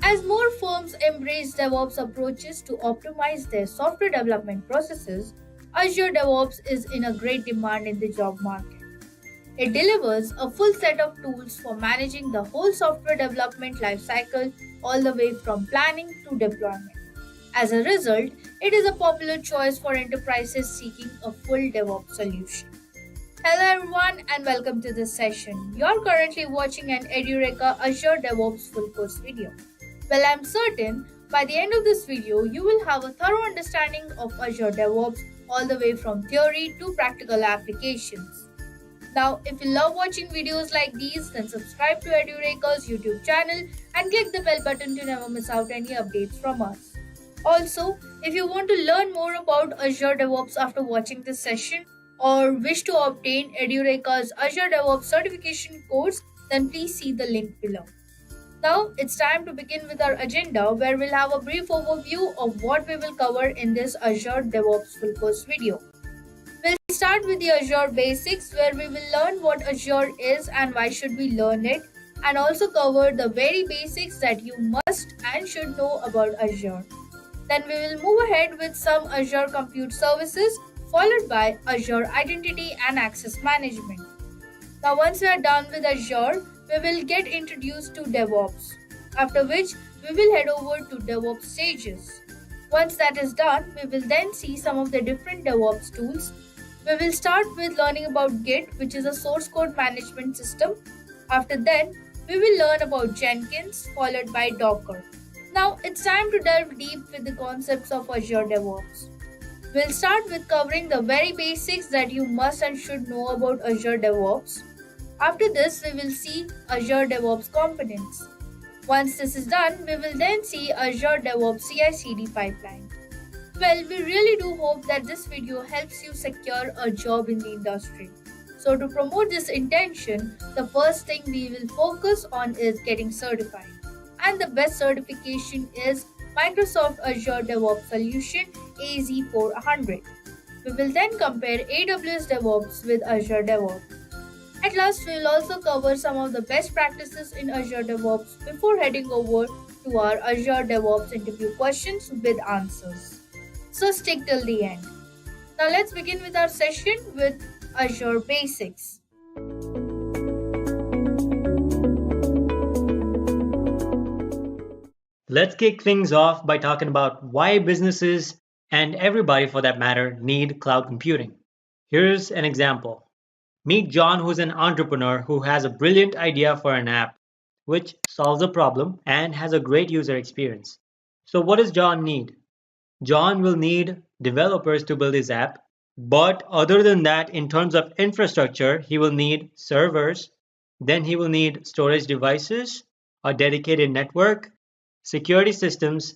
As more firms embrace DevOps approaches to optimize their software development processes, Azure DevOps is in a great demand in the job market. It delivers a full set of tools for managing the whole software development lifecycle all the way from planning to deployment. As a result, it is a popular choice for enterprises seeking a full DevOps solution. Hello everyone and welcome to this session. You are currently watching an Edureka Azure DevOps Full Course video. Well, I'm certain by the end of this video, you will have a thorough understanding of Azure DevOps all the way from theory to practical applications. Now, if you love watching videos like these, then subscribe to Edureka's YouTube channel and click the bell button to never miss out any updates from us. Also, if you want to learn more about Azure DevOps after watching this session or wish to obtain Edureka's Azure DevOps Certification course, then please see the link below. Now, it's time to begin with our agenda where we'll have a brief overview of what we will cover in this Azure DevOps Full Course video. We'll start with the Azure Basics where we will learn what Azure is and why should we learn it, and also cover the very basics that you must and should know about Azure. Then we will move ahead with some Azure Compute Services followed by Azure Identity and Access Management. Now once we are done with Azure, we will get introduced to DevOps, after which we will head over to DevOps stages. Once that is done, we will then see some of the different DevOps tools. We will start with learning about Git, which is a source code management system. After that, we will learn about Jenkins, followed by Docker. Now, it's time to delve deep with the concepts of Azure DevOps. We'll start with covering the very basics that you must and should know about Azure DevOps. After this, we will see Azure DevOps components. Once this is done, we will then see Azure DevOps CI/CD pipeline. Well, we really do hope that this video helps you secure a job in the industry. So to promote this intention, the first thing we will focus on is getting certified. And the best certification is Microsoft Azure DevOps Solution AZ400. We will then compare AWS DevOps with Azure DevOps. At last, we will also cover some of the best practices in Azure DevOps before heading over to our Azure DevOps interview questions with answers. So stick till the end. Now let's begin with our session with Azure Basics. Let's kick things off by talking about why businesses, and everybody for that matter, need cloud computing. Here's an example. Meet John, who's an entrepreneur who has a brilliant idea for an app which solves a problem and has a great user experience. So what does John need? John will need developers to build his app, but other than that, in terms of infrastructure, he will need servers, then he will need storage devices, a dedicated network, security systems,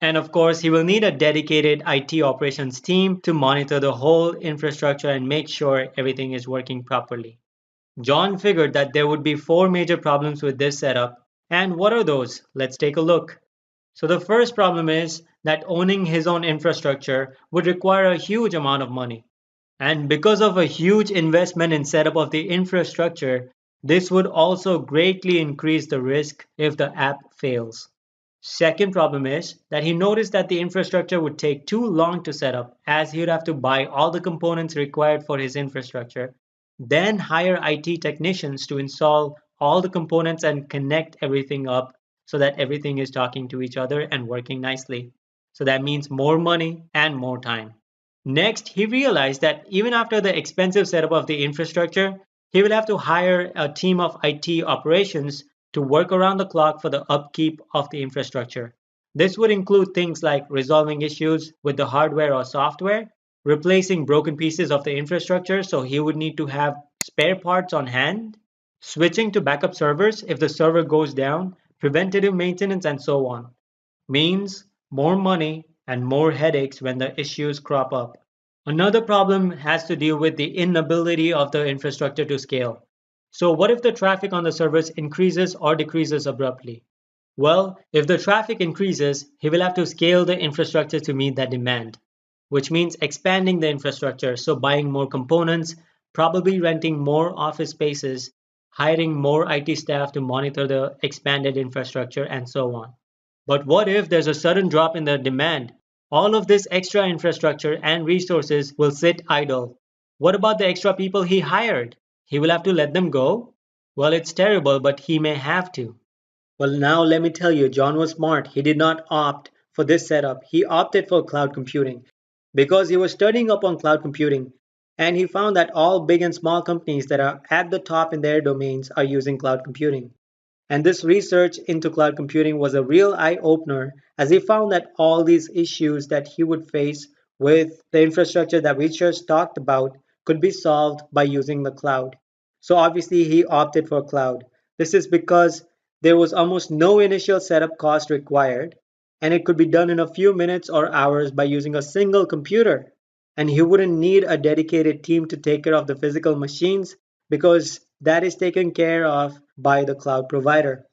and of course, he will need a dedicated IT operations team to monitor the whole infrastructure and make sure everything is working properly. John figured that there would be 4 major problems with this setup. And what are those? Let's take a look. So the first problem is that owning his own infrastructure would require a huge amount of money. And because of a huge investment in setup of the infrastructure, this would also greatly increase the risk if the app fails. Second problem is that he noticed that the infrastructure would take too long to set up, as he would have to buy all the components required for his infrastructure, then hire IT technicians to install all the components and connect everything up so that everything is talking to each other and working nicely. So that means more money and more time. Next, he realized that even after the expensive setup of the infrastructure, he will have to hire a team of IT operations to work around the clock for the upkeep of the infrastructure. This would include things like resolving issues with the hardware or software, replacing broken pieces of the infrastructure, so he would need to have spare parts on hand, switching to backup servers if the server goes down, preventative maintenance, and so on. Means more money and more headaches when the issues crop up. Another problem has to deal with the inability of the infrastructure to scale. So what if the traffic on the servers increases or decreases abruptly? Well, if the traffic increases, he will have to scale the infrastructure to meet that demand, which means expanding the infrastructure, so buying more components, probably renting more office spaces, hiring more IT staff to monitor the expanded infrastructure, and so on. But what if there's a sudden drop in the demand? All of this extra infrastructure and resources will sit idle. What about the extra people he hired? He will have to let them go? Well, it's terrible, but he may have to. Well, now let me tell you, John was smart. He did not opt for this setup. He opted for cloud computing because he was studying up on cloud computing and he found that all big and small companies that are at the top in their domains are using cloud computing. And this research into cloud computing was a real eye opener as he found that all these issues that he would face with the infrastructure that we just talked about could be solved by using the cloud. So obviously he opted for cloud. This is because there was almost no initial setup cost required, and it could be done in a few minutes or hours by using a single computer. And he wouldn't need a dedicated team to take care of the physical machines because that is taken care of by the cloud provider.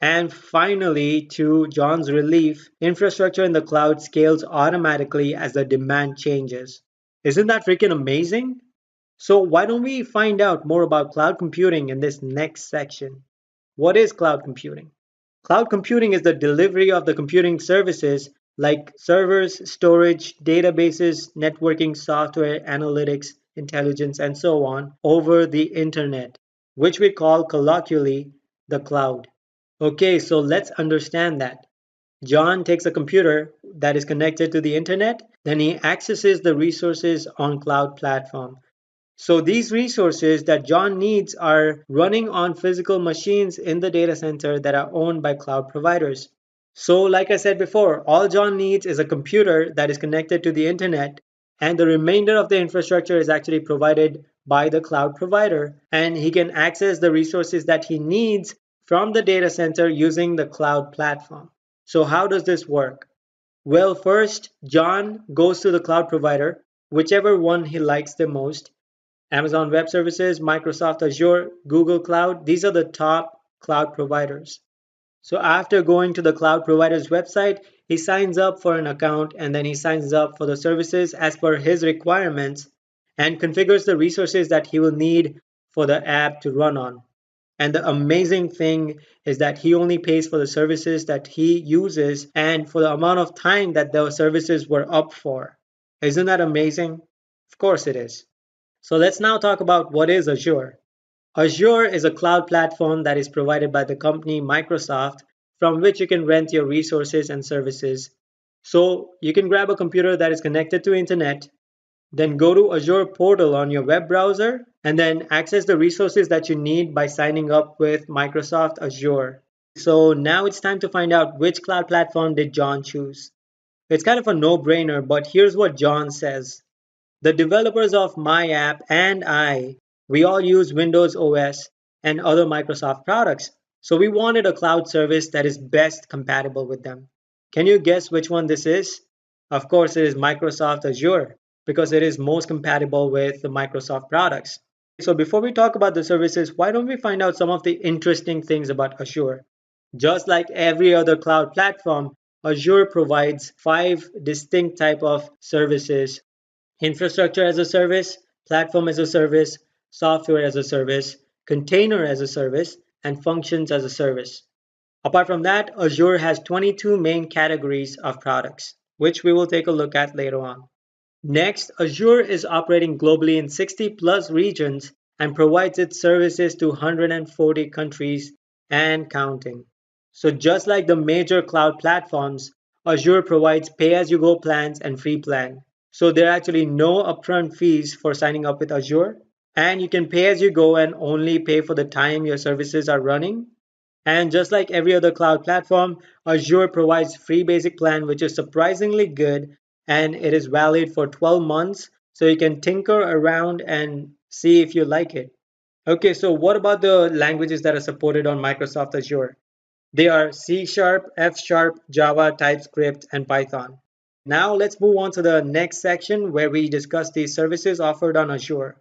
And finally, to John's relief, infrastructure in the cloud scales automatically as the demand changes. Isn't that freaking amazing? So, why don't we find out more about cloud computing in this next section? What is cloud computing? Cloud computing is the delivery of the computing services like servers, storage, databases, networking, software, analytics, intelligence, and so on over the internet, which we call colloquially the cloud. Okay, so let's understand that. John takes a computer that is connected to the internet, then he accesses the resources on cloud platform. So these resources that John needs are running on physical machines in the data center that are owned by cloud providers. So like I said before, all John needs is a computer that is connected to the internet, and the remainder of the infrastructure is actually provided by the cloud provider, and he can access the resources that he needs from the data center using the cloud platform. So how does this work? Well, first, John goes to the cloud provider, whichever one he likes the most. Amazon Web Services, Microsoft Azure, Google Cloud, these are the top cloud providers. So after going to the cloud provider's website, he signs up for an account and then he signs up for the services as per his requirements and configures the resources that he will need for the app to run on. And the amazing thing is that he only pays for the services that he uses and for the amount of time that those services were up for. Isn't that amazing? Of course it is. So let's now talk about what is Azure. Azure is a cloud platform that is provided by the company Microsoft from which you can rent your resources and services. So you can grab a computer that is connected to internet, then go to Azure Portal on your web browser and then access the resources that you need by signing up with Microsoft Azure. So now it's time to find out which cloud platform did John choose. It's kind of a no-brainer, but here's what John says. The developers of my app and we all use Windows OS and other Microsoft products. So we wanted a cloud service that is best compatible with them. Can you guess which one this is? Of course, it is Microsoft Azure because it is most compatible with the Microsoft products. So before we talk about the services, why don't we find out some of the interesting things about Azure? Just like every other cloud platform, Azure provides 5 distinct type of services: infrastructure as a service, platform as a service, software as a service, container as a service, and functions as a service. Apart from that, Azure has 22 main categories of products, which we will take a look at later on. Next, Azure is operating globally in 60 plus regions and provides its services to 140 countries and counting. So just like the major cloud platforms, Azure provides pay-as-you-go plans and free plan. So there are actually no upfront fees for signing up with Azure, and you can pay as you go and only pay for the time your services are running. And just like every other cloud platform, Azure provides free basic plan, which is surprisingly good, and it is valid for 12 months. So you can tinker around and see if you like it. Okay, so what about the languages that are supported on Microsoft Azure? They are C Sharp, F Sharp, Java, TypeScript, and Python. Now let's move on to the next section where we discuss the services offered on Azure.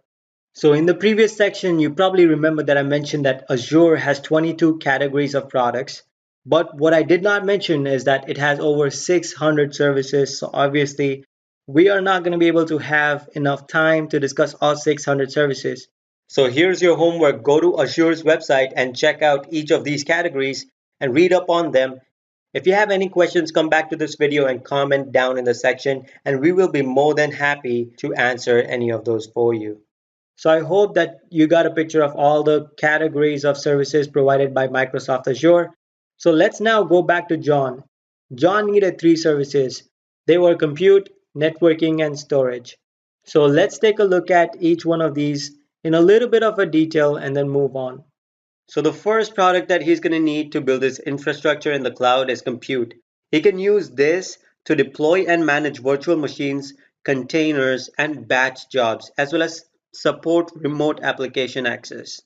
So in the previous section, you probably remember that I mentioned that Azure has 22 categories of products. But what I did not mention is that it has over 600 services. So obviously, we are not going to be able to have enough time to discuss all 600 services. So here's your homework. Go to Azure's website and check out each of these categories and read up on them. If you have any questions, come back to this video and comment down in the section, and we will be more than happy to answer any of those for you. So I hope that you got a picture of all the categories of services provided by Microsoft Azure. So let's now go back to John. John needed three services. They were compute, networking, and storage. So let's take a look at each one of these in a little bit of a detail and then move on. So the first product that he's going to need to build his infrastructure in the cloud is compute. He can use this to deploy and manage virtual machines, containers, and batch jobs, as well as support remote application access.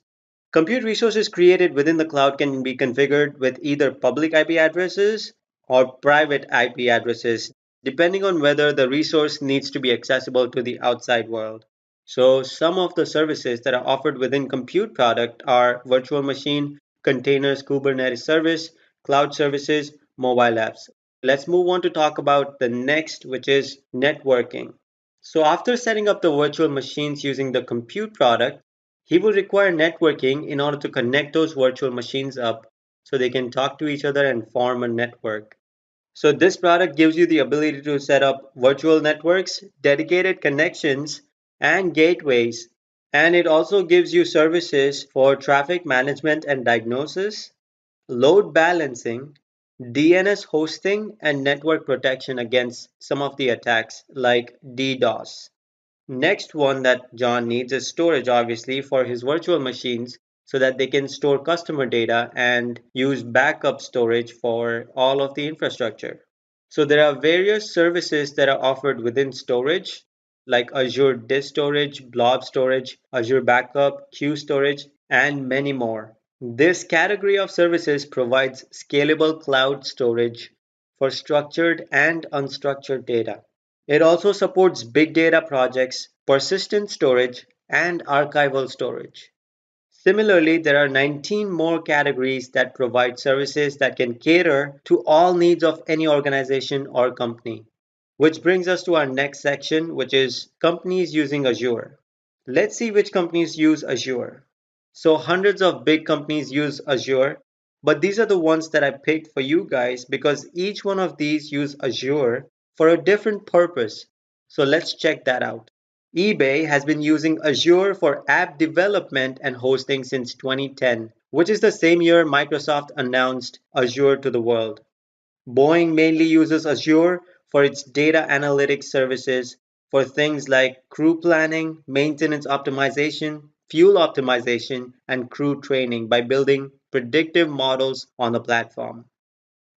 Compute resources created within the cloud can be configured with either public IP addresses or private IP addresses, depending on whether the resource needs to be accessible to the outside world. So some of the services that are offered within compute product are virtual machine, containers, Kubernetes service, cloud services, mobile apps. Let's move on to talk about the next, which is networking. So after setting up the virtual machines using the compute product, he will require networking in order to connect those virtual machines up so they can talk to each other and form a network. So this product gives you the ability to set up virtual networks, dedicated connections, and gateways. And it also gives you services for traffic management and diagnosis, load balancing, DNS hosting, and network protection against some of the attacks like DDoS. Next one that John needs is storage, obviously, for his virtual machines so that they can store customer data and use backup storage for all of the infrastructure. So there are various services that are offered within storage, like Azure Disk Storage, Blob Storage, Azure Backup, Queue Storage, and many more. This category of services provides scalable cloud storage for structured and unstructured data. It also supports big data projects, persistent storage, and archival storage. Similarly, there are 19 more categories that provide services that can cater to all needs of any organization or company. Which brings us to our next section, which is companies using Azure. Let's see which companies use Azure. So hundreds of big companies use Azure, but these are the ones that I picked for you guys because each one of these use Azure for a different purpose. So let's check that out. eBay has been using Azure for app development and hosting since 2010, which is the same year Microsoft announced Azure to the world. Boeing mainly uses Azure for its data analytics services for things like crew planning, maintenance optimization, fuel optimization, and crew training by building predictive models on the platform.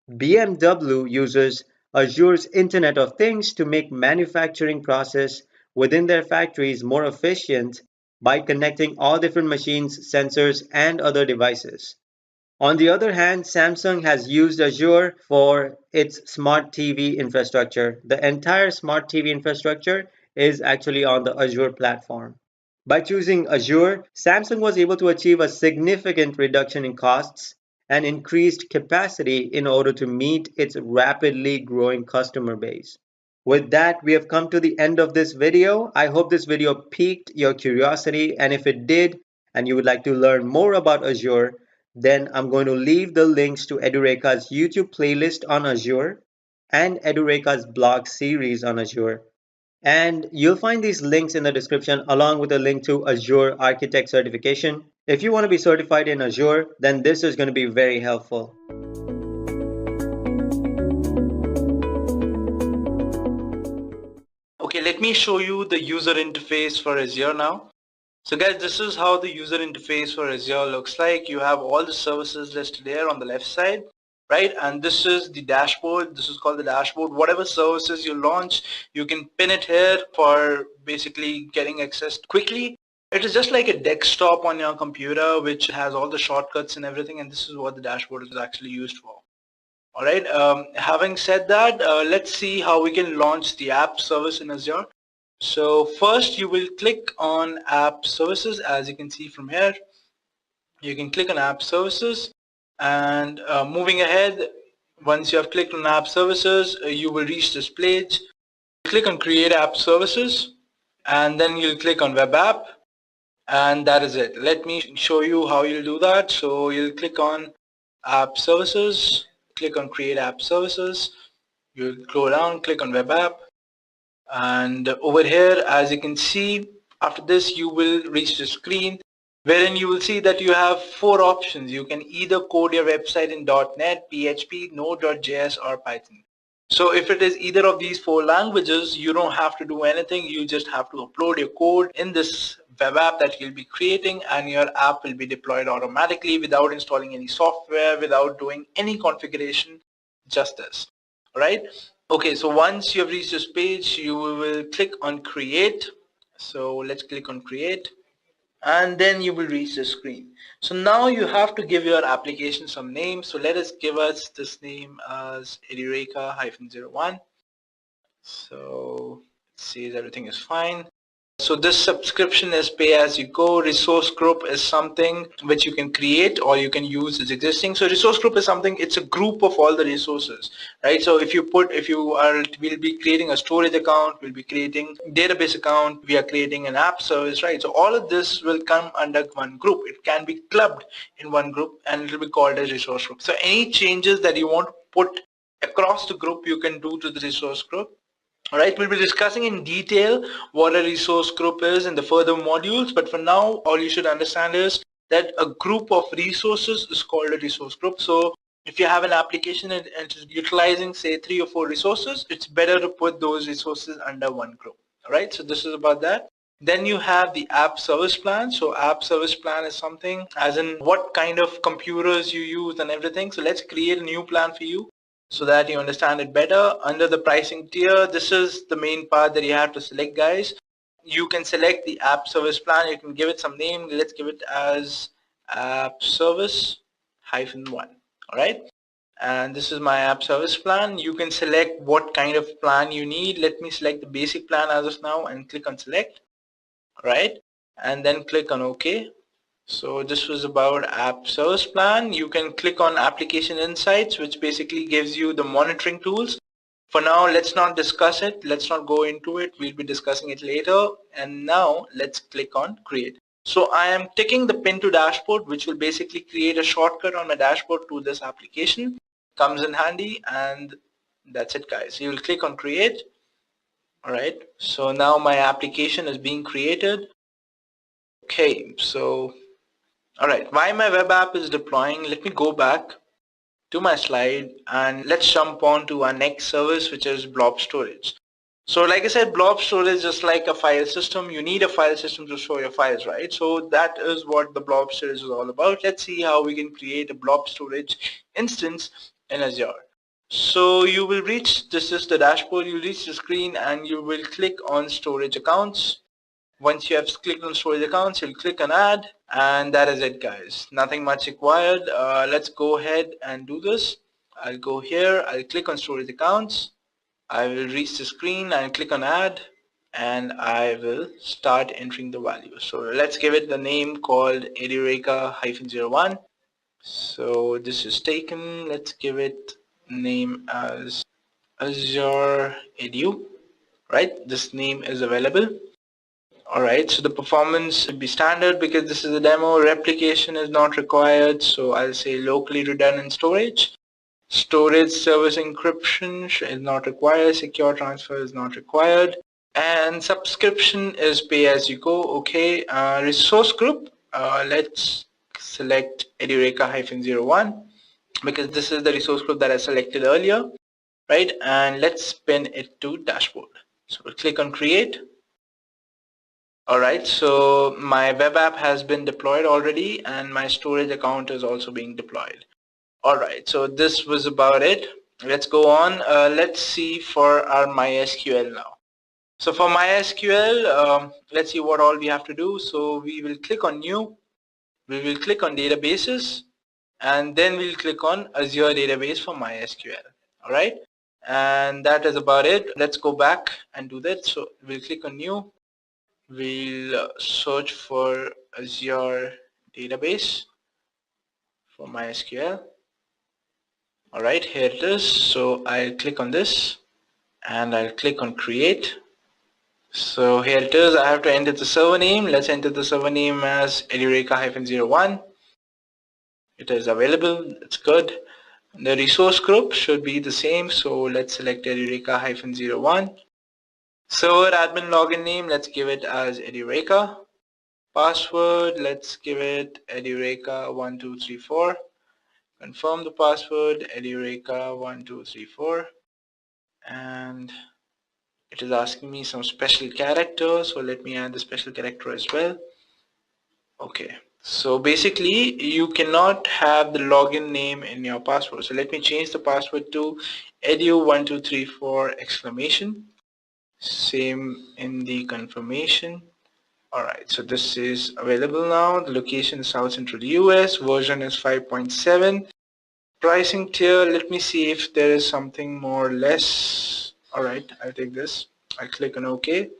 BMW uses Azure's Internet of Things to make manufacturing process within their factories more efficient by connecting all different machines, sensors, and other devices. On the other hand, Samsung has used Azure for its smart TV infrastructure. The entire smart TV infrastructure is actually on the Azure platform. By choosing Azure, Samsung was able to achieve a significant reduction in costs and increased capacity in order to meet its rapidly growing customer base. With that, we have come to the end of this video. I hope this video piqued your curiosity, and if it did, and you would like to learn more about Azure, then I'm going to leave the links to Edureka's YouTube playlist on Azure and Edureka's blog series on Azure. And you'll find these links in the description along with a link to Azure Architect Certification. If you want to be certified in Azure, then this is going to be very helpful. Okay, let me show you the user interface for Azure now. So guys, this is how the user interface for Azure looks like. You have all the services listed here on the left side, right? And this is the dashboard. This is called the dashboard. Whatever services you launch, you can pin it here for basically getting access quickly. It is just like a desktop on your computer, which has all the shortcuts and everything. And this is what the dashboard is actually used for. All right. Having said that, let's see how we can launch the app service in Azure. So first you will click on app services. As you can see from here, you can click on app services, and moving ahead, once you have clicked on app services, you will reach this page. Click on create app services, and then you'll click on web app, and that is it. Let me show you how you'll do that. So you'll click on app services, click on create app services, you'll go down, click on web app, and over here, as you can see, after this you will reach the screen wherein you will see that you have 4 options. You can either code your website in .NET, PHP, Node.js or Python. So if it is either of these 4 languages, you don't have to do anything. You just have to upload your code in this web app that you'll be creating, and your app will be deployed automatically without installing any software, without doing any configuration, just this. All right. Okay, so once you have reached this page, you will click on create. So let's click on create, and then you will reach the screen. So now you have to give your application some name. So let us give us this name as Edureka-01. So it says everything is fine. So this subscription is pay as you go. Resource group is something which you can create or you can use as existing. So resource group is something, it's a group of all the resources, right? So we'll be creating a storage account, we'll be creating database account, we are creating an app service, right? So all of this will come under one group. It can be clubbed in one group and it will be called as resource group. So any changes that you want to put across the group, you can do to the resource group. All right, we'll be discussing in detail what a resource group is in the further modules, but for now, all you should understand is that a group of resources is called a resource group. So if you have an application and it's utilizing, say, 3 or 4 resources, it's better to put those resources under one group. All right, so this is about that. Then you have the app service plan. So app service plan is something as in what kind of computers you use and everything. So let's create a new plan for you so that you understand it better. Under the pricing tier, this is the main part that you have to select, guys. You can select the app service plan. You can give it some name. Let's give it as app service -1. All right. And this is my app service plan. You can select what kind of plan you need. Let me select the basic plan as of now and click on select. All right. And then click on OK. So this was about app service plan. You can click on application insights, which basically gives you the monitoring tools. For now, let's not discuss it. Let's not go into it. We'll be discussing it later. And now let's click on create. So I am ticking the pin to dashboard, which will basically create a shortcut on my dashboard to this application. Comes in handy, and that's it, guys. You will click on create. All right. So now my application is being created. Okay. So all right, why my web app is deploying, let me go back to my slide and let's jump on to our next service, which is blob storage. So like I said, blob storage is just like a file system. You need a file system to store your files, right? So that is what the blob storage is all about. Let's see how we can create a blob storage instance in Azure. So you will reach, this is the dashboard, you reach the screen and you will click on storage accounts. Once you have clicked on storage accounts, you'll click on add, and that is it, guys. Nothing much required. Let's go ahead and do this. I'll go here, I'll click on storage accounts. I will reach the screen and click on add, and I will start entering the value. So let's give it the name called Edureka-01. So this is taken. Let's give it name as Azure Edu, right? This name is available. Alright, so the performance should be standard because this is a demo. Replication is not required, so I'll say locally redundant storage. Storage service encryption is not required. Secure transfer is not required. And subscription is pay as you go. Okay, resource group. Let's select Edureka-01 because this is the resource group that I selected earlier, right? And let's pin it to dashboard. So we'll click on create. Alright, so my web app has been deployed already and my storage account is also being deployed. Alright, so this was about it. Let's go on. Let's see for our MySQL now. So for MySQL, let's see what all we have to do. So we will click on new, we will click on databases, and then we'll click on Azure database for MySQL. Alright, and that is about it. Let's go back and do that. So we'll click on new. We'll search for Azure database for MySQL. Alright, here it is. So I'll click on this and I'll click on create. So here it is. I have to enter the server name. Let's enter the server name as Edureka-01. It is available. It's good. The resource group should be the same. So let's select Edureka-01. Server admin login name, let's give it as Edureka. Password, let's give it Edureka1234. Confirm the password, Edureka1234. And it is asking me some special character, so let me add the special character as well. Okay, so basically you cannot have the login name in your password. So let me change the password to edu1234 exclamation. Same in the confirmation. Alright, so this is available now. The location is South Central US. Version is 5.7. Pricing tier, let me see if there is something more or less. Alright, I'll take this. I'll click on OK.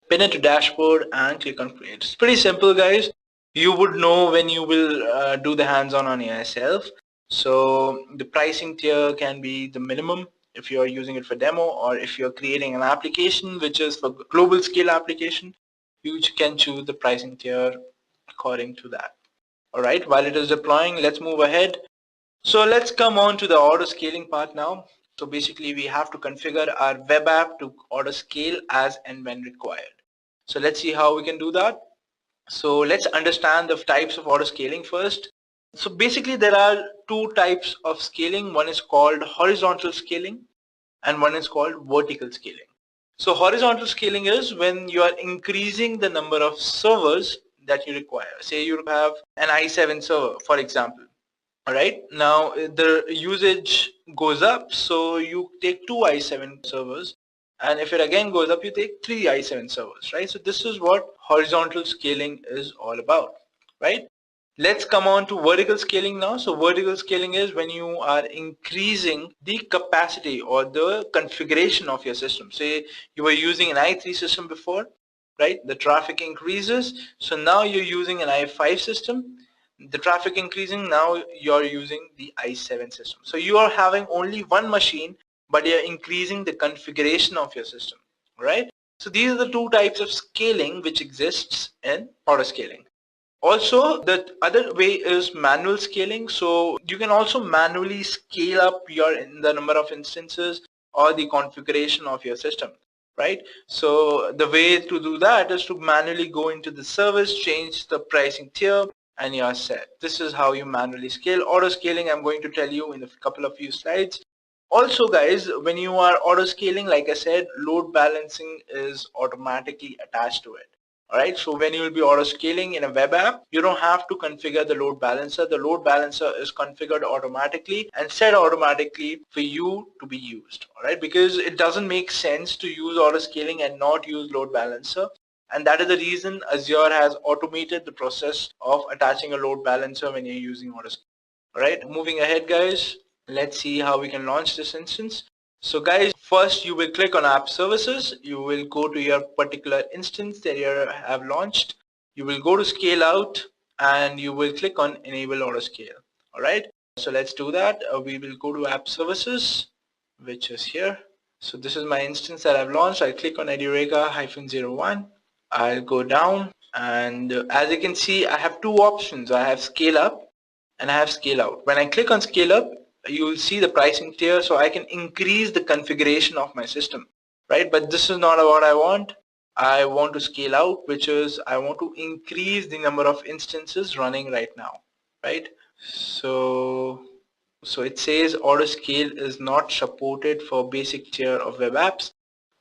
Pin it to dashboard and click on create. It's pretty simple, guys. You would know when you will do the hands-on on yourself. So the pricing tier can be the minimum if you are using it for demo, or if you're creating an application which is for global scale application, you can choose the pricing tier according to that. Alright, while it is deploying, let's move ahead. So let's come on to the auto scaling part now. So basically we have to configure our web app to auto scale as and when required. So let's see how we can do that. So let's understand the types of auto scaling first. So basically there are two types of scaling. One is called horizontal scaling and one is called vertical scaling. So horizontal scaling is when you are increasing the number of servers that you require. Say you have an i7 server, for example. Alright, now the usage goes up, so you take 2 i7 servers, and if it again goes up, you take 3 i7 servers, right? So this is what horizontal scaling is all about, right? Let's come on to vertical scaling now. So vertical scaling is when you are increasing the capacity or the configuration of your system. Say you were using an i3 system before, right? The traffic increases, so now you're using an i5 system. The traffic increasing, now you're using the i7 system. So you are having only one machine, but you're increasing the configuration of your system, right? So these are the two types of scaling which exists in auto scaling. Also, the other way is manual scaling. So you can also manually scale up the number of instances or the configuration of your system, right? So the way to do that is to manually go into the service, change the pricing tier, and you're set. This is how you manually scale. Auto scaling, I'm going to tell you in a couple of few slides. Also, guys, when you are auto scaling, like I said, load balancing is automatically attached to it. Alright, so when you will be auto scaling in a web app, you don't have to configure the load balancer. The load balancer is configured automatically and set automatically for you to be used. Alright, because it doesn't make sense to use auto scaling and not use load balancer. And that is the reason Azure has automated the process of attaching a load balancer when you're using auto scaling. Alright, moving ahead, guys, let's see how we can launch this instance. So guys, first you will click on app services. You will go to your particular instance that you have launched. You will go to scale out and you will click on enable auto scale. Alright, so let's do that. We will go to app services, which is here. So this is my instance that I've launched. I'll click on Edureka-01. I'll go down, and as you can see, I have two options. I have scale up and I have scale out. When I click on scale up, you will see the pricing tier, so I can increase the configuration of my system, right? But this is not what I want. I want to scale out, which is I want to increase the number of instances running right now, right? So it says auto scale is not supported for basic tier of web apps.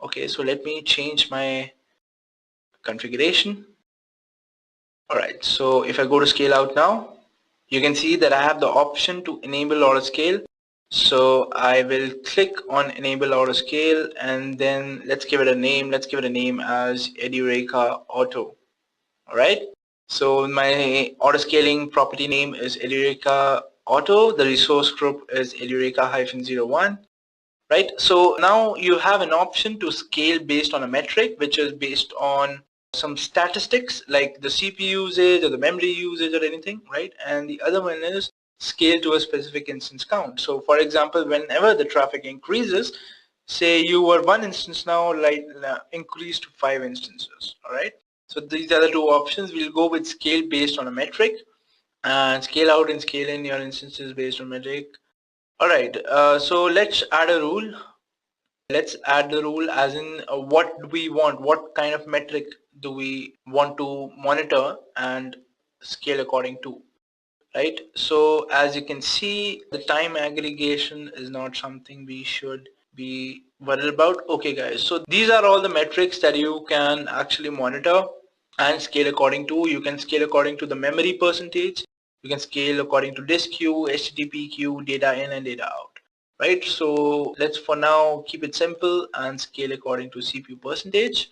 Okay, so let me change my configuration. Alright, so if I go to scale out now, you can see that I have the option to enable auto scale. So I will click on enable auto scale, and then let's give it a name. Let's give it a name as Edureka Auto. Alright, so my auto scaling property name is Edureka Auto. The resource group is Edureka-01. Right, so now you have an option to scale based on a metric, which is based on some statistics like the CPU usage or the memory usage or anything, right? And the other one is scale to a specific instance count. So for example, whenever the traffic increases, say you were one instance now, like increase to 5 instances. All right. So these are the two options. We'll go with scale based on a metric, and scale out and scale in your instances based on metric. All right. So let's add a rule. Let's add the rule as in what do we want, what kind of metric do we want to monitor and scale according to, right? So as you can see, the time aggregation is not something we should be worried about. Okay guys, so these are all the metrics that you can actually monitor and scale according to. You can scale according to the memory percentage, you can scale according to disk queue, HTTP queue, data in and data out, right? So let's for now keep it simple and scale according to CPU percentage,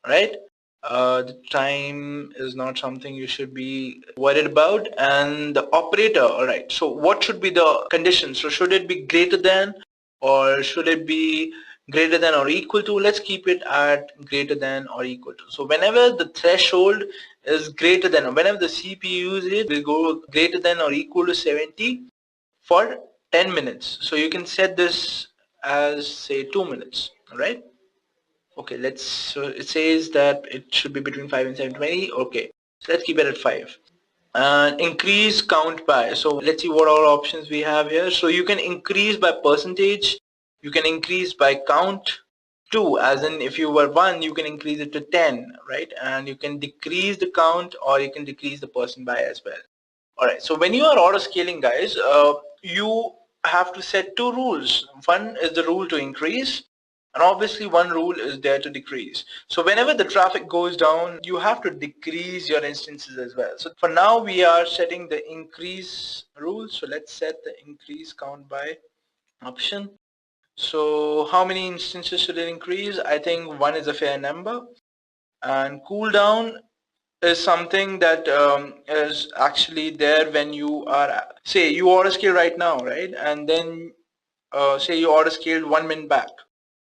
right? The time is not something you should be worried about. And the operator, all right, so what should be the condition? So should it be greater than, or should it be greater than or equal to? Let's keep it at greater than or equal to. So whenever the threshold is greater than, whenever the CPU usage will go greater than or equal to 70 for 10 minutes. So you can set this as say 2 minutes, all right? Okay, so it says that it should be between 5 and 720. Okay, so let's keep it at 5. And increase count by. So let's see what all options we have here. So you can increase by percentage, you can increase by count. 2, as in if you were 1, you can increase it to 10, right? And you can decrease the count, or you can decrease the person by as well. Alright, so when you are auto scaling, guys, you have to set 2 rules. One is the rule to increase, and obviously one rule is there to decrease. So whenever the traffic goes down, you have to decrease your instances as well. So for now we are setting the increase rule. So let's set the increase count by option. So how many instances should it increase? I think 1 is a fair number. And cooldown is something that is actually there when you are, say you auto scale right now, right? And then say you auto scaled 1 minute back,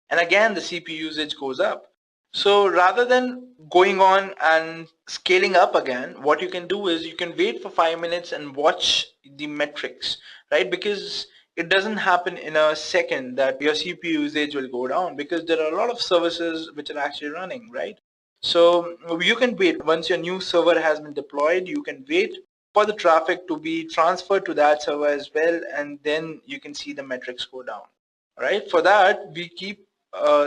and again the CPU usage goes up. So rather than going on and scaling up again, what you can do is you can wait for 5 minutes and watch the metrics, right? Because it doesn't happen in a second that your CPU usage will go down, because there are a lot of services which are actually running, right? So you can wait. Once your new server has been deployed, you can wait for the traffic to be transferred to that server as well, and then you can see the metrics go down. All right, for that we keep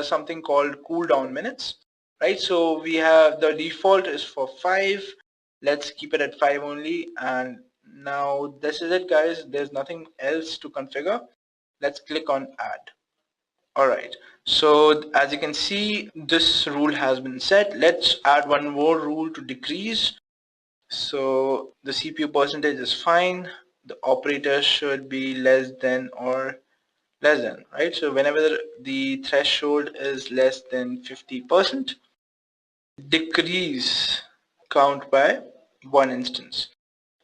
something called cooldown minutes, right? So we have the default is for 5. Let's keep it at 5 only, and now this is it, guys. There's nothing else to configure. Let's click on add. All right, so as you can see, this rule has been set. Let's add one more rule to decrease. So the CPU percentage is fine. The operator should be less than or less than, right? So whenever the threshold is less than 50%, decrease count by 1 instance,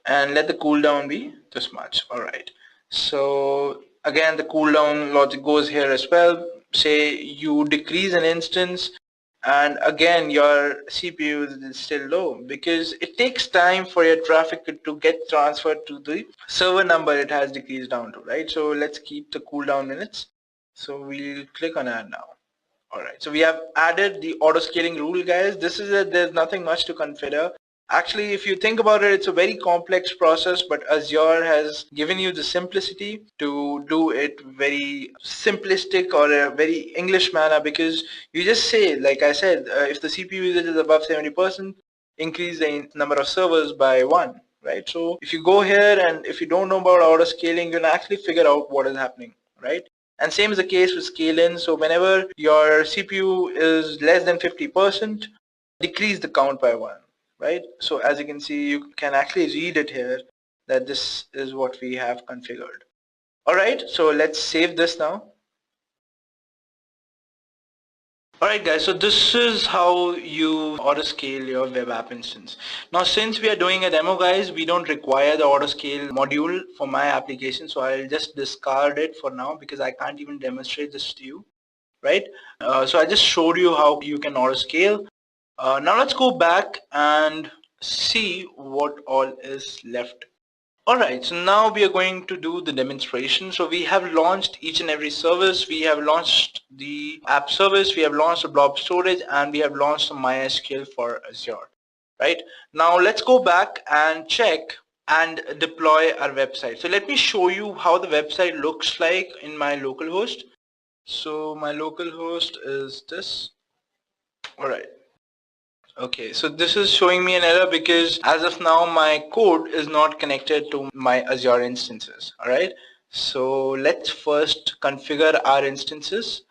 and let the cooldown be this much. All right, so again the cooldown logic goes here as well. Say you decrease an instance, and again your CPU is still low, because it takes time for your traffic to get transferred to the server number it has decreased down to, right? So let's keep the cooldown minutes. So we'll click on add now. All right, so we have added the auto scaling rule, guys. This is it. There's nothing much to configure. Actually, if you think about it, it's a very complex process, but Azure has given you the simplicity to do it very simplistic or a very English manner, because you just say, like I said, if the CPU usage is above 70%, increase the number of servers by 1, right? So if you go here and if you don't know about auto scaling, you can actually figure out what is happening, right? And same is the case with scale in. So whenever your CPU is less than 50%, decrease the count by 1, right? So as you can see, you can actually read it here that this is what we have configured. All right, so let's save this now. Alright guys, so this is how you auto scale your web app instance. Now since we are doing a demo, guys, we don't require the auto scale module for my application, so I'll just discard it for now because I can't even demonstrate this to you, right? So I just showed you how you can auto scale. Now let's go back and see what all is left. Alright, so now we are going to do the demonstration. So we have launched each and every service. We have launched the app service, we have launched the blob storage, and we have launched some MySQL for Azure. Right? Now let's go back and check and deploy our website. So let me show you how the website looks like in my local host. So my local host is this. Alright. Okay, so this is showing me an error because as of now my code is not connected to my Azure instances. Alright, so let's first configure our instances.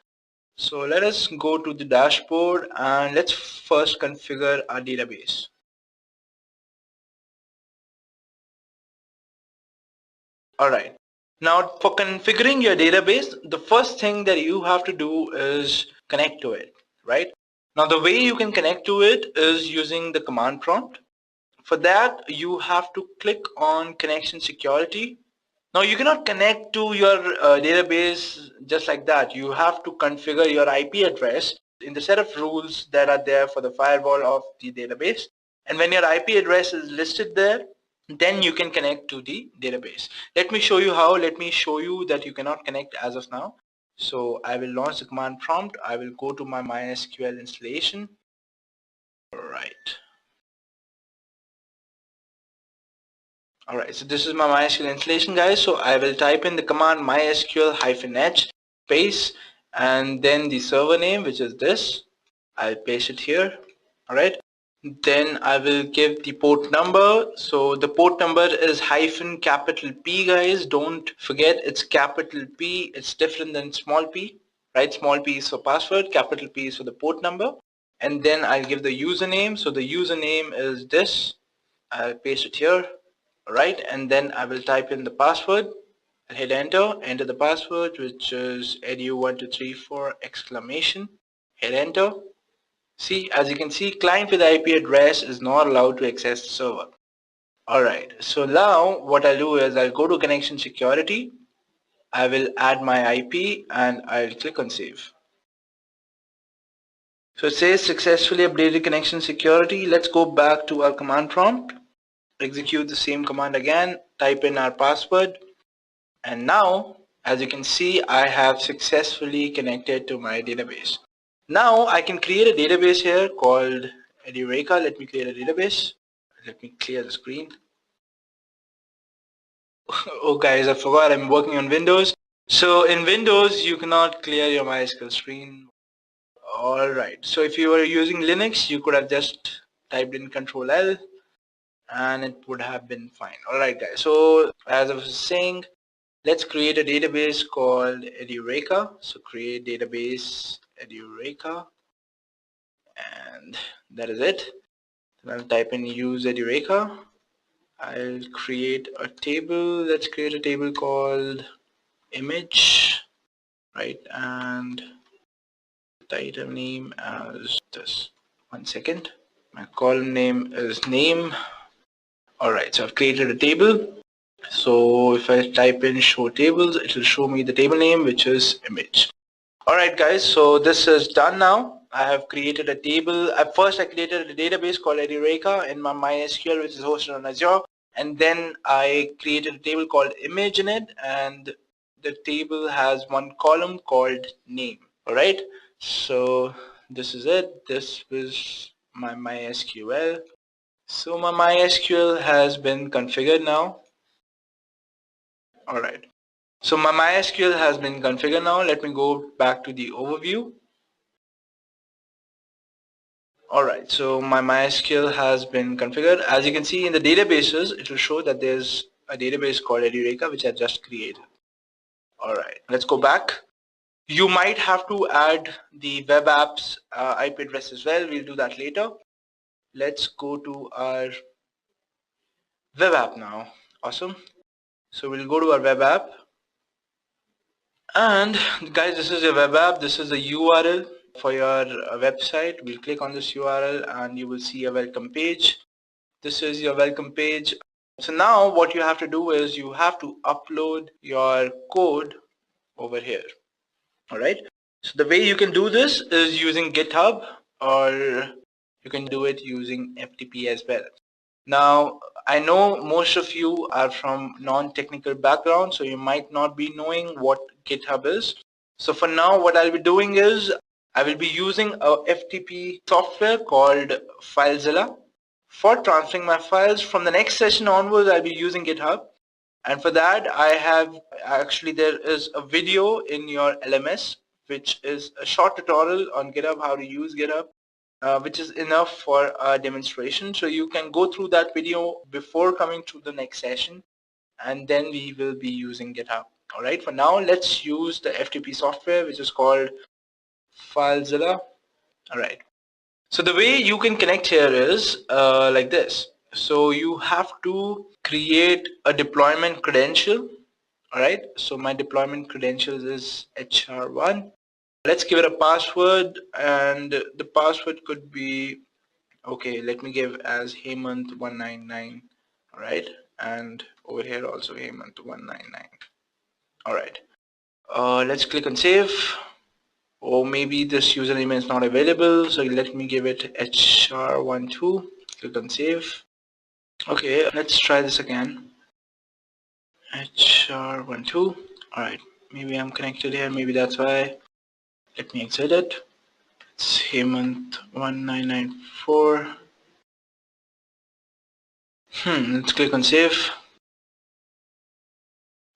So let us go to the dashboard and let's first configure our database. Alright, now for configuring your database, the first thing that you have to do is connect to it, right? Now the way you can connect to it is using the command prompt. For that, you have to click on connection security. Now you cannot connect to your database just like that. You have to configure your IP address in the set of rules that are there for the firewall of the database. And when your IP address is listed there, then you can connect to the database. Let me show you how. Let me show you that you cannot connect as of now. So I will launch the command prompt. I will go to my MySQL installation. All right. Alright, so this is my MySQL installation, guys. So I will type in the command mysql-h space and then the server name, which is this. I'll paste it here. Alright, then I will give the port number. So the port number is capital P, guys. Don't forget it's capital P. It's different than small p, right? Small p is for password, capital P is for the port number. And then I'll give the username. So the username is this. I'll paste it here. Right, and then I will type in the password. I'll hit enter the password, which is edu1234 exclamation. Hit enter. See, as you can see, client with IP address is not allowed to access the server. Alright, so now what I'll do is I'll go to connection security. I will add my IP and I'll click on save. So it says successfully updated connection security. Let's go back to our command prompt. Execute the same command again, type in our password, and now as you can see I have successfully connected to my database. Now I can create a database here called Edureka. Let me create a database. Let me clear the screen. Oh guys, I forgot I'm working on Windows. So in Windows you cannot clear your MySQL screen. Alright, so if you were using Linux you could have just typed in Control L and it would have been fine. Alright guys, so as I was saying, let's create a database called Edureka. So create database Edureka, and that is it. Then I'll type in use Edureka. I'll create a table. Let's create a table called image, right? And title name as this. 1 second. My column name is name. Alright, so I've created a table. So if I type in show tables, it will show me the table name, which is image. Alright guys, so this is done now. I have created a table. At first I created a database called Edureka in my MySQL, which is hosted on Azure, and then I created a table called image in it, and the table has one column called name. Alright, so this is it. This was my MySQL. So my MySQL has been configured now. Alright, so my MySQL has been configured now. Let me go back to the overview. Alright, so my MySQL has been configured. As you can see in the databases, it will show that there's a database called Edureka which I just created. Alright, let's go back. You might have to add the web apps IP address as well. We'll do that later. Let's go to our web app now. Awesome. So we'll go to our web app. And guys, this is your web app. This is the URL for your website. We'll click on this URL and you will see a welcome page. This is your welcome page. So now what you have to do is you have to upload your code over here. Alright, so the way you can do this is using GitHub, or you can do it using FTP as well. Now I know most of you are from non-technical background, so you might not be knowing what GitHub is. So for now, what I'll be doing is I will be using a FTP software called FileZilla for transferring my files. From the next session onwards, I'll be using GitHub. And for that, I have actually, there is a video in your LMS, which is a short tutorial on GitHub, how to use GitHub. Which is enough for a demonstration. So you can go through that video before coming to the next session, and then we will be using GitHub. All right, for now, let's use the FTP software, which is called FileZilla. All right, so the way you can connect here is like this. So you have to create a deployment credential. All right, so my deployment credentials is HR1. Let's give it a password, and the password could be, okay, let me give as Hemant199. All right, and over here also Hemant199. All right, let's click on save. Or maybe this username is not available, so let me give it HR12. Click on save. Okay, let's try this again. HR12. All right, maybe I'm connected here, maybe that's why. Let me exit it. It's Hemant1994. Let's click on save.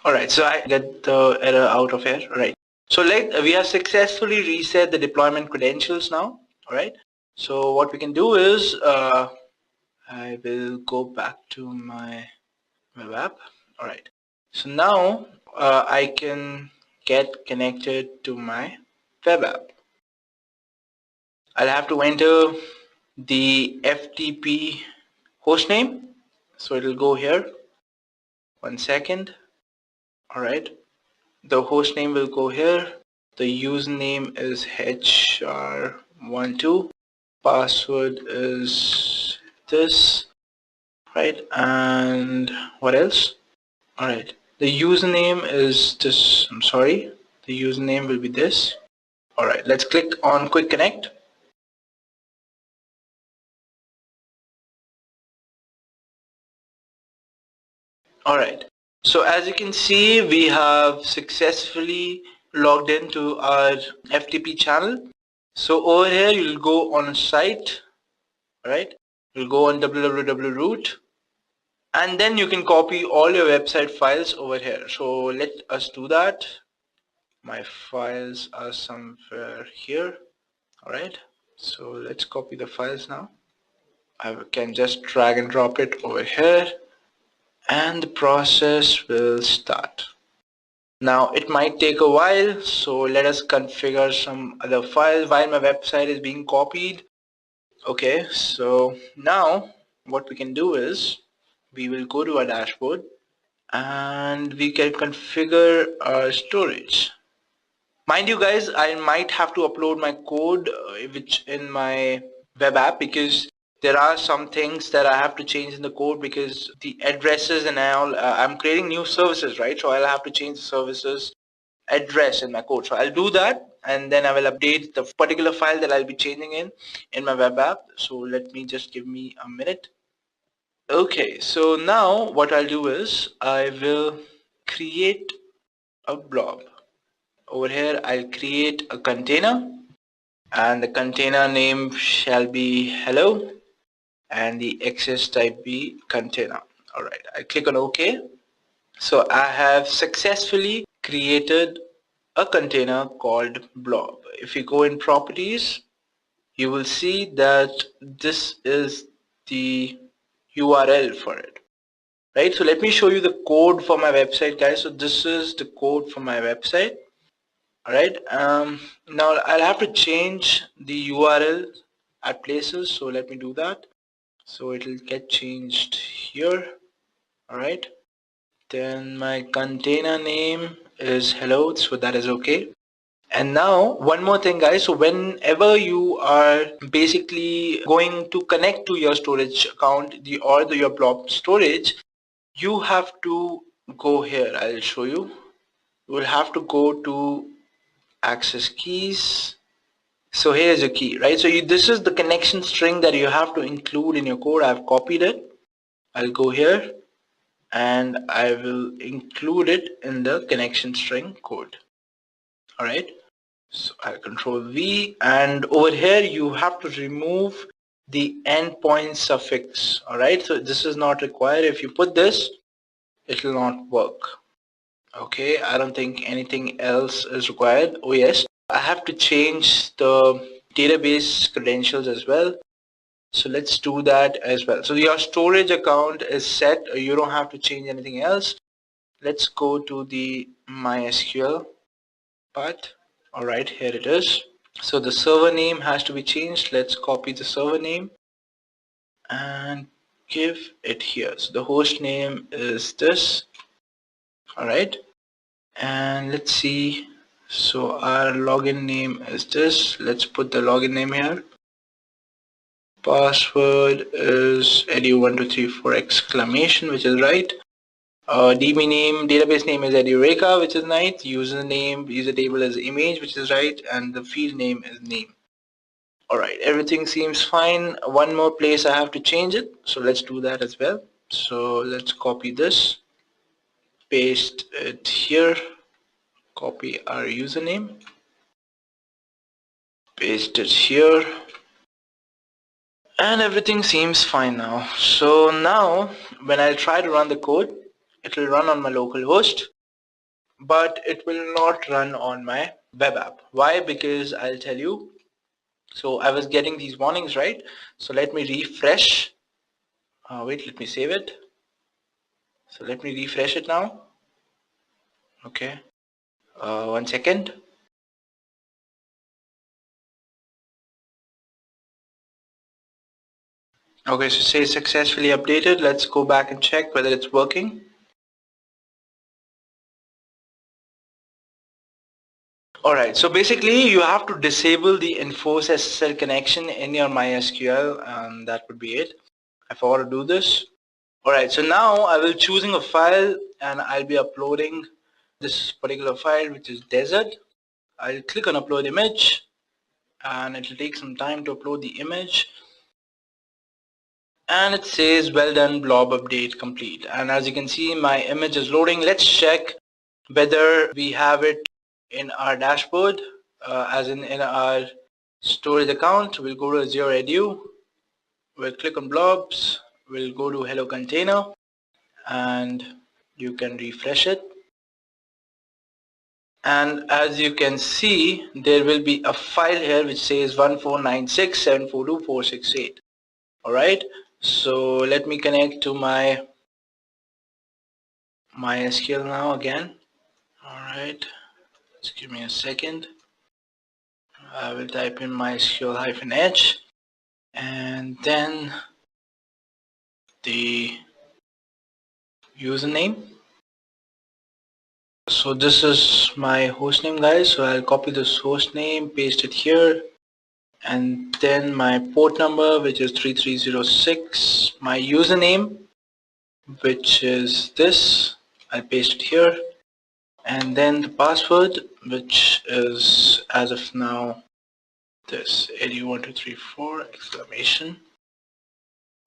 Alright, so I get the error out of here. Alright, so we have successfully reset the deployment credentials now. Alright, so what we can do is I will go back to my web app. Alright, so now I can get connected to my web app. I'll have to enter the FTP hostname, so it'll go here. 1 second. Alright, the hostname will go here. The username is HR12. Password is this, right? And what else? Alright, the username is this. I'm sorry, the username will be this. Alright, let's click on Quick Connect. Alright, so as you can see, we have successfully logged into our FTP channel. So over here, you'll go on a site, right? You'll go on www.root, and then you can copy all your website files over here. So let us do that. My files are somewhere here. Alright, so let's copy the files now. I can just drag and drop it over here, and the process will start. Now it might take a while, so let us configure some other files while my website is being copied. Okay, so now what we can do is we will go to our dashboard and we can configure our storage. Mind you guys, I might have to upload my code which in my web app, because there are some things that I have to change in the code because the addresses and all, I'm creating new services, right? So I'll have to change the services address in my code. So I'll do that, and then I will update the particular file that I'll be changing in my web app. So let me just give me a minute. Okay, so now what I'll do is I will create a blob. Over here I'll create a container, and the container name shall be hello, and the access type be container. Alright, I click on OK. So I have successfully created a container called blob. If you go in properties, you will see that this is the URL for it, right? So let me show you the code for my website, guys. So this is the code for my website. All right, now I'll have to change the URL at places, so let me do that. So it will get changed here. All right, then my container name is hello, so that is okay. And now one more thing, guys. So whenever you are basically going to connect to your storage account, your blob storage, you have to go here. I'll show you. You will have to go to access keys. So here's your key, right? So this is the connection string that you have to include in your code. I've copied it. I'll go here and I will include it in the connection string code. Alright, so I'll control V, and over here you have to remove the endpoint suffix. Alright, so this is not required. If you put this, it will not work. Okay, I don't think anything else is required. Oh yes, I have to change the database credentials as well. So let's do that as well. So your storage account is set. You don't have to change anything else. Let's go to the MySQL part. Alright, here it is. So the server name has to be changed. Let's copy the server name and give it here. So the host name is this. Alright, and let's see. So our login name is this. Let's put the login name here. Password is edu1234 exclamation, which is right. DB name, database name is Edureka, which is right. Username, user table is image, which is right, and the field name is name. Alright, everything seems fine. One more place I have to change it, so let's do that as well. So let's copy this, paste it here, copy our username, paste it here, and everything seems fine now. So now when I try to run the code, it will run on my local host, but it will not run on my web app. Why? Because I'll tell you. So I was getting these warnings, right? So let me refresh. Wait, let me save it. So let me refresh it now. Okay, 1 second. Okay, so say successfully updated. Let's go back and check whether it's working. Alright, so basically you have to disable the enforce SSL connection in your MySQL, and that would be it. If I want to do this. Alright, so now I will choosing a file and I'll be uploading this particular file, which is desert. I'll click on upload image and it will take some time to upload the image, and it says well done, blob update complete. And as you can see, my image is loading. Let's check whether we have it in our dashboard, as in our storage account. We'll go to Azure Edu, we'll click on blobs, we'll go to hello container, and you can refresh it. And as you can see, there will be a file here which says 1496742468. Alright, so let me connect to my MySQL now again. Alright, just give me a second. I will type in MySQL-H and then the username. So this is my hostname, guys. So I'll copy this hostname, paste it here, and then my port number, which is 3306, my username, which is this, I'll paste it here, and then the password, which is as of now this edu1234 exclamation.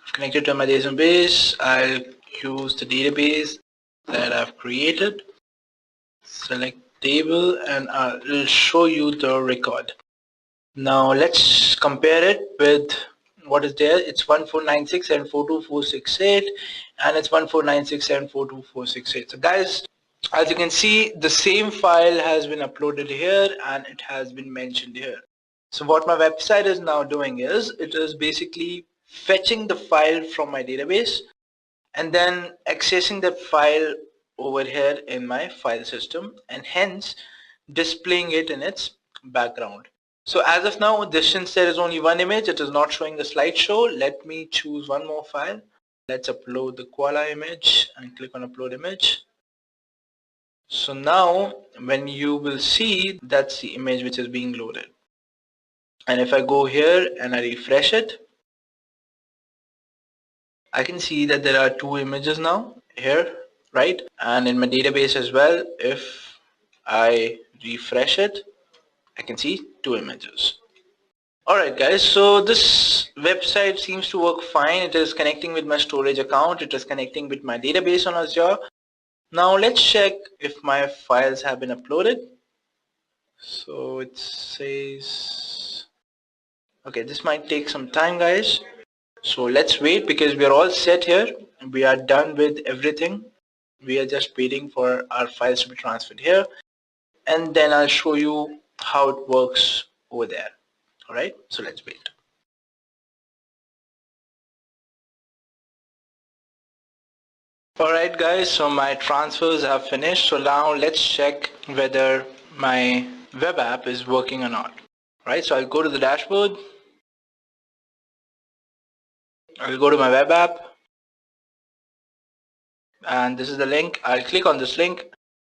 I've connected to my database. I'll use the database that I've created, select table, and I'll show you the record. Now let's compare it with what is there. It's 1496742468 and it's 1496742468. So guys, as you can see, the same file has been uploaded here and it has been mentioned here. So what my website is now doing is, it is basically fetching the file from my database and then accessing that file over here in my file system, and hence displaying it in its background. So as of now, since there is only one image, it is not showing the slideshow. Let me choose one more file. Let's upload the koala image and click on upload image. So now when you will see, that's the image which is being loaded. And if I go here and I refresh it, I can see that there are two images now here, right? And in my database as well, if I refresh it, I can see two images. Alright guys, so this website seems to work fine. It is connecting with my storage account. It is connecting with my database on Azure. Now let's check if my files have been uploaded. So it says, okay, this might take some time guys. So let's wait because we are all set here. We are done with everything. We are just waiting for our files to be transferred here. And then I'll show you how it works over there. Alright, so let's wait. Alright guys, so my transfers are finished. So now let's check whether my web app is working or not. Right, so I'll go to the dashboard. I'll go to my web app. And this is the link. I'll click on this link.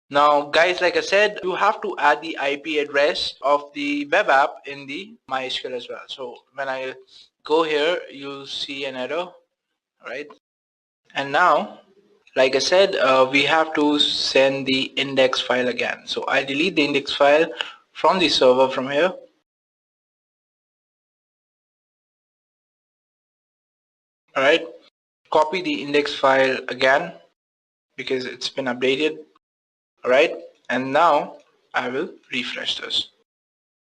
Now guys, like I said, you have to add the IP address of the web app in the MySQL as well. So when I go here, you'll see an error, right? And now, like I said, we have to send the index file again. So I delete the index file from the server from here. Alright, copy the index file again because it's been updated. Alright, and now I will refresh this.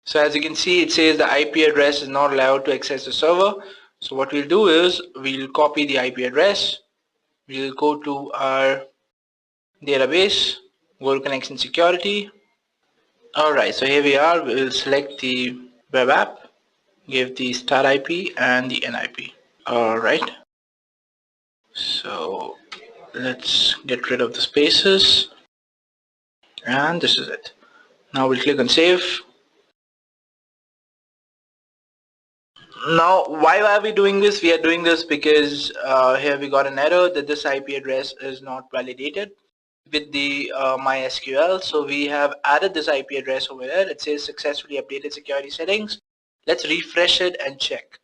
So as you can see, it says the IP address is not allowed to access the server. So what we'll do is we'll copy the IP address. We'll go to our database, go to connection security. Alright, so here we are. We'll select the web app, give the start IP and the NIP. Alright, so let's get rid of the spaces, and this is it. Now we'll click on save. Now why are we doing this? We are doing this because here we got an error that this IP address is not validated with the MySQL. So we have added this IP address over here. It says successfully updated security settings. Let's refresh it and check.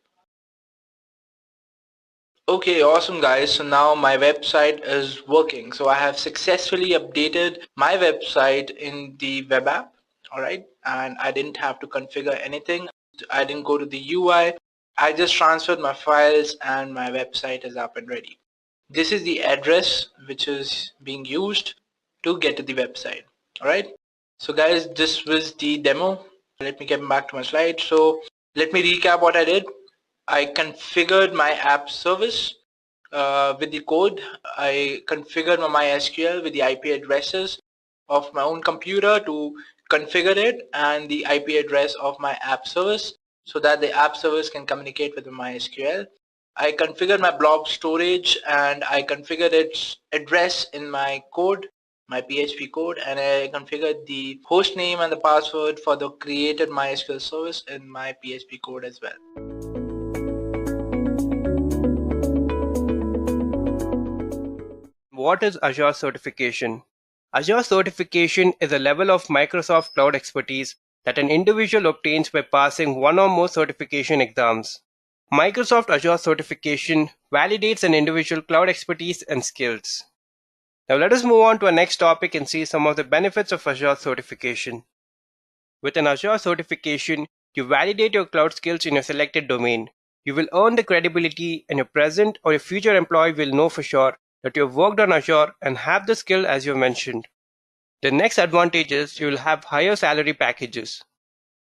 Okay, awesome guys. So now my website is working. So I have successfully updated my website in the web app. Alright, and I didn't have to configure anything. I didn't go to the UI. I just transferred my files and my website is up and ready. This is the address which is being used to get to the website. Alright, so guys, this was the demo. Let me get back to my slide. So let me recap what I did. I configured my app service with the code. I configured my MySQL with the IP addresses of my own computer to configure it and the IP address of my app service so that the app service can communicate with the MySQL. I configured my blob storage and I configured its address in my code, my PHP code, and I configured the host name and the password for the created MySQL service in my PHP code as well. What is Azure Certification? Azure Certification is a level of Microsoft Cloud expertise that an individual obtains by passing one or more certification exams. Microsoft Azure Certification validates an individual cloud expertise and skills. Now let us move on to our next topic and see some of the benefits of Azure Certification. With an Azure Certification, you validate your cloud skills in your selected domain. You will earn the credibility, and your present or your future employee will know for sure that you have worked on Azure and have the skill as you mentioned. The next advantage is you will have higher salary packages.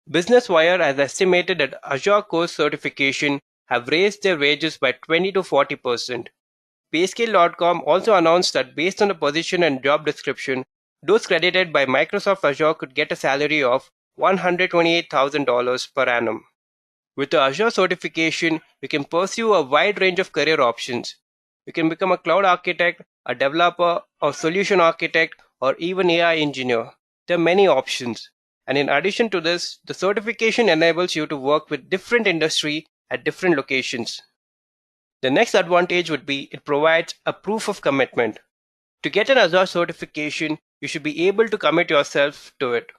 Business Wire has estimated that Azure course certification have raised their wages by 20 to 40%. Payscale.com also announced that based on the position and job description, those credited by Microsoft Azure could get a salary of $128,000 per annum. With the Azure certification, you can pursue a wide range of career options. You can become a cloud architect, a developer, a solution architect, or even AI engineer. There are many options. And in addition to this, the certification enables you to work with different industry at different locations. The next advantage would be it provides a proof of commitment. To get an Azure certification, you should be able to commit yourself to it.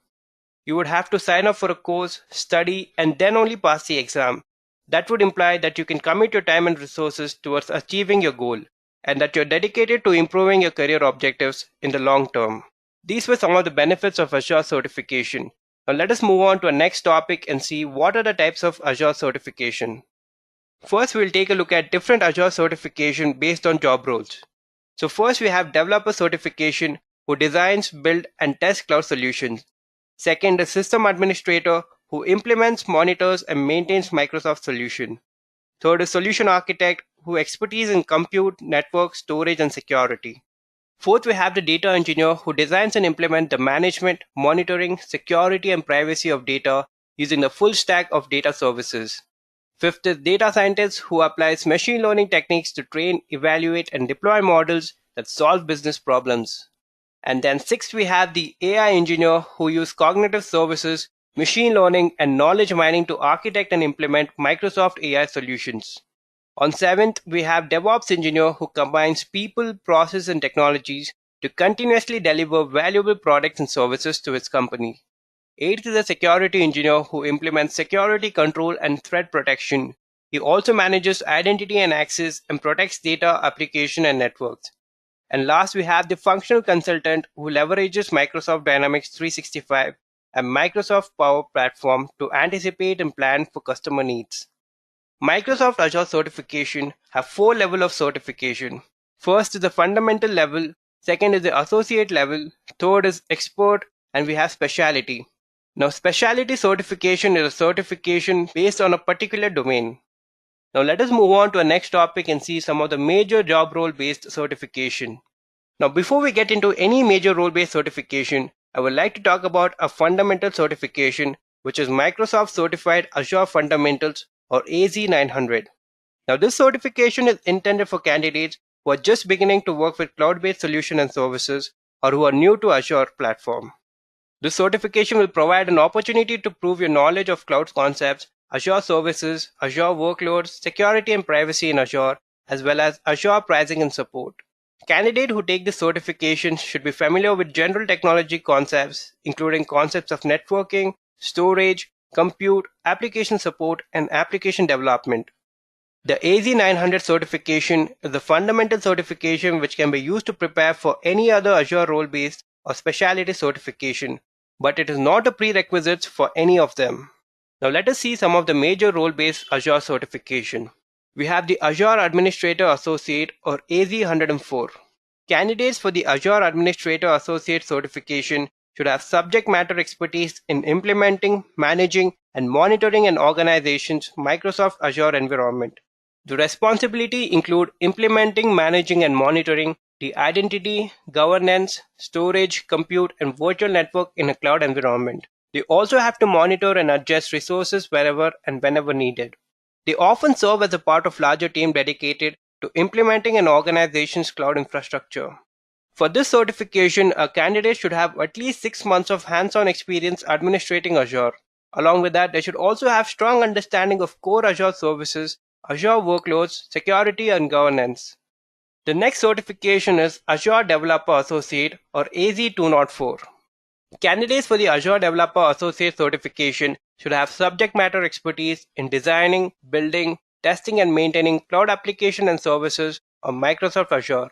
You would have to sign up for a course, study, and then only pass the exam. That would imply that you can commit your time and resources towards achieving your goal, and that you're dedicated to improving your career objectives in the long term. These were some of the benefits of Azure certification. Now let us move on to our next topic and see what are the types of Azure certification. First, we'll take a look at different Azure certification based on job roles. So first we have developer certification who designs, builds and tests cloud solutions. Second, a system administrator who implements, monitors and maintains Microsoft solution. Third, a solution architect who expertise in compute, network, storage and security. Fourth, we have the data engineer who designs and implements the management, monitoring, security and privacy of data using the full stack of data services. Fifth is data scientist who applies machine learning techniques to train, evaluate and deploy models that solve business problems. And then sixth, we have the AI engineer who use cognitive services, machine learning and knowledge mining to architect and implement Microsoft AI solutions. On seventh, we have DevOps engineer who combines people, process and technologies to continuously deliver valuable products and services to its company. Eighth is a security engineer who implements security control and threat protection. He also manages identity and access and protects data, application and networks. And last, we have the functional consultant who leverages Microsoft Dynamics 365 and Microsoft Power Platform to anticipate and plan for customer needs. Microsoft Azure certification have 4 levels of certification. First is the fundamental level, second is the associate level, third is expert, and we have specialty. Now, specialty certification is a certification based on a particular domain. Now, let us move on to our next topic and see some of the major job role based certification. Now, before we get into any major role based certification, I would like to talk about a fundamental certification, which is Microsoft Certified Azure Fundamentals or AZ900. Now, this certification is intended for candidates who are just beginning to work with cloud-based solutions and services or who are new to Azure platform. This certification will provide an opportunity to prove your knowledge of cloud concepts, Azure services, Azure workloads, security and privacy in Azure, as well as Azure pricing and support. Candidates who take this certification should be familiar with general technology concepts, including concepts of networking, storage, compute, application support, and application development. The AZ900 certification is the fundamental certification which can be used to prepare for any other Azure role-based or specialty certification, but it is not a prerequisite for any of them. Now let us see some of the major role-based Azure certification. We have the Azure Administrator Associate or AZ104. Candidates for the Azure Administrator Associate certification should have subject matter expertise in implementing, managing, and monitoring an organization's Microsoft Azure environment. The responsibility include implementing, managing, and monitoring the identity, governance, storage, compute, and virtual network in a cloud environment. They also have to monitor and adjust resources wherever and whenever needed. They often serve as a part of larger team dedicated to implementing an organization's cloud infrastructure. For this certification, a candidate should have at least 6 months of hands-on experience administrating Azure. Along with that, they should also have strong understanding of core Azure services, Azure workloads, security, and governance. The next certification is Azure Developer Associate or AZ204. Candidates for the Azure Developer Associate certification should have subject matter expertise in designing, building, testing, and maintaining cloud applications and services on Microsoft Azure.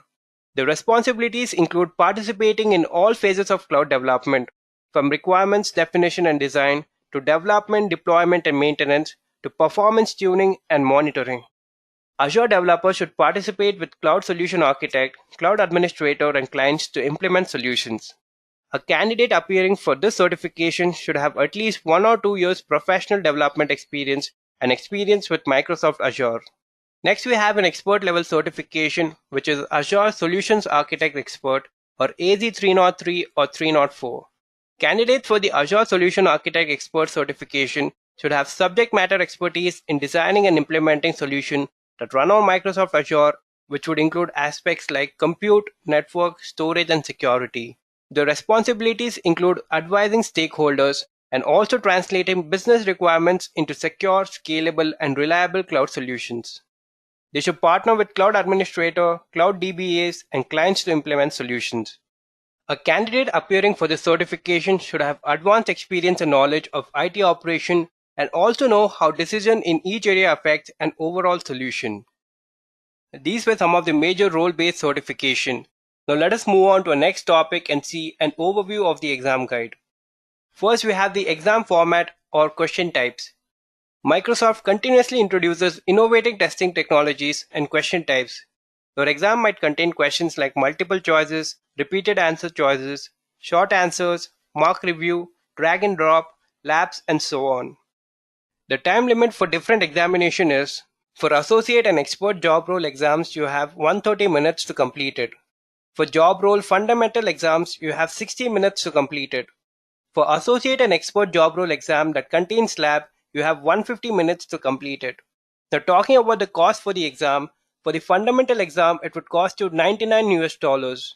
The responsibilities include participating in all phases of cloud development, from requirements definition and design to development, deployment, and maintenance to performance tuning and monitoring. Azure developers should participate with Cloud Solution Architect, Cloud Administrator, and clients to implement solutions. A candidate appearing for this certification should have at least 1 or 2 years professional development experience and experience with Microsoft Azure. Next, we have an expert level certification, which is Azure Solutions Architect Expert or AZ303 or 304. Candidates for the Azure Solution Architect Expert certification should have subject matter expertise in designing and implementing solutions that run on Microsoft Azure, which would include aspects like compute, network, storage, and security. The responsibilities include advising stakeholders and also translating business requirements into secure, scalable, and reliable cloud solutions. They should partner with Cloud Administrator, Cloud DBAs, and clients to implement solutions. A candidate appearing for this certification should have advanced experience and knowledge of IT operation and also know how decision in each area affects an overall solution. These were some of the major role-based certification. Now let us move on to our next topic and see an overview of the exam guide. First, we have the exam format or question types. Microsoft continuously introduces innovative testing technologies and question types. Your exam might contain questions like multiple choices, repeated answer choices, short answers, mock review, drag and drop, labs, and so on. The time limit for different examination is: for associate and expert job role exams, you have 130 minutes to complete it. For job role fundamental exams, you have 60 minutes to complete it. For associate and expert job role exam that contains lab, you have 150 minutes to complete it. Now, talking about the cost for the exam, for the fundamental exam, it would cost you 99 US dollars.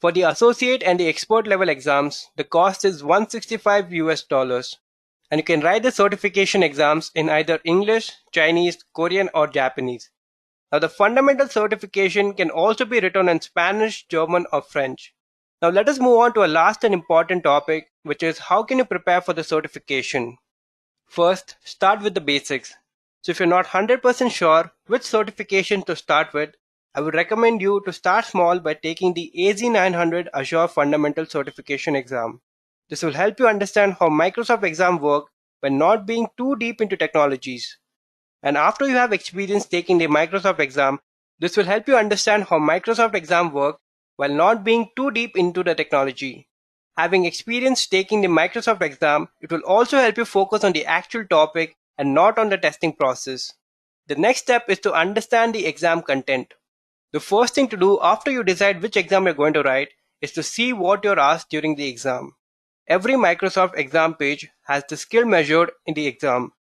For the associate and the expert level exams, the cost is 165 US dollars. And you can write the certification exams in either English, Chinese, Korean, or Japanese. Now, the fundamental certification can also be written in Spanish, German, or French. Now, let us move on to a last and important topic, which is how can you prepare for the certification? First, start with the basics. So, if you're not 100% sure which certification to start with, I would recommend you to start small by taking the AZ900 Azure Fundamental Certification exam. This will help you understand how Microsoft exams work by not being too deep into technologies. And after you have experience taking the Microsoft exam, this will help you understand how Microsoft exams work while not being too deep into the technology. Having experience taking the Microsoft exam, it will also help you focus on the actual topic and not on the testing process. The next step is to understand the exam content. The first thing to do after you decide which exam you're going to write is to see what you're asked during the exam. Every Microsoft exam page has the skill measured in the exam.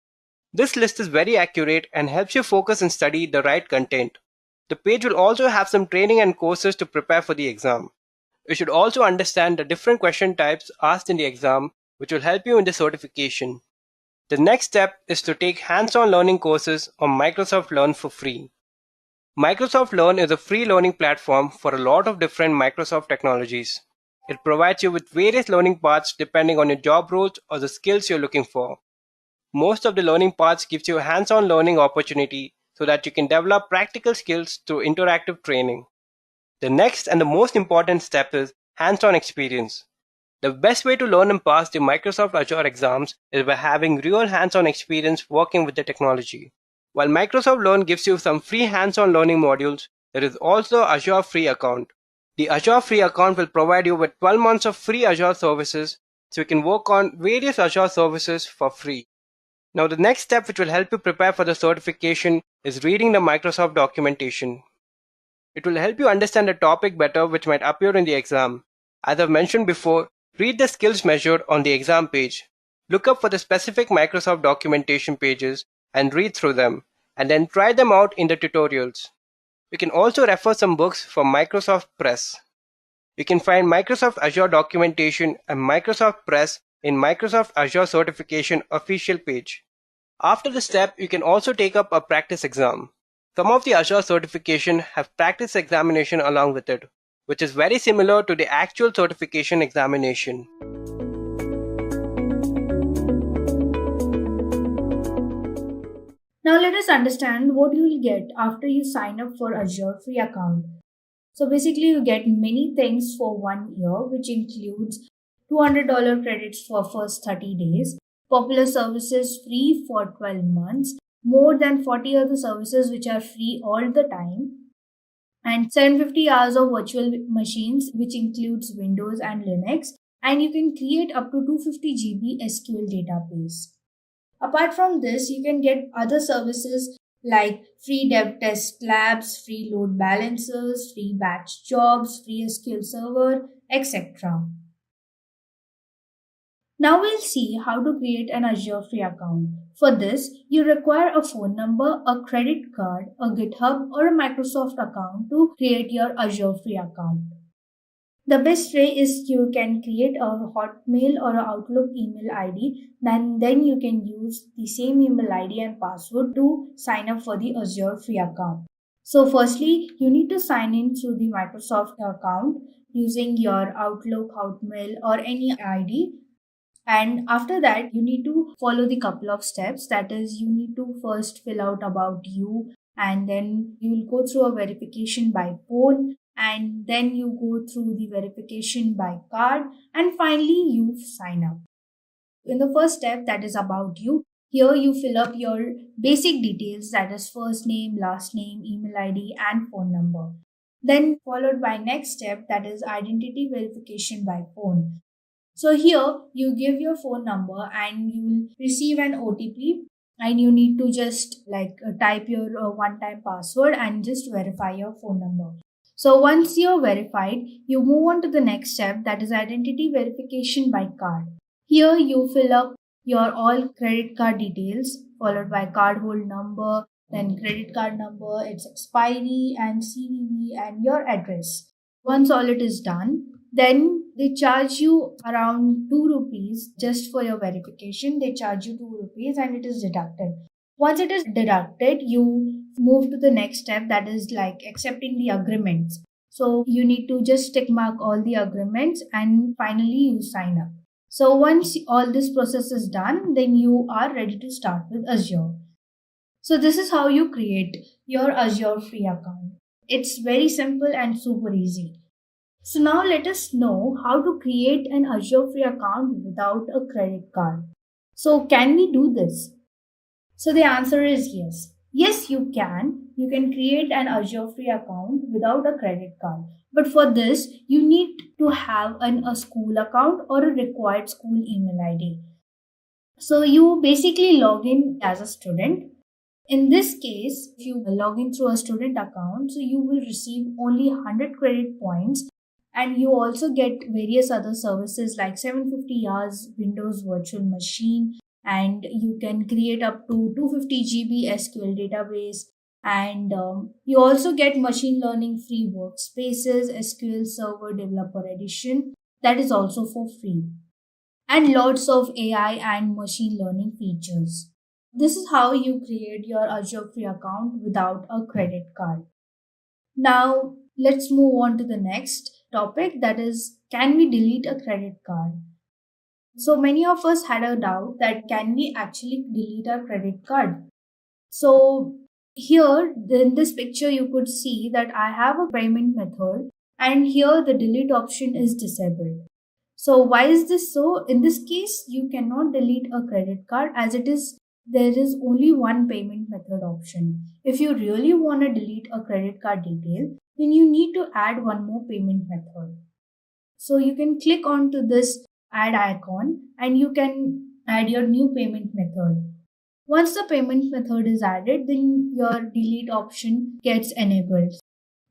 This list is very accurate and helps you focus and study the right content. The page will also have some training and courses to prepare for the exam. You should also understand the different question types asked in the exam, which will help you in the certification. The next step is to take hands-on learning courses on Microsoft Learn for free. Microsoft Learn is a free learning platform for a lot of different Microsoft technologies. It provides you with various learning paths depending on your job roles or the skills you're looking for. Most of the learning paths gives you a hands-on learning opportunity so that you can develop practical skills through interactive training. The next and the most important step is hands-on experience. The best way to learn and pass the Microsoft Azure exams is by having real hands-on experience working with the technology. While Microsoft Learn gives you some free hands-on learning modules, there is also Azure Free Account. The Azure Free Account will provide you with 12 months of free Azure services, so you can work on various Azure services for free. Now, the next step which will help you prepare for the certification is reading the Microsoft documentation. It will help you understand the topic better which might appear in the exam. As I've mentioned before, read the skills measured on the exam page. Look up for the specific Microsoft documentation pages and read through them, and then try them out in the tutorials. You can also refer some books from Microsoft Press. You can find Microsoft Azure documentation and Microsoft Press in Microsoft Azure Certification official page. After the step, you can also take up a practice exam. Some of the Azure certification have practice examination along with it, which is very similar to the actual certification examination. Now let us understand what you will get after you sign up for Azure free account. So basically you get many things for 1 year, which includes $200 credits for first 30 days, popular services free for 12 months, more than 40 other services which are free all the time, and 750 hours of virtual machines which includes Windows and Linux, and you can create up to 250 GB SQL database. Apart from this, you can get other services like free dev test labs, free load balancers, free batch jobs, free SQL server, etc. Now we'll see how to create an Azure free account. For this, you require a phone number, a credit card, a GitHub or a Microsoft account to create your Azure free account. The best way is you can create a Hotmail or a Outlook email ID, then you can use the same email ID and password to sign up for the Azure free account. So firstly, you need to sign in through the Microsoft account using your Outlook, Hotmail or any ID. And after that, you need to follow the couple of steps. That is, you need to first fill out about you, and then you will go through a verification by phone, and then you go through the verification by card, and finally you sign up. In the first step, that is about you, here you fill up your basic details, that is first name, last name, email ID, and phone number. Then followed by next step, that is identity verification by phone. So here you give your phone number and you will receive an OTP, and you need to just type your one-time password and just verify your phone number. So once you're verified, you move on to the next step, that is identity verification by card. Here you fill up your all credit card details followed by cardholder number, then credit card number, its expiry and CVV and your address. Once all it is done, then they charge you around 2 rupees just for your verification. They charge you 2 rupees and it is deducted. Once it is deducted, you move to the next step, that is like accepting the agreements. So you need to just tick mark all the agreements and finally you sign up. So once all this process is done, then you are ready to start with Azure. So this is how you create your Azure free account. It's very simple and super easy. So now let us know how to create an Azure free account without a credit card. So can we do this? So the answer is yes. Yes, you can. You can create an Azure free account without a credit card. But for this, you need to have a school account or a required school email ID. So you basically log in as a student. In this case, if you log in through a student account, so you will receive only 100 credit points, and you also get various other services like 750 hours Windows virtual machine, and you can create up to 250 GB SQL database, and you also get machine learning free workspaces, SQL Server Developer Edition, that is also for free, and lots of AI and machine learning features. This is how you create your Azure free account without a credit card. Now let's move on to the next topic, that is, can we delete a credit card? So many of us had a doubt that can we actually delete our credit card? So here in this picture you could see that I have a payment method and here the delete option is disabled. So why is this so? In this case you cannot delete a credit card as there is only one payment method option. If you really want to delete a credit card detail, then you need to add one more payment method. So you can click onto this add icon and you can add your new payment method. Once the payment method is added, then your delete option gets enabled.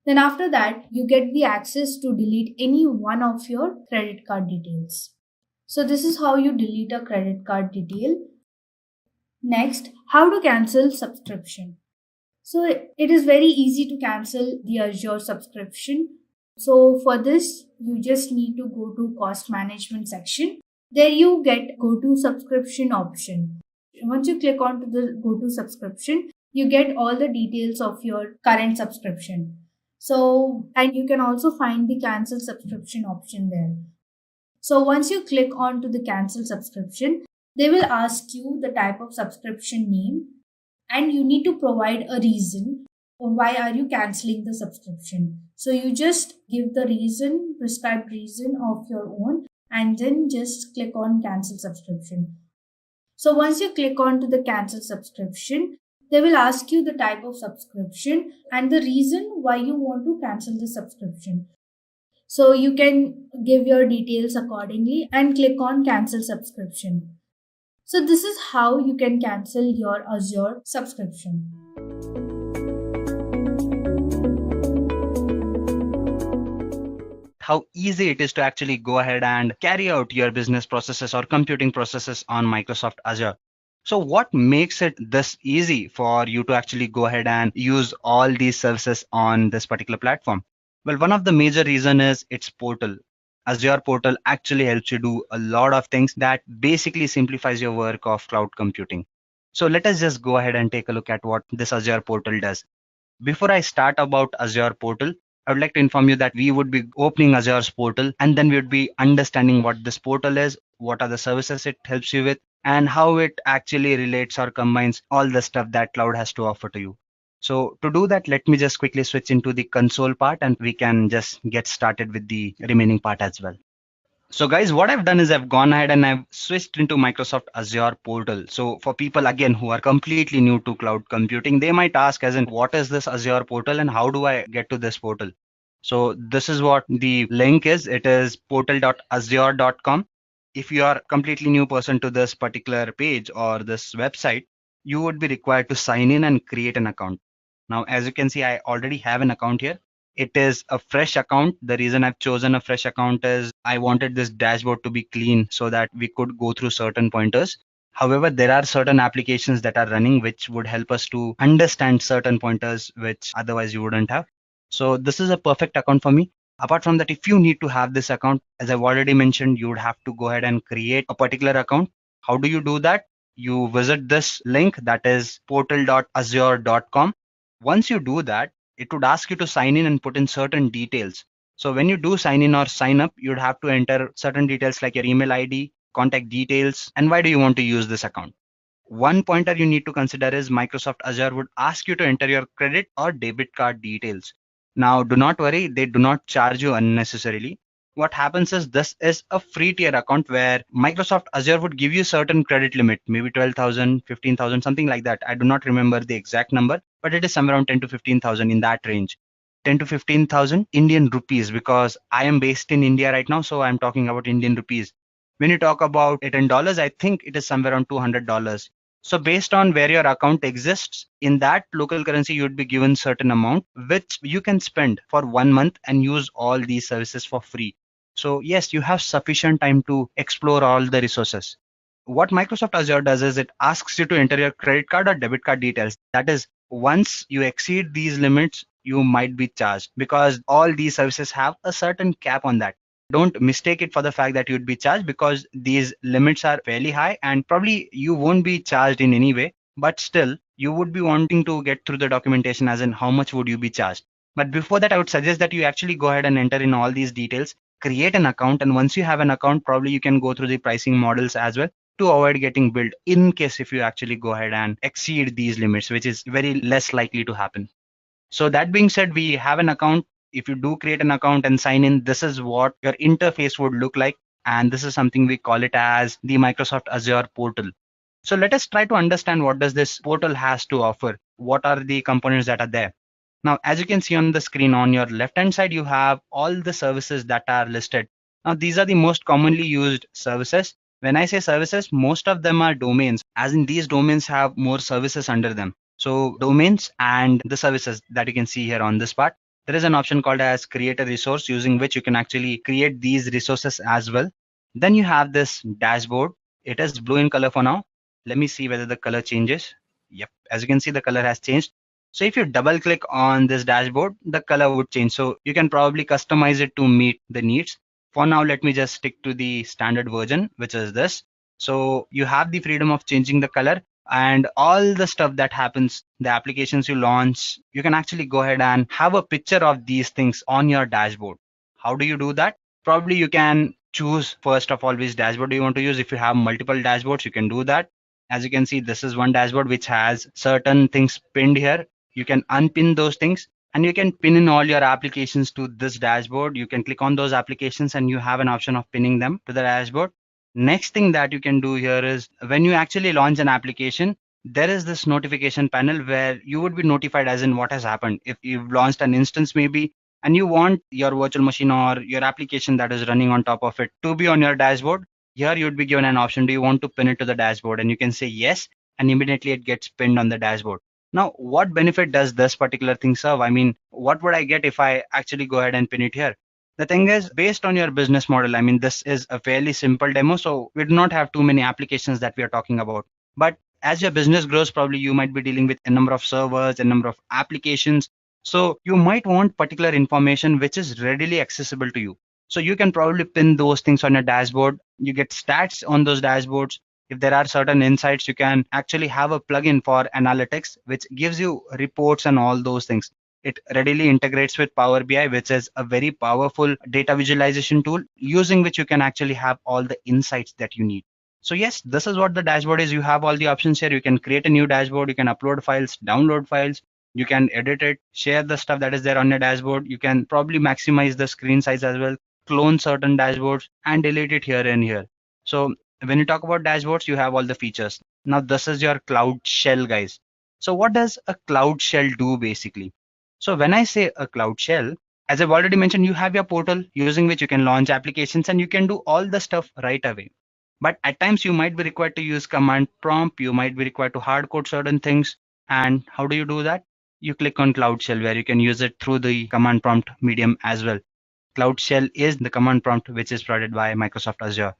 Then after that, you get the access to delete any one of your credit card details. So this is how you delete a credit card detail. Next, how to cancel subscription. So it is very easy to cancel the Azure subscription. So for this, you just need to go to cost management section. There you get go to subscription option. Once you click on to the go to subscription, you get all the details of your current subscription. So, and you can also find the cancel subscription option there. So once you click on to the cancel subscription, they will ask you the type of subscription name and you need to provide a reason why are you canceling the subscription. So you just give the reason, prescribed reason of your own, and then just click on cancel subscription. So once you click on to the cancel subscription, they will ask you the type of subscription and the reason why you want to cancel the subscription. So you can give your details accordingly and click on cancel subscription. So this is how you can cancel your Azure subscription. How easy it is to actually go ahead and carry out your business processes or computing processes on Microsoft Azure. So what makes it this easy for you to actually go ahead and use all these services on this particular platform? Well, one of the major reason is its portal. Azure Portal actually helps you do a lot of things that basically simplifies your work of cloud computing. So let us just go ahead and take a look at what this Azure Portal does. Before I start about Azure Portal, I would like to inform you that we would be opening Azure's portal and then we would be understanding what this portal is, what are the services it helps you with, and how it actually relates or combines all the stuff that cloud has to offer to you. So to do that, let me just quickly switch into the console part and we can just get started with the remaining part as well. So guys, what I've done is I've gone ahead and I've switched into Microsoft Azure Portal. So for people again who are completely new to cloud computing, they might ask as in what is this Azure Portal and how do I get to this portal? So this is what the link is. It is portal.azure.com. If you are a completely new person to this particular page or this website, you would be required to sign in and create an account. Now, as you can see, I already have an account here. It is a fresh account. The reason I've chosen a fresh account is I wanted this dashboard to be clean so that we could go through certain pointers. However, there are certain applications that are running which would help us to understand certain pointers which otherwise you wouldn't have. So this is a perfect account for me. Apart from that, if you need to have this account, as I've already mentioned, you would have to go ahead and create a particular account. How do you do that? You visit this link, that is portal.azure.com. Once you do that, it would ask you to sign in and put in certain details. So when you do sign in or sign up, you'd have to enter certain details like your email ID, contact details, and why do you want to use this account. One pointer you need to consider is Microsoft Azure would ask you to enter your credit or debit card details. Now, do not worry, they do not charge you unnecessarily. What happens is this is a free tier account where Microsoft Azure would give you certain credit limit, maybe 12,000, 15,000, something like that. I do not remember the exact number, but it is somewhere around 10 to 15,000 in that range. 10 to 15,000 Indian rupees, because I am based in India right now, so I'm talking about Indian rupees. When you talk about it in dollars, I think it is somewhere around $200. So based on where your account exists, in that local currency, you'd be given certain amount, which you can spend for 1 month and use all these services for free. So yes, you have sufficient time to explore all the resources. What Microsoft Azure does is it asks you to enter your credit card or debit card details. That is, once you exceed these limits, you might be charged because all these services have a certain cap on that. Don't mistake it for the fact that you'd be charged, because these limits are fairly high and probably you won't be charged in any way, but still you would be wanting to get through the documentation as in how much would you be charged. But before that, I would suggest that you actually go ahead and enter in all these details, create an account, and once you have an account, probably you can go through the pricing models as well to avoid getting billed in case if you actually go ahead and exceed these limits, which is very less likely to happen. So that being said, we have an account. If you do create an account and sign in, this is what your interface would look like. And this is something we call it as the Microsoft Azure portal. So let us try to understand what does this portal has to offer. What are the components that are there? Now, as you can see on the screen on your left-hand side, you have all the services that are listed. Now, these are the most commonly used services. When I say services, most of them are domains, as in these domains have more services under them. So domains and the services that you can see here on this part, there is an option called as create a resource, using which you can actually create these resources as well. Then you have this dashboard. It is blue in color for now. Let me see whether the color changes. Yep, as you can see, the color has changed. So if you double click on this dashboard, the color would change. So you can probably customize it to meet the needs. For now, let me just stick to the standard version, which is this. So you have the freedom of changing the color, and all the stuff that happens, the applications you launch, you can actually go ahead and have a picture of these things on your dashboard. How do you do that? Probably you can choose first of all which dashboard do you want to use. If you have multiple dashboards, you can do that. As you can see, this is one dashboard which has certain things pinned here. You can unpin those things and you can pin in all your applications to this dashboard. You can click on those applications and you have an option of pinning them to the dashboard. Next thing that you can do here is when you actually launch an application, there is this notification panel where you would be notified as in what has happened. If you've launched an instance maybe and you want your virtual machine or your application that is running on top of it to be on your dashboard, here you'd be given an option. Do you want to pin it to the dashboard? And you can say yes, and immediately it gets pinned on the dashboard. Now, what benefit does this particular thing serve? I mean, what would I get if I actually go ahead and pin it here? The thing is, based on your business model, I mean, this is a fairly simple demo, so we do not have too many applications that we are talking about. But as your business grows, probably you might be dealing with a number of servers, a number of applications. So you might want particular information which is readily accessible to you. So you can probably pin those things on your dashboard. You get stats on those dashboards. If there are certain insights, you can actually have a plugin for analytics, which gives you reports and all those things. It readily integrates with Power BI, which is a very powerful data visualization tool using which you can actually have all the insights that you need. So yes, this is what the dashboard is. You have all the options here. You can create a new dashboard. You can upload files, download files. You can edit it, share the stuff that is there on your dashboard. You can probably maximize the screen size as well. clone certain dashboards and delete it here and here. So when you talk about dashboards, you have all the features. Now this is your cloud shell, guys. So what does a cloud shell do basically? So when I say a cloud shell, as I've already mentioned, you have your portal using which you can launch applications and you can do all the stuff right away. But at times you might be required to use command prompt, you might be required to hard code certain things. And how do you do that? You click on Cloud Shell where you can use it through the command prompt medium as well. Cloud Shell is the command prompt which is provided by Microsoft Azure.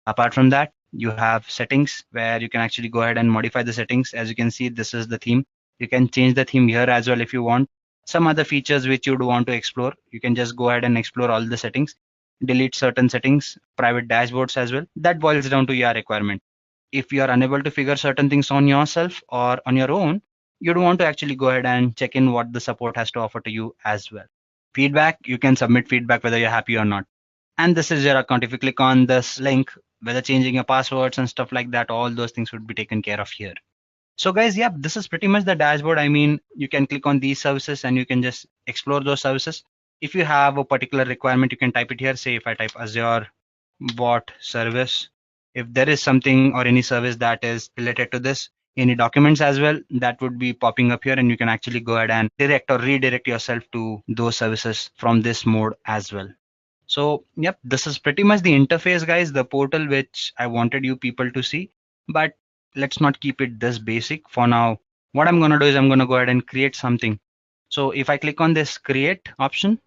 Apart from that, you have settings where you can actually go ahead and modify the settings. As you can see, this is the theme. You can change the theme here as well if you want. Some other features which you do want to explore, you can just go ahead and explore all the settings, delete certain settings, private dashboards as well. That boils down to your requirement. If you are unable to figure certain things on yourself or on your own, you'd want to actually go ahead and check in what the support has to offer to you as well. Feedback, you can submit feedback whether you're happy or not. And this is your account. If you click on this link, whether changing your passwords and stuff like that, all those things would be taken care of here. So guys, yeah, this is pretty much the dashboard. I mean, you can click on these services and you can just explore those services. If you have a particular requirement, you can type it here. Say if I type Azure bot service, if there is something or any service that is related to this, any documents as well, that would be popping up here and you can actually go ahead and direct or redirect yourself to those services from this mode as well. So yep, this is pretty much the interface, guys, the portal which I wanted you people to see. But let's not keep it this basic for now. What I'm going to do is I'm going to go ahead and create something. So if I click on this create option,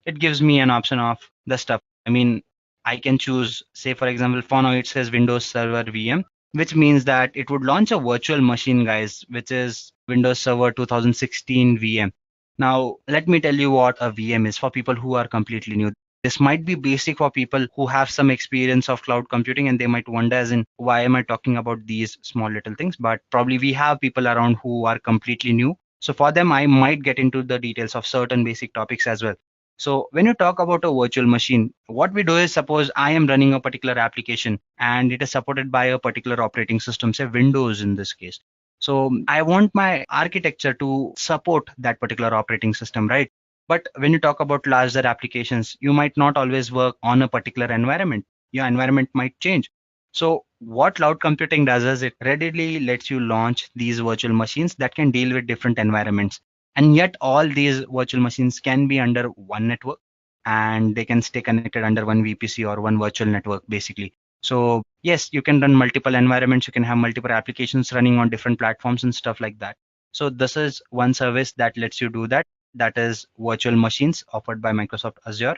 it gives me an option of the stuff. I mean, I can choose, say, for example, for now it says Windows Server VM, which means that it would launch a virtual machine, guys, which is Windows Server 2016 VM. Now, let me tell you what a VM is for people who are completely new. This might be basic for people who have some experience of cloud computing and they might wonder as in why am I talking about these small little things, but probably we have people around who are completely new. So for them, I might get into the details of certain basic topics as well. So when you talk about a virtual machine, what we do is suppose I am running a particular application and it is supported by a particular operating system, say Windows in this case. So I want my architecture to support that particular operating system, right? But when you talk about larger applications, you might not always work on a particular environment. Your environment might change. So what cloud computing does is it readily lets you launch these virtual machines that can deal with different environments. And yet all these virtual machines can be under one network and they can stay connected under one VPC or one virtual network basically. So yes, you can run multiple environments. You can have multiple applications running on different platforms and stuff like that. So this is one service that lets you do that. That is virtual machines offered by Microsoft Azure.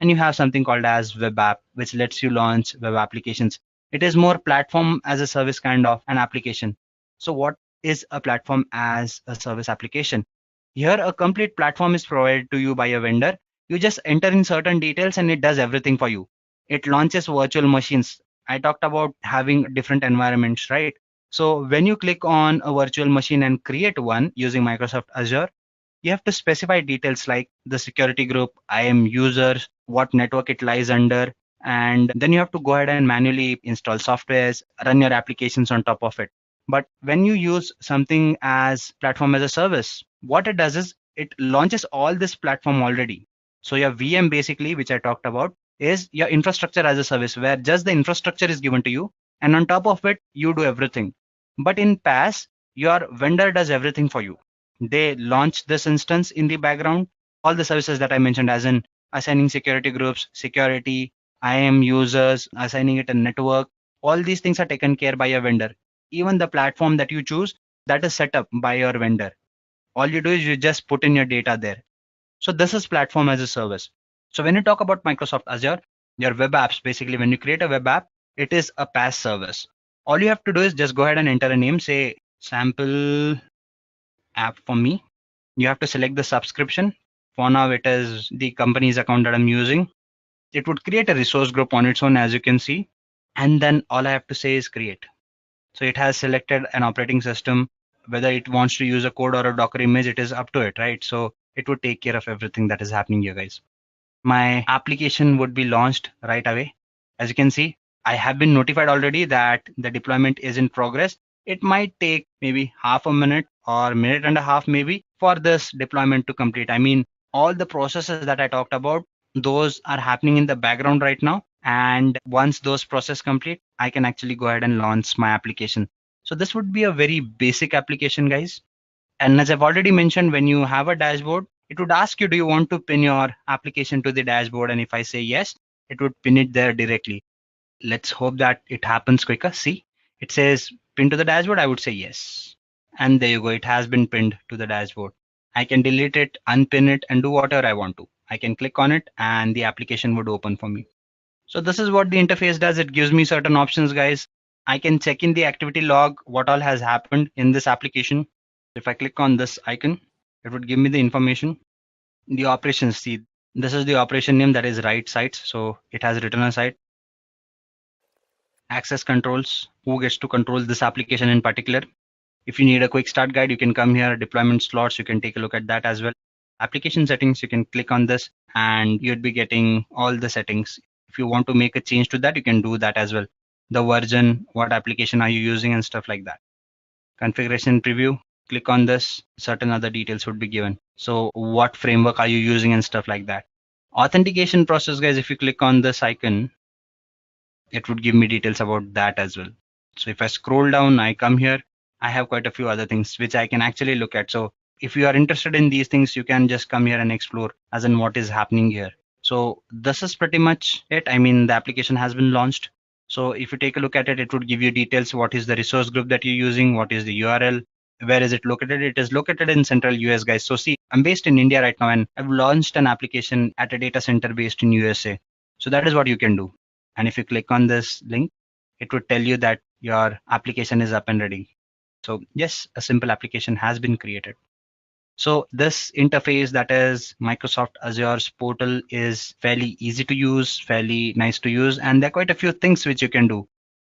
And you have something called as web app, which lets you launch web applications. It is more platform as a service kind of an application. So what is a platform as a service application? Here, a complete platform is provided to you by a vendor. You just enter in certain details and it does everything for you. It launches virtual machines. I talked about having different environments, right? So when you click on a virtual machine and create one using Microsoft Azure, you have to specify details like the security group, IAM users, what network it lies under, and then you have to go ahead and manually install softwares, run your applications on top of it. But when you use something as platform as a service, what it does is it launches all this platform already. So your VM basically, which I talked about, is your infrastructure as a service where just the infrastructure is given to you. And on top of it, you do everything. But in PaaS, your vendor does everything for you. They launch this instance in the background, all the services that I mentioned as in assigning security groups, security, IAM users, assigning it a network, all these things are taken care by your vendor. Even the platform that you choose, that is set up by your vendor. All you do is you just put in your data there. So this is platform as a service. So when you talk about Microsoft Azure, your web apps, basically when you create a web app, it is a PaaS service. All you have to do is just go ahead and enter a name, say sample app for me. You have to select the subscription. For now, it is the company's account that I'm using. It would create a resource group on its own, as you can see. And then all I have to say is create. So it has selected an operating system. Whether it wants to use a code or a Docker image, it is up to it, right? So it would take care of everything that is happening here, guys. My application would be launched right away. As you can see, I have been notified already that the deployment is in progress. It might take maybe half a minute or minute and a half maybe for this deployment to complete. I mean, all the processes that I talked about, those are happening in the background right now. And once those process complete, I can actually go ahead and launch my application. So this would be a very basic application, guys. And as I've already mentioned, when you have a dashboard, it would ask you, do you want to pin your application to the dashboard? And if I say yes, it would pin it there directly. Let's hope that it happens quicker. See, it says pin to the dashboard. I would say yes. And there you go. It has been pinned to the dashboard. I can delete it, unpin it, and do whatever I want to. I can click on it and the application would open for me. So this is what the interface does. It gives me certain options, guys. I can check in the activity log, what all has happened in this application. If I click on this icon, it would give me the information. The operations, see, this is the operation name, that is write sites. So it has written a site. Access controls, who gets to control this application in particular. If you need a quick start guide, you can come here. Deployment slots, you can take a look at that as well. Application settings, you can click on this and you'd be getting all the settings. If you want to make a change to that, you can do that as well. The version, what application are you using and stuff like that. Configuration preview, click on this, certain other details would be given. So what framework are you using and stuff like that. Authentication process, guys, if you click on this icon, it would give me details about that as well. So if I scroll down, I come here, I have quite a few other things which I can actually look at. So if you are interested in these things, you can just come here and explore as in what is happening here. So this is pretty much it. I mean, the application has been launched. So if you take a look at it, it would give you details. What is the resource group that you're using? What is the URL? Where is it located? It is located in central US, guys. So see, I'm based in India right now and I've launched an application at a data center based in USA. So that is what you can do. And if you click on this link, it would tell you that your application is up and ready. So yes, a simple application has been created. So this interface, that is Microsoft Azure's portal, is fairly easy to use, fairly nice to use, and there are quite a few things which you can do.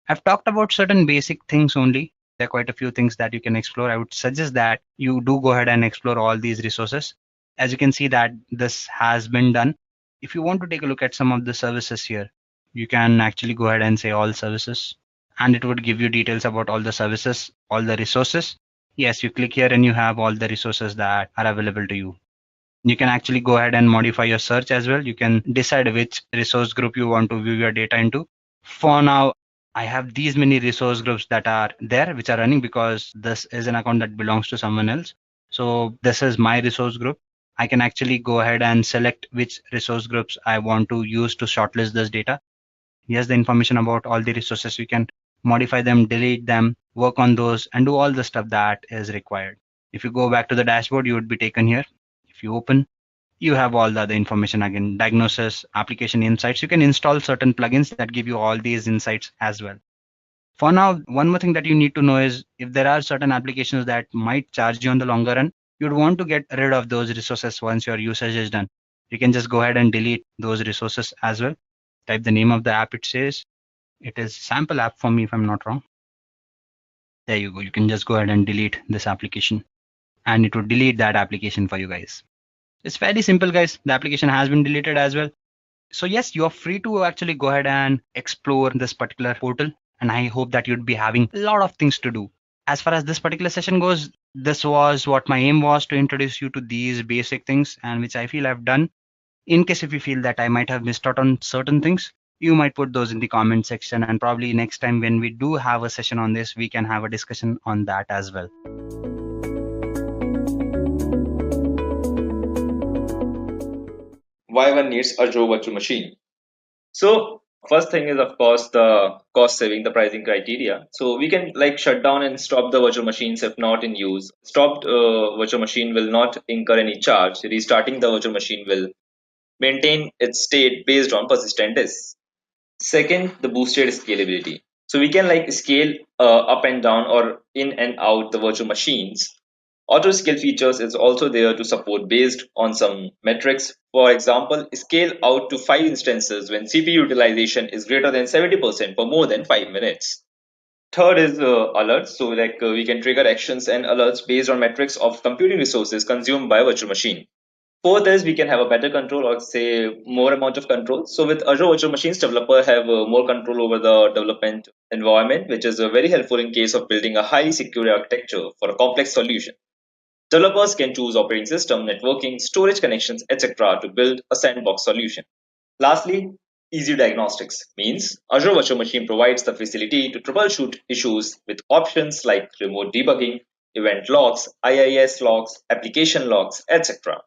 I've talked about certain basic things only. There are quite a few things that you can explore. I would suggest that you do go ahead and explore all these resources. As you can see that this has been done. If you want to take a look at some of the services here, you can actually go ahead and say all services, and it would give you details about all the services, all the resources. Yes, you click here and you have all the resources that are available to you. You can actually go ahead and modify your search as well. You can decide which resource group you want to view your data into. For now, I have these many resource groups that are there, which are running because this is an account that belongs to someone else. So this is my resource group. I can actually go ahead and select which resource groups I want to use to shortlist this data. Here's the information about all the resources. You can modify them, delete them, work on those, and do all the stuff that is required. If you go back to the dashboard, you would be taken here. If you open, you have all the other information again, diagnosis, application insights. You can install certain plugins that give you all these insights as well. For now, one more thing that you need to know is if there are certain applications that might charge you on the longer run, you'd want to get rid of those resources once your usage is done. You can just go ahead and delete those resources as well. Type the name of the app. It says it is sample app for me if I'm not wrong. There you go. You can just go ahead and delete this application and it will delete that application for you guys. It's fairly simple, guys. The application has been deleted as well. So yes, you are free to actually go ahead and explore this particular portal. And I hope that you'd be having a lot of things to do. As far as this particular session goes, this was what my aim was, to introduce you to these basic things, and which I feel I've done. In case if you feel that I might have missed out on certain things, you might put those in the comment section, and probably next time when we do have a session on this, we can have a discussion on that as well. Why one needs Azure virtual machine? So first thing is, of course, the cost saving, the pricing criteria. So we can like shut down and stop the virtual machines if not in use. Stopped virtual machine will not incur any charge. Restarting the virtual machine will maintain its state based on persistent disks. Second, the boosted scalability. So we can like scale up and down or in and out the virtual machines. Auto scale features is also there to support based on some metrics. For example, scale out to 5 instances when CPU utilization is greater than 70% for more than 5 minutes. Third is alerts. So like we can trigger actions and alerts based on metrics of computing resources consumed by a virtual machine. Fourth is we can have a better control, or say more amount of control. So with Azure Virtual Machines, developer have more control over the development environment, which is very helpful in case of building a highly secure architecture for a complex solution. Developers can choose operating system, networking, storage connections, etc. to build a sandbox solution. Lastly, easy diagnostics means Azure Virtual Machine provides the facility to troubleshoot issues with options like remote debugging, event logs, IIS logs, application logs, etc.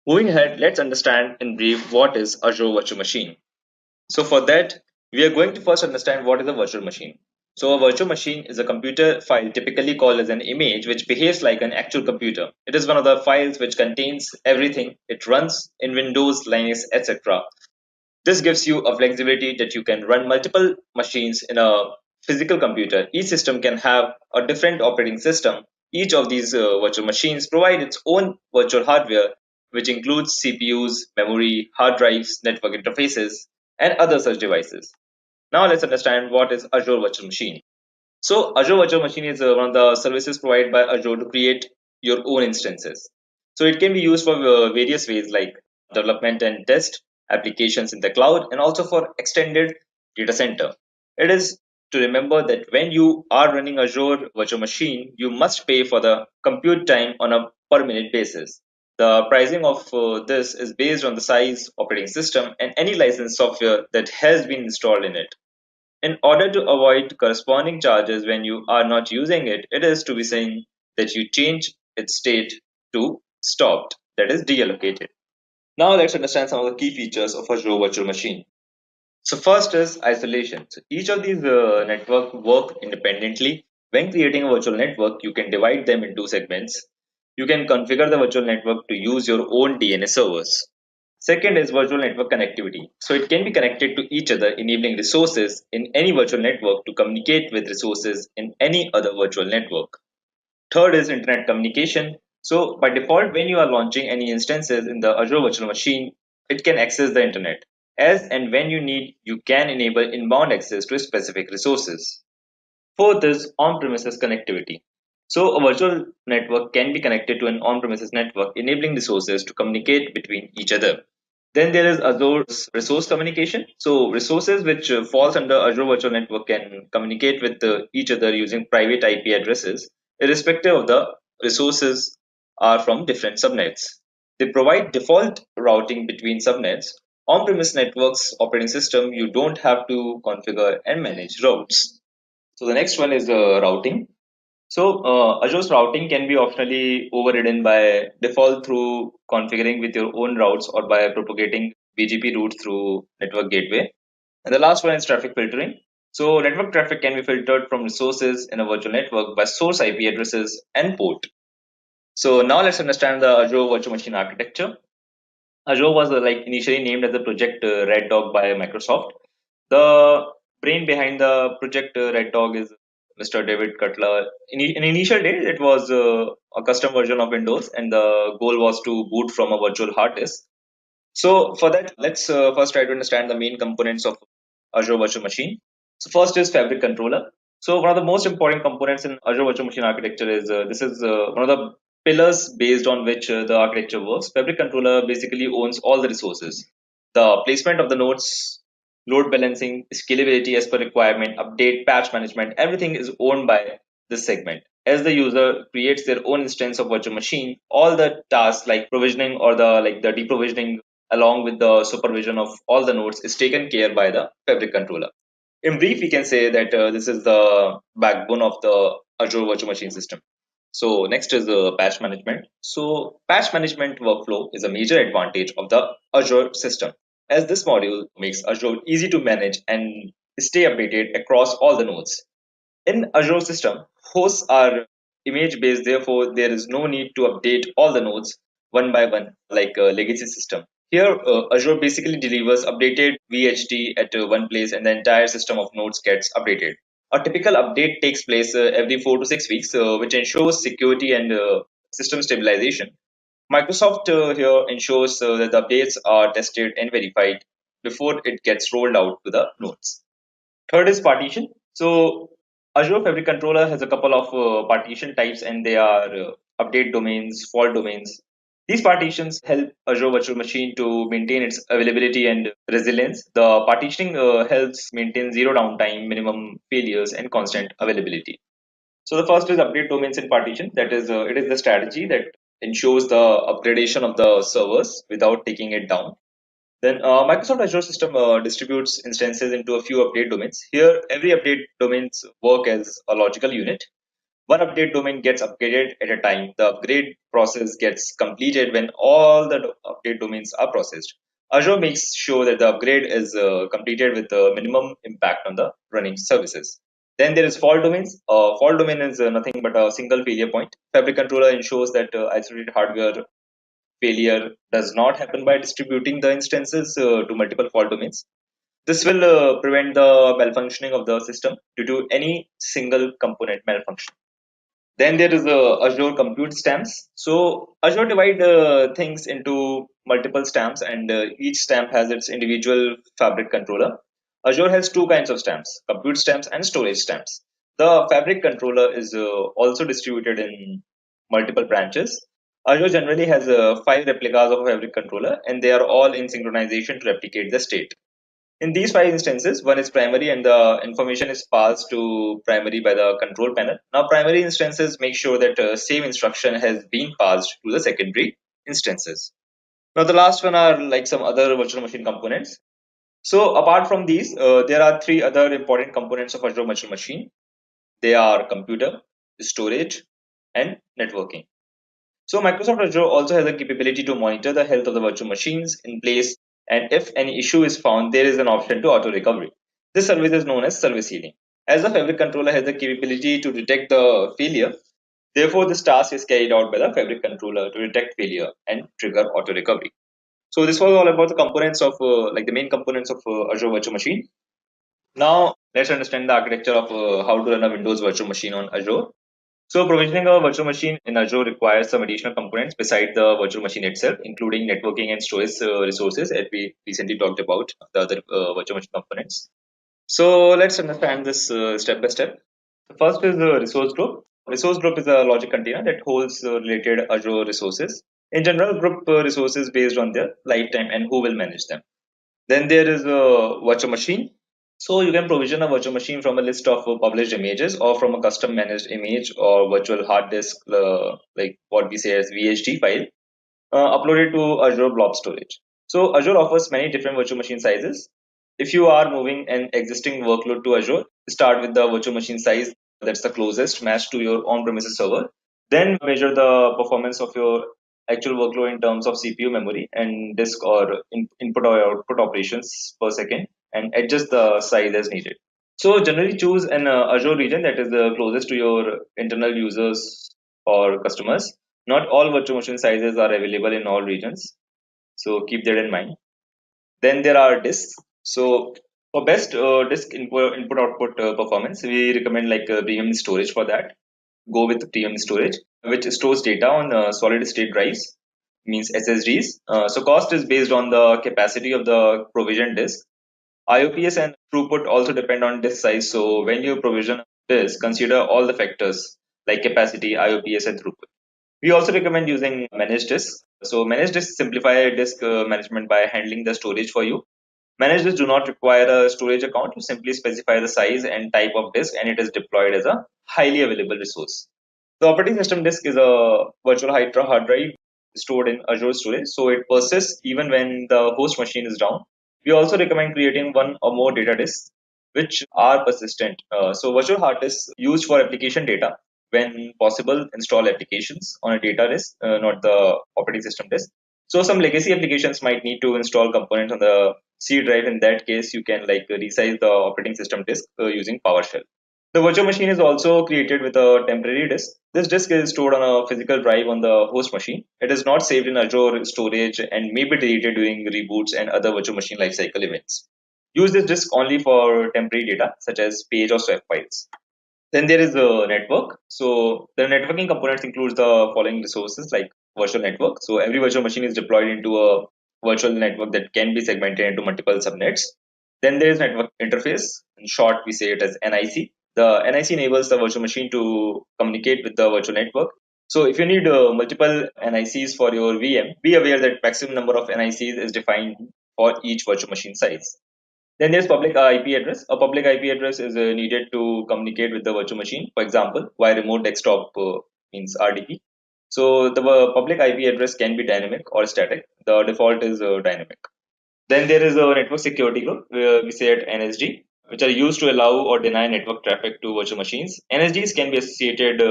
Moving ahead, let's understand in brief what is Azure Virtual Machine. So for that, we are going to first understand what is a virtual machine. So a virtual machine is a computer file typically called as an image which behaves like an actual computer. It is one of the files which contains everything. It runs in Windows, Linux, etc. This gives you a flexibility that you can run multiple machines in a physical computer. Each system can have a different operating system. Each of these virtual machines provide its own virtual hardware, which includes CPUs, memory, hard drives, network interfaces, and other such devices. Now let's understand what is Azure Virtual Machine. So Azure Virtual Machine is one of the services provided by Azure to create your own instances. So it can be used for various ways like development and test, applications in the cloud, and also for extended data center. It is to remember that when you are running Azure Virtual Machine, you must pay for the compute time on a per minute basis. The pricing of this is based on the size, operating system, and any licensed software that has been installed in it. In order to avoid corresponding charges when you are not using it, it is to be saying that you change its state to stopped, that is deallocated. Now let's understand some of the key features of Azure Virtual Machine. So first is isolation. So each of these network work independently. When creating a virtual network, you can divide them into segments. You can configure the virtual network to use your own DNS servers. Second is virtual network connectivity. So it can be connected to each other, enabling resources in any virtual network to communicate with resources in any other virtual network. Third is internet communication. So by default, when you are launching any instances in the Azure virtual machine, it can access the internet. As and when you need, you can enable inbound access to specific resources. Fourth is on-premises connectivity. So a virtual network can be connected to an on-premises network, enabling resources to communicate between each other. Then there is Azure's resource communication. So resources which falls under Azure Virtual Network can communicate with each other using private IP addresses, irrespective of the resources are from different subnets. They provide default routing between subnets. On-premise networks operating system, you don't have to configure and manage routes. So the next one is routing. So Azure's routing can be optionally overridden by default through configuring with your own routes or by propagating BGP route through network gateway. And the last one is traffic filtering. So network traffic can be filtered from resources in a virtual network by source IP addresses and port. So now let's understand the Azure Virtual Machine architecture. Azure was initially named as the project Red Dog by Microsoft. The brain behind the project Red Dog is Mr. David Cutler. In initial days, it was a custom version of Windows, and the goal was to boot from a virtual hard disk. So for that, let's first try to understand the main components of Azure Virtual Machine. So first is Fabric Controller. So one of the most important components in Azure Virtual Machine architecture is this is one of the pillars based on which the architecture works. Fabric Controller basically owns all the resources. The placement of the nodes, load balancing, scalability as per requirement, update, patch management, everything is owned by this segment. As the user creates their own instance of virtual machine, all the tasks like provisioning or the deprovisioning along with the supervision of all the nodes is taken care by the Fabric Controller. In brief, we can say that this is the backbone of the Azure Virtual Machine system. So next is the patch management. So patch management workflow is a major advantage of the Azure system, as this module makes Azure easy to manage and stay updated across all the nodes. In Azure system, hosts are image based, therefore there is no need to update all the nodes one by one like a legacy system. Here, Azure basically delivers updated VHT at one place and the entire system of nodes gets updated. A typical update takes place every 4 to 6 weeks, which ensures security and system stabilization. Microsoft here ensures that the updates are tested and verified before it gets rolled out to the nodes. Third is partition. So Azure Fabric Controller has a couple of partition types, and they are update domains, fault domains. These partitions help Azure Virtual Machine to maintain its availability and resilience. The partitioning helps maintain zero downtime, minimum failures, and constant availability. So the first is update domains in partition. That is, it is the strategy that ensures the upgradation of the servers without taking it down. Then Microsoft Azure system distributes instances into a few update domains. Here, every update domains work as a logical unit. One update domain gets upgraded at a time. The upgrade process gets completed when all the update domains are processed. Azure makes sure that the upgrade is completed with the minimum impact on the running services. Then there is fault domains. Fault domain is nothing but a single failure point. Fabric controller ensures that isolated hardware failure does not happen by distributing the instances to multiple fault domains. This will prevent the malfunctioning of the system due to any single component malfunction. Then there is Azure Compute Stamps. So Azure divide things into multiple stamps, and each stamp has its individual fabric controller. Azure has two kinds of stamps: compute stamps and storage stamps. The fabric controller is also distributed in multiple branches. Azure generally has 5 replicas of a fabric controller, and they are all in synchronization to replicate the state. In these 5 instances, one is primary and the information is passed to primary by the control panel. Now, primary instances make sure that same instruction has been passed to the secondary instances. Now, the last one are like some other virtual machine components. So, apart from these, there are 3 other important components of Azure Virtual Machine. They are computer, storage, and networking. So Microsoft Azure also has a capability to monitor the health of the virtual machines in place, and if any issue is found, there is an option to auto recovery. This service is known as service healing. As the Fabric controller has the capability to detect the failure, therefore this task is carried out by the Fabric controller to detect failure and trigger auto recovery. So this was all about the components of like the main components of Azure Virtual Machine. Now let's understand the architecture of how to run a Windows virtual machine on Azure. So provisioning a virtual machine in Azure requires some additional components beside the virtual machine itself, including networking and storage resources, as we recently talked about the other virtual machine components. So let's understand this step by step. The first is the resource group. Resource group is a logic container that holds related Azure resources. In general, group resources based on their lifetime and who will manage them. Then there is a virtual machine. So you can provision a virtual machine from a list of published images or from a custom managed image or virtual hard disk, like what we say as VHD file, uploaded to Azure Blob Storage. So Azure offers many different virtual machine sizes. If you are moving an existing workload to Azure, start with the virtual machine size that's the closest match to your on-premises server. Then measure the performance of your actual workload in terms of CPU memory and disk or input or output operations per second, and adjust the size as needed. So generally choose an Azure region that is the closest to your internal users or customers. Not all virtual machine sizes are available in all regions, so keep that in mind. Then there are disks. So for best disk input output performance, we recommend like VM storage for that. Go with VM storage, which stores data on solid state drives, means SSDs. So cost is based on the capacity of the provisioned disk. IOPS and throughput also depend on disk size. So when you provision disk, consider all the factors like capacity, IOPS, and throughput. We also recommend using managed disks. So managed disks simplify disk management by handling the storage for you. Managed disks do not require a storage account. You simply specify the size and type of disk, and it is deployed as a highly available resource. The operating system disk is a virtual hard drive stored in Azure storage, so it persists even when the host machine is down. We also recommend creating one or more data disks which are persistent. So virtual hard disks used for application data. When possible, install applications on a data disk, not the operating system disk. So some legacy applications might need to install components on the C drive. In that case, you can like resize the operating system disk using PowerShell. The virtual machine is also created with a temporary disk. This disk is stored on a physical drive on the host machine. It is not saved in Azure storage and may be deleted during reboots and other virtual machine lifecycle events. Use this disk only for temporary data such as page or swap files. Then there is a network. So the networking components includes the following resources like virtual network. So every virtual machine is deployed into a virtual network that can be segmented into multiple subnets. Then there is network interface. In short, we say it as NIC. The NIC enables the virtual machine to communicate with the virtual network. So if you need multiple NICs for your VM, be aware that maximum number of NICs is defined for each virtual machine size. Then there's public IP address. A public IP address is needed to communicate with the virtual machine. For example, via remote desktop means RDP. So the public IP address can be dynamic or static. The default is dynamic. Then there is a network security group, where we say at NSG, which are used to allow or deny network traffic to virtual machines. NSGs can be associated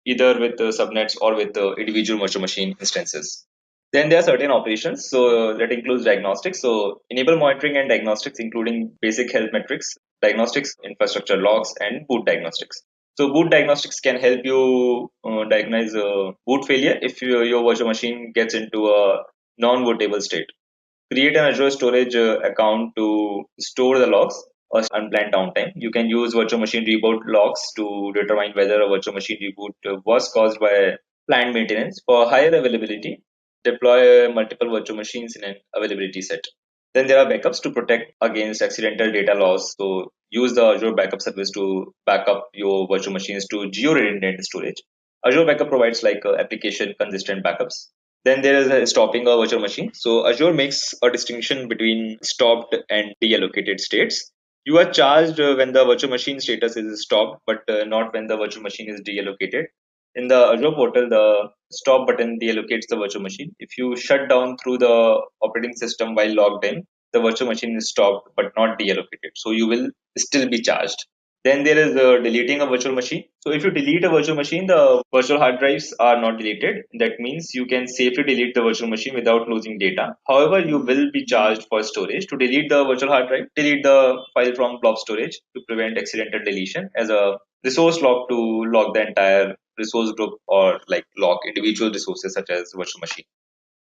either with subnets or with individual virtual machine instances. Then there are certain operations, so that includes diagnostics. So enable monitoring and diagnostics, including basic health metrics, diagnostics, infrastructure logs, and boot diagnostics. So boot diagnostics can help you diagnose boot failure if your virtual machine gets into a non-bootable state. Create an Azure storage account to store the logs or unplanned downtime. You can use virtual machine reboot logs to determine whether a virtual machine reboot was caused by planned maintenance. For higher availability, deploy multiple virtual machines in an availability set. Then there are backups to protect against accidental data loss. So use the Azure backup service to back up your virtual machines to geo-redundant storage. Azure backup provides like application consistent backups. Then there is stopping a virtual machine. So Azure makes a distinction between stopped and deallocated states. You are charged when the virtual machine status is stopped, but not when the virtual machine is deallocated. In the Azure portal, the stop button deallocates the virtual machine. If you shut down through the operating system while logged in, the virtual machine is stopped but not deallocated. So you will still be charged. Then there is deleting a virtual machine. So if you delete a virtual machine, the virtual hard drives are not deleted. That means you can safely delete the virtual machine without losing data. However, you will be charged for storage. To delete the virtual hard drive, delete the file from blob storage to prevent accidental deletion as a resource log to log the entire resource group or like log individual resources such as virtual machine.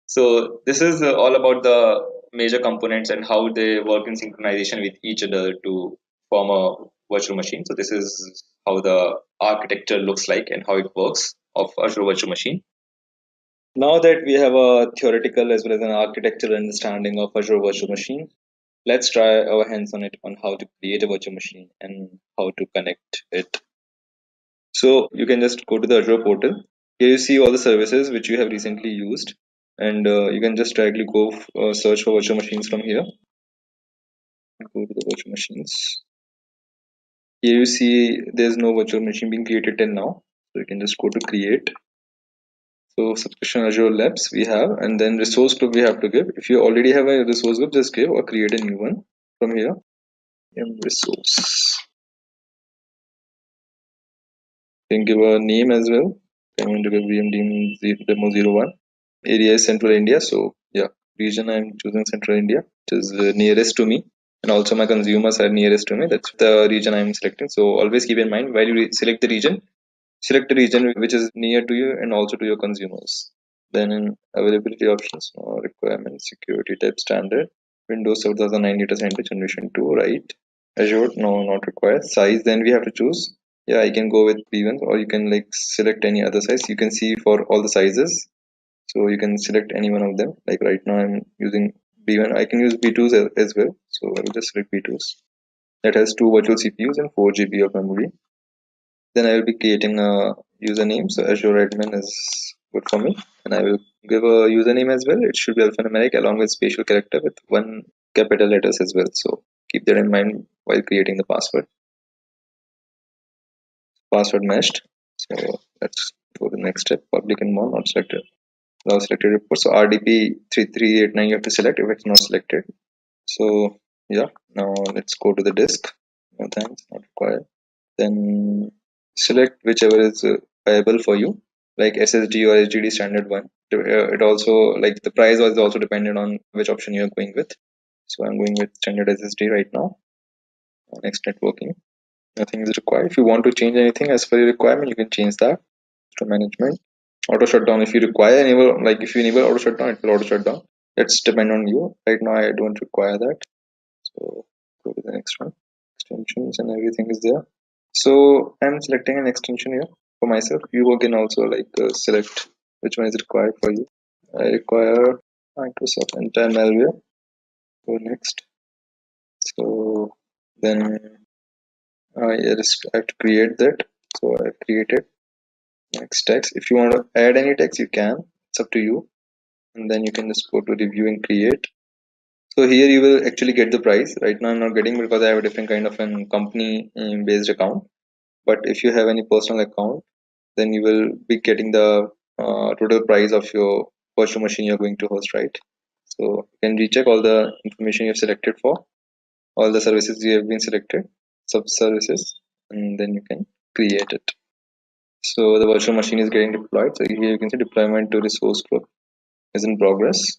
So this is all about the major components and how they work in synchronization with each other to form a virtual machine. So this is how the architecture looks like and how it works of Azure Virtual Machine. Now that we have a theoretical as well as an architectural understanding of Azure Virtual Machine, let's try our hands on it on how to create a virtual machine and how to connect it. So you can just go to the Azure portal. Here you see all the services which you have recently used, and you can just directly go search for virtual machines from here. Go to the virtual machines. Here you see there's no virtual machine being created till now, so you can just go to create. So subscription Azure Labs we have, and then resource group we have to give. If you already have a resource group, just give or create a new one from here. Resource. You can give a name as well. I'm going to give VM demo 01. Area is Central India, so yeah, region I'm choosing Central India, which is nearest to me, and also my consumers are nearest to me. That's the region I'm selecting. So always keep in mind while you select the region which is near to you and also to your consumers. Then in availability options, requirements, security type standard, Windows 2009 data center generation 2, right? Azure, no, not required. Size, then we have to choose. Yeah, I can go with B1 or you can like select any other size. You can see for all the sizes. So you can select any one of them. Like right now I'm using B1. I can use B2s as well. So I will just select B2s. That has 2 virtual CPUs and 4 GB of memory. Then I will be creating a username. So Azure admin is good for me. And I will give a username as well. It should be alphanumeric along with special character with 1 capital letters as well. So keep that in mind while creating the password. Password meshed. So let's go to the next step. Public and more not selected. Now selected report. So RDP 3389 you have to select if it's not selected. So yeah, now let's go to the disk. No thanks, not required. Then select whichever is viable for you, like SSD or HDD standard one. It also like the price is also dependent on which option you are going with. So I'm going with standard SSD right now. Next, networking. Nothing is required. If you want to change anything as per your requirement, you can change that to management. Auto shutdown. If you require enable, like if you enable auto shutdown, it will auto shutdown. That's depend on you. Right now, I don't require that. So go to the next one. Extensions and everything is there. So I'm selecting an extension here for myself. You can also like select which one is required for you. I require Microsoft anti-malware. Go next. So then I just have to create that. So I've created next text. If you want to add any text, you can. It's up to you. And then you can just go to review and create. So here you will actually get the price. Right now I'm not getting because I have a different kind of an company based account. But if you have any personal account, then you will be getting the total price of your virtual machine you're going to host, right? So you can recheck all the information you've selected for, all the services you have been selected, sub services, and then you can create it. So the virtual machine is getting deployed. So here you can see deployment to resource group is in progress.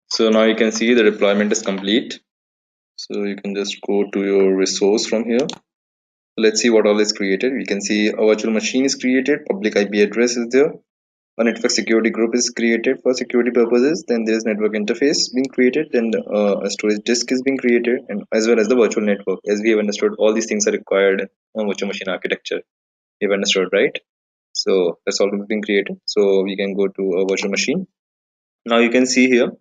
So now you can see the deployment is complete. So you can just go to your resource from here. Let's see what all is created. We can see a virtual machine is created, public IP address is there, a network security group is created for security purposes, then there's network interface being created, then a storage disk is being created, and as well as the virtual network. As we have understood, all these things are required in virtual machine architecture. You have understood, right? So that's all being created. So we can go to a virtual machine. Now you can see here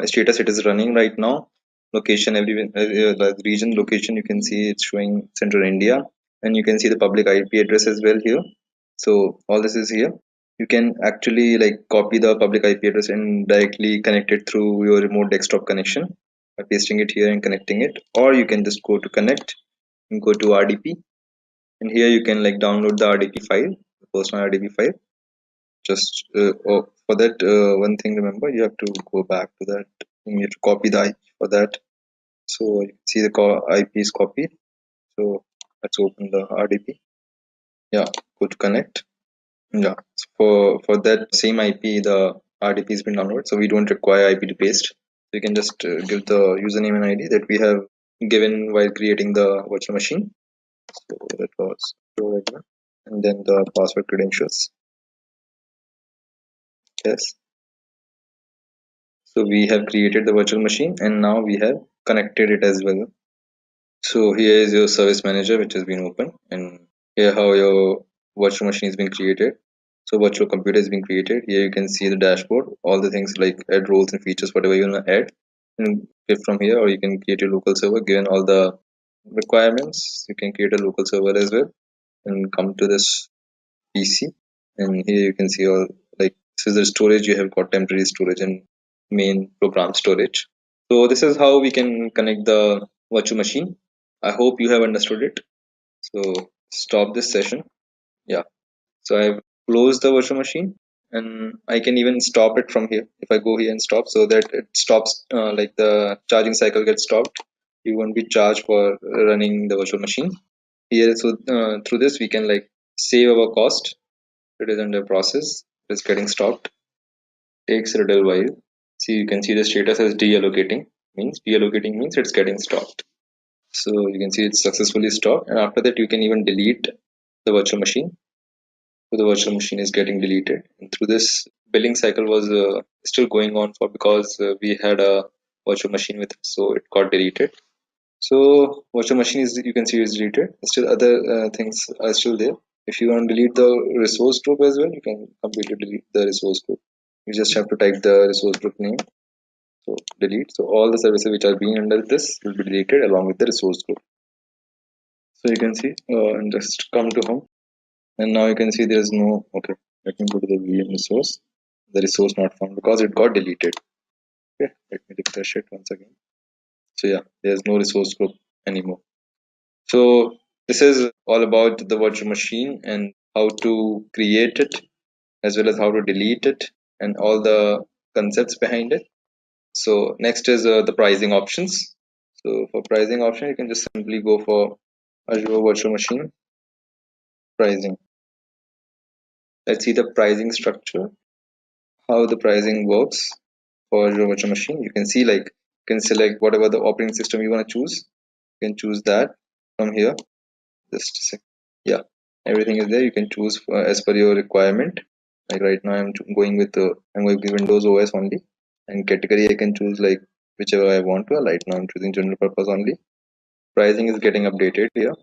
status, it is running right now. Location, every the region location, you can see it's showing Central India, and you can see the public IP address as well here. So all this is here. You can actually like copy the public IP address and directly connect it through your remote desktop connection by pasting it here and connecting it, or you can just go to connect and go to RDP, and here you can like download the RDP file, the personal RDP file. Just for that one thing, remember you have to go back to that. You have to copy the IP for that. So you can see the IP is copied. So let's open the RDP. Yeah, go to connect. Yeah, so for that same IP, the RDP has been downloaded, so we don't require IP to paste. We can just give the username and ID that we have given while creating the virtual machine. So that was and then the password credentials. Yes. So we have created the virtual machine and now we have connected it as well. So here is your service manager which has been opened, and here how your virtual machine has been created. So virtual computer has been created. Here you can see the dashboard, all the things like add roles and features, whatever you want to add, and get from here, or you can create a local server given all the requirements. You can create a local server as well and come to this PC, and here you can see all like this is the storage. You have got temporary storage and main program storage. So this is how we can connect the virtual machine. I hope you have understood it. So stop this session. Yeah. So I've closed the virtual machine, and I can even stop it from here. If I go here and stop, so that it stops, like the charging cycle gets stopped. You won't be charged for running the virtual machine here. So through this, we can like save our cost. It is under process. It is getting stopped. Takes a little while. See, you can see the status as deallocating. Deallocating means it's getting stopped. So you can see it's successfully stopped, and after that you can even delete the virtual machine. So the virtual machine is getting deleted. And through this, billing cycle was still going on for because we had a virtual machine with it, so it got deleted. So virtual machine is, you can see, is deleted. Still other things are still there. If you want to delete the resource group as well, you can completely delete the resource group. You just have to type the resource group name. So delete. So all the services which are being under this will be deleted along with the resource group. So you can see and just come to home, and now you can see there's no, okay, let me go to the VM resource. The resource not found because it got deleted. Okay, let me refresh it once again. So yeah, there's no resource group anymore. So this is all about the virtual machine and how to create it as well as how to delete it and all the concepts behind it. So next is the pricing options. So for pricing option, you can just simply go for Azure Virtual Machine pricing. Let's see the pricing structure, how the pricing works for Azure Virtual Machine. You can see like you can select whatever the operating system you want to choose. You can choose that from here. Just a sec. Yeah, everything is there. You can choose as per your requirement. Like right now, going with I'm going with Windows OS only, and category I can choose like whichever I want to. Right now, I'm choosing general purpose only. Pricing is getting updated here.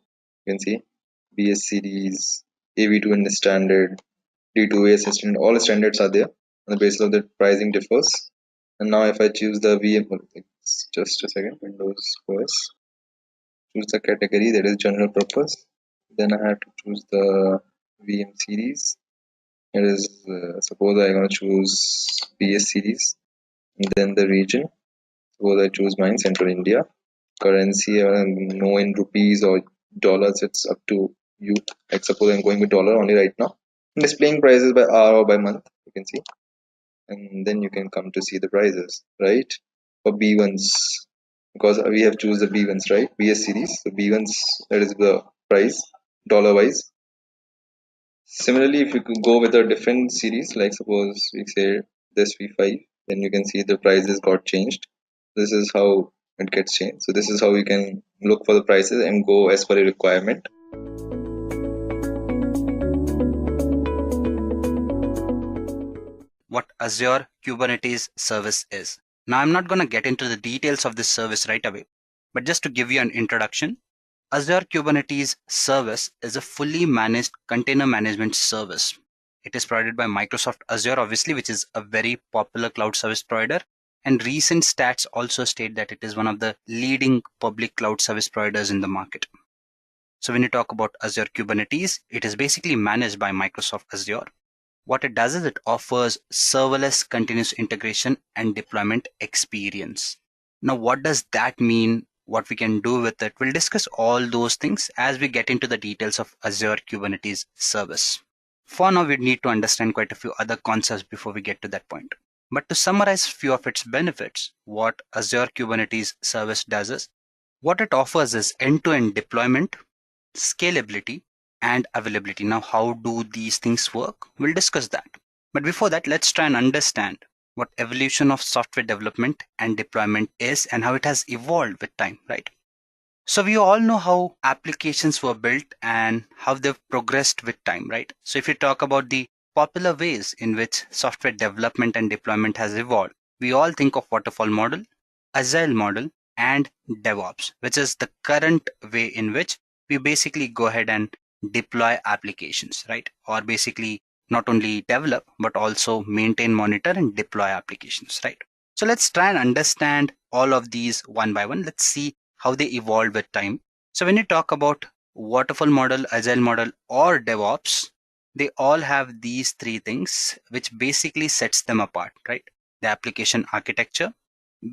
You can see BS series, AV2 and standard, D2A assistant, all standards are there. On the basis of that, pricing differs. And now if I choose the VM, just a second, Windows OS, choose the category that is general purpose. Then I have to choose the VM series. It is suppose I'm going to choose BS series. Then the region. Suppose I choose mine, Central India. Currency, no in rupees or dollars, it's up to you. Like suppose I'm going with dollar only right now. I'm displaying prices by hour or by month, you can see. And then you can come to see the prices, right? For B1s, because we have choose the B1s, right? BS series. So B1s, that is the price, dollar wise. Similarly, if you could go with a different series, like suppose we say this V5, then you can see the prices got changed. This is how it gets changed. So this is how you can look for the prices and go as per a requirement. What Azure Kubernetes service is. Now, I'm not going to get into the details of this service right away, but just to give you an introduction, Azure Kubernetes service is a fully managed container management service. It is provided by Microsoft Azure, obviously, which is a very popular cloud service provider. And recent stats also state that it is one of the leading public cloud service providers in the market. So when you talk about Azure Kubernetes, it is basically managed by Microsoft Azure. What it does is it offers serverless continuous integration and deployment experience. Now, what does that mean? What we can do with it? We'll discuss all those things as we get into the details of Azure Kubernetes service. For now, we need to understand quite a few other concepts before we get to that point. But to summarize a few of its benefits, what Azure Kubernetes service does is, what it offers is end-to-end deployment, scalability, and availability. Now, how do these things work? We'll discuss that. But before that, let's try and understand what evolution of software development and deployment is and how it has evolved with time, right? So we all know how applications were built and how they've progressed with time, right? So if you talk about the popular ways in which software development and deployment has evolved, we all think of waterfall model, agile model, and DevOps, which is the current way in which we basically go ahead and deploy applications, right? Or basically not only develop, but also maintain, monitor, and deploy applications, right? So let's try and understand all of these one by one. Let's see how they evolved with time. So when you talk about waterfall model, agile model, or DevOps, they all have these three things, which basically sets them apart, right? The application architecture,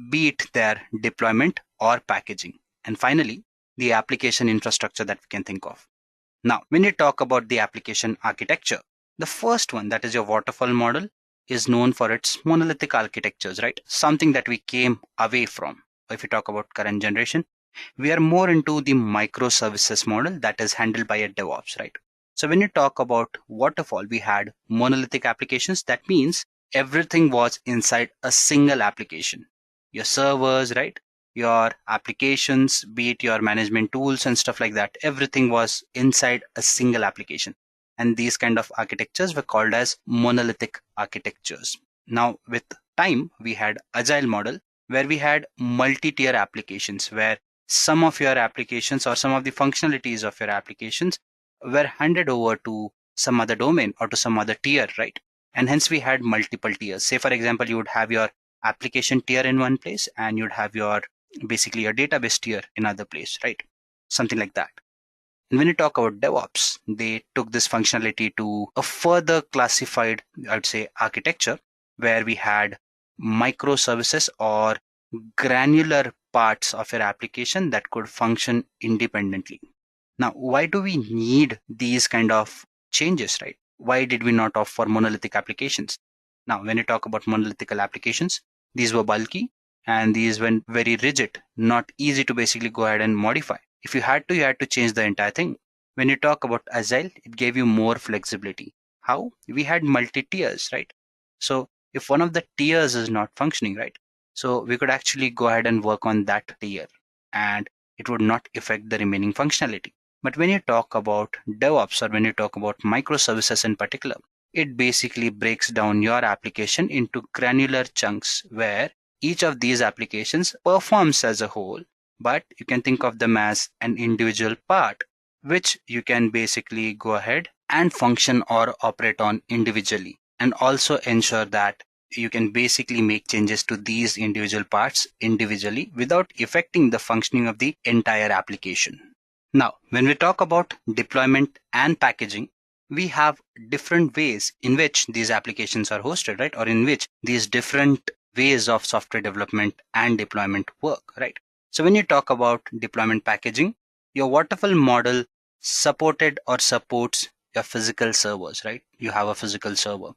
be it their deployment or packaging. And finally, the application infrastructure that we can think of. Now, when you talk about the application architecture, the first one, that is your waterfall model, is known for its monolithic architectures, right? Something that we came away from. If you talk about current generation, we are more into the microservices model that is handled by a DevOps, right? So when you talk about waterfall, we had monolithic applications. That means everything was inside a single application. Your servers, right? Your applications, be it your management tools and stuff like that, everything was inside a single application. And these kind of architectures were called as monolithic architectures. Now, with time, we had agile model where we had multi-tier applications where some of your applications or some of the functionalities of your applications were handed over to some other domain or to some other tier, right? And hence we had multiple tiers. Say, for example, you would have your application tier in one place and you'd have your basically a database tier in other place, right? Something like that. And when you talk about DevOps, they took this functionality to a further classified, I would say, architecture where we had microservices or granular parts of your application that could function independently. Now, why do we need these kind of changes, right? Why did we not opt for monolithic applications? Now, when you talk about monolithic applications, these were bulky and these were very rigid, not easy to basically go ahead and modify. If you had to change the entire thing. When you talk about Agile, it gave you more flexibility. How? We had multi-tiers, right? So if one of the tiers is not functioning, right? So we could actually go ahead and work on that tier and it would not affect the remaining functionality. But when you talk about DevOps or when you talk about microservices in particular, it basically breaks down your application into granular chunks where each of these applications performs as a whole, but you can think of them as an individual part, which you can basically go ahead and function or operate on individually, and also ensure that you can basically make changes to these individual parts individually without affecting the functioning of the entire application. Now, when we talk about deployment and packaging, we have different ways in which these applications are hosted, right? Or in which these different ways of software development and deployment work, right? So when you talk about deployment packaging, your waterfall model supported or supports your physical servers, right? You have a physical server.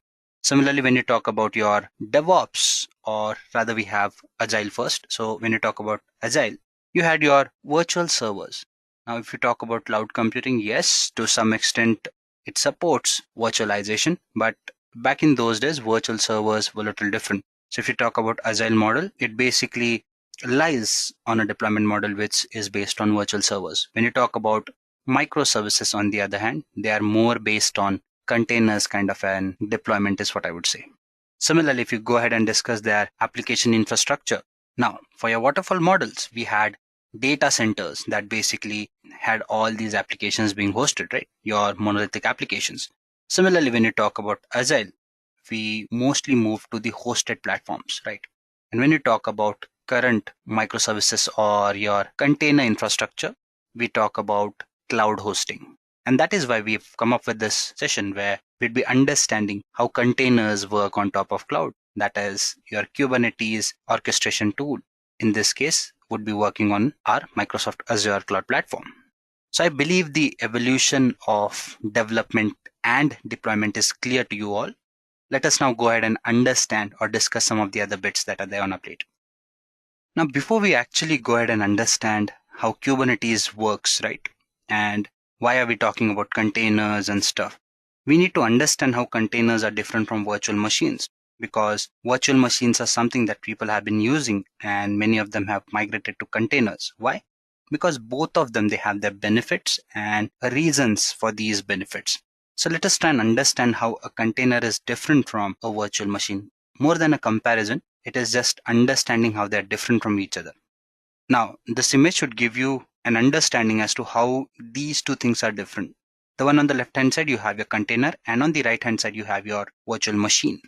Similarly, when you talk about your DevOps, or rather we have Agile first. So when you talk about Agile, you had your virtual servers. Now, if you talk about cloud computing, yes, to some extent it supports virtualization, but back in those days, virtual servers were a little different. So if you talk about Agile model, it basically lies on a deployment model which is based on virtual servers. When you talk about microservices, on the other hand, they are more based on containers kind of an deployment is what I would say. Similarly, if you go ahead and discuss their application infrastructure, now for your waterfall models, we had data centers that basically had all these applications being hosted, right? Your monolithic applications. Similarly, when you talk about Agile, we mostly move to the hosted platforms, right? And when you talk about current microservices or your container infrastructure, we talk about cloud hosting. And that is why we've come up with this session where we'd be understanding how containers work on top of cloud. That is your Kubernetes orchestration tool. In this case, would be working on our Microsoft Azure cloud platform. So I believe the evolution of development and deployment is clear to you all. Let us now go ahead and understand or discuss some of the other bits that are there on our plate. Now, before we actually go ahead and understand how Kubernetes works, right? And why are we talking about containers and stuff? We need to understand how containers are different from virtual machines, because virtual machines are something that people have been using and many of them have migrated to containers. Why? Because both of them, they have their benefits and reasons for these benefits. So let us try and understand how a container is different from a virtual machine. More than a comparison, it is just understanding how they're different from each other. Now, this image should give you an understanding as to how these two things are different. The one on the left hand side, you have your container, and on the right hand side, you have your virtual machine.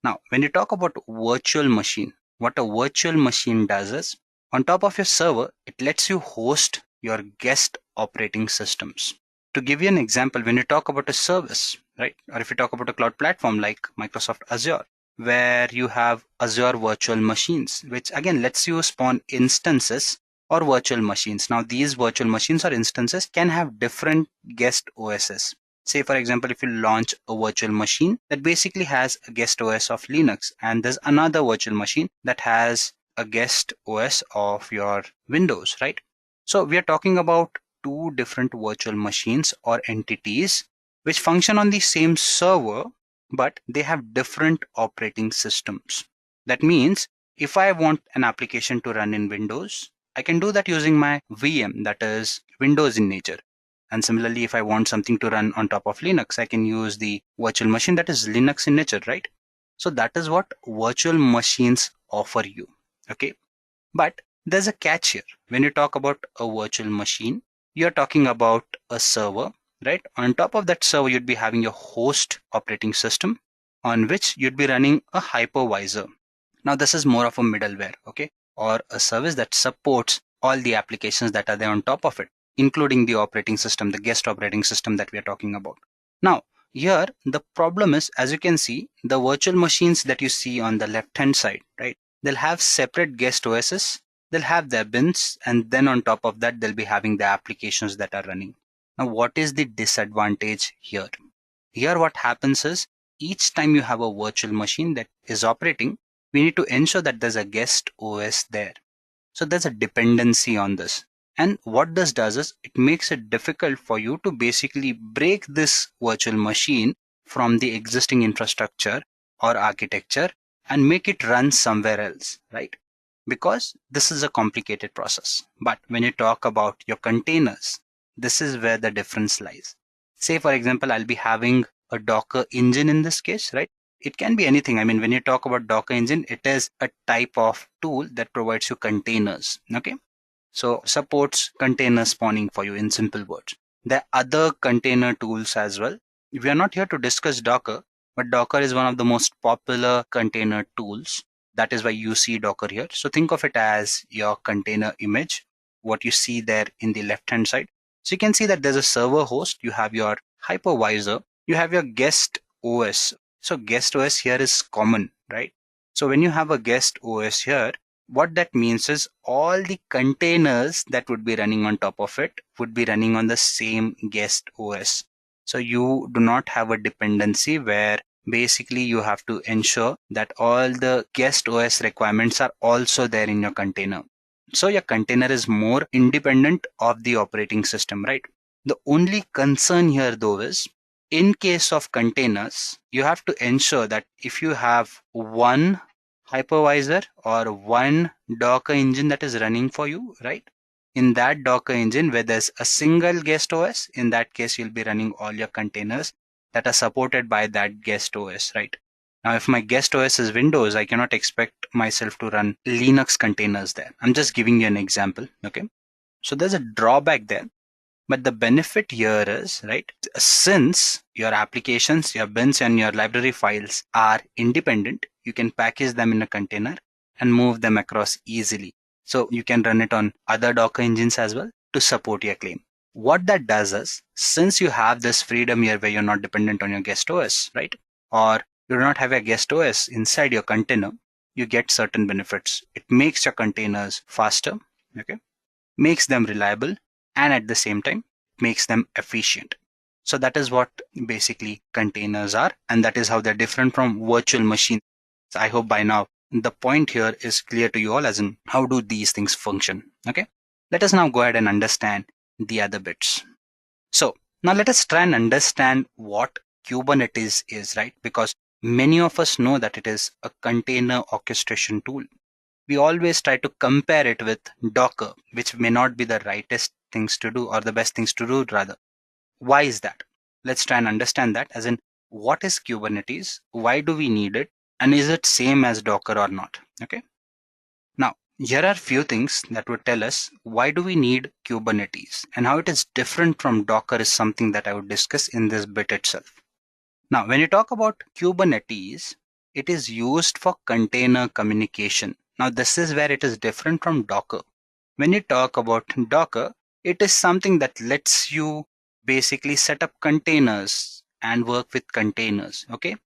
Now, when you talk about virtual machine, what a virtual machine does is, on top of your server, it lets you host your guest operating systems. To give you an example, when you talk about a service, right, or if you talk about a cloud platform like Microsoft Azure, where you have Azure virtual machines, which again lets you spawn instances or virtual machines. Now, these virtual machines or instances can have different guest OSs. Say, for example, if you launch a virtual machine that basically has a guest OS of Linux, and there's another virtual machine that has a guest OS of your Windows, right? So we are talking about two different virtual machines or entities which function on the same server, but they have different operating systems. That means if I want an application to run in Windows, I can do that using my VM, that is Windows in nature. And similarly, if I want something to run on top of Linux, I can use the virtual machine that is Linux in nature, right? So that is what virtual machines offer you. Okay. But there's a catch here. When you talk about a virtual machine, you're talking about a server, right? On top of that server, you'd be having your host operating system on which you'd be running a hypervisor. Now, this is more of a middleware, okay? Or a service that supports all the applications that are there on top of it, including the operating system, the guest operating system that we are talking about. Now, here, the problem is, as you can see, the virtual machines that you see on the left-hand side, right? They'll have separate guest OSs, they'll have their bins, and then on top of that, they'll be having the applications that are running. Now, what is the disadvantage here? Here, what happens is, each time you have a virtual machine that is operating, we need to ensure that there's a guest OS there. So there's a dependency on this. And what this does is, it makes it difficult for you to basically break this virtual machine from the existing infrastructure or architecture and make it run somewhere else, right? Because this is a complicated process. But when you talk about your containers, this is where the difference lies. Say, for example, I'll be having a Docker engine in this case, right? It can be anything. I mean, when you talk about Docker engine, it is a type of tool that provides you containers, okay? So supports container spawning for you in simple words. There are other container tools as well. We are not here to discuss Docker, but Docker is one of the most popular container tools. That is why you see Docker here. So think of it as your container image, what you see there in the left-hand side. So you can see that there's a server host, you have your hypervisor, you have your guest OS. So guest OS here is common, right? So when you have a guest OS here, what that means is all the containers that would be running on top of it would be running on the same guest OS. So you do not have a dependency where basically you have to ensure that all the guest OS requirements are also there in your container. So your container is more independent of the operating system, right? The only concern here though is in case of containers, you have to ensure that if you have one hypervisor or one Docker engine that is running for you, right? In that Docker engine where there's a single guest OS, in that case, you'll be running all your containers that are supported by that guest OS, right? Now, if my guest OS is Windows, I cannot expect myself to run Linux containers there. I'm just giving you an example, okay? So there's a drawback there. But the benefit here is, right, since your applications, your bins and your library files are independent, you can package them in a container and move them across easily. So you can run it on other Docker engines as well to support your claim. What that does is, since you have this freedom here where you're not dependent on your guest OS, right, or you do not have a guest OS inside your container, you get certain benefits. It makes your containers faster, okay, makes them reliable, and at the same time makes them efficient. So that is what basically containers are, and that is how they're different from virtual machines. So I hope by now the point here is clear to you all, as in how do these things function. Okay, let us now go ahead and understand the other bits. So now let us try and understand what Kubernetes is, right? Because many of us know that it is a container orchestration tool. We always try to compare it with Docker, which may not be the rightest things to do, or the best things to do rather. Why is that? Let's try and understand that, as in what is Kubernetes, why do we need it, and is it same as Docker or not? Okay. Now, here are few things that would tell us why do we need Kubernetes, and how it is different from Docker is something that I would discuss in this bit itself. Now, when you talk about Kubernetes, it is used for container communication. Now, this is where it is different from Docker. When you talk about Docker, it is something that lets you basically set up containers and work with containers. Okay.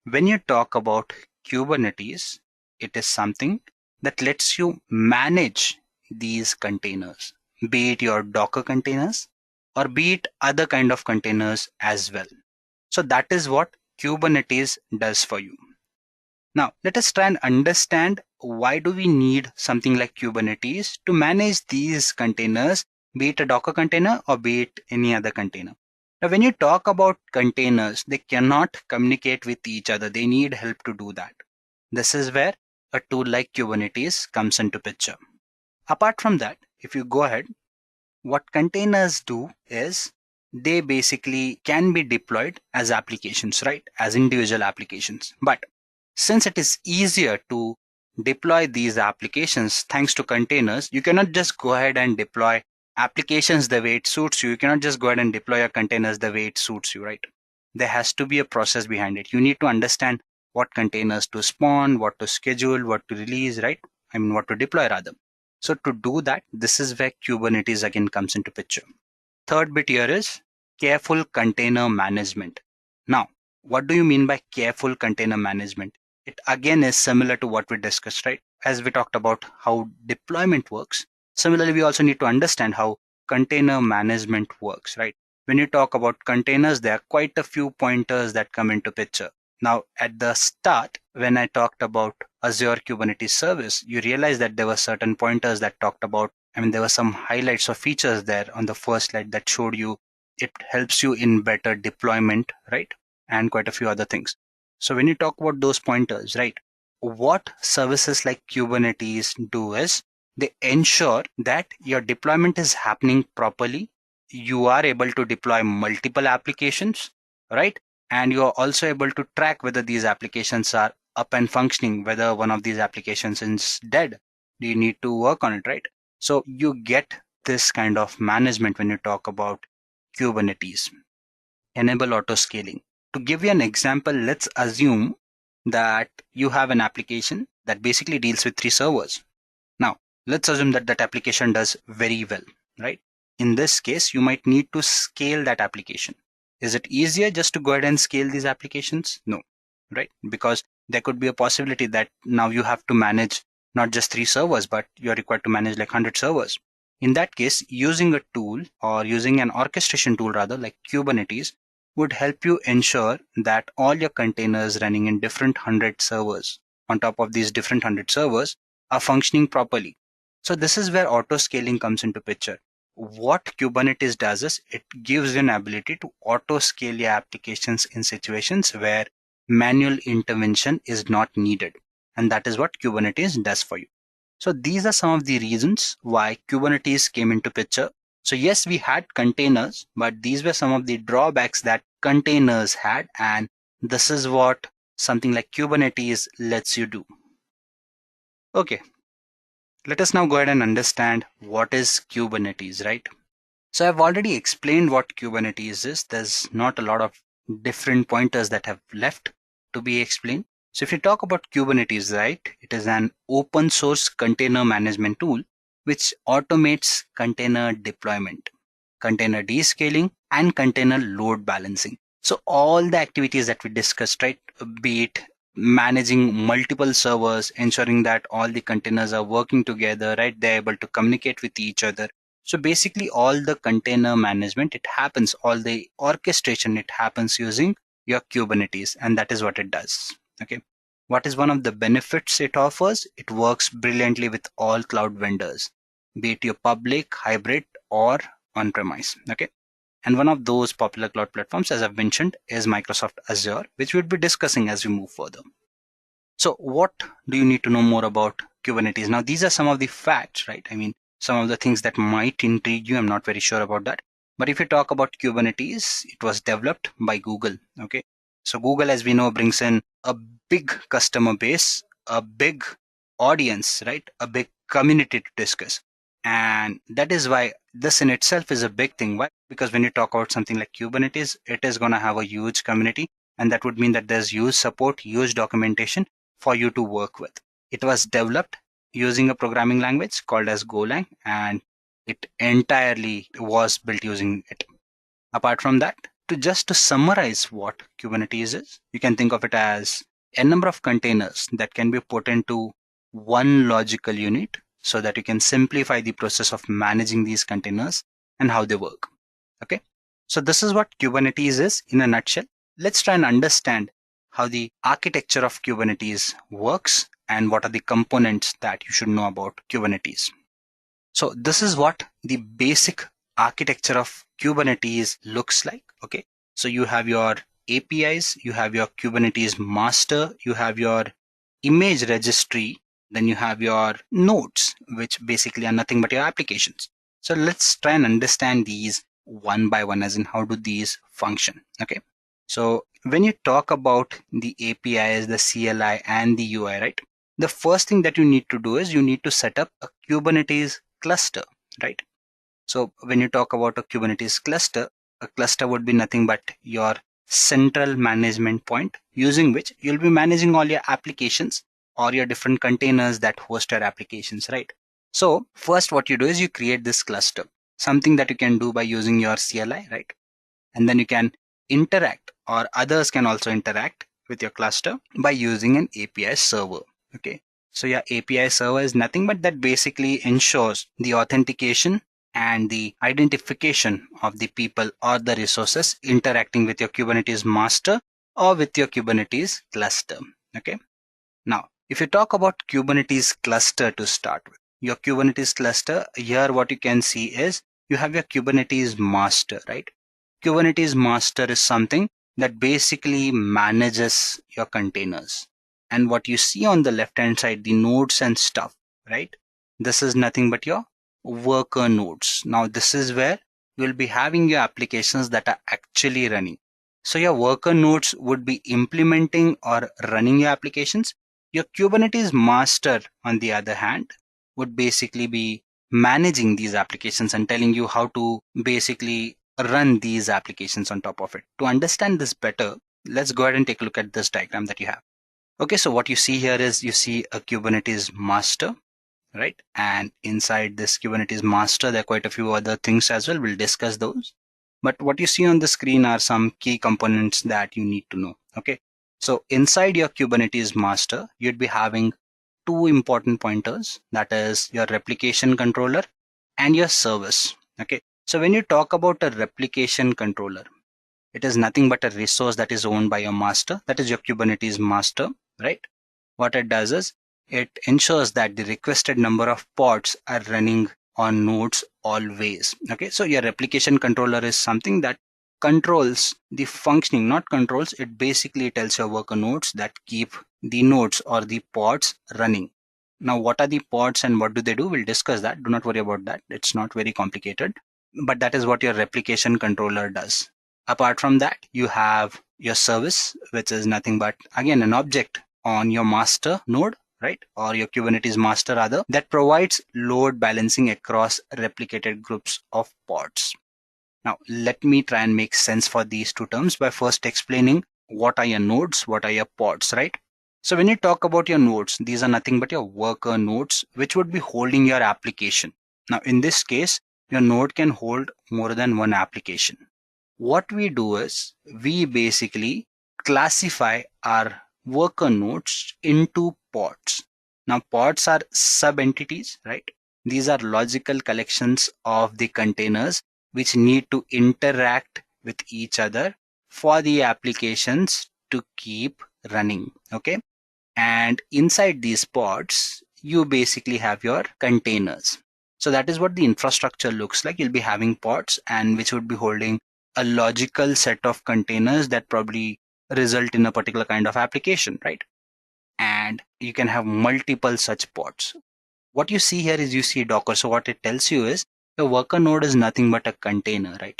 When you talk about Kubernetes, it is something that lets you manage these containers, be it your Docker containers or be it other kind of containers as well. So that is what Kubernetes does for you. Now, let us try and understand why do we need something like Kubernetes to manage these containers, be it a Docker container or be it any other container. Now, when you talk about containers, they cannot communicate with each other. They need help to do that. This is where a tool like Kubernetes comes into picture. Apart from that, if you go ahead, what containers do is they basically can be deployed as applications, right? As individual applications. But since it is easier to deploy these applications thanks to containers, you cannot just go ahead and deploy applications the way it suits you. You cannot just go ahead and deploy your containers the way it suits you, right? There has to be a process behind it. You need to understand what containers to spawn, what to schedule, what to release, right? I mean, what to deploy rather. So to do that, this is where Kubernetes again comes into picture. Third bit here is careful container management. Now, what do you mean by careful container management? It again is similar to what we discussed, right? As we talked about how deployment works. Similarly, we also need to understand how container management works, right? When you talk about containers, there are quite a few pointers that come into picture. Now, at the start, when I talked about Azure Kubernetes Service, you realize that there were certain pointers that talked about, there were some highlights or features there on the first slide that showed you it helps you in better deployment, right? And quite a few other things. So when you talk about those pointers, right, what services like Kubernetes do is they ensure that your deployment is happening properly. You are able to deploy multiple applications, right? And you are also able to track whether these applications are up and functioning, whether one of these applications is dead. Do you need to work on it, right? So you get this kind of management when you talk about Kubernetes. Enable auto scaling. To give you an example, let's assume that you have an application that basically deals with 3 servers. Now, let's assume that that application does very well, right? In this case, you might need to scale that application. Is it easier just to go ahead and scale these applications? No, right? Because there could be a possibility that now you have to manage not just 3 servers, but you're required to manage like 100 servers. In that case, using a tool or using an orchestration tool rather, like Kubernetes, would help you ensure that all your containers running in different 100 servers on top of these different 100 servers are functioning properly. So this is where auto scaling comes into picture. What Kubernetes does is it gives you an ability to auto scale your applications in situations where manual intervention is not needed. And that is what Kubernetes does for you. So these are some of the reasons why Kubernetes came into picture. So yes, we had containers, but these were some of the drawbacks that containers had. And this is what something like Kubernetes lets you do. Okay, let us now go ahead and understand what is Kubernetes, right? So I've already explained what Kubernetes is. There's not a lot of different pointers that have left to be explained. So if you talk about Kubernetes, right, it is an open source container management tool which automates container deployment, container descaling, and container load balancing. So all the activities that we discussed, right, be it managing multiple servers, ensuring that all the containers are working together, right, they're able to communicate with each other. So basically all the container management, it happens, all the orchestration, it happens using your Kubernetes, and that is what it does. Okay. What is one of the benefits it offers? It works brilliantly with all cloud vendors, be it your public, hybrid, or on-premise. Okay. And one of those popular cloud platforms, as I've mentioned, is Microsoft Azure, which we'll be discussing as we move further. So what do you need to know more about Kubernetes? Now, these are some of the facts, right? I mean, some of the things that might intrigue you. I'm not very sure about that. But if you talk about Kubernetes, it was developed by Google. Okay. So Google, as we know, brings in a big customer base, a big audience, right? A big community to discuss. And that is why this in itself is a big thing. Why? Because when you talk about something like Kubernetes, it is going to have a huge community. And that would mean that there's huge support, huge documentation for you to work with. It was developed using a programming language called as Golang, and it entirely was built using it. Apart from that, to summarize what Kubernetes is, you can think of it as a number of containers that can be put into one logical unit so that you can simplify the process of managing these containers and how they work. Okay, so this is what Kubernetes is in a nutshell. Let's try and understand how the architecture of Kubernetes works and what are the components that you should know about Kubernetes. So this is what the basic architecture of Kubernetes looks like. Okay, so you have your APIs, you have your Kubernetes master, you have your image registry, then you have your nodes, which basically are nothing but your applications. So let's try and understand these one by one, as in how do these function. Okay, so when you talk about the APIs, the CLI, and the UI, right, the first thing that you need to do is you need to set up a Kubernetes cluster, right? So when you talk about a Kubernetes cluster, a cluster would be nothing but your central management point using which you'll be managing all your applications or your different containers that host your applications, right? So first what you do is you create this cluster, something that you can do by using your CLI, right? And then you can interact, or others can also interact with your cluster by using an API server. Okay, so your API server is nothing but that basically ensures the authentication and the identification of the people or the resources interacting with your Kubernetes master or with your Kubernetes cluster. Okay, now if you talk about Kubernetes cluster to start with, your Kubernetes cluster, here what you can see is you have your Kubernetes master, right? Kubernetes master is something that basically manages your containers. And what you see on the left hand side, the nodes and stuff, right? This is nothing but your worker nodes. Now this is where you'll be having your applications that are actually running. So your worker nodes would be implementing or running your applications. Your Kubernetes master, on the other hand, would basically be managing these applications and telling you how to basically run these applications on top of it. To understand this better, let's go ahead and take a look at this diagram that you have. Okay, so what you see here is you see a Kubernetes master, right? And inside this Kubernetes master, there are quite a few other things as well. We'll discuss those. But what you see on the screen are some key components that you need to know. Okay, So inside your Kubernetes master, you'd be having two important pointers, that is your replication controller and your service. Okay. So when you talk about a replication controller, it is nothing but a resource that is owned by your master, that is your Kubernetes master, right? What it does is it ensures that the requested number of pods are running on nodes always. Okay, so your replication controller is something that controls the functioning, not controls, it basically tells your worker nodes that keep the nodes or the pods running. Now, what are the pods and what do they do? We'll discuss that. Do not worry about that. It's not very complicated, but that is what your replication controller does. Apart from that, you have your service, which is nothing but, again, an object on your master node, right? Or your Kubernetes master rather, that provides load balancing across replicated groups of pods. Now, let me try and make sense for these two terms by first explaining what are your nodes, what are your pods, right? So when you talk about your nodes, these are nothing but your worker nodes, which would be holding your application. Now, in this case, your node can hold more than one application. What we do is we basically classify our worker nodes into pods. Now, pods are sub-entities, right? These are logical collections of the containers which need to interact with each other for the applications to keep running, okay? And inside these pods, you basically have your containers. So that is what the infrastructure looks like. You'll be having pods and which would be holding a logical set of containers that probably result in a particular kind of application, right? And you can have multiple such pods. What you see here is you see Docker. So what it tells you is the worker node is nothing but a container, right?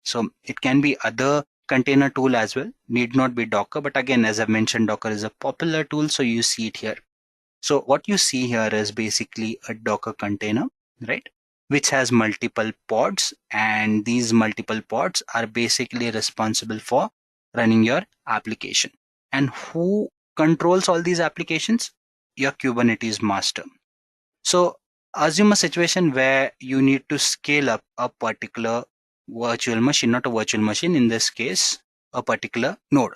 So it can be other container tool as well, need not be Docker. But again, as I mentioned, Docker is a popular tool, so you see it here. So what you see here is basically a Docker container, right? Which has multiple pods, and these multiple pods are basically responsible for running your application. And who controls all these applications? Your Kubernetes master. So assume a situation where you need to scale up a particular virtual machine, not a virtual machine, in this case, a particular node.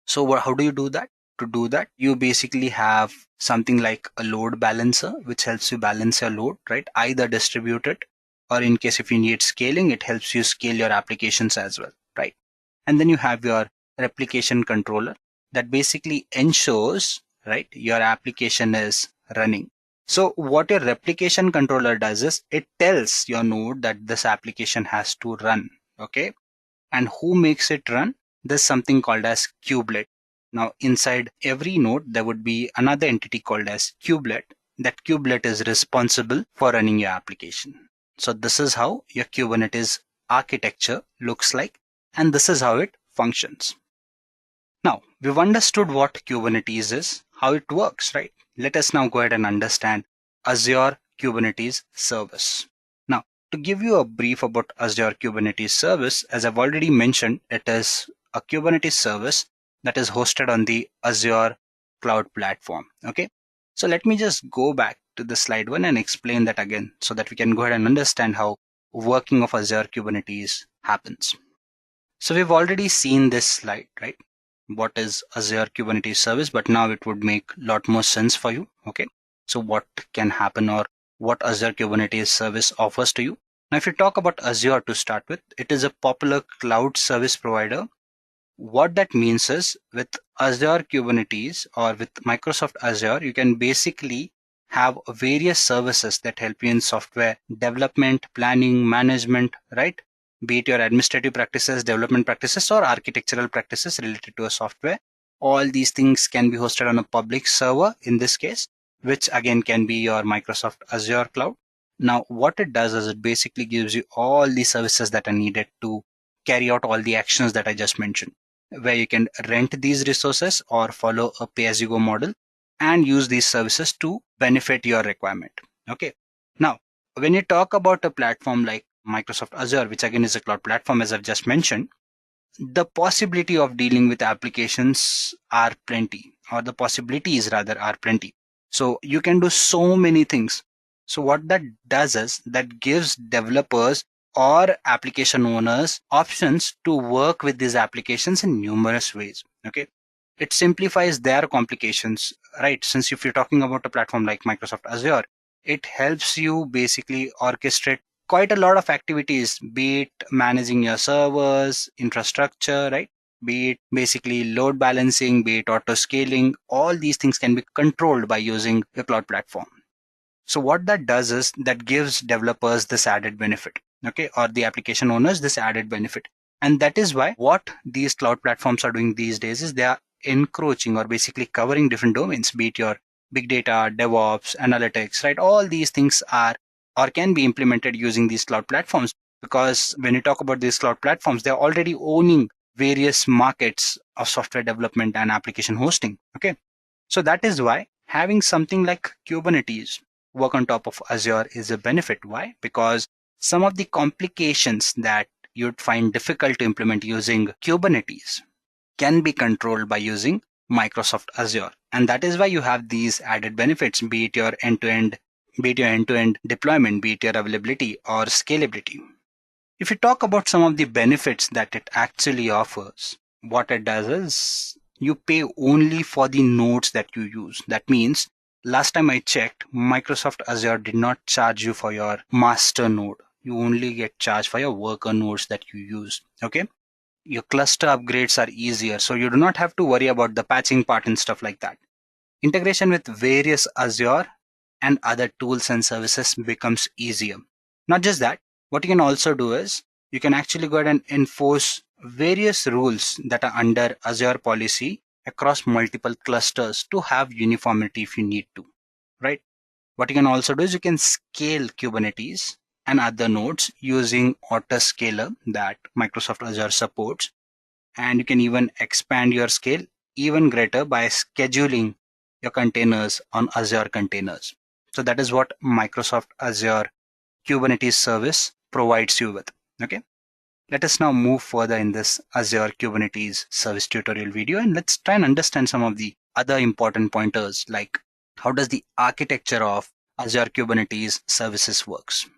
So how do you do that? To do that, you basically have something like a load balancer, which helps you balance your load, right? Either distributed or in case if you need scaling, it helps you scale your applications as well, right? And then you have your replication controller that basically ensures, right, your application is running. So what your replication controller does is it tells your node that this application has to run, okay? And who makes it run? There's something called as kubelet. Now inside every node, there would be another entity called as kubelet. That kubelet is responsible for running your application. So this is how your Kubernetes architecture looks like, and this is how it functions. Now we've understood what Kubernetes is, how it works, right? Let us now go ahead and understand Azure Kubernetes Service. Now, to give you a brief about Azure Kubernetes Service, as I've already mentioned, it is a Kubernetes service that is hosted on the Azure cloud platform. Okay, so let me just go back to the slide one and explain that again so that we can go ahead and understand how working of Azure Kubernetes happens. So we've already seen this slide, right? What is Azure Kubernetes Service, but now it would make a lot more sense for you. Okay, so what can happen or what Azure Kubernetes Service offers to you. Now, if you talk about Azure to start with, it is a popular cloud service provider. What that means is with Azure Kubernetes or with Microsoft Azure, you can basically have various services that help you in software development, planning, management, right? Be it your administrative practices, development practices, or architectural practices related to a software. All these things can be hosted on a public server in this case, which again can be your Microsoft Azure cloud. Now, what it does is it basically gives you all the services that are needed to carry out all the actions that I just mentioned, where you can rent these resources or follow a pay-as-you-go model and use these services to benefit your requirement. Okay. Now, when you talk about a platform like Microsoft Azure, which again is a cloud platform, as I've just mentioned, the possibility of dealing with applications are plenty, or the possibilities rather are plenty. So you can do so many things. So what that does is that gives developers or application owners options to work with these applications in numerous ways. Okay. it simplifies their complications, right? Since if you're talking about a platform like Microsoft Azure, it helps you basically orchestrate quite a lot of activities, be it managing your servers, infrastructure, right? Be it basically load balancing, be it auto scaling, all these things can be controlled by using a cloud platform. So what that does is that gives developers this added benefit, okay, or the application owners this added benefit. And that is why what these cloud platforms are doing these days is they are encroaching or basically covering different domains, be it your big data, DevOps, analytics, right? All these things are or can be implemented using these cloud platforms, because when you talk about these cloud platforms, they're already owning various markets of software development and application hosting. Okay. So that is why having something like Kubernetes work on top of Azure is a benefit. Why? Because some of the complications that you'd find difficult to implement using Kubernetes can be controlled by using Microsoft Azure. And that is why you have these added benefits, be it your end-to-end deployment, be it your availability or scalability. If you talk about some of the benefits that it actually offers, what it does is you pay only for the nodes that you use. That means last time I checked, Microsoft Azure did not charge you for your master node. You only get charged for your worker nodes that you use. Okay. Your cluster upgrades are easier, so you do not have to worry about the patching part and stuff like that. Integration with various Azure and other tools and services becomes easier. Not just that, what you can also do is you can actually go ahead and enforce various rules that are under Azure policy across multiple clusters to have uniformity if you need to, right? What you can also do is you can scale Kubernetes and other nodes using autoscaler that Microsoft Azure supports. And you can even expand your scale even greater by scheduling your containers on Azure containers. So that is what Microsoft Azure Kubernetes service provides you with. Okay. Let us now move further in this Azure Kubernetes service tutorial video, and let's try and understand some of the other important pointers, like how does the architecture of Azure Kubernetes services works.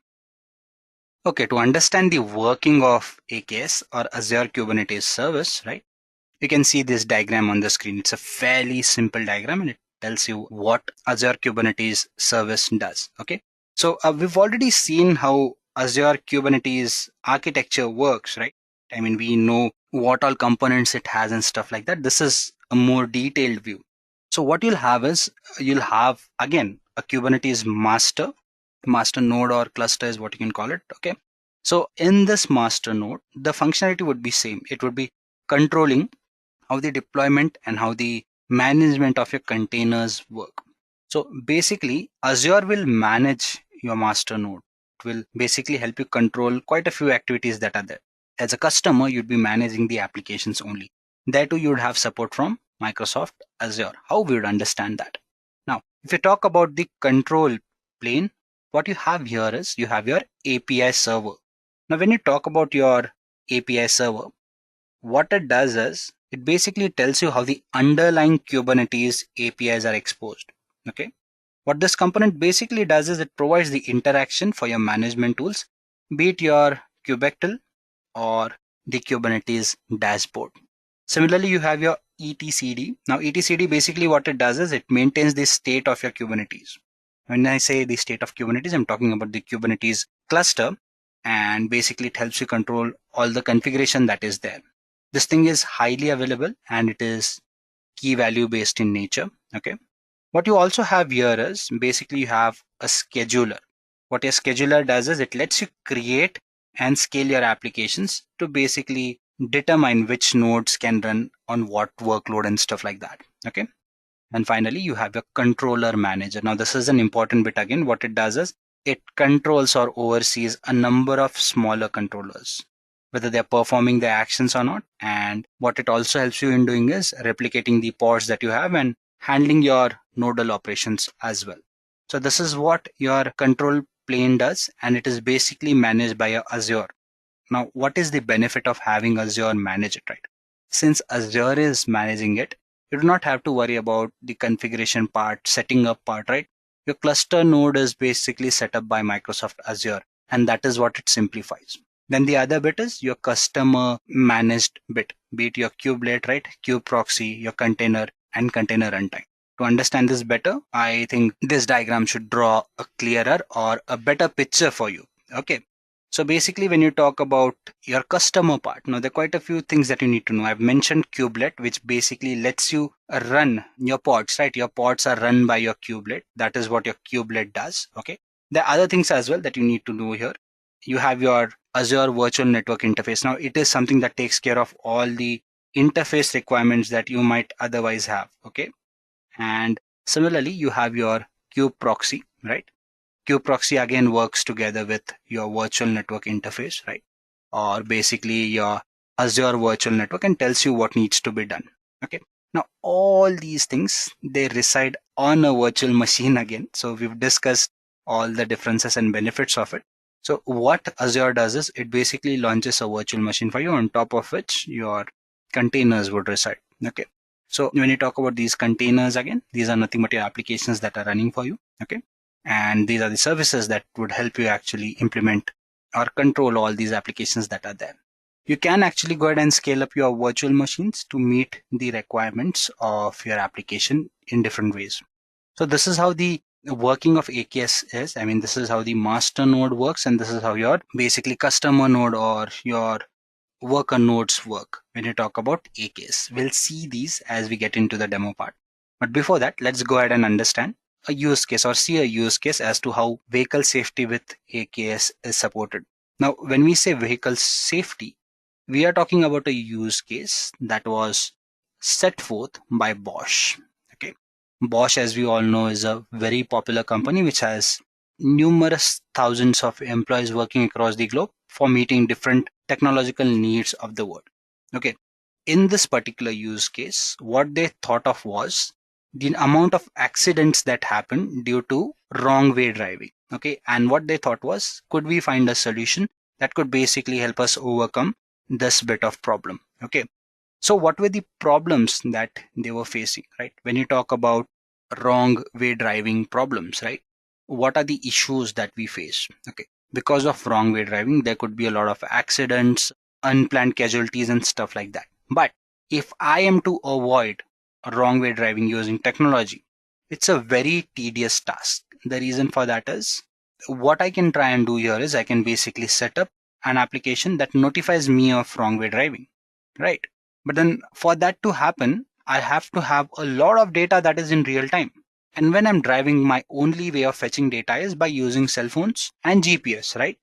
Okay, to understand the working of AKS or Azure Kubernetes service, right? You can see this diagram on the screen. It's a fairly simple diagram and it tells you what Azure Kubernetes service does. Okay, so we've already seen how Azure Kubernetes architecture works, right? I mean, we know what all components it has and stuff like that. This is a more detailed view. So what you'll have is you'll have again a Kubernetes master node or cluster is what you can call it. Okay, so in this master node, the functionality would be same. It would be controlling how the deployment and how the management of your containers work. So basically, Azure will manage your master node. It will basically help you control quite a few activities that are there. As a customer, you'd be managing the applications only. There too, you would have support from Microsoft Azure. How we would understand that? Now, if you talk about the control plane, what you have here is you have your API server. Now, when you talk about your API server, what it does is it basically tells you how the underlying Kubernetes APIs are exposed. Okay. What this component basically does is it provides the interaction for your management tools, be it your Kubectl or the Kubernetes dashboard. Similarly, you have your etcd. Now, etcd basically what it does is it maintains the state of your Kubernetes. When I say the state of Kubernetes, I'm talking about the Kubernetes cluster, and basically it helps you control all the configuration that is there. This thing is highly available and it is key value based in nature. Okay. What you also have here is basically you have a scheduler. What a scheduler does is it lets you create and scale your applications to basically determine which nodes can run on what workload and stuff like that. Okay. And finally, you have your controller manager. Now, this is an important bit again. What it does is it controls or oversees a number of smaller controllers, whether they're performing their actions or not. And what it also helps you in doing is replicating the pods that you have and handling your nodal operations as well. So this is what your control plane does, and it is basically managed by your Azure. Now, what is the benefit of having Azure manage it, right? Since Azure is managing it, you do not have to worry about the configuration part, setting up part, right? Your cluster node is basically set up by Microsoft Azure, and that is what it simplifies. Then the other bit is your customer managed bit, be it your kubelet, right? Kube proxy, your container, and container runtime. To understand this better, I think this diagram should draw a clearer or a better picture for you. Okay. So basically, when you talk about your customer part, now there are quite a few things that you need to know. I've mentioned kubelet, which basically lets you run your pods, right? Your pods are run by your kubelet. That is what your kubelet does. Okay. There are other things as well that you need to know here. You have your Azure Virtual Network Interface. Now, it is something that takes care of all the interface requirements that you might otherwise have. Okay. And similarly, you have your kube proxy, right? Kube proxy again works together with your virtual network interface, right? Or basically your Azure virtual network and tells you what needs to be done. Okay. Now, all these things, they reside on a virtual machine again. So we've discussed all the differences and benefits of it. So what Azure does is it basically launches a virtual machine for you on top of which your containers would reside. Okay. So when you talk about these containers again, these are nothing but your applications that are running for you. Okay. And these are the services that would help you actually implement or control all these applications that are there. You can actually go ahead and scale up your virtual machines to meet the requirements of your application in different ways. So this is how the working of AKS is. I mean, this is how the master node works, and this is how your basically customer node or your worker nodes work when you talk about AKS. We'll see these as we get into the demo part. But before that, let's go ahead and understand a use case or see a use case as to how vehicle safety with AKS is supported. Now, when we say vehicle safety, we are talking about a use case that was set forth by Bosch. Okay. Bosch, as we all know, is a very popular company which has numerous thousands of employees working across the globe for meeting different technological needs of the world. Okay. In this particular use case, what they thought of was the amount of accidents that happen due to wrong way driving. Okay. And what they thought was, could we find a solution that could basically help us overcome this bit of problem? Okay. So what were the problems that they were facing, right? When you talk about wrong way driving problems, right? What are the issues that we face? Okay. Because of wrong way driving, there could be a lot of accidents, unplanned casualties and stuff like that. But if I am to avoid wrong way driving using technology, it's a very tedious task. The reason for that is what I can try and do here is I can basically set up an application that notifies me of wrong way driving, right? But then for that to happen, I have to have a lot of data that is in real time. And when I'm driving, my only way of fetching data is by using cell phones and GPS, right?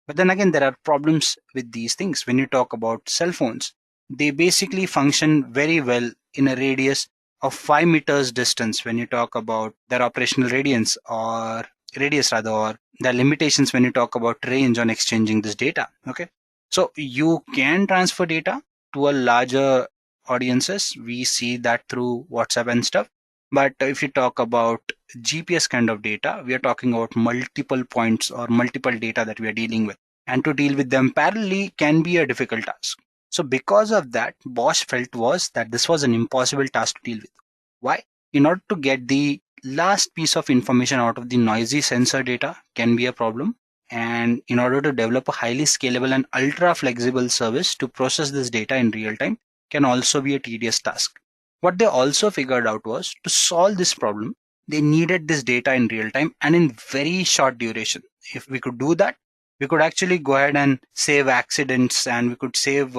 But then again, there are problems with these things. When you talk about cell phones, they basically function very well in a radius of 5 meters distance when you talk about their operational radius or their limitations when you talk about range on exchanging this data. Okay. So you can transfer data to a larger audiences. We see that through WhatsApp and stuff. But if you talk about GPS kind of data, we are talking about multiple points or multiple data that we are dealing with. And to deal with them parallelly can be a difficult task. So because of that, Bosch felt was that this was an impossible task to deal with. Why? In order to get the last piece of information out of the noisy sensor data can be a problem. And in order to develop a highly scalable and ultra flexible service to process this data in real time can also be a tedious task. What they also figured out was to solve this problem, they needed this data in real time and in very short duration. If we could do that, we could actually go ahead and save accidents and we could save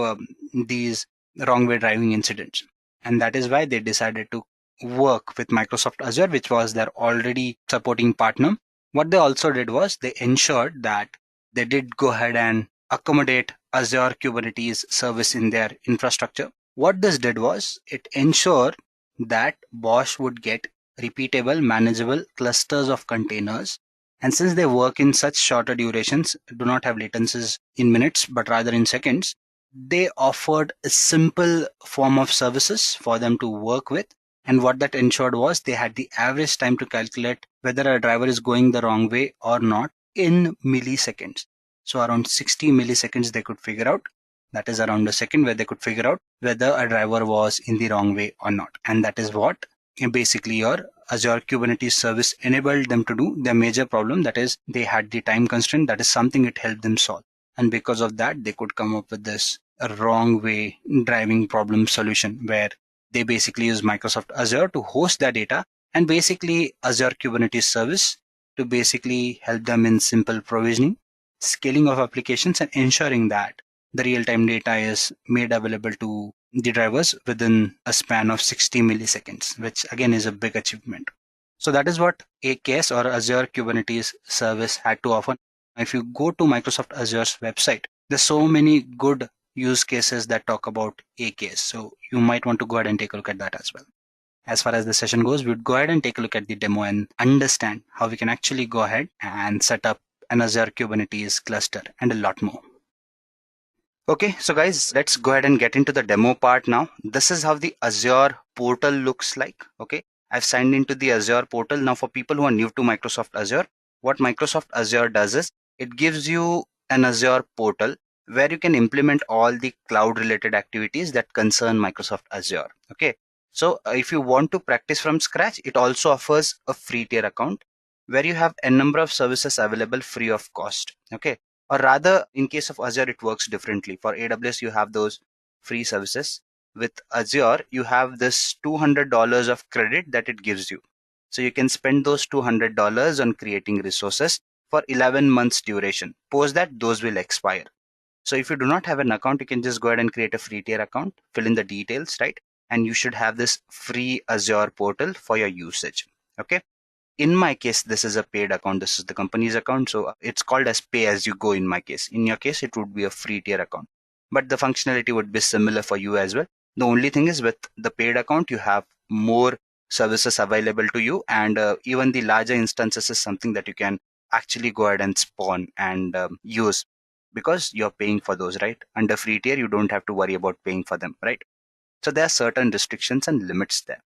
these wrong way driving incidents. And that is why they decided to work with Microsoft Azure, which was their already supporting partner. What they also did was they ensured that they did go ahead and accommodate Azure Kubernetes service in their infrastructure. What this did was it ensured that Bosch would get repeatable, manageable clusters of containers. And since they work in such shorter durations, do not have latencies in minutes, but rather in seconds, they offered a simple form of services for them to work with. And what that ensured was they had the average time to calculate whether a driver is going the wrong way or not in milliseconds. So around 60 milliseconds they could figure out. That is around a second where they could figure out whether a driver was in the wrong way or not. And that is what basically your Azure Kubernetes service enabled them to do. Their major problem, that is they had the time constraint. That is something it helped them solve. And because of that, they could come up with this wrong way driving problem solution where they basically use Microsoft Azure to host their data and basically Azure Kubernetes service to basically help them in simple provisioning, scaling of applications, and ensuring that the real-time data is made available to the drivers within a span of 60 milliseconds, which again is a big achievement. So that is what AKS or Azure Kubernetes service had to offer. If you go to Microsoft Azure's website, there's so many good use cases that talk about AKS. So you might want to go ahead and take a look at that as well. As far as the session goes, we'd go ahead and take a look at the demo and understand how we can actually go ahead and set up an Azure Kubernetes cluster and a lot more. Okay, so guys, let's go ahead and get into the demo part now. This is how the Azure portal looks like. Okay, I've signed into the Azure portal. Now for people who are new to Microsoft Azure, what Microsoft Azure does is it gives you an Azure portal where you can implement all the cloud related activities that concern Microsoft Azure. Okay, so if you want to practice from scratch, it also offers a free tier account where you have a number of services available free of cost. Okay, or rather, in case of Azure, it works differently. For AWS, you have those free services. With Azure, you have this $200 of credit that it gives you. So you can spend those $200 on creating resources for 11 months duration. Post that, those will expire. So if you do not have an account, you can just go ahead and create a free tier account, fill in the details, right? And you should have this free Azure portal for your usage. Okay. In my case, this is a paid account. This is the company's account. So it's called as pay as you go in my case. In your case, it would be a free tier account. But the functionality would be similar for you as well. The only thing is with the paid account, you have more services available to you. And even the larger instances is something that you can actually go ahead and spawn and use because you're paying for those, right? Under free tier, you don't have to worry about paying for them, right? So there are certain restrictions and limits there.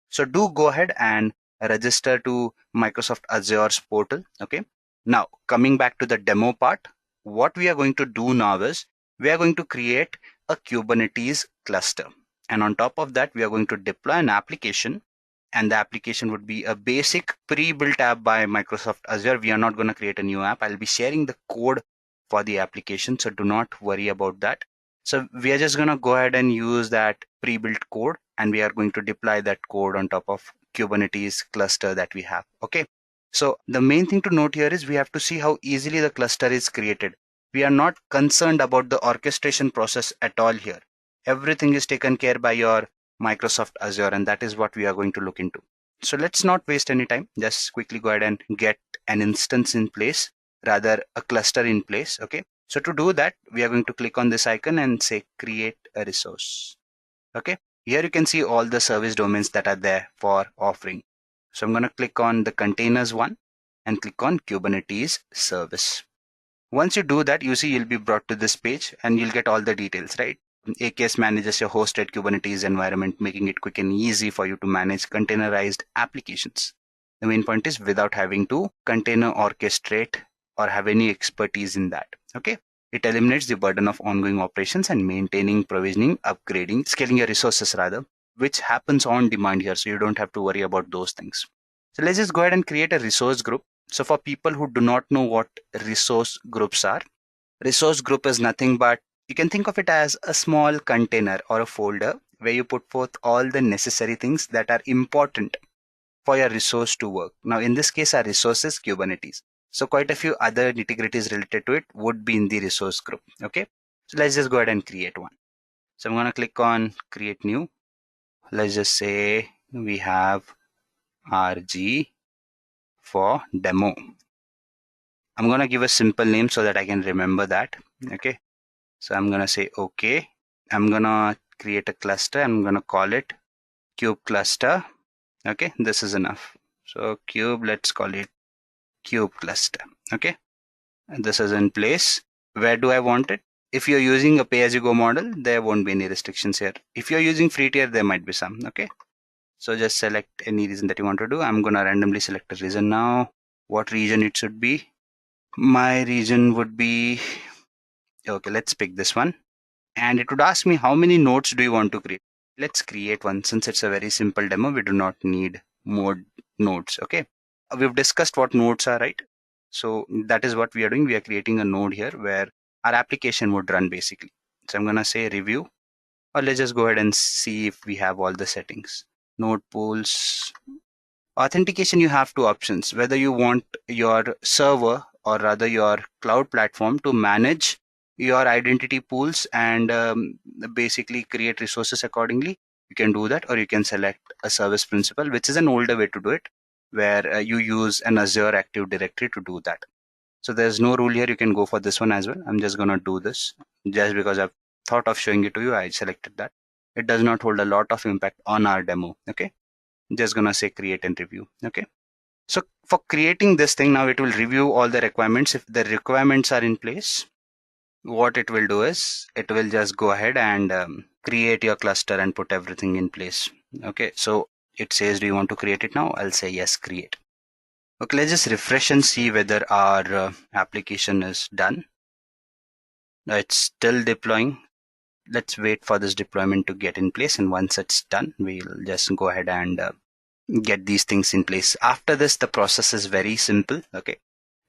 So do go ahead and register to Microsoft Azure's portal. Okay. Now, coming back to the demo part, what we are going to do now is we are going to create a Kubernetes cluster. And on top of that, we are going to deploy an application. And the application would be a basic pre-built app by Microsoft Azure. We are not going to create a new app. I'll be sharing the code for the application. So do not worry about that. So we are just going to go ahead and use that pre-built code. And we are going to deploy that code on top of Kubernetes cluster that we have. Okay. So the main thing to note here is we have to see how easily the cluster is created. We are not concerned about the orchestration process at all here. Everything is taken care by your Microsoft Azure, and that is what we are going to look into. So let's not waste any time. Just quickly go ahead and get an instance in place, rather a cluster in place. Okay. So to do that, we are going to click on this icon and say create a resource. Okay. Here you can see all the service domains that are there for offering. So I'm going to click on the containers one and click on Kubernetes service. Once you do that, you see you'll be brought to this page and you'll get all the details, right? AKS manages your hosted Kubernetes environment, making it quick and easy for you to manage containerized applications. The main point is without having to container orchestrate or have any expertise in that. Okay. It eliminates the burden of ongoing operations and maintaining, provisioning, upgrading, scaling your resources rather, which happens on demand here. So you don't have to worry about those things. So let's just go ahead and create a resource group. So for people who do not know what resource groups are, resource group is nothing but you can think of it as a small container or a folder where you put forth all the necessary things that are important for your resource to work. Now, in this case, our resource is Kubernetes. So quite a few other nitty-gritties related to it would be in the resource group. Okay. So let's just go ahead and create one. So I'm going to click on create new. Let's just say we have RG for demo. I'm going to give a simple name so that I can remember that. Okay. So I'm going to say, okay, I'm going to create a cluster. I'm going to call it cube cluster. Okay. This is enough. So cube, let's call it cube cluster. Okay. And this is in place. Where do I want it? If you're using a pay-as-you-go model, there won't be any restrictions here. If you're using free tier, there might be some. Okay. So just select any region that you want to do. I'm going to randomly select a region now. What region it should be? My region would be, okay, let's pick this one. And it would ask me how many nodes do you want to create? Let's create one. Since it's a very simple demo, we do not need more nodes. Okay. We've discussed what nodes are, right? So that is what we are doing. We are creating a node here where our application would run basically. So I'm going to say review, or let's just go ahead and see if we have all the settings. Node pools, authentication, you have two options, whether you want your server or rather your cloud platform to manage your identity pools and basically create resources accordingly. You can do that, or you can select a service principal, which is an older way to do it, where you use an Azure Active Directory to do that. So there's no rule here. You can go for this one as well. I'm just going to do this just because I've thought of showing it to you. I selected that. It does not hold a lot of impact on our demo. Okay. Just going to say create and review. Okay. So for creating this thing, now it will review all the requirements. If the requirements are in place, what it will do is it will just go ahead and create your cluster and put everything in place. Okay. So it says, do you want to create it now? I'll say yes, create. Okay, let's just refresh and see whether our application is done. It's still deploying. Let's wait for this deployment to get in place, and once it's done, we'll just go ahead and get these things in place. After this, the process is very simple. Okay,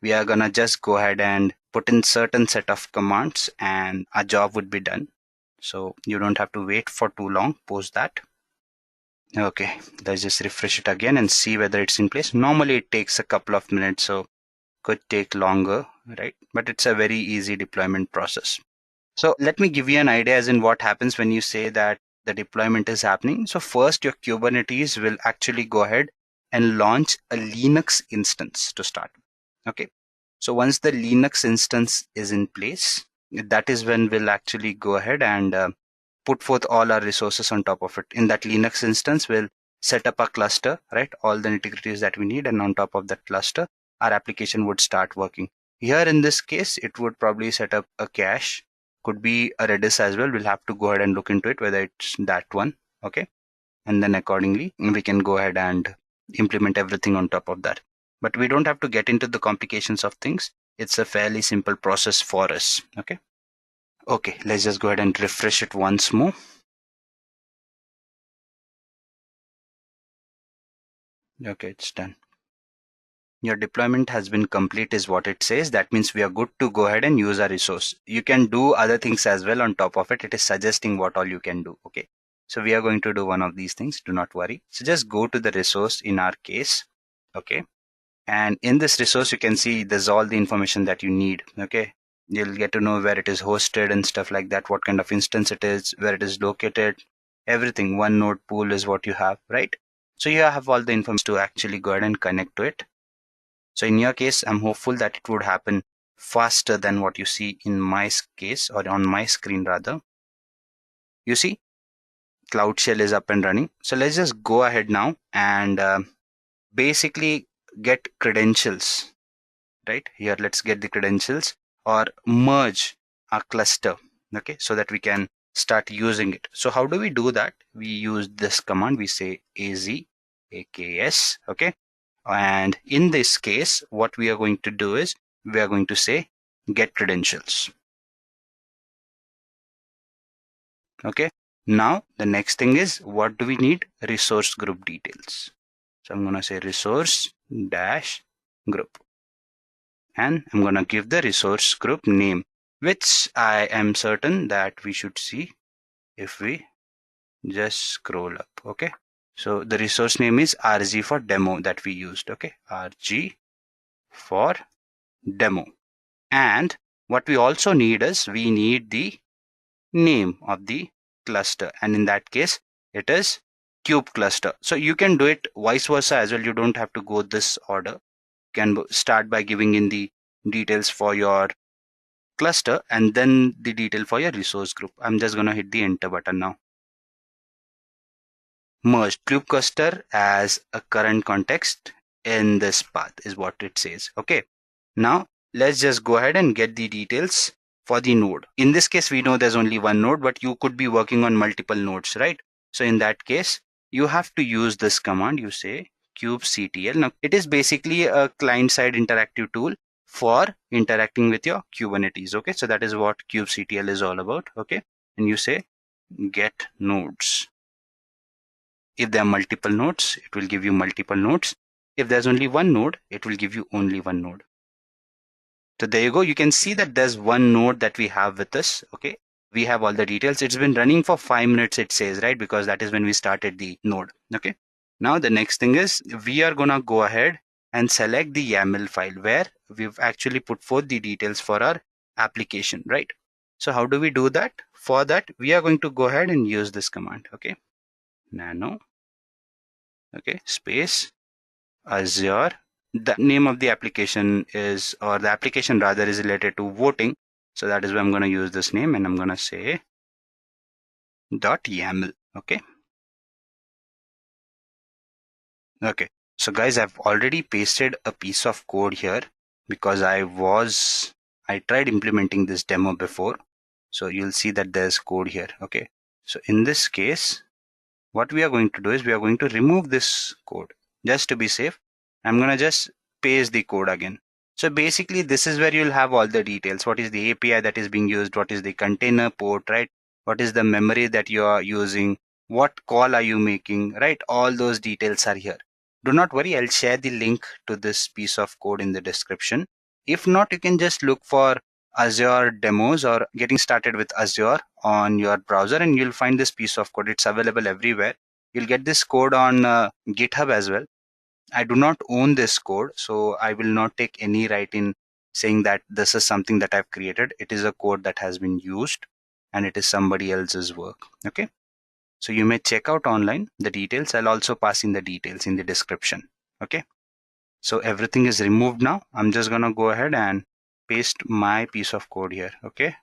we are gonna just go ahead and put in certain set of commands and our job would be done. So you don't have to wait for too long post that. Okay, let's just refresh it again and see whether it's in place. Normally it takes a couple of minutes, so could take longer, right? But it's a very easy deployment process. So let me give you an idea as in what happens when you say that the deployment is happening. So first, your Kubernetes will actually go ahead and launch a Linux instance to start. Okay. So once the Linux instance is in place, that is when we'll actually go ahead and put forth all our resources on top of it. In that Linux instance, we'll set up a cluster, right? All the nitty-gritties that we need, and on top of that cluster, our application would start working. Here in this case, it would probably set up a cache, could be a Redis as well. We'll have to go ahead and look into it, whether it's that one. Okay. And then accordingly, we can go ahead and implement everything on top of that. But we don't have to get into the complications of things. It's a fairly simple process for us. Okay. Okay, let's just go ahead and refresh it once more. Okay, it's done. Your deployment has been complete is what it says. That means we are good to go ahead and use our resource. You can do other things as well on top of it. It is suggesting what all you can do. Okay, so we are going to do one of these things. Do not worry. So just go to the resource in our case. Okay, and in this resource, you can see there's all the information that you need. Okay, you'll get to know where it is hosted and stuff like that, what kind of instance it is, where it is located, everything. One node pool is what you have, right? So you have all the information to actually go ahead and connect to it. So in your case, I'm hopeful that it would happen faster than what you see in my case, or on my screen rather. You see, Cloud Shell is up and running. So let's just go ahead now and basically get credentials, right? Here, let's get the credentials or merge our cluster, okay, so that we can start using it. So how do we do that? We use this command. We say AKS, okay? And in this case, what we are going to do is we are going to say get credentials. Okay. Now the next thing is, what do we need? Resource group details. So I'm going to say resource dash group. And I'm going to give the resource group name, which I am certain that we should see if we just scroll up. Okay. So the resource name is RG for demo that we used. Okay. RG for demo. And what we also need is we need the name of the cluster. And in that case, it is kube cluster. So you can do it vice versa as well. You don't have to go this order. You can start by giving in the details for your cluster and then the detail for your resource group. I'm just going to hit the enter button now. Merge kube cluster as a current context in this path is what it says. Okay. Now let's just go ahead and get the details for the node. In this case, we know there's only one node, but you could be working on multiple nodes, right? So in that case, you have to use this command. You say kubectl. Now it is basically a client-side interactive tool for interacting with your Kubernetes. Okay, so that is what kubectl is all about. Okay, and you say get nodes. If there are multiple nodes, it will give you multiple nodes. If there's only one node, it will give you only one node. So there you go. You can see that there's one node that we have with us. Okay. We have all the details. It's been running for 5 minutes, it says, right? Because that is when we started the node. Okay. Now the next thing is we are going to go ahead and select the YAML file where we've actually put forth the details for our application, right? So how do we do that? For that, we are going to go ahead and use this command. Okay. Nano. Okay. Space Azure. The name of the application is, or the application rather, is related to voting. So that is why I'm going to use this name, and I'm going to say .yaml. Okay. Okay. So guys, I've already pasted a piece of code here because I tried implementing this demo before. So you'll see that there's code here. Okay. So in this case, what we are going to do is we are going to remove this code just to be safe. I'm going to just paste the code again. So basically, this is where you'll have all the details. What is the API that is being used? What is the container port, right? What is the memory that you are using? What call are you making, right? All those details are here. Do not worry, I'll share the link to this piece of code in the description. If not, you can just look for Azure demos or getting started with Azure on your browser and you'll find this piece of code. It's available everywhere. You'll get this code on GitHub as well. I do not own this code, so I will not take any right in saying that this is something that I've created. It is a code that has been used and it is somebody else's work. Okay. So you may check out online the details. I'll also pass in the details in the description. Okay. So everything is removed now. I'm just going to go ahead and paste my piece of code here. Okay.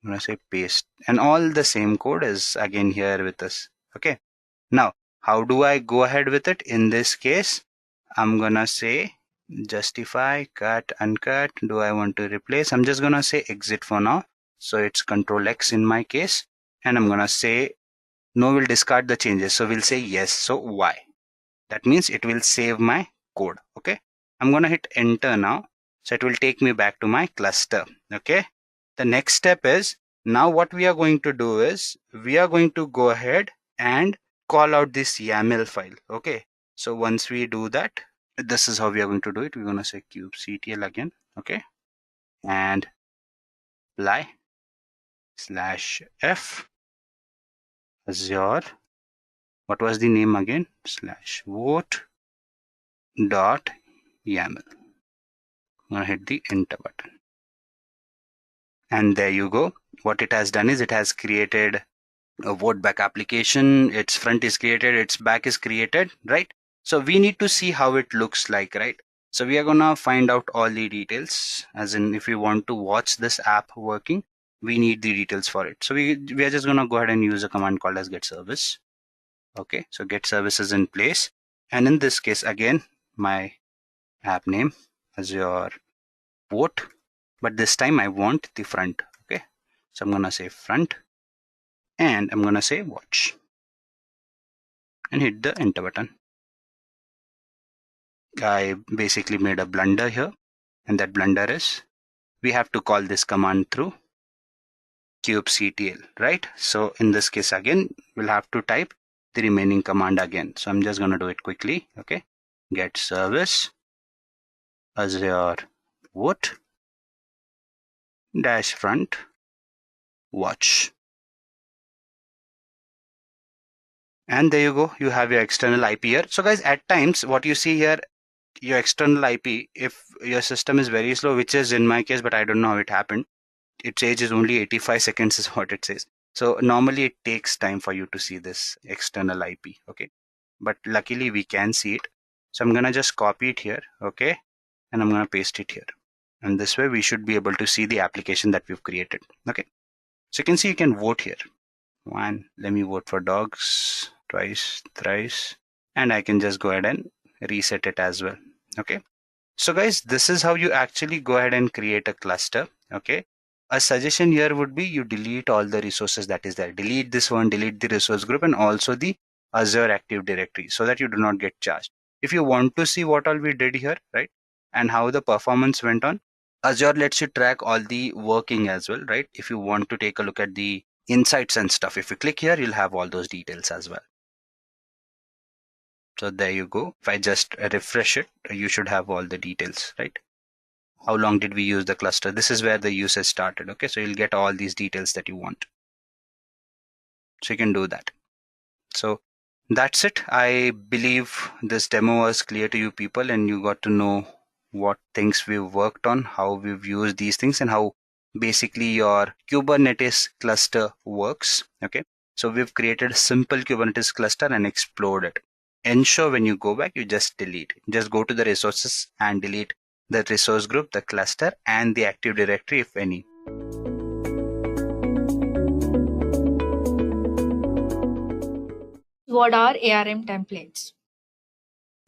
I'm going to say paste, and all the same code is again here with us. Okay. Now, how do I go ahead with it? In this case, I'm going to say justify, cut, uncut. Do I want to replace? I'm just going to say exit for now. So it's Control X in my case. And I'm going to say no, we'll discard the changes. So we'll say yes. So Y. That means it will save my code. Okay. I'm going to hit enter now. So it will take me back to my cluster. Okay. The next step is, now what we are going to do is we are going to go ahead and call out this YAML file. Okay. So once we do that, this is how we are going to do it. We're going to say kubectl again. Okay. And apply /f Azure. What was the name again? /vote dot YAML. I'm going to hit the enter button. And there you go. What it has done is it has created a vote back application. Its front is created, its back is created, right? So we need to see how it looks like, right? So we are going to find out all the details, as in if we want to watch this app working, we need the details for it. So we are just going to go ahead and use a command called as get service. Okay, so get service is in place. And in this case, again, my app name, Azure vote, but this time I want the front. Okay, so I'm going to say front and I'm going to say watch and hit the enter button. I basically made a blunder here, and that blunder is we have to call this command through kubectl, right? So in this case, again, we'll have to type the remaining command again. So I'm just going to do it quickly. Okay, get service Azure vote dash front watch. And there you go. You have your external IP here. So guys, at times what you see here, your external IP, if your system is very slow, which is in my case, but I don't know how it happened. Its age is only 85 seconds is what it says. So normally it takes time for you to see this external IP. Okay. But luckily we can see it. So I'm going to just copy it here. Okay. And I'm going to paste it here. And this way we should be able to see the application that we've created. Okay. So you can see you can vote here. One, let me vote for dogs, twice, thrice, and I can just go ahead and reset it as well. Okay. So guys, this is how you actually go ahead and create a cluster. Okay. A suggestion here would be you delete all the resources that is there. Delete this one, delete the resource group, and also the Azure Active Directory so that you do not get charged. If you want to see what all we did here, right, and how the performance went on, Azure lets you track all the working as well, right? If you want to take a look at the insights and stuff, if you click here, you'll have all those details as well. So there you go. If I just refresh it, you should have all the details, right? how long did we use the cluster. This is where the usage started. Okay, so you'll get all these details that you want. So you can do that. So that's it. I believe this demo was clear to you people, and you got to know what things we've worked on, how we've used these things, and how basically your Kubernetes cluster works. Okay, so we've created a simple Kubernetes cluster and explored it. Ensure when you go back, you just delete. Just go to the resources and delete the resource group, the cluster, and the active directory, if any. What are ARM templates?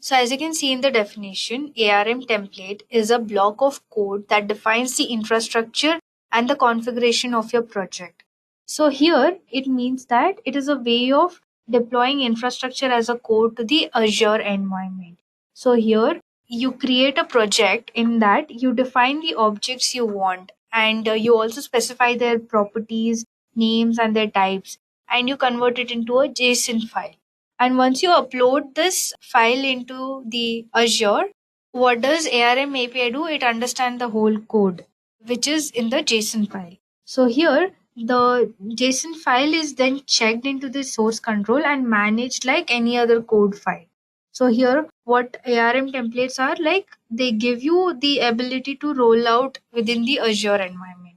So as you can see in the definition, ARM template is a block of code that defines the infrastructure and the configuration of your project. So here it means that it is a way of deploying infrastructure as a code to the Azure environment. So here you create a project in that you define the objects you want, and you also specify their properties, names and their types, and you convert it into a JSON file. And once you upload this file into the Azure, what does ARM API do? It understands the whole code, which is in the JSON file. So here, the JSON file is then checked into the source control and managed like any other code file. So here, what ARM templates are like, they give you the ability to roll out within the Azure environment.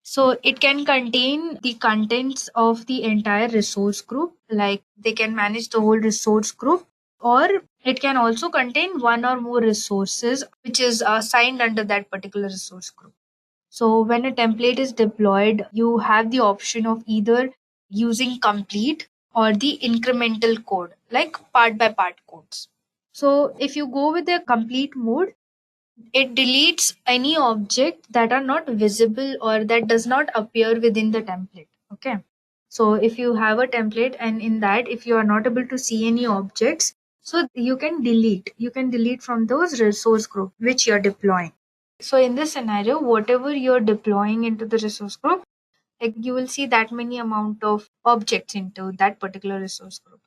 So it can contain the contents of the entire resource group, like they can manage the whole resource group, or it can also contain one or more resources which is assigned under that particular resource group. So when a template is deployed, you have the option of either using complete or the incremental code, like part by part codes. So if you go with the complete mode, it deletes any object that are not visible or that does not appear within the template. Okay. So if you have a template and in that, if you are not able to see any objects, so you can delete from those resource group which you're deploying. So in this scenario, whatever you're deploying into the resource group, like you will see that many amount of objects into that particular resource group.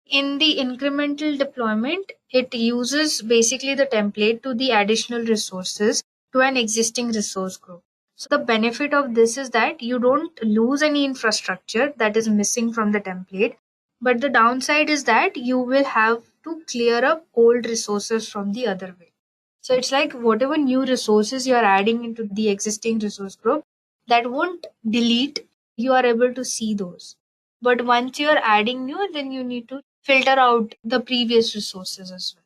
In the incremental deployment, it uses basically the template to the additional resources to an existing resource group. So the benefit of this is that you don't lose any infrastructure that is missing from the template, but the downside is that you will have to clear up old resources from the other way. So it's like whatever new resources you are adding into the existing resource group, that won't delete, you are able to see those. But once you are adding new, then you need to filter out the previous resources as well.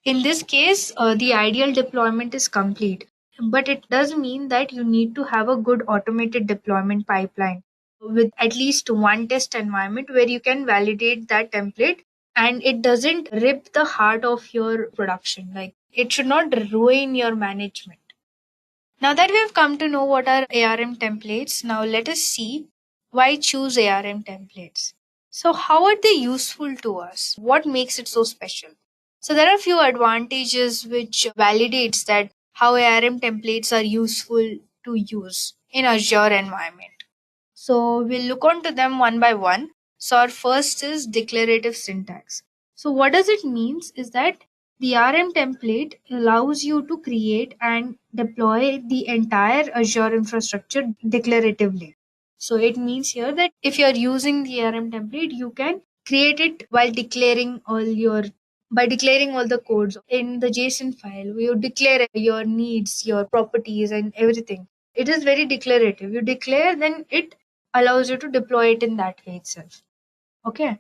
In this case, the ideal deployment is complete, but it does mean that you need to have a good automated deployment pipeline with at least one test environment where you can validate that template and it doesn't rip the heart of your production. Like it should not ruin your management. Now that we've come to know what are ARM templates, now let us see why choose ARM templates. So how are they useful to us? What makes it so special? So there are a few advantages which validates that how ARM templates are useful to use in Azure environment. So we'll look onto them one by one. So our first is declarative syntax. So what does it means is that the RM template allows you to create and deploy the entire Azure infrastructure declaratively. So it means here that if you're using the RM template, you can create it while declaring by declaring all the codes in the JSON file. You declare your needs, your properties, and everything. It is very declarative. You declare, then it allows you to deploy it in that way itself. Okay.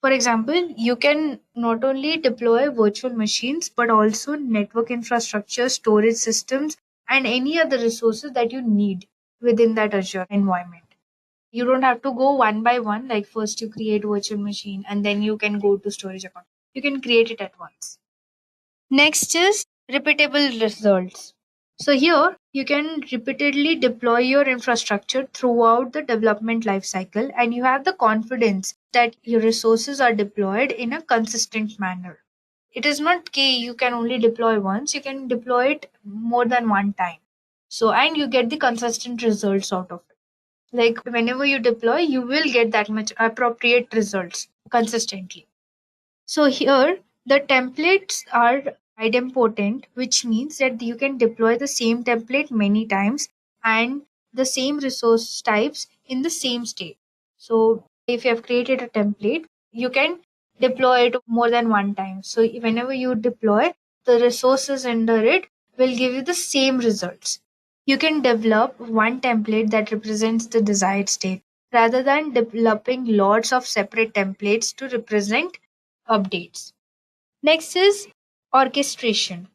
For example, you can not only deploy virtual machines, but also network infrastructure, storage systems, and any other resources that you need within that Azure environment. You don't have to go one by one, like first you create virtual machine and then you can go to storage account. You can create it at once. Next is repeatable results. So here you can repeatedly deploy your infrastructure throughout the development lifecycle and you have the confidence that your resources are deployed in a consistent manner. It is not key you can only deploy once, you can deploy it more than one time. So and you get the consistent results out of it. Like whenever you deploy, you will get that much appropriate results consistently. So here the templates are idempotent, which means that you can deploy the same template many times and the same resource types in the same state. So if you have created a template, you can deploy it more than one time. So whenever you deploy, the resources under it will give you the same results. You can develop one template that represents the desired state rather than developing lots of separate templates to represent updates. Next is orchestration.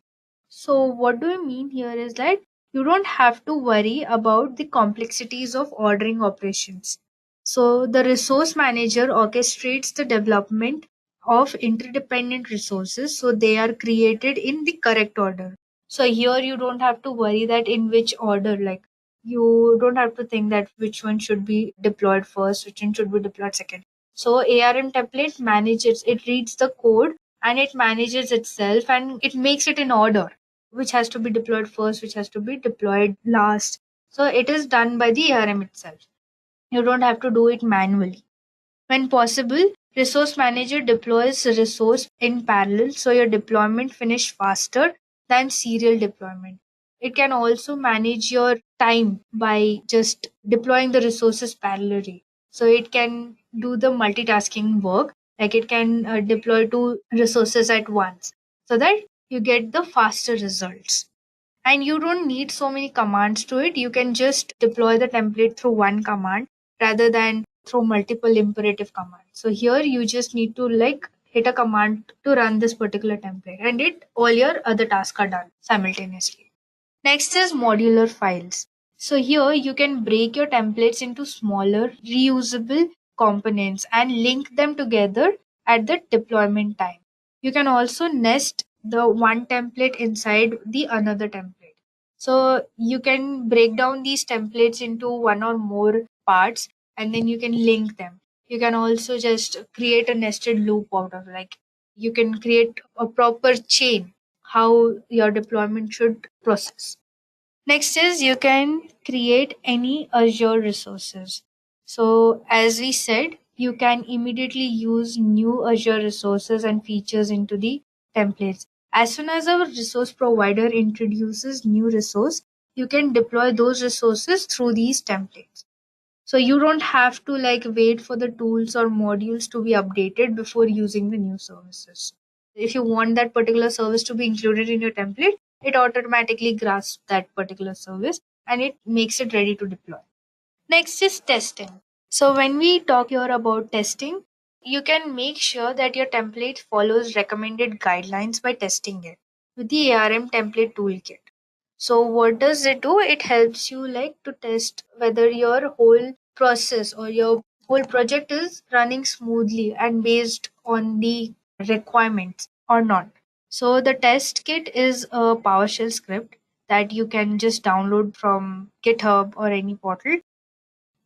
So, what do I mean here is that you don't have to worry about the complexities of ordering operations. So, the resource manager orchestrates the development of interdependent resources so they are created in the correct order. So, here you don't have to worry that in which order, like you don't have to think that which one should be deployed first, which one should be deployed second. So, ARM template manages, it reads the code and it manages itself and it makes it in order which has to be deployed first, which has to be deployed last. So it is done by the ARM itself. You don't have to do it manually. When possible, Resource Manager deploys a resource in parallel so your deployment finish faster than serial deployment. It can also manage your time by just deploying the resources parallelly. So it can do the multitasking work, like it can deploy two resources at once so that you get the faster results. And you don't need so many commands to it. You can just deploy the template through one command rather than through multiple imperative commands. So here you just need to like hit a command to run this particular template and it all your other tasks are done simultaneously. Next is modular files. So here you can break your templates into smaller reusable components and link them together at the deployment time. You can also nest the one template inside the another template. So you can break down these templates into one or more parts and then you can link them. You can also just create a nested loop out of like you can create a proper chain how your deployment should process. Next is you can create any Azure resources. So as we said, you can immediately use new Azure resources and features into the templates. As soon as a resource provider introduces new resource, you can deploy those resources through these templates. So you don't have to like wait for the tools or modules to be updated before using the new services. If you want that particular service to be included in your template, it automatically grasps that particular service and it makes it ready to deploy. Next is testing. So when we talk here about testing, you can make sure that your template follows recommended guidelines by testing it with the ARM template toolkit. So what does it do? It helps you like to test whether your whole process or your whole project is running smoothly and based on the requirements or not. So the test kit is a PowerShell script that you can just download from GitHub or any portal.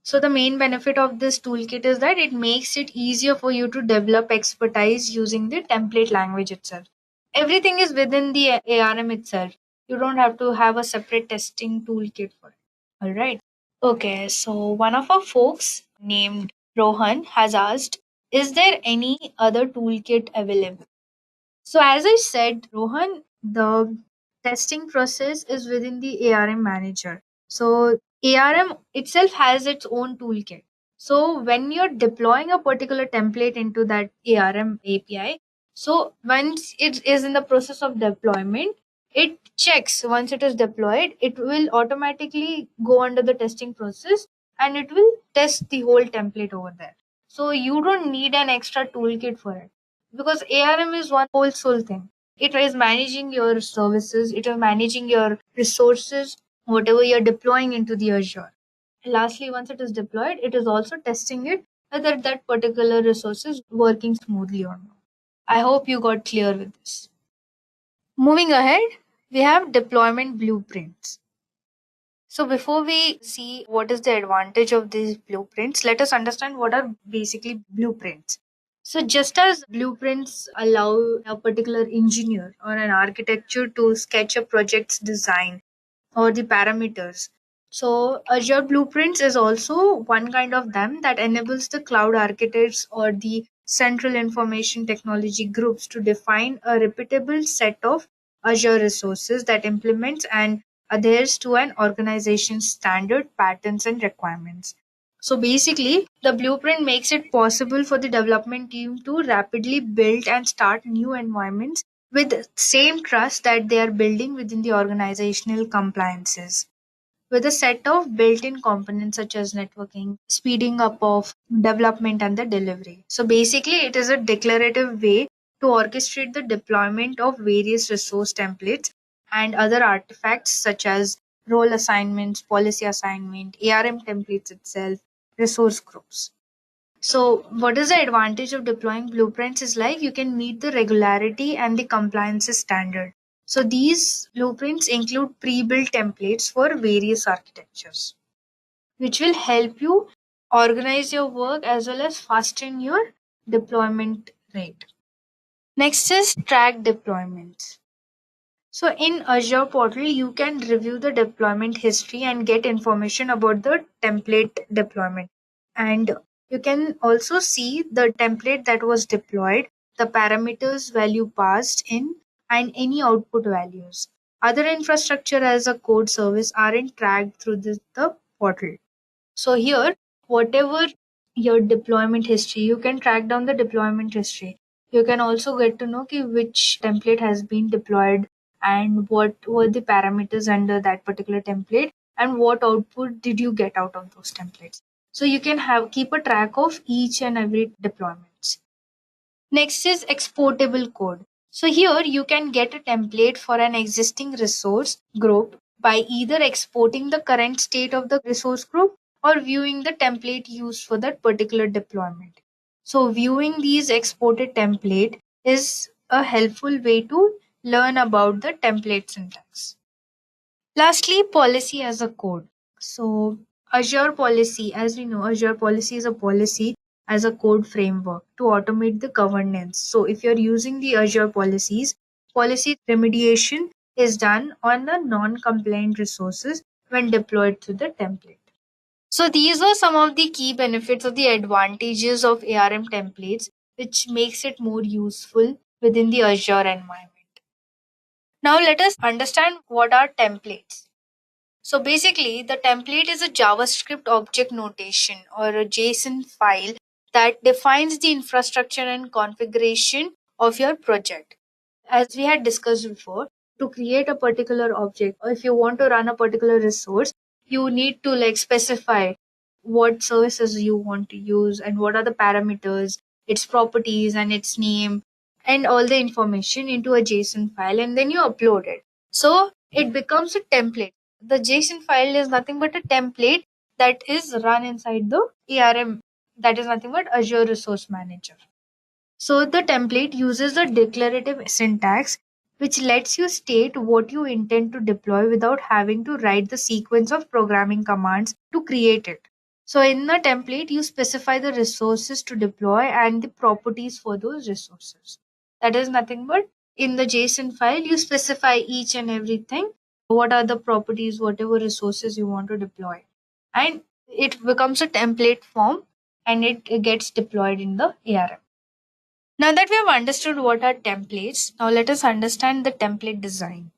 So the main benefit of this toolkit is that it makes it easier for you to develop expertise using the template language itself. Everything is within the ARM itself. You don't have to have a separate testing toolkit for it. All right. Okay, so one of our folks named Rohan has asked, is there any other toolkit available? So as I said, Rohan, the testing process is within the ARM manager. So ARM itself has its own toolkit. So when you're deploying a particular template into that ARM API, so once it is in the process of deployment, it checks once it is deployed, it will automatically go under the testing process and it will test the whole template over there. So you don't need an extra toolkit for it because ARM is one whole soul thing. It is managing your services, it is managing your resources, whatever you're deploying into the Azure. And lastly, once it is deployed, it is also testing it whether that particular resource is working smoothly or not. I hope you got clear with this. Moving ahead, we have deployment blueprints. So before we see what is the advantage of these blueprints, let us understand what are basically blueprints. So just as blueprints allow a particular engineer or an architecture to sketch a project's design or the parameters. So Azure Blueprints is also one kind of them that enables the cloud architects or the central information technology groups to define a repeatable set of Azure resources that implements and adheres to an organization's standard patterns and requirements. So basically, the blueprint makes it possible for the development team to rapidly build and start new environments with same trust that they are building within the organizational compliances. With a set of built-in components such as networking, speeding up of development and the delivery. So basically, it is a declarative way to orchestrate the deployment of various resource templates and other artifacts such as role assignments, policy assignment, ARM templates itself, resource groups. So, what is the advantage of deploying blueprints is like you can meet the regularity and the compliance standard. So, these blueprints include pre-built templates for various architectures, which will help you organize your work as well as fasten your deployment rate. Next is track deployments. So in Azure Portal, you can review the deployment history and get information about the template deployment. And you can also see the template that was deployed, the parameters value passed in, and any output values. Other infrastructure as a code service aren't tracked through the portal. So here, whatever your deployment history, you can track down the deployment history. You can also get to know which template has been deployed and what were the parameters under that particular template and what output did you get out of those templates. So you can keep a track of each and every deployments. Next is exportable code. So here you can get a template for an existing resource group by either exporting the current state of the resource group or viewing the template used for that particular deployment. So viewing these exported template is a helpful way to learn about the template syntax. Lastly, policy as a code. So Azure policy, as we know, Azure policy is a policy as a code framework to automate the governance. So if you're using the Azure policies, policy remediation is done on the non-compliant resources when deployed to the template. So these are some of the key benefits of the advantages of ARM templates, which makes it more useful within the Azure environment. Now let us understand what are templates. So basically, the template is a JavaScript object notation or a JSON file that defines the infrastructure and configuration of your project. As we had discussed before, to create a particular object or if you want to run a particular resource, you need to specify what services you want to use and what are the parameters, its properties and its name and all the information into a JSON file and then you upload it. So it becomes a template. The JSON file is nothing but a template that is run inside the ARM, that is nothing but Azure Resource Manager. So the template uses a declarative syntax which lets you state what you intend to deploy without having to write the sequence of programming commands to create it. So in the template, you specify the resources to deploy and the properties for those resources. That is nothing but in the JSON file, you specify each and everything. What are the properties, whatever resources you want to deploy. And it becomes a template form and it gets deployed in the ARM. Now that we have understood what are templates, now let us understand the template design.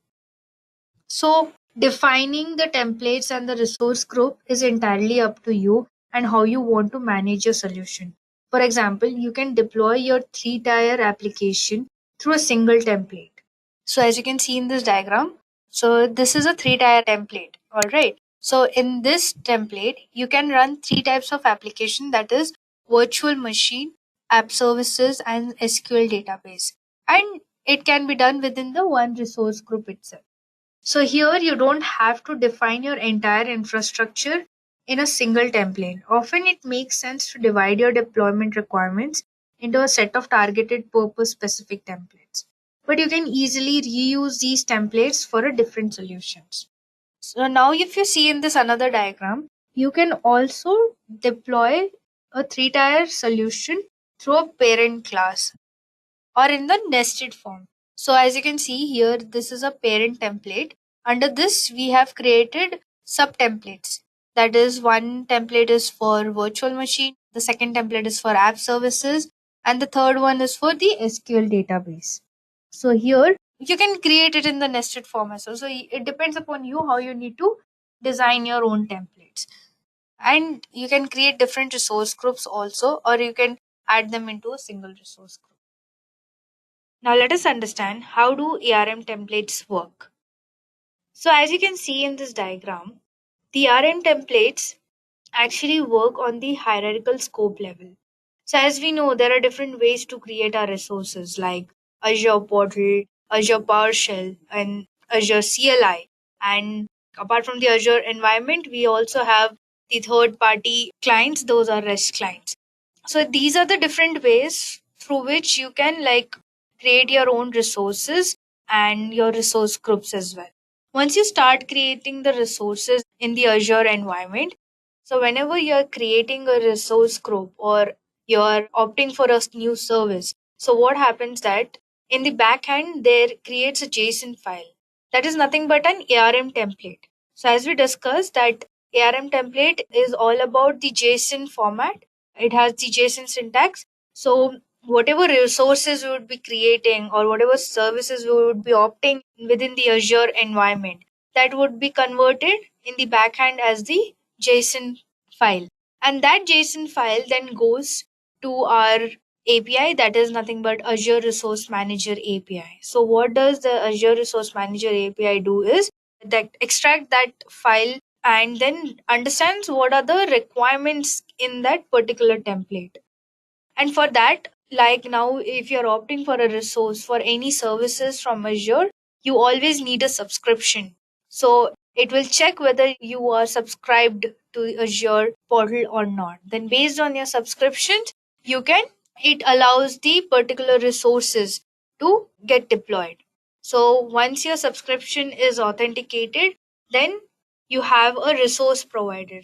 So defining the templates and the resource group is entirely up to you and how you want to manage your solution. For example, you can deploy your 3-tier application through a single template. So as you can see in this diagram, so this is a 3-tier template. All right. So in this template, you can run 3 types of application, that is virtual machine, app services, and SQL database. And it can be done within the one resource group itself. So here you don't have to define your entire infrastructure in a single template. Often it makes sense to divide your deployment requirements into a set of targeted purpose specific templates. But you can easily reuse these templates for a different solutions. So now if you see in this another diagram, you can also deploy a 3-tier solution through a parent class or in the nested form. So as you can see here, this is a parent template. Under this, we have created sub templates. That is, one template is for virtual machine, the second template is for app services, and the third one is for the SQL database. So here you can create it in the nested form as well. So it depends upon you how you need to design your own templates. And you can create different resource groups also, or you can add them into a single resource group. Now let us understand how do ARM templates work. So as you can see in this diagram, the ARM templates actually work on the hierarchical scope level. So as we know, there are different ways to create our resources like Azure Portal, Azure PowerShell, and Azure CLI. And apart from the Azure environment, we also have the third party clients, those are REST clients. So these are the different ways through which you can create your own resources and your resource groups as well. Once you start creating the resources in the Azure environment, so whenever you're creating a resource group or you're opting for a new service, so what happens that in the backend there creates a JSON file that is nothing but an ARM template. So as we discussed that ARM template is all about the JSON format. It has the JSON syntax. So whatever resources we would be creating or whatever services we would be opting within the Azure environment, that would be converted in the backend as the JSON file. And that JSON file then goes to our API, that is nothing but Azure Resource Manager API. So what does the Azure Resource Manager API do is that extract that file and then understands what are the requirements in that particular template. And for that, like now, if you're opting for a resource for any services from Azure, you always need a subscription. So it will check whether you are subscribed to Azure portal or not. Then, based on your subscriptions, it allows the particular resources to get deployed. So once your subscription is authenticated, then you have a resource provider.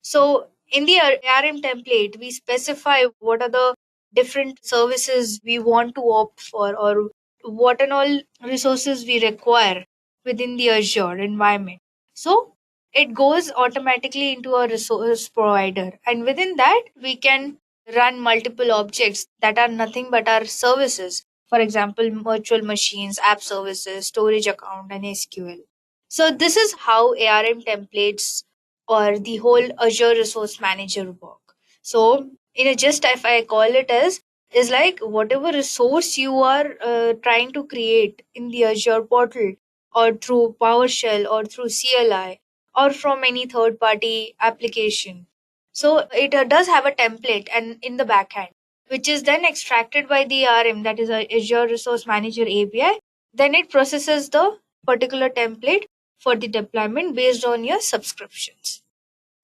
So in the ARM template, we specify what are the different services we want to opt for or what and all resources we require within the Azure environment. So it goes automatically into a resource provider, and within that, we can run multiple objects that are nothing but our services. For example, virtual machines, app services, storage account, and SQL. So this is how ARM templates or the whole Azure Resource Manager work. So in a just if I call it as is like whatever resource you are trying to create in the Azure portal or through PowerShell or through CLI or from any third party application. So it does have a template and in the backend, which is then extracted by the RM, that is a Azure Resource Manager API. Then it processes the particular template for the deployment based on your subscriptions.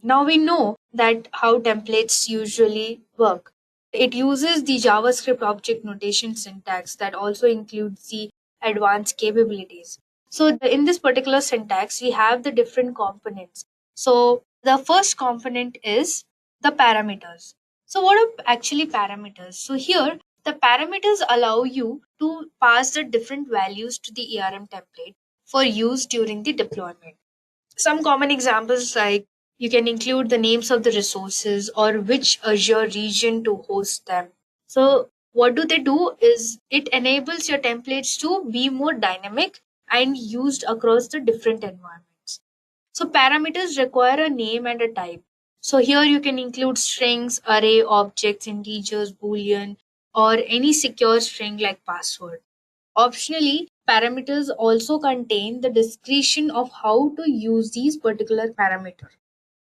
Now we know that how templates usually work. It uses the JavaScript object notation syntax that also includes the advanced capabilities. So in this particular syntax, we have the different components. So the first component is the parameters. So what are actually parameters? So here the parameters allow you to pass the different values to the ARM template for use during the deployment. Some common examples like you can include the names of the resources or which Azure region to host them. So what do they do is it enables your templates to be more dynamic and used across the different environments. So parameters require a name and a type. So here you can include strings, array, objects, integers, boolean, or any secure string like password. Optionally, parameters also contain the discretion of how to use these particular parameters.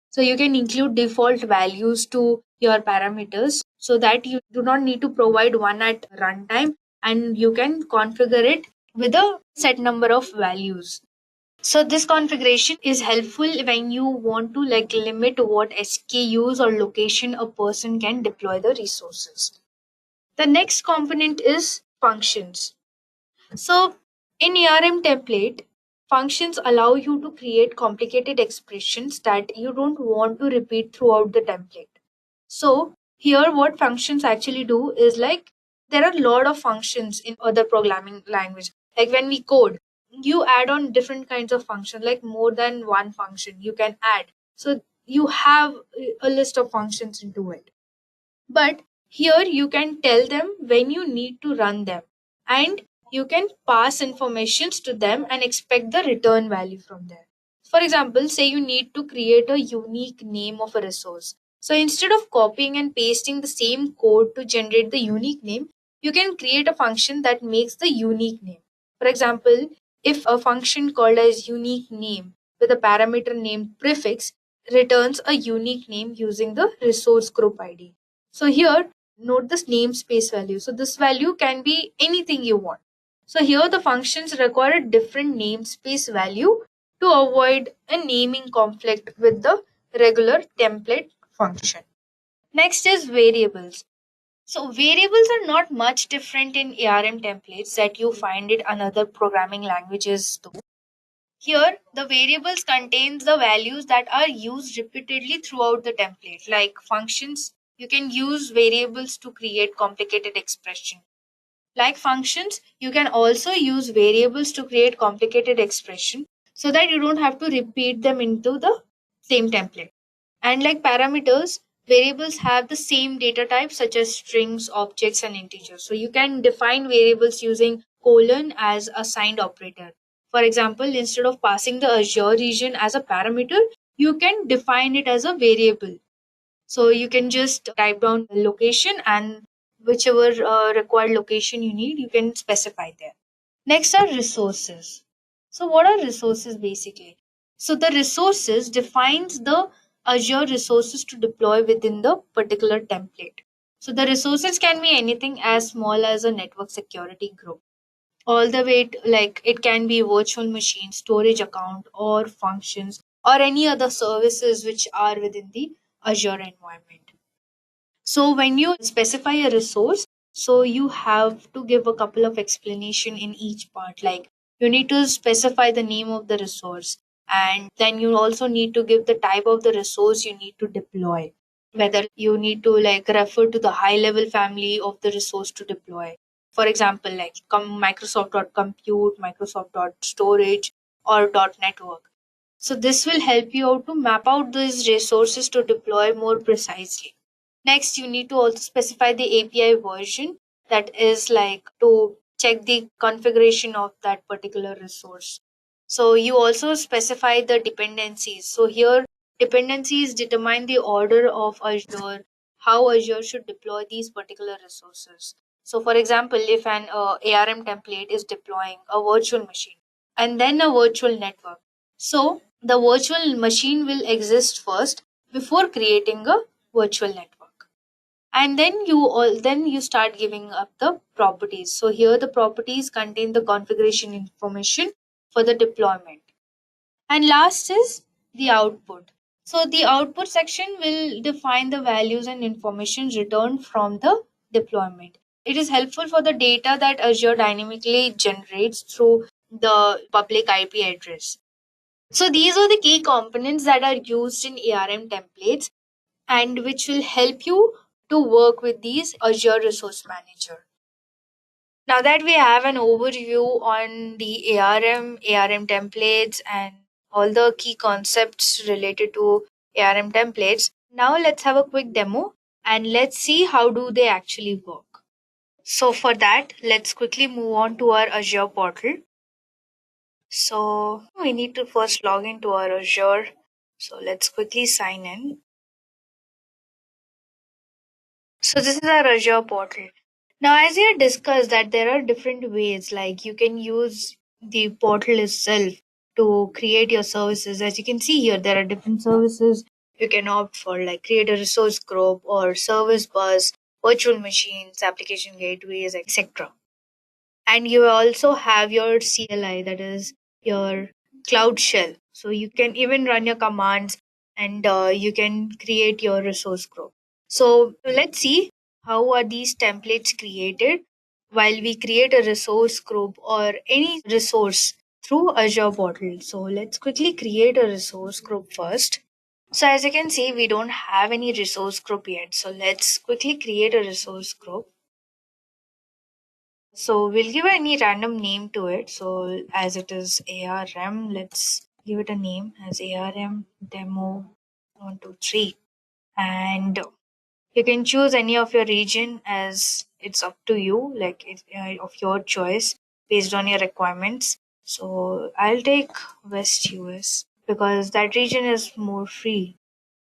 So you can include default values to your parameters so that you do not need to provide one at runtime and you can configure it with a set number of values. So this configuration is helpful when you want to limit what SKUs or location a person can deploy the resources. The next component is functions. So in ARM template, functions allow you to create complicated expressions that you don't want to repeat throughout the template. So here what functions actually do is there are a lot of functions in other programming language. Like when we code, you add on different kinds of functions, like more than one function you can add. So you have a list of functions into it. But here you can tell them when you need to run them and you can pass informations to them and expect the return value from there. For example, say you need to create a unique name of a resource. So instead of copying and pasting the same code to generate the unique name, you can create a function that makes the unique name. For example, if a function called as unique name with a parameter name prefix returns a unique name using the resource group ID. So here, note this namespace value. So this value can be anything you want. So here the functions require a different namespace value to avoid a naming conflict with the regular template function. Next is variables. So variables are not much different in ARM templates that you find it in other programming languages too. Here, the variables contains the values that are used repeatedly throughout the template. Like functions, you can use variables to create complicated expression. Like functions, you can also use variables to create complicated expression so that you don't have to repeat them into the same template. And like parameters, variables have the same data types such as strings, objects, and integers. So you can define variables using colon as a signed operator. For example, instead of passing the Azure region as a parameter, you can define it as a variable. So you can just type down the location and whichever required location you need, you can specify there. Next are resources. So what are resources basically? So the resources defines the Azure resources to deploy within the particular template. So the resources can be anything as small as a network security group, all the way to, like it can be virtual machine, storage account, or functions, or any other services which are within the Azure environment. So when you specify a resource, so you have to give a couple of explanation in each part. Like you need to specify the name of the resource, and then you also need to give the type of the resource you need to deploy. Whether you need to like refer to the high level family of the resource to deploy. For example, like Microsoft.compute, Microsoft.storage, or .network. So this will help you out to map out these resources to deploy more precisely. Next, you need to also specify the API version, that is like to check the configuration of that particular resource. So you also specify the dependencies. So here dependencies determine the order of Azure, how Azure should deploy these particular resources. So for example, if an ARM template is deploying a virtual machine and then a virtual network, so the virtual machine will exist first before creating a virtual network. And then you start giving up the properties. So here the properties contain the configuration information for the deployment. And last is the output. So the output section will define the values and information returned from the deployment. It is helpful for the data that Azure dynamically generates through the public IP address. So these are the key components that are used in ARM templates and which will help you to work with these Azure Resource Manager. Now that we have an overview on the ARM templates, and all the key concepts related to ARM templates, now let's have a quick demo and let's see how do they actually work. So for that, let's quickly move on to our Azure portal. So we need to first log into our Azure. So let's quickly sign in. So this is our Azure portal. Now, as we had discussed that there are different ways, like you can use the portal itself to create your services. As you can see here, there are different services you can opt for, like create a resource group or service bus, virtual machines, application gateways, etc. And you also have your CLI, that is your cloud shell. So you can even run your commands, and you can create your resource group. So let's see how are these templates created while we create a resource group or any resource through Azure portal. So let's quickly create a resource group first. So as you can see, we don't have any resource group yet. So let's quickly create a resource group. So we'll give any random name to it. So as it is ARM, let's give it a name as ARM demo 123. And you can choose any of your region as it's up to you, like it's of your choice. based on your requirements. So I'll take West US because that region is more free.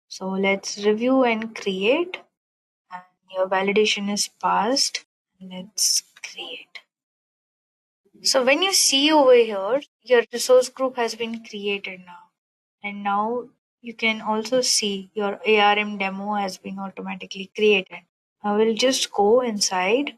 So let's review and create. And your validation is passed. Let's create. So when you see over here, your resource group has been created now. And now you can also see your ARM demo has been automatically created. I will just go inside.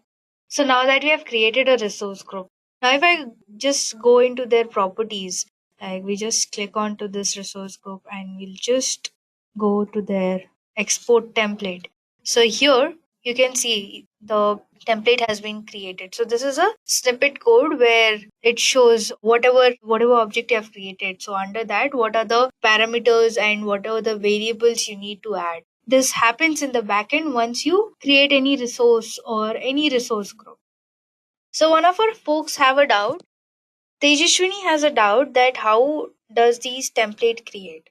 So now that we have created a resource group, now if I just go into their properties, like we just click onto this resource group and we'll just go to their export template. So here you can see the template has been created. So this is a snippet code where it shows whatever object you have created. So under that, what are the parameters and what are the variables you need to add. This happens in the backend once you create any resource or any resource group. So one of our folks have a doubt. Tejaswini has a doubt that how does these template create?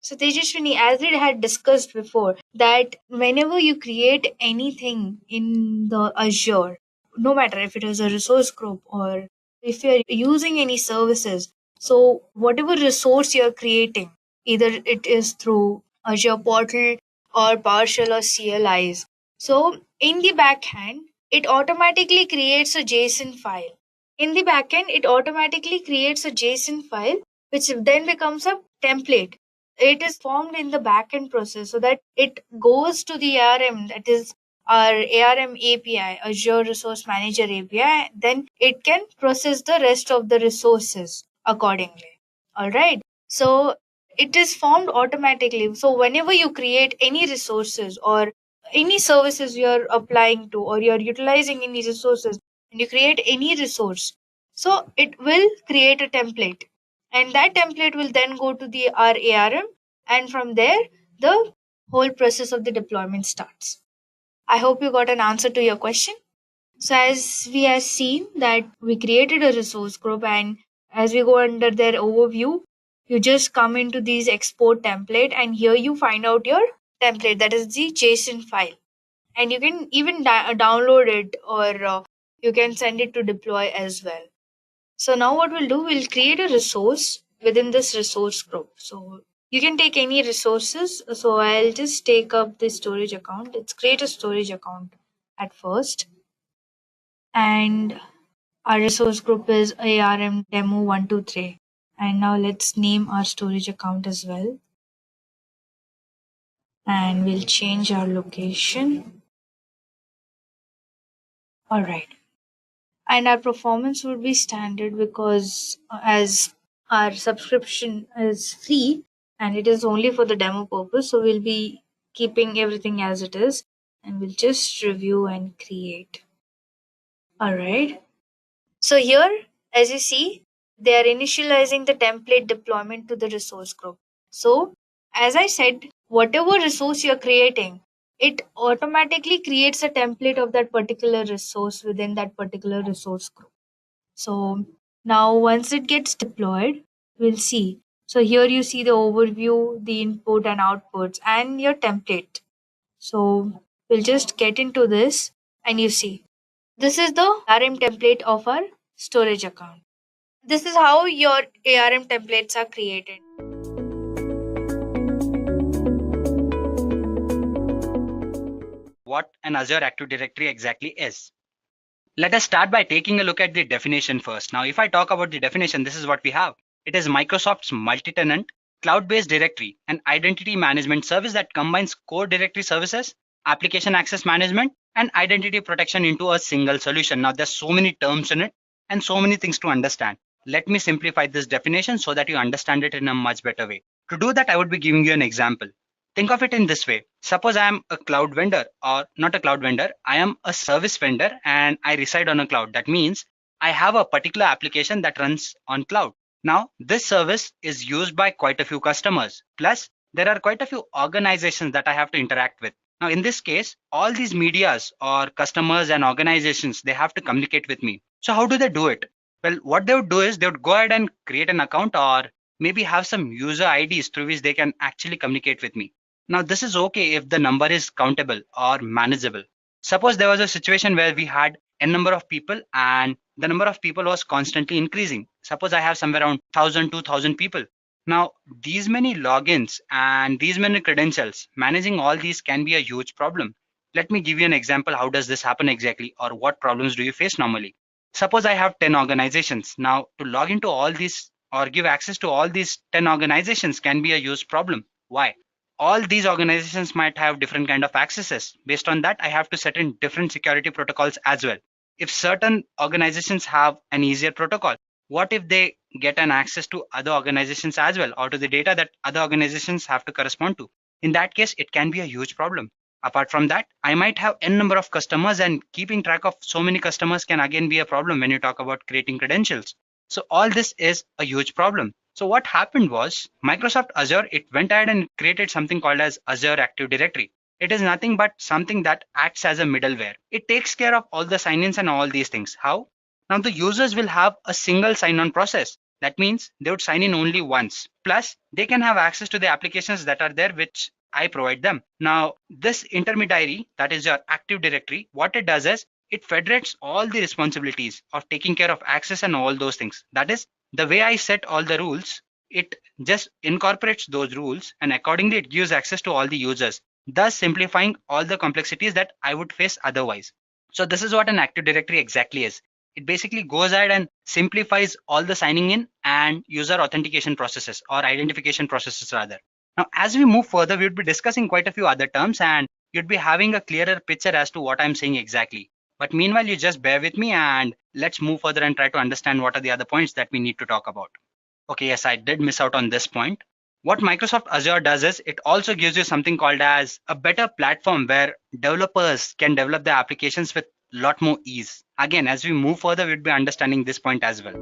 So Tejaswini, as we had discussed before, that whenever you create anything in the Azure, no matter if it is a resource group or if you're using any services, so whatever resource you're creating, either it is through Azure Portal or PowerShell or CLIs. So in the backhand, it automatically creates a JSON file. In the backend, it automatically creates a JSON file, which then becomes a template. It is formed in the backend process so that it goes to the ARM, that is our ARM API, Azure Resource Manager API, then it can process the rest of the resources accordingly. All right. So it is formed automatically. So whenever you create any resources or any services you're applying to or you're utilizing any resources and you create any resource, so it will create a template and that template will then go to the our ARM and from there the whole process of the deployment starts. I hope you got an answer to your question. So as we have seen that we created a resource group and as we go under their overview, you just come into these export template and here you find out your template, that is the JSON file, and you can even download it or you can send it to deploy as well. So now what we'll do, we'll create a resource within this resource group. So you can take any resources. So I'll just take up the storage account. Let's create a storage account at first. And our resource group is ARM demo 123. And now let's name our storage account as well. And we'll change our location. All right. And our performance would be standard because as our subscription is free and it is only for the demo purpose, so we'll be keeping everything as it is and we'll just review and create. All right. So here, as you see, they are initializing the template deployment to the resource group. So as I said, whatever resource you're creating, it automatically creates a template of that particular resource within that particular resource group. So now once it gets deployed, we'll see. So here you see the overview, the input and outputs and your template. So we'll just get into this and you see, this is the ARM template of our storage account. This is how your ARM templates are created. What an Azure Active Directory exactly is. Let us start by taking a look at the definition first. Now, if I talk about the definition, this is what we have. It is Microsoft's multi-tenant, cloud-based directory and identity management service that combines core directory services, application access management, and identity protection into a single solution. Now, there's so many terms in it and so many things to understand. Let me simplify this definition so that you understand it in a much better way. To do that, I would be giving you an example. Think of it in this way. Suppose I am a cloud vendor, or not a cloud vendor, I am a service vendor and I reside on a cloud. That means I have a particular application that runs on cloud. Now, this service is used by quite a few customers. Plus, there are quite a few organizations that I have to interact with. Now, in this case, all these medias or customers and organizations, they have to communicate with me. So how do they do it? Well, what they would do is they would go ahead and create an account or maybe have some user IDs through which they can actually communicate with me. Now, this is okay if the number is countable or manageable. Suppose there was a situation where we had n number of people, and the number of people was constantly increasing. Suppose I have somewhere around 1000, 2000 people. Now, these many logins and these many credentials, managing all these can be a huge problem. Let me give you an example. How does this happen exactly, or what problems do you face normally? Suppose I have 10 organizations. Now, to log into all these or give access to all these 10 organizations can be a huge problem. Why? All these organizations might have different kind of accesses. Based on that, I have to set in different security protocols as well. If certain organizations have an easier protocol, what if they get an access to other organizations as well, or to the data that other organizations have to correspond to? In that case, it can be a huge problem. Apart from that, I might have n number of customers, and keeping track of so many customers can again be a problem when you talk about creating credentials. So all this is a huge problem. So what happened was Microsoft Azure, it went ahead and created something called as Azure Active Directory. It is nothing but something that acts as a middleware. It takes care of all the sign-ins and all these things. How? Now the users will have a single sign-on process. That means they would sign in only once. Plus, they can have access to the applications that are there, which I provide them. Now, this intermediary, that is your Active Directory, what it does is it federates all the responsibilities of taking care of access and all those things. That is, the way I set all the rules, it just incorporates those rules and accordingly it gives access to all the users, thus simplifying all the complexities that I would face otherwise. So this is what an Active Directory exactly is. It basically goes ahead and simplifies all the signing in and user authentication processes, or identification processes rather. Now, as we move further, we would be discussing quite a few other terms and you'd be having a clearer picture as to what I'm saying exactly. But meanwhile, you just bear with me and let's move further and try to understand what are the other points that we need to talk about. Okay, yes, I did miss out on this point. What Microsoft Azure does is it also gives you something called as a better platform where developers can develop their applications with a lot more ease. Again, as we move further, we'd be understanding this point as well.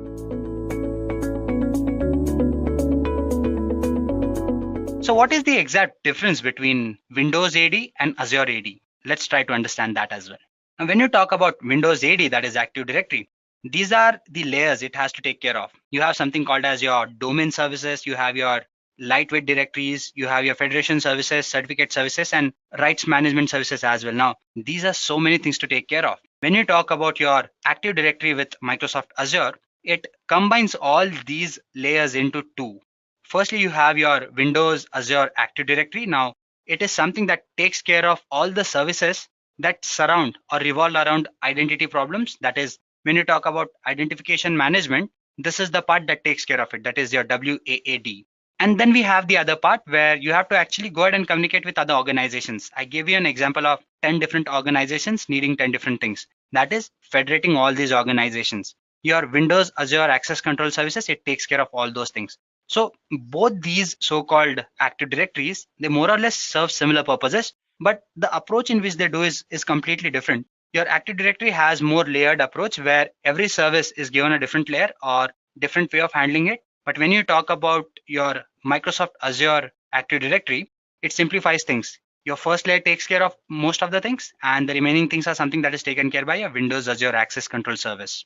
So what is the exact difference between Windows AD and Azure AD? Let's try to understand that as well. Now, when you talk about Windows AD, that is Active Directory, these are the layers it has to take care of. You have something called as your domain services, you have your lightweight directories, you have your federation services, certificate services, and rights management services as well. Now, these are so many things to take care of. When you talk about your Active Directory with Microsoft Azure, it combines all these layers into two. Firstly, you have your Windows Azure Active Directory. Now, it is something that takes care of all the services that surround or revolve around identity problems. That is, when you talk about identification management, this is the part that takes care of it. That is your WAAD. And then we have the other part where you have to actually go ahead and communicate with other organizations. I gave you an example of 10 different organizations needing 10 different things. That is federating all these organizations. Your Windows Azure Access Control Services, it takes care of all those things. So both these so-called Active Directories, they more or less serve similar purposes, but the approach in which they do is completely different. Your Active Directory has more layered approach where every service is given a different layer or different way of handling it. But when you talk about your Microsoft Azure Active Directory, it simplifies things. Your first layer takes care of most of the things, and the remaining things are something that is taken care by a Windows Azure Access Control Service.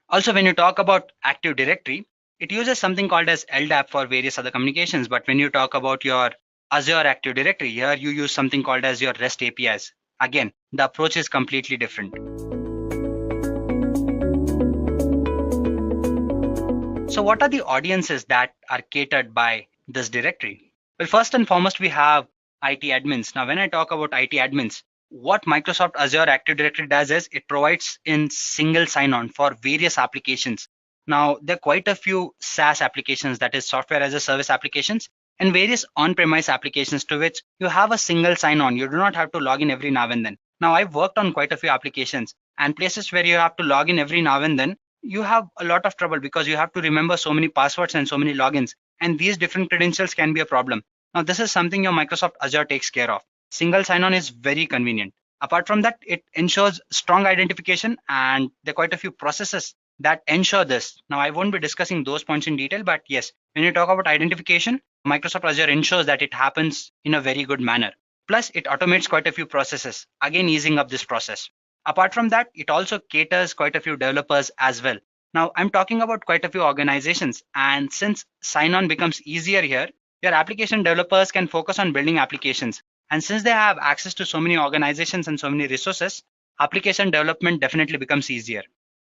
Also, when you talk about Active Directory, it uses something called as LDAP for various other communications. But when you talk about your Azure Active Directory, here you use something called as your REST APIs. Again, the approach is completely different. So what are the audiences that are catered by this directory? Well, first and foremost, we have IT admins. Now, when I talk about IT admins, what Microsoft Azure Active Directory does is it provides in single sign-on for various applications. Now, there are quite a few SaaS applications, that is software as a service applications, and various on-premise applications to which you have a single sign-on. You do not have to log in every now and then. Now, I've worked on quite a few applications, and places where you have to log in every now and then, you have a lot of trouble because you have to remember so many passwords and so many logins, and these different credentials can be a problem. Now, this is something your Microsoft Azure takes care of. Single sign-on is very convenient. Apart from that, it ensures strong identification, and there are quite a few processes that ensure this. Now, I won't be discussing those points in detail, but yes, when you talk about identification, Microsoft Azure ensures that it happens in a very good manner. Plus, it automates quite a few processes, again easing up this process. Apart from that, it also caters quite a few developers as well. Now, I'm talking about quite a few organizations, and since sign-on becomes easier here, your application developers can focus on building applications. And since they have access to so many organizations and so many resources, application development definitely becomes easier.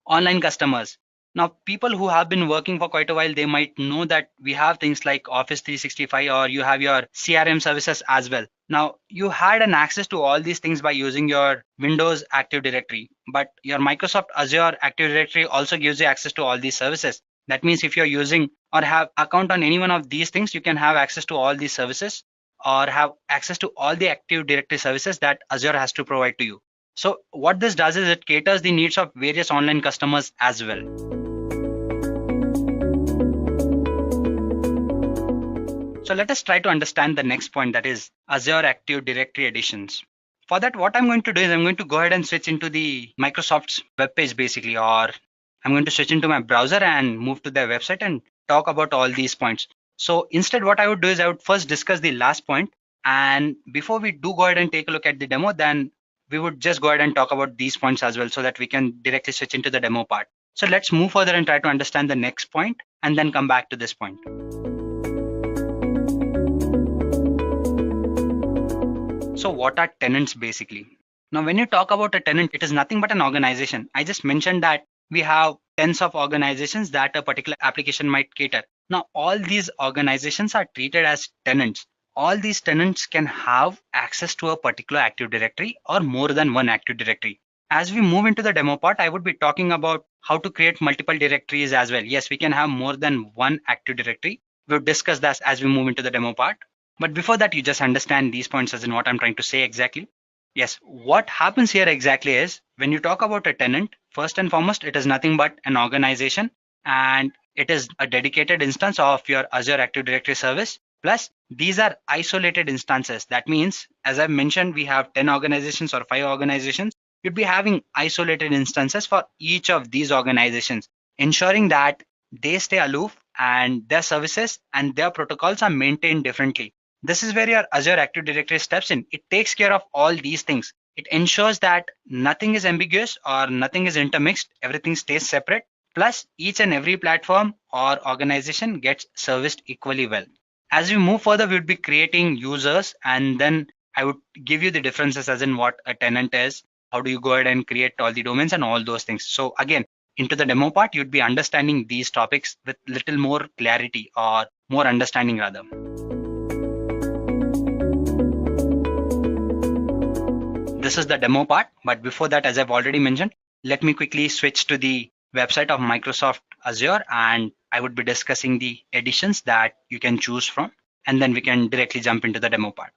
Online customers. Now, people who have been working for quite a while, they might know that we have things like Office 365 or you have your CRM services as well. Now, you had an access to all these things by using your Windows Active Directory, but your Microsoft Azure Active Directory also gives you access to all these services. That means if you're using or have account on any one of these things, you can have access to all these services or have access to all the Active Directory services that Azure has to provide to you. So what this does is it caters the needs of various online customers as well. So let us try to understand the next point, that is Azure Active Directory editions. For that, what I'm going to do is I'm going to go ahead and switch into the Microsoft's web page basically, or I'm going to switch into my browser and move to their website and talk about all these points. So instead, what I would do is I would first discuss the last point. And before we do go ahead and take a look at the demo, then we would just go ahead and talk about these points as well so that we can directly switch into the demo part. So let's move further and try to understand the next point and then come back to this point. So what are tenants basically? Now, when you talk about a tenant, it is nothing but an organization. I just mentioned that we have tens of organizations that a particular application might cater. Now, all these organizations are treated as tenants. All these tenants can have access to a particular Active Directory or more than one Active Directory. As we move into the demo part, I would be talking about how to create multiple directories as well. Yes, we can have more than one Active Directory. We'll discuss that as we move into the demo part. But before that, you just understand these points as in what I'm trying to say exactly. Yes, what happens here exactly is when you talk about a tenant, first and foremost, it is nothing but an organization and it is a dedicated instance of your Azure Active Directory service. Plus, these are isolated instances. That means, as I've mentioned, we have 10 organizations or 5 organizations. You'd be having isolated instances for each of these organizations, ensuring that they stay aloof and their services and their protocols are maintained differently. This is where your Azure Active Directory steps in. It takes care of all these things. It ensures that nothing is ambiguous or nothing is intermixed. Everything stays separate. Plus, each and every platform or organization gets serviced equally well. As we move further, we would be creating users, and then I would give you the differences as in what a tenant is, how do you go ahead and create all the domains and all those things. So again, into the demo part, you'd be understanding these topics with little more clarity or more understanding rather. This is the demo part, but before that, as I've already mentioned, let me quickly switch to the website of Microsoft Azure and I would be discussing the editions that you can choose from, and then we can directly jump into the demo part.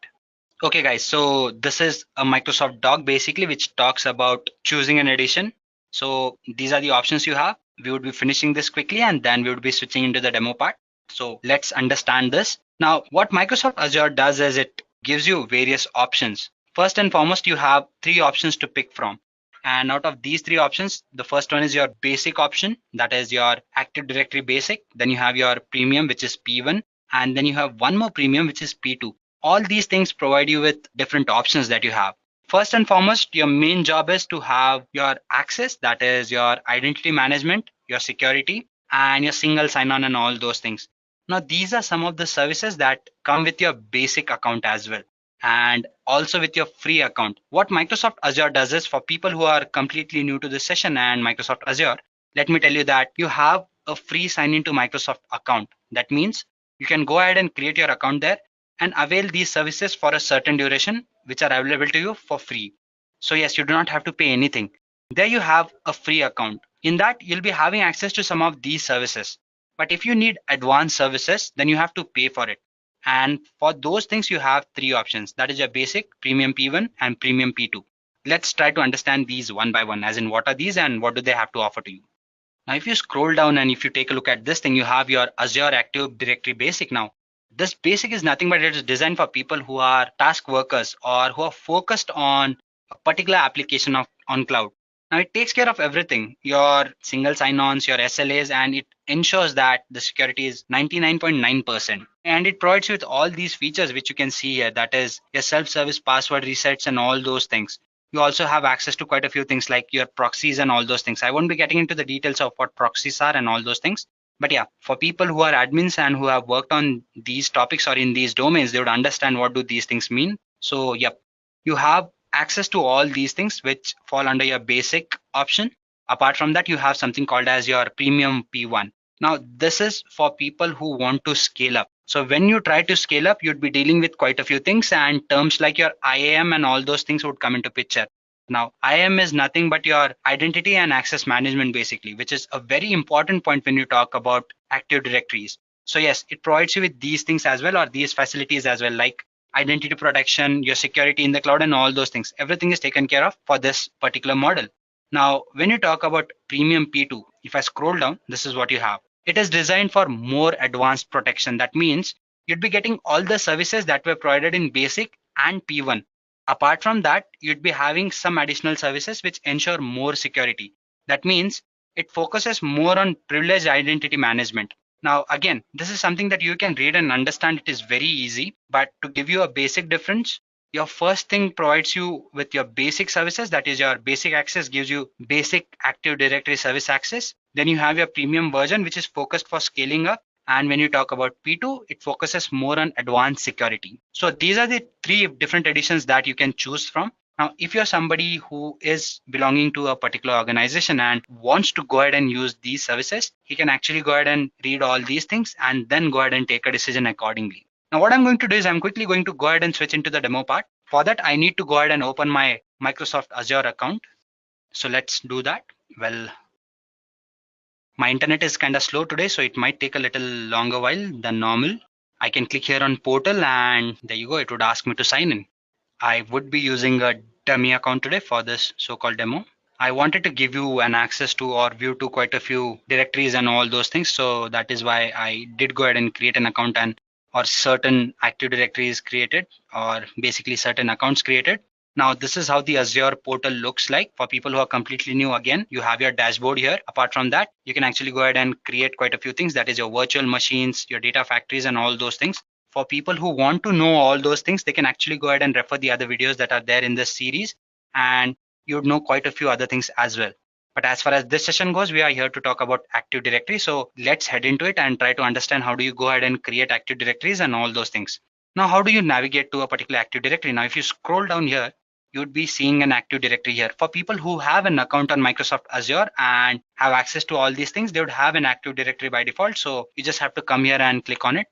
Okay guys, so this is a Microsoft doc basically which talks about choosing an edition. So these are the options you have. We would be finishing this quickly and then we would be switching into the demo part. So let's understand this. Now what Microsoft Azure does is it gives you various options. First and foremost, you have 3 options to pick from. And out of these 3 options, the first one is your basic option, that is your Active Directory basic. Then you have your premium, which is P1, and then you have one more premium, which is P2. All these things provide you with different options that you have. First and foremost, your main job is to have your access, that is your identity management, your security, and your single sign-on and all those things. Now, these are some of the services that come with your basic account as well, and also with your free account. What Microsoft Azure does is, for people who are completely new to this session and Microsoft Azure, let me tell you that you have a free sign into Microsoft account. That means you can go ahead and create your account there and avail these services for a certain duration, which are available to you for free. So yes, you do not have to pay anything. There you have a free account. In that, you'll be having access to some of these services. But if you need advanced services, then you have to pay for it. And for those things, you have 3 options. That is your basic, premium P1 and premium P2. Let's try to understand these one by one, as in what are these and what do they have to offer to you. Now, if you scroll down and if you take a look at this thing, you have your Azure Active Directory Basic. Now, this basic is nothing but it is designed for people who are task workers or who are focused on a particular application on cloud. Now, it takes care of everything, your single sign-ons, your SLAs, and it ensures that the security is 99.9%. And it provides you with all these features which you can see here, that is your self-service password resets and all those things. You also have access to quite a few things like your proxies and all those things. I won't be getting into the details of what proxies are and all those things. But yeah, for people who are admins and who have worked on these topics or in these domains, they would understand what do these things mean. So yep, you have access to all these things which fall under your basic option. Apart from that, you have something called as your premium P1. Now, this is for people who want to scale up. So when you try to scale up, you'd be dealing with quite a few things, and terms like your IAM and all those things would come into picture. Now, IAM is nothing but your identity and access management, basically, which is a very important point when you talk about Active Directories. So yes, it provides you with these things as well, or these facilities as well, like identity protection, your security in the cloud, and all those things. Everything is taken care of for this particular model. Now, when you talk about Premium P2, if I scroll down, this is what you have. It is designed for more advanced protection. That means you'd be getting all the services that were provided in Basic and P1. Apart from that, you'd be having some additional services which ensure more security. That means it focuses more on privileged identity management. Now, again, this is something that you can read and understand. It is very easy, but to give you a basic difference, your first thing provides you with your basic services. That is, your basic access gives you basic Active Directory service access. Then you have your premium version, which is focused for scaling up. And when you talk about P2, it focuses more on advanced security. So these are the three different editions that you can choose from. Now, if you're somebody who is belonging to a particular organization and wants to go ahead and use these services, he can actually go ahead and read all these things and then go ahead and take a decision accordingly. Now, what I'm going to do is I'm quickly going to go ahead and switch into the demo part. For that, I need to go ahead and open my Microsoft Azure account. So let's do that. Well, my internet is kind of slow today, so it might take a little longer while than normal. I can click here on portal and there you go. It would ask me to sign in. I would be using a dummy account today for this so-called demo. I wanted to give you an access to or view to quite a few directories and all those things. So that is why I did go ahead and create an account and or certain Active Directories created or basically certain accounts created. Now, this is how the Azure portal looks like for people who are completely new. Again, you have your dashboard here. Apart from that, you can actually go ahead and create quite a few things. That is your virtual machines, your data factories, and all those things. For people who want to know all those things, they can actually go ahead and refer the other videos that are there in this series, and you'd know quite a few other things as well. But as far as this session goes, we are here to talk about Active Directory. So let's head into it and try to understand how do you go ahead and create Active Directories and all those things. Now, how do you navigate to a particular Active Directory? Now, if you scroll down here, you'd be seeing an Active Directory here. For people who have an account on Microsoft Azure and have access to all these things, they would have an Active Directory by default. So you just have to come here and click on it,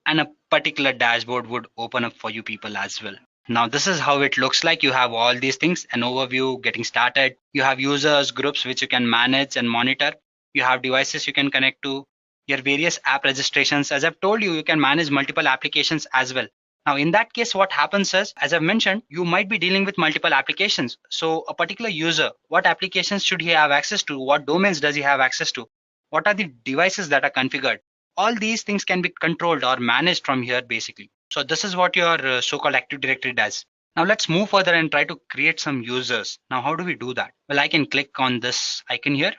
and a particular dashboard would open up for you people as well. Now, this is how it looks like. You have all these things, an overview, getting started. You have users, groups, which you can manage and monitor. You have devices you can connect to, your various app registrations. As I've told you, you can manage multiple applications as well. Now, in that case, what happens is, as I've mentioned, you might be dealing with multiple applications. So a particular user, what applications should he have access to? What domains does he have access to? What are the devices that are configured? All these things can be controlled or managed from here, basically. So this is what your so-called Active Directory does. Now let's move further and try to create some users. Now, how do we do that? Well, I can click on this icon here,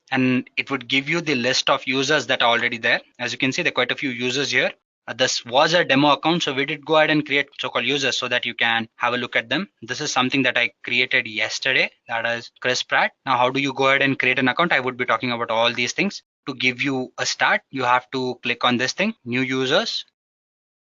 and it would give you the list of users that are already there. As you can see, there are quite a few users here. This was a demo account, so we did go ahead and create so-called users so that you can have a look at them. This is something that I created yesterday. That is Chris Pratt. Now, how do you go ahead and create an account? I would be talking about all these things. To give you a start, you have to click on this thing, new users,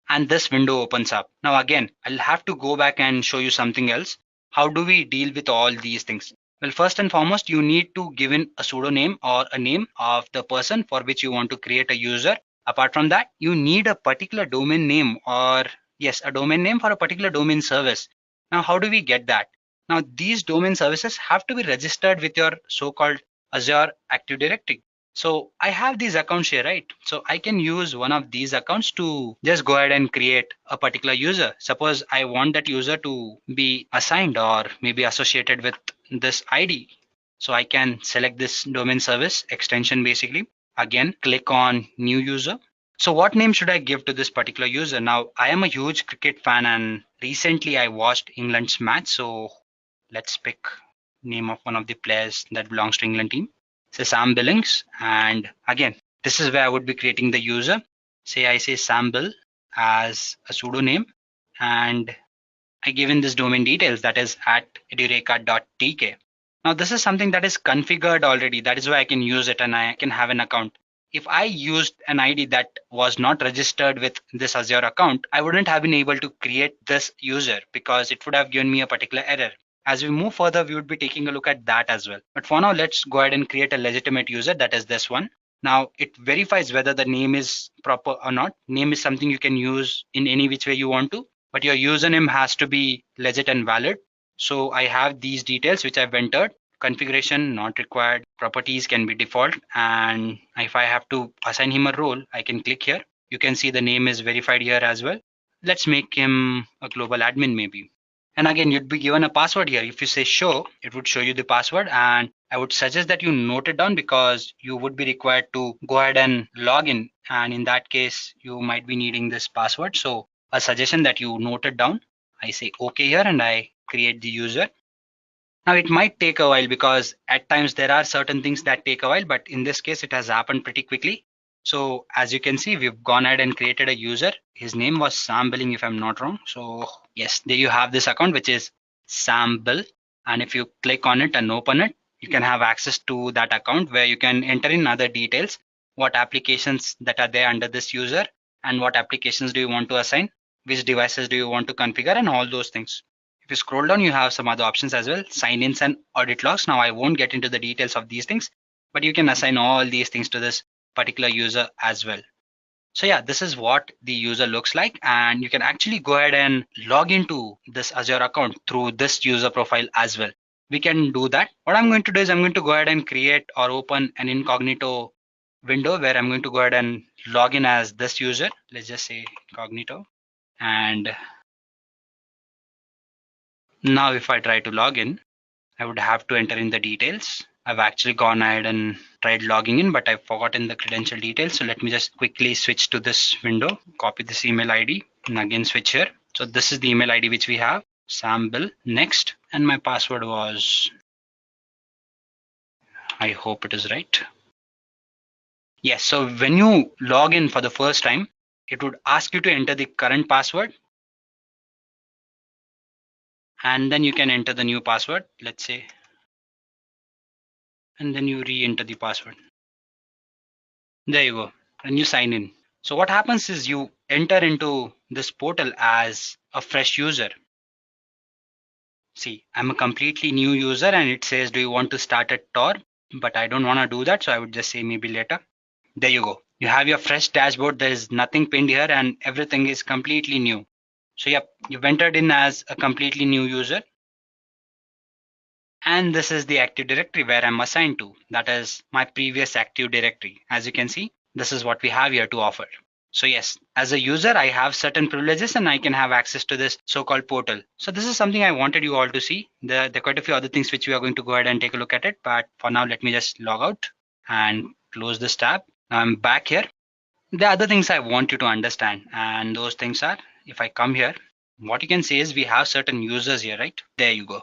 and this window opens up. Now, again, I'll have to go back and show you something else. How do we deal with all these things? Well, first and foremost, you need to give in a pseudonym or a name of the person for which you want to create a user. Apart from that, you need a particular domain name or yes, a domain name for a particular domain service. Now, how do we get that? Now, these domain services have to be registered with your so-called Azure Active Directory. So I have these accounts here, right? So I can use one of these accounts to just go ahead and create a particular user. Suppose I want that user to be assigned or maybe associated with this ID. So I can select this domain service extension basically. Again, click on new user. So what name should I give to this particular user? Now, I am a huge cricket fan and recently I watched England's match. So let's pick name of one of the players that belongs to England team. Say Sam Billings, and again, this is where I would be creating the user. Say I say Sam Bill as a pseudonym, and I give in this domain details that is at edureka.tk. Now this is something that is configured already. That is why I can use it and I can have an account. if I used an ID that was not registered with this Azure account, I wouldn't have been able to create this user because it would have given me a particular error. As we move further, we would be taking a look at that as well. But for now, let's go ahead and create a legitimate user, that is this one. Now it verifies whether the name is proper or not. Name is something you can use in any which way you want to, but your username has to be legit and valid. So I have these details which I've entered. Configuration not required, properties can be default, and if I have to assign him a role, I can click here. You can see the name is verified here as well. Let's make him a global admin maybe. And again, you'd be given a password here. If you say show, it would show you the password, and I would suggest that you note it down because you would be required to go ahead and log in, and in that case you might be needing this password. So a suggestion that you note it down. I say okay here and I create the user. Now it might take a while because at times there are certain things that take a while, but in this case it has happened pretty quickly. So as you can see, we've gone ahead and created a user. His name was Sam Billing if I'm not wrong. So yes, there you have this account which is Sam Bill. And if you click on it and open it, you can have access to that account where you can enter in other details, what applications that are there under this user and what applications do you want to assign, which devices do you want to configure, and all those things. If you scroll down, you have some other options as well, sign-ins and audit logs. Now I won't get into the details of these things, but you can assign all these things to this particular user as well. So yeah, this is what the user looks like, and you can actually go ahead and log into this Azure account through this user profile as well. We can do that. What I'm going to do is I'm going to go ahead and create or open an incognito window where I'm going to go ahead and log in as this user. Let's just say incognito. And now if I try to log in, I would have to enter in the details. I've actually gone ahead and tried logging in, but I've forgotten the credential details. So let me just quickly switch to this window, copy this email ID and again switch here. So this is the email ID which we have, Sam Bill, next. And my password was, I hope it is right. Yes, so when you log in for the first time, it would ask you to enter the current password. And then you can enter the new password, let's say, and then you re-enter the password. There you go, and you sign in. So what happens is you enter into this portal as a fresh user. See, I'm a completely new user and it says, do you want to start a tour? But I don't want to do that, so I would just say maybe later. There you go. You have your fresh dashboard. There is nothing pinned here and everything is completely new. So yep, you've entered in as a completely new user. And this is the Active Directory where I'm assigned to. That is my previous Active Directory. As you can see, this is what we have here to offer. So yes, as a user, I have certain privileges and I can have access to this so-called portal. So this is something I wanted you all to see. There are quite a few other things which we are going to go ahead and take a look at it. But for now, let me just log out and close this tab. Now I'm back here. The other things I want you to understand, and those things are, if I come here, what you can say is we have certain users here, right? There you go.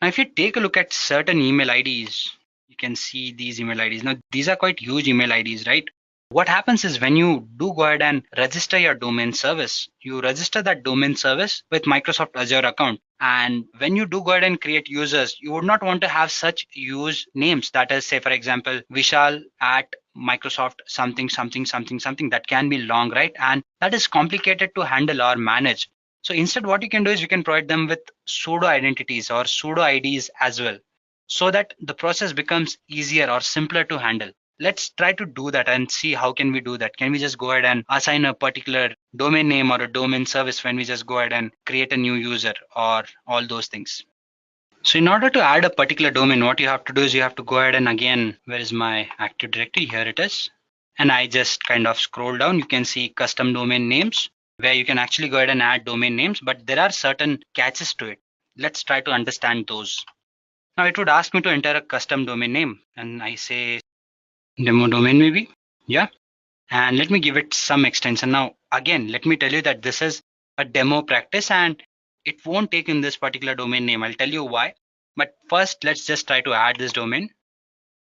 Now, if you take a look at certain email IDs, you can see these email IDs. Now, these are quite huge email IDs, right? What happens is when you do go ahead and register your domain service, you register that domain service with Microsoft Azure account. And when you do go ahead and create users, you would not want to have such huge names. That is, say, for example, Vishal at Microsoft something, something, something, something. That can be long, right? And that is complicated to handle or manage. So instead, what you can do is you can provide them with pseudo identities or pseudo IDs as well, so that the process becomes easier or simpler to handle. Let's try to do that and see how can we do that. Can we just go ahead and assign a particular domain name or a domain service when we just go ahead and create a new user or all those things? So in order to add a particular domain, what you have to do is you have to go ahead and again, where is my Active Directory? Here it is. And I just kind of scroll down. You can see custom domain names, where you can actually go ahead and add domain names, but there are certain catches to it. Let's try to understand those. Now it would ask me to enter a custom domain name, and I say demo domain maybe. Yeah. And let me give it some extension. Now, again, let me tell you that this is a demo practice and it won't take in this particular domain name. I'll tell you why. But first, let's just try to add this domain.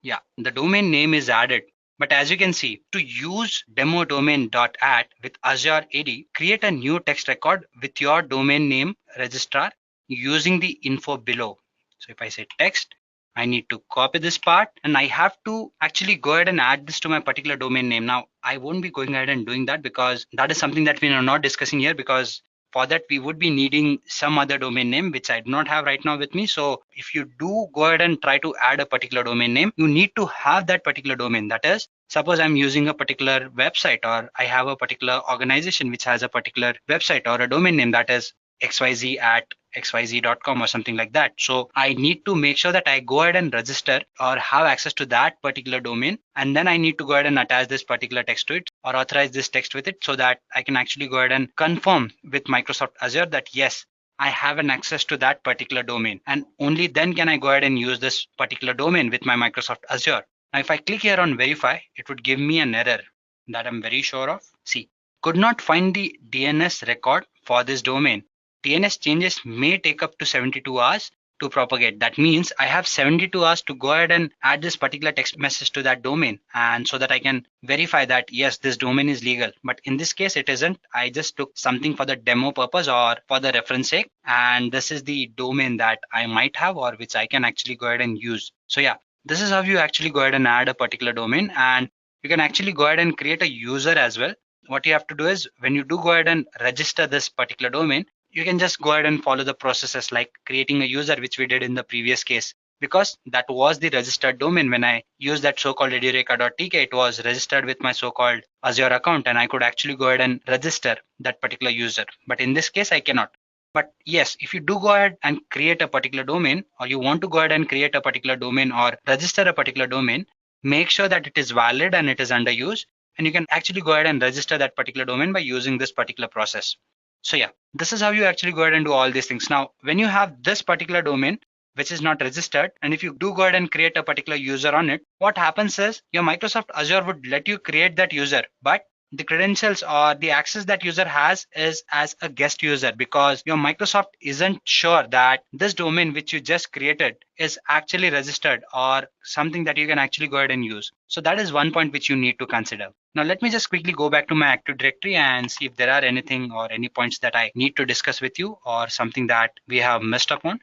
Yeah, the domain name is added. But as you can see, to use demo domain.add with Azure AD, create a new text record with your domain name registrar using the info below. So if I say text, I need to copy this part and I have to actually go ahead and add this to my particular domain name. Now, I won't be going ahead and doing that because that is something that we are not discussing here, because for that we would be needing some other domain name, which I do not have right now with me. So if you do go ahead and try to add a particular domain name, you need to have that particular domain. That is, suppose I'm using a particular website, or I have a particular organization which has a particular website or a domain name that is xyz at xyz.com or something like that. So I need to make sure that I go ahead and register or have access to that particular domain, and then I need to go ahead and attach this particular text to it or authorize this text with it, so that I can actually go ahead and confirm with Microsoft Azure that yes, I have an access to that particular domain, and only then can I go ahead and use this particular domain with my Microsoft Azure. Now if I click here on verify, it would give me an error that I'm very sure of. See, could not find the DNS record for this domain. DNS changes may take up to 72 hours to propagate. That means I have 72 hours to go ahead and add this particular text message to that domain, and so that I can verify that yes, this domain is legal. But in this case, it isn't. I just took something for the demo purpose or for the reference sake, and this is the domain that I might have or which I can actually go ahead and use. So yeah, this is how you actually go ahead and add a particular domain, and you can actually go ahead and create a user as well. What you have to do is, when you do go ahead and register this particular domain, you can just go ahead and follow the processes like creating a user, which we did in the previous case, because that was the registered domain. When I used that so-called edureka.tk, it was registered with my so-called Azure account, and I could actually go ahead and register that particular user. But in this case, I cannot. But yes, if you do go ahead and create a particular domain, or you want to go ahead and create a particular domain or register a particular domain, make sure that it is valid and it is under use, and you can actually go ahead and register that particular domain by using this particular process. So yeah, this is how you actually go ahead and do all these things. Now, when you have this particular domain, which is not registered, and if you do go ahead and create a particular user on it, what happens is your Microsoft Azure would let you create that user, but the credentials or the access that user has is as a guest user, because your Microsoft isn't sure that this domain which you just created is actually registered or something that you can actually go ahead and use. So that is one point which you need to consider. Now let me just quickly go back to my Active Directory and see if there are anything or any points that I need to discuss with you or something that we have missed upon.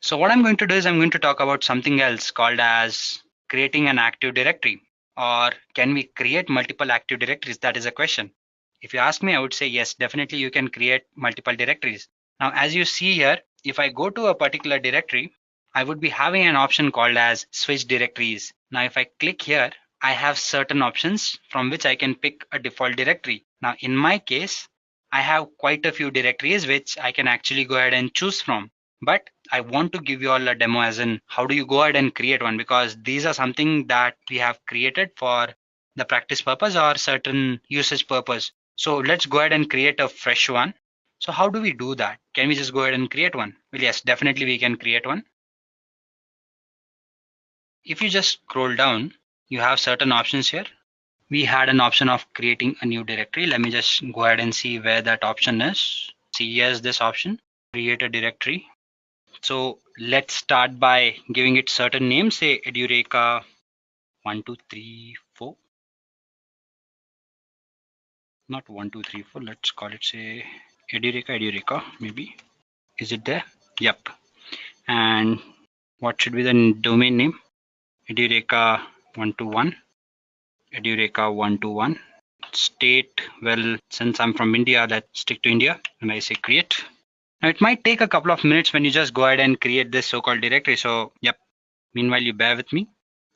So what I'm going to do is I'm going to talk about something else called as creating an Active Directory. Or can we create multiple Active Directories? That is a question. If you ask me, I would say yes, definitely you can create multiple directories. Now, as you see here, if I go to a particular directory, I would be having an option called as switch directories. Now, if I click here, I have certain options from which I can pick a default directory. Now, in my case, I have quite a few directories which I can actually go ahead and choose from. But I want to give you all a demo as in how do you go ahead and create one, because these are something that we have created for the practice purpose or certain usage purpose. So let's go ahead and create a fresh one. So how do we do that? Can we just go ahead and create one? Well, yes, definitely we can create one. If you just scroll down, you have certain options here. We had an option of creating a new directory. Let me just go ahead and see where that option is. See, yes, this option, create a directory. So let's start by giving it certain names, say Edureka 1, 2, 3, 4. Not 1, 2, 3, 4. Let's call it, say, Edureka, maybe. Is it there? Yep. And what should be the domain name? Edureka 121. Edureka 121. State, well, since I'm from India, let's stick to India. And I say create. Now it might take a couple of minutes when you just go ahead and create this so-called directory. So yep, meanwhile you bear with me.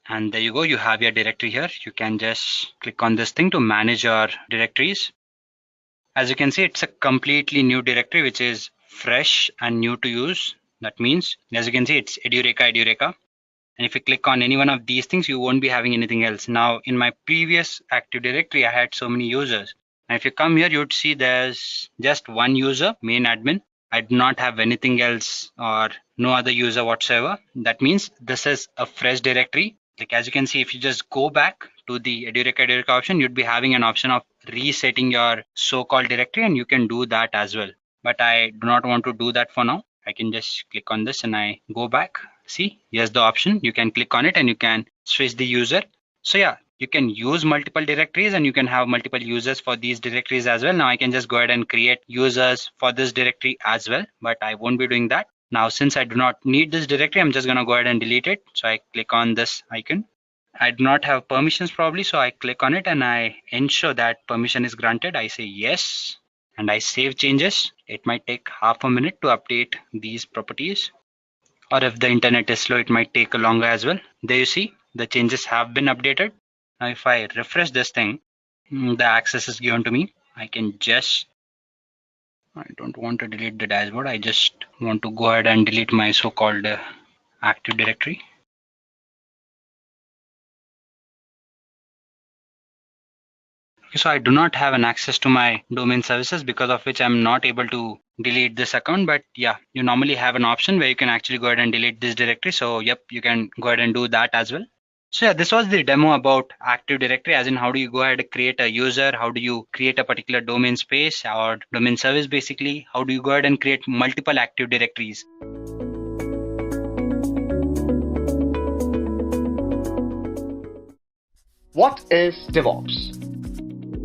And there you go, you have your directory here. You can just click on this thing to manage your directories. As you can see, it's a completely new directory which is fresh and new to use. That means, as you can see, it's Edureka. And if you click on any one of these things, you won't be having anything else. Now, in my previous Active Directory, I had so many users. Now, if you come here, you'd see there's just one user, main admin. I do not have anything else or no other user whatsoever. That means this is a fresh directory. Like as you can see, if you just go back to the Edureka option, you'd be having an option of resetting your so-called directory, and you can do that as well. But I do not want to do that for now. I can just click on this and I go back. See, here's the option. You can click on it and you can switch the user. So yeah, you can use multiple directories and you can have multiple users for these directories as well. Now I can just go ahead and create users for this directory as well, but I won't be doing that. Now, since I do not need this directory, I'm just going to go ahead and delete it. So I click on this icon. I do not have permissions probably, so I click on it and I ensure that permission is granted. I say yes and I save changes. It might take half a minute to update these properties, or if the internet is slow, it might take longer as well. There you see the changes have been updated. Now if I refresh this thing, the access is given to me. I don't want to delete the dashboard. I just want to go ahead and delete my so-called Active Directory. Okay, so I do not have an access to my domain services, because of which I'm not able to delete this account. But yeah, you normally have an option where you can actually go ahead and delete this directory. So yep, you can go ahead and do that as well. So yeah, this was the demo about Active Directory, as in how do you go ahead and create a user, how do you create a particular domain space or domain service basically, how do you go ahead and create multiple Active Directories. What is DevOps?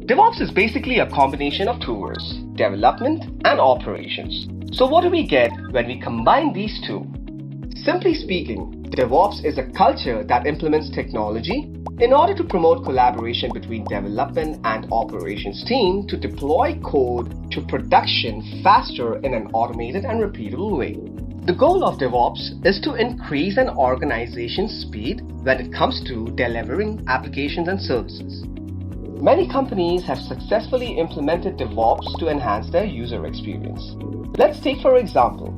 DevOps is basically a combination of two words, development and operations. So what do we get when we combine these two? Simply speaking, DevOps is a culture that implements technology in order to promote collaboration between development and operations team to deploy code to production faster in an automated and repeatable way. The goal of DevOps is to increase an organization's speed when it comes to delivering applications and services. Many companies have successfully implemented DevOps to enhance their user experience. Let's take for example,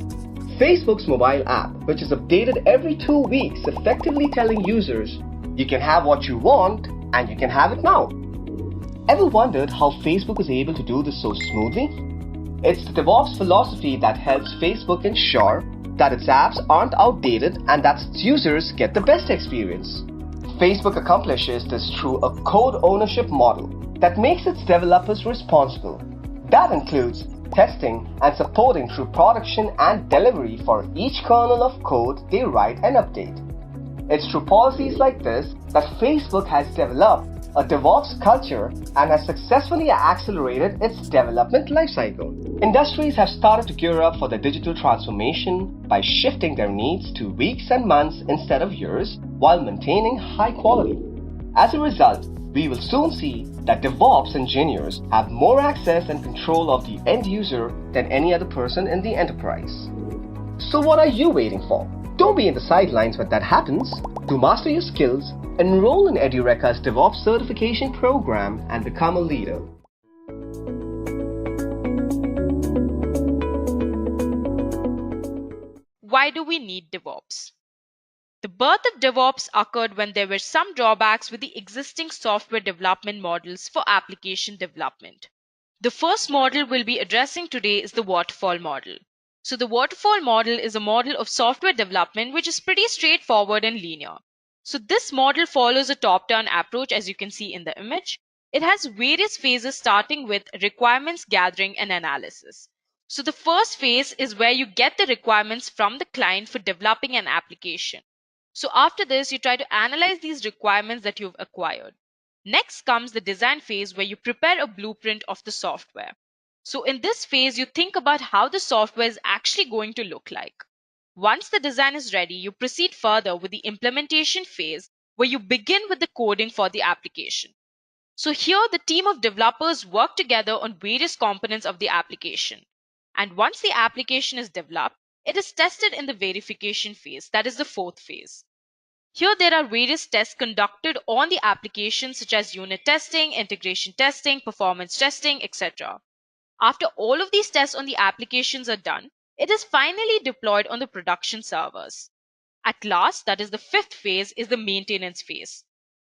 Facebook's mobile app, which is updated every 2 weeks, effectively telling users, you can have what you want and you can have it now. Ever wondered how Facebook is able to do this so smoothly? It's the DevOps philosophy that helps Facebook ensure that its apps aren't outdated and that its users get the best experience. Facebook accomplishes this through a code ownership model that makes its developers responsible. That includes testing and supporting through production and delivery for each kernel of code they write and update. It's through policies like this that Facebook has developed a DevOps culture and has successfully accelerated its development lifecycle. Industries have started to gear up for the digital transformation by shifting their needs to weeks and months instead of years while maintaining high quality. As a result, we will soon see that DevOps engineers have more access and control of the end user than any other person in the enterprise. So what are you waiting for? Don't be in the sidelines when that happens. To master your skills, enroll in Edureka's DevOps Certification program and become a leader. Why do we need DevOps? The birth of DevOps occurred when there were some drawbacks with the existing software development models for application development. The first model we'll be addressing today is the waterfall model. So the waterfall model is a model of software development which is pretty straightforward and linear. So this model follows a top-down approach, as you can see in the image. It has various phases starting with requirements gathering and analysis. So the first phase is where you get the requirements from the client for developing an application. So after this, you try to analyze these requirements that you've acquired. Next comes the design phase where you prepare a blueprint of the software. So in this phase, you think about how the software is actually going to look like. Once the design is ready, you proceed further with the implementation phase where you begin with the coding for the application. So here, the team of developers work together on various components of the application. And once the application is developed, it is tested in the verification phase, that is the fourth phase. Here there are various tests conducted on the application such as unit testing, integration testing, performance testing, etc. After all of these tests on the applications are done, it is finally deployed on the production servers. At last, that is the fifth phase, is the maintenance phase.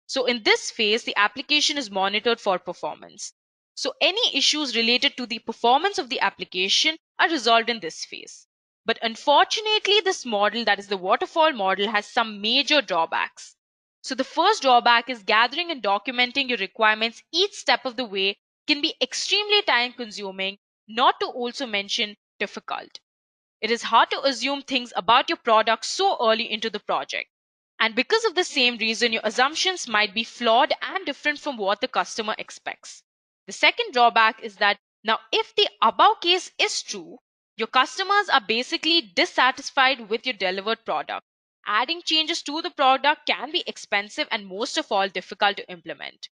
So in this phase, the application is monitored for performance. So any issues related to the performance of the application are resolved in this phase. But unfortunately, this model, that is the waterfall model, has some major drawbacks. So the first drawback is gathering and documenting your requirements each step of the way can be extremely time consuming, not to also mention difficult. It is hard to assume things about your product so early into the project. And because of the same reason, your assumptions might be flawed and different from what the customer expects. The second drawback is that now if the above case is true, Your customers are basically dissatisfied with your delivered product. Adding changes to the product can be expensive and most of all difficult to implement.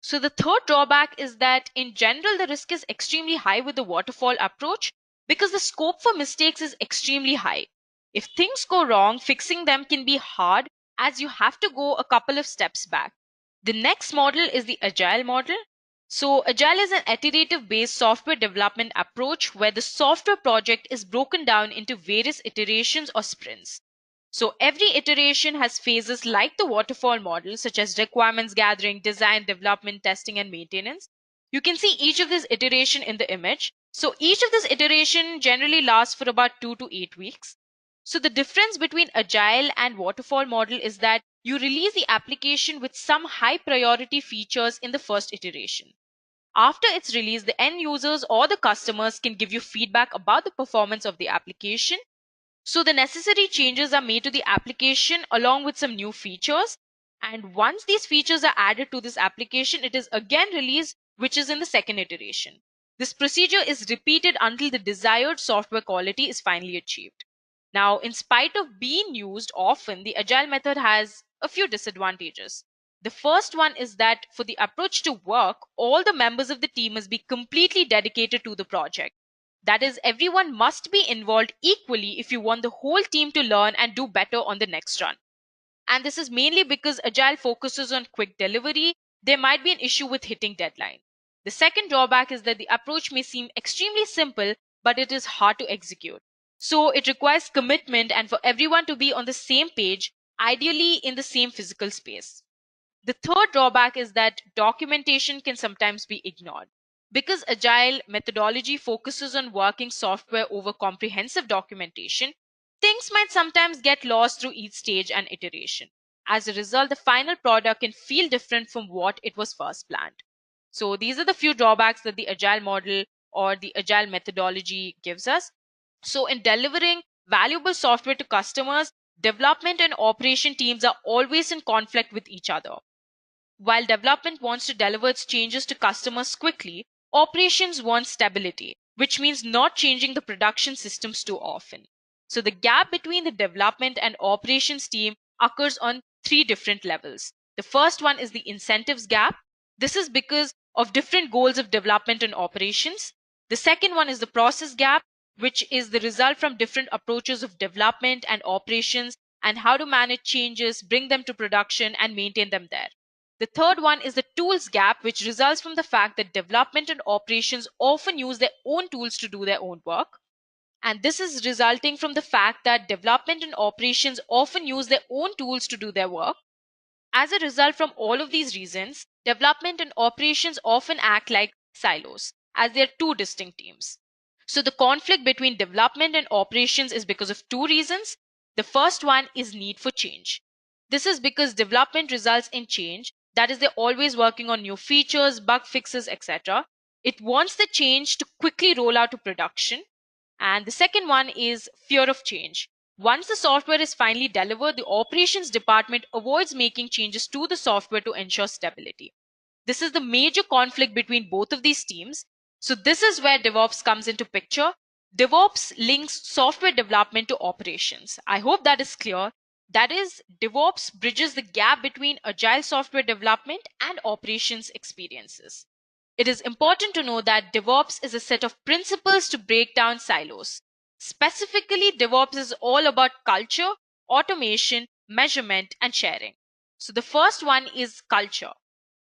So the third drawback is that in general, the risk is extremely high with the waterfall approach because the scope for mistakes is extremely high. If things go wrong, fixing them can be hard as you have to go a couple of steps back. The next model is the agile model. So agile is an iterative based software development approach where the software project is broken down into various iterations or sprints. So every iteration has phases like the waterfall model, such as requirements gathering, design, development, testing, and maintenance. You can see each of these iteration in the image. So each of this iteration generally lasts for about 2 to 8 weeks. So the difference between agile and waterfall model is that you release the application with some high priority features in the first iteration. After its release, the end users or the customers can give you feedback about the performance of the application. So the necessary changes are made to the application along with some new features. And once these features are added to this application, it is again released, which is in the second iteration. This procedure is repeated until the desired software quality is finally achieved. Now, in spite of being used often, the agile method has a few disadvantages. The first one is that for the approach to work, all the members of the team must be completely dedicated to the project. That is, everyone must be involved equally if you want the whole team to learn and do better on the next run. And this is mainly because Agile focuses on quick delivery. There might be an issue with hitting deadline. The second drawback is that the approach may seem extremely simple, but it is hard to execute. So it requires commitment and for everyone to be on the same page, ideally in the same physical space. The third drawback is that documentation can sometimes be ignored. Because agile methodology focuses on working software over comprehensive documentation, things might sometimes get lost through each stage and iteration. As a result, the final product can feel different from what it was first planned. So these are the few drawbacks that the agile model or the agile methodology gives us. So in delivering valuable software to customers, development and operation teams are always in conflict with each other. While development wants to deliver its changes to customers quickly, operations want stability, which means not changing the production systems too often. So the gap between the development and operations team occurs on three different levels. The first one is the incentives gap. This is because of different goals of development and operations. The second one is the process gap, which is the result from different approaches of development and operations and how to manage changes, bring them to production, and maintain them there. The third one is the tools gap, which results from the fact that development and operations often use their own tools to do their own work. And this is resulting from the fact that development and operations often use their own tools to do their work. As a result, from all of these reasons, development and operations often act like silos, as they are two distinct teams. So the conflict between development and operations is because of two reasons. The first one is need for change. This is because development results in change. That is, they're always working on new features, bug fixes, etc. It wants the change to quickly roll out to production. And the second one is fear of change. Once the software is finally delivered, the operations department avoids making changes to the software to ensure stability. This is the major conflict between both of these teams. So this is where DevOps comes into picture. DevOps links software development to operations. I hope that is clear. That is, DevOps bridges the gap between agile software development and operations experiences. It is important to know that DevOps is a set of principles to break down silos. Specifically, DevOps is all about culture, automation, measurement, and sharing. So the first one is culture.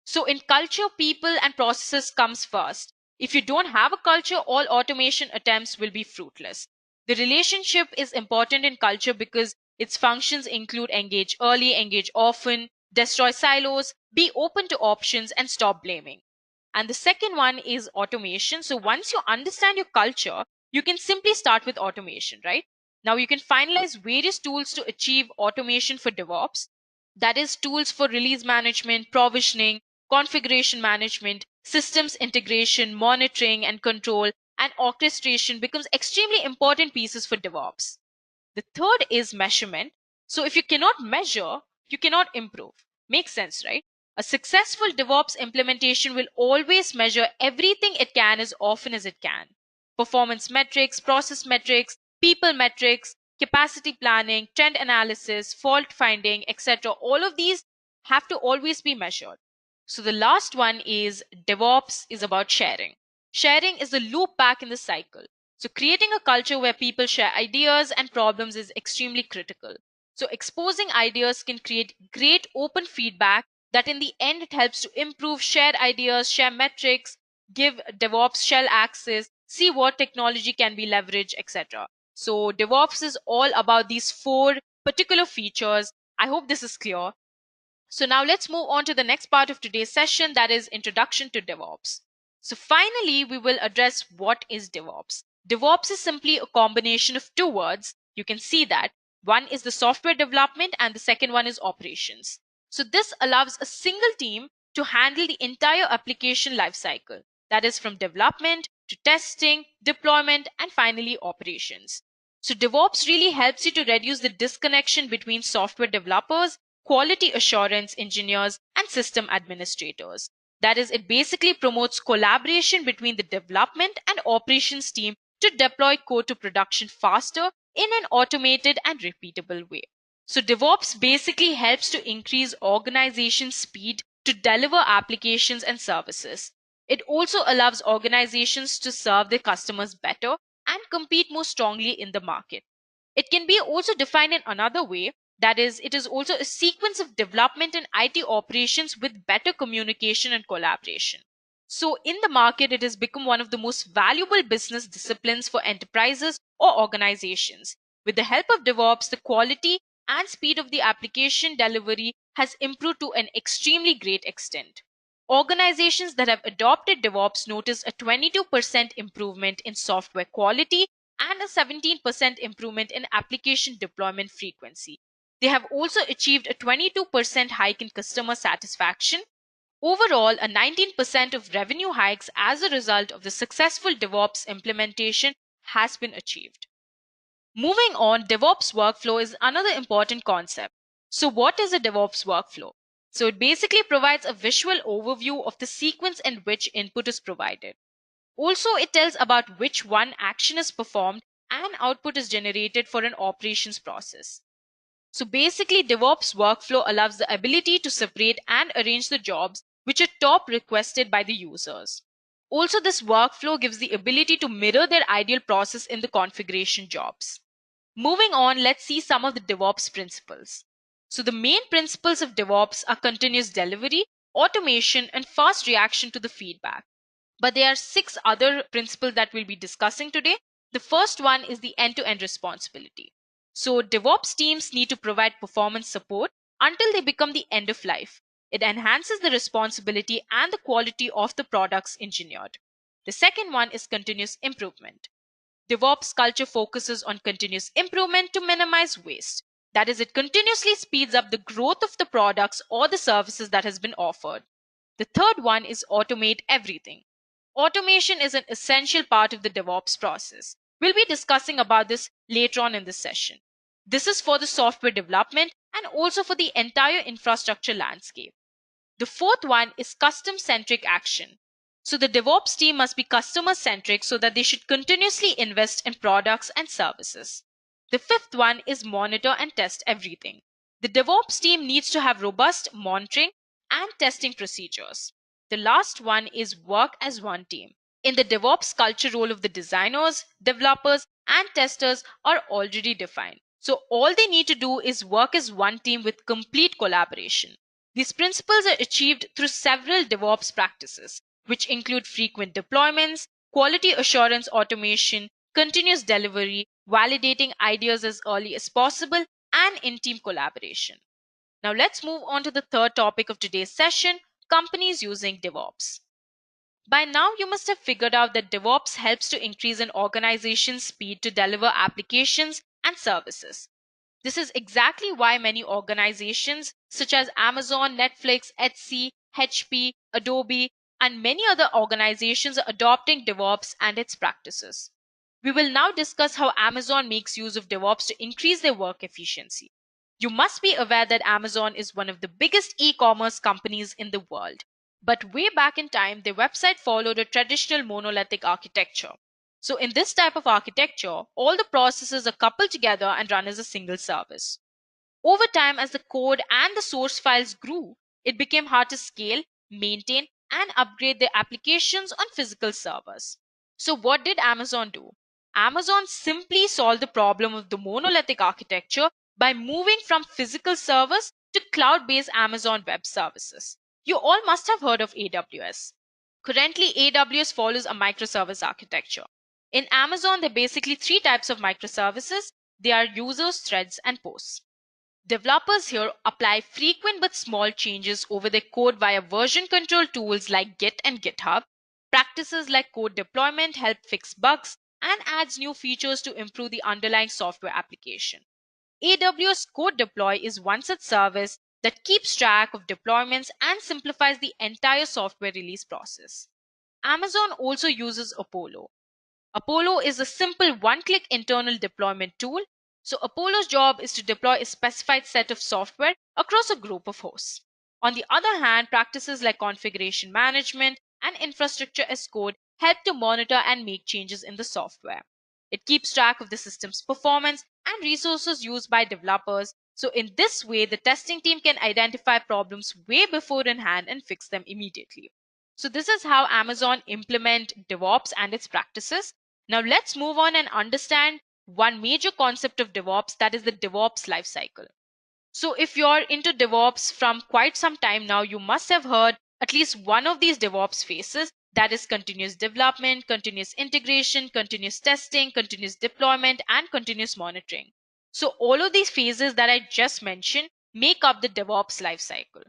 So in culture, people and processes comes first. If you don't have a culture, all automation attempts will be fruitless. The relationship is important in culture because its functions include engage early, engage often, destroy silos, be open to options, and stop blaming. And the second one is automation. So once you understand your culture, you can simply start with automation, right? Now you can finalize various tools to achieve automation for DevOps. That is, tools for release management, provisioning, configuration management, systems integration, monitoring and control, and orchestration becomes extremely important pieces for DevOps. The third is measurement. So if you cannot measure, you cannot improve. Makes sense, right? A successful DevOps implementation will always measure everything it can as often as it can. performance metrics, process metrics, people metrics, capacity planning, trend analysis, fault finding, etc. All of these have to always be measured. So the last one is DevOps is about sharing. Sharing is the loop back in the cycle. So creating a culture where people share ideas and problems is extremely critical. So exposing ideas can create great open feedback that in the end it helps to improve shared ideas, share metrics, give DevOps shell access, see what technology can be leveraged, etc. So DevOps is all about these four particular features. I hope this is clear. So now let's move on to the next part of today's session, that is Introduction to DevOps. So finally, we will address what is DevOps. DevOps is simply a combination of two words. You can see that. One is the software development and the second one is operations. So this allows a single team to handle the entire application lifecycle. That is from development to testing, deployment, and finally operations. So DevOps really helps you to reduce the disconnection between software developers, quality assurance engineers, and system administrators. That is, it basically promotes collaboration between the development and operations team to deploy code to production faster in an automated and repeatable way. So DevOps basically helps to increase organization speed to deliver applications and services. It also allows organizations to serve their customers better and compete more strongly in the market. It can be also defined in another way, that is, it is also a sequence of development and IT operations with better communication and collaboration. So in the market, it has become one of the most valuable business disciplines for enterprises or organizations. With the help of DevOps, the quality and speed of the application delivery has improved to an extremely great extent. Organizations that have adopted DevOps notice a 22% improvement in software quality and a 17% improvement in application deployment frequency. They have also achieved a 22% hike in customer satisfaction. Overall, a 19% of revenue hikes as a result of the successful DevOps implementation has been achieved. Moving on, DevOps workflow is another important concept. So what is a DevOps workflow? So it basically provides a visual overview of the sequence in which input is provided. Also, it tells about which one action is performed and output is generated for an operations process. So basically, DevOps workflow allows the ability to separate and arrange the jobs which are top requested by the users. Also, this workflow gives the ability to mirror their ideal process in the configuration jobs. Moving on, let's see some of the DevOps principles. So the main principles of DevOps are continuous delivery, automation, and fast reaction to the feedback. But there are 6 other principles that we'll be discussing today. The first one is the end-to-end responsibility. So DevOps teams need to provide performance support until they become the end of life. It enhances the responsibility and the quality of the products engineered. The second one is continuous improvement. DevOps culture focuses on continuous improvement to minimize waste. That is, it continuously speeds up the growth of the products or the services that has been offered. The third one is automate everything. Automation is an essential part of the DevOps process. We'll be discussing about this later on in this session. This is for the software development and also for the entire infrastructure landscape. The fourth one is custom-centric action. So the DevOps team must be customer-centric so that they should continuously invest in products and services. The fifth one is monitor and test everything. The DevOps team needs to have robust monitoring and testing procedures. The last one is work as one team. In the DevOps culture, role of the designers, developers, and testers are already defined. So all they need to do is work as one team with complete collaboration. These principles are achieved through several DevOps practices, which include frequent deployments, quality assurance automation, continuous delivery, validating ideas as early as possible, and in-team collaboration. Now let's move on to the third topic of today's session, companies using DevOps. By now, you must have figured out that DevOps helps to increase an organization's speed to deliver applications and services. This is exactly why many organizations such as Amazon, Netflix, Etsy, HP, Adobe, and many other organizations are adopting DevOps and its practices. We will now discuss how Amazon makes use of DevOps to increase their work efficiency. You must be aware that Amazon is one of the biggest e-commerce companies in the world. But way back in time, their website followed a traditional monolithic architecture. So in this type of architecture, all the processes are coupled together and run as a single service. Over time, as the code and the source files grew, it became hard to scale, maintain, and upgrade the applications on physical servers. So what did Amazon do? Amazon simply solved the problem of the monolithic architecture by moving from physical servers to cloud-based Amazon Web Services. You all must have heard of AWS. Currently, AWS follows a microservice architecture. In Amazon, there are basically three types of microservices. They are users, threads, and posts. Developers here apply frequent but small changes over their code via version control tools like Git and GitHub. Practices like code deployment help fix bugs and adds new features to improve the underlying software application. AWS Code Deploy is one such service that keeps track of deployments and simplifies the entire software release process. Amazon also uses Apollo. Apollo is a simple one-click internal deployment tool. So Apollo's job is to deploy a specified set of software across a group of hosts. On the other hand, practices like configuration management and infrastructure as code help to monitor and make changes in the software. It keeps track of the system's performance and resources used by developers. So in this way, the testing team can identify problems way before in hand and fix them immediately. So this is how Amazon implement DevOps and its practices. Now let's move on and understand one major concept of DevOps, that is the DevOps lifecycle. So if you're into DevOps from quite some time now, you must have heard at least one of these DevOps phases, that is continuous development, continuous integration, continuous testing, continuous deployment, and continuous monitoring. So all of these phases that I just mentioned make up the DevOps lifecycle.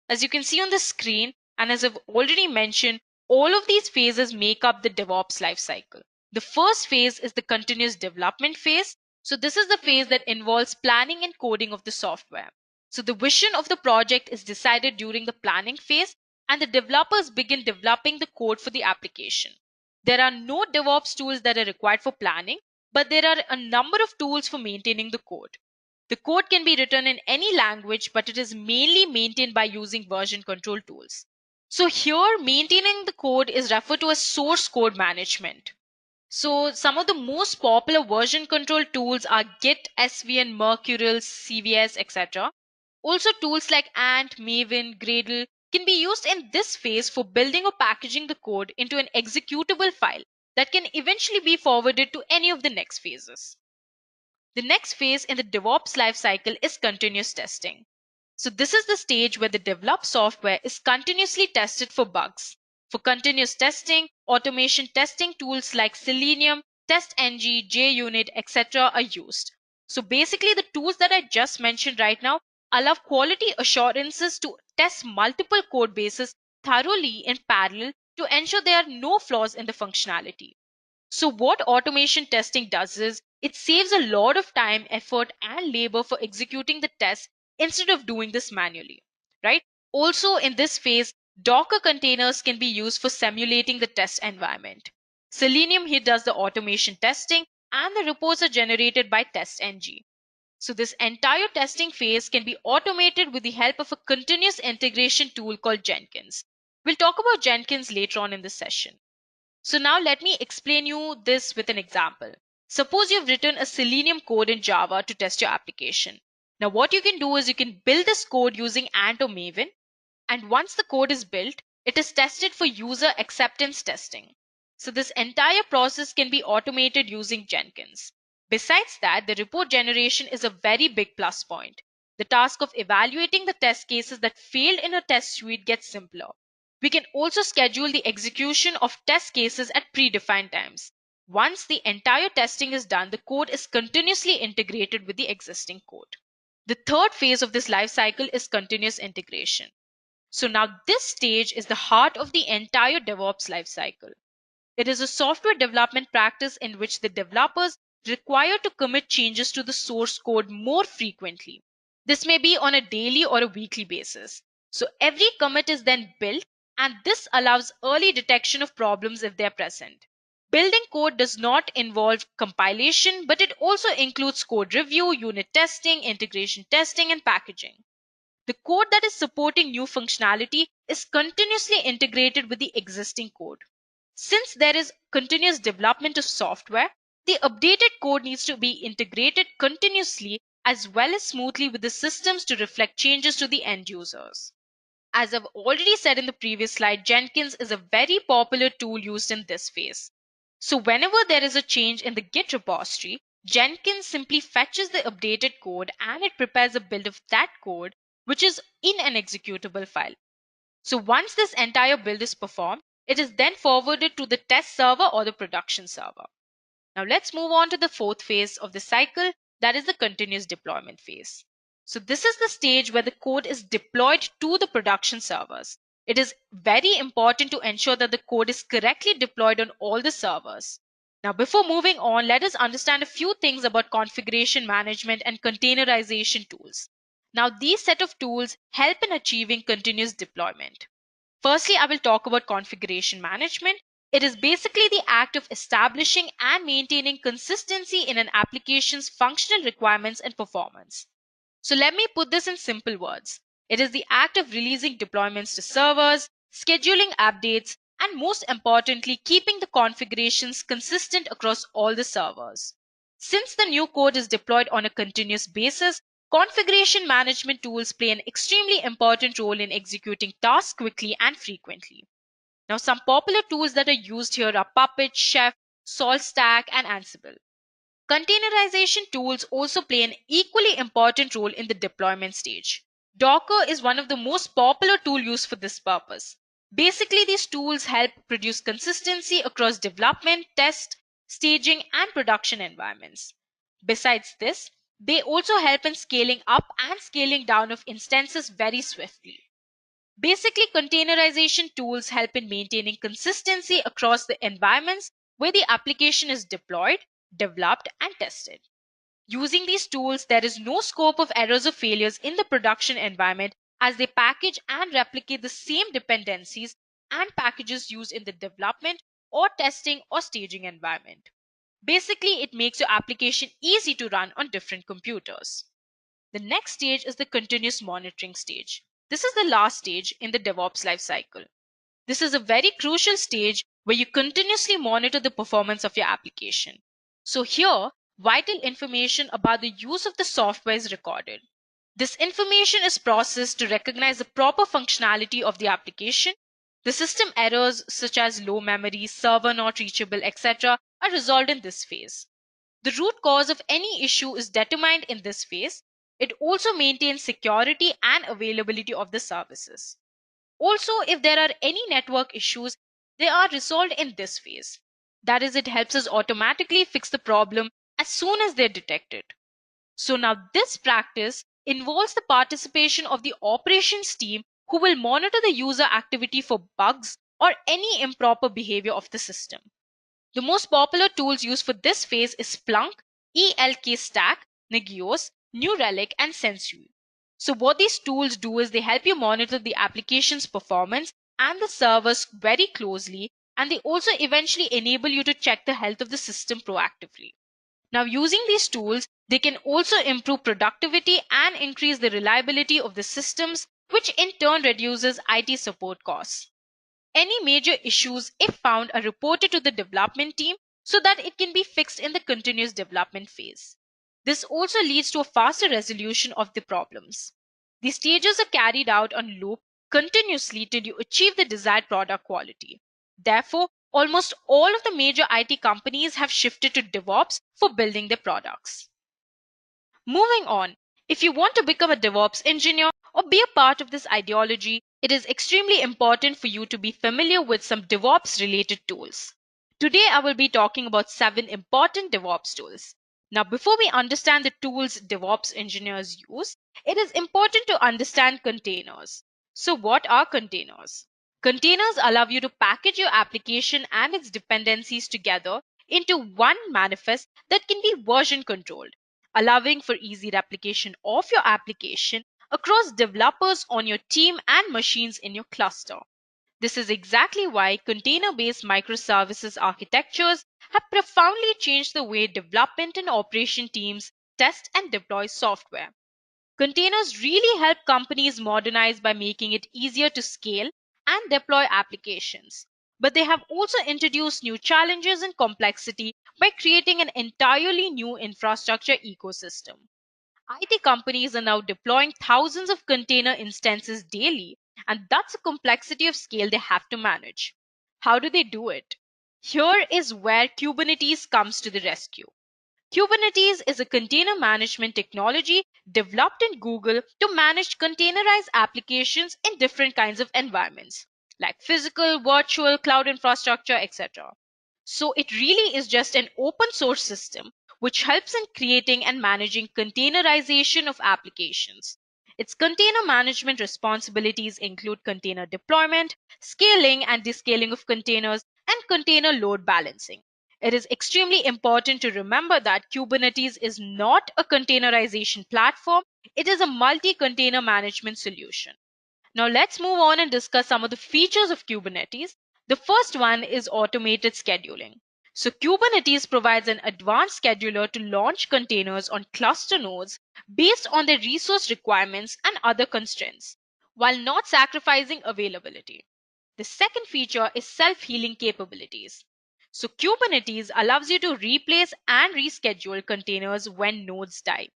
As you can see on the screen, and as I've already mentioned, all of these phases make up the DevOps lifecycle. The first phase is the continuous development phase. So this is the phase that involves planning and coding of the software. So the vision of the project is decided during the planning phase, and the developers begin developing the code for the application. There are no DevOps tools that are required for planning, but there are a number of tools for maintaining the code. The code can be written in any language, but it is mainly maintained by using version control tools. So here, maintaining the code is referred to as source code management. So some of the most popular version control tools are Git, SVN, Mercurial, CVS, etc. Also, tools like Ant, Maven, Gradle can be used in this phase for building or packaging the code into an executable file that can eventually be forwarded to any of the next phases. The next phase in the DevOps lifecycle is continuous testing. So this is the stage where the developed software is continuously tested for bugs. For continuous testing, automation testing tools like Selenium, TestNG, JUnit, etc. are used. So basically the tools that I just mentioned right now allow quality assurances to test multiple code bases thoroughly in parallel to ensure there are no flaws in the functionality. So what automation testing does is it saves a lot of time, effort, and labor for executing the test instead of doing this manually, right? Also in this phase, Docker containers can be used for simulating the test environment. Selenium here does the automation testing and the reports are generated by TestNG. So this entire testing phase can be automated with the help of a continuous integration tool called Jenkins. We'll talk about Jenkins later on in this session. So now let me explain you this with an example. Suppose you've written a Selenium code in Java to test your application. Now what you can do is you can build this code using Ant or Maven, and once the code is built, it is tested for user acceptance testing. So this entire process can be automated using Jenkins. Besides that, the report generation is a very big plus point. The task of evaluating the test cases that failed in a test suite gets simpler. We can also schedule the execution of test cases at predefined times. Once the entire testing is done, the code is continuously integrated with the existing code. The third phase of this life cycle is continuous integration. So now this stage is the heart of the entire DevOps lifecycle. It is a software development practice in which the developers require to commit changes to the source code more frequently. This may be on a daily or a weekly basis. So every commit is then built, and this allows early detection of problems if they are present. Building code does not involve compilation, but it also includes code review, unit testing, integration testing, and packaging. The code that is supporting new functionality is continuously integrated with the existing code. Since there is continuous development of software, the updated code needs to be integrated continuously as well as smoothly with the systems to reflect changes to the end users. As I've already said in the previous slide, Jenkins is a very popular tool used in this phase. So whenever there is a change in the Git repository, Jenkins simply fetches the updated code and it prepares a build of that code, which is in an executable file. So once this entire build is performed, it is then forwarded to the test server or the production server. Now let's move on to the fourth phase of the cycle, that is the continuous deployment phase. So this is the stage where the code is deployed to the production servers. It is very important to ensure that the code is correctly deployed on all the servers. Now before moving on, let us understand a few things about configuration management and containerization tools. Now these set of tools help in achieving continuous deployment. Firstly, I will talk about configuration management. It is basically the act of establishing and maintaining consistency in an application's functional requirements and performance. So let me put this in simple words. It is the act of releasing deployments to servers, scheduling updates, and most importantly, keeping the configurations consistent across all the servers. Since the new code is deployed on a continuous basis, configuration management tools play an extremely important role in executing tasks quickly and frequently. Now, some popular tools that are used here are Puppet, Chef, SaltStack, and Ansible. Containerization tools also play an equally important role in the deployment stage. Docker is one of the most popular tools used for this purpose. Basically, these tools help produce consistency across development, test, staging, and production environments. Besides this, they also help in scaling up and scaling down of instances very swiftly. Basically, containerization tools help in maintaining consistency across the environments where the application is deployed, developed, and tested. Using these tools, there is no scope of errors or failures in the production environment as they package and replicate the same dependencies and packages used in the development or testing or staging environment. Basically, it makes your application easy to run on different computers. The next stage is the continuous monitoring stage. This is the last stage in the DevOps lifecycle. This is a very crucial stage where you continuously monitor the performance of your application. So here, vital information about the use of the software is recorded. This information is processed to recognize the proper functionality of the application. The system errors such as low memory, server not reachable, etc. are resolved in this phase. The root cause of any issue is determined in this phase. It also maintains security and availability of the services. Also, if there are any network issues, they are resolved in this phase. That is, it helps us automatically fix the problem as soon as they're detected. So now this practice involves the participation of the operations team who will monitor the user activity for bugs or any improper behavior of the system. The most popular tools used for this phase is Splunk, ELK Stack, Nagios, New Relic, and Sensui. So what these tools do is they help you monitor the application's performance and the servers very closely, and they also eventually enable you to check the health of the system proactively. Now, using these tools, they can also improve productivity and increase the reliability of the systems, which in turn reduces IT support costs. Any major issues, if found, are reported to the development team so that it can be fixed in the continuous development phase. This also leads to a faster resolution of the problems. The stages are carried out on loop continuously till you achieve the desired product quality. Therefore, almost all of the major IT companies have shifted to DevOps for building their products. Moving on, if you want to become a DevOps engineer or be a part of this ideology, it is extremely important for you to be familiar with some DevOps related tools. Today, I will be talking about 7 important DevOps tools. Now, before we understand the tools DevOps engineers use, it is important to understand containers. So, what are containers? Containers allow you to package your application and its dependencies together into one manifest that can be version controlled, allowing for easy replication of your application across developers on your team and machines in your cluster. This is exactly why container-based microservices architectures have profoundly changed the way development and operation teams test and deploy software. Containers really help companies modernize by making it easier to scale and deploy applications. but they have also introduced new challenges and complexity by creating an entirely new infrastructure ecosystem. IT companies are now deploying thousands of container instances daily, and that's a complexity of scale they have to manage. How do they do it? Here is where Kubernetes comes to the rescue. Kubernetes is a container management technology developed in Google to manage containerized applications in different kinds of environments, like physical, virtual, cloud infrastructure, etc. So it really is just an open source system which helps in creating and managing containerization of applications. Its container management responsibilities include container deployment, scaling and descaling of containers, and container load balancing. It is extremely important to remember that Kubernetes is not a containerization platform, it is a multi-container management solution. Now let's move on and discuss some of the features of Kubernetes. The first one is automated scheduling. So Kubernetes provides an advanced scheduler to launch containers on cluster nodes based on their resource requirements and other constraints, while not sacrificing availability. The second feature is self-healing capabilities. So Kubernetes allows you to replace and reschedule containers when nodes die.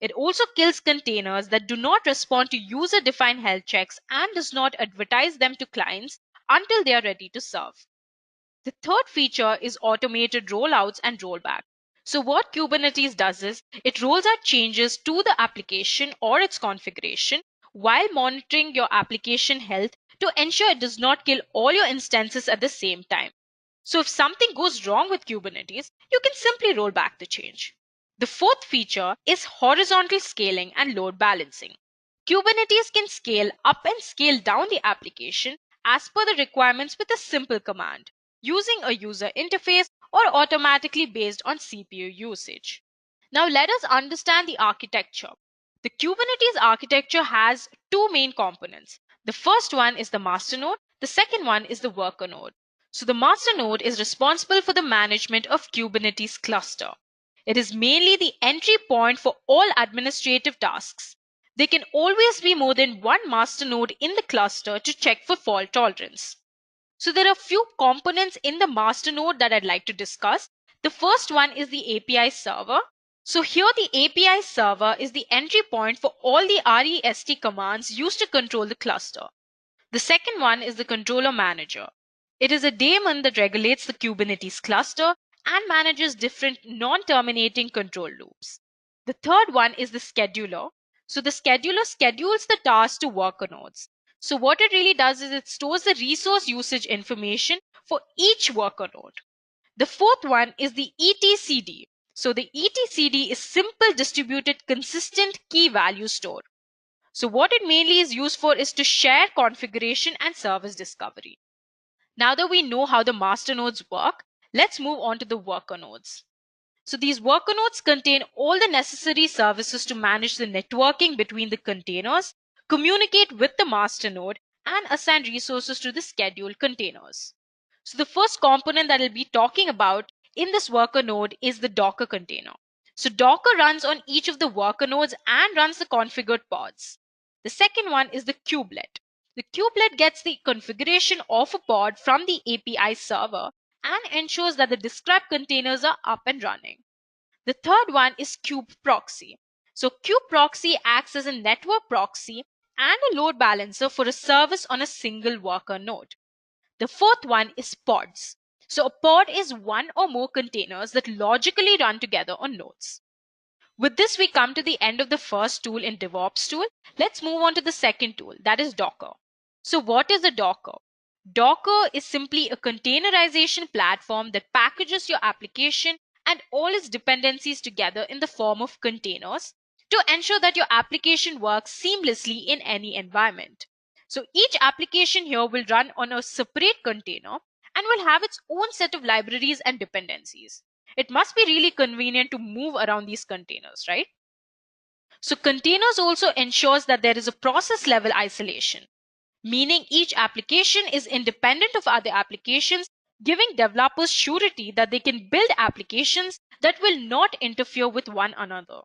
It also kills containers that do not respond to user-defined health checks and does not advertise them to clients until they are ready to serve. The third feature is automated rollouts and rollback. So what Kubernetes does is it rolls out changes to the application or its configuration while monitoring your application health to ensure it does not kill all your instances at the same time. So if something goes wrong with Kubernetes, you can simply roll back the change. The fourth feature is horizontal scaling and load balancing. Kubernetes can scale up and scale down the application as per the requirements with a simple command, using a user interface or automatically based on CPU usage. Now let us understand the architecture. The Kubernetes architecture has two main components. The first one is the master node, the second one is the worker node. So the master node is responsible for the management of Kubernetes cluster. It is mainly the entry point for all administrative tasks. There can always be more than one master node in the cluster to check for fault tolerance. So there are few components in the master node that I'd like to discuss. The first one is the API server. So here the API server is the entry point for all the REST commands used to control the cluster. The second one is the controller manager. It is a daemon that regulates the Kubernetes cluster and manages different non-terminating control loops. The third one is the scheduler. So the scheduler schedules the tasks to worker nodes. So what it really does is it stores the resource usage information for each worker node. The fourth one is the etcd. So the etcd is simple distributed consistent key value store. So what it mainly is used for is to share configuration and service discovery. Now that we know how the master nodes work, let's move on to the worker nodes. So these worker nodes contain all the necessary services to manage the networking between the containers, communicate with the master node, and assign resources to the scheduled containers. So the first component that I'll be talking about in this worker node is the Docker container. So Docker runs on each of the worker nodes and runs the configured pods. The second one is the kubelet. The kubelet gets the configuration of a pod from the API server and ensures that the described containers are up and running. The third one is kube proxy. So kube proxy acts as a network proxy and a load balancer for a service on a single worker node. The fourth one is pods. So a pod is one or more containers that logically run together on nodes. With this, we come to the end of the first tool in DevOps tool. Let's move on to the second tool, that is Docker. So what is a Docker? Docker is simply a containerization platform that packages your application and all its dependencies together in the form of containers to ensure that your application works seamlessly in any environment. So each application here will run on a separate container and will have its own set of libraries and dependencies. It must be really convenient to move around these containers, right? So containers also ensures that there is a process level isolation, meaning each application is independent of other applications, giving developers surety that they can build applications that will not interfere with one another.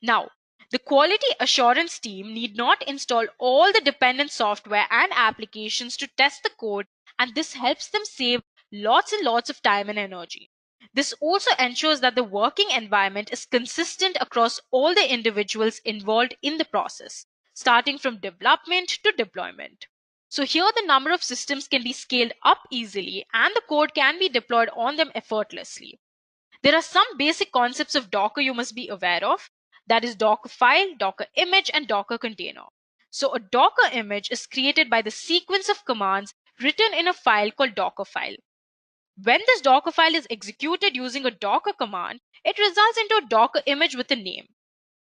Now, the quality assurance team need not install all the dependent software and applications to test the code and this helps them save lots and lots of time and energy. This also ensures that the working environment is consistent across all the individuals involved in the process, starting from development to deployment. So here the number of systems can be scaled up easily and the code can be deployed on them effortlessly. There are some basic concepts of Docker you must be aware of. That is Dockerfile, DockerImage, and Docker container. So a Docker image is created by the sequence of commands written in a file called Dockerfile. When this Docker file is executed using a Docker command, it results into a Docker image with a name.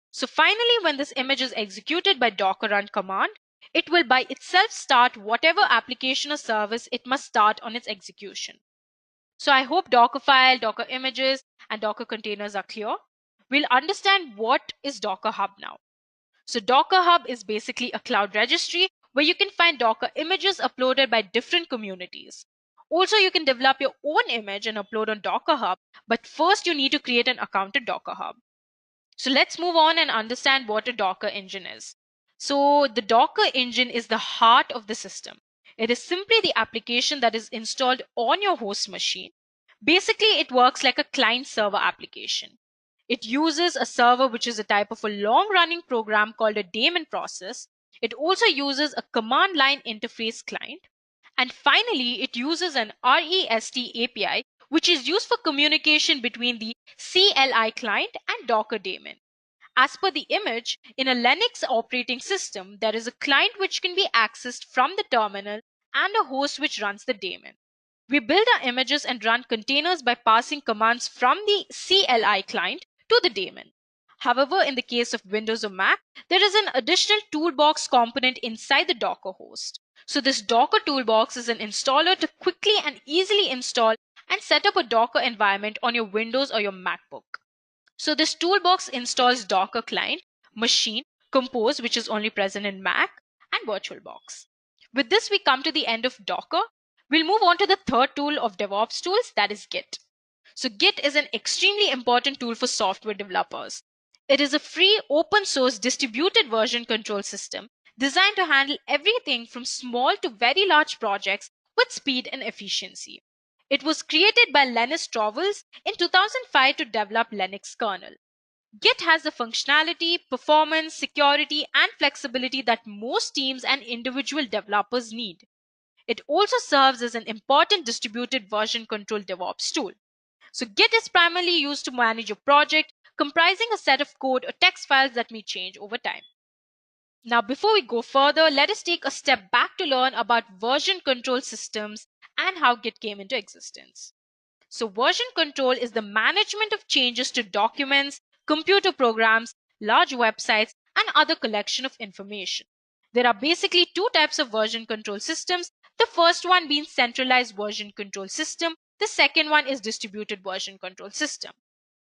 So finally, when this image is executed by Docker run command, it will by itself start whatever application or service it must start on its execution. So I hope Dockerfile, Docker images, and Docker containers are clear. We'll understand what is Docker Hub now. So Docker Hub is basically a cloud registry where you can find Docker images uploaded by different communities. Also, you can develop your own image and upload on Docker Hub, but first you need to create an account at Docker Hub. So let's move on and understand what a Docker engine is. So the Docker engine is the heart of the system. It is simply the application that is installed on your host machine. Basically, it works like a client-server application. It uses a server, which is a type of a long-running program called a daemon process. It also uses a command line interface client. And finally, it uses an REST API, which is used for communication between the CLI client and Docker daemon. As per the image, in a Linux operating system, there is a client which can be accessed from the terminal and a host which runs the daemon. We build our images and run containers by passing commands from the CLI client to the daemon. However, in the case of Windows or Mac, there is an additional toolbox component inside the Docker host. So this Docker toolbox is an installer to quickly and easily install and set up a Docker environment on your Windows or your MacBook. So this toolbox installs Docker client, machine, compose, which is only present in Mac, and VirtualBox. With this, we come to the end of Docker. We'll move on to the third tool of DevOps tools, that is Git. So Git is an extremely important tool for software developers. It is a free open source distributed version control system designed to handle everything from small to very large projects with speed and efficiency. It was created by Linus Torvalds in 2005 to develop Linux kernel. Git has the functionality, performance, security, and flexibility that most teams and individual developers need. It also serves as an important distributed version control DevOps tool. So Git is primarily used to manage a project comprising a set of code or text files that may change over time. Now, before we go further, let us take a step back to learn about version control systems and how Git came into existence. So version control is the management of changes to documents, computer programs, large websites, and other collection of information. There are basically two types of version control systems. The first one being centralized version control system. The second one is distributed version control system.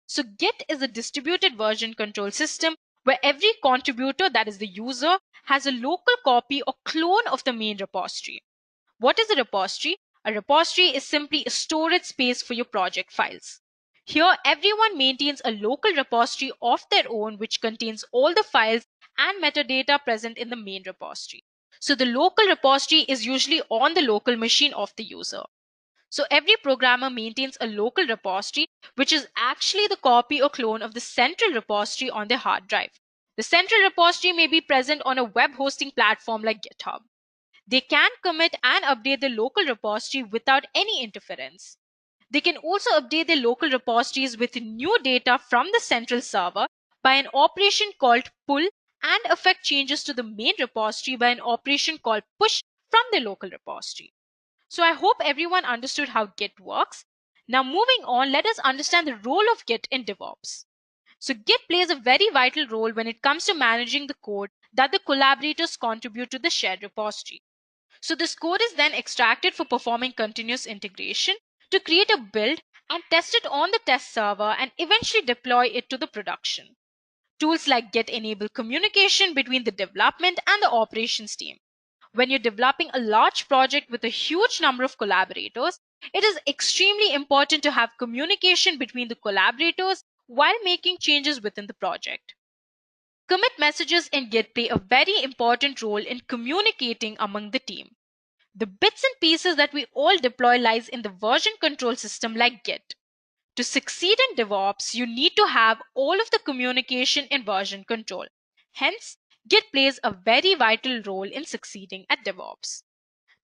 So Git is a distributed version control system where every contributor, that is the user, has a local copy or clone of the main repository. What is a repository? A repository is simply a storage space for your project files. Here, everyone maintains a local repository of their own which contains all the files and metadata present in the main repository. So the local repository is usually on the local machine of the user. So every programmer maintains a local repository, which is actually the copy or clone of the central repository on their hard drive. The central repository may be present on a web hosting platform like GitHub. They can commit and update the local repository without any interference. They can also update their local repositories with new data from the central server by an operation called pull and affect changes to the main repository by an operation called push from the local repository. So I hope everyone understood how Git works. Now moving on, let us understand the role of Git in DevOps. So Git plays a very vital role when it comes to managing the code that the collaborators contribute to the shared repository. So this code is then extracted for performing continuous integration to create a build and test it on the test server and eventually deploy it to the production. Tools like Git enable communication between the development and the operations team. When you're developing a large project with a huge number of collaborators, it is extremely important to have communication between the collaborators while making changes within the project. Commit messages in Git play a very important role in communicating among the team. The bits and pieces that we all deploy lies in the version control system like Git. To succeed in DevOps, you need to have all of the communication in version control. Hence, Git plays a very vital role in succeeding at DevOps.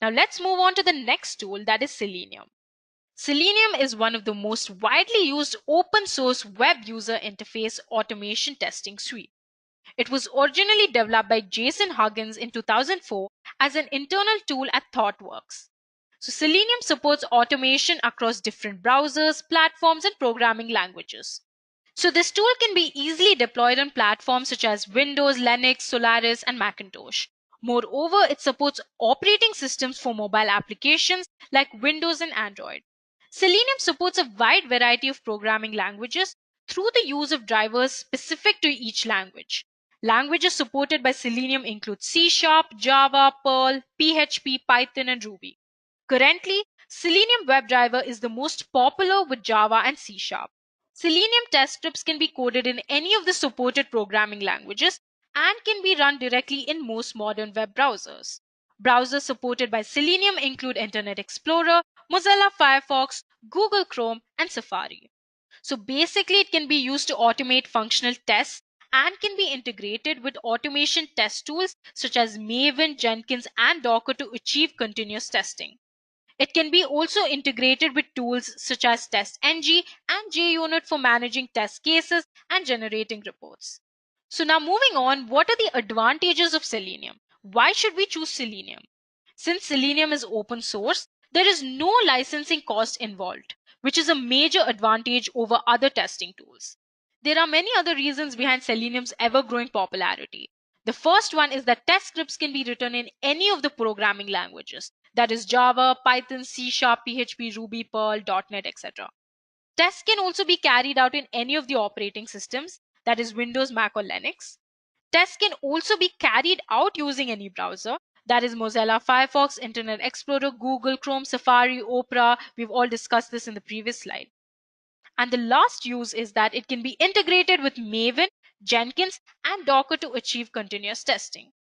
Now let's move on to the next tool, that is Selenium. Selenium is one of the most widely used open source web user interface automation testing suite. It was originally developed by Jason Huggins in 2004 as an internal tool at ThoughtWorks. So Selenium supports automation across different browsers, platforms, and programming languages. So this tool can be easily deployed on platforms such as Windows, Linux, Solaris, and Macintosh. Moreover, it supports operating systems for mobile applications like Windows and Android. Selenium supports a wide variety of programming languages through the use of drivers specific to each language. Languages supported by Selenium include C#, Java, Perl, PHP, Python, and Ruby. Currently, Selenium WebDriver is the most popular with Java and C#. Selenium test scripts can be coded in any of the supported programming languages and can be run directly in most modern web browsers. Browsers supported by Selenium include Internet Explorer, Mozilla Firefox, Google Chrome, and Safari. So basically, it can be used to automate functional tests and can be integrated with automation test tools such as Maven, Jenkins, and Docker to achieve continuous testing. It can be also integrated with tools such as TestNG and JUnit for managing test cases and generating reports. So now moving on, what are the advantages of Selenium? Why should we choose Selenium? Since Selenium is open source, there is no licensing cost involved, which is a major advantage over other testing tools. There are many other reasons behind Selenium's ever-growing popularity. The first one is that test scripts can be written in any of the programming languages, that is Java, Python, C#, PHP, Ruby, Perl, .NET, etc. Tests can also be carried out in any of the operating systems, that is Windows, Mac, or Linux. Tests can also be carried out using any browser, that is Mozilla Firefox, Internet Explorer, Google Chrome, Safari, Opera. We've all discussed this in the previous slide. And the last use is that it can be integrated with Maven, Jenkins, and Docker to achieve continuous testing.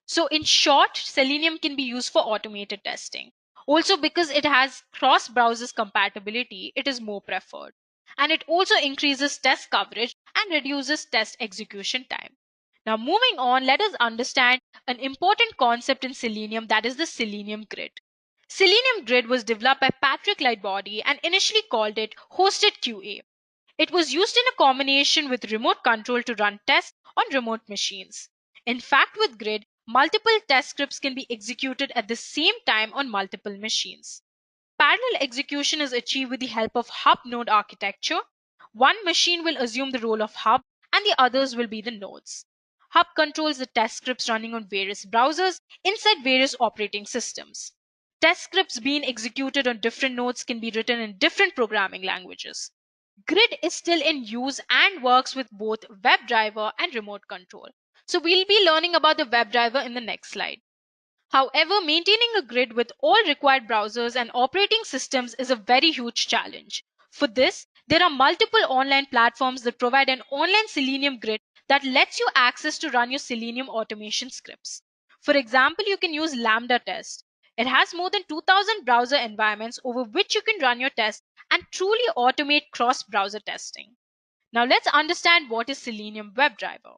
So in short, Selenium can be used for automated testing. Also, because it has cross-browsers compatibility, it is more preferred. And it also increases test coverage and reduces test execution time. Now moving on, let us understand an important concept in Selenium, that is the Selenium Grid. Selenium Grid was developed by Patrick Lightbody and initially called it Hosted QA. It was used in a combination with remote control to run tests on remote machines. In fact, with Grid, multiple test scripts can be executed at the same time on multiple machines. Parallel execution is achieved with the help of hub node architecture. One machine will assume the role of hub and the others will be the nodes. Hub controls the test scripts running on various browsers inside various operating systems. Test scripts being executed on different nodes can be written in different programming languages. Grid is still in use and works with both WebDriver and remote control. So we'll be learning about the WebDriver in the next slide. However, maintaining a grid with all required browsers and operating systems is a very huge challenge. For this, there are multiple online platforms that provide an online Selenium grid that lets you access to run your Selenium automation scripts. For example, you can use Lambda Test. It has more than 2000 browser environments over which you can run your tests and truly automate cross-browser testing. Now let's understand what is Selenium WebDriver.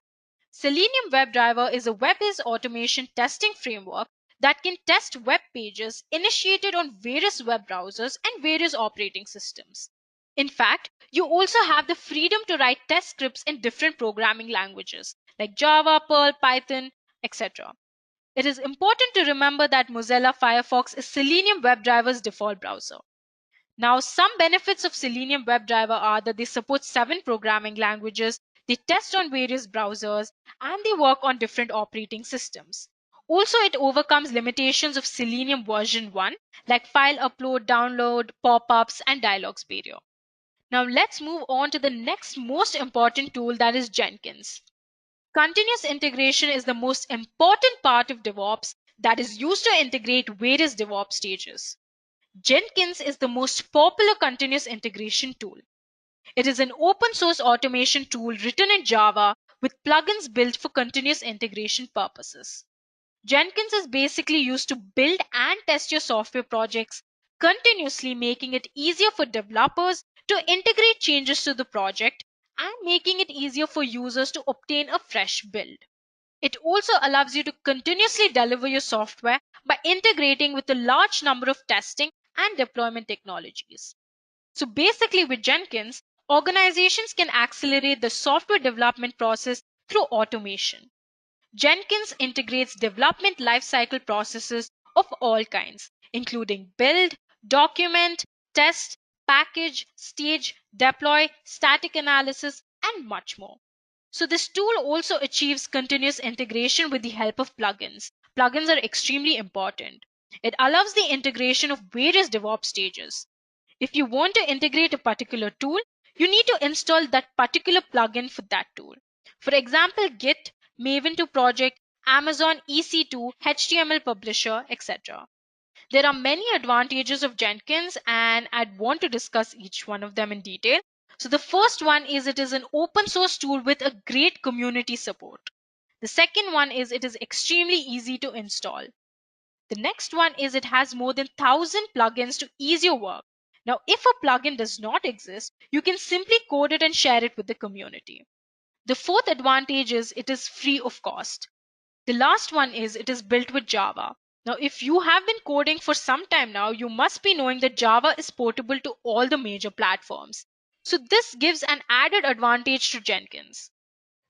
Selenium WebDriver is a web-based automation testing framework that can test web pages initiated on various web browsers and various operating systems. In fact, you also have the freedom to write test scripts in different programming languages like Java, Perl, Python, etc. It is important to remember that Mozilla Firefox is Selenium WebDriver's default browser. Now, some benefits of Selenium WebDriver are that they support 7 programming languages, they test on various browsers, and they work on different operating systems. Also, it overcomes limitations of Selenium version 1, like file upload, download, pop-ups, and dialogues barrier. Now, let's move on to the next most important tool, that is Jenkins. Continuous integration is the most important part of DevOps that is used to integrate various DevOps stages. Jenkins is the most popular continuous integration tool. It is an open source automation tool written in Java with plugins built for continuous integration purposes. Jenkins is basically used to build and test your software projects, continuously making it easier for developers to integrate changes to the project and making it easier for users to obtain a fresh build. It also allows you to continuously deliver your software by integrating with a large number of testing and deployment technologies. So basically with Jenkins, organizations can accelerate the software development process through automation. Jenkins integrates development lifecycle processes of all kinds, including build, document, test, package, stage, deploy, static analysis, and much more. So this tool also achieves continuous integration with the help of plugins. Plugins are extremely important. It allows the integration of various DevOps stages. If you want to integrate a particular tool, you need to install that particular plugin for that tool. For example, Git, Maven to Project, Amazon EC2, HTML Publisher, etc. There are many advantages of Jenkins, and I'd want to discuss each one of them in detail. So the first one is it is an open source tool with a great community support. The second one is it is extremely easy to install. The next one is it has more than 1,000 plugins to ease your work. Now, if a plugin does not exist, you can simply code it and share it with the community. The fourth advantage is it is free of cost. The last one is it is built with Java. Now, if you have been coding for some time now, you must be knowing that Java is portable to all the major platforms. So this gives an added advantage to Jenkins.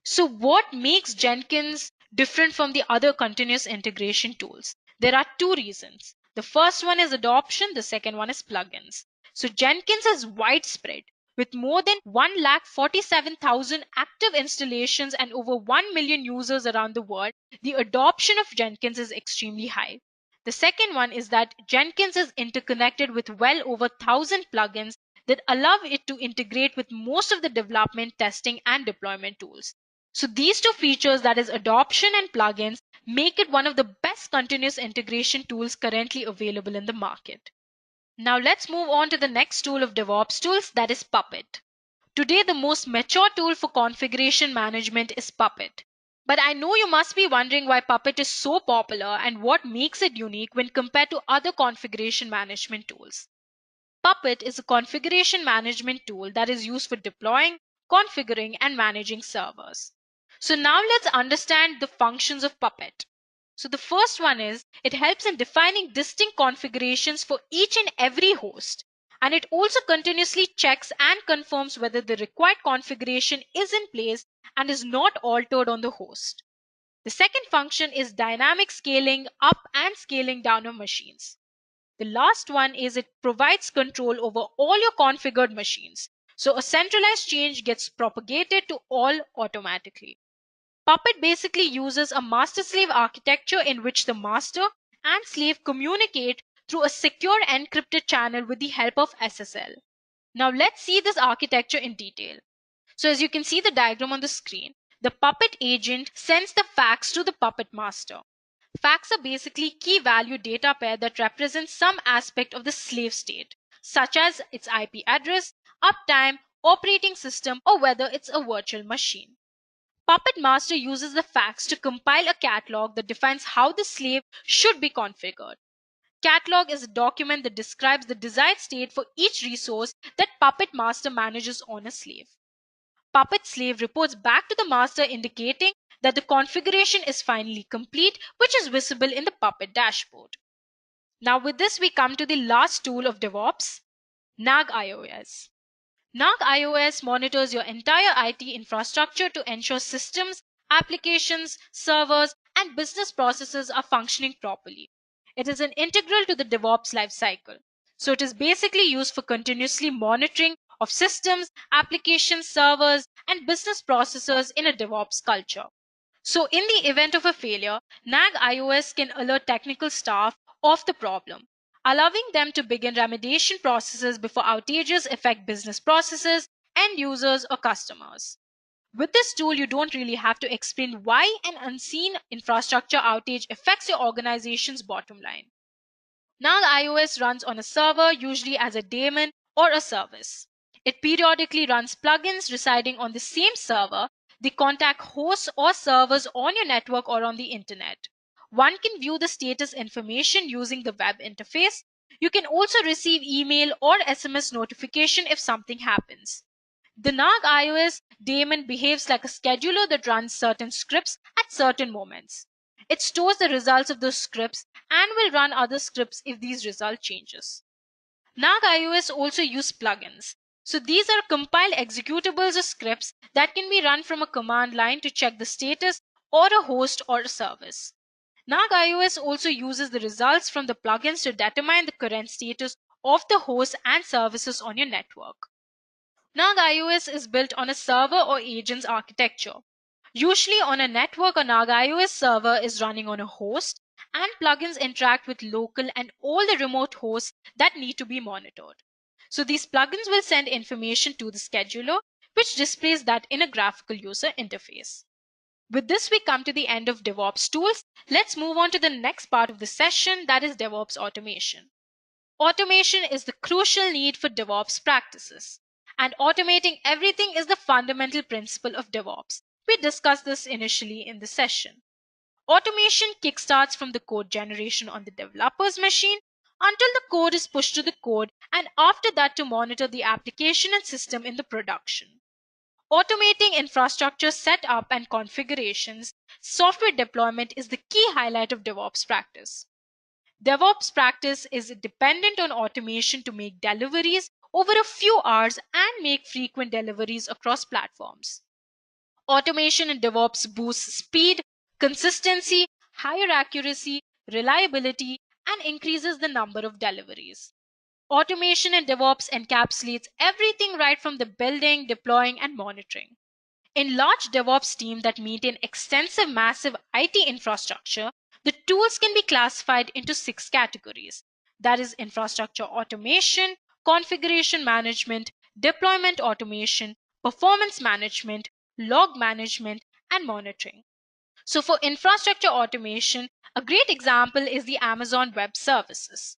So what makes Jenkins different from the other continuous integration tools? There are two reasons. The first one is adoption, the second one is plugins. So Jenkins is widespread with more than 147,000 active installations and over 1 million users around the world. The adoption of Jenkins is extremely high. The second one is that Jenkins is interconnected with well over 1,000 plugins that allow it to integrate with most of the development, testing, and deployment tools. So these two features, that is adoption and plugins, make it one of the best continuous integration tools currently available in the market. Now let's move on to the next tool of DevOps tools, that is Puppet. Today, the most mature tool for configuration management is Puppet. But I know you must be wondering why Puppet is so popular and what makes it unique when compared to other configuration management tools. Puppet is a configuration management tool that is used for deploying, configuring, and managing servers. So now let's understand the functions of Puppet. So the first one is it helps in defining distinct configurations for each and every host. And it also continuously checks and confirms whether the required configuration is in place and is not altered on the host. The second function is dynamic scaling up and scaling down of machines. The last one is it provides control over all your configured machines. So a centralized change gets propagated to all automatically. Puppet basically uses a master-slave architecture in which the master and slave communicate through a secure encrypted channel with the help of SSL. Now let's see this architecture in detail. So as you can see the diagram on the screen, the Puppet agent sends the facts to the Puppet master. Facts are basically key value data pair that represents some aspect of the slave state, such as its IP address, uptime, operating system, or whether it's a virtual machine. Puppet Master uses the facts to compile a catalog that defines how the slave should be configured. Catalog is a document that describes the desired state for each resource that Puppet Master manages on a slave. Puppet Slave reports back to the master indicating that the configuration is finally complete, which is visible in the Puppet dashboard. Now with this we come to the last tool of DevOps, NAG iOS. NAG iOS monitors your entire IT infrastructure to ensure systems, applications, servers, and business processes are functioning properly. It is an integral to the DevOps lifecycle. So it is basically used for continuously monitoring of systems, applications, servers, and business processes in a DevOps culture. So in the event of a failure, NAG iOS can alert technical staff of the problem, allowing them to begin remediation processes before outages affect business processes, end users, or customers. With this tool, you don't really have to explain why an unseen infrastructure outage affects your organization's bottom line. Now iOS runs on a server, usually as a daemon or a service. It periodically runs plugins residing on the same server. They contact hosts or servers on your network or on the internet. One can view the status information using the web interface. You can also receive email or SMS notification if something happens. The NAG iOS daemon behaves like a scheduler that runs certain scripts at certain moments. It stores the results of those scripts and will run other scripts if these result changes. NAG iOS also use plugins. So these are compiled executables or scripts that can be run from a command line to check the status or a host or a service. NAG iOS also uses the results from the plugins to determine the current status of the hosts and services on your network. NAG iOS is built on a server or agents architecture. Usually on a network, a NAG iOS server is running on a host, and plugins interact with local and all the remote hosts that need to be monitored. So these plugins will send information to the scheduler, which displays that in a graphical user interface. With this, we come to the end of DevOps tools. Let's move on to the next part of the session, that is DevOps automation. Automation is the crucial need for DevOps practices, and automating everything is the fundamental principle of DevOps. We discussed this initially in the session. Automation kickstarts from the code generation on the developer's machine until the code is pushed to the code, and after that to monitor the application and system in the production. Automating infrastructure setup and configurations, software deployment is the key highlight of DevOps practice. DevOps practice is dependent on automation to make deliveries over a few hours and make frequent deliveries across platforms. Automation in DevOps boosts speed, consistency, higher accuracy, reliability, and increases the number of deliveries. Automation in DevOps encapsulates everything right from the building, deploying, and monitoring. In large DevOps teams that maintain extensive, massive IT infrastructure, the tools can be classified into 6 categories. That is infrastructure automation, configuration management, deployment automation, performance management, log management, and monitoring. So for infrastructure automation, a great example is the Amazon Web Services.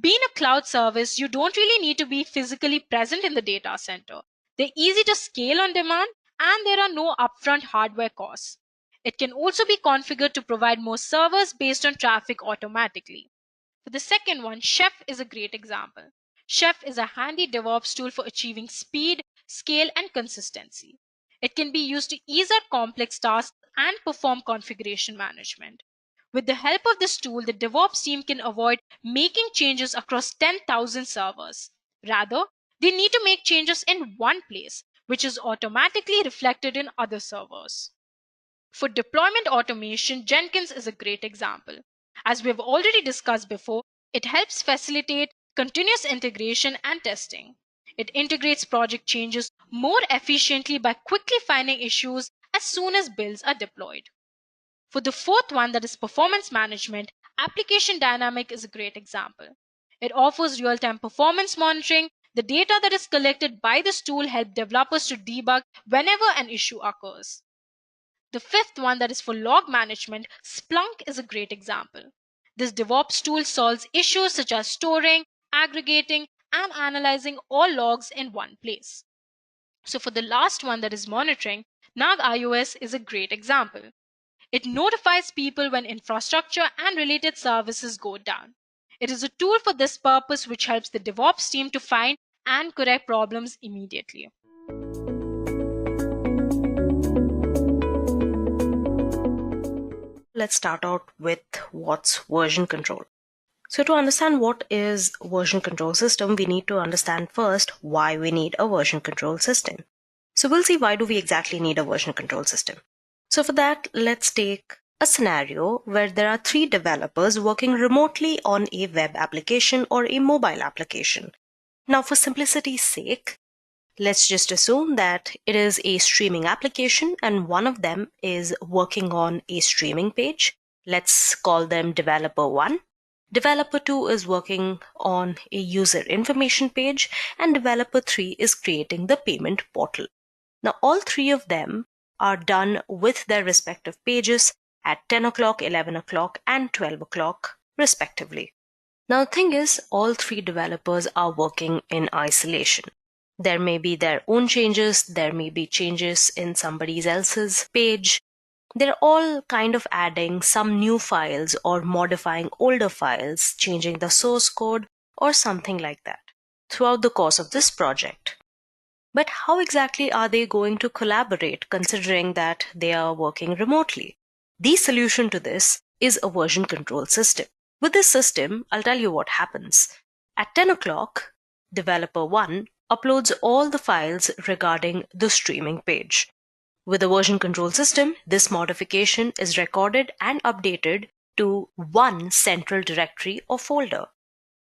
Being a cloud service, you don't really need to be physically present in the data center. They're easy to scale on demand, and there are no upfront hardware costs. It can also be configured to provide more servers based on traffic automatically. For the second one, Chef is a great example. Chef is a handy DevOps tool for achieving speed, scale, and consistency. It can be used to ease out complex tasks and perform configuration management. With the help of this tool, the DevOps team can avoid making changes across 10,000 servers. Rather, they need to make changes in one place, which is automatically reflected in other servers. For deployment automation, Jenkins is a great example. As we have already discussed before, it helps facilitate continuous integration and testing. It integrates project changes more efficiently by quickly finding issues as soon as builds are deployed. For the fourth one, that is performance management, Application Dynamic is a great example. It offers real-time performance monitoring. The data that is collected by this tool helps developers to debug whenever an issue occurs. The fifth one, that is for log management, Splunk is a great example. This DevOps tool solves issues such as storing, aggregating, and analyzing all logs in one place. So for the last one, that is monitoring, NAG iOS is a great example. It notifies people when infrastructure and related services go down. It is a tool for this purpose which helps the DevOps team to find and correct problems immediately. Let's start out with what's version control. So to understand what is version control system, we need to understand first why we need a version control system. So we'll see why do we exactly need a version control system. So for that, let's take a scenario where there are 3 developers working remotely on a web application or a mobile application. Now for simplicity's sake, let's just assume that it is a streaming application and one of them is working on a streaming page. Let's call them developer 1. Developer 2 is working on a user information page and developer 3 is creating the payment portal. Now all 3 of them are done with their respective pages at 10 o'clock, 11 o'clock and 12 o'clock respectively. Now the thing is, all 3 developers are working in isolation. There may be their own changes, there may be changes in somebody else's page. they're all kind of adding some new files or modifying older files, changing the source code or something like that throughout the course of this project. But how exactly are they going to collaborate considering that they are working remotely? The solution to this is a version control system. With this system, I'll tell you what happens. At 10 o'clock, developer 1 uploads all the files regarding the streaming page. With a version control system, this modification is recorded and updated to one central directory or folder.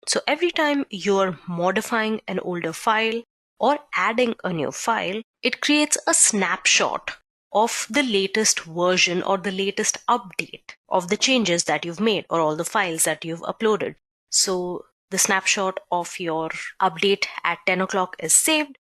So every time you're modifying an older file or adding a new file, it creates a snapshot of the latest version or the latest update of the changes that you've made or all the files that you've uploaded. So the snapshot of your update at 10 o'clock is saved,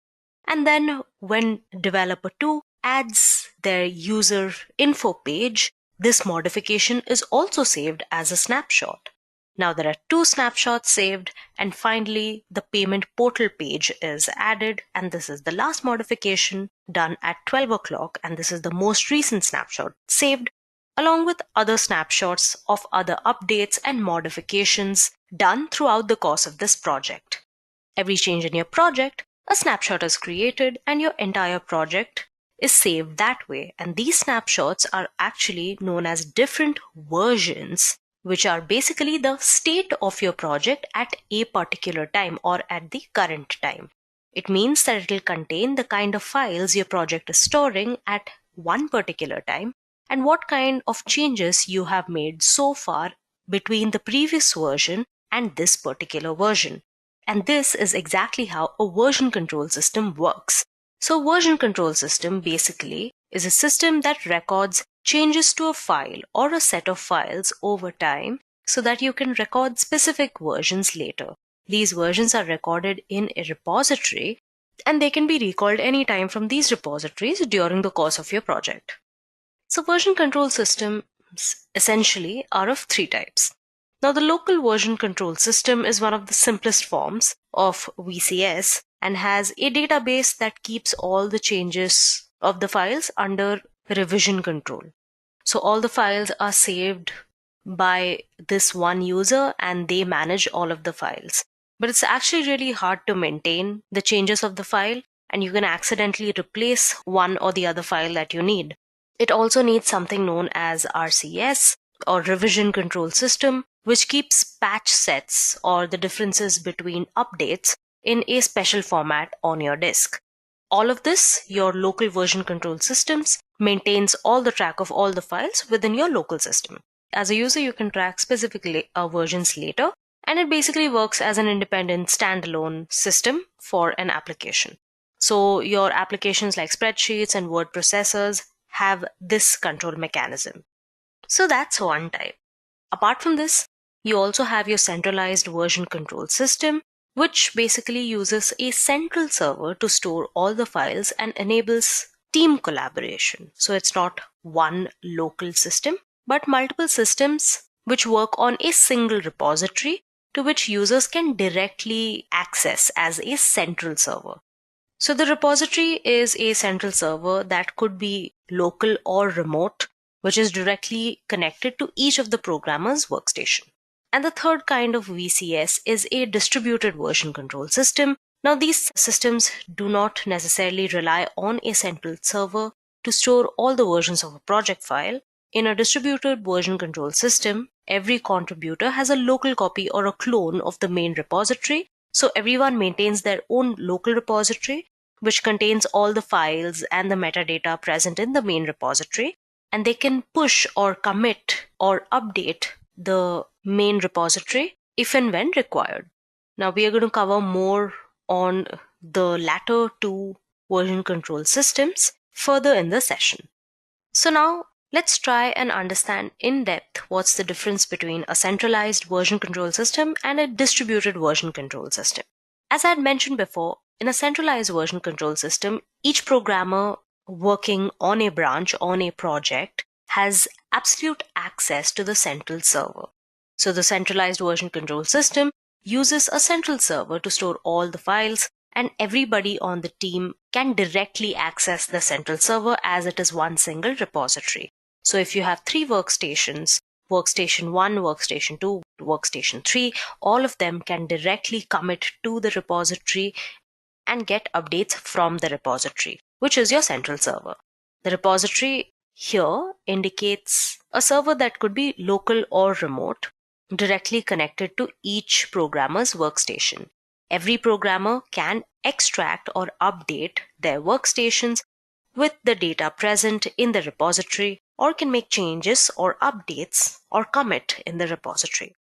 and then when developer 2 adds their user info page, this modification is also saved as a snapshot. Now there are 2 snapshots saved, and finally the payment portal page is added, and this is the last modification done at 12 o'clock, and this is the most recent snapshot saved, along with other snapshots of other updates and modifications done throughout the course of this project. Every change in your project, a snapshot is created and your entire project is saved that way. And these snapshots are actually known as different versions, which are basically the state of your project at a particular time or at the current time. It means that it will contain the kind of files your project is storing at one particular time and what kind of changes you have made so far between the previous version and this particular version. And this is exactly how a version control system works. So version control system basically is a system that records changes to a file or a set of files over time so that you can record specific versions later. These versions are recorded in a repository and they can be recalled anytime from these repositories during the course of your project. So version control systems essentially are of 3 types. Now the local version control system is one of the simplest forms of VCS and has a database that keeps all the changes of the files under revision control. So all the files are saved by this one user and they manage all of the files. But it's actually really hard to maintain the changes of the file, and you can accidentally replace one or the other file that you need. It also needs something known as RCS or revision control system, which keeps patch sets or the differences between updates in a special format on your disk. All of this, your local version control systems maintains all the track of all the files within your local system. As a user, you can track specific versions later, and it basically works as an independent standalone system for an application. So your applications like spreadsheets and word processors have this control mechanism. So that's one type. Apart from this, you also have your centralized version control system, which basically uses a central server to store all the files and enables team collaboration. So it's not one local system, but multiple systems which work on a single repository to which users can directly access as a central server. So the repository is a central server that could be local or remote, which is directly connected to each of the programmer's workstation. And the third kind of VCS is a distributed version control system. Now these systems do not necessarily rely on a central server to store all the versions of a project file. In a distributed version control system, every contributor has a local copy or a clone of the main repository. So everyone maintains their own local repository, which contains all the files and the metadata present in the main repository. And they can push or commit or update the main repository if and when required. Now we are going to cover more on the latter 2 version control systems further in the session. So now let's try and understand in depth what's the difference between a centralized version control system and a distributed version control system. As I had mentioned before, in a centralized version control system, each programmer working on a branch on a project has absolute access to the central server. So the centralized version control system uses a central server to store all the files, and everybody on the team can directly access the central server as it is one single repository. So if you have 3 workstations, workstation 1, workstation 2, workstation 3, all of them can directly commit to the repository and get updates from the repository, which is your central server. The repository here indicates a server that could be local or remote, directly connected to each programmer's workstation. Every programmer can extract or update their workstations with the data present in the repository, or can make changes or updates or commit in the repository.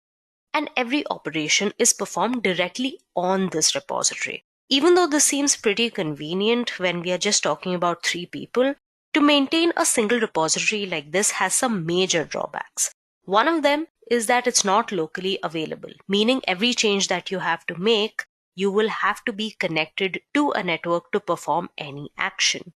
And every operation is performed directly on this repository. Even though this seems pretty convenient when we are just talking about 3 people, to maintain a single repository like this has some major drawbacks. One of them is that it's not locally available, meaning every change that you have to make, you will have to be connected to a network to perform any action.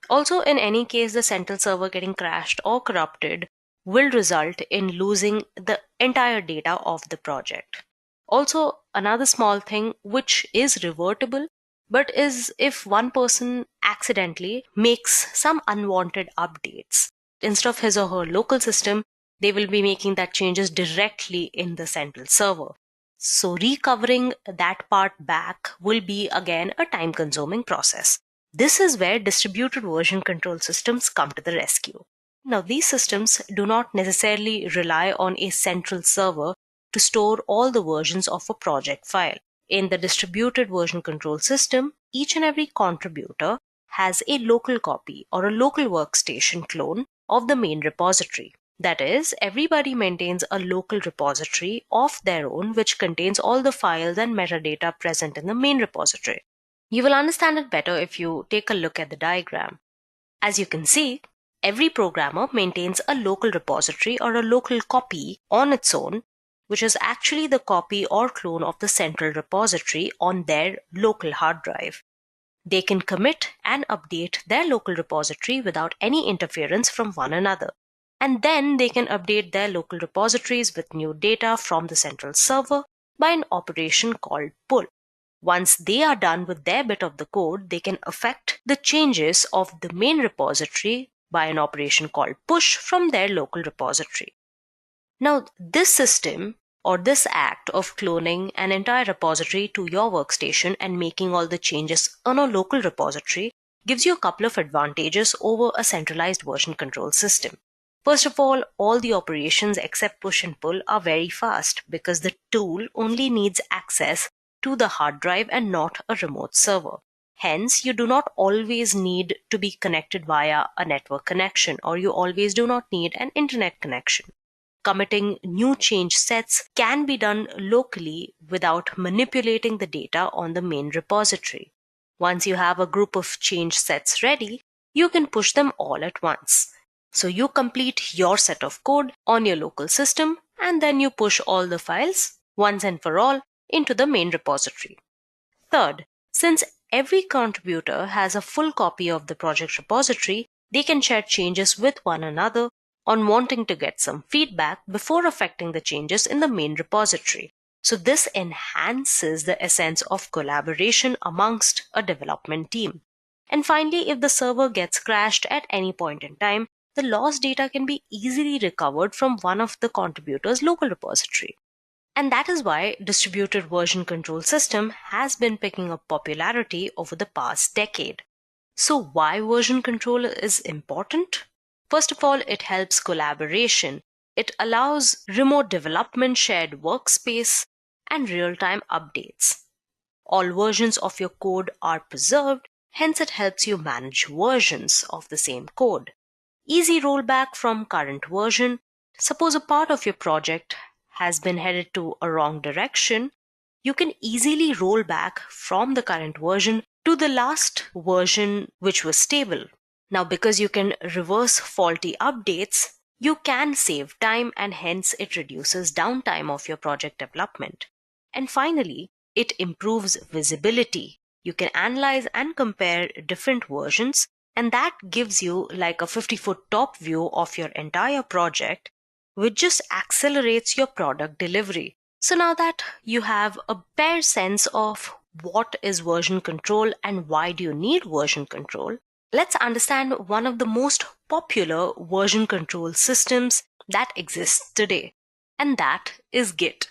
Also, in any case, the central server getting crashed or corrupted will result in losing the entire data of the project. Also, another small thing which is revertible, but is if one person accidentally makes some unwanted updates, instead of his or her local system, they will be making that changes directly in the central server. So recovering that part back will be again a time-consuming process. This is where distributed version control systems come to the rescue. Now, these systems do not necessarily rely on a central server to store all the versions of a project file. In the distributed version control system, each and every contributor has a local copy or a local workstation clone of the main repository. That is, everybody maintains a local repository of their own which contains all the files and metadata present in the main repository. You will understand it better if you take a look at the diagram. As you can see, every programmer maintains a local repository or a local copy on its own, which is actually the copy or clone of the central repository on their local hard drive. They can commit and update their local repository without any interference from one another. And then they can update their local repositories with new data from the central server by an operation called pull. Once they are done with their bit of the code, they can affect the changes of the main repository by an operation called push from their local repository. Now, this system or this act of cloning an entire repository to your workstation and making all the changes on a local repository gives you a couple of advantages over a centralized version control system. First of all the operations except push and pull are very fast because the tool only needs access to the hard drive and not a remote server. Hence, you do not always need to be connected via a network connection, or you always do not need an internet connection. Committing new change sets can be done locally without manipulating the data on the main repository. Once you have a group of change sets ready, you can push them all at once. So you complete your set of code on your local system and then you push all the files once and for all into the main repository. Third, since every contributor has a full copy of the project repository, they can share changes with one another on wanting to get some feedback before affecting the changes in the main repository. So this enhances the essence of collaboration amongst a development team. And finally, if the server gets crashed at any point in time, the lost data can be easily recovered from one of the contributors' local repository. And that is why distributed version control system has been picking up popularity over the past decade. So why version control is important? First of all, it helps collaboration. It allows remote development, shared workspace, and real-time updates. All versions of your code are preserved, hence it helps you manage versions of the same code. Easy rollback from current version. Suppose a part of your project has been headed to a wrong direction, you can easily roll back from the current version to the last version which was stable. Now, because you can reverse faulty updates, you can save time and hence it reduces downtime of your project development. And finally, it improves visibility. You can analyze and compare different versions, and that gives you like a 50-foot top view of your entire project, which just accelerates your product delivery. So now that you have a bare sense of what is version control and why do you need version control, let's understand one of the most popular version control systems that exists today, and that is Git.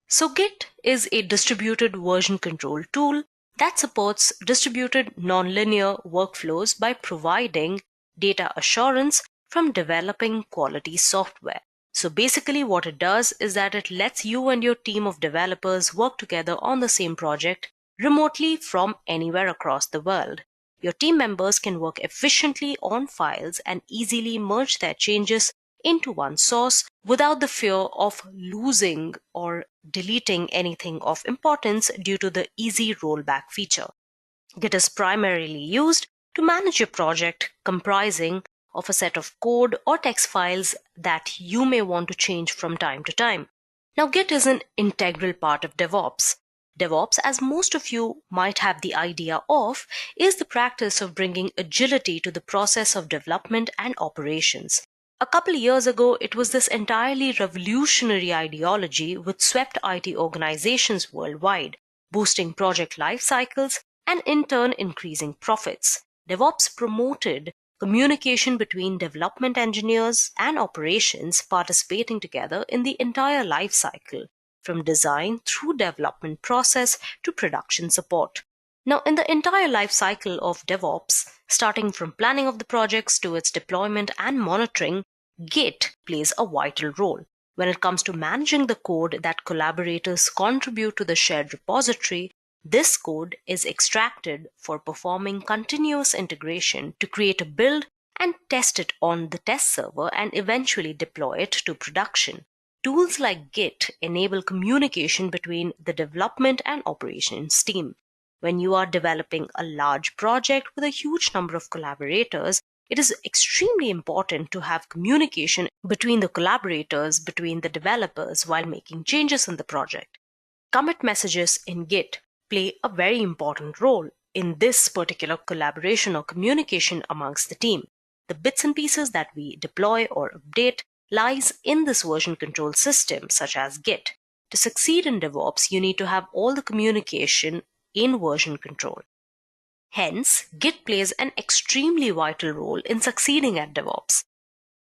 So Git is a distributed version control tool that supports distributed nonlinear workflows by providing data assurance from developing quality software. So basically what it does is that it lets you and your team of developers work together on the same project remotely from anywhere across the world. Your team members can work efficiently on files and easily merge their changes into one source without the fear of losing or deleting anything of importance due to the easy rollback feature. Git is primarily used to manage your project comprising of a set of code or text files that you may want to change from time to time. Now, Git is an integral part of DevOps. DevOps, as most of you might have the idea of, is the practice of bringing agility to the process of development and operations. A couple of years ago, it was this entirely revolutionary ideology which swept IT organizations worldwide, boosting project life cycles and in turn increasing profits. DevOps promoted communication between development engineers and operations participating together in the entire life cycle, from design through development process to production support. Now, in the entire life cycle of DevOps, starting from planning of the projects to its deployment and monitoring, Git plays a vital role. When it comes to managing the code that collaborators contribute to the shared repository, this code is extracted for performing continuous integration to create a build and test it on the test server and eventually deploy it to production. Tools like Git enable communication between the development and operations team. When you are developing a large project with a huge number of collaborators, it is extremely important to have communication between the collaborators, between the developers while making changes in the project. Commit messages in Git play a very important role in this particular collaboration or communication amongst the team. The bits and pieces that we deploy or update lies in this version control system, such as Git. To succeed in DevOps, you need to have all the communication in version control. Hence, Git plays an extremely vital role in succeeding at DevOps.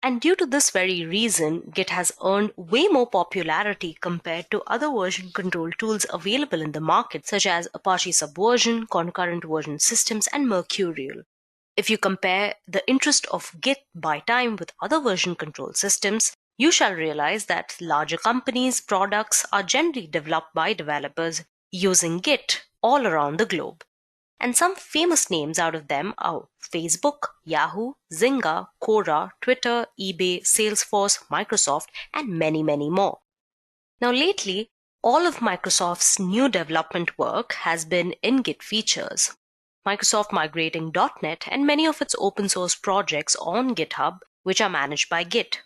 And due to this very reason, Git has earned way more popularity compared to other version control tools available in the market, such as Apache Subversion, concurrent version systems, and Mercurial. If you compare the interest of Git by time with other version control systems, you shall realize that larger companies' products are generally developed by developers using Git all around the globe. And some famous names out of them are Facebook, Yahoo, Zynga, Quora, Twitter, eBay, Salesforce, Microsoft, and many, many more. Now, lately, all of Microsoft's new development work has been in Git features. Microsoft migrating .NET and many of its open source projects on GitHub, which are managed by Git.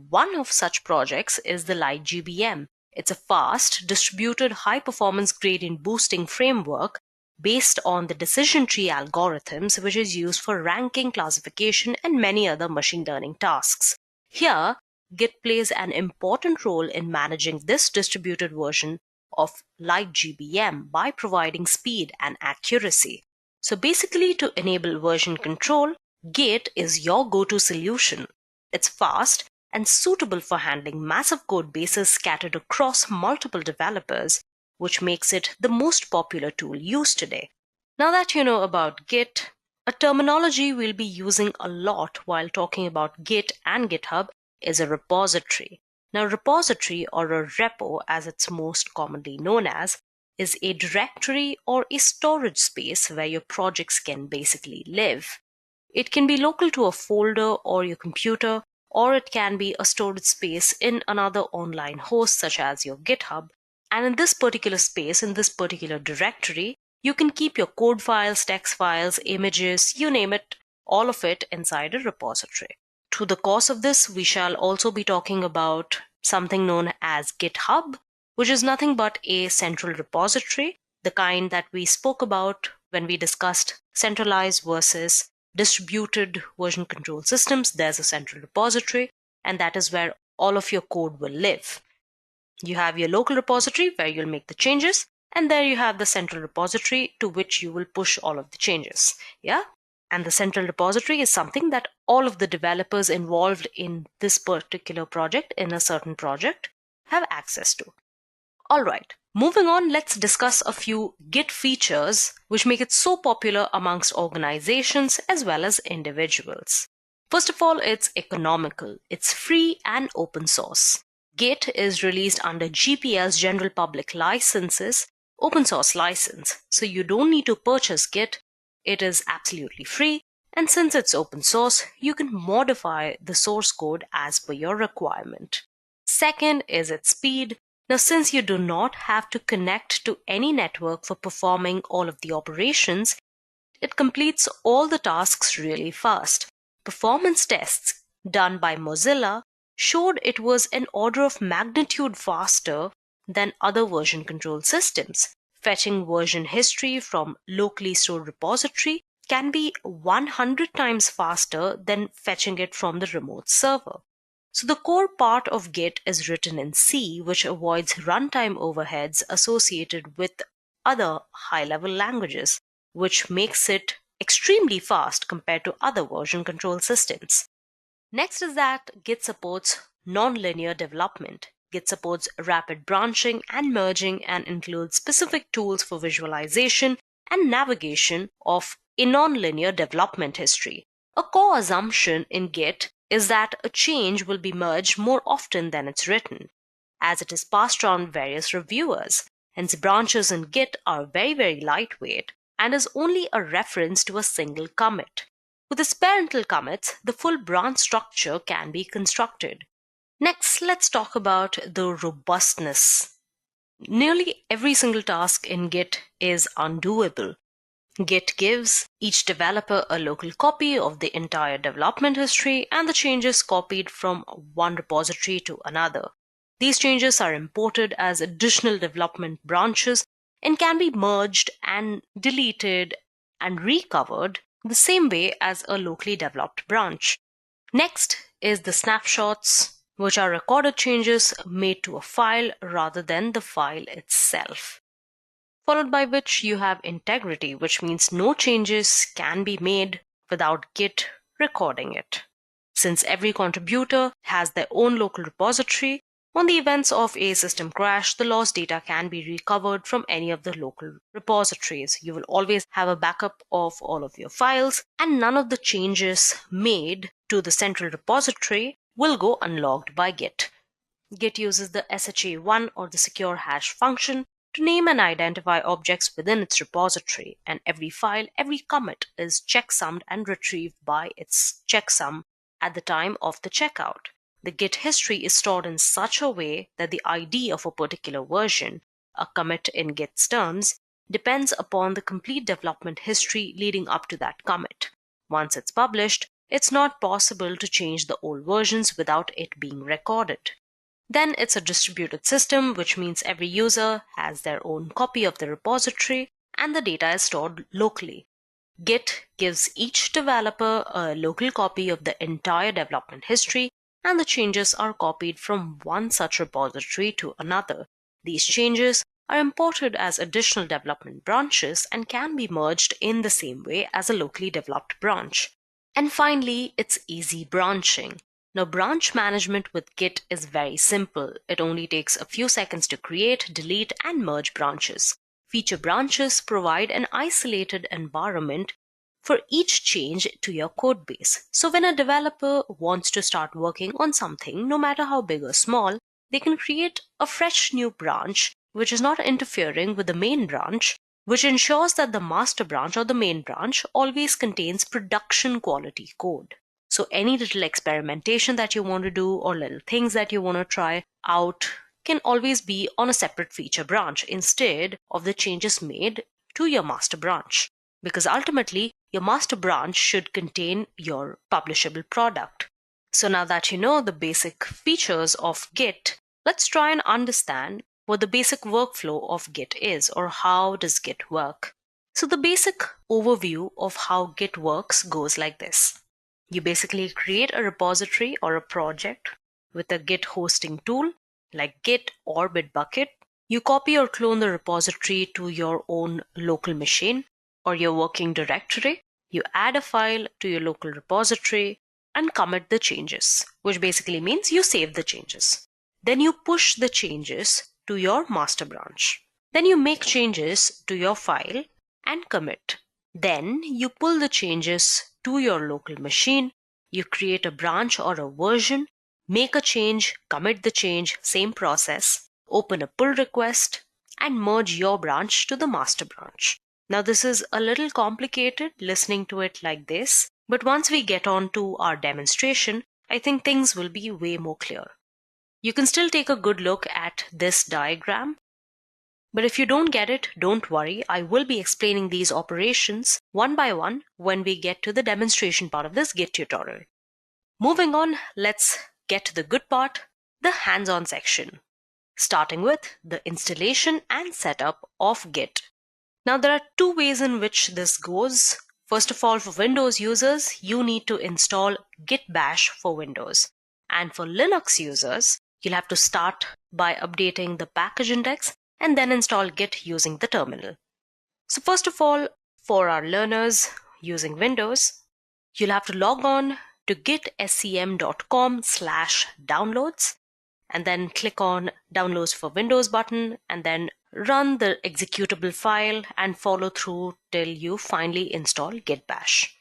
One of such projects is the LightGBM. It's a fast, distributed, high-performance gradient boosting framework based on the decision tree algorithms, which is used for ranking, classification, and many other machine learning tasks. Here, Git plays an important role in managing this distributed version of LightGBM by providing speed and accuracy. So basically, to enable version control, Git is your go-to solution. It's fast and suitable for handling massive code bases scattered across multiple developers, which makes it the most popular tool used today. Now that you know about Git, a terminology we'll be using a lot while talking about Git and GitHub is a repository. Now, repository, or a repo as it's most commonly known as, is a directory or a storage space where your projects can basically live. It can be local to a folder or your computer, or it can be a storage space in another online host such as your GitHub. And in this particular space, in this particular directory, you can keep your code files, text files, images, you name it, all of it inside a repository. Through the course of this, we shall also be talking about something known as GitHub, which is nothing but a central repository, the kind that we spoke about when we discussed centralized versus distributed version control systems. There's a central repository, and that is where all of your code will live. You have your local repository where you'll make the changes, and there you have the central repository to which you will push all of the changes. Yeah? And the central repository is something that all of the developers involved in this particular project, in a certain project, have access to. All right, moving on, let's discuss a few Git features which make it so popular amongst organizations as well as individuals. First of all, it's economical. It's free and open source. Git is released under GPL's General Public Licenses, open source license. So you don't need to purchase Git. It is absolutely free. And since it's open source, you can modify the source code as per your requirement. Second is its speed. Now, since you do not have to connect to any network for performing all of the operations, it completes all the tasks really fast. Performance tests done by Mozilla showed it was an order of magnitude faster than other version control systems. Fetching version history from locally stored repository can be 100 times faster than fetching it from the remote server. So the core part of Git is written in C, which avoids runtime overheads associated with other high-level languages, which makes it extremely fast compared to other version control systems. Next is that Git supports non-linear development. Git supports rapid branching and merging and includes specific tools for visualization and navigation of a non-linear development history. A core assumption in Git is that a change will be merged more often than it's written, as it is passed around various reviewers. Hence, branches in Git are very lightweight and is only a reference to a single commit. With its parental commits, the full branch structure can be constructed. Next, let's talk about the robustness. Nearly every single task in Git is undoable. Git gives each developer a local copy of the entire development history and the changes copied from one repository to another. These changes are imported as additional development branches and can be merged and deleted and recovered the same way as a locally developed branch. Next is the snapshots, which are recorded changes made to a file rather than the file itself. Followed by which you have integrity, which means no changes can be made without Git recording it. Since every contributor has their own local repository, on the events of a system crash, the lost data can be recovered from any of the local repositories. You will always have a backup of all of your files, and none of the changes made to the central repository will go unlogged by Git. Git uses the SHA1 or the secure hash function to name and identify objects within its repository, and every file, every commit is checksummed and retrieved by its checksum at the time of the checkout. The Git history is stored in such a way that the ID of a particular version, a commit in Git's terms, depends upon the complete development history leading up to that commit. Once it's published, it's not possible to change the old versions without it being recorded. Then it's a distributed system, which means every user has their own copy of the repository and the data is stored locally. Git gives each developer a local copy of the entire development history, and the changes are copied from one such repository to another. These changes are imported as additional development branches and can be merged in the same way as a locally developed branch. And finally, it's easy branching. Now, branch management with Git is very simple. It only takes a few seconds to create, delete, and merge branches. Feature branches provide an isolated environment for each change to your code base. So when a developer wants to start working on something, no matter how big or small, they can create a fresh new branch which is not interfering with the main branch, which ensures that the master branch or the main branch always contains production quality code. So any little experimentation that you want to do or little things that you want to try out can always be on a separate feature branch instead of the changes made to your master branch. Because ultimately, your master branch should contain your publishable product. So now that you know the basic features of Git, let's try and understand what the basic workflow of Git is, or how does Git work. So the basic overview of how Git works goes like this. You basically create a repository or a project with a Git hosting tool like Git or Bitbucket. You copy or clone the repository to your own local machine or your working directory. you add a file to your local repository and commit the changes, which basically means you save the changes. Then you push the changes to your master branch. Then you make changes to your file and commit. Then you pull the changes to your local machine. You create a branch or a version, make a change, commit the change, same process, open a pull request, and merge your branch to the master branch. Now this is a little complicated listening to it like this, but once we get on to our demonstration, I think things will be way more clear. You can still take a good look at this diagram, but if you don't get it, don't worry. I will be explaining these operations one by one when we get to the demonstration part of this Git tutorial. Moving on, let's get to the good part, the hands-on section, starting with the installation and setup of Git. Now there are two ways in which this goes. First of all, for Windows users, you need to install Git Bash for Windows. And for Linux users, you'll have to start by updating the package index and then install Git using the terminal. So first of all, for our learners using Windows, you'll have to log on to gitscm.com/downloads and then click on Downloads for Windows button and then run the executable file and follow through till you finally install Git Bash.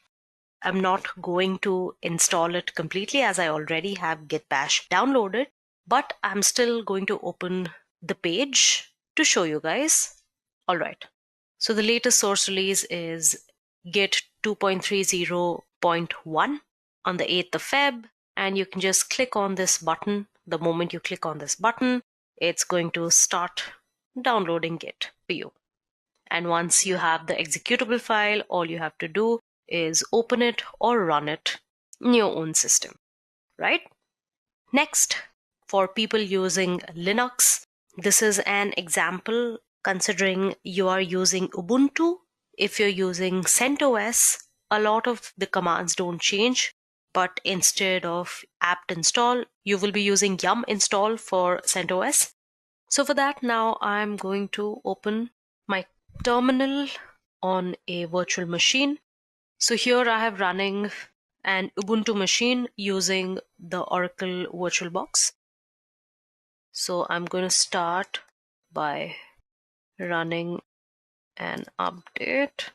I'm not going to install it completely as I already have Git Bash downloaded, but I'm still going to open the page to show you guys. All right. So the latest source release is Git 2.30.1 on the 8th of Feb, and you can just click on this button. The moment you click on this button, it's going to start downloading Git for you. And once you have the executable file, all you have to do is open it or run it in your own system, right? Next, for people using Linux, this is an example considering you are using Ubuntu. If you're using CentOS, a lot of the commands don't change, but instead of apt install, you will be using yum install for CentOS. So for that, now I'm going to open my terminal on a virtual machine. So here I have running an Ubuntu machine using the Oracle VirtualBox. So I'm going to start by running an update.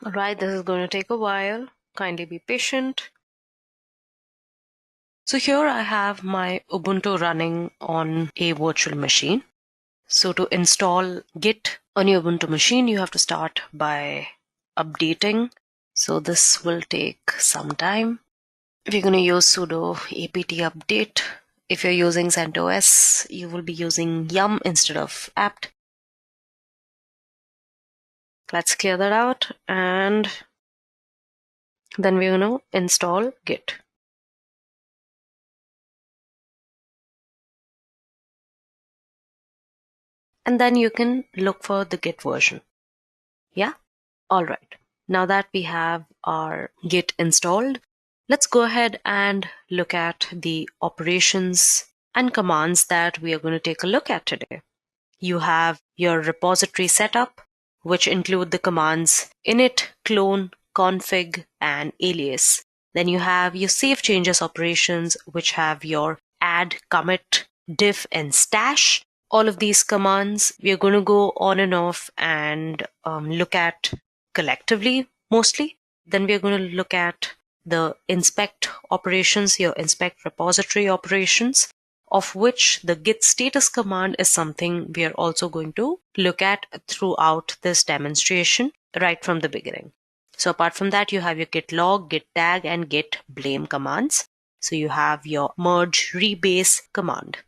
All right, this is going to take a while. Kindly be patient. So here I have my Ubuntu running on a virtual machine. So to install Git on your Ubuntu machine, you have to start by updating. So this will take some time. We're going to use sudo apt update. If you're using CentOS, you will be using yum instead of apt. Let's clear that out, and then we're going to install Git. And then you can look for the Git version. Yeah? All right. Now that we have our Git installed, let's go ahead and look at the operations and commands that we are going to take a look at today. You have your repository setup, which include the commands init, clone, config, and alias. Then you have your save changes operations, which have your add, commit, diff, and stash. All of these commands we are going to go on and off and look at collectively mostly. Then we are going to look at the inspect operations, your inspect repository operations, of which the git status command is something we are also going to look at throughout this demonstration right from the beginning. So apart from that, you have your git log, git tag, and git blame commands. So you have your merge rebase command.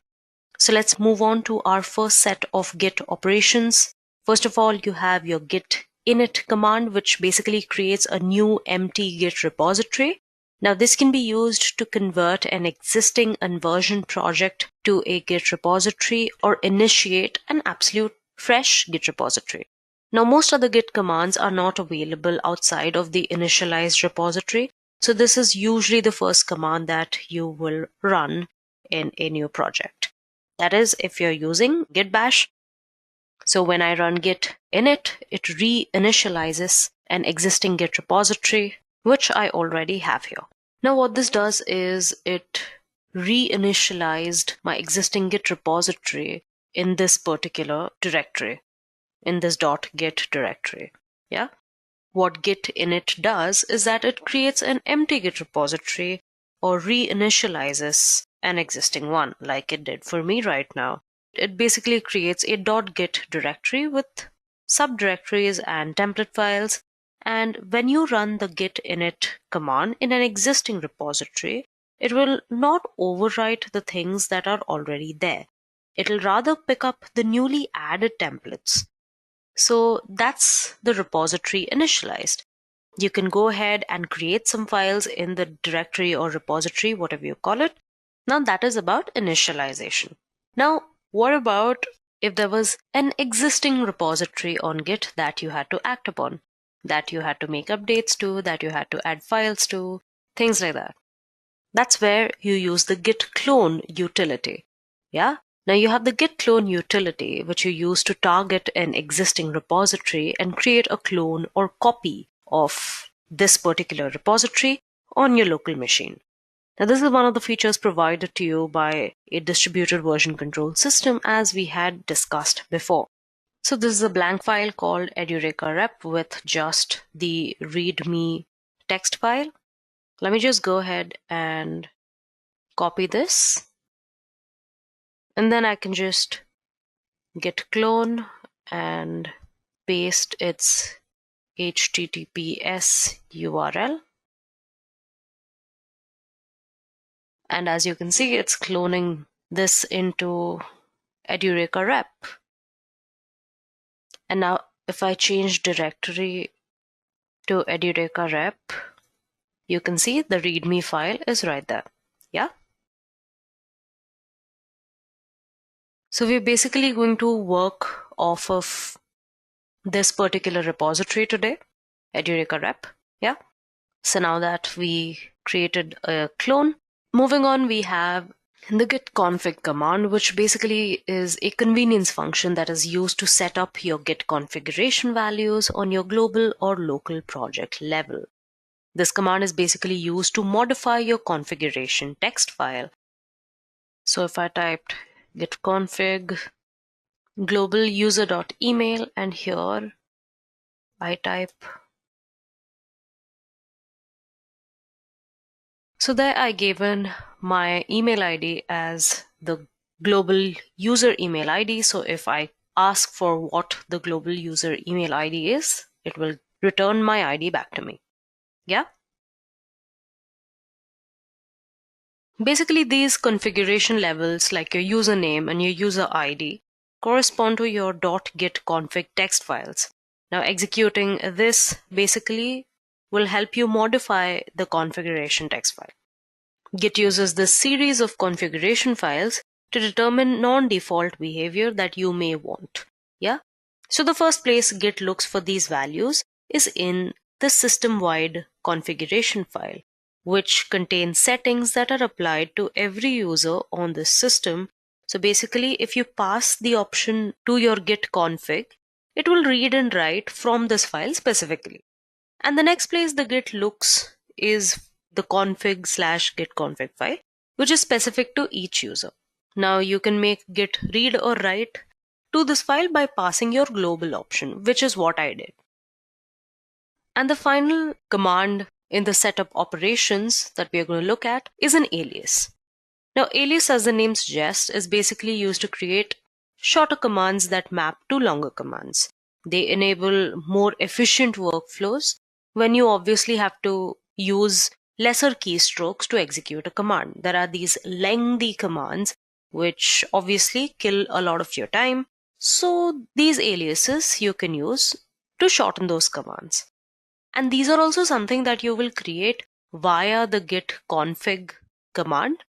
So let's move on to our first set of Git operations. First of all, you have your git init command, which basically creates a new empty Git repository. Now this can be used to convert an existing unversioned project to a Git repository or initiate an absolute fresh Git repository. Now most other Git commands are not available outside of the initialized repository. So this is usually the first command that you will run in a new project. That is, if you're using Git Bash. So when I run git init, it reinitializes an existing Git repository, which I already have here. Now what this does is it reinitialized my existing Git repository in this particular directory, in this .git directory. Yeah. What git init does is that it creates an empty Git repository or reinitializes an existing one, like it did for me right now. It basically creates a .git directory with subdirectories and template files. And when you run the git init command in an existing repository, it will not overwrite the things that are already there. It will rather pick up the newly added templates. So that's the repository initialized. You can go ahead and create some files in the directory or repository, whatever you call it. Now that is about initialization. Now, what about if there was an existing repository on Git that you had to act upon, that you had to make updates to, that you had to add files to, things like that? That's where you use the git clone utility. Yeah. Now you have the git clone utility, which you use to target an existing repository and create a clone or copy of this particular repository on your local machine. Now this is one of the features provided to you by a distributed version control system, as we had discussed before. So this is a blank file called Edureka rep with just the readme text file. Let me just go ahead and copy this. And then I can just git clone and paste its HTTPS URL. And as you can see, it's cloning this into Edureka rep. And now if I change directory to Edureka rep, you can see the readme file is right there. Yeah. So we're basically going to work off of this particular repository today, Edureka rep. Yeah. So now that we created a clone, moving on, we have the git config command, which basically is a convenience function that is used to set up your git configuration values on your global or local project level. This command is basically used to modify your configuration text file. So if I typed git config global user.email, and here I type, so there I gave in my email ID as the global user email ID. So if I ask for what the global user email ID is, it will return my ID back to me. Yeah. Basically, these configuration levels, like your username and your user ID, correspond to your .git config text files. Now, executing this basically will help you modify the configuration text file. Git uses this series of configuration files to determine non-default behavior that you may want. Yeah. So the first place Git looks for these values is in the system-wide configuration file, which contains settings that are applied to every user on this system. So basically, if you pass the option to your git config, it will read and write from this file specifically. And the next place the Git looks is the config/git config file, which is specific to each user. Now you can make Git read or write to this file by passing your global option, which is what I did. And the final command in the setup operations that we are going to look at is an alias. Now, alias, as the name suggests, is basically used to create shorter commands that map to longer commands. They enable more efficient workflows when you obviously have to use lesser keystrokes to execute a command. There are these lengthy commands which obviously kill a lot of your time. So these aliases you can use to shorten those commands. And these are also something that you will create via the git config command.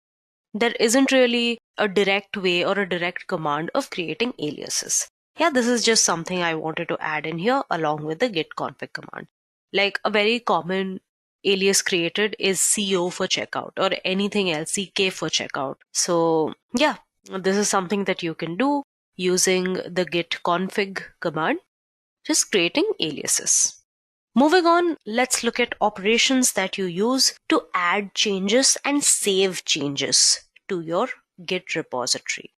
There isn't really a direct way or a direct command of creating aliases. Yeah, this is just something I wanted to add in here along with the git config command. Like a very common alias created is CO for checkout or anything else, CK for checkout. So yeah, this is something that you can do using the git config command, just creating aliases. Moving on, let's look at operations that you use to add changes and save changes to your Git repository.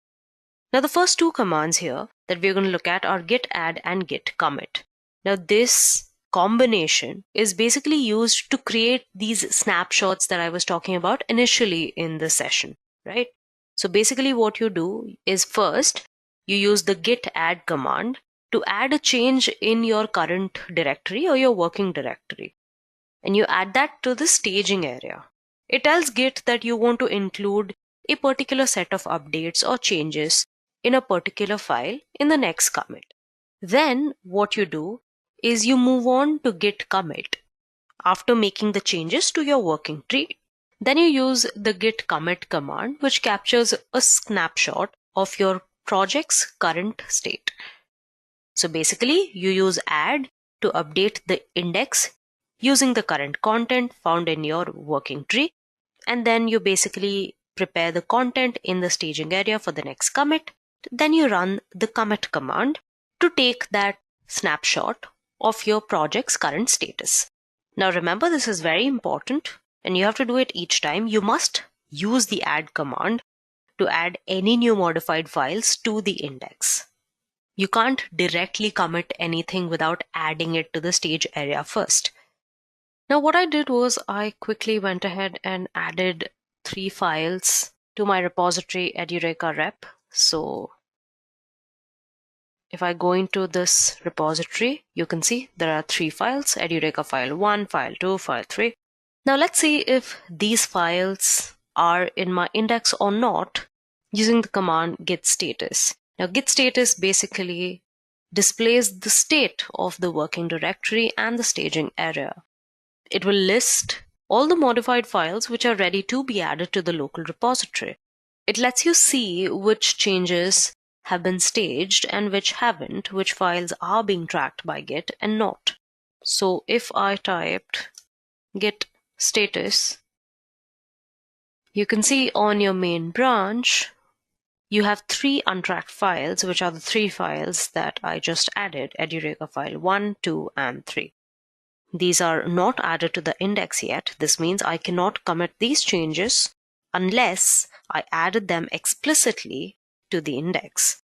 Now, the first two commands here that we're going to look at are git add and git commit. Now, this combination is basically used to create these snapshots that I was talking about initially in the session, right? So basically what you do is first you use the git add command to add a change in your current directory or your working directory. And you add that to the staging area. It tells Git that you want to include a particular set of updates or changes in a particular file in the next commit. Then what you do is you move on to git commit after making the changes to your working tree. Then you use the git commit command, which captures a snapshot of your project's current state. So basically, you use add to update the index using the current content found in your working tree, and then you basically prepare the content in the staging area for the next commit. Then you run the commit command to take that snapshot of your project's current status. Now remember, this is very important and you have to do it each time. You must use the add command to add any new modified files to the index. You can't directly commit anything without adding it to the stage area first. Now what I did was I quickly went ahead and added 3 files to my repository Edureka rep. So if I go into this repository, you can see there are 3 files, Edureka file 1, file 2, file 3. Now let's see if these files are in my index or not using the command git status. Now git status basically displays the state of the working directory and the staging area. It will list all the modified files which are ready to be added to the local repository. It lets you see which changes have been staged and which haven't, which files are being tracked by Git and not. So if I typed git status, you can see on your main branch, you have 3 untracked files, which are the 3 files that I just added, Edureka file 1, 2, and 3. These are not added to the index yet. This means I cannot commit these changes unless I added them explicitly to the index.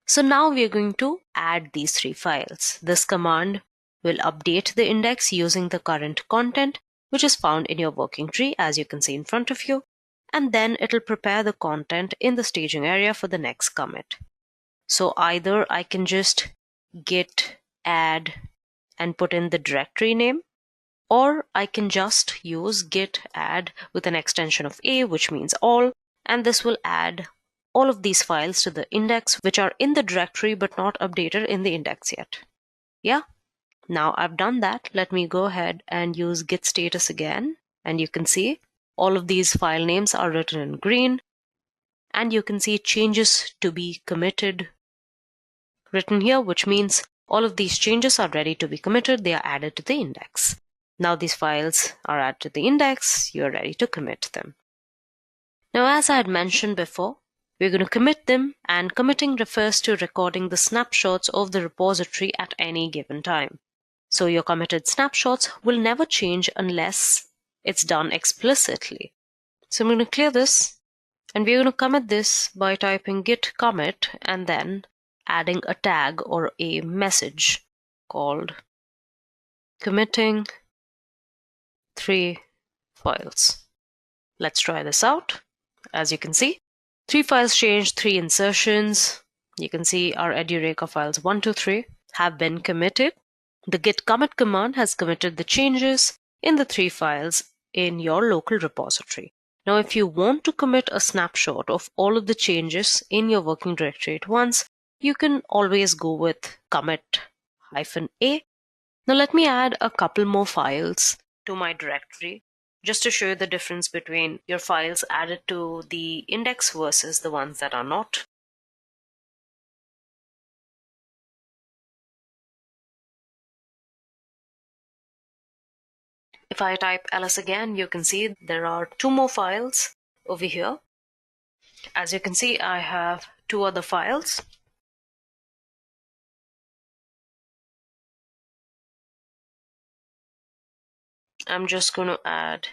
So now we are going to add these 3 files. This command will update the index using the current content, which is found in your working tree, as you can see in front of you, and then it'll prepare the content in the staging area for the next commit. So either I can just git add and put in the directory name, or I can just use git add with an extension of a, which means all, and this will add all of these files to the index which are in the directory but not updated in the index yet. Yeah, now I've done that. Let me go ahead and use git status again, and you can see all of these file names are written in green, and you can see changes to be committed written here, which means all of these changes are ready to be committed. They are added to the index. Now these files are added to the index. You're ready to commit them. Now, as I had mentioned before, we're going to commit them, and committing refers to recording the snapshots of the repository at any given time. So your committed snapshots will never change unless it's done explicitly. So I'm going to clear this, and we're going to commit this by typing git commit and then adding a tag or a message called committing 3 files. Let's try this out. As you can see, 3 files changed, 3 insertions. You can see our Edureka files 1, 2, 3 have been committed. The git commit command has committed the changes in the 3 files in your local repository. Now, if you want to commit a snapshot of all of the changes in your working directory at once, you can always go with commit-a. Now let me add a couple more files to my directory just to show you the difference between your files added to the index versus the ones that are not. If I type ls again, you can see there are 2 more files over here. As you can see, I have 2 other files. I'm just going to add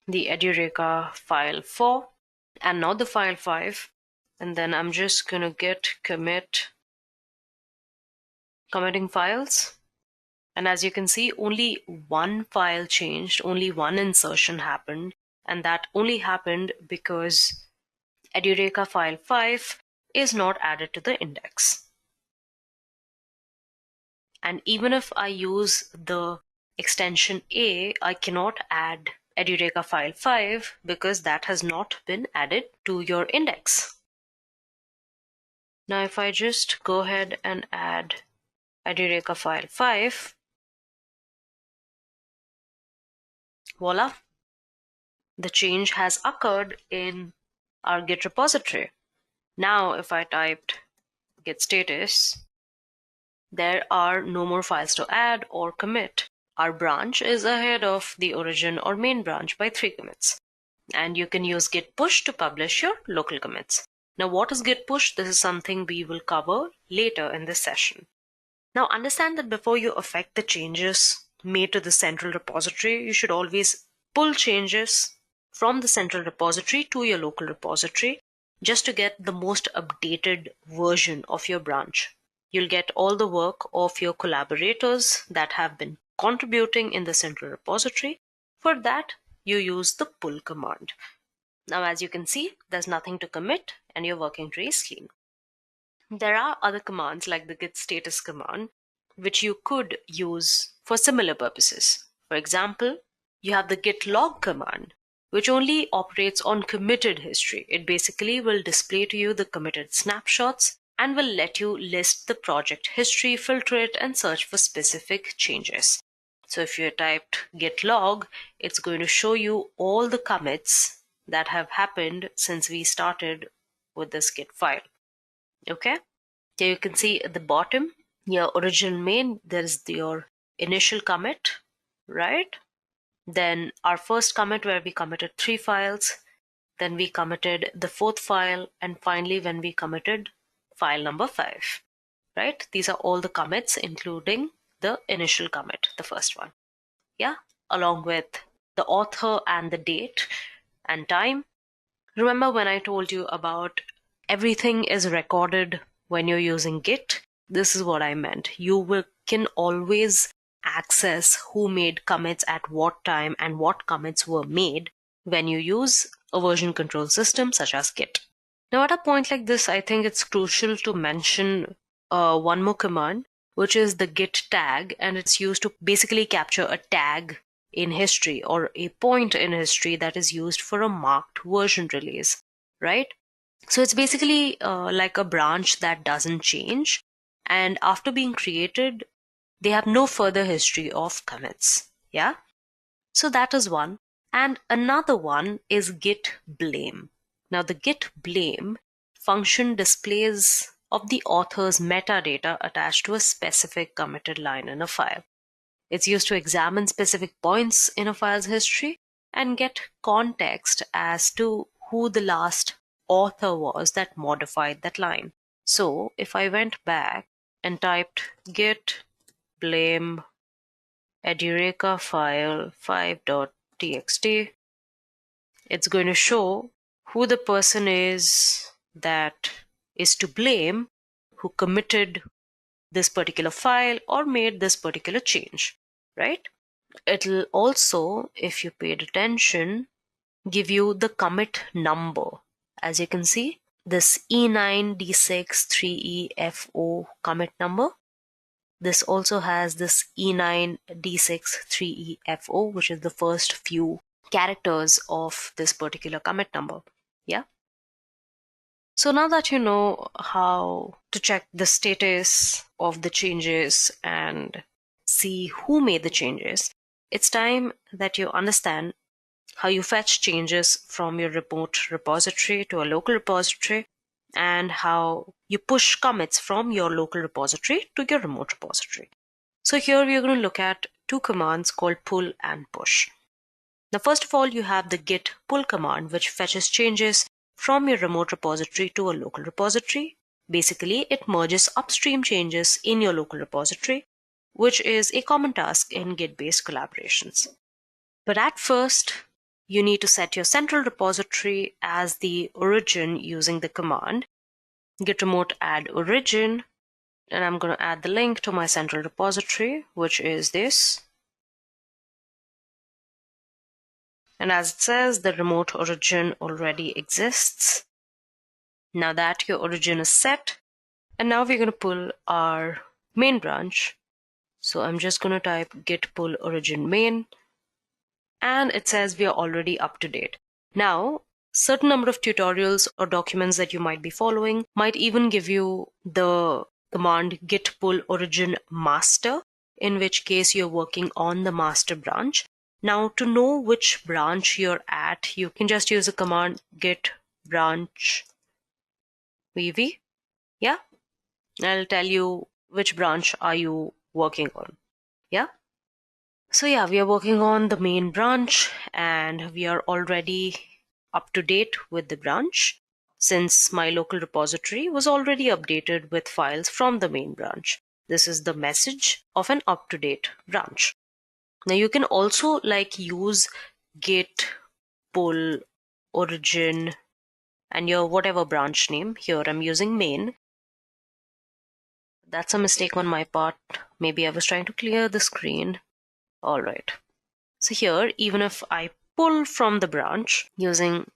the Edureka file 4 and not the file 5. And then I'm just going to git commit committing files. And as you can see, only one file changed, only one insertion happened. And that only happened because Edureka file 5 is not added to the index. And even if I use the extension A, I cannot add Edureka file 5 because that has not been added to your index. Now if I just go ahead and add Edureka file 5, voila, the change has occurred in our Git repository. Now if I typed git status, there are no more files to add or commit. Our branch is ahead of the origin or main branch by 3 commits. And you can use git push to publish your local commits. Now what is git push? This is something we will cover later in this session. Now understand that before you affect the changes made to the central repository, you should always pull changes from the central repository to your local repository just to get the most updated version of your branch. You'll get all the work of your collaborators that have been contributing in the central repository. For that, you use the pull command. Now, as you can see, there's nothing to commit and your working tree is clean. There are other commands like the git status command, which you could use for similar purposes. For example, you have the git log command, which only operates on committed history. It basically will display to you the committed snapshots and will let you list the project history, filter it, and search for specific changes. So if you typed git log, it's going to show you all the commits that have happened since we started with this git file. Okay, so you can see at the bottom, your original main, there's your initial commit, right? Then our first commit where we committed 3 files, then we committed the 4th file, and finally when we committed file number 5, right? These are all the commits, including the initial commit, the first one. Yeah, along with the author and the date and time. Remember when I told you about everything is recorded when you're using Git? This is what I meant. You can always access who made commits at what time and what commits were made when you use a version control system such as Git. Now at a point like this, I think it's crucial to mention one more command, which is the git tag, and it's used to basically capture a tag in history or a point in history that is used for a marked version release, right? So it's basically like a branch that doesn't change, and after being created, they have no further history of commits. Yeah, so that is one. And another one is git blame. Now the git blame function displays of the author's metadata attached to a specific committed line in a file. It's used to examine specific points in a file's history and get context as to who the last author was that modified that line. So if I went back and typed git blame Edureka file 5.txt, it's going to show who the person is that is to blame, who committed this particular file or made this particular change, right? It'll also, if you paid attention, give you the commit number. As you can see, this E9D63EFO commit number. This also has this E9D63EFO, which is the first few characters of this particular commit number. Yeah. So now that you know how to check the status of the changes and see who made the changes, it's time that you understand how you fetch changes from your remote repository to a local repository and how you push commits from your local repository to your remote repository. So here we are going to look at 2 commands called pull and push. Now, first of all, you have the git pull command, which fetches changes from your remote repository to a local repository. Basically, it merges upstream changes in your local repository, which is a common task in Git-based collaborations. But at first, you need to set your central repository as the origin using the command git remote add origin, and I'm going to add the link to my central repository, which is this. And as it says, the remote origin already exists. Now that your origin is set, and now we're going to pull our main branch. So I'm just going to type git pull origin main, and it says we are already up to date. Now, certain number of tutorials or documents that you might be following might even give you the command git pull origin master, in which case you're working on the master branch. Now, to know which branch you're at, you can just use the command git branch vv. Yeah, I'll tell you which branch are you working on. Yeah. So yeah, we are working on the main branch, and we are already up to date with the branch since my local repository was already updated with files from the main branch. This is the message of an up-to-date branch. Now you can also use git pull origin and your whatever branch name. Here I'm using main. That's a mistake on my part. Maybe I was trying to clear the screen. All right. So here, even if I pull from the branch using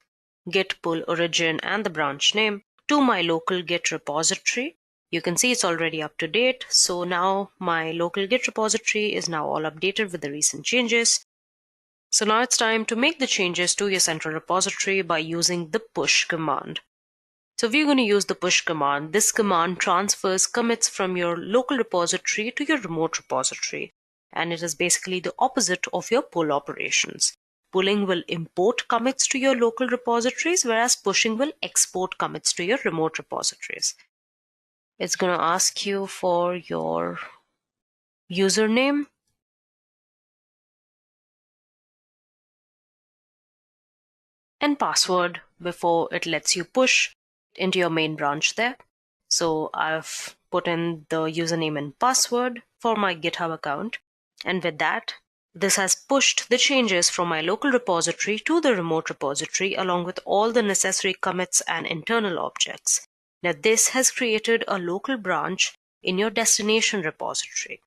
git pull origin and the branch name to my local git repository, you can see it's already up to date. So now my local git repository is now all updated with the recent changes. So now it's time to make the changes to your central repository by using the push command. So we're going to use the push command. This command transfers commits from your local repository to your remote repository, and it is basically the opposite of your pull operations. Pulling will import commits to your local repositories, whereas pushing will export commits to your remote repositories. It's going to ask you for your username. And password before it lets you push into your main branch there. So I've put in the username and password for my GitHub account. And with that, this has pushed the changes from my local repository to the remote repository along with all the necessary commits and internal objects. Now this has created a local branch in your destination repository.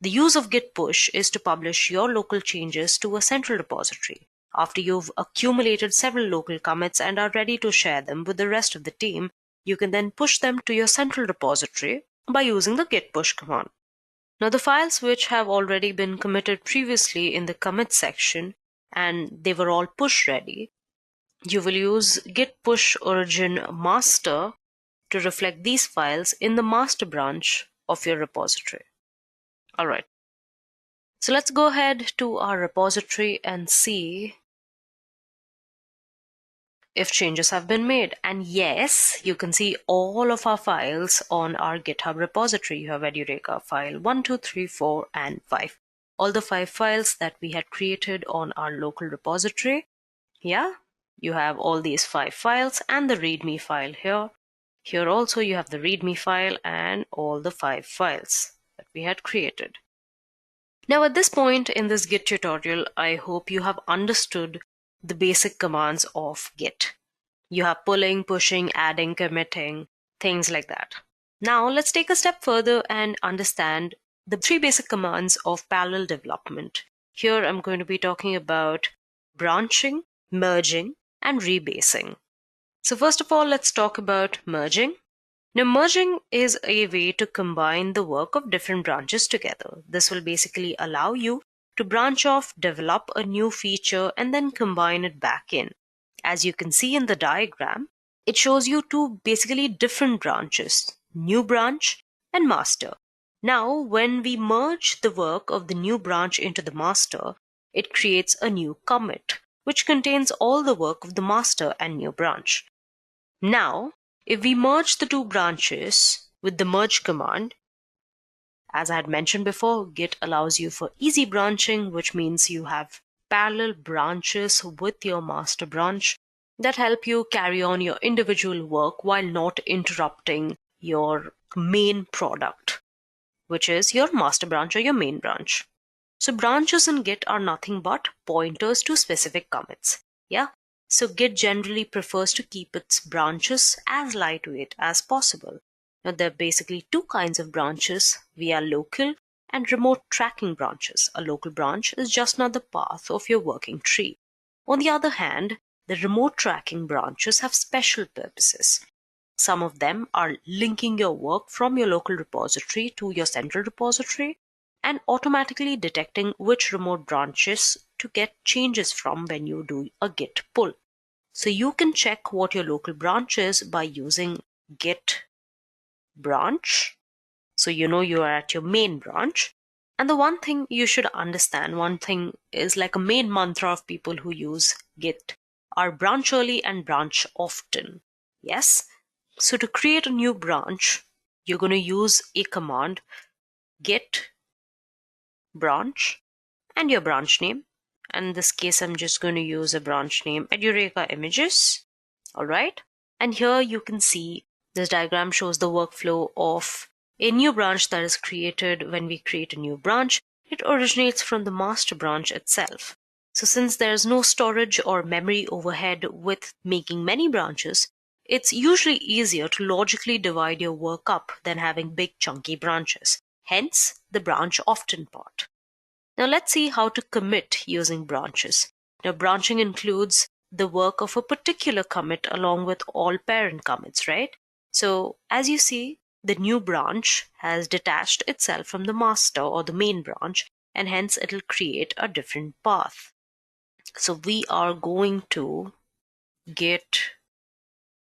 The use of git push is to publish your local changes to a central repository. After you've accumulated several local commits and are ready to share them with the rest of the team, you can then push them to your central repository by using the git push command. Now the files which have already been committed previously in the commit section and they were all push ready, you will use git push origin master to reflect these files in the master branch of your repository. All right. So let's go ahead to our repository and see if changes have been made. And yes, you can see all of our files on our GitHub repository. You have Edureka file 1, 2, 3, 4, and 5. All the 5 files that we had created on our local repository. Yeah, you have all these 5 files and the README file here. Here also you have the README file and all the 5 files that we had created. Now at this point in this Git tutorial, I hope you have understood the basic commands of Git. You have pulling, pushing, adding, committing, things like that. Now let's take a step further and understand the 3 basic commands of parallel development. Here I'm going to be talking about branching, merging, and rebasing. So first of all, let's talk about merging. Now, merging is a way to combine the work of different branches together. This will basically allow you to branch off, develop a new feature, and then combine it back in. As you can see in the diagram, it shows you 2 basically different branches, new branch and master. Now, when we merge the work of the new branch into the master, it creates a new commit, which contains all the work of the master and new branch. Now, if we merge the 2 branches with the merge command, as I had mentioned before, Git allows you for easy branching, which means you have parallel branches with your master branch that help you carry on your individual work while not interrupting your main product, which is your master branch or your main branch. So branches in Git are nothing but pointers to specific commits. Yeah. So Git generally prefers to keep its branches as lightweight as possible. Now there are basically two kinds of branches via local and remote tracking branches. A local branch is just not the path of your working tree. On the other hand, the remote tracking branches have special purposes. Some of them are linking your work from your local repository to your central repository and automatically detecting which remote branches to get changes from when you do a Git pull. So you can check what your local branch is by using Git branch. So you know you are at your main branch. And the one thing you should understand, one thing is like a main mantra of people who use Git are branch early and branch often. Yes. So to create a new branch, you're going to use a command git branch and your branch name. And in this case, I'm just going to use a branch name Edureka images. All right. And here you can see this diagram shows the workflow of a new branch that is created. When we create a new branch, it originates from the master branch itself. So since there's no storage or memory overhead with making many branches, it's usually easier to logically divide your work up than having big chunky branches. Hence, the branch often part. Now let's see how to commit using branches. Now branching includes the work of a particular commit along with all parent commits, right? So as you see, the new branch has detached itself from the master or the main branch, and hence it'll create a different path. So we are going to git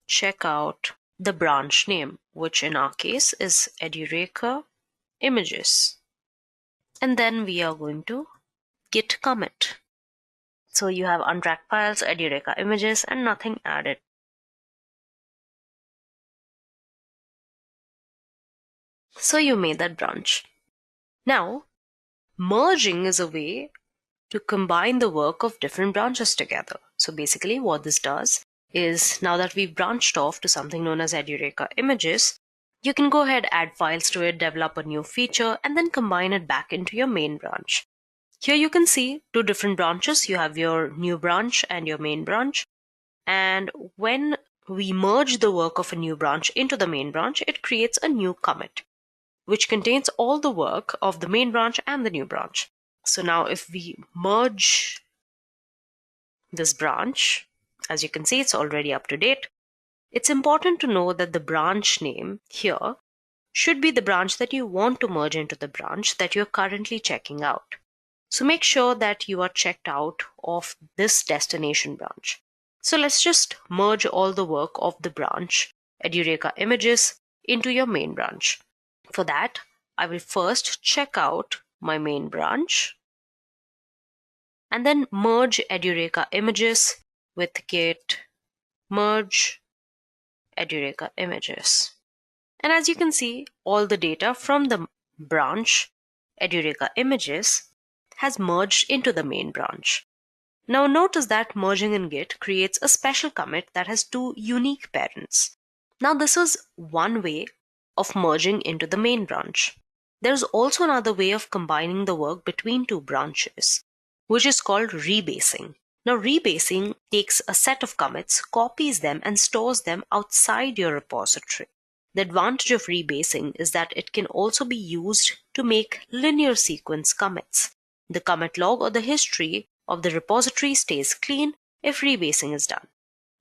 check out the branch name, which in our case is Edureka images. And then we are going to git commit. So you have untracked files, Edureka images, and nothing added. So you made that branch. Now, merging is a way to combine the work of different branches together. So basically what this does is, now that we've branched off to something known as Edureka images, you can go ahead, add files to it, develop a new feature, and then combine it back into your main branch. Here you can see two different branches. You have your new branch and your main branch. And when we merge the work of a new branch into the main branch, it creates a new commit, which contains all the work of the main branch and the new branch. So now if we merge this branch, as you can see, it's already up to date. It's important to know that the branch name here should be the branch that you want to merge into the branch that you're currently checking out. So make sure that you are checked out of this destination branch. So let's just merge all the work of the branch Edureka images into your main branch. For that, I will first check out my main branch and then merge Edureka images with git merge Edureka images. And as you can see, all the data from the branch Edureka images has merged into the main branch. Now notice that merging in Git creates a special commit that has two unique parents. Now this is one way of merging into the main branch. There's also another way of combining the work between two branches, which is called rebasing. Now rebasing takes a set of commits, copies them, and stores them outside your repository. The advantage of rebasing is that it can also be used to make linear sequence commits. The commit log or the history of the repository stays clean if rebasing is done.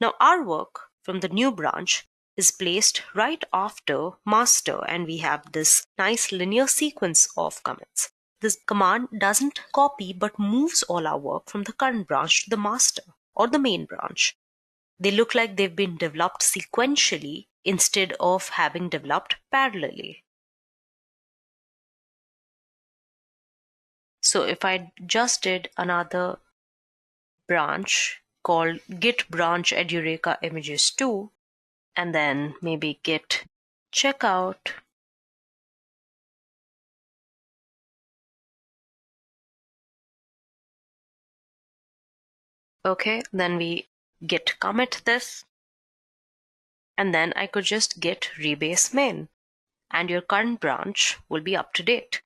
Now our work from the new branch is placed right after master, and we have this nice linear sequence of commits. This command doesn't copy but moves all our work from the current branch to the master or the main branch. They look like they've been developed sequentially instead of having developed parallelly. So if I just did another branch called git branch Edureka images 2, and then maybe git checkout, okay, then we git commit this, and then I could just git rebase main, and your current branch will be up to date.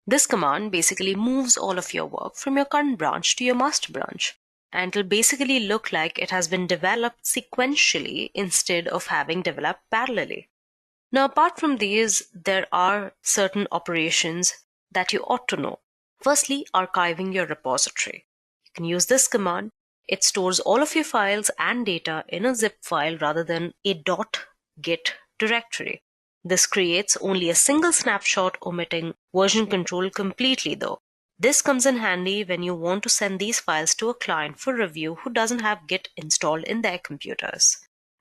This command basically moves all of your work from your current branch to your master branch, and it'll basically look like it has been developed sequentially instead of having developed parallelly. Now, apart from these, there are certain operations that you ought to know. Firstly, archiving your repository. You can use this command. It stores all of your files and data in a zip file rather than a .git directory. This creates only a single snapshot, omitting version control completely though. This comes in handy when you want to send these files to a client for review who doesn't have Git installed in their computers.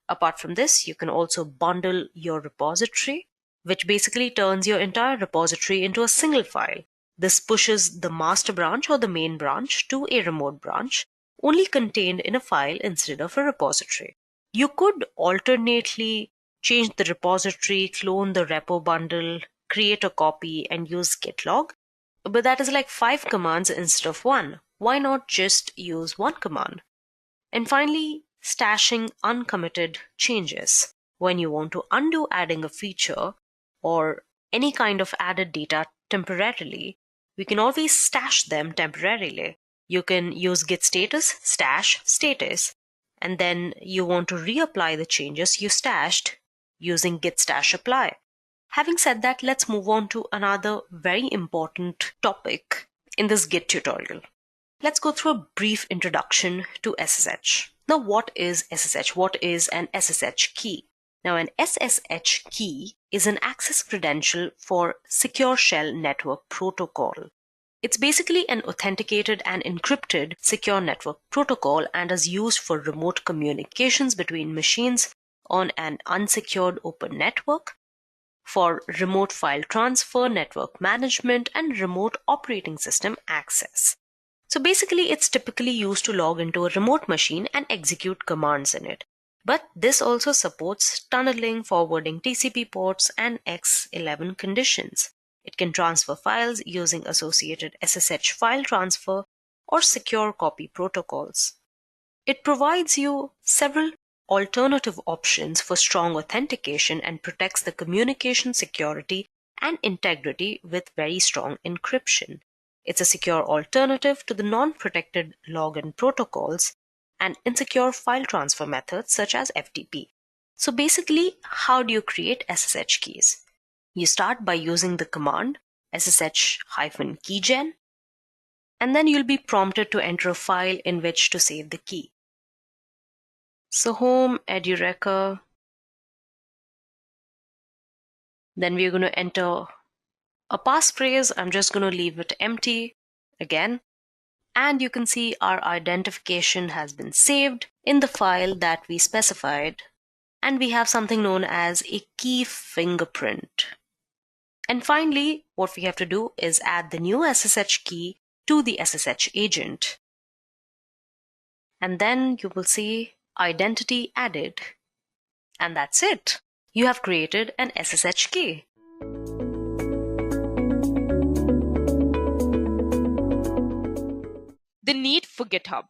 Apart from this, you can also bundle your repository, which basically turns your entire repository into a single file. This pushes the master branch or the main branch to a remote branch, only contained in a file instead of a repository. You could alternately change the repository, clone the repo bundle, create a copy, and use git log, but that is like 5 commands instead of 1. Why not just use 1 command? And finally, stashing uncommitted changes. When you want to undo adding a feature or any kind of added data temporarily, we can always stash them temporarily. You can use git status, stash status, and then you want to reapply the changes you stashed using git stash apply. Having said that, let's move on to another very important topic in this Git tutorial. Let's go through a brief introduction to SSH. Now, what is SSH? What is an SSH key? Now, an SSH key is an access credential for Secure Shell Network Protocol. It's basically an authenticated and encrypted secure network protocol and is used for remote communications between machines on an unsecured open network, for remote file transfer, network management, and remote operating system access. So basically, it's typically used to log into a remote machine and execute commands in it. But this also supports tunneling, forwarding TCP ports, and X11 conditions. It can transfer files using associated SSH file transfer or secure copy protocols. It provides you several alternative options for strong authentication and protects the communication security and integrity with very strong encryption. It's a secure alternative to the non-protected login protocols and insecure file transfer methods such as FTP. So basically, how do you create SSH keys? You start by using the command ssh-keygen, and then you'll be prompted to enter a file in which to save the key. So home, Edureka. Then we're going to enter a passphrase. I'm just going to leave it empty again. And you can see our identification has been saved in the file that we specified. And we have something known as a key fingerprint. And finally, what we have to do is add the new SSH key to the SSH agent. And then you will see identity added. And that's it. You have created an SSH key. The need for GitHub.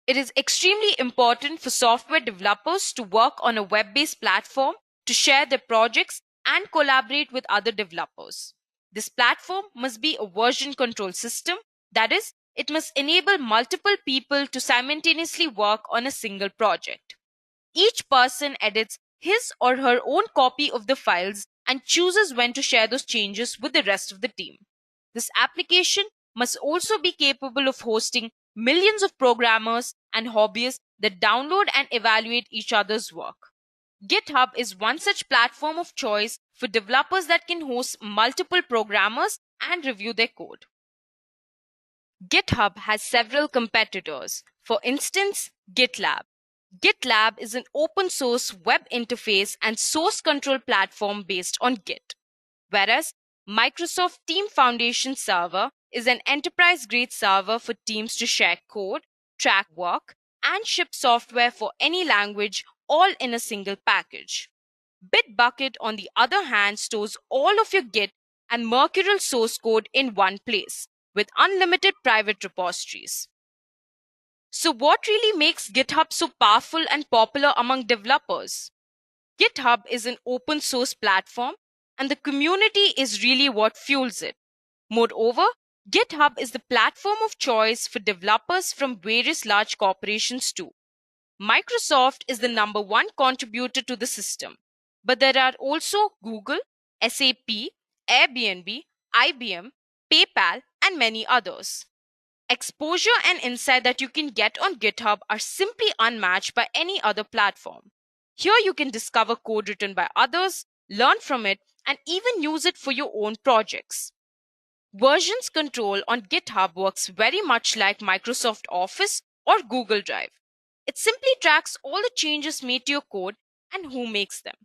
It is extremely important for software developers to work on a web-based platform to share their projects and collaborate with other developers. This platform must be a version control system, that is, it must enable multiple people to simultaneously work on a single project. Each person edits his or her own copy of the files and chooses when to share those changes with the rest of the team. This application must also be capable of hosting millions of programmers and hobbyists that download and evaluate each other's work. GitHub is one such platform of choice for developers that can host multiple programmers and review their code. GitHub has several competitors. For instance, GitLab. GitLab is an open source web interface and source control platform based on Git, whereas Microsoft Team Foundation Server is an enterprise-grade server for teams to share code, track work, and ship software for any language, all in a single package. Bitbucket, on the other hand, stores all of your Git and Mercurial source code in one place, with unlimited private repositories. So what really makes GitHub so powerful and popular among developers? GitHub is an open source platform, and the community is really what fuels it. Moreover, GitHub is the platform of choice for developers from various large corporations too. Microsoft is the #1 contributor to the system, but there are also Google, SAP, Airbnb, IBM, PayPal, and many others. Exposure and insight that you can get on GitHub are simply unmatched by any other platform. Here you can discover code written by others, learn from it, and even use it for your own projects. Versions control on GitHub works very much like Microsoft Office or Google Drive. It simply tracks all the changes made to your code and who makes them.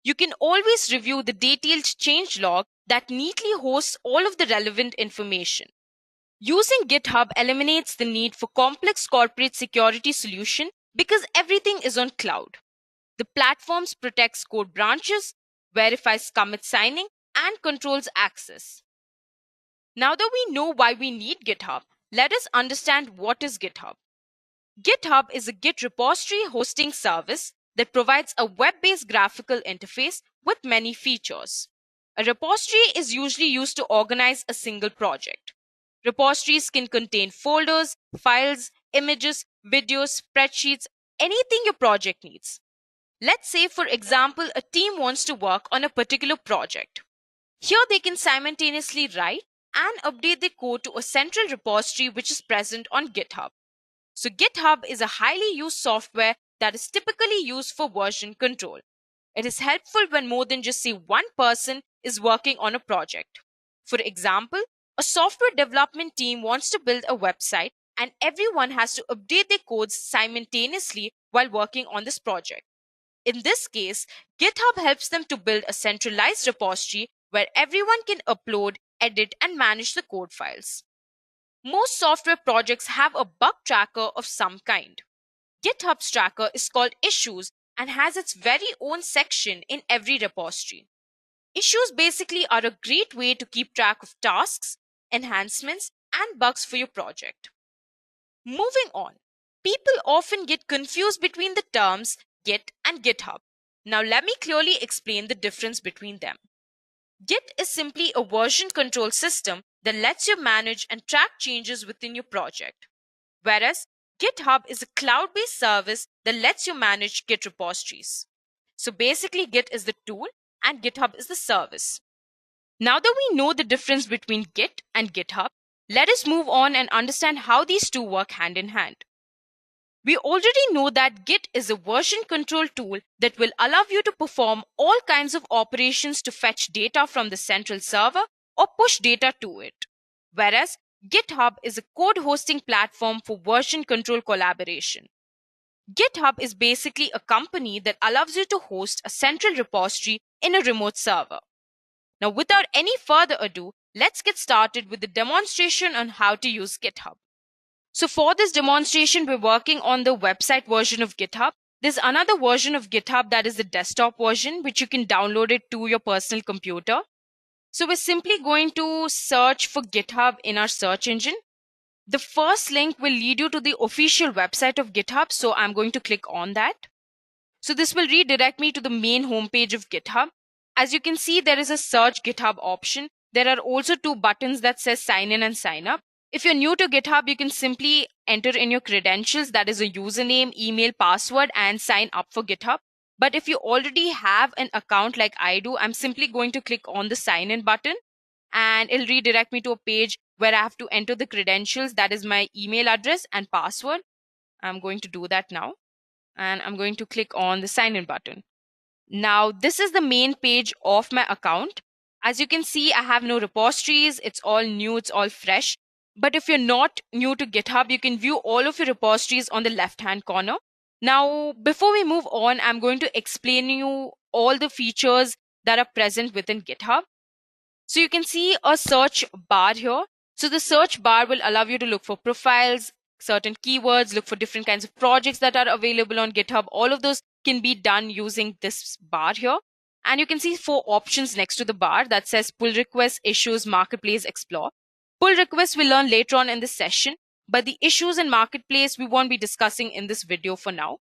You can always review the detailed change log that neatly hosts all of the relevant information. Using GitHub eliminates the need for complex corporate security solution because everything is on cloud. The platform protects code branches, verifies commit signing, and controls access. Now that we know why we need GitHub, let us understand what is GitHub. GitHub is a Git repository hosting service that provides a web-based graphical interface with many features. A repository is usually used to organize a single project. Repositories can contain folders, files, images, videos, spreadsheets, anything your project needs. Let's say, for example, a team wants to work on a particular project. Here they can simultaneously write and update their code to a central repository which is present on GitHub. So GitHub is a highly used software that is typically used for version control. It is helpful when more than just say one person is working on a project. For example, a software development team wants to build a website and everyone has to update their codes simultaneously while working on this project. In this case, GitHub helps them to build a centralized repository where everyone can upload, edit, and manage the code files. Most software projects have a bug tracker of some kind. GitHub's tracker is called Issues and has its very own section in every repository. Issues basically are a great way to keep track of tasks, enhancements, and bugs for your project. Moving on, people often get confused between the terms Git and GitHub. Now let me clearly explain the difference between them. Git is simply a version control system that lets you manage and track changes within your project, whereas GitHub is a cloud-based service that lets you manage Git repositories. So basically, Git is the tool and GitHub is the service. Now that we know the difference between Git and GitHub, let us move on and understand how these two work hand in hand. We already know that Git is a version control tool that will allow you to perform all kinds of operations to fetch data from the central server or push data to it, whereas GitHub is a code hosting platform for version control collaboration. GitHub is basically a company that allows you to host a central repository in a remote server. Now, without any further ado, let's get started with the demonstration on how to use GitHub. So for this demonstration, we're working on the website version of GitHub. There's another version of GitHub that is the desktop version, which you can download it to your personal computer. So we're simply going to search for GitHub in our search engine. The first link will lead you to the official website of GitHub. So I'm going to click on that. So this will redirect me to the main homepage of GitHub. As you can see, there is a search GitHub option. There are also two buttons that says sign in and sign up. If you're new to GitHub, you can simply enter in your credentials, that is a username, email, password, and sign up for GitHub. But if you already have an account like I do, I'm simply going to click on the sign in button and it'll redirect me to a page where I have to enter the credentials, that is my email address and password. I'm going to do that now and I'm going to click on the sign in button. Now, this is the main page of my account. As you can see, I have no repositories. It's all new, it's all fresh. But if you're not new to GitHub, you can view all of your repositories on the left-hand corner. Now, before we move on, I'm going to explain you all the features that are present within GitHub. So you can see a search bar here. So the search bar will allow you to look for profiles, certain keywords, look for different kinds of projects that are available on GitHub. All of those can be done using this bar here. And you can see 4 options next to the bar that says pull requests, issues, marketplace, explore. Pull requests we'll learn later on in this session, but the issues and marketplace we won't be discussing in this video for now.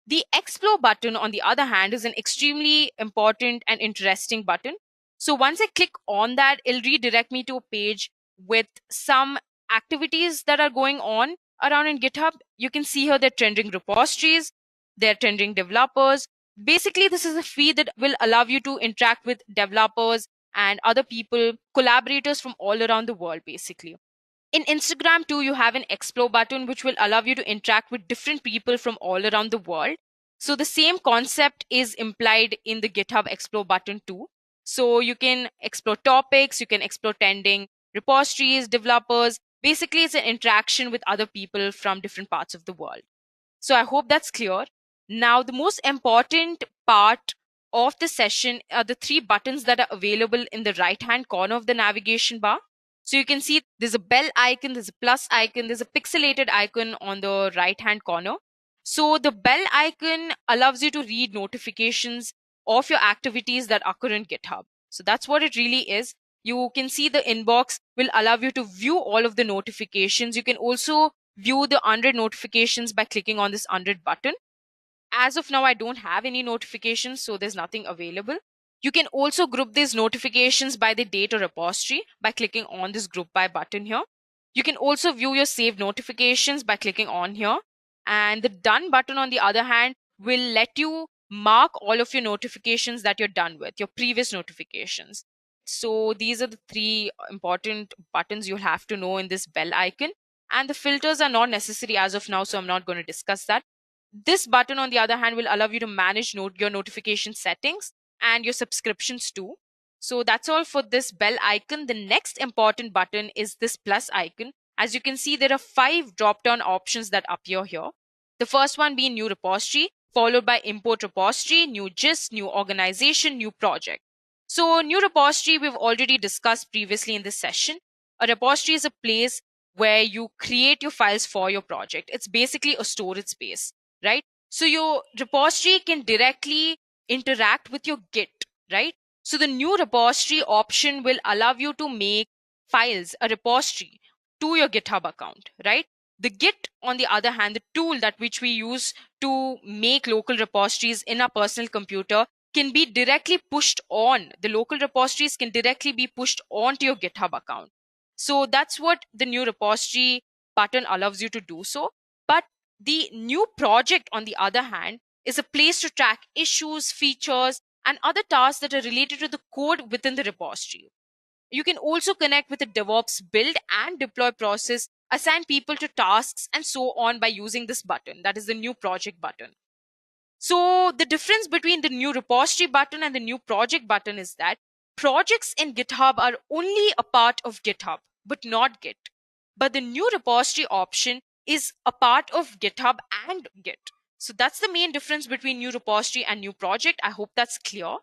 The explore button, on the other hand, is an extremely important and interesting button. So once I click on that, it'll redirect me to a page with some activities that are going on around in GitHub. You can see here they're trending repositories, they're trending developers. Basically, this is a feed that will allow you to interact with developers and other people, collaborators from all around the world, basically. In Instagram too, you have an explore button which will allow you to interact with different people from all around the world. So the same concept is implied in the GitHub explore button too. So you can explore topics, you can explore trending repositories, developers. Basically, it's an interaction with other people from different parts of the world. So I hope that's clear. Now, the most important part of the session are the three buttons that are available in the right-hand corner of the navigation bar. So you can see there's a bell icon, there's a plus icon, there's a pixelated icon on the right-hand corner. So the bell icon allows you to read notifications of your activities that occur in GitHub. So that's what it really is. You can see the inbox will allow you to view all of the notifications. You can also view the unread notifications by clicking on this unread button. As of now, I don't have any notifications, so there's nothing available. You can also group these notifications by the date or repository by clicking on this group by button here. You can also view your saved notifications by clicking on here. And the done button, on the other hand, will let you mark all of your notifications that you're done with, your previous notifications. So these are the three important buttons you'll have to know in this bell icon. And the filters are not necessary as of now, so I'm not going to discuss that. This button, on the other hand, will allow you to manage your notification settings and your subscriptions too. So that's all for this bell icon. The next important button is this plus icon. As you can see, there are 5 drop-down options that appear here. The first one being new repository, followed by import repository, new gist, new organization, new project. So new repository we've already discussed previously in this session. A repository is a place where you create your files for your project. It's basically a storage space, right? So your repository can directly interact with your Git, right? So the new repository option will allow you to make files, a repository, to your GitHub account, right? The Git, on the other hand, the tool that which we use to make local repositories in our personal computer, can be directly pushed on. The local repositories can directly be pushed onto your GitHub account. So that's what the new repository button allows you to do so. But the new project, on the other hand, is a place to track issues, features, and other tasks that are related to the code within the repository. You can also connect with the DevOps build and deploy process, assign people to tasks, and so on by using this button. That is the new project button. So the difference between the new repository button and the new project button is that projects in GitHub are only a part of GitHub, but not Git. But the new repository option is a part of GitHub and Git. So that's the main difference between new repository and new project. I hope that's clear.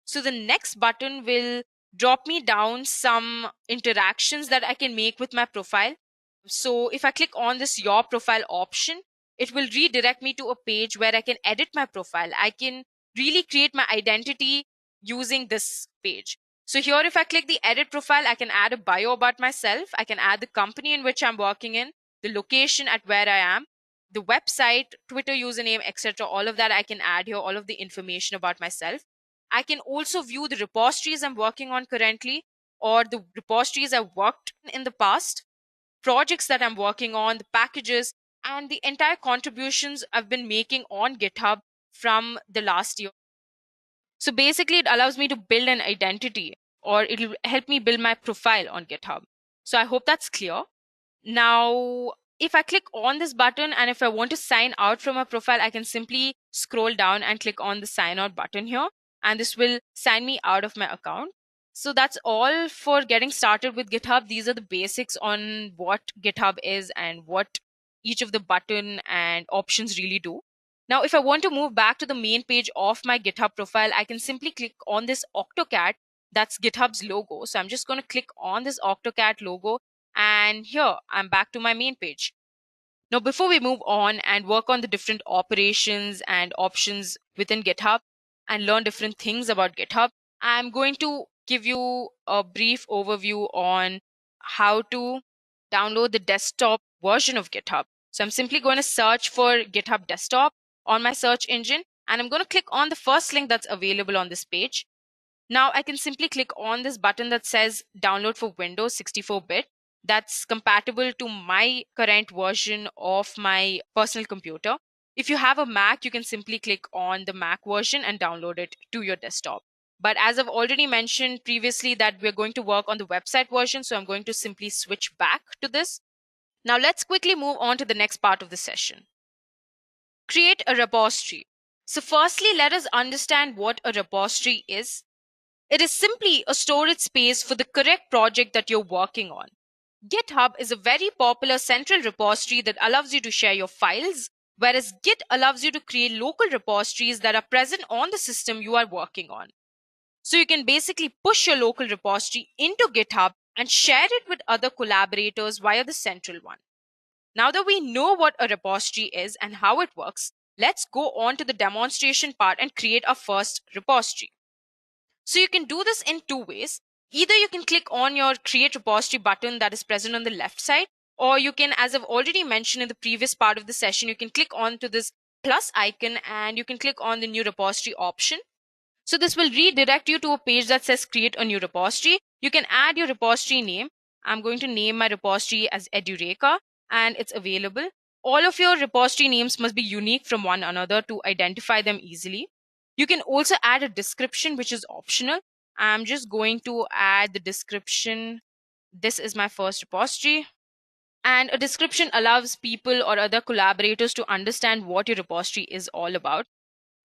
So the next button will drop me down some interactions that I can make with my profile. So if I click on this your profile option, it will redirect me to a page where I can edit my profile. I can really create my identity using this page. So here, if I click the edit profile, I can add a bio about myself. I can add the company in which I'm working in, the location at where I am, the website, Twitter username, etc. All of that I can add here, all of the information about myself. I can also view the repositories I'm working on currently, or the repositories I've worked in the past, projects that I'm working on, the packages, and the entire contributions I've been making on GitHub from the last year. So basically, it allows me to build an identity, or it'll help me build my profile on GitHub. So I hope that's clear. Now, if I click on this button and if I want to sign out from a profile, I can simply scroll down and click on the sign out button here, and this will sign me out of my account. So that's all for getting started with GitHub. These are the basics on what GitHub is and what each of the button and options really do. Now, if I want to move back to the main page of my GitHub profile, I can simply click on this Octocat. That's GitHub's logo. So I'm just going to click on this Octocat logo, and here I'm back to my main page. Now, before we move on and work on the different operations and options within GitHub and learn different things about GitHub, I'm going to give you a brief overview on how to download the desktop version of GitHub. So I'm simply going to search for GitHub Desktop on my search engine, and I'm going to click on the first link that's available on this page. Now I can simply click on this button that says download for Windows 64-bit. that's compatible to my current version of my personal computer. If you have a Mac, you can simply click on the Mac version and download it to your desktop. But as I've already mentioned previously that we're going to work on the website version, so I'm going to simply switch back to this. Now let's quickly move on to the next part of the session. Create a repository. So firstly, let us understand what a repository is. It is simply a storage space for the correct project that you're working on. GitHub is a very popular central repository that allows you to share your files, whereas Git allows you to create local repositories that are present on the system you are working on. So you can basically push your local repository into GitHub and share it with other collaborators via the central one. Now that we know what a repository is and how it works, let's go on to the demonstration part and create our first repository. So you can do this in two ways. Either you can click on your create repository button that is present on the left side, or you can, as I've already mentioned in the previous part of the session, you can click on to this plus icon and you can click on the new repository option. So this will redirect you to a page that says create a new repository. You can add your repository name. I'm going to name my repository as Edureka and it's available. All of your repository names must be unique from one another to identify them easily. You can also add a description, which is optional. I'm just going to add the description. This is my first repository. And a description allows people or other collaborators to understand what your repository is all about.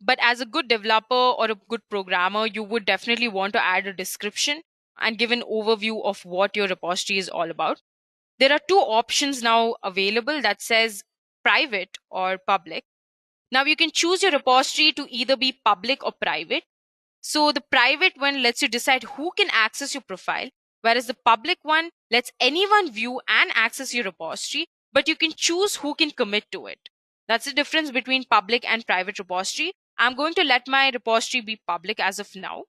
But as a good developer or a good programmer, you would definitely want to add a description and give an overview of what your repository is all about. There are two options now available that says private or public. Now you can choose your repository to either be public or private. So the private one lets you decide who can access your profile, whereas the public one lets anyone view and access your repository, but you can choose who can commit to it. That's the difference between public and private repository. I'm going to let my repository be public as of now.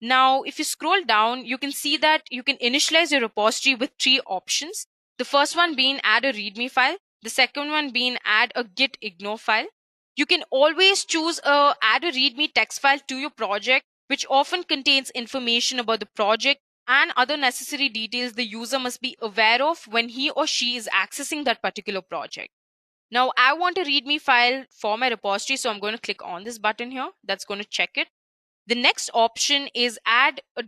Now, if you scroll down, you can see that you can initialize your repository with three options. The first one being add a README file. The second one being add a git ignore file. You can always choose add a README text file to your project, which often contains information about the project and other necessary details the user must be aware of when he or she is accessing that particular project. Now, I want a README file for my repository, so I'm going to click on this button here. That's going to check it. The next option is add a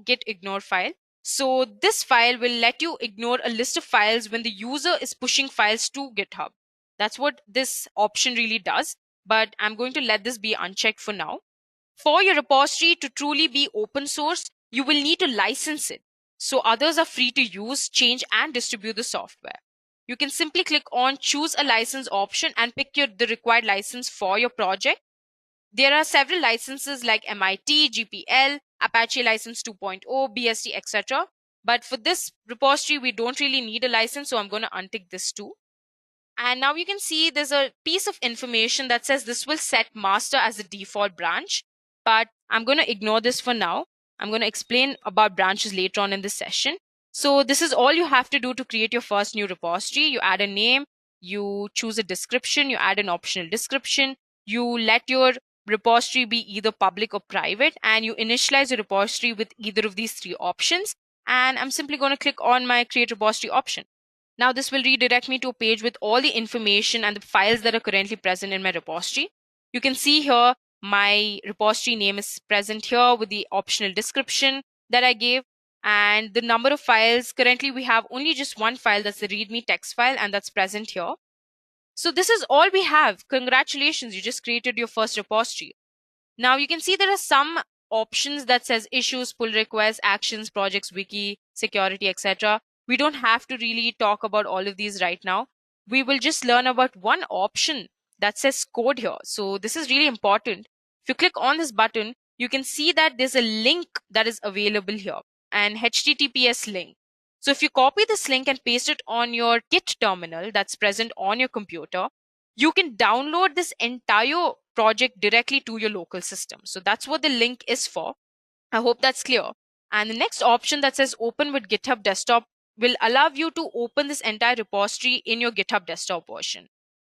.git ignore file. So this file will let you ignore a list of files when the user is pushing files to GitHub. That's what this option really does, but I'm going to let this be unchecked for now. For your repository to truly be open source, you will need to license it, so others are free to use, change, and distribute the software. You can simply click on choose a license option and pick the required license for your project. There are several licenses like MIT, GPL, Apache License 2.0, BSD, etc. But for this repository, we don't really need a license, so I'm going to untick this too. And now you can see there's a piece of information that says this will set master as the default branch, but I'm going to ignore this for now. I'm going to explain about branches later on in this session. So this is all you have to do to create your first new repository. You add a name, you choose a description, you add an optional description, you let your repository be either public or private, and you initialize your repository with either of these three options. And I'm simply going to click on my create repository option. Now this will redirect me to a page with all the information and the files that are currently present in my repository. You can see here my repository name is present here with the optional description that I gave, and the number of files. Currently we have only just one file, that's the readme text file, and that's present here. So this is all we have. Congratulations, you just created your first repository. Now you can see there are some options that says issues, pull requests, actions, projects, wiki, security, etc. We don't have to really talk about all of these right now. We will just learn about one option that says code here. So this is really important. If you click on this button, you can see that there's a link that is available here, an HTTPS link. So if you copy this link and paste it on your Git terminal that's present on your computer, you can download this entire project directly to your local system. So that's what the link is for. I hope that's clear. And the next option that says open with GitHub Desktop will allow you to open this entire repository in your GitHub Desktop version.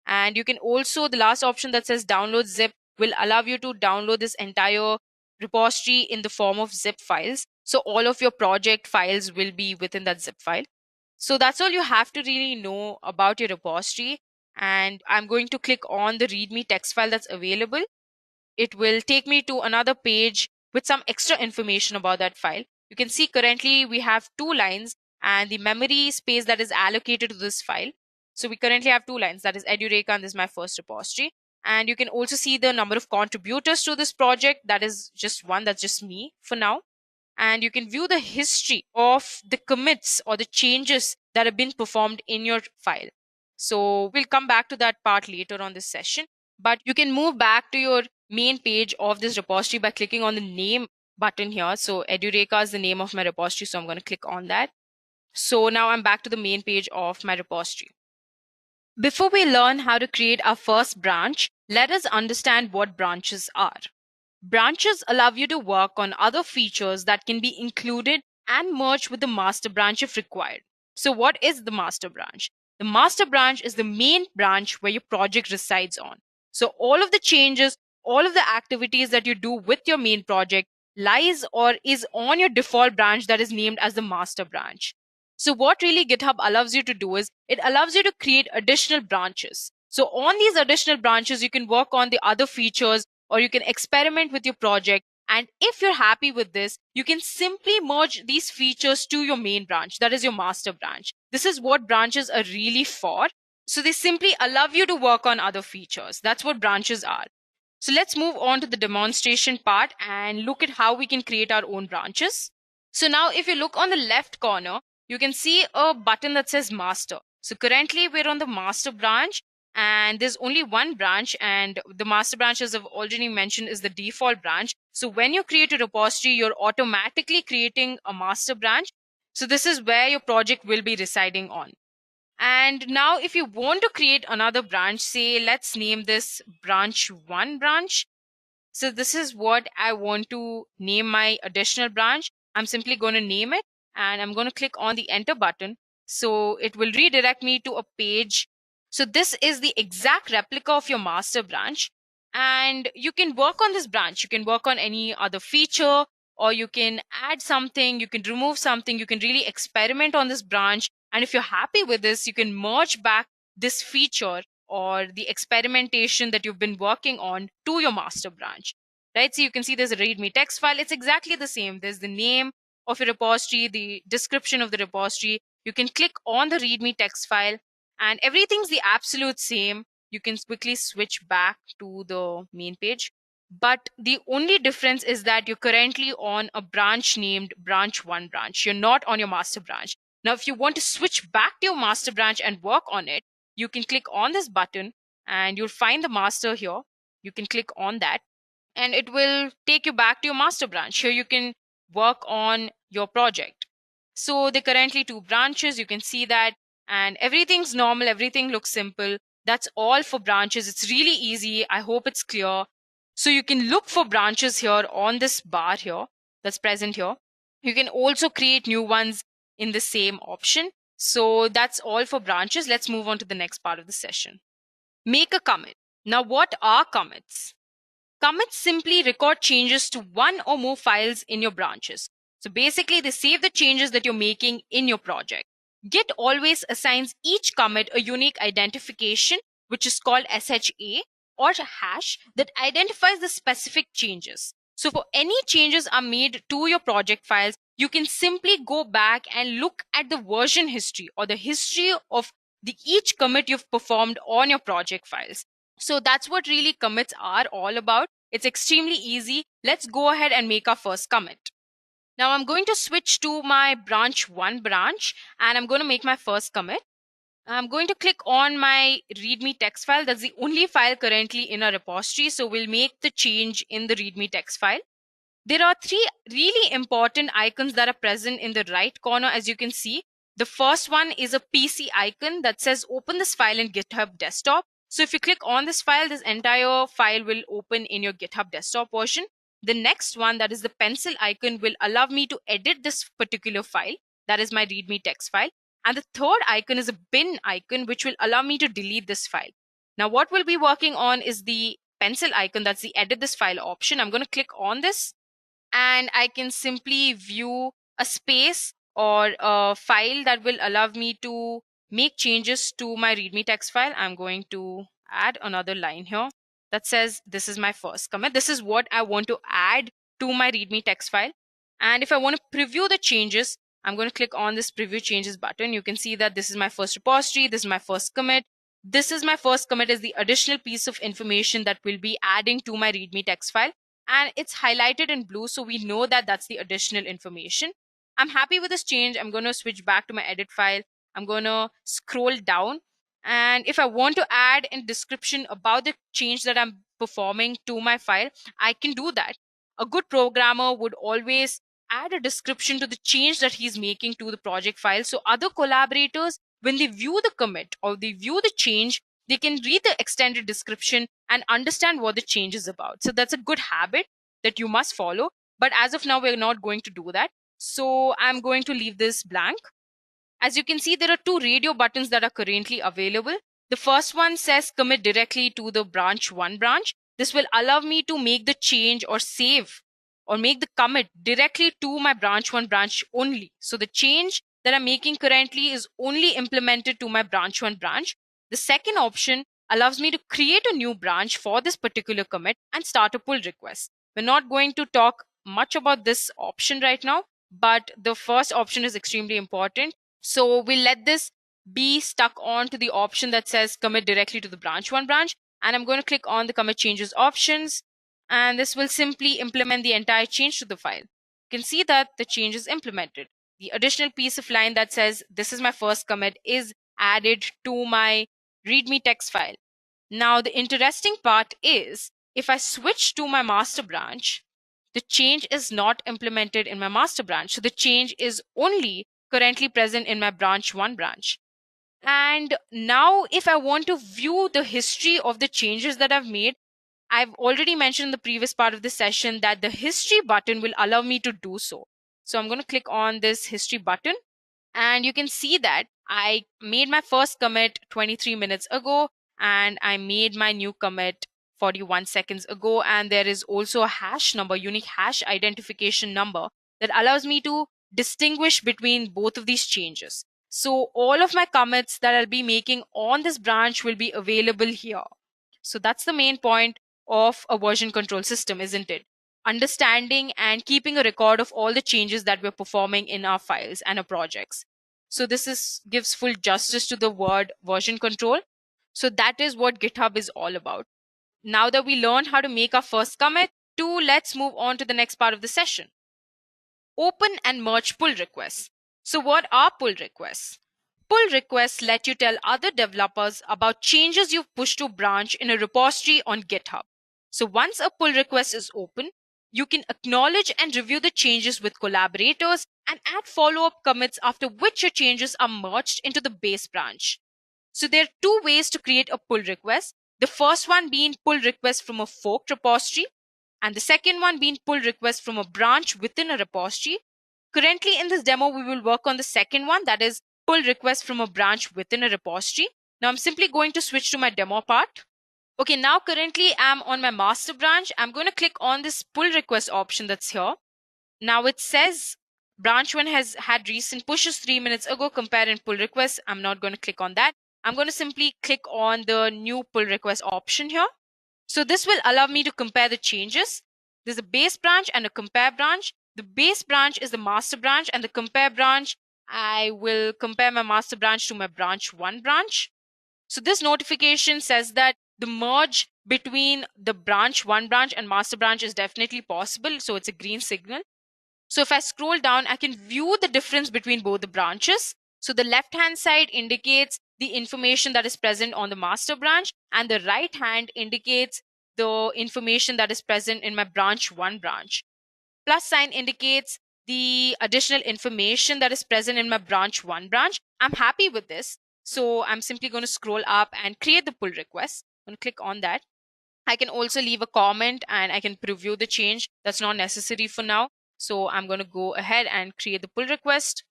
And you can also, the last option that says download zip will allow you to download this entire repository in the form of zip files. So all of your project files will be within that zip file. So that's all you have to really know about your repository. And I'm going to click on the README text file that's available. It will take me to another page with some extra information about that file. You can see currently we have 2 lines and the memory space that is allocated to this file. So we currently have 2 lines, that is Edureka, and this is my first repository. And you can also see the number of contributors to this project. That is just one, that's just me for now. And you can view the history of the commits or the changes that have been performed in your file. So we'll come back to that part later on this session, but you can move back to your main page of this repository by clicking on the name button here. So Edureka is the name of my repository, so I'm going to click on that. So now I'm back to the main page of my repository. Before we learn how to create our first branch, let us understand what branches are. Branches allow you to work on other features that can be included and merged with the master branch if required. So what is the master branch? The master branch is the main branch where your project resides on. So all of the changes, all of the activities that you do with your main project lies or is on your default branch that is named as the master branch. So what really GitHub allows you to do is it allows you to create additional branches. So on these additional branches, you can work on the other features or you can experiment with your project. And if you're happy with this, you can simply merge these features to your main branch, that is your master branch. This is what branches are really for. So they simply allow you to work on other features. That's what branches are. So let's move on to the demonstration part and look at how we can create our own branches. So now if you look on the left corner, you can see a button that says master. So currently we're on the master branch and there's only one branch, and the master branch, as I've already mentioned, is the default branch. So when you create a repository, you're automatically creating a master branch. So this is where your project will be residing on. And now if you want to create another branch, say let's name this branch 1 branch. So this is what I want to name my additional branch. I'm simply going to name it and I'm going to click on the enter button. So it will redirect me to a page. So this is the exact replica of your master branch. And you can work on this branch. You can work on any other feature, or you can add something, you can remove something, you can really experiment on this branch. And if you're happy with this, you can merge back this feature or the experimentation that you've been working on to your master branch, right? So you can see there's a README text file. It's exactly the same. There's the name of your repository, the description of the repository. You can click on the README text file and everything's the absolute same. You can quickly switch back to the main page. But the only difference is that you're currently on a branch named branch 1 branch. You're not on your master branch. Now, if you want to switch back to your master branch and work on it, you can click on this button and you'll find the master here. You can click on that and it will take you back to your master branch. Here you can work on your project. So there are currently 2 branches. You can see that, and everything's normal. Everything looks simple. That's all for branches. It's really easy. I hope it's clear. So you can look for branches here on this bar here that's present here. You can also create new ones in the same option. So that's all for branches. Let's move on to the next part of the session. Make a commit. Now, what are commits? Commits simply record changes to one or more files in your branches. So basically, they save the changes that you're making in your project. Git always assigns each commit a unique identification, which is called SHA or hash, that identifies the specific changes. So for any changes are made to your project files, you can simply go back and look at the version history or the history of each commit you've performed on your project files. So that's what really commits are all about. It's extremely easy. Let's go ahead and make our first commit. Now I'm going to switch to my branch 1 branch and I'm going to make my first commit. I'm going to click on my README text file. That's the only file currently in our repository. So we'll make the change in the README text file. There are 3 really important icons that are present in the right corner, as you can see. The first one is a PC icon that says open this file in GitHub desktop. So if you click on this file, this entire file will open in your GitHub desktop version. The next one, that is the pencil icon, will allow me to edit this particular file. That is my README text file. And the third icon is a bin icon, which will allow me to delete this file. Now, what we'll be working on is the pencil icon. That's the edit this file option. I'm going to click on this and I can simply view a space or a file that will allow me to make changes to my README text file, I'm going to add another line here that says this is my first commit. This is what I want to add to my README text file. And if I want to preview the changes, I'm going to click on this preview changes button. You can see that this is my first repository. This is my first commit. This is my first commit is the additional piece of information that will be adding to my README text file. And it's highlighted in blue, so we know that that's the additional information. I'm happy with this change. I'm going to switch back to my edit file. I'm going to scroll down. And if I want to add a description about the change that I'm performing to my file, I can do that. A good programmer would always add a description to the change that he's making to the project file. So other collaborators, when they view the commit or they view the change, they can read the extended description and understand what the change is about. So that's a good habit that you must follow. But as of now, we're not going to do that. So I'm going to leave this blank. As you can see, there are two radio buttons that are currently available. The first one says commit directly to the branch 1 branch. This will allow me to make the change or save or make the commit directly to my branch 1 branch only. So the change that I'm making currently is only implemented to my branch 1 branch. The second option allows me to create a new branch for this particular commit and start a pull request. We're not going to talk much about this option right now, but the first option is extremely important. So we'll let this be stuck on to the option that says commit directly to the branch 1 branch. And I'm going to click on the commit changes options. And this will simply implement the entire change to the file. You can see that the change is implemented. The additional piece of line that says this is my first commit is added to my README text file. Now the interesting part is if I switch to my master branch, the change is not implemented in my master branch. So the change is only currently present in my branch 1 branch. And now if I want to view the history of the changes that I've made, I've already mentioned in the previous part of the session that the history button will allow me to do so. So I'm going to click on this history button and you can see that I made my first commit 23 minutes ago and I made my new commit 41 seconds ago. And there is also a hash number, unique hash identification number that allows me to distinguish between both of these changes. So all of my commits that I'll be making on this branch will be available here. So that's the main point of a version control system, isn't it? Understanding and keeping a record of all the changes that we're performing in our files and our projects. So this gives full justice to the word version control. So that is what GitHub is all about. Now that we learned how to make our first commit, let's move on to the next part of the session. Open and merge pull requests. So what are pull requests? Pull requests let you tell other developers about changes you've pushed to branch in a repository on GitHub. So once a pull request is open, you can acknowledge and review the changes with collaborators and add follow-up commits after which your changes are merged into the base branch. So there are two ways to create a pull request. The first one being pull request from a forked repository, and the second one being pull request from a branch within a repository. Currently in this demo, we will work on the second one, that is pull request from a branch within a repository. Now I'm simply going to switch to my demo part. Okay, now currently I'm on my master branch. I'm going to click on this pull request option that's here. Now it says branch 1 has had recent pushes 3 minutes ago, compare and pull request. I'm not going to click on that. I'm going to simply click on the new pull request option here. So this will allow me to compare the changes. There's a base branch and a compare branch. The base branch is the master branch and the compare branch, I will compare my master branch to my branch 1 branch. So this notification says that the merge between the branch 1 branch and master branch is definitely possible. So it's a green signal. So if I scroll down, I can view the difference between both the branches. So the left hand side indicates the information that is present on the master branch and the right hand indicates the information that is present in my branch 1 branch. Plus sign indicates the additional information that is present in my branch 1 branch. I'm happy with this. So I'm simply going to scroll up and create the pull request. I'm going to click on that. I can also leave a comment and I can preview the change. That's not necessary for now. So I'm going to go ahead and create the pull request.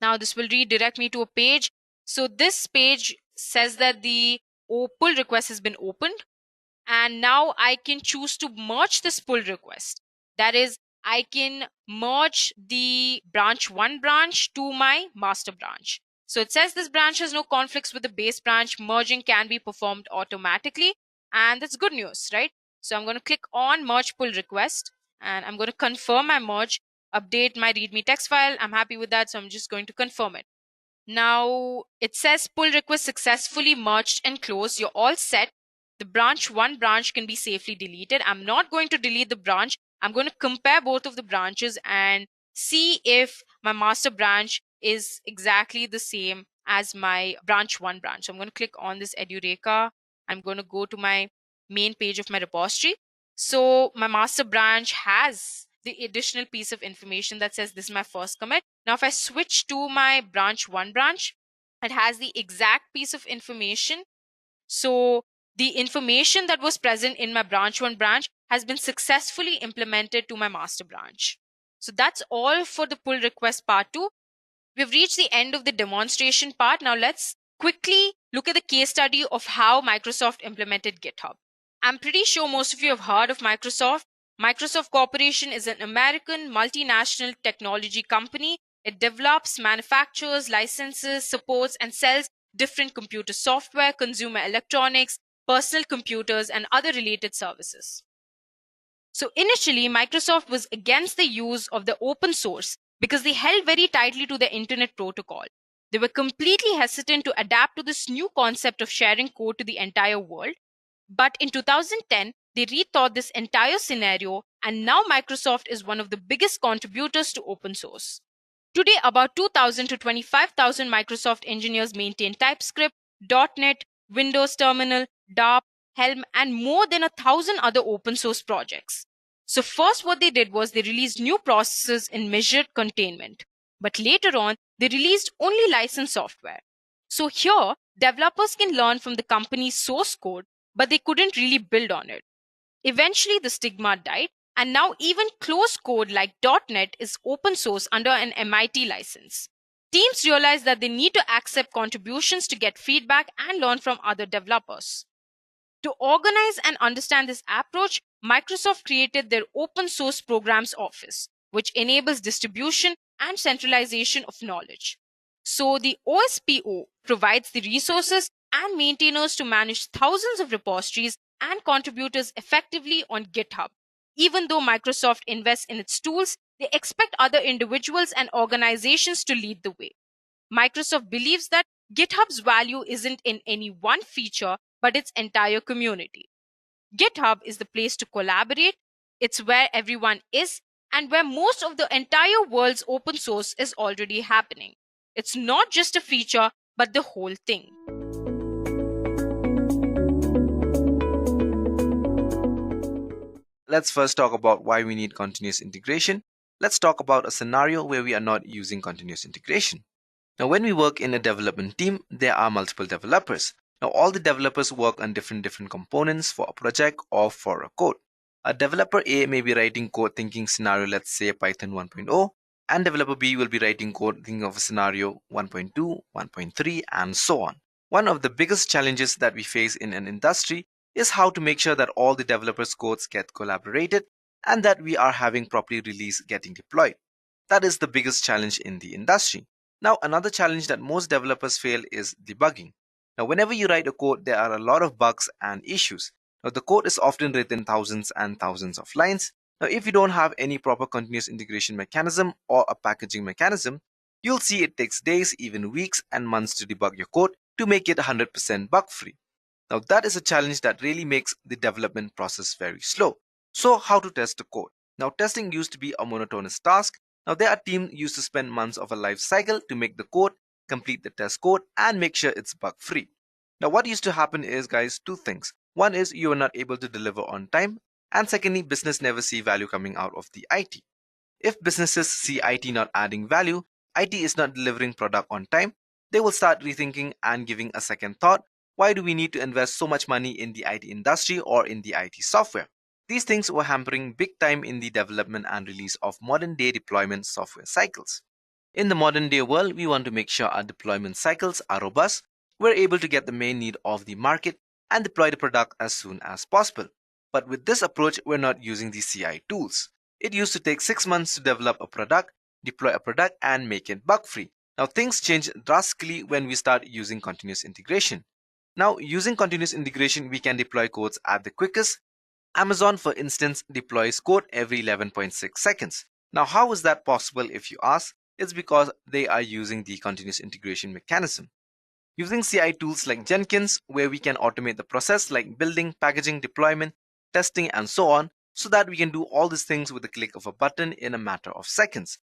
Now this will redirect me to a page. So this page says that the pull request has been opened. And now I can choose to merge this pull request. That is, I can merge the branch 1 branch to my master branch. So it says this branch has no conflicts with the base branch. Merging can be performed automatically. And that's good news, right? So I'm going to click on merge pull request and I'm going to confirm my merge, update my readme text file. I'm happy with that. So I'm just going to confirm it. Now it says pull request successfully merged and closed. You're all set. The branch 1 branch can be safely deleted. I'm not going to delete the branch. I'm going to compare both of the branches and see if my master branch is exactly the same as my branch 1 branch. So I'm going to click on this Edureka. I'm going to go to my main page of my repository. So my master branch has the additional piece of information that says this is my first commit. Now, if I switch to my branch 1 branch, it has the exact piece of information. So the information that was present in my branch 1 branch has been successfully implemented to my master branch. So that's all for the pull request part 2. We've reached the end of the demonstration part. Now let's quickly look at the case study of how Microsoft implemented GitHub. I'm pretty sure most of you have heard of Microsoft. Microsoft Corporation is an American multinational technology company. It develops, manufactures, licenses, supports, and sells different computer software, consumer electronics, personal computers, and other related services. So initially, Microsoft was against the use of the open source because they held very tightly to the internet protocol. They were completely hesitant to adapt to this new concept of sharing code to the entire world. But in 2010, they rethought this entire scenario, and now Microsoft is one of the biggest contributors to open source. Today, about 2,000 to 25,000 Microsoft engineers maintain TypeScript, .NET, Windows Terminal, DARP, Helm, and more than 1,000 other open source projects. So first what they did was they released new processes in measured containment. But later on, they released only licensed software. So here, developers can learn from the company's source code, but they couldn't really build on it. Eventually, the stigma died, and now even closed code like .NET is open source under an MIT license. Teams realize that they need to accept contributions to get feedback and learn from other developers. To organize and understand this approach, Microsoft created their Open Source Programs Office, which enables distribution and centralization of knowledge. So the OSPO provides the resources and maintainers to manage thousands of repositories and contributors effectively on GitHub. Even though Microsoft invests in its tools, they expect other individuals and organizations to lead the way. Microsoft believes that GitHub's value isn't in any one feature, but its entire community. GitHub is the place to collaborate, it's where everyone is, and where most of the entire world's open source is already happening. It's not just a feature, but the whole thing. Let's first talk about why we need continuous integration. Let's talk about a scenario where we are not using continuous integration. Now, when we work in a development team, there are multiple developers. Now, all the developers work on different components for a project or for a code. A developer A may be writing code thinking scenario, let's say Python 1.0, and developer B will be writing code thinking of a scenario 1.2, 1.3, and so on. One of the biggest challenges that we face in an industry is how to make sure that all the developers' codes get collaborated and that we are having properly released getting deployed. That is the biggest challenge in the industry. Now, another challenge that most developers fail is debugging. Now, whenever you write a code, there are a lot of bugs and issues. Now, the code is often written thousands and thousands of lines. Now, if you don't have any proper continuous integration mechanism or a packaging mechanism, you'll see it takes days, even weeks and months to debug your code to make it 100% bug-free. Now, that is a challenge that really makes the development process very slow. So, how to test the code? Now, testing used to be a monotonous task. Now, there are teams used to spend months of a life cycle to make the code, complete the test code, and make sure it's bug-free. Now, what used to happen is, guys, two things. One is you are not able to deliver on time, and secondly, business never see value coming out of the IT. If businesses see IT not adding value, IT is not delivering product on time, they will start rethinking and giving a second thought. Why do we need to invest so much money in the IT industry or in the IT software? These things were hampering big time in the development and release of modern day deployment software cycles. In the modern day world, we want to make sure our deployment cycles are robust, we're able to get the main need of the market and deploy the product as soon as possible. But with this approach, we're not using the CI tools. It used to take 6 months to develop a product, deploy a product, and make it bug-free. Now things change drastically when we start using continuous integration. Now using continuous integration, we can deploy codes at the quickest. Amazon, for instance, deploys code every 11.6 seconds. Now how is that possible if you ask? It's because they are using the continuous integration mechanism. Using CI tools like Jenkins, where we can automate the process like building, packaging, deployment, testing, and so on, so that we can do all these things with the click of a button in a matter of seconds.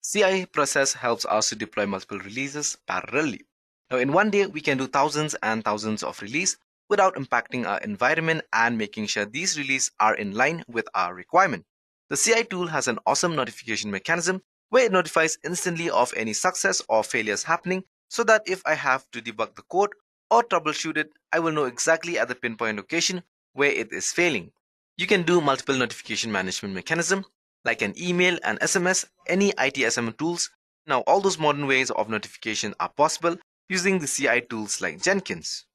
CI process helps us to deploy multiple releases parallelly. Now in one day, we can do thousands and thousands of releases without impacting our environment and making sure these releases are in line with our requirement. The CI tool has an awesome notification mechanism where it notifies instantly of any success or failures happening, so that if I have to debug the code or troubleshoot it, I will know exactly at the pinpoint location where it is failing. You can do multiple notification management mechanism like an email and SMS, any ITSM tools. Now all those modern ways of notification are possible using the CI tools like Jenkins.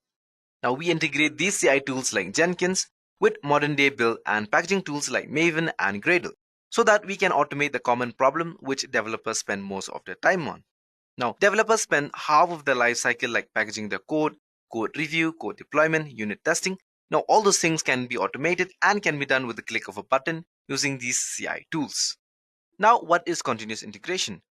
Now we integrate these CI tools like Jenkins with modern day build and packaging tools like Maven and Gradle, so that we can automate the common problem which developers spend most of their time on. Now, developers spend half of their life cycle like packaging their code, code review, code deployment, unit testing. Now, all those things can be automated and can be done with the click of a button using these CI tools. Now, what is continuous integration?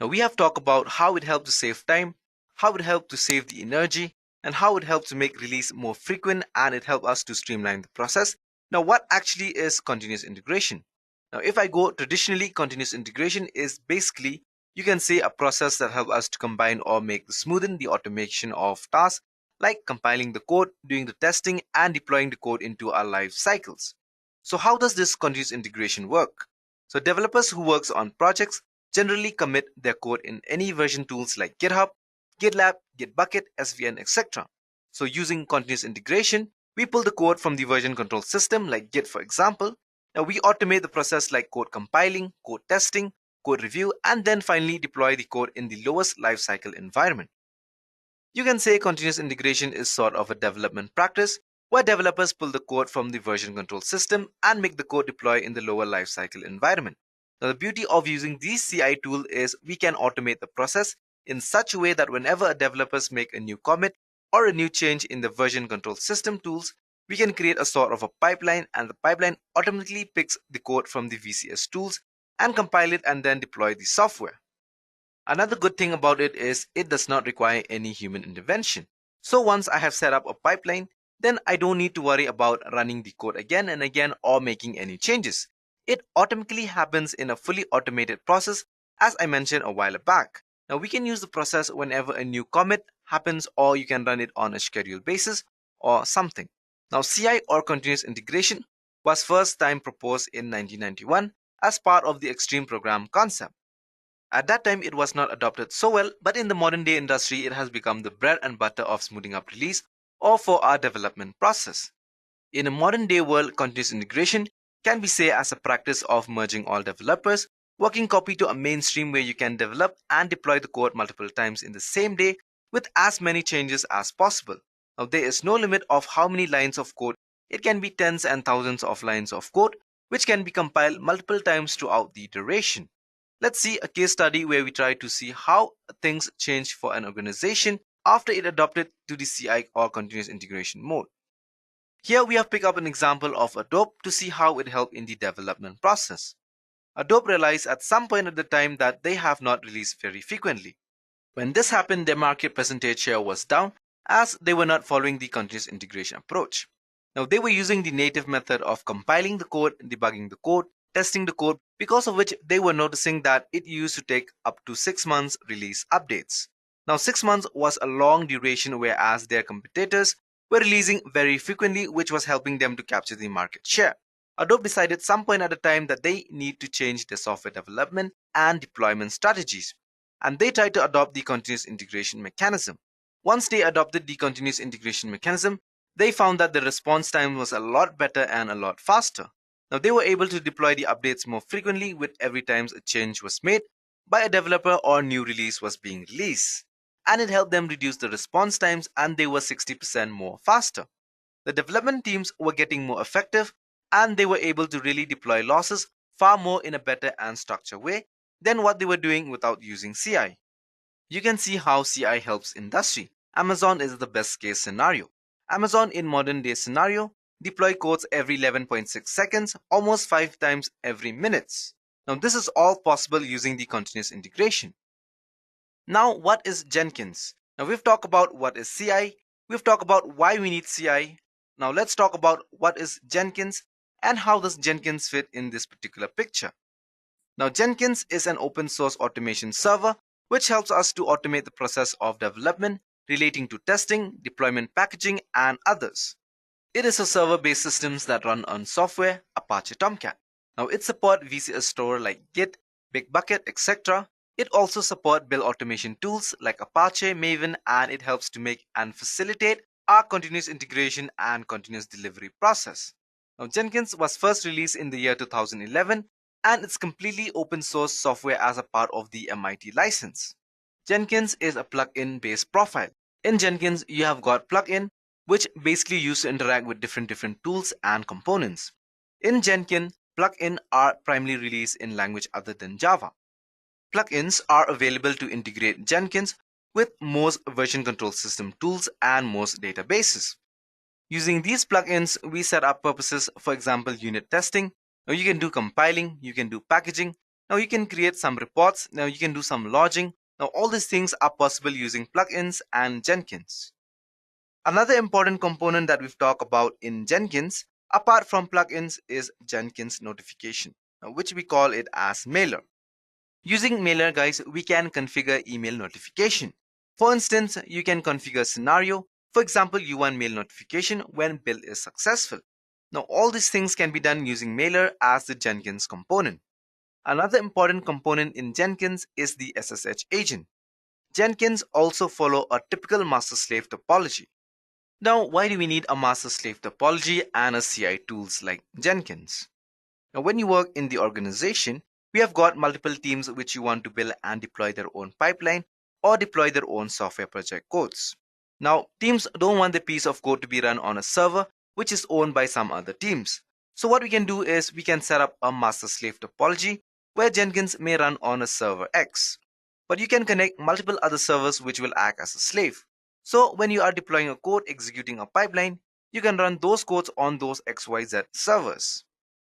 Now, we have talked about how it helps to save time, how it helps to save the energy, and how it helps to make release more frequent, and it helps us to streamline the process. Now, what actually is continuous integration? Now, if I go traditionally, continuous integration is basically, you can say, a process that helps us to combine or make smoothen the automation of tasks like compiling the code, doing the testing, and deploying the code into our life cycles. So how does this continuous integration work? So developers who works on projects generally commit their code in any version tools like GitHub, GitLab, Gitbucket, SVN, etc. So using continuous integration, we pull the code from the version control system like Git, for example. Now we automate the process like code compiling, code testing, code review, and then finally deploy the code in the lowest lifecycle environment. You can say continuous integration is sort of a development practice where developers pull the code from the version control system and make the code deploy in the lower lifecycle environment. Now the beauty of using these CI tool is we can automate the process in such a way that whenever developers make a new commit or a new change in the version control system tools, we can create a sort of a pipeline, and the pipeline automatically picks the code from the VCS tools and compile it and then deploy the software. Another good thing about it is it does not require any human intervention. So once I have set up a pipeline, then I don't need to worry about running the code again and again or making any changes. It automatically happens in a fully automated process, as I mentioned a while back. Now we can use the process whenever a new commit happens, or you can run it on a scheduled basis or something. Now CI or continuous integration was first time proposed in 1991 as part of the Extreme Program concept. At that time, it was not adopted so well, but in the modern day industry, it has become the bread and butter of smoothing up release or for our development process. In a modern day world, continuous integration can be seen as a practice of merging all developers, working copy to a mainstream where you can develop and deploy the code multiple times in the same day with as many changes as possible. Now, there is no limit of how many lines of code. It can be tens and thousands of lines of code, which can be compiled multiple times throughout the duration. Let's see a case study where we try to see how things change for an organization after it adopted to the CI or continuous integration mode. Here we have picked up an example of Adobe to see how it helped in the development process. Adobe realized at some point at the time that they have not released very frequently. When this happened, their market percentage share was down as they were not following the continuous integration approach. Now they were using the native method of compiling the code, debugging the code, testing the code, because of which they were noticing that it used to take up to 6 months release updates. Now 6 months was a long duration, whereas their competitors were releasing very frequently, which was helping them to capture the market share. Adobe decided some point at a time that they need to change their software development and deployment strategies, and they tried to adopt the continuous integration mechanism. Once they adopted the continuous integration mechanism, they found that the response time was a lot better and a lot faster. Now they were able to deploy the updates more frequently with every time a change was made by a developer or new release was being released. And it helped them reduce the response times, and they were 60% more faster. The development teams were getting more effective, and they were able to really deploy losses far more in a better and structured way than what they were doing without using CI. You can see how CI helps industry. Amazon is the best case scenario. Amazon in modern day scenario deploy codes every 11.6 seconds, almost 5 times every minute. Now this is all possible using the continuous integration. Now what is Jenkins? Now we've talked about what is CI, we've talked about why we need CI. Now let's talk about what is Jenkins and how does Jenkins fit in this particular picture. Now Jenkins is an open source automation server which helps us to automate the process of development relating to testing, deployment packaging, and others. It is a server-based system that run on software, Apache Tomcat. Now it supports VCS store like Git, Bitbucket, etc. It also supports build automation tools like Apache, Maven, and it helps to make and facilitate our continuous integration and continuous delivery process. Now Jenkins was first released in the year 2011 and it's completely open source software as a part of the MIT license. Jenkins is a plugin based profile. In Jenkins, you have got plugin which basically used to interact with different tools and components. In Jenkins, plugins are primarily released in language other than Java. Plugins are available to integrate Jenkins with most version control system tools and most databases. Using these plugins, we set up purposes, for example, unit testing. Now you can do compiling, you can do packaging. Now you can create some reports. Now you can do some logging. Now all these things are possible using plugins and Jenkins. Another important component that we've talked about in Jenkins, apart from plugins, is Jenkins notification, which we call it as Mailer. Using Mailer, guys, we can configure email notification. For instance, you can configure scenario. For example, you want mail notification when build is successful. Now all these things can be done using Mailer as the Jenkins component. Another important component in Jenkins is the SSH agent. Jenkins also follow a typical master-slave topology. Now, why do we need a master-slave topology and a CI tools like Jenkins? Now, when you work in the organization, we have got multiple teams which you want to build and deploy their own pipeline or deploy their own software project codes. Now, teams don't want the piece of code to be run on a server which is owned by some other teams. So what we can do is we can set up a master-slave topology where Jenkins may run on a server X. But you can connect multiple other servers which will act as a slave. So when you are deploying a code executing a pipeline, you can run those codes on those XYZ servers.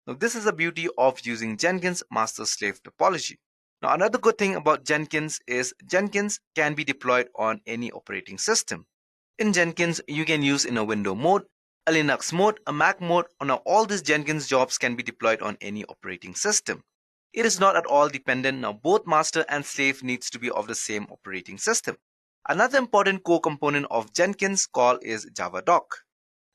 Now this is the beauty of using Jenkins master-slave topology. Now another good thing about Jenkins is Jenkins can be deployed on any operating system. In Jenkins, you can use in a Windows mode, a Linux mode, a Mac mode, or now all these Jenkins jobs can be deployed on any operating system. It is not at all dependent. Now both master and slave needs to be of the same operating system. Another important core component of Jenkins call is JavaDoc.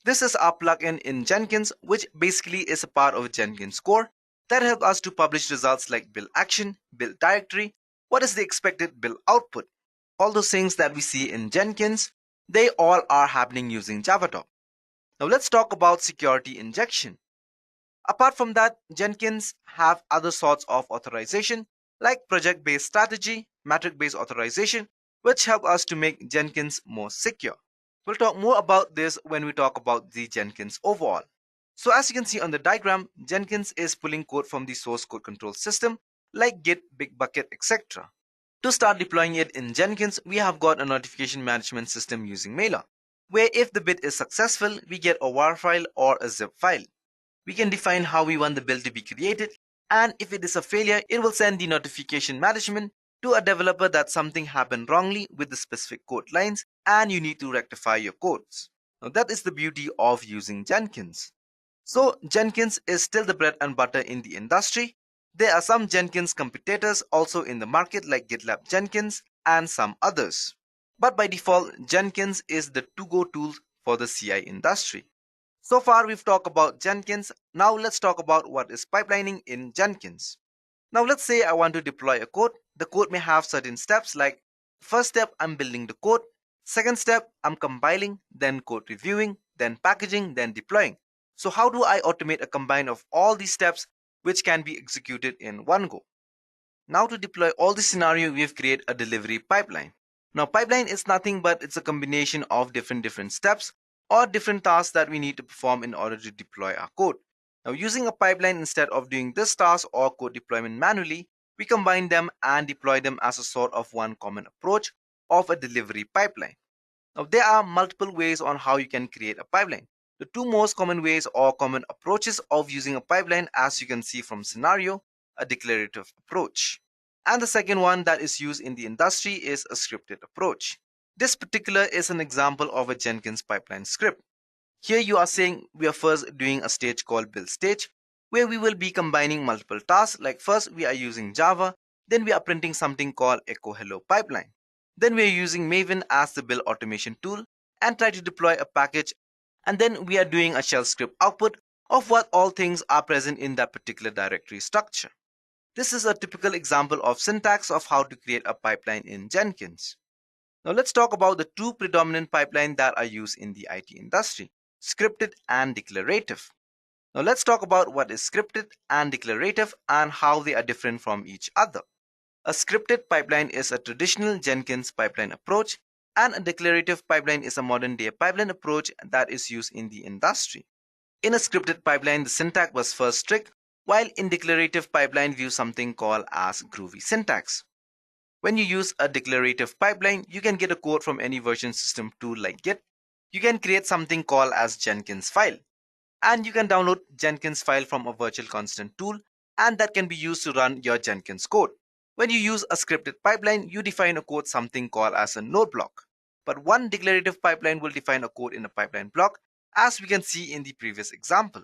This is our plugin in Jenkins which basically is a part of Jenkins core that helps us to publish results like build action, build directory, what is the expected build output. All those things that we see in Jenkins, they all are happening using JavaDoc. Now let's talk about security injection. Apart from that, Jenkins have other sorts of authorization like project-based strategy, metric-based authorization, which help us to make Jenkins more secure. We'll talk more about this when we talk about the Jenkins overall. So as you can see on the diagram, Jenkins is pulling code from the source code control system like Git, Bitbucket, etc. To start deploying it in Jenkins, we have got a notification management system using Mailer, where if the build is successful, we get a WAR file or a zip file. We can define how we want the build to be created, and if it is a failure, it will send the notification management to a developer that something happened wrongly with the specific code lines and you need to rectify your codes. Now that is the beauty of using Jenkins. So Jenkins is still the bread and butter in the industry. There are some Jenkins competitors also in the market like GitLab Jenkins and some others. But by default, Jenkins is the to-go tool for the CI industry. So far we've talked about Jenkins. Now let's talk about what is pipelining in Jenkins. Now let's say I want to deploy a code. The code may have certain steps like first step I'm building the code, second step I'm compiling, then code reviewing, then packaging, then deploying. So how do I automate a combine of all these steps which can be executed in one go? Now to deploy all the scenario, we've created a delivery pipeline. Now pipeline is nothing but it's a combination of different steps or different tasks that we need to perform in order to deploy our code. Now, using a pipeline instead of doing this task or code deployment manually, we combine them and deploy them as a sort of one common approach of a delivery pipeline. Now, there are multiple ways on how you can create a pipeline. The two most common ways or common approaches of using a pipeline, as you can see from scenario, a declarative approach. And the second one that is used in the industry is a scripted approach. This particular is an example of a Jenkins pipeline script. Here you are saying we are first doing a stage called build stage, where we will be combining multiple tasks. Like first we are using Java, then we are printing something called echo hello pipeline. Then we are using Maven as the build automation tool and try to deploy a package. And then we are doing a shell script output of what all things are present in that particular directory structure. This is a typical example of syntax of how to create a pipeline in Jenkins. Now let's talk about the two predominant pipelines that are used in the IT industry, scripted and declarative. Now let's talk about what is scripted and declarative and how they are different from each other. A scripted pipeline is a traditional Jenkins pipeline approach, and a declarative pipeline is a modern day pipeline approach that is used in the industry. In a scripted pipeline, the syntax was first strict, while in declarative pipeline we use something called as groovy syntax. When you use a declarative pipeline, you can get a code from any version system tool like Git. You can create something called as Jenkins file, and you can download Jenkins file from a virtual constant tool, and that can be used to run your Jenkins code. When you use a scripted pipeline, you define a code something called as a node block. But one declarative pipeline will define a code in a pipeline block, as we can see in the previous example.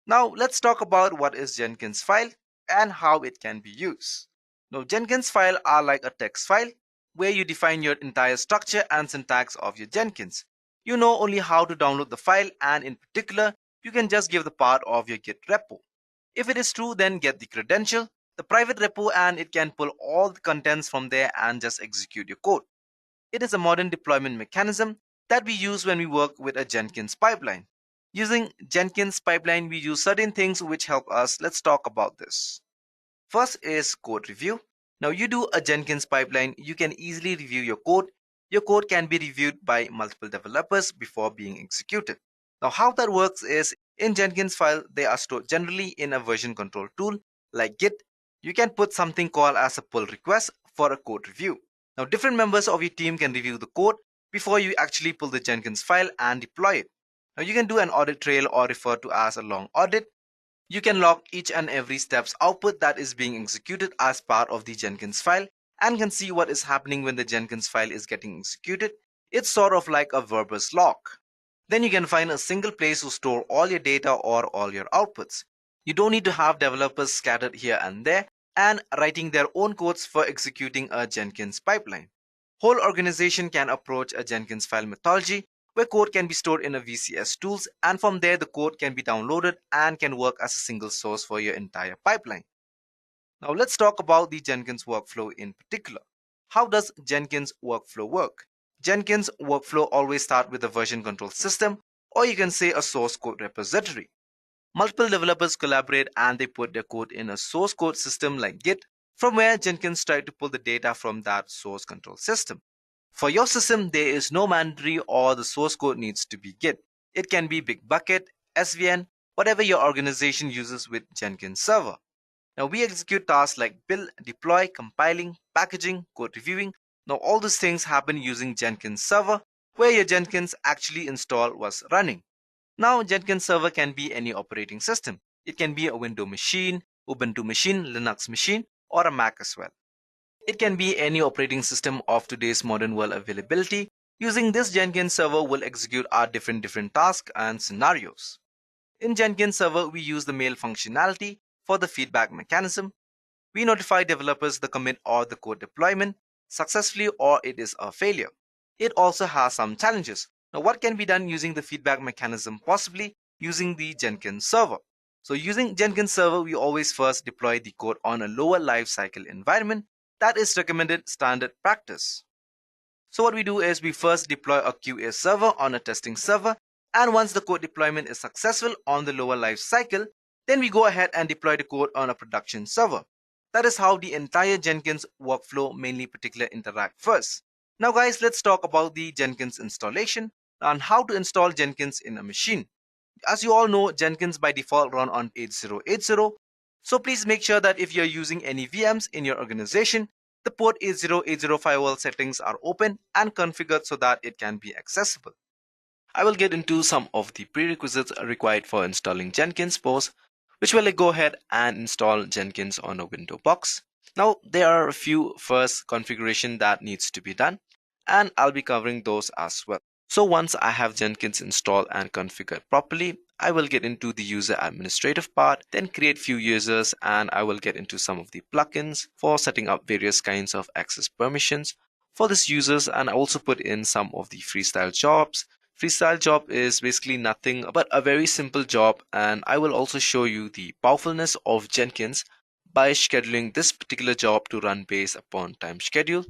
Now let's talk about what is Jenkins file and how it can be used. Now Jenkins file are like a text file where you define your entire structure and syntax of your Jenkins. You know only how to download the file, and in particular, you can just give the part of your Git repo. If it is true, then get the credential, the private repo, and it can pull all the contents from there and just execute your code. It is a modern deployment mechanism that we use when we work with a Jenkins pipeline. Using Jenkins pipeline, we use certain things which help us. Let's talk about this. First is code review. Now you do a Jenkins pipeline, you can easily review your code. Your code can be reviewed by multiple developers before being executed. Now how that works is, in Jenkins file, they are stored generally in a version control tool like Git. You can put something called as a pull request for a code review. Now different members of your team can review the code before you actually pull the Jenkins file and deploy it. Now you can do an audit trail, or refer to as a long audit. You can log each and every step's output that is being executed as part of the Jenkins file, and can see what is happening when the Jenkins file is getting executed. It's sort of like a verbose log. Then you can find a single place to store all your data or all your outputs. You don't need to have developers scattered here and there and writing their own codes for executing a Jenkins pipeline. Whole organization can approach a Jenkins file methodology where code can be stored in a VCS tools, and from there the code can be downloaded and can work as a single source for your entire pipeline. Now let's talk about the Jenkins workflow in particular. How does Jenkins workflow work? Jenkins workflow always start with a version control system, or you can say a source code repository. Multiple developers collaborate and they put their code in a source code system like Git, from where Jenkins try to pull the data from that source control system. For your system, there is no mandatory or the source code needs to be Git. It can be Bitbucket, SVN, whatever your organization uses with Jenkins server. Now we execute tasks like build, deploy, compiling, packaging, code reviewing. Now all these things happen using Jenkins server, where your Jenkins actually installed was running. Now Jenkins server can be any operating system. It can be a Windows machine, Ubuntu machine, Linux machine, or a Mac as well. It can be any operating system of today's modern world availability. Using this Jenkins server will execute our different tasks and scenarios. In Jenkins server, we use the mail functionality for the feedback mechanism. We notify developers the commit or the code deployment successfully or it is a failure. It also has some challenges. Now what can be done using the feedback mechanism? Possibly using the Jenkins server. So using Jenkins server, we always first deploy the code on a lower lifecycle environment. That is recommended standard practice. So what we do is we first deploy a QA server on a testing server, and once the code deployment is successful on the lower lifecycle, then we go ahead and deploy the code on a production server. That is how the entire Jenkins workflow mainly particular interact first. Now guys, let's talk about the Jenkins installation and how to install Jenkins in a machine. as you all know, Jenkins by default run on 8080. So please make sure that if you're using any VMs in your organization, the port 8080 firewall settings are open and configured so that it can be accessible. I will get into some of the prerequisites required for installing Jenkins post, which will go ahead and install Jenkins on a window box. Now, there are a few first configuration that needs to be done, and I'll be covering those as well. So once I have Jenkins installed and configured properly, I will get into the user administrative part, then create few users, and I will get into some of the plugins for setting up various kinds of access permissions for these users, and I also put in some of the freestyle jobs. Freestyle job is basically nothing but a very simple job, and I will also show you the powerfulness of Jenkins by scheduling this particular job to run based upon time schedule.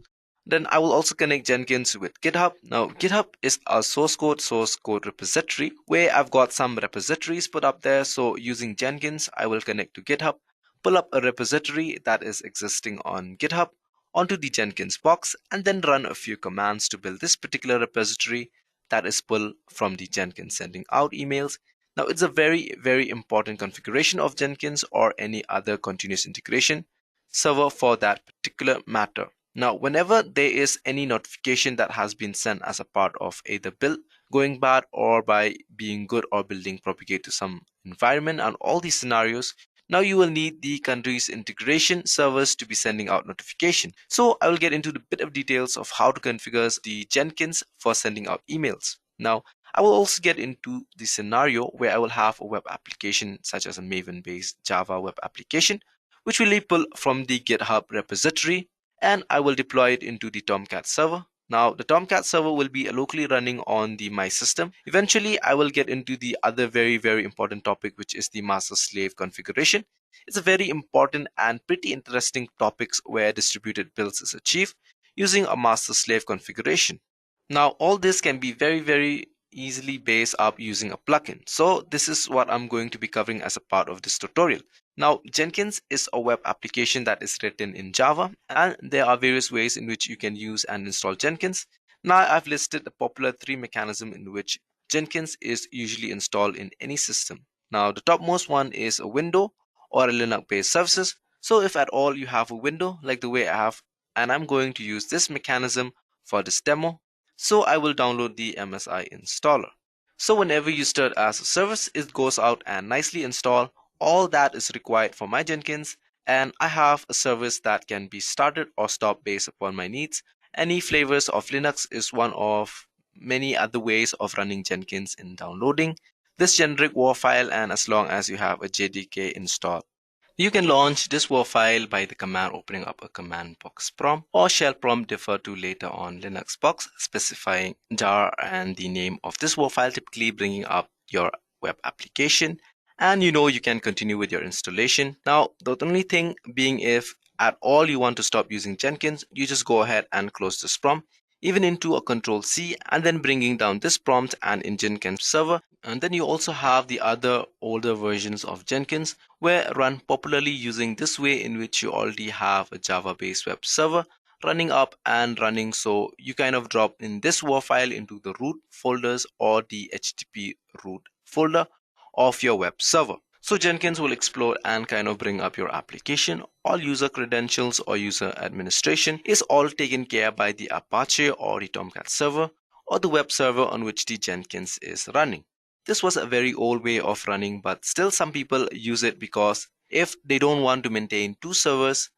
Then I will also connect Jenkins with GitHub. Now, GitHub is a source code repository where I've got some repositories put up there. So using Jenkins, I will connect to GitHub, pull up a repository that is existing on GitHub onto the Jenkins box, and then run a few commands to build this particular repository that is pulled from the Jenkins sending out emails. Now, it's a very, very important configuration of Jenkins or any other continuous integration server for that particular matter. Now, whenever there is any notification that has been sent as a part of either build going bad or by being good or building propagate to some environment and all these scenarios, now you will need the continuous integration servers to be sending out notification. So I will get into the bit of details of how to configure the Jenkins for sending out emails. Now, I will also get into the scenario where I will have a web application such as a Maven-based Java web application, which will be pulled from the GitHub repository, and I will deploy it into the Tomcat server. Now, the Tomcat server will be locally running on my system. Eventually, I will get into the other very, very important topic, which is the master-slave configuration. It's a very important and pretty interesting topics where distributed builds is achieved using a master-slave configuration. Now, all this can be very, very easily based up using a plugin. So this is what I'm going to be covering as a part of this tutorial. Now, Jenkins is a web application that is written in Java, and there are various ways in which you can use and install Jenkins. Now, I've listed the popular three mechanisms in which Jenkins is usually installed in any system. Now, the topmost one is a window or a Linux-based services. So if at all you have a window like the way I have, and I'm going to use this mechanism for this demo, so I will download the MSI installer. So whenever you start as a service, it goes out and nicely install all that is required for my Jenkins, and I have a service that can be started or stopped based upon my needs. Any flavors of Linux is one of many other ways of running Jenkins in downloading this generic WAR file, and as long as you have a JDK installed. You can launch this WAR file by the command opening up a command box prompt or shell prompt defer to later on Linux box specifying jar and the name of this WAR file, typically bringing up your web application, and you can continue with your installation. Now, the only thing being, if at all you want to stop using Jenkins, you just go ahead and close this prompt, even into a Control-C, and then bringing down this prompt and in Jenkins server. And then you also have the other older versions of Jenkins where run popularly using this way, in which you already have a Java-based web server running up and running. So you kind of drop in this WAR file into the root folders or the HTTP root folder of your web server. So Jenkins will explore and kind of bring up your application. All user credentials or user administration is all taken care by the Apache or the Tomcat server or the web server on which the Jenkins is running. This was a very old way of running, but still some people use it because if they don't want to maintain two servers,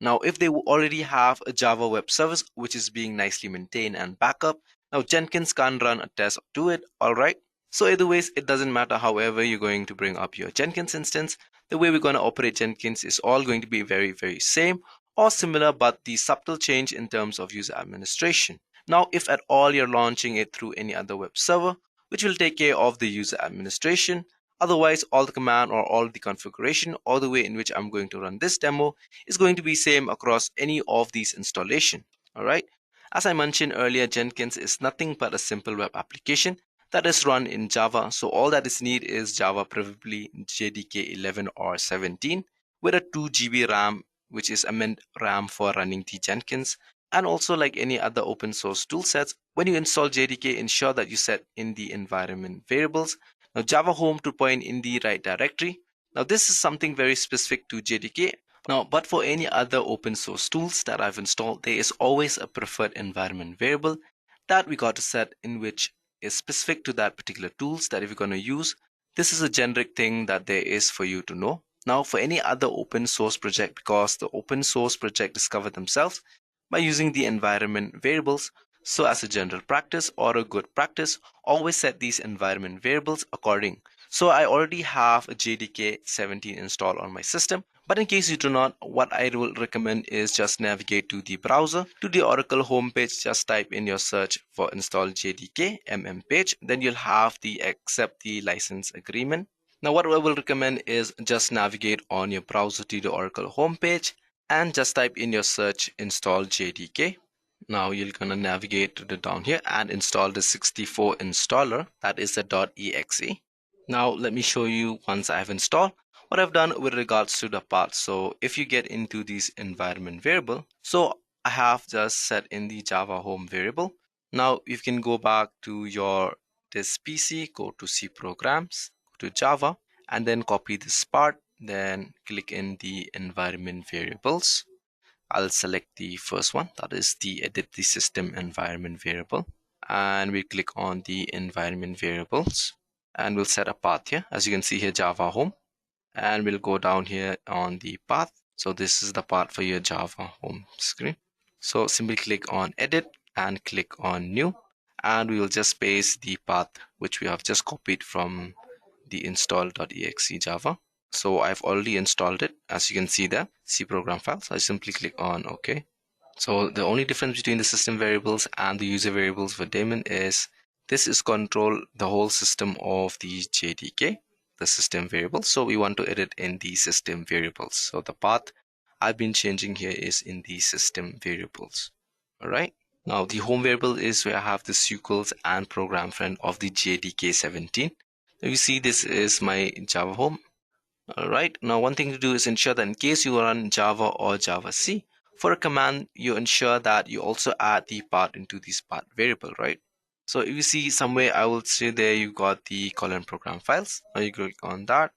now if they already have a Java web service which is being nicely maintained and backup, now Jenkins can't run a test to it, alright? So either ways, it doesn't matter however you're going to bring up your Jenkins instance. The way we're going to operate Jenkins is all going to be very, very same or similar, but the subtle change in terms of user administration. Now, if at all you're launching it through any other web server, which will take care of the user administration, otherwise all the command or all the configuration or the way in which I'm going to run this demo is going to be same across any of these installation. Alright, as I mentioned earlier, Jenkins is nothing but a simple web application that is run in Java. So all that is needed is Java, preferably JDK 11 or 17 with a 2 GB RAM, which is a meant RAM for running the Jenkins. And also, like any other open source tool sets, when you install JDK, ensure that you set in the environment variables Now Java home to point in the right directory. Now this is something very specific to JDK. Now, but for any other open source tools that I've installed, there is always a preferred environment variable that we got to set in which is specific to that particular tools that if you're going to use. This is a generic thing that there is for you to know. Now for any other open source project, because the open source project discover themselves by using the environment variables. So as a general practice or a good practice, always set these environment variables according. So I already have a JDK 17 installed on my system. But in case you do not, what I will recommend is just navigate to the browser, to the Oracle homepage, just type in your search for install JDK page, then you'll have the accept the license agreement. Now what I will recommend is just navigate on your browser to the Oracle homepage and just type in your search install JDK. Now you're gonna navigate to the down here and install the 64 installer, that is the .exe. Now let me show you once I have installed what I've done with regards to the path. So if you get into this environment variable, so I have just set in the Java home variable. Now you can go back to your this PC, go to C programs, go to Java, and then copy this part, then click in the environment variables. I'll select the first one, that is the edit the system environment variable, and we click on the environment variables and we'll set a path here. As you can see here, Java home, and we'll go down here on the path. So this is the path for your Java home screen. So simply click on edit and click on new, and we will just paste the path which we have just copied from the install.exe Java. So I've already installed it, as you can see there, C program files. I simply click on OK. So the only difference between the system variables and the user variables for daemon is this is control the whole system of the JDK, the system variable. So we want to edit in the system variables. So the path I've been changing here is in the system variables. All right. Now the home variable is where I have the SQLs and program friend of the JDK 17. Now you see this is my Java home. All right. Now one thing to do is ensure that in case you run Java or Java C, for a command, you ensure that you also add the path into this path variable, right? So if you see somewhere, I will say there you got the colon program files. Now you click on that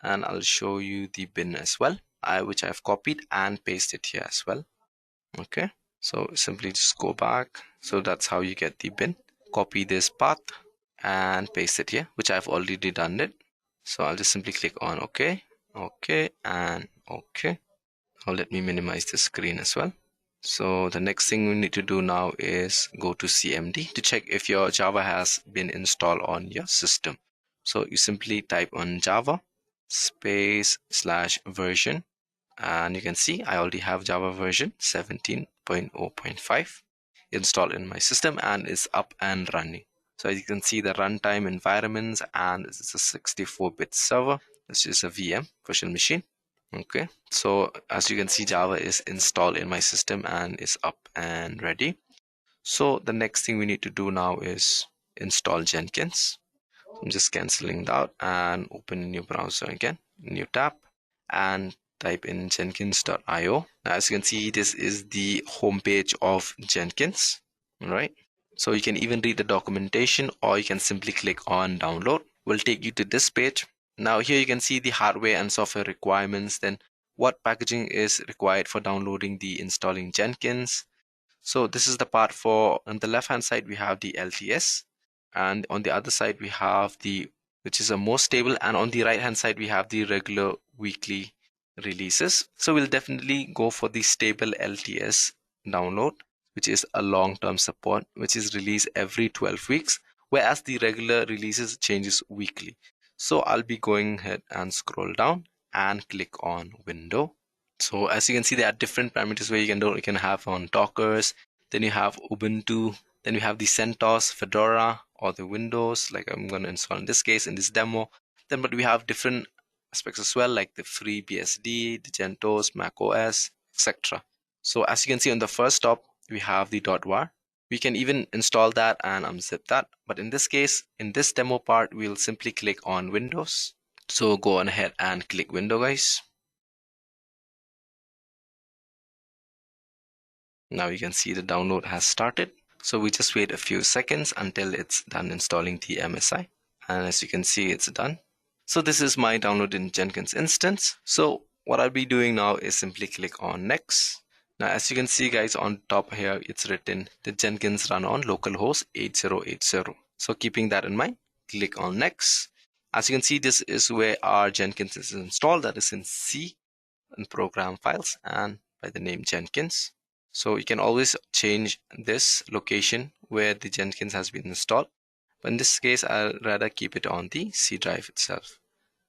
and I'll show you the bin as well, which I've copied and pasted here as well. Okay. So simply just go back. So that's how you get the bin. Copy this path and paste it here, which I've already done it. So I'll just simply click on OK, OK, and OK. Now let me minimize the screen as well. So the next thing we need to do now is go to CMD to check if your Java has been installed on your system. So you simply type on Java space / version, and you can see I already have Java version 17.0.5 installed in my system and is up and running. So as you can see the runtime environments, and this is a 64-bit server. This is a VM virtual machine. Okay, so as you can see, Java is installed in my system and is up and ready. So the next thing we need to do now is install Jenkins. I'm just canceling that and open a new browser again, new tab, and type in jenkins.io. Now as you can see, this is the homepage of Jenkins. All right. So you can even read the documentation, or you can simply click on download. Will take you to this page. Now here you can see the hardware and software requirements, then what packaging is required for downloading the installing Jenkins. So this is the part for, on the left hand side we have the LTS, and on the other side we have the, which is a more stable, and on the right hand side we have the regular weekly releases. So we'll definitely go for the stable LTS download, which is a long-term support, which is released every 12 weeks, whereas the regular releases changes weekly. So I'll be going ahead and scroll down and click on window. So as you can see, there are different parameters where you can do. You can have on Dockers, then you have Ubuntu, then you have the CentOS, Fedora, or the Windows, like I'm going to install in this case in this demo. Then but we have different aspects as well, like the FreeBSD, the CentOS, Mac OS, etc. So as you can see on the first stop, we have the .var. We can even install that and unzip that. But in this case, in this demo part, we'll simply click on Windows. So go on ahead and click Window, guys. Now you can see the download has started. So we just wait a few seconds until it's done installing the MSI. And as you can see, it's done. So this is my downloaded Jenkins instance. So what I'll be doing now is simply click on next. Now, as you can see, guys, on top here, it's written the Jenkins run on localhost 8080. So keeping that in mind, click on next. As you can see, this is where our Jenkins is installed. That is in C and program files and by the name Jenkins. So you can always change this location where the Jenkins has been installed. But in this case, I'll rather keep it on the C drive itself.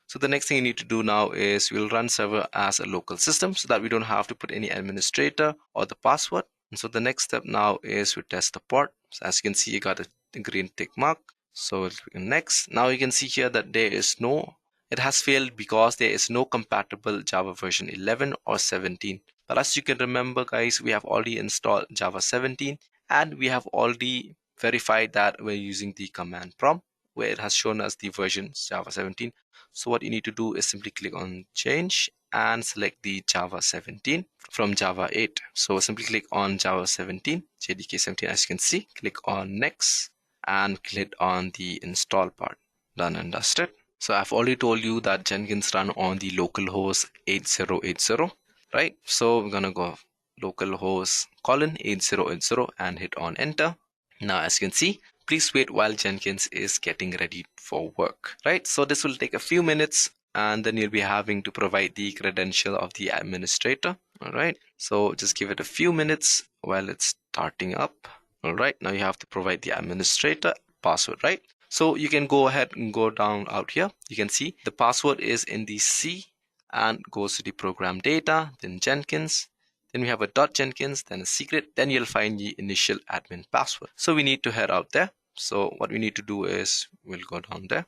So the next thing you need to do now is we'll run server as a local system so that we don't have to put any administrator or the password. And so the next step now is we test the port. So as you can see, you got a green tick mark. So we'll click on next. Now you can see here that it has failed because there is no compatible Java version 11 or 17. But as you can remember, guys, we have already installed Java 17 and we have already verified that we're using the command prompt where it has shown us the version Java 17. So what you need to do is simply click on change and select the Java 17 from Java 8. So simply click on Java 17, JDK 17, as you can see, click on next and click on the install part. Done and dusted. So I've already told you that Jenkins run on the localhost 8080, right? So we're gonna go localhost colon 8080 and hit on enter. Now, as you can see, please wait while Jenkins is getting ready for work, right? So this will take a few minutes and then you'll be having to provide the credential of the administrator. All right. So just give it a few minutes while it's starting up. All right. Now you have to provide the administrator password, right? So you can go ahead and go down out here. You can see the password is in the C and goes to the program data, then Jenkins. Then we have a .jenkins, then a secret, then you'll find the initial admin password. So we need to head out there. So what we need to do is we'll go down there.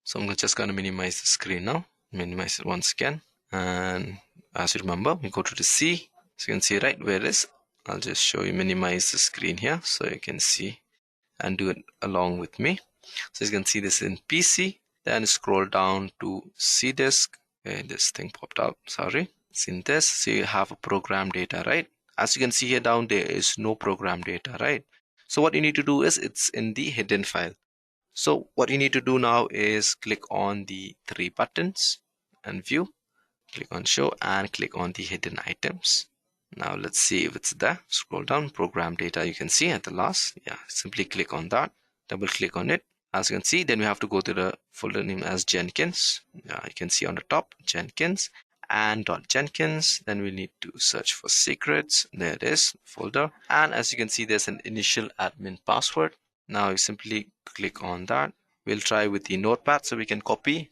So I'm just going to minimize the screen now, minimize it once again. And as you remember, we go to the C. So you can see right where it is. I'll just show you minimize the screen here so you can see and do it along with me. So you can see this in PC, then scroll down to C disk. Okay, this thing popped out, sorry. It's in this, so you have a program data, right? As you can see here down, there is no program data, right? So what you need to do is it's in the hidden file. So what you need to do now is click on the three buttons and view, click on show and click on the hidden items. Now let's see if it's there. Scroll down, program data, you can see at the last. Yeah, simply click on that, double click on it. As you can see, then we have to go to the folder name as Jenkins. Yeah, you can see on the top, Jenkins and .jenkins. Then we need to search for secrets. There it is, folder. And as you can see, there's an initial admin password. Now you simply click on that. We'll try with the notepad so we can copy.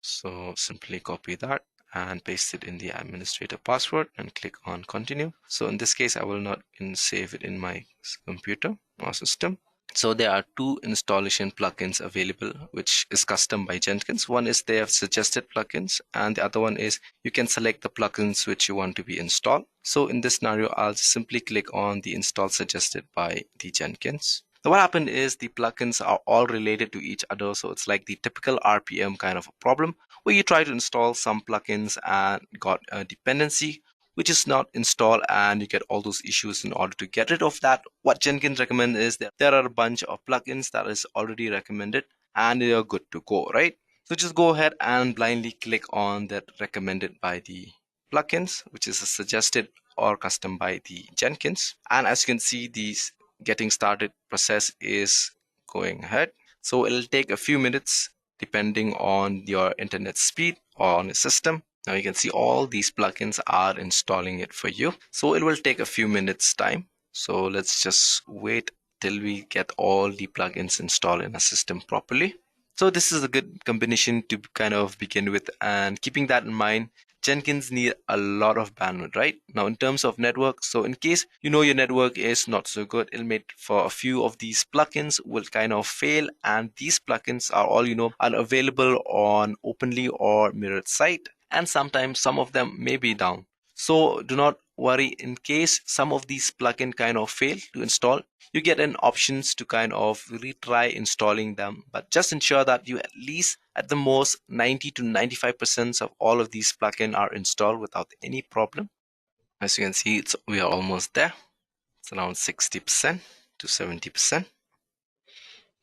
So simply copy that and paste it in the administrator password and click on continue. So in this case, I will not save it in my computer or system. So there are two installation plugins available, which is custom by Jenkins. One is their suggested plugins, and the other one is you can select the plugins which you want to be installed. So in this scenario, I'll simply click on the install suggested by the Jenkins. So what happened is the plugins are all related to each other. So it's like the typical RPM kind of a problem where you try to install some plugins and got a dependency which is not installed and you get all those issues. In order to get rid of that, what Jenkins recommends is that there are a bunch of plugins that is already recommended and they are good to go, right? So just go ahead and blindly click on that recommended by the plugins, which is a suggested or custom by the Jenkins. And as you can see, these getting started process is going ahead. So it'll take a few minutes depending on your internet speed or on the system. Now you can see all these plugins are installing it for you. So it will take a few minutes time. So let's just wait till we get all the plugins installed in a system properly. So this is a good combination to kind of begin with, and keeping that in mind, Jenkins need a lot of bandwidth, right? Now, in terms of network, so in case you know your network is not so good, it'll make for a few of these plugins will kind of fail, and these plugins are all are available on openly or mirrored site, and sometimes some of them may be down. So do not worry. In case some of these plugins kind of fail to install, you get an options to kind of retry installing them, but just ensure that you at least at the most 90 to 95% of all of these plugins are installed without any problem. As you can see, we are almost there. It's around 60% to 70%.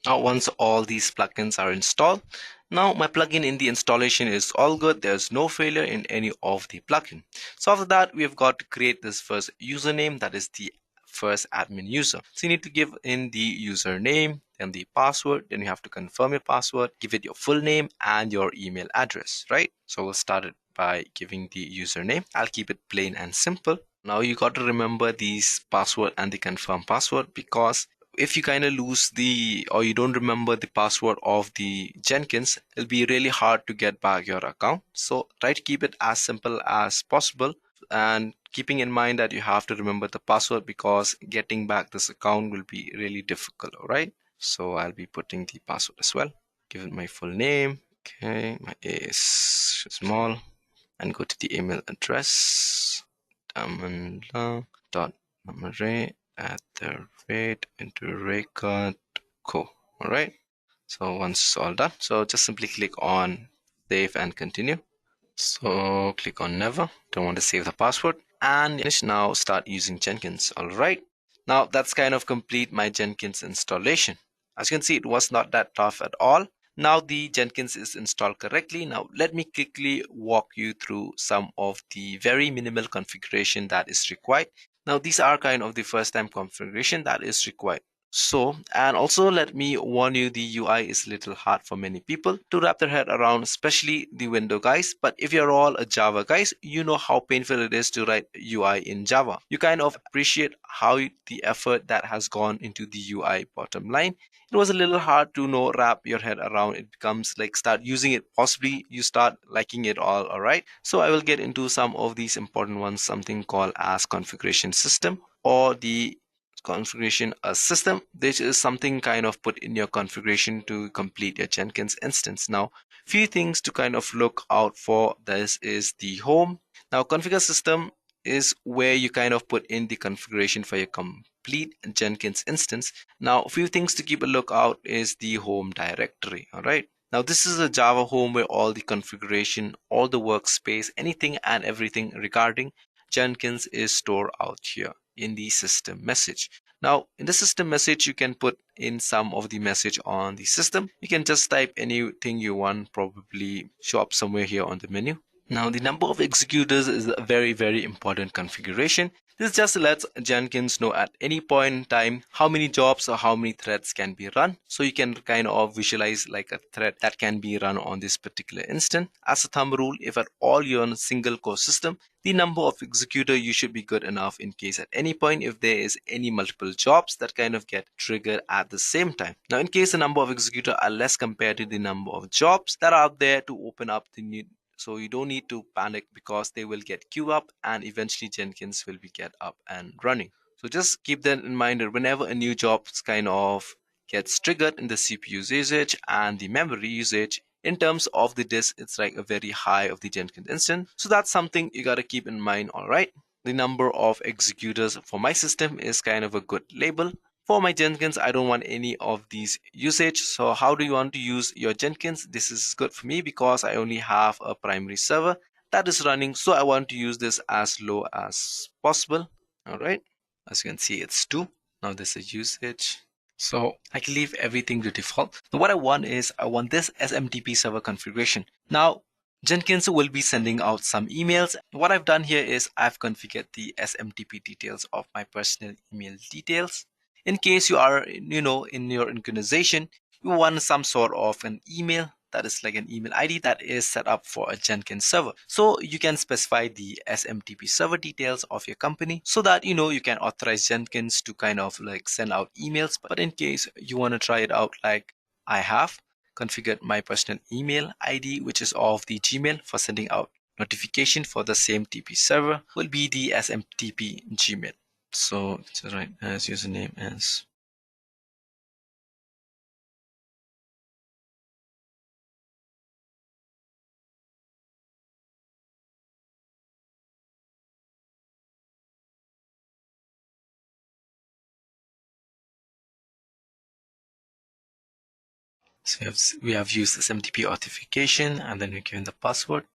Now, once all these plugins are installed, now my plugin in the installation is all good. There's no failure in any of the plugin. So after that, we've got to create this first username, that is the first admin user. So you need to give in the username, then the password, then you have to confirm your password, give it your full name and your email address, right? So we'll start it by giving the username. I'll keep it plain and simple. Now you got to remember these password and the confirm password, because if you kind of lose the, or you don't remember the password of the Jenkins, it'll be really hard to get back your account. So try to keep it as simple as possible, and keeping in mind that you have to remember the password, because getting back this account will be really difficult. All right, so I'll be putting the password as well. Give it my full name. Okay, my A is small, and go to the email address damandla.namare@edureka.co. All right, so once it's all done, so just simply click on save and continue. So click on never, don't want to save the password, and finish. Now start using Jenkins. All right, now that's kind of complete my Jenkins installation. As you can see, it was not that tough at all. Now the Jenkins is installed correctly. Now let me quickly walk you through some of the very minimal configuration that is required. Now these are kind of the first time configuration that is required. So, and also let me warn you, the UI is a little hard for many people to wrap their head around, especially the window guys. But if you're all a Java guys, you know how painful it is to write UI in Java. You kind of appreciate how the effort that has gone into the UI bottom line. It was a little hard to know, wrap your head around. It becomes like start using it, possibly you start liking it all right. So I will get into some of these important ones, something called as configuration system, or the configuration a system. This is something kind of put in your configuration to complete your Jenkins instance. Now, few things to kind of look out for. This is the home. Now, configure system is where you kind of put in the configuration for your complete Jenkins instance. Now, a few things to keep a lookout is the home directory. All right. Now, this is a Java home where all the configuration, all the workspace, anything and everything regarding Jenkins is stored out here in the system message. Now, in the system message, you can put in some of the message on the system. You can just type anything you want, probably show up somewhere here on the menu. Now, the number of executors is a very, very important configuration. This just lets Jenkins know at any point in time how many jobs or how many threads can be run. So you can kind of visualize like a thread that can be run on this particular instance. As a thumb rule, if at all you're on a single core system, the number of executor you should be good enough in case at any point if there is any multiple jobs that kind of get triggered at the same time. Now, in case the number of executor are less compared to the number of jobs that are out there to open up the new, so you don't need to panic, because they will get queued up and eventually Jenkins will be get up and running. So just keep that in mind that whenever a new job kind of gets triggered in the CPU usage and the memory usage, in terms of the disk, it's like a very high of the Jenkins instance. So that's something you got to keep in mind. All right. The number of executors for my system is kind of a good label. For my Jenkins, I don't want any of these usage. So how do you want to use your Jenkins? This is good for me because I only have a primary server that is running. So I want to use this as low as possible. All right. As you can see, it's 2. Now this is usage. So I can leave everything to default. So what I want is I want this SMTP server configuration. Now Jenkins will be sending out some emails. What I've done here is I've configured the SMTP details of my personal email details. In case you are, in your organization, you want some sort of an email that is like an email ID that is set up for a Jenkins server. So you can specify the SMTP server details of your company so that you can authorize Jenkins to kind of like send out emails. But in case you want to try it out like I have configured my personal email ID, which is of the Gmail for sending out notification for the same TP server, will be the SMTP Gmail. So it's right as username as so we have used SMTP authentication, and then we given the password.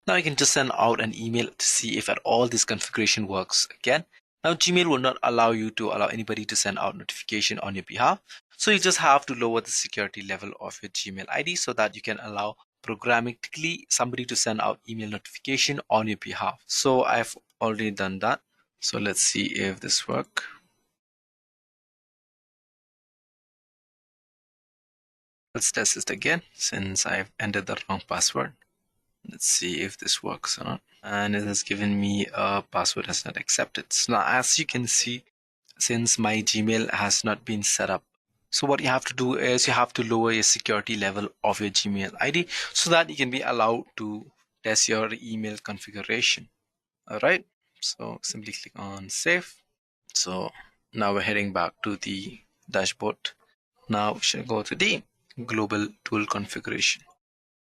Now you can just send out an email to see if at all this configuration works again. Now Gmail will not allow you to allow anybody to send out notification on your behalf. So you just have to lower the security level of your Gmail ID so that you can allow programmatically somebody to send out email notification on your behalf. So I've already done that. So let's see if this works. Let's test this again since I've entered the wrong password. Let's see if this works or not. And it has given me a password has not accepted. So now as you can see, since my Gmail has not been set up, so what you have to do is you have to lower your security level of your Gmail ID so that you can be allowed to test your email configuration. All right. So simply click on save. So now we're heading back to the dashboard. Now we should go to the global tool configuration.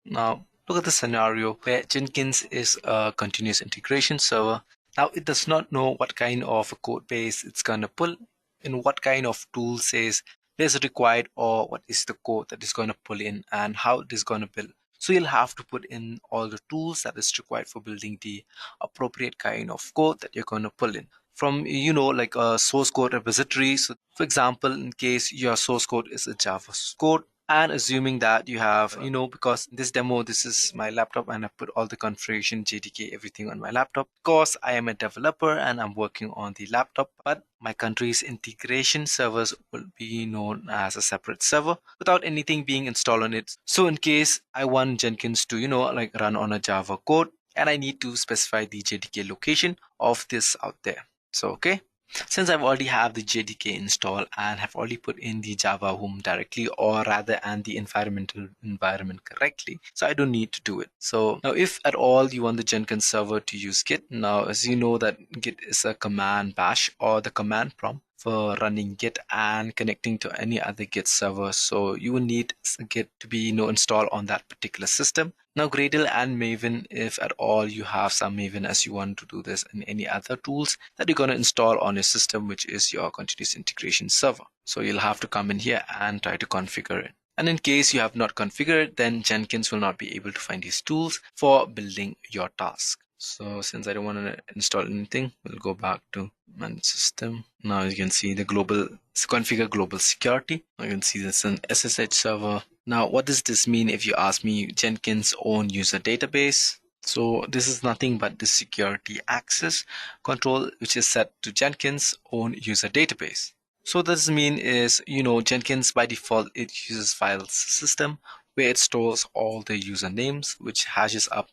Now look at the scenario where Jenkins is a continuous integration server. Now it does not know what kind of a code base it's going to pull and what kind of tool says is required or what is the code that is going to pull in and how it is going to build. So you'll have to put in all the tools that is required for building the appropriate kind of code that you're going to pull in from, like a source code repository. So for example, in case your source code is a Java code, and assuming that you have, because this demo, this is my laptop and I put all the configuration, JDK, everything on my laptop because I am a developer and I'm working on the laptop, but my country's integration servers will be known as a separate server without anything being installed on it. So in case I want Jenkins to, like run on a Java code, and I need to specify the JDK location of this out there. So, okay. Since I've already have the JDK installed and have already put in the Java home directly or rather and the environment correctly, so I don't need to do it. So now if at all you want the Jenkins server to use Git, now as you know that Git is a command bash or the command prompt for running Git and connecting to any other Git server. So you will need Git to be installed on that particular system. Now Gradle and Maven, if at all you have some Maven as you want to do this and any other tools that you're going to install on your system, which is your continuous integration server. So you'll have to come in here and try to configure it. And in case you have not configured, then Jenkins will not be able to find these tools for building your task. So since I don't want to install anything, we'll go back to manage system. Now you can see the configure global security. Now you can see this an SSH server. Now what does this mean if you ask me? Jenkins own user database. So this is nothing but the security access control which is set to Jenkins own user database. So what this mean is, Jenkins by default it uses files system where it stores all the usernames which hashes up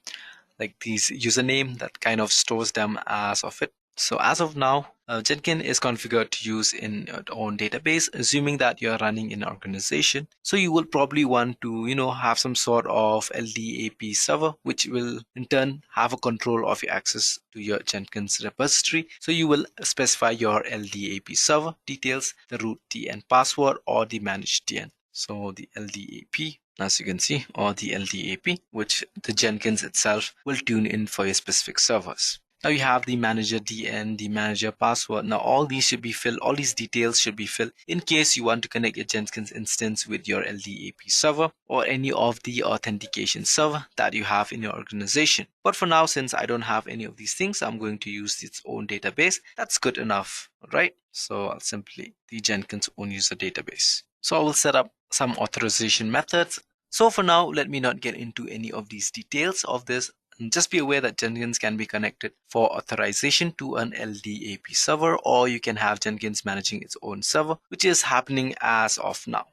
like these username that kind of stores them as of it. So as of now, Jenkins is configured to use in your own database, assuming that you're running an organization. So you will probably want to, have some sort of LDAP server, which will in turn have a control of your access to your Jenkins repository. So you will specify your LDAP server details, the root DN password or the managed DN. So the LDAP, as you can see, or the LDAP, which the Jenkins itself will tune in for your specific servers. Now you have the manager DN, the manager password. Now all these should be filled, all these details should be filled in case you want to connect your Jenkins instance with your LDAP server or any of the authentication server that you have in your organization. But for now, since I don't have any of these things, I'm going to use its own database. That's good enough, right? So I'll simply the Jenkins own user database. So I will set up some authorization methods. So for now, let me not get into any of these details of this. Just be aware that Jenkins can be connected for authorization to an LDAP server, or you can have Jenkins managing its own server, which is happening as of now.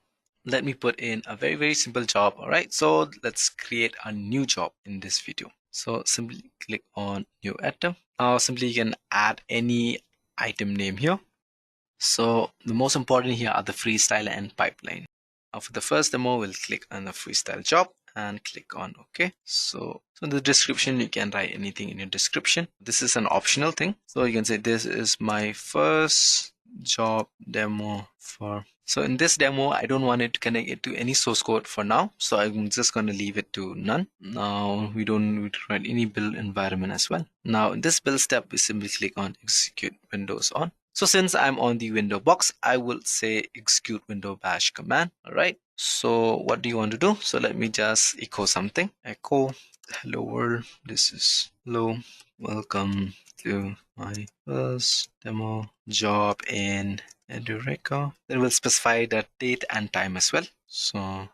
Let me put in a very, very simple job. All right. So let's create a new job in this video. So simply click on new item. Now simply you can add any item name here. So the most important here are the freestyle and pipeline. Now for the first demo, we'll click on the freestyle job and click on OK. So in the description, you can write anything in your description. This is an optional thing. So you can say this is my first job demo for. So in this demo, I don't want it to connect it to any source code for now. So I'm just going to leave it to none. Now we don't need to write any build environment as well. Now in this build step, we simply click on execute Windows on. So since I'm on the window box, I will say execute window bash command. All right. So what do you want to do? So let me just echo something. Echo hello world. This is hello welcome to my first demo job in Edureka. Then we'll specify the date and time as well. So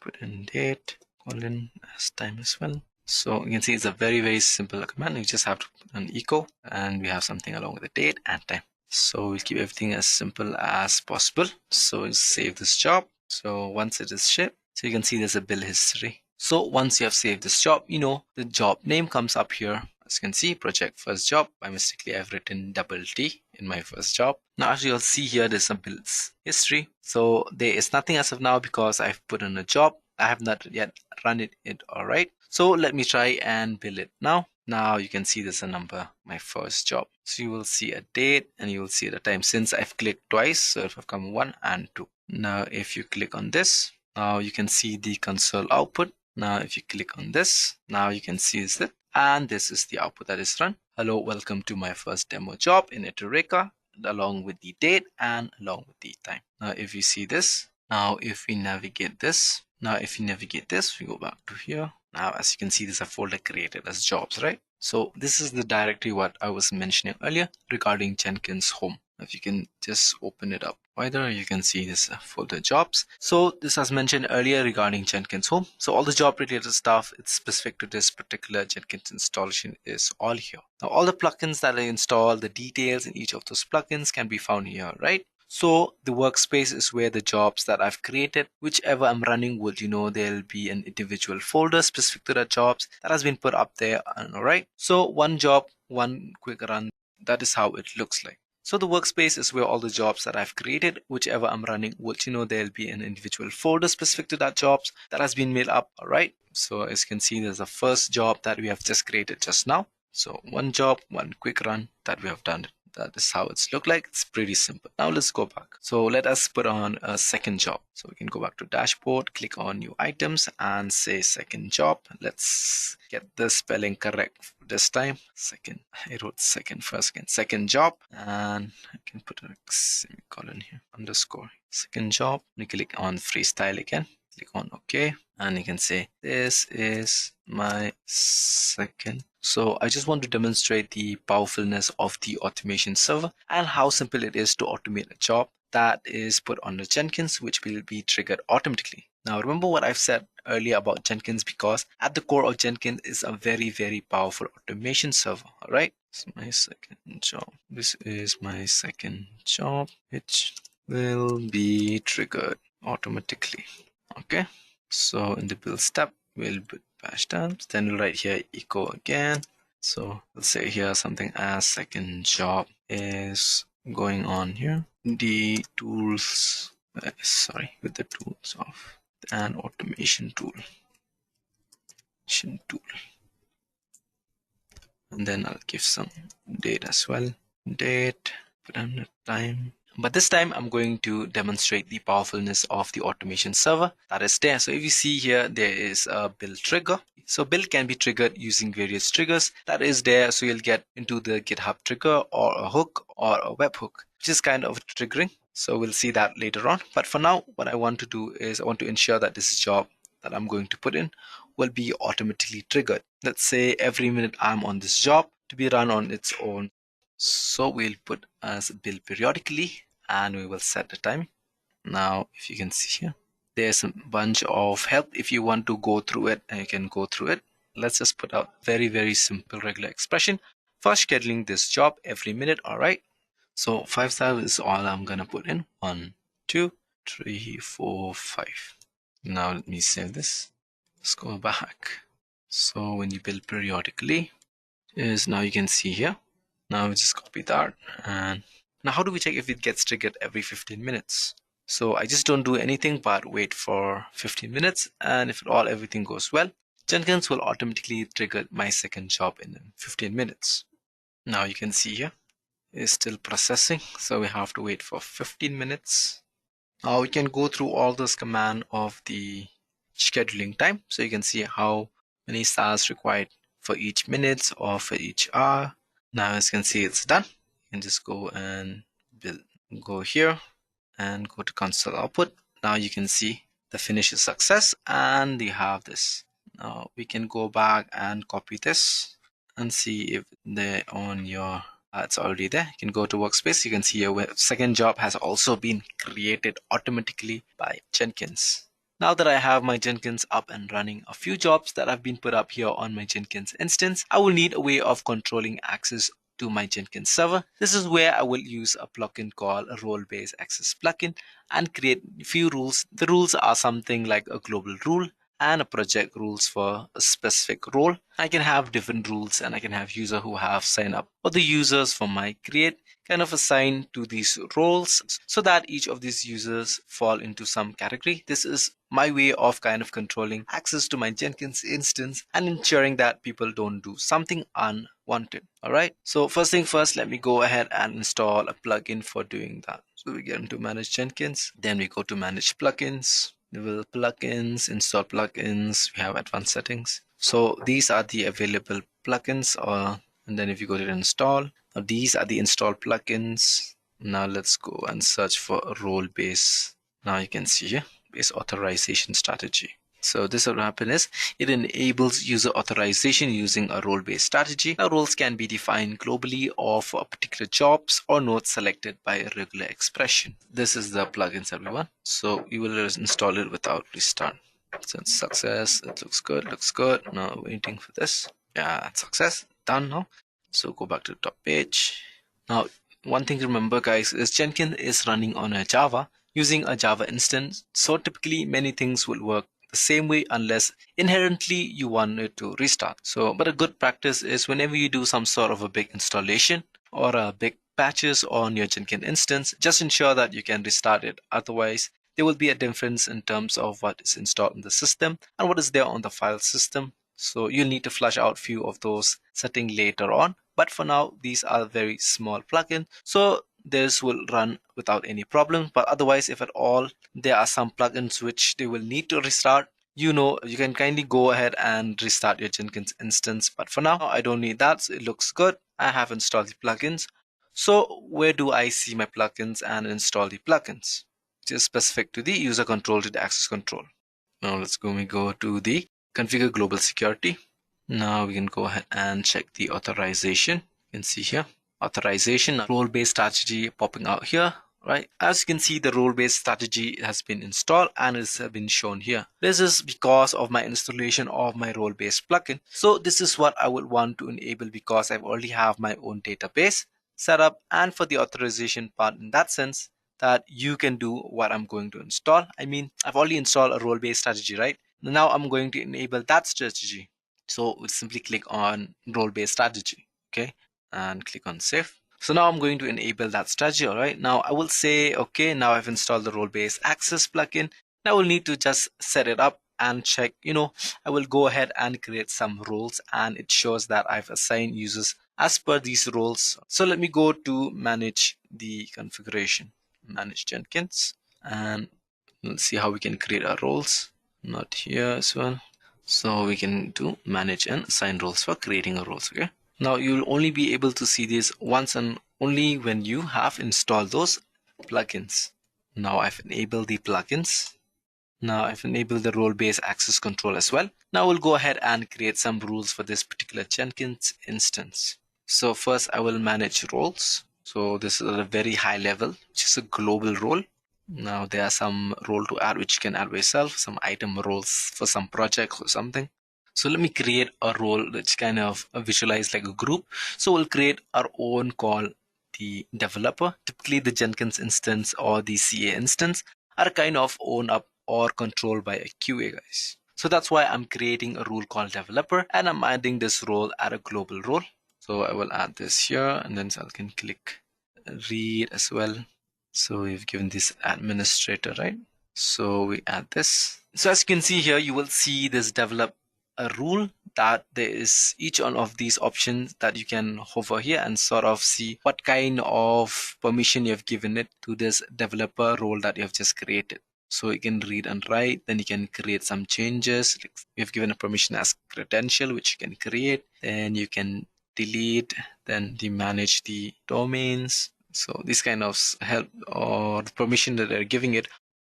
put in date, colon as time as well. So you can see it's a very simple command. You just have to put an echo and we have something along with the date and time. So we'll keep everything as simple as possible. So we'll save this job. So once it is shipped, so you can see there's a bill history. So once you have saved this job, the job name comes up here. As you can see, project first job. By mistakenly, I've written double T in my first job. Now, as you'll see here, there's some bills history. So there is nothing as of now because I've put in a job. I have not yet run it. All right. So let me try and bill it now. Now you can see there's a number, my first job. So you will see a date and you will see the time since I've clicked twice. So if I've come 1 and 2. Now, if you click on this, now you can see the console output. Now, if you click on this, now you can see it. And this is the output that is run. Hello, welcome to my first demo job in Edureka, along with the date and along with the time. Now, if you see this, now if we navigate this, we go back to here. Now, as you can see, there's a folder created as jobs, right? So this is the directory what I was mentioning earlier regarding Jenkins home. If you can just open it up wider, you can see this folder jobs. So this was mentioned earlier regarding Jenkins home. So all the job related stuff, it's specific to this particular Jenkins installation is all here. Now all the plugins that I install, the details in each of those plugins can be found here, right? So the workspace is where the jobs that I've created, whichever I'm running would, there'll be an individual folder specific to the jobs that has been put up there. All right. So one job, one quick run. That is how it looks like. So the workspace is where all the jobs that I've created, whichever I'm running, would, there'll be an individual folder specific to that jobs that has been made up. All right. So as you can see, there's a first job that we have just created just now. So one job, one quick run that we have done. That is how it's look like. It's pretty simple. Now let's go back. So let us put on a second job. So we can go back to dashboard, click on new items and say second job. Let's get the spelling correct this time. Second, I wrote second first again. Second job, and I can put a semicolon here, underscore. Second job. We click on freestyle again. Click on OK, and you can say this is my second. So I just want to demonstrate the powerfulness of the automation server and how simple it is to automate a job that is put on the Jenkins, which will be triggered automatically. Now remember what I've said earlier about Jenkins, because at the core of Jenkins is a very powerful automation server. All right, this is my second job. This is my second job, which will be triggered automatically. Okay, so in the build step, we'll put bash tabs, then we'll write here echo again. So let's say here something as second job is going on here. The tools, with the tools of an automation tool. And then I'll give some date as well. Date, put in the time. But this time I'm going to demonstrate the powerfulness of the automation server that is there. So if you see here, there is a build trigger. So build can be triggered using various triggers that is there. So you'll get into the GitHub trigger or a hook or a webhook, which is kind of triggering. So we'll see that later on. But for now, what I want to do is I want to ensure that this job that I'm going to put in will be automatically triggered. Let's say every minute I'm on this job to be run on its own. So we'll put as build periodically and we will set the time. Now, if you can see here, there's a bunch of help. If you want to go through it, and you can go through it. Let's just put out very simple regular expression for scheduling this job every minute. All right. So 5 stars is all I'm going to put in. 1, 2, 3, 4, 5. Now let me save this. Let's go back. So when you build periodically, is now you can see here. Now we just copy that. And now how do we check if it gets triggered every 15 minutes? So I just don't do anything but wait for 15 minutes. And if everything goes well, Jenkins will automatically trigger my second job in 15 minutes. Now you can see here, it's still processing. So we have to wait for 15 minutes. Now we can go through all this command of the scheduling time. So you can see how many stars required for each minute or for each hour. Now as you can see, it's done. You can just go and go here and go to console output. Now you can see the finish is success and you have this. Now we can go back and copy this and see if they're on your it's already there. You can go to workspace. You can see your second job has also been created automatically by Jenkins. Now that I have my Jenkins up and running, a few jobs that have been put up here on my Jenkins instance, I will need a way of controlling access to my Jenkins server. This is where I will use a plugin called a role-based access plugin and create a few rules. The rules are something like a global rule and a project rules for a specific role. I can have different rules, and I can have user who have signed up, or the users from my create kind of assign to these roles so that each of these users fall into some category. This is my way of kind of controlling access to my Jenkins instance and ensuring that people don't do something unwanted. All right. So first thing first, let me go ahead and install a plugin for doing that. So we get into manage Jenkins, then we go to manage plugins. We will plugins, install plugins. We have advanced settings. So these are the available plugins, and then if you go to install, now these are the installed plugins. Now let's go and search for a role base. Now you can see here, base authorization strategy. So this will happen is it enables user authorization using a role-based strategy. Now roles can be defined globally or for particular jobs or nodes selected by a regular expression. This is the plugins that we want. So we will install it without restart. So it's success. It looks good. Looks good. Now waiting for this. Yeah, success. Done now. So go back to the top page. Now one thing to remember, guys, is Jenkins is running on a Java using a Java instance. So typically many things will work the same way unless inherently you want it to restart. So, but a good practice is whenever you do some sort of a big installation or a big patches on your Jenkins instance, just ensure that you can restart it. Otherwise, there will be a difference in terms of what is installed in the system and what is there on the file system. So you'll need to flush out few of those settings later on. But for now, these are very small plugins. So this will run without any problem. But otherwise, if at all there are some plugins which they will need to restart, you can kindly go ahead and restart your Jenkins instance. But for now, I don't need that. So it looks good. I have installed the plugins. So where do I see my plugins and install the plugins? Which is specific to the user control to the access control. Now we go to the configure global security. Now we can go ahead and check the authorization. You can see here authorization role-based strategy popping out here, right? As you can see, the role-based strategy has been installed and has been shown here. This is because of my installation of my role-based plugin. So this is what I would want to enable because I already have my own database set up, and for the authorization part in that sense that you can do what I'm going to install. I mean, I've already installed a role-based strategy, right? Now I'm going to enable that strategy. So we'll simply click on role-based strategy, okay, and click on save. So now I'm going to enable that strategy. All right, now I will say, okay, now I've installed the role-based access plugin. Now I will need to just set it up and check, I will go ahead and create some roles, and it shows that I've assigned users as per these roles. So let me go to manage the configuration, manage Jenkins, and let's see how we can create our roles. Not here as well. So we can do manage and assign roles for creating a roles. Okay. Now you'll only be able to see this once and only when you have installed those plugins. Now I've enabled the plugins. Now I've enabled the role-based access control as well. Now we'll go ahead and create some rules for this particular Jenkins instance. So first I will manage roles. So this is at a very high level, which is a global role. Now there are some role to add which you can add by yourself, some item roles for some projects or something. So let me create a role which kind of visualize like a group. So we'll create our own called the developer. Typically the Jenkins instance or the CA instance are kind of owned up or controlled by a QA, guys. So that's why I'm creating a rule called developer, and I'm adding this role at a global role. So I will add this here, and then I can click read as well. So we've given this administrator, right? So we add this. So as you can see here, you will see this develop a rule that there is each one of these options that you can hover here and sort of see what kind of permission you have given it to this developer role that you have just created. So you can read and write, then you can create some changes. We have given a permission as credential, which you can create. Then you can delete, then manage the domains. So this kind of help or the permission that they're giving it.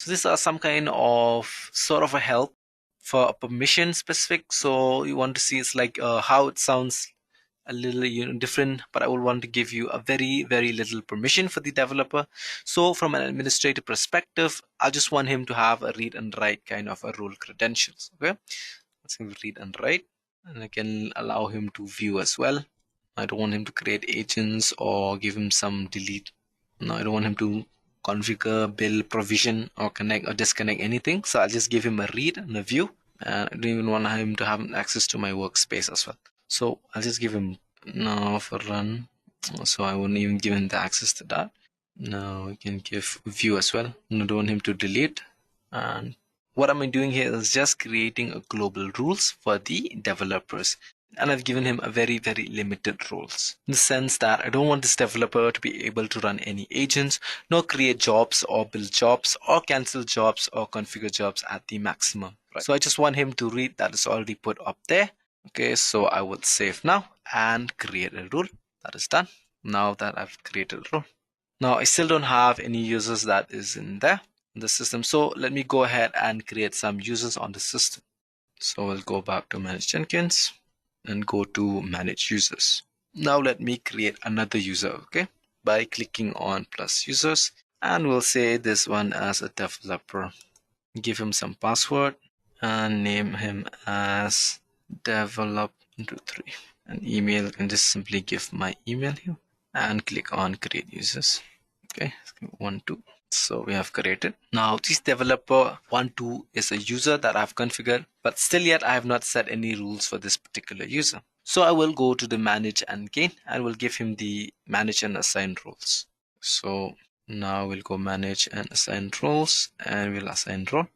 So these are some kind of sort of a help for a permission specific. So you want to see it's like how it sounds a little different, but I will want to give you a very, very little permission for the developer. So from an administrative perspective, I just want him to have a read and write kind of a role credentials. Okay, let's give read and write, and I can allow him to view as well. I don't want him to create agents or give him some delete. No, I don't want him to configure, build, provision, or connect or disconnect anything. So I'll just give him a read and a view. I don't even want him to have access to my workspace as well. So I'll just give him now for run. So I won't even give him the access to that. Now we can give view as well. I don't want him to delete. And what am I doing here is just creating a global rules for the developers. And I've given him a very, very limited roles, in the sense that I don't want this developer to be able to run any agents, nor create jobs or build jobs or cancel jobs or configure jobs at the maximum. Right? So I just want him to read that is already put up there. Okay, so I will save now and create a rule. That is done. Now that I've created a rule. Now I still don't have any users that is in there in the system. So let me go ahead and create some users on the system. So we'll go back to manage Jenkins and go to manage users. Now let me create another user, okay, by clicking on plus users, and we'll say this one as a developer. Give him some password and name him as develop23, and email, and just simply give my email here and click on create users. Okay, 1-2. So we have created. Now this developer 1-2 is a user that I've configured, but still yet I have not set any rules for this particular user. So I will go to the manage and gain and will give him the manage and assign roles. So now we'll go manage and assign roles, and we'll assign role.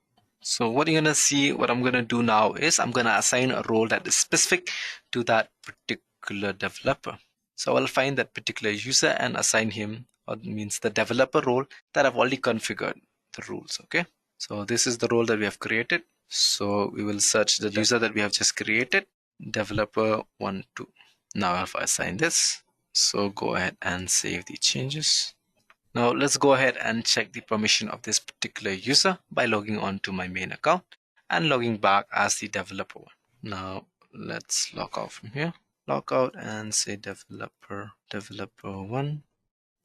So what you're gonna see, what I'm gonna do now is I'm gonna assign a role that is specific to that particular developer. So I'll find that particular user and assign him, or means the developer role that I've already configured the rules. Okay, so this is the role that we have created. So we will search the user that we have just created, developer 1-2. Now I've assigned this. So go ahead and save the changes. Now let's go ahead and check the permission of this particular user by logging on to my main account and logging back as the developer one. Now let's log out from here. Log out and say developer 1.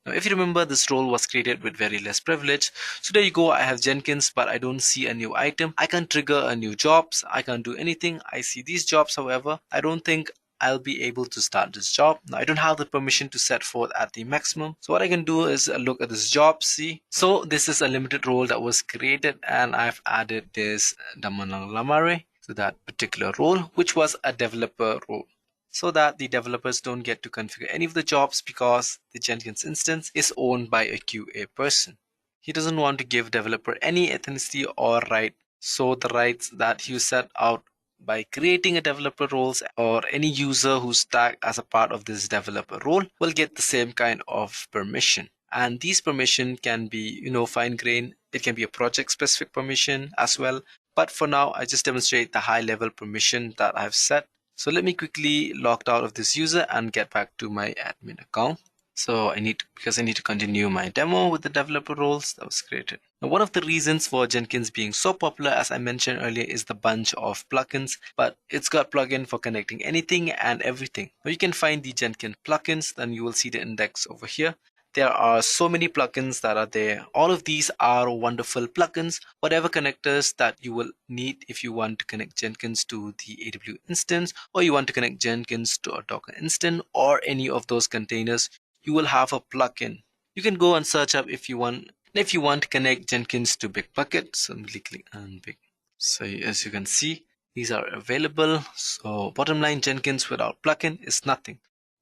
Now, if you remember, this role was created with very less privilege. So there you go. I have Jenkins, but I don't see a new item. I can't trigger a new jobs. I can't do anything. I see these jobs. However, I don't think I'll be able to start this job. Now, I don't have the permission to set forth at the maximum. So what I can do is look at this job, see. So this is a limited role that was created, and I've added this Damalang Lamare to that particular role, which was a developer role, so that the developers don't get to configure any of the jobs because the Jenkins instance is owned by a QA person. He doesn't want to give developer any ethnicity or right. So the rights that you set out by creating a developer roles, or any user who's tagged as a part of this developer role, will get the same kind of permission. And these permission can be, fine grained. It can be a project specific permission as well. But for now, I just demonstrate the high level permission that I've set. So let me quickly log out of this user and get back to my admin account. So because I need to continue my demo with the developer roles that was created. Now, one of the reasons for Jenkins being so popular, as I mentioned earlier, is the bunch of plugins, but it's got plugin for connecting anything and everything. Now you can find the Jenkins plugins, then you will see the index over here. There are so many plugins that are there. All of these are wonderful plugins. Whatever connectors that you will need if you want to connect Jenkins to the AWS instance, or you want to connect Jenkins to a Docker instance, or any of those containers, you will have a plugin. You can go and search up if you want. If you want to connect Jenkins to Bitbucket, simply click on Big. So as you can see, these are available. So bottom line, Jenkins without plugin is nothing.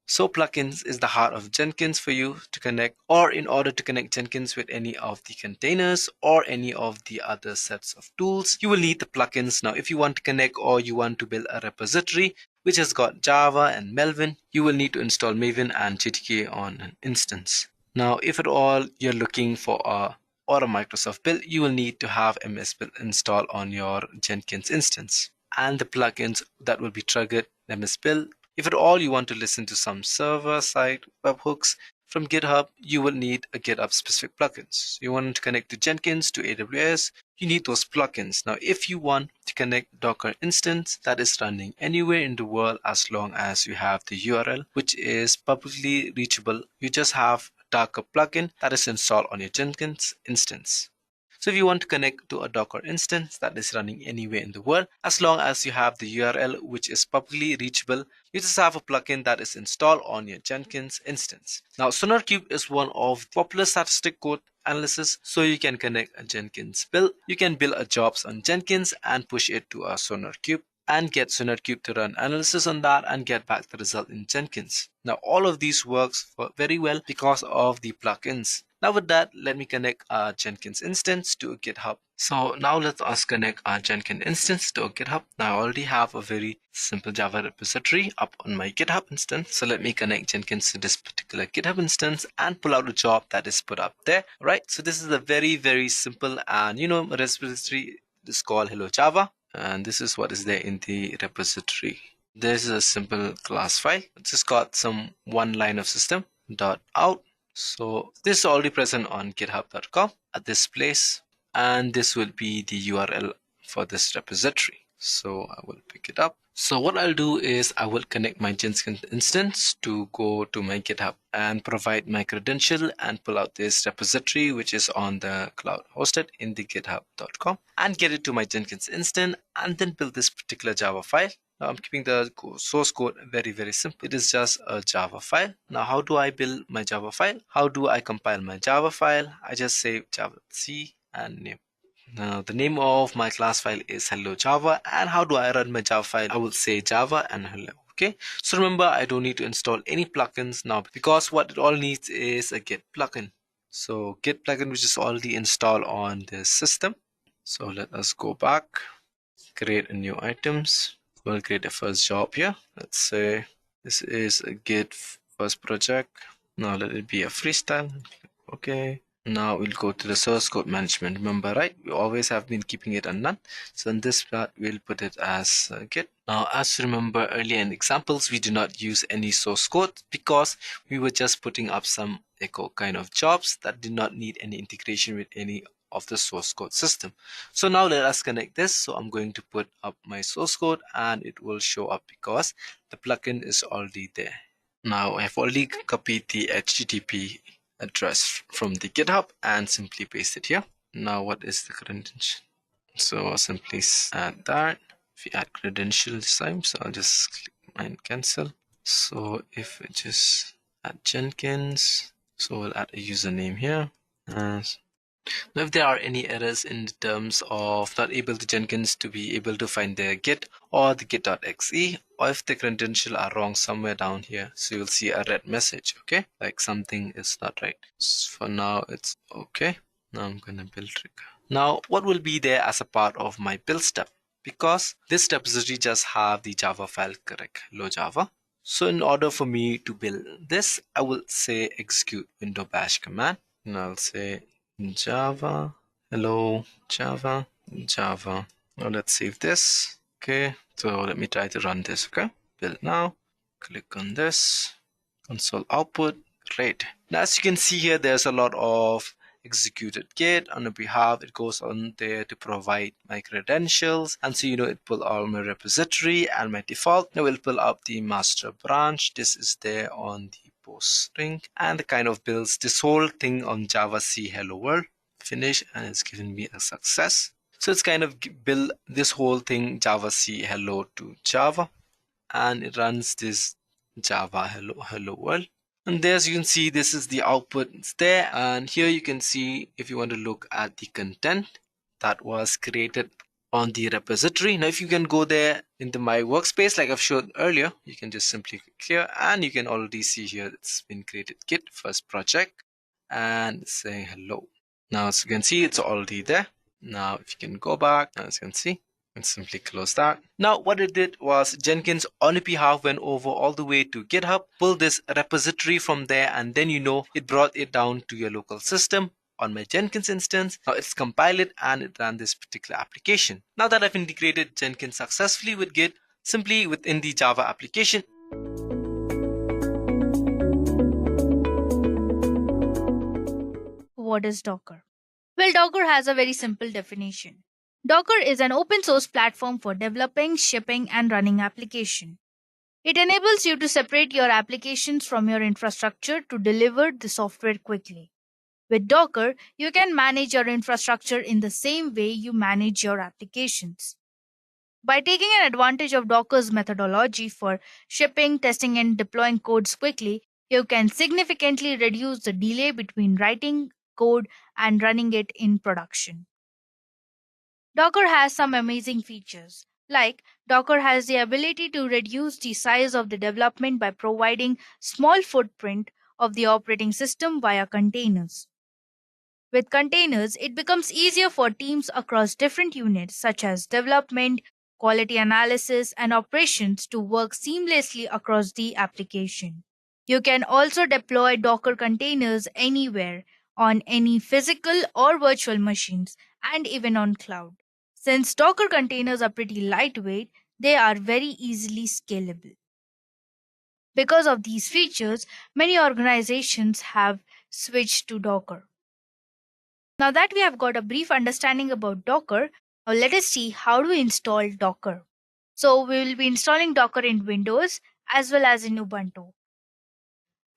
So plugins is the heart of Jenkins for you to connect, or in order to connect Jenkins with any of the containers or any of the other sets of tools, you will need the plugins. Now, if you want to connect or you want to build a repository which has got Java and Melvin, you will need to install Maven and GTK on an instance. Now, if at all you're looking for a Microsoft build, you will need to have MS Build installed on your Jenkins instance, and the plugins that will be triggered MS Build. If at all you want to listen to some server-side webhooks, From GitHub, you will need a GitHub specific plugins. You want to connect to Jenkins, to AWS, you need those plugins. Now, if you want to connect Docker instance that is running anywhere in the world, as long as you have the URL, which is publicly reachable, you just have a Docker plugin that is installed on your Jenkins instance. So if you want to connect to a Docker instance that is running anywhere in the world, as long as you have the URL which is publicly reachable, you just have a plugin that is installed on your Jenkins instance. Now, SonarQube is one of the popular statistic code analysis, so you can connect a Jenkins build. You can build a jobs on Jenkins and push it to a SonarQube and get SonarQube to run analysis on that and get back the result in Jenkins. Now, all of these works very well because of the plugins. Now with that, let me connect our Jenkins instance to a GitHub. So now let us connect our Jenkins instance to a GitHub. Now I already have a very simple Java repository up on my GitHub instance. So let me connect Jenkins to this particular GitHub instance and pull out a job that is put up there. Right. So this is a very simple and repository is called Hello Java. And this is what is there in the repository. This is a simple class file. It's just got some one line of system .out. So this is already present on github.com at this place, and this will be the URL for this repository. So I will pick it up. So what I'll do is I will connect my Jenkins instance to go to my GitHub and provide my credential and pull out this repository, which is on the cloud hosted in the github.com, and get it to my Jenkins instance and then build this particular Java file. Now I'm keeping the source code very simple. It is just a Java file. Now how do I build my Java file? How do I compile my Java file? I just say java.c and name. Now the name of my class file is hello Java, and how do I run my Java file? I will say Java and hello. Okay, so remember, I don't need to install any plugins now because what it all needs is a Git plugin. So Git plugin, which is already installed on this system. So let us go back, create a new items. We'll create a first job here. Let's say this is a Git first project. Now let it be a freestyle. Okay. Now we'll go to the source code management. Remember, right? We always have been keeping it on none. So in this part, we'll put it as Git. Now, as you remember earlier in examples, we do not use any source code because we were just putting up some echo kind of jobs that did not need any integration with any of the source code system. So now let us connect this. So I'm going to put up my source code and it will show up because the plugin is already there. Now I've already copied the HTTP address from the GitHub and simply paste it here. Now what is the credential? So I'll simply add that. If you add credential this time, so I'll just click and cancel. So if it just add Jenkins, so we'll add a username here. Now if there are any errors in terms of not able to Jenkins to be able to find the Git or the git.exe, or if the credentials are wrong somewhere down here, so you'll see a red message, okay, like something is not right. So for now it's okay. Now I'm gonna build trigger. Now what will be there as a part of my build step? Because this repository just have the Java file correct, hello Java. So in order for me to build this, I will say execute window bash command, and I'll say Java, hello Java, Java. Now let's save this. Okay, so let me try to run this. Okay, build now. Click on this. Console output. Great. Now as you can see here, there's a lot of executed Git on the behalf. It goes on there to provide my credentials, and so it pull out my repository and my default. Now we'll pull up the master branch. This is there on the post string, and the kind of builds this whole thing on Java C hello world. Finish, and it's giving me a success. So it's kind of build this whole thing Java C hello to Java, and it runs this Java hello world. And there, as you can see, this is the output. It's there, and here you can see if you want to look at the content that was created on the repository. Now if you can go there into my workspace like I've showed earlier, you can just simply click here, and you can already see here it's been created Git first project and it's saying hello. Now as you can see, it's already there. Now if you can go back, as you can see, and simply close that. Now what it did was Jenkins on your behalf went over all the way to GitHub, pulled this repository from there, and then it brought it down to your local system on my Jenkins instance. Now it's compiled it and it ran this particular application. Now that I've integrated Jenkins successfully with Git, simply within the Java application, what is Docker? Well, Docker has a very simple definition. Docker is an open source platform for developing, shipping, and running applications. It enables you to separate your applications from your infrastructure to deliver the software quickly. With Docker, you can manage your infrastructure in the same way you manage your applications. By taking an advantage of Docker's methodology for shipping, testing, and deploying codes quickly, you can significantly reduce the delay between writing code and running it in production. Docker has some amazing features. Like, Docker has the ability to reduce the size of the development by providing small footprint of the operating system via containers. With containers, it becomes easier for teams across different units such as development, quality analysis, and operations to work seamlessly across the application. You can also deploy Docker containers anywhere on any physical or virtual machines and even on cloud. Since Docker containers are pretty lightweight, they are very easily scalable. Because of these features, many organizations have switched to Docker. Now that we have got a brief understanding about Docker, now let us see how to install Docker. So we will be installing Docker in Windows as well as in Ubuntu.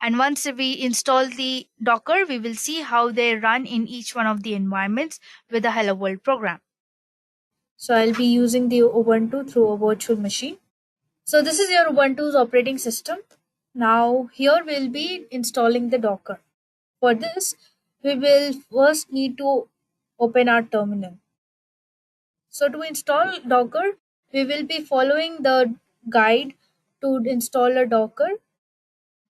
And once we install the Docker, we will see how they run in each one of the environments with the Hello World program. So I'll be using the Ubuntu through a virtual machine. So this is your Ubuntu's operating system. Now here we'll be installing the Docker. For this, we will first need to open our terminal. So to install Docker, we will be following the guide to install a Docker.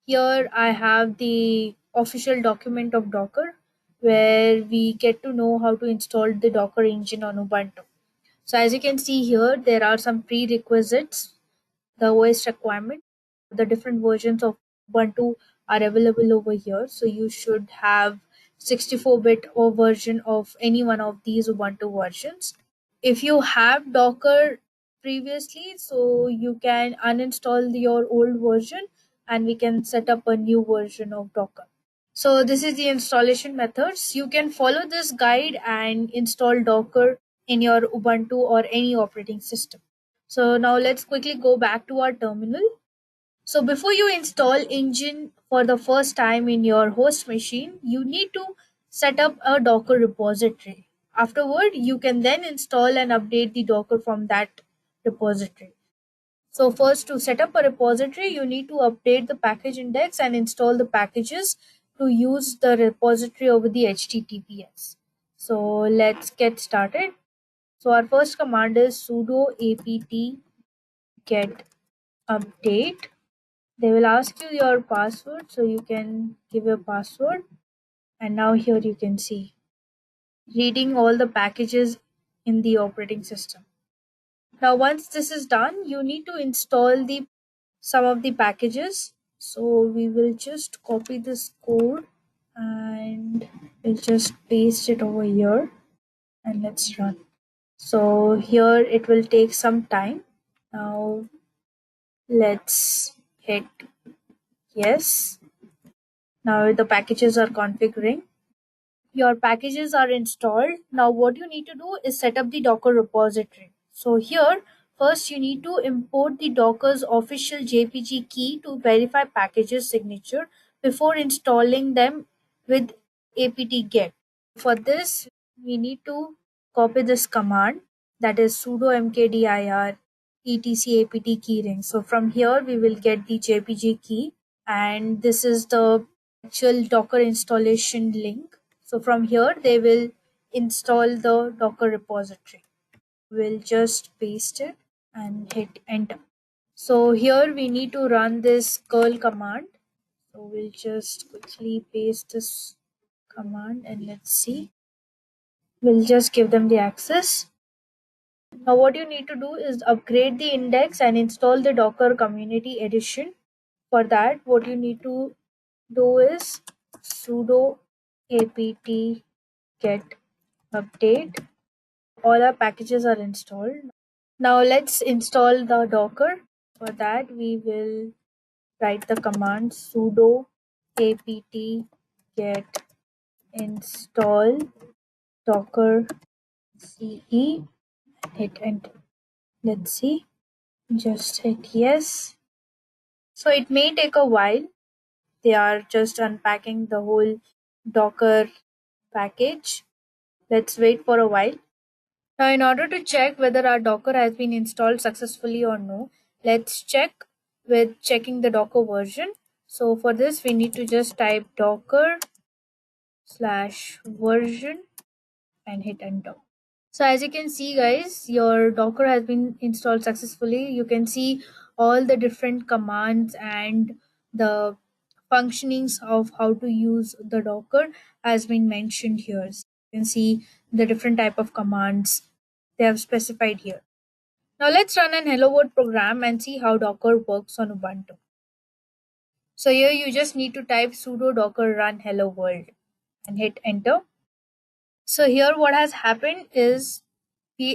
Here I have the official document of Docker where we get to know how to install the Docker engine on Ubuntu. So as you can see here, there are some prerequisites, the OS requirement. The different versions of Ubuntu are available over here. So you should have 64-bit or version of any one of these Ubuntu versions. If you have Docker previously, so you can uninstall your old version and we can set up a new version of Docker. So this is the installation methods. You can follow this guide and install Docker in your Ubuntu or any operating system. So now let's quickly go back to our terminal. So before you install engine for the first time in your host machine, you need to set up a Docker repository. Afterward, you can then install and update the Docker from that repository. So first, to set up a repository, you need to update the package index and install the packages to use the repository over the HTTPS. So let's get started. So our first command is sudo apt get update. They will ask you your password, so you can give your password. And now here you can see reading all the packages in the operating system. Now once this is done, you need to install the some of the packages. So we will just copy this code and we'll just paste it over here and let's run. So here it will take some time. Now let's hit yes. Now the packages are configuring. Your packages are installed. Now what you need to do is set up the Docker repository. So here, first you need to import the Docker's official JPG key to verify packages signature before installing them with apt-get. For this, we need to copy this command, that is sudo mkdir etc apt keyring. So from here we will get the JPG key and this is the actual Docker installation link. So from here they will install the Docker repository. We'll just paste it and hit enter. So here we need to run this curl command. So we'll just quickly paste this command and let's see. We'll just give them the access. Now what you need to do is upgrade the index and install the Docker Community Edition. For that, what you need to do is sudo apt get update. All our packages are installed. Now let's install the Docker. For that, we will write the command sudo apt get install Docker CE, hit enter. Let's see, just hit yes. So it may take a while. They are just unpacking the whole Docker package. Let's wait for a while. Now, in order to check whether our Docker has been installed successfully or no, let's check with checking the Docker version. So for this, we need to just type docker/version and hit enter. So as you can see guys, your Docker has been installed successfully. You can see all the different commands and the functionings of how to use the Docker has been mentioned here. So you can see the different type of commands they have specified here. Now let's run an hello world program and see how Docker works on Ubuntu. So here you just need to type sudo docker run hello world and hit enter. So here what has happened is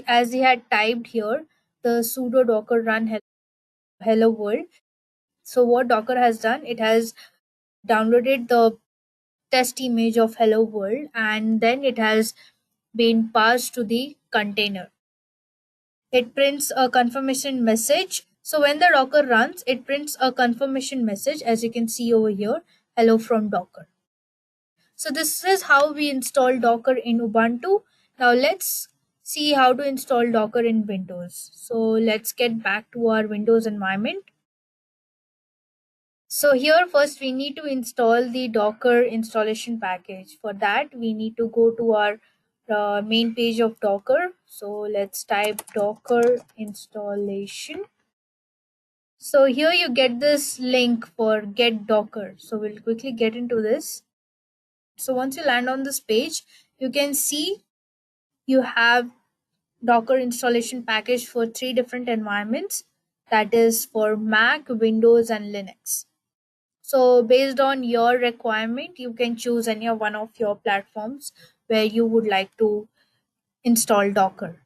as we had typed here the sudo docker run hello world. So what Docker has done, it has downloaded the test image of hello world and then it has been passed to the container. It prints a confirmation message. So when the Docker runs, it prints a confirmation message as you can see over here, hello from Docker. So this is how we install Docker in Ubuntu. Now let's see how to install Docker in Windows. So let's get back to our Windows environment. So here first we need to install the Docker installation package. For that we need to go to our main page of Docker. So let's type Docker installation. So here you get this link for get Docker. So we'll quickly get into this. So once you land on this page, you can see you have Docker installation package for 3 different environments, that is for Mac, Windows and Linux. So based on your requirement, you can choose any of one of your platforms where you would like to install Docker.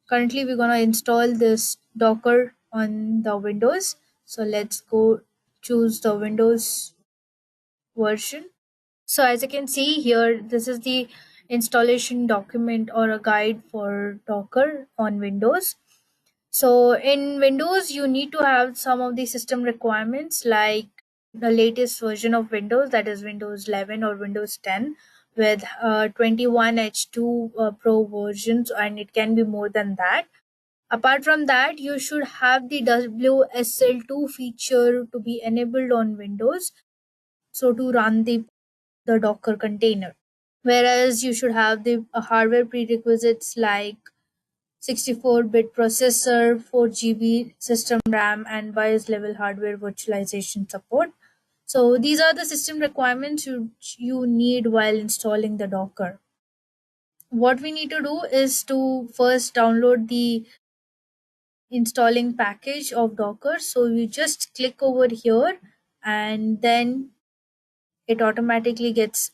Currently we're going to install this Docker on the Windows. So let's go choose the Windows version. So as you can see here, this is the installation document or a guide for Docker on Windows. So in Windows, you need to have some of the system requirements like the latest version of Windows, that is Windows 11 or Windows 10 with 21H2 Pro versions, and it can be more than that. Apart from that, you should have the WSL2 feature to be enabled on Windows, so to run the Docker container. Whereas you should have the hardware prerequisites like 64-bit processor, 4 GB system RAM, and BIOS level hardware virtualization support. So these are the system requirements you need while installing the Docker. What we need to do is to first download the installing package of Docker. So you just click over here and then it automatically gets.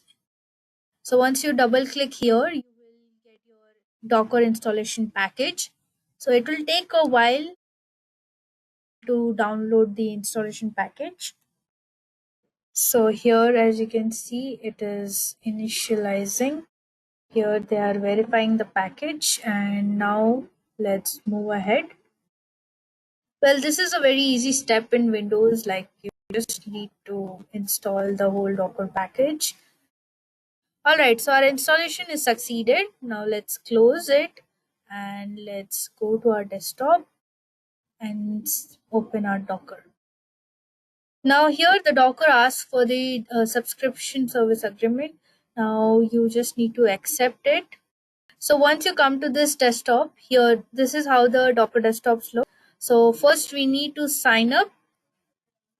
So once you double click here, you will get your Docker installation package. So it will take a while to download the installation package. So here as you can see, it is initializing. Here they are verifying the package, and now let's move ahead. Well, this is a very easy step in Windows, like you just need to install the whole Docker package. Alright, so our installation is succeeded. Now let's close it and let's go to our desktop and open our Docker. Now here the Docker asks for the subscription service agreement. Now you just need to accept it. So once you come to this desktop, here this is how the Docker desktops look. So first we need to sign up.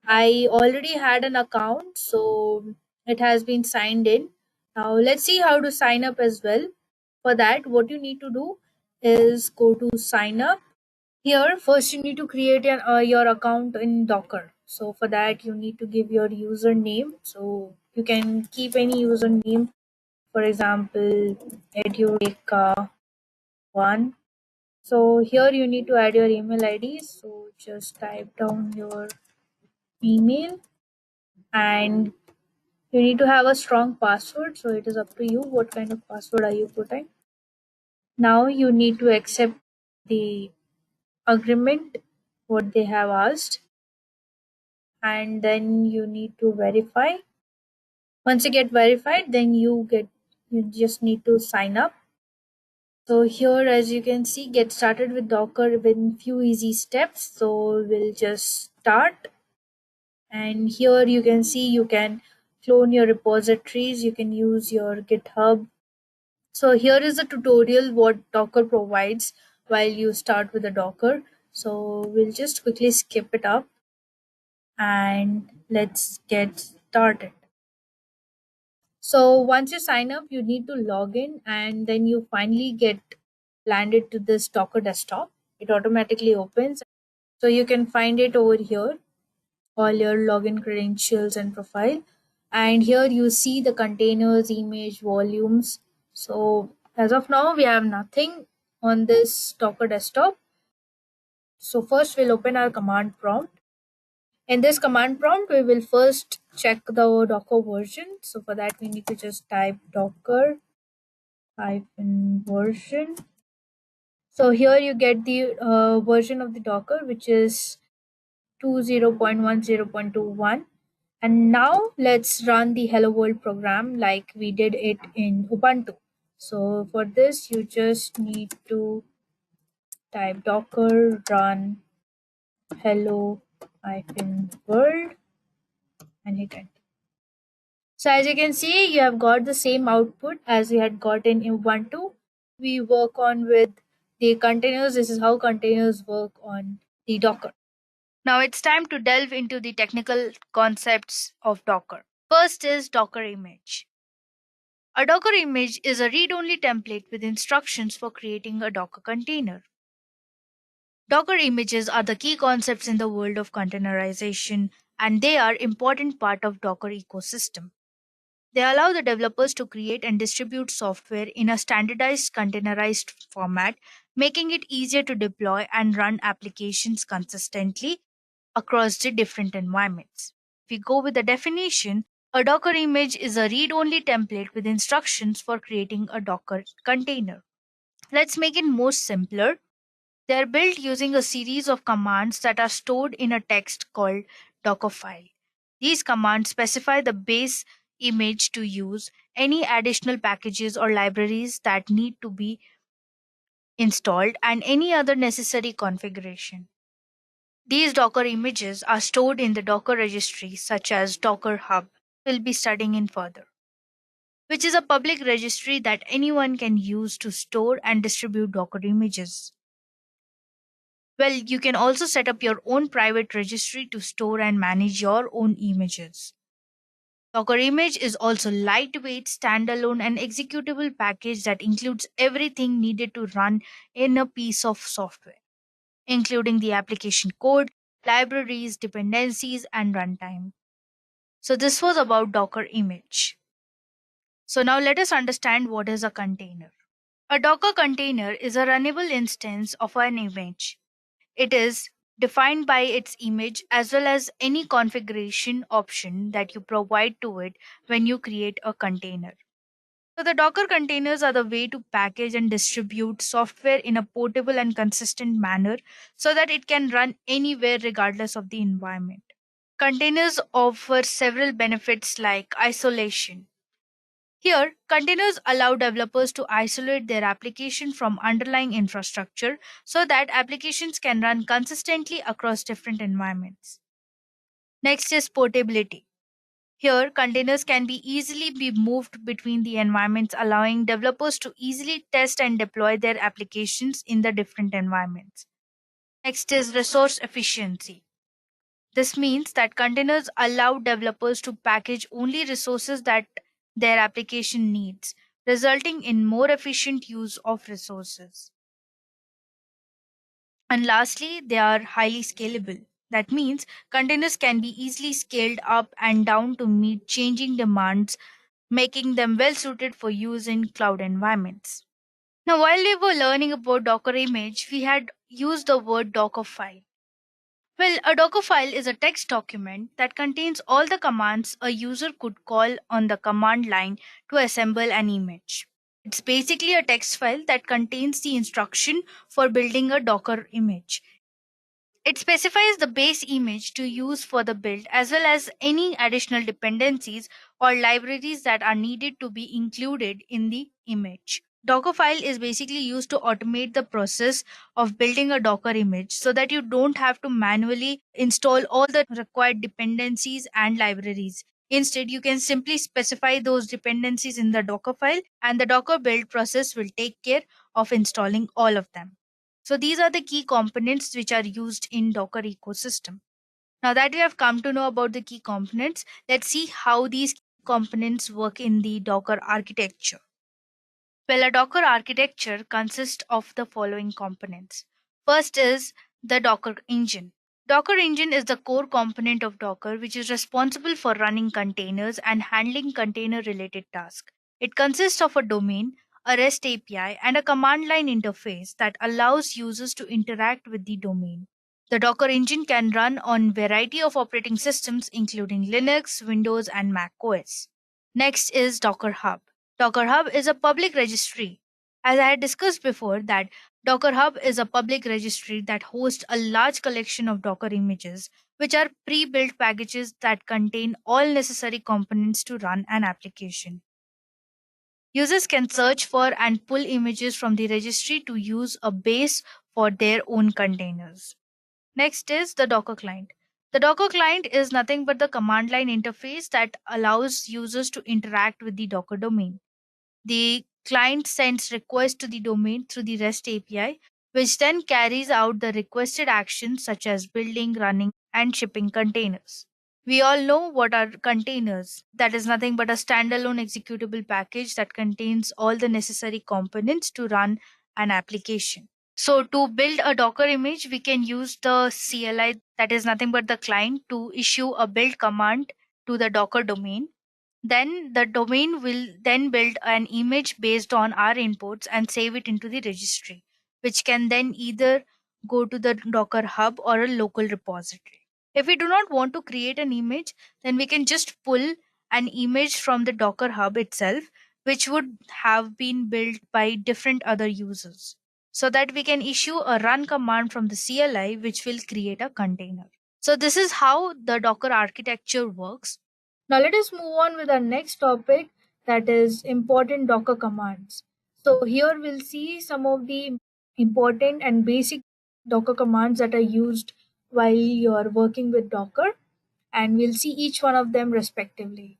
I already had an account, so it has been signed in. Now let's see how to sign up as well. For that, what you need to do is go to sign up. Here, first you need to create your account in Docker. So for that, you need to give your username. So you can keep any username. For example, Edureka1. So here you need to add your email ID. So just type down your email and You need to have a strong password, so it is up to you what kind of password are you putting. Now you need to accept the agreement what they have asked, and then you need to verify. Once you get verified, then you just need to sign up. So here, as you can see, get started with Docker within few easy steps. So we'll just start, and here you can see you can clone your repositories. You can use your GitHub. So here is a tutorial what Docker provides while you start with the Docker. So we'll just quickly skip it up and let's get started. So once you sign up, you need to log in and then you finally get landed to this Docker desktop. It automatically opens. So you can find it over here, all your login credentials and profile. And here you see the containers, image, volumes. So as of now, we have nothing on this Docker desktop. So first we'll open our command prompt. In this command prompt, we will first check the Docker version. So for that, we need to just type Docker version. So here you get the version of the Docker, which is 20.10.21. And now let's run the Hello World program like we did it in Ubuntu. So for this, you just need to type Docker run hello-world and hit enter. So as you can see, you have got the same output as we had got in Ubuntu. We work on with the containers. This is how containers work on the Docker. Now it's time to delve into the technical concepts of Docker. First is Docker image. A Docker image is a read-only template with instructions for creating a Docker container. Docker images are the key concepts in the world of containerization, and they are important part of Docker ecosystem. They allow the developers to create and distribute software in a standardized containerized format, making it easier to deploy and run applications consistently across the different environments. If we go with the definition, a Docker image is a read-only template with instructions for creating a Docker container. Let's make it more simpler. They are built using a series of commands that are stored in a text called Dockerfile. These commands specify the base image to use, any additional packages or libraries that need to be installed, and any other necessary configuration. These Docker images are stored in the Docker registry, such as Docker Hub. We'll be studying in further, which is a public registry that anyone can use to store and distribute Docker images. Well, you can also set up your own private registry to store and manage your own images. Docker Image is also lightweight, standalone, and executable package that includes everything needed to run in a piece of software, including the application code, libraries, dependencies, and runtime. So this was about Docker Image. So now let us understand what is a container. A Docker container is a runnable instance of an image. It is defined by its image as well as any configuration option that you provide to it when you create a container. So the Docker containers are the way to package and distribute software in a portable and consistent manner so that it can run anywhere regardless of the environment. Containers offer several benefits like isolation. Here, containers allow developers to isolate their application from underlying infrastructure so that applications can run consistently across different environments. Next is portability. Here, containers can be easily be moved between the environments, allowing developers to easily test and deploy their applications in the different environments. Next is resource efficiency. This means that containers allow developers to package only resources that their application needs, resulting in more efficient use of resources. And lastly, they are highly scalable. That means containers can be easily scaled up and down to meet changing demands, making them well suited for use in cloud environments. Now, while we were learning about Docker image, we had used the word Dockerfile. Well, a Docker file is a text document that contains all the commands a user could call on the command line to assemble an image. It's basically a text file that contains the instruction for building a Docker image. It specifies the base image to use for the build as well as any additional dependencies or libraries that are needed to be included in the image. Dockerfile is basically used to automate the process of building a Docker image so that you don't have to manually install all the required dependencies and libraries. Instead, you can simply specify those dependencies in the Docker file, and the Docker build process will take care of installing all of them. So these are the key components which are used in Docker ecosystem. Now that we have come to know about the key components, let's see how these components work in the Docker architecture. Well, a Docker architecture consists of the following components. First is the Docker engine. Docker engine is the core component of Docker which is responsible for running containers and handling container related tasks. It consists of a domain, a REST API, and a command line interface that allows users to interact with the domain. The Docker engine can run on variety of operating systems including Linux, Windows, and Mac OS. Next is Docker Hub. Docker Hub is a public registry. As I had discussed before, that Docker Hub is a public registry that hosts a large collection of Docker images, which are pre-built packages that contain all necessary components to run an application. Users can search for and pull images from the registry to use a base for their own containers. Next is the Docker client. The Docker client is nothing but the command line interface that allows users to interact with the Docker domain. The client sends requests to the domain through the REST API, which then carries out the requested actions such as building, running, and shipping containers. We all know what are containers. That is nothing but a standalone executable package that contains all the necessary components to run an application. So, to build a Docker image, we can use the CLI, that is nothing but the client, to issue a build command to the Docker domain. Then the domain will then build an image based on our inputs and save it into the registry, which can then either go to the Docker hub or a local repository. If we do not want to create an image, then we can just pull an image from the Docker hub itself, which would have been built by different other users, so that we can issue a run command from the CLI, which will create a container. So this is how the Docker architecture works. Now let us move on with our next topic, that is important Docker commands. So here we'll see some of the important and basic Docker commands that are used while you are working with Docker, and we'll see each one of them respectively.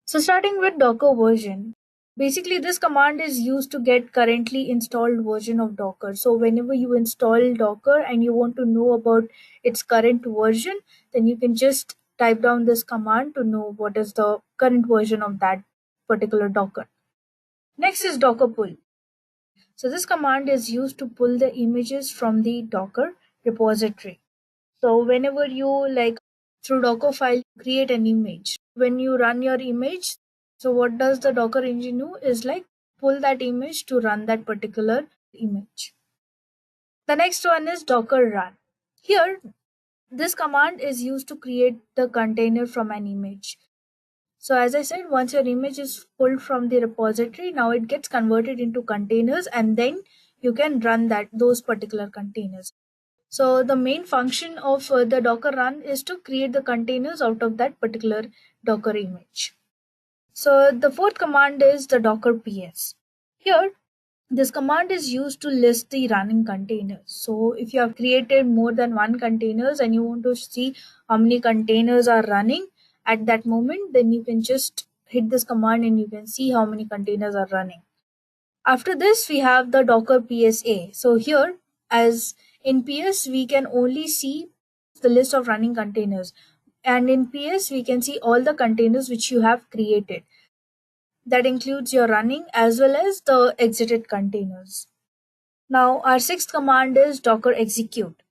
So starting with Docker version. Basically this command is used to get currently installed version of Docker. So whenever you install Docker and you want to know about its current version, then you can just type down this command to know what is the current version of that particular Docker. Next is Docker pull. So this command is used to pull the images from the Docker repository. So whenever you through Dockerfile create an image, when you run your image, so what does the Docker engine do is pull that image to run that particular image. The next one is Docker run. Here, this command is used to create the container from an image. So as I said, once your image is pulled from the repository, now it gets converted into containers, and then you can run those particular containers. So the main function of the Docker run is to create the containers out of that particular Docker image. So the fourth command is the Docker PS. Here, this command is used to list the running containers. So if you have created more than one containers and you want to see how many containers are running at that moment, then you can just hit this command and you can see how many containers are running. After this, we have the Docker PSA. So here, as in PS, we can only see the list of running containers. And in PS, we can see all the containers which you have created. That includes your running as well as the exited containers. Now, our sixth command is Docker execute.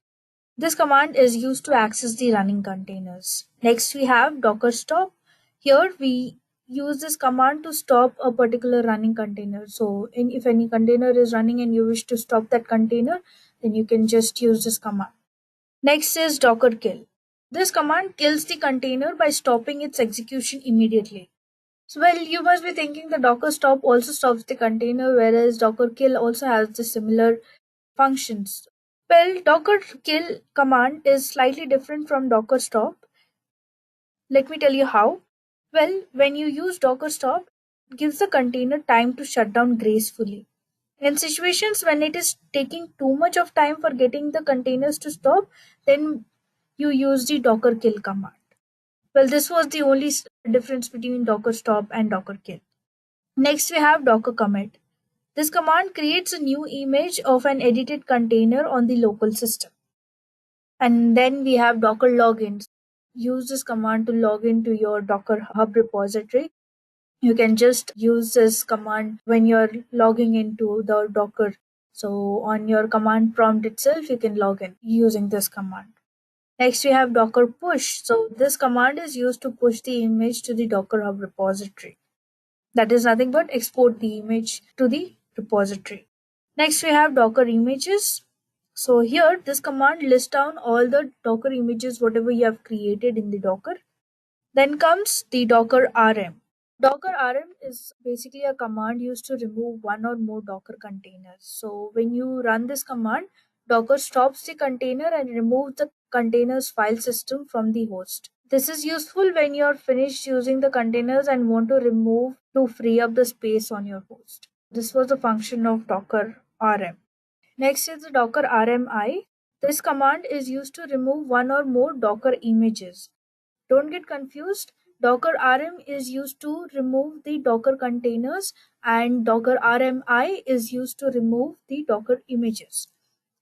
This command is used to access the running containers. Next, we have Docker stop. Here, we use this command to stop a particular running container. So if any container is running and you wish to stop that container, then you can just use this command. Next is docker kill. This command kills the container by stopping its execution immediately. So, well, you must be thinking the docker stop also stops the container, whereas docker kill also has the similar functions. Well, docker kill command is slightly different from docker stop. Let me tell you how. Well, when you use docker stop, it gives the container time to shut down gracefully. In situations when it is taking too much of time for getting the containers to stop, then you use the docker kill command. Well, this was the only difference between docker stop and docker kill. Next, we have docker commit. This command creates a new image of an edited container on the local system. And then we have docker login. Use this command to log into your Docker Hub repository. You can just use this command when you're logging into the Docker. So on your command prompt itself, you can log in using this command. Next, we have Docker push. So this command is used to push the image to the Docker Hub repository. That is nothing but export the image to the repository. Next, we have Docker images. So here, this command lists down all the Docker images, whatever you have created in the Docker. Then comes the Docker RM. Docker RM is basically a command used to remove one or more Docker containers. So when you run this command, Docker stops the container and removes the container's file system from the host. This is useful when you're finished using the containers and want to remove to free up the space on your host. This was the function of Docker RM. Next is the Docker RMI. This command is used to remove one or more Docker images. Don't get confused. Docker RM is used to remove the Docker containers and Docker RMI is used to remove the Docker images.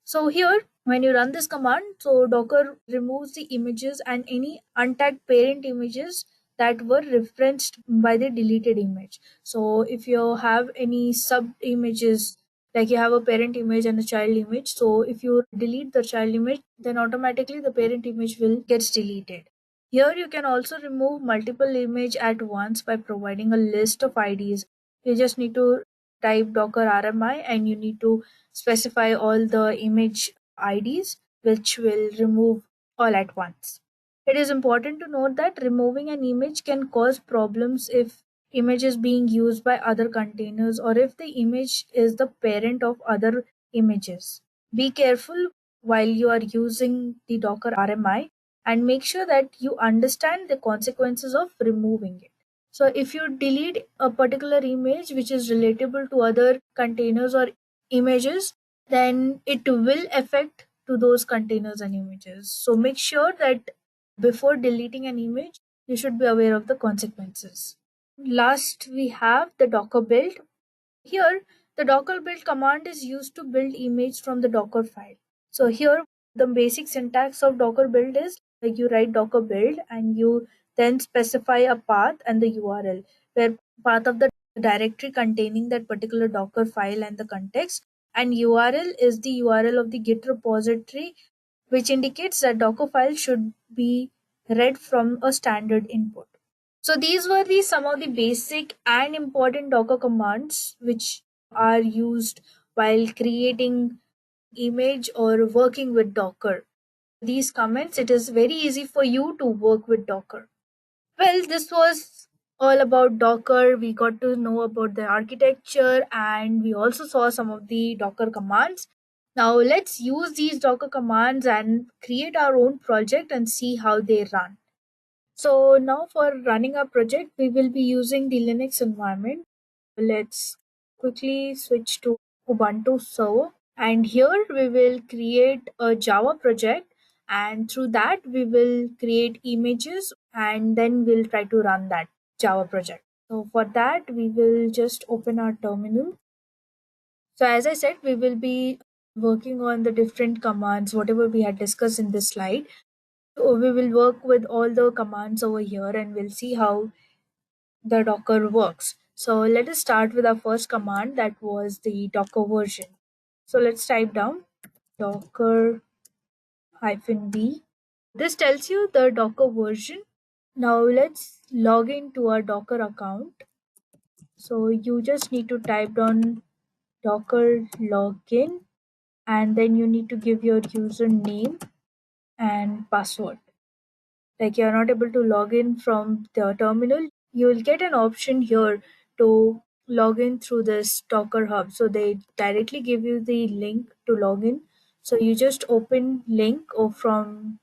So here, when you run this command, so Docker removes the images and any untagged parent images that were referenced by the deleted image. So if you have any sub images, like you have a parent image and a child image, so if you delete the child image, then automatically the parent image will get deleted. Here you can also remove multiple image at once by providing a list of IDs. You just need to type docker RMI and you need to specify all the image IDs which will remove all at once. It is important to note that removing an image can cause problems if image is being used by other containers or if the image is the parent of other images. Be careful while you are using the Docker RMI and make sure that you understand the consequences of removing it. So if you delete a particular image which is relatable to other containers or images, then it will affect to those containers and images. So make sure that before deleting an image, you should be aware of the consequences. Last, we have the Docker build. Here, the Docker build command is used to build image from the Docker file. So here, the basic syntax of Docker build is like you write Docker build and you then specify a path and the URL, where path of the directory containing that particular Docker file and the context, and URL is the URL of the Git repository, which indicates that Dockerfile should be read from a standard input. So these were the some of the basic and important Docker commands which are used while creating image or working with Docker. These comments, it is very easy for you to work with Docker. Well, this was all about Docker. We got to know about the architecture and we also saw some of the Docker commands. Now let's use these Docker commands and create our own project and see how they run. So now for running our project, we will be using the Linux environment. Let's quickly switch to Ubuntu server. And here we will create a Java project and through that we will create images and then we'll try to run that Java project. So for that, we will just open our terminal. So as I said, we will be working on the different commands, whatever we had discussed in this slide. So we will work with all the commands over here and we'll see how the Docker works. So let us start with our first command, that was the Docker version. So let's type down docker -b. This tells you the Docker version. Now let's log into our Docker account. So you just need to type down docker login and then you need to give your username and password. Like you're not able to log in from the terminal, you will get an option here to log in through this Docker Hub. So they directly give you the link to log in. So you just open link or from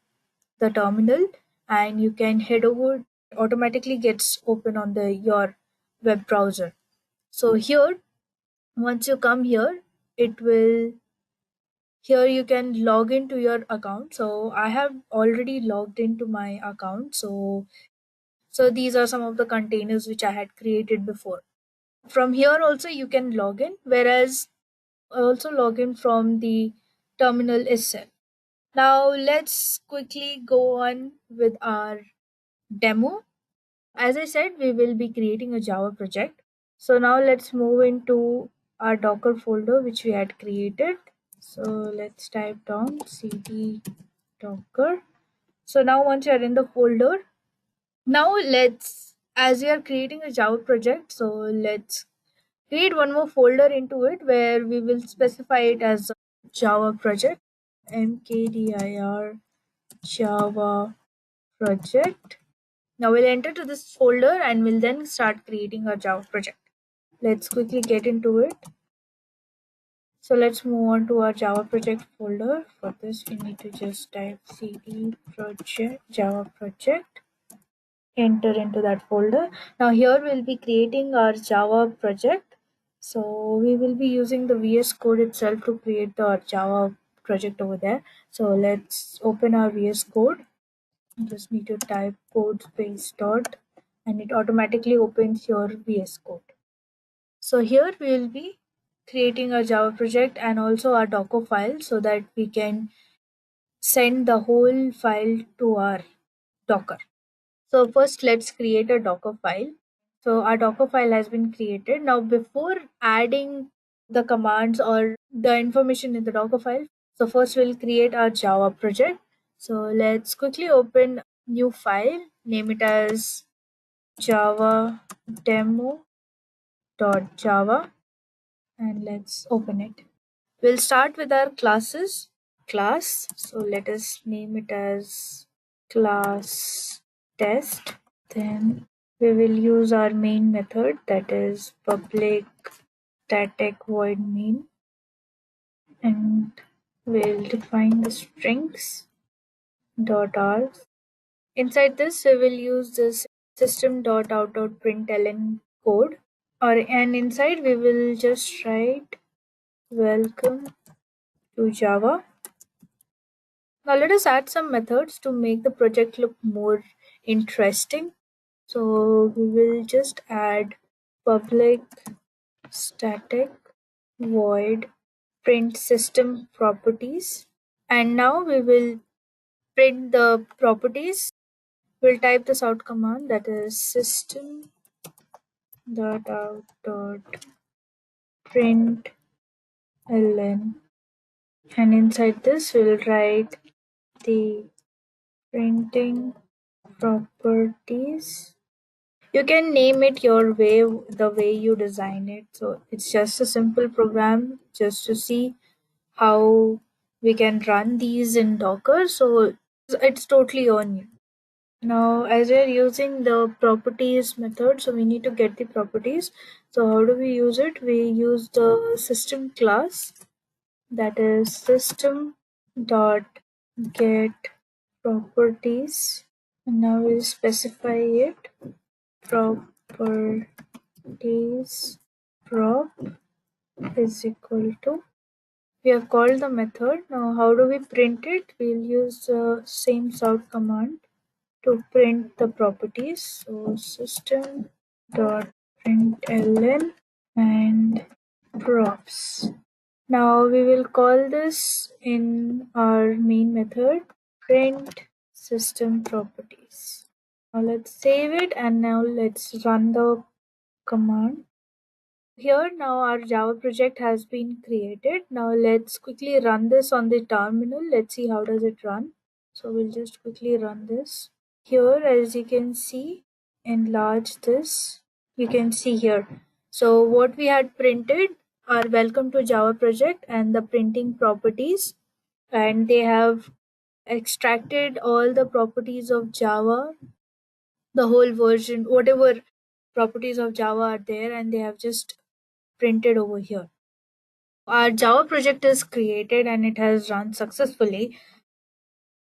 the terminal and you can head over, automatically gets open on the your web browser. So here, once you come here, it will, here you can log into your account. So I have already logged into my account. So these are some of the containers which I had created before. From here also you can log in, whereas I also log in from the terminal itself. Now let's quickly go on with our demo. As I said, we will be creating a Java project. So now let's move into our Docker folder which we had created. So let's type down cd docker. So now once you're in the folder, now let's, as we are creating a Java project, so let's create one more folder into it where we will specify it as a Java project, mkdir Java project. Now we'll enter to this folder and we'll then start creating our Java project. Let's quickly get into it. So let's move on to our Java project folder. For this, we need to just type cd project Java project, enter into that folder. Now here we'll be creating our Java project. So we will be using the VS Code itself to create the Java project over there. So let's open our VS Code. You just need to type code space dot and it automatically opens your VS Code. So here we will be creating a Java project and also our Dockerfile so that we can send the whole file to our Docker. So first let's create a Dockerfile. So our Dockerfile has been created. Now before adding the commands or the information in the Dockerfile, so first we'll create our Java project. So let's quickly open new file, name it as java demo.java and let's open it. We'll start with our classes. Class, so let us name it as class test. Then we will use our main method, that is public static void main, and we'll define the strings dot r. Inside this we will use this system.out.println code, and inside we will just write welcome to Java. Now let us add some methods to make the project look more interesting. So we will just add public static void print system properties, and now we will print the properties. We'll type this out command, that is system dot out dot print ln, and inside this we'll write the printing properties. You can name it your way, the way you design it. So it's just a simple program just to see how we can run these in Docker. So it's totally on you. Now, as we're using the properties method, so we need to get the properties. So how do we use it? We use the system class, that is system dot get properties, and now we'll specify it properties prop is equal to, we have called the method. Now how do we print it? We'll use the same sout command to print the properties. So system dot println and props. Now we will call this in our main method print system properties. Now let's save it and now let's run the command. Here now our Java project has been created. Now let's quickly run this on the terminal. Let's see how does it run. So we'll just quickly run this. Here, as you can see, enlarge this. You can see here. So what we had printed are welcome to Java project and the printing properties, and they have extracted all the properties of Java, the whole version, whatever properties of Java are there, and they have just printed over here. Our Java project is created and it has run successfully.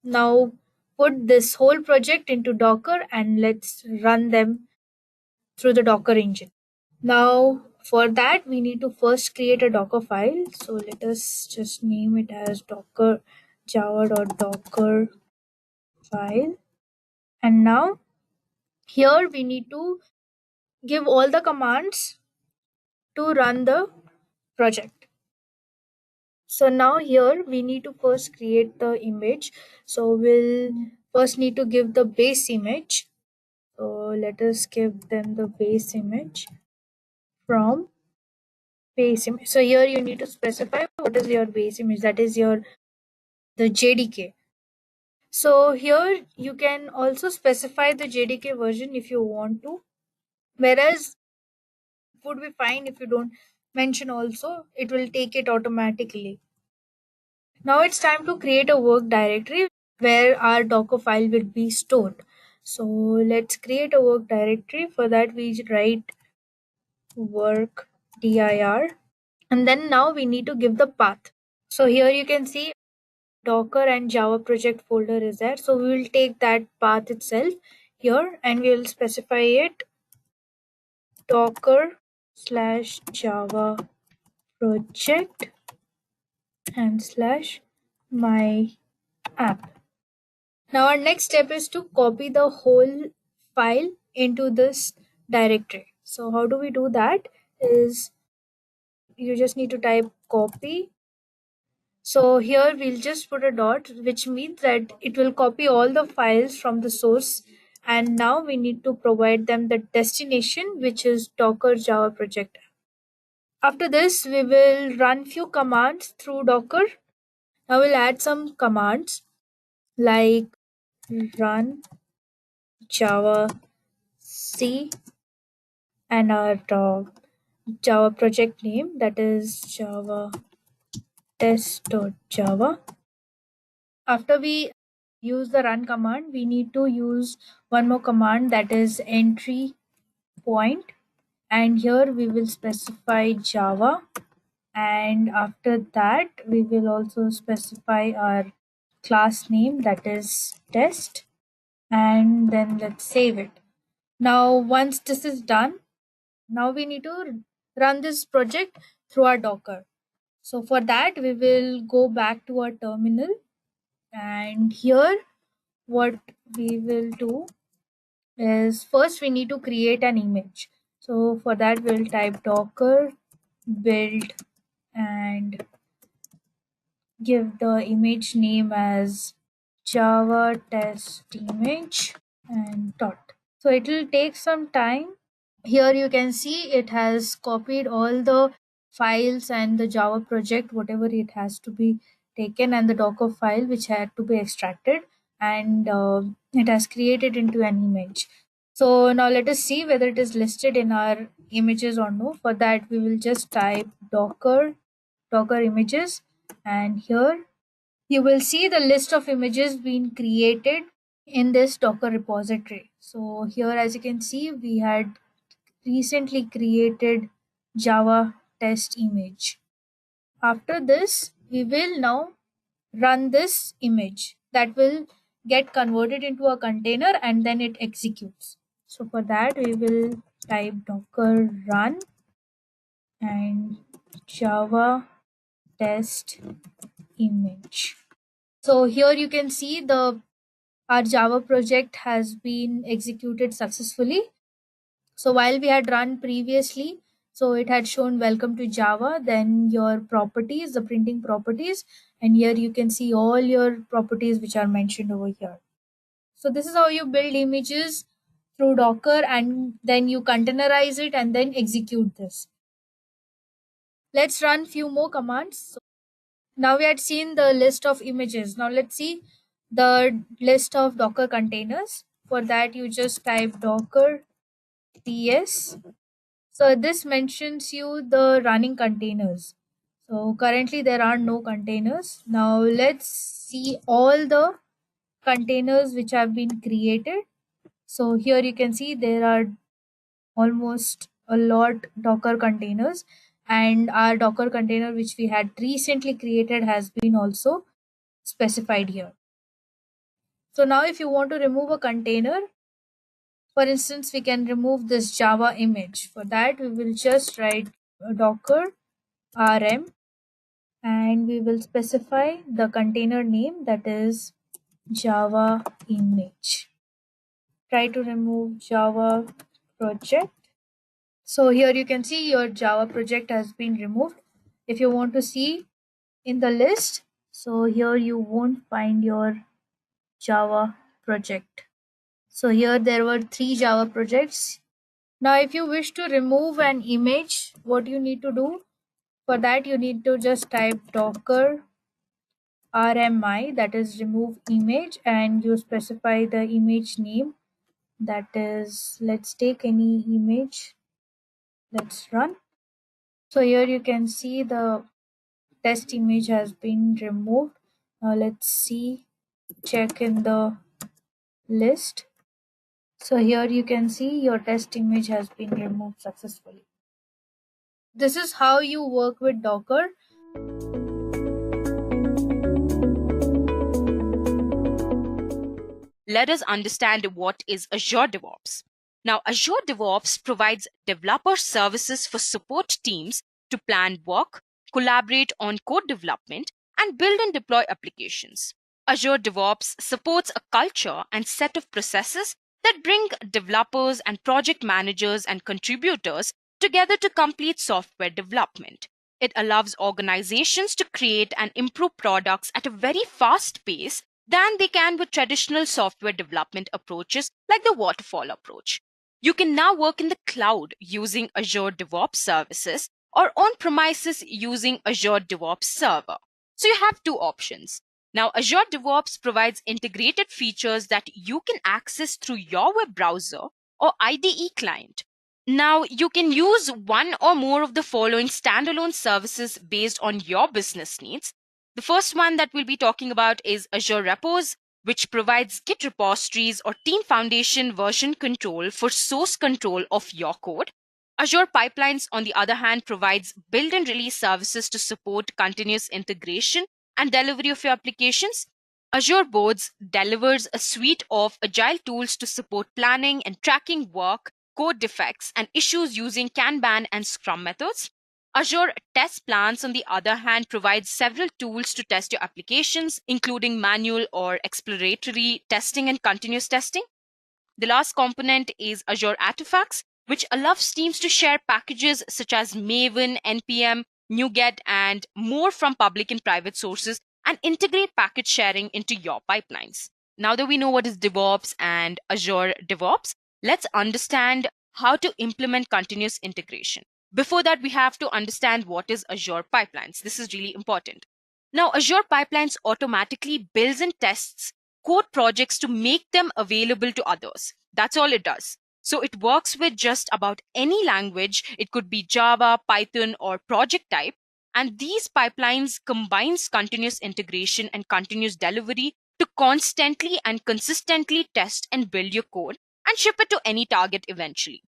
Now put this whole project into Docker and let's run them through the Docker engine. Now for that we need to first create a Docker file. So let us just name it as docker java.docker file. And now here we need to give all the commands to run the project. So now here we need to first create the image. So we'll first need to give the base image. So let us give them the base image from base image. So here you need to specify what is your base image, that is your the JDK. So here you can also specify the JDK version if you want to, whereas it would be fine if you don't mention also, it will take it automatically. Now it's time to create a work directory where our Docker file will be stored. So let's create a work directory. For that we write work dir, and then now we need to give the path. So here you can see Docker and Java project folder is there. So we will take that path itself here and we will specify it docker/java project and /my app. Now our next step is to copy the whole file into this directory. So how do we do that is you just need to type copy. So here we'll just put a dot, which means that it will copy all the files from the source, and now we need to provide them the destination, which is Docker Java project. After this we will run few commands through Docker. Now we'll add some commands like run Java C and our Java project name, that is Java test.java. After we use the run command, we need to use one more command, that is entry point, and here we will specify Java, and after that we will also specify our class name, that is test, and then let's save it. Now once this is done, now we need to run this project through our Docker. So for that we will go back to our terminal, and here what we will do is first we need to create an image. So for that we'll type docker build and give the image name as java test image and dot. So it will take some time. Here you can see it has copied all the files and the Java project, whatever it has to be taken, and the Docker file which had to be extracted, and it has created into an image. So now let us see whether it is listed in our images or no. For that we will just type docker images, and here you will see the list of images being created in this Docker repository. So here as you can see we had recently created Java test image. After this, we will now run this image that will get converted into a container and then it executes. So for that, we will type docker run and Java test image. So here you can see our Java project has been executed successfully. So while we had run previously, so it had shown welcome to Java, then your properties, the printing properties, and here you can see all your properties which are mentioned over here. So this is how you build images through Docker, and then you containerize it and then execute this. Let's run few more commands. So now we had seen the list of images. Now let's see the list of Docker containers. For that you just type docker ps. So this mentions you the running containers. So currently there are no containers. Now let's see all the containers which have been created. So here you can see there are almost a lot Docker containers, and our Docker container which we had recently created has been also specified here. So now if you want to remove a container, for instance, we can remove this Java image. For that, we will just write Docker rm, and we will specify the container name, that is Java image. Try to remove Java project. So here you can see your Java project has been removed. If you want to see in the list, so here you won't find your Java project. So here there were 3 Java projects. Now if you wish to remove an image, what you need to do? For that you need to just type Docker RMI, that is remove image, and you specify the image name, that is, let's take any image, let's run. So here you can see the test image has been removed. Now let's see, check in the list. So here you can see your test image has been removed successfully. This is how you work with Docker. Let us understand what is Azure DevOps. Now, Azure DevOps provides developer services for support teams to plan work, collaborate on code development, and build and deploy applications. Azure DevOps supports a culture and set of processes that bring developers and project managers and contributors together to complete software development. It allows organizations to create and improve products at a very fast pace than they can with traditional software development approaches like the waterfall approach. You can now work in the cloud using Azure DevOps services or on premises using Azure DevOps Server. So you have 2 options. Now, Azure DevOps provides integrated features that you can access through your web browser or IDE client. Now, you can use one or more of the following standalone services based on your business needs. The first one that we'll be talking about is Azure Repos, which provides Git repositories or Team Foundation version control for source control of your code. Azure Pipelines, on the other hand, provides build and release services to support continuous integration and delivery of your applications. Azure Boards delivers a suite of agile tools to support planning and tracking work, code defects, and issues using Kanban and Scrum methods. Azure Testplan, on the other hand, provides several tools to test your applications, including manual or exploratory testing and continuous testing. The last component is Azure Artifacts, which allows teams to share packages such as Maven, NPM, NuGet, and more from public and private sources and integrate package sharing into your pipelines. Now that we know what is DevOps and Azure DevOps, let's understand how to implement continuous integration. Before that, we have to understand what is Azure Pipelines. This is really important. Now, Azure Pipelines automatically builds and tests code projects to make them available to others. That's all it does. So it works with just about any language. It could be Java, Python, or project type. And these pipelines combines continuous integration and continuous delivery to constantly and consistently test and build your code and ship it to any target eventually.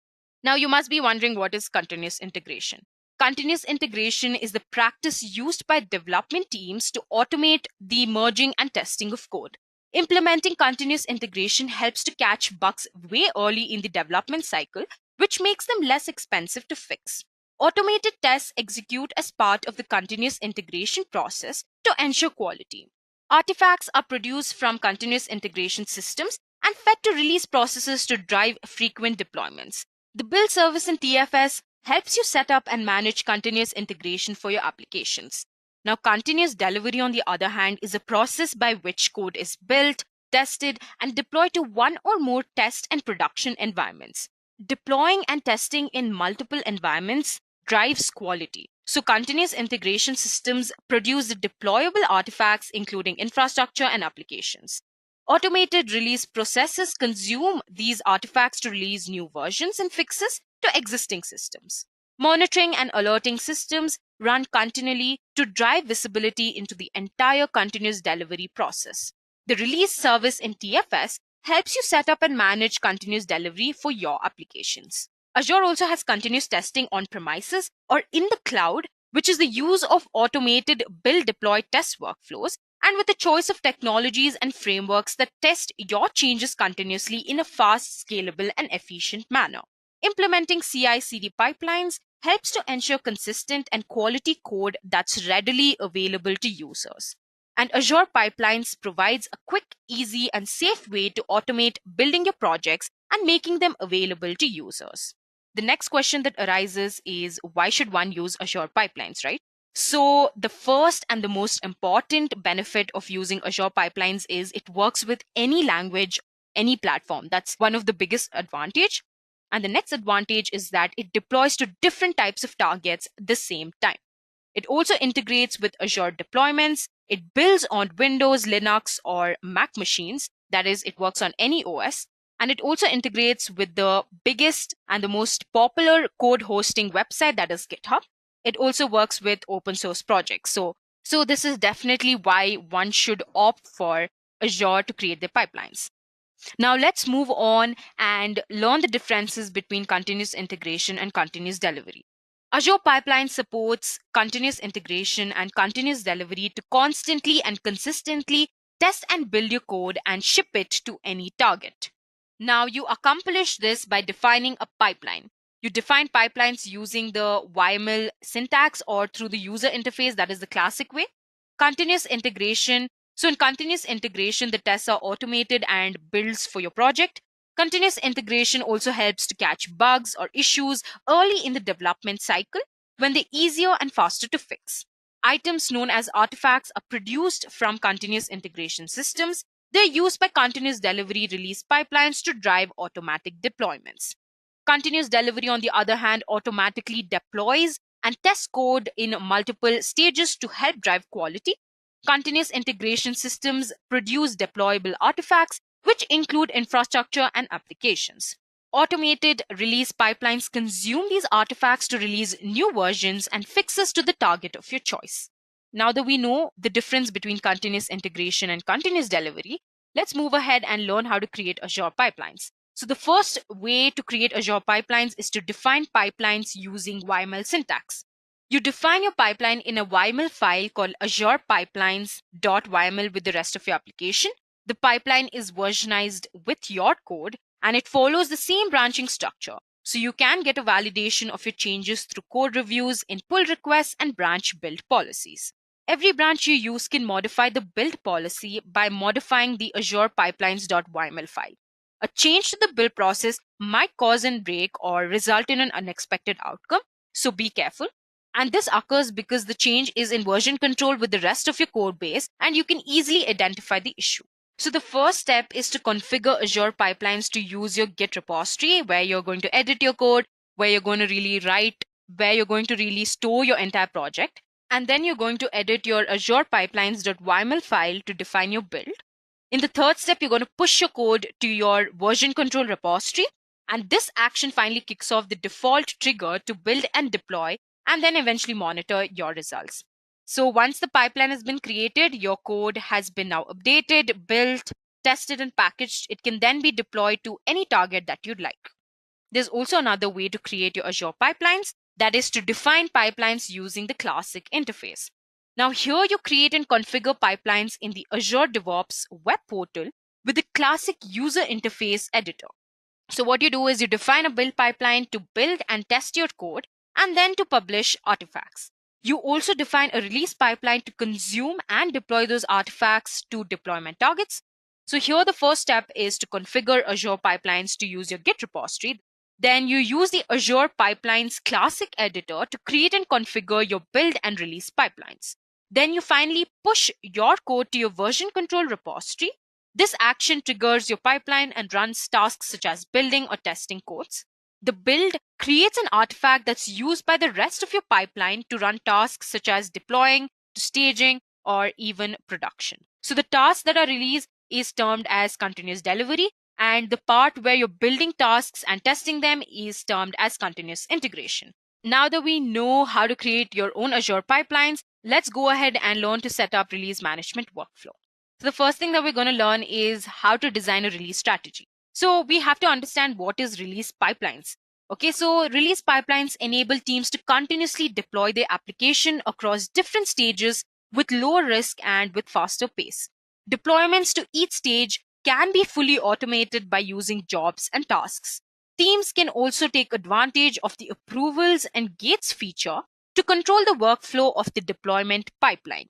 Now, you must be wondering, what is continuous integration? Continuous integration is the practice used by development teams to automate the merging and testing of code. Implementing continuous integration helps to catch bugs way early in the development cycle, which makes them less expensive to fix. Automated tests execute as part of the continuous integration process to ensure quality. Artifacts are produced from continuous integration systems and fed to release processes to drive frequent deployments. The build service in TFS helps you set up and manage continuous integration for your applications. Now, continuous delivery, on the other hand, is a process by which code is built, tested, and deployed to one or more test and production environments. Deploying and testing in multiple environments drives quality. So, continuous integration systems produce the deployable artifacts, including infrastructure and applications. Automated release processes consume these artifacts to release new versions and fixes to existing systems. Monitoring and alerting systems run continually to drive visibility into the entire continuous delivery process. The release service in TFS helps you set up and manage continuous delivery for your applications. Azure also has continuous testing on premises or in the cloud, which is the use of automated build deploy test workflows, and with a choice of technologies and frameworks that test your changes continuously in a fast, scalable, and efficient manner. Implementing CI/CD pipelines helps to ensure consistent and quality code that's readily available to users. And Azure Pipelines provides a quick, easy, and safe way to automate building your projects and making them available to users. The next question that arises is, why should one use Azure Pipelines, right? So the first and the most important benefit of using Azure Pipelines is it works with any language, any platform. That's one of the biggest advantage. And the next advantage is that it deploys to different types of targets at the same time. It also integrates with Azure deployments. It builds on Windows, Linux, or Mac machines. That is, it works on any OS. And it also integrates with the biggest and the most popular code hosting website, that is GitHub. It also works with open source projects. So this is definitely why one should opt for Azure to create their pipelines. Now let's move on and learn the differences between continuous integration and continuous delivery. Azure Pipeline supports continuous integration and continuous delivery to constantly and consistently test and build your code and ship it to any target. Now you accomplish this by defining a pipeline. You define pipelines using the YAML syntax or through the user interface, that is the classic way. Continuous integration. So in continuous integration, the tests are automated and builds for your project. Continuous integration also helps to catch bugs or issues early in the development cycle when they're easier and faster to fix. Items known as artifacts are produced from continuous integration systems. They're used by continuous delivery release pipelines to drive automatic deployments. Continuous delivery, on the other hand, automatically deploys and tests code in multiple stages to help drive quality. Continuous integration systems produce deployable artifacts, which include infrastructure and applications. Automated release pipelines consume these artifacts to release new versions and fixes to the target of your choice. Now that we know the difference between continuous integration and continuous delivery, let's move ahead and learn how to create Azure pipelines. So the first way to create Azure pipelines is to define pipelines using YAML syntax. You define your pipeline in a YAML file called Azure Pipelines.yml with the rest of your application. The pipeline is versionized with your code and it follows the same branching structure. So you can get a validation of your changes through code reviews in pull requests and branch build policies. Every branch you use can modify the build policy by modifying the Azure Pipelines.yml file. A change to the build process might cause a break or result in an unexpected outcome, so be careful. And this occurs because the change is in version control with the rest of your code base and you can easily identify the issue. So the first step is to configure Azure Pipelines to use your Git repository where you're going to edit your code, where you're going to really write, where you're going to really store your entire project. And then you're going to edit your Azure Pipelines.yml file to define your build. In the third step, you're going to push your code to your version control repository. And this action finally kicks off the default trigger to build and deploy and then eventually monitor your results. So once the pipeline has been created, your code has been now updated, built, tested, and packaged. It can then be deployed to any target that you'd like. There's also another way to create your Azure pipelines, that is to define pipelines using the classic interface. Now here you create and configure pipelines in the Azure DevOps web portal with the classic user interface editor. So what you do is you define a build pipeline to build and test your code and then to publish artifacts. You also define a release pipeline to consume and deploy those artifacts to deployment targets. So here the first step is to configure Azure pipelines to use your Git repository. Then you use the Azure Pipelines classic editor to create and configure your build and release pipelines. Then you finally push your code to your version control repository. This action triggers your pipeline and runs tasks such as building or testing codes. The build creates an artifact that's used by the rest of your pipeline to run tasks such as deploying, to staging, or even production. So the tasks that are released is termed as continuous delivery, and the part where you're building tasks and testing them is termed as continuous integration. Now that we know how to create your own Azure pipelines, let's go ahead and learn to set up release management workflow. So the first thing that we're going to learn is how to design a release strategy. So we have to understand what is release pipelines. Okay, so release pipelines enable teams to continuously deploy their application across different stages with lower risk and with faster pace. Deployments to each stage can be fully automated by using jobs and tasks. Teams can also take advantage of the approvals and gates feature to control the workflow of the deployment pipeline.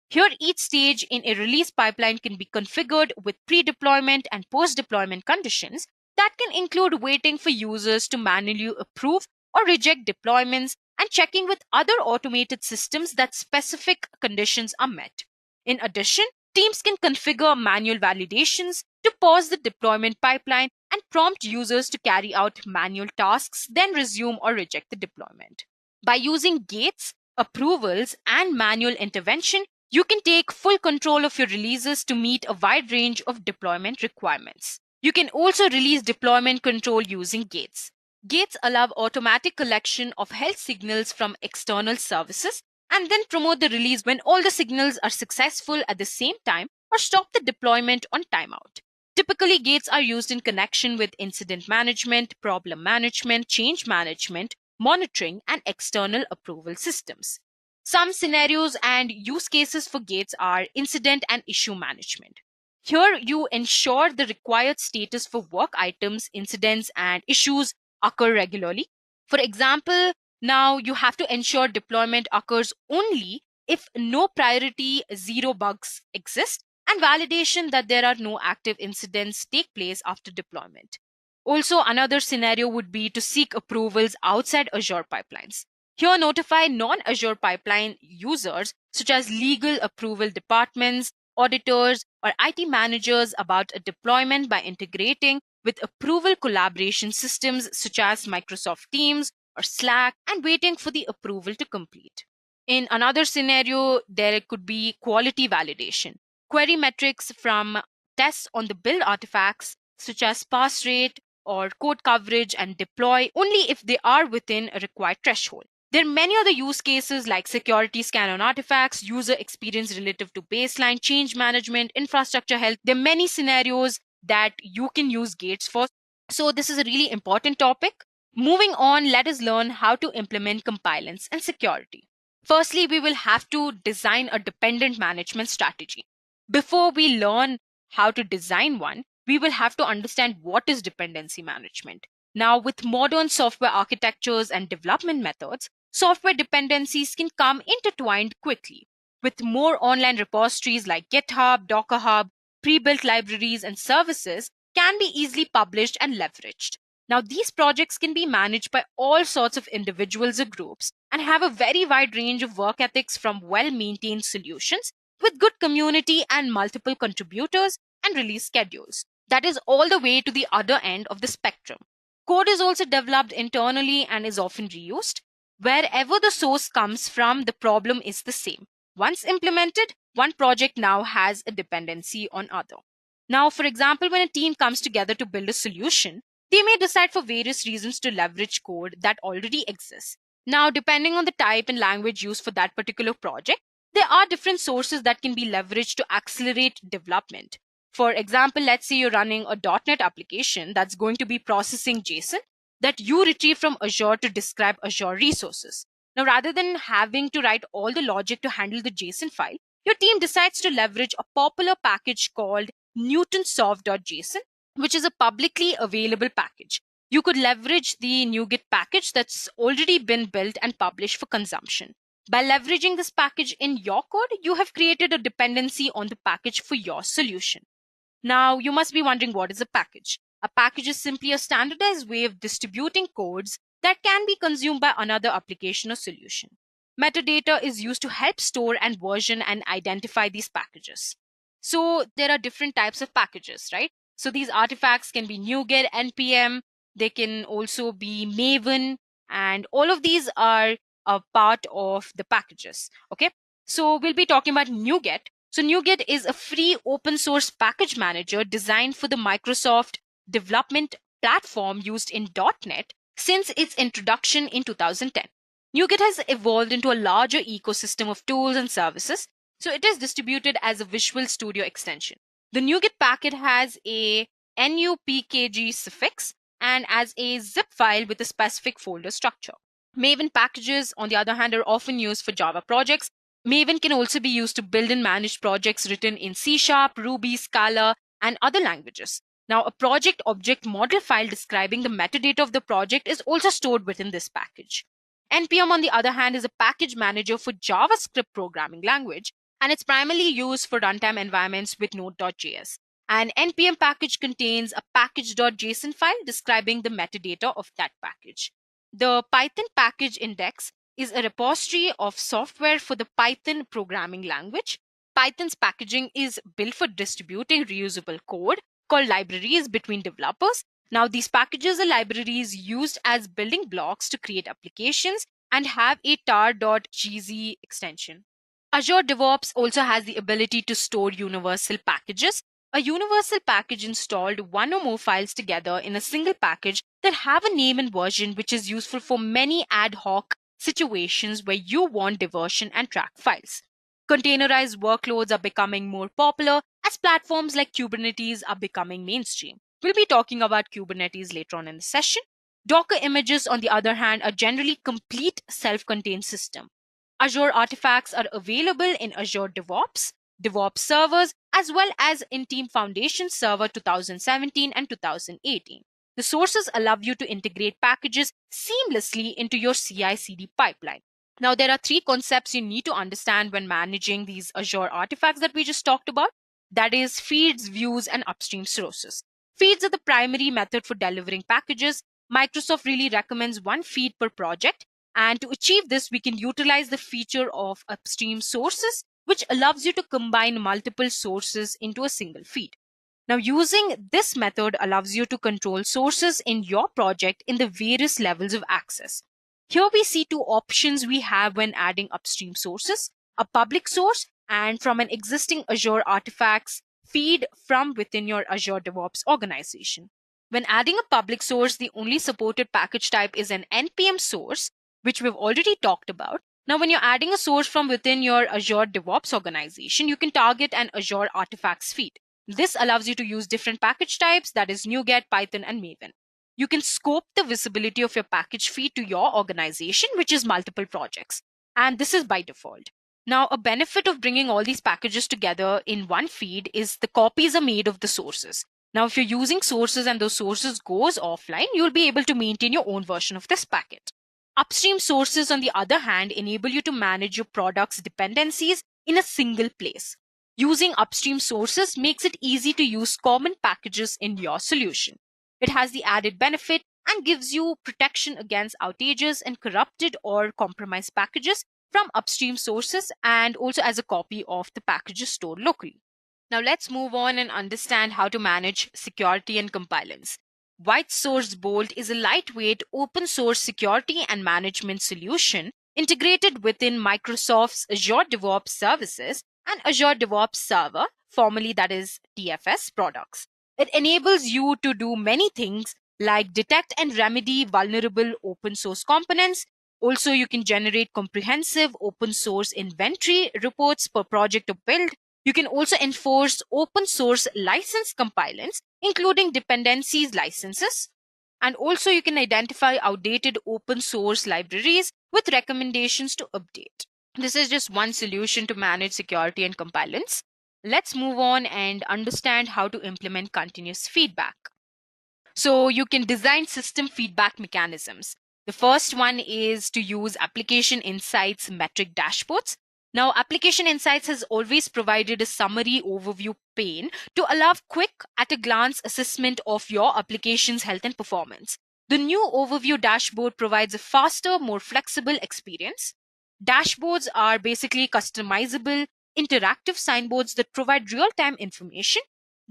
Here, each stage in a release pipeline can be configured with pre-deployment and post-deployment conditions that can include waiting for users to manually approve or reject deployments and checking with other automated systems that specific conditions are met. In addition, teams can configure manual validations to pause the deployment pipeline and prompt users to carry out manual tasks, then resume or reject the deployment. By using gates, approvals, and manual intervention, you can take full control of your releases to meet a wide range of deployment requirements. You can also release deployment control using gates. Gates allow automatic collection of health signals from external services and then promote the release when all the signals are successful at the same time or stop the deployment on timeout. Typically, gates are used in connection with incident management, problem management, change management, monitoring, and external approval systems. Some scenarios and use cases for gates are incident and issue management. Here, you ensure the required status for work items, incidents, and issues occur regularly. For example, now you have to ensure deployment occurs only if no priority zero bugs exist and validation that there are no active incidents take place after deployment. Also, another scenario would be to seek approvals outside Azure pipelines. Here, notify non-Azure pipeline users, such as legal approval departments, auditors, or IT managers about a deployment by integrating with approval collaboration systems such as Microsoft Teams or Slack and waiting for the approval to complete. In another scenario, there could be quality validation. Query metrics from tests on the build artifacts such as pass rate or code coverage and deploy only if they are within a required threshold. There are many other use cases like security scan on artifacts, user experience relative to baseline, change management, infrastructure health. There are many scenarios that you can use gates for. So this is a really important topic. Moving on, let us learn how to implement compliance and security. Firstly, we will have to design a dependent management strategy. Before we learn how to design one, we will have to understand what is dependency management. Now, with modern software architectures and development methods, software dependencies can come intertwined quickly. With more online repositories like GitHub, Dockerhub, pre-built libraries, and services can be easily published and leveraged. Now, these projects can be managed by all sorts of individuals or groups and have a very wide range of work ethics from well-maintained solutions with good community and multiple contributors and release schedules. That is all the way to the other end of the spectrum. Code is also developed internally and is often reused. Wherever the source comes from, the problem is the same. Once implemented, one project now has a dependency on other. Now, for example, when a team comes together to build a solution, they may decide for various reasons to leverage code that already exists. Now, depending on the type and language used for that particular project, there are different sources that can be leveraged to accelerate development. For example, let's say you're running a .NET application that's going to be processing JSON that you retrieve from Azure to describe Azure resources. Now, rather than having to write all the logic to handle the JSON file, your team decides to leverage a popular package called newtonsoft.json, which is a publicly available package. You could leverage the NuGet package that's already been built and published for consumption. By leveraging this package in your code, you have created a dependency on the package for your solution. Now, you must be wondering, what is a package? A package is simply a standardized way of distributing codes that can be consumed by another application or solution. Metadata is used to help store and version and identify these packages. So there are different types of packages, right? So these artifacts can be NuGet, NPM, they can also be Maven, and all of these are a part of the packages, okay? So we'll be talking about NuGet. So NuGet is a free open source package manager designed for the Microsoft development platform used in .NET since its introduction in 2010. NuGet has evolved into a larger ecosystem of tools and services So it is distributed as a Visual Studio extension. The NuGet packet has a NUPKG suffix and as a zip file with a specific folder structure. Maven packages, on the other hand, are often used for Java projects. Maven can also be used to build and manage projects written in C#, Ruby, Scala, and other languages. Now, a project object model file describing the metadata of the project is also stored within this package. NPM, on the other hand, is a package manager for JavaScript programming language, and it's primarily used for runtime environments with Node.js. An NPM package contains a package.json file describing the metadata of that package. The Python package index is a repository of software for the Python programming language. Python's packaging is built for distributing reusable code called libraries between developers. Now, these packages are libraries used as building blocks to create applications and have a tar.gz extension. Azure DevOps also has the ability to store universal packages. A universal package installed one or more files together in a single package that have a name and version, which is useful for many ad hoc situations where you want diversion and track files. Containerized workloads are becoming more popular as platforms like Kubernetes are becoming mainstream. We'll be talking about Kubernetes later on in the session. Docker images, on the other hand, are generally complete self-contained system. Azure artifacts are available in Azure DevOps, DevOps servers, as well as in Team Foundation Server 2017 and 2018. The sources allow you to integrate packages seamlessly into your CI/CD pipeline. Now, there are three concepts you need to understand when managing these Azure artifacts that we just talked about. That is feeds, views, and upstream sources. Feeds are the primary method for delivering packages. Microsoft really recommends one feed per project. And to achieve this, we can utilize the feature of upstream sources, which allows you to combine multiple sources into a single feed. Now, using this method allows you to control sources in your project in the various levels of access. Here we see two options we have when adding upstream sources: a public source and from an existing Azure artifacts feed from within your Azure DevOps organization. When adding a public source, the only supported package type is an NPM source, which we've already talked about. Now, when you're adding a source from within your Azure DevOps organization, you can target an Azure artifacts feed. This allows you to use different package types, that is NuGet, Python, and Maven. You can scope the visibility of your package feed to your organization, which is multiple projects. And this is by default. Now, a benefit of bringing all these packages together in one feed is the copies are made of the sources. Now, if you're using sources and those sources goes offline, you'll be able to maintain your own version of this packet. Upstream sources, on the other hand, enable you to manage your product's dependencies in a single place. Using upstream sources makes it easy to use common packages in your solution. It has the added benefit and gives you protection against outages and corrupted or compromised packages from upstream sources, and also as a copy of the packages stored locally. Now let's move on and understand how to manage security and compliance. White Source Bolt is a lightweight open source security and management solution integrated within Microsoft's Azure DevOps Services and Azure DevOps Server, formerly that is DFS products. It enables you to do many things like detect and remedy vulnerable open source components. Also, you can generate comprehensive open source inventory reports per project or build. You can also enforce open source license compliance, including dependencies licenses. And also you can identify outdated open source libraries with recommendations to update. This is just one solution to manage security and compliance. Let's move on and understand how to implement continuous feedback. So you can design system feedback mechanisms. The first one is to use Application Insights metric dashboards. Now, Application Insights has always provided a summary overview pane to allow quick at-a-glance assessment of your application's health and performance. The new overview dashboard provides a faster, more flexible experience. Dashboards are basically customizable, interactive signboards that provide real-time information.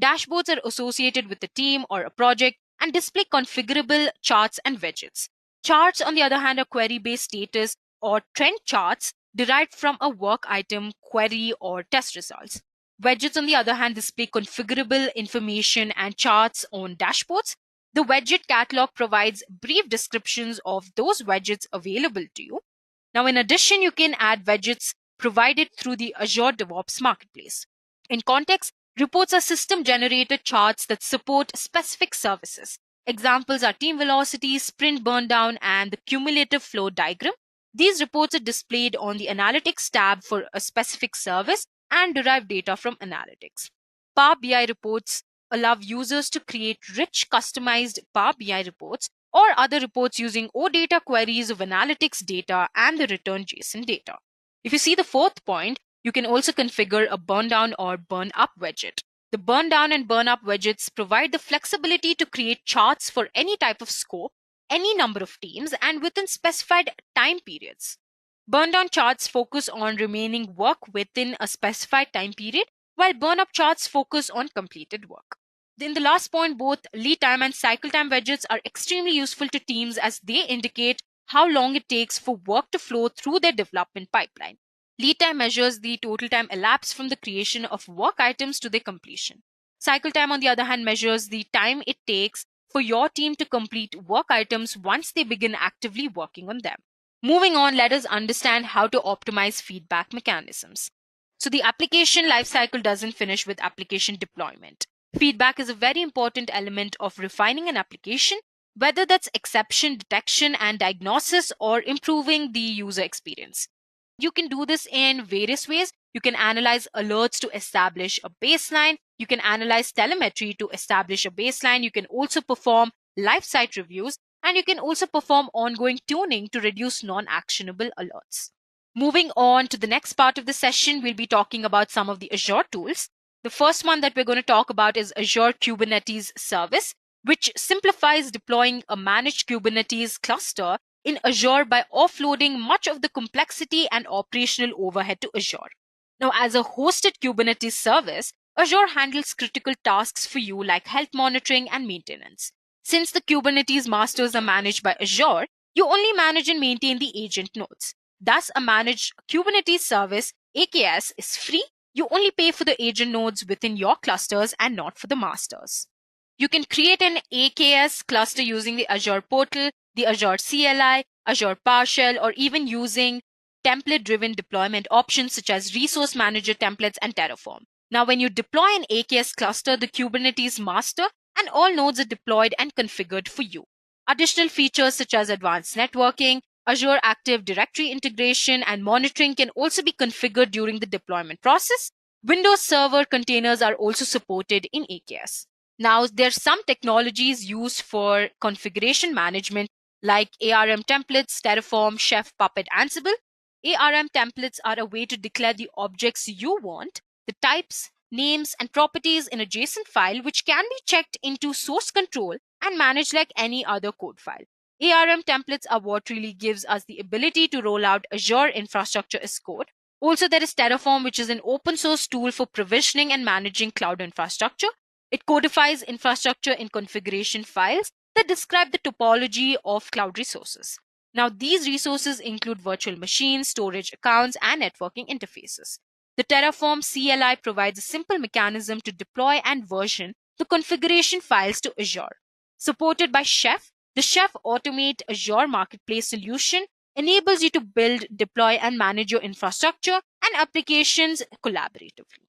Dashboards are associated with a team or a project and display configurable charts and widgets. Charts, on the other hand, are query-based status or trend charts derived from a work item, query, or test results. Widgets, on the other hand, display configurable information and charts on dashboards. The widget catalog provides brief descriptions of those widgets available to you. Now, in addition, you can add widgets provided through the Azure DevOps Marketplace. In context, reports are system-generated charts that support specific services. Examples are team velocity, sprint burndown, and the cumulative flow diagram. These reports are displayed on the Analytics tab for a specific service and derive data from analytics. Power BI reports allow users to create rich, customized Power BI reports or other reports using OData queries of analytics data and the return JSON data. If you see the fourth point, you can also configure a burn down or burn up widget. The burn down and burn up widgets provide the flexibility to create charts for any type of scope, any number of teams, and within specified time periods. Burn down charts focus on remaining work within a specified time period, while burn up charts focus on completed work. In the last point, both lead time and cycle time widgets are extremely useful to teams as they indicate how long it takes for work to flow through their development pipeline. Lead time measures the total time elapsed from the creation of work items to their completion. Cycle time, on the other hand, measures the time it takes for your team to complete work items once they begin actively working on them. Moving on, let us understand how to optimize feedback mechanisms. So the application lifecycle doesn't finish with application deployment. Feedback is a very important element of refining an application, whether that's exception detection and diagnosis or improving the user experience. You can do this in various ways. You can analyze alerts to establish a baseline. You can analyze telemetry to establish a baseline. You can also perform live site reviews, and you can also perform ongoing tuning to reduce non-actionable alerts. Moving on to the next part of the session, we'll be talking about some of the Azure tools. The first one that we're going to talk about is Azure Kubernetes Service, which simplifies deploying a managed Kubernetes cluster in Azure by offloading much of the complexity and operational overhead to Azure. Now, as a hosted Kubernetes service, Azure handles critical tasks for you like health monitoring and maintenance. Since the Kubernetes masters are managed by Azure, you only manage and maintain the agent nodes. Thus, a managed Kubernetes service, AKS, is free. You only pay for the agent nodes within your clusters and not for the masters. You can create an AKS cluster using the Azure Portal, the Azure CLI, Azure PowerShell, or even using template-driven deployment options such as Resource Manager templates and Terraform. Now, when you deploy an AKS cluster, the Kubernetes master and all nodes are deployed and configured for you. Additional features such as advanced networking, Azure Active Directory integration, and monitoring can also be configured during the deployment process. Windows Server containers are also supported in AKS. Now, there's some technologies used for configuration management like ARM templates, Terraform, Chef, Puppet, Ansible. ARM templates are a way to declare the objects you want, the types, names, and properties in a JSON file, which can be checked into source control and managed like any other code file. ARM templates are what really gives us the ability to roll out Azure infrastructure as code. Also, there is Terraform, which is an open source tool for provisioning and managing cloud infrastructure. It codifies infrastructure in configuration files that describe the topology of cloud resources. Now, these resources include virtual machines, storage accounts, and networking interfaces. The Terraform CLI provides a simple mechanism to deploy and version the configuration files to Azure. Supported by Chef, the Chef Automate Azure Marketplace solution enables you to build, deploy, and manage your infrastructure and applications collaboratively.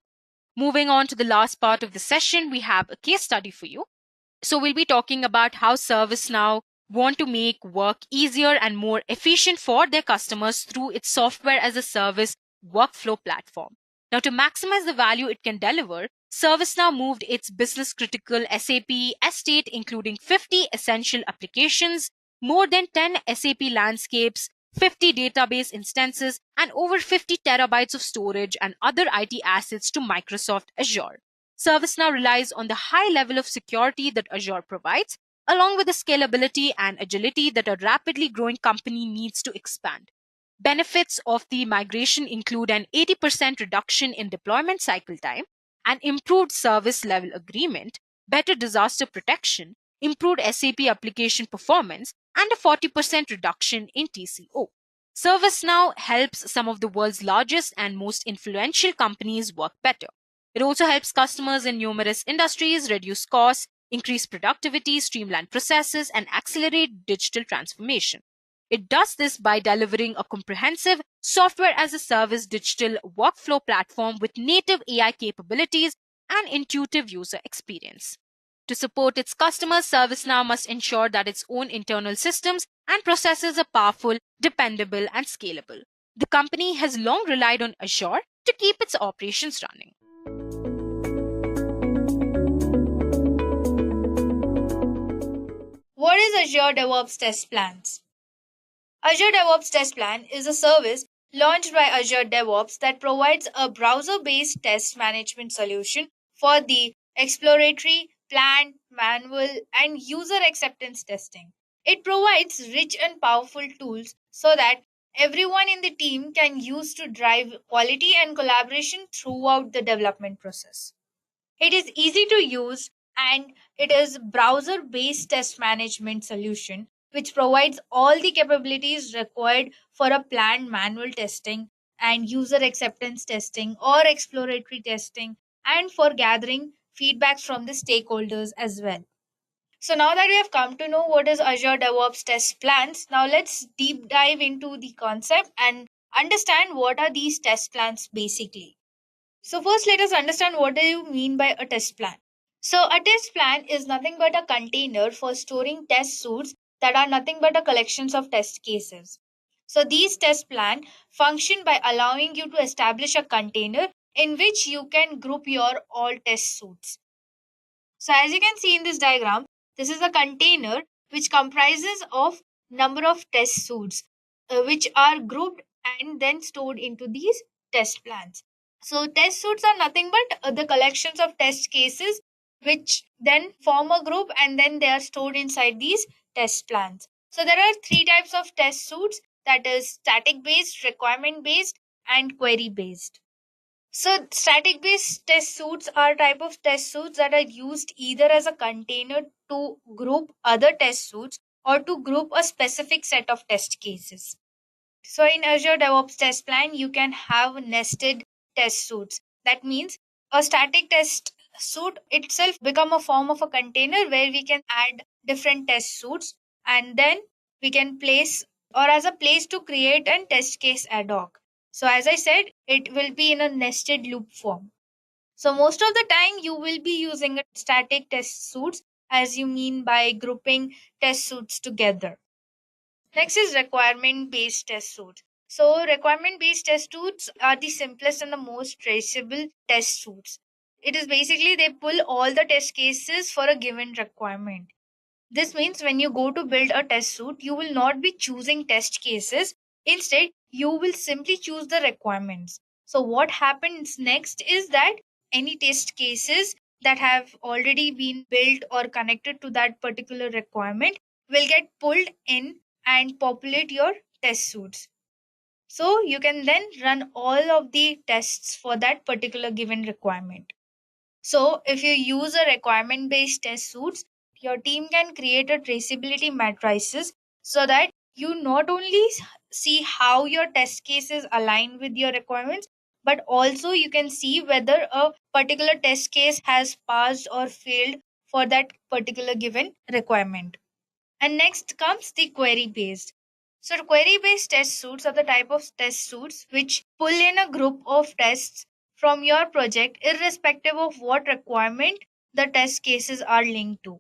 Moving on to the last part of the session, we have a case study for you. So we'll be talking about how ServiceNow want to make work easier and more efficient for their customers through its software as a service workflow platform. Now, to maximize the value it can deliver, ServiceNow moved its business critical SAP estate, including 50 essential applications, more than 10 SAP landscapes, 50 database instances, and over 50 terabytes of storage and other IT assets to Microsoft Azure. ServiceNow relies on the high level of security that Azure provides, along with the scalability and agility that a rapidly growing company needs to expand. Benefits of the migration include an 80% reduction in deployment cycle time, an improved service level agreement, better disaster protection, improved SAP application performance, and a 40% reduction in TCO. ServiceNow helps some of the world's largest and most influential companies work better. It also helps customers in numerous industries reduce costs, increase productivity, streamline processes, and accelerate digital transformation. It does this by delivering a comprehensive software as a service digital workflow platform with native AI capabilities and intuitive user experience. To support its customers, ServiceNow must ensure that its own internal systems and processes are powerful, dependable, and scalable. The company has long relied on Azure to keep its operations running. What is Azure DevOps Test Plans? Azure DevOps Test Plan is a service launched by Azure DevOps that provides a browser based test management solution for the exploratory, planned, manual, and user acceptance testing. It provides rich and powerful tools so that everyone in the team can use to drive quality and collaboration throughout the development process. It is easy to use and it is browser based test management solution which provides all the capabilities required for a planned manual testing and user acceptance testing or exploratory testing and for gathering feedbacks from the stakeholders as well. So now that we have come to know what is Azure DevOps Test Plans, now let's deep dive into the concept and understand what are these test plans basically. So first let us understand what do you mean by a test plan. So a test plan is nothing but a container for storing test suites that are nothing but a collections of test cases. So these test plan function by allowing you to establish a container in which you can group your all test suites. So as you can see in this diagram, this is a container which comprises of number of test suites which are grouped and then stored into these test plans. So test suites are nothing but the collections of test cases which then form a group and then they are stored inside these test plans. So there are three types of test suites, that is static based, requirement based and query based. So static based test suites are type of test suites that are used either as a container to group other test suites or to group a specific set of test cases. So in Azure DevOps Test Plan, you can have nested test suites. That means a static test suite itself become a form of a container where we can add different test suites and then we can place or as a place to create a test case ad hoc. So as I said, it will be in a nested loop form. So most of the time you will be using a static test suites as you mean by grouping test suites together. Next is requirement based test suites. So requirement based test suites are the simplest and the most traceable test suites. It is basically they pull all the test cases for a given requirement. This means when you go to build a test suite, you will not be choosing test cases. Instead, you will simply choose the requirements. So what happens next is that any test cases that have already been built or connected to that particular requirement will get pulled in and populate your test suites. So you can then run all of the tests for that particular given requirement. So if you use a requirement based test suites, your team can create a traceability matrices so that you not only see how your test cases align with your requirements, but also you can see whether a particular test case has passed or failed for that particular given requirement. And next comes the query based. So query based test suites are the type of test suites which pull in a group of tests from your project irrespective of what requirement the test cases are linked to.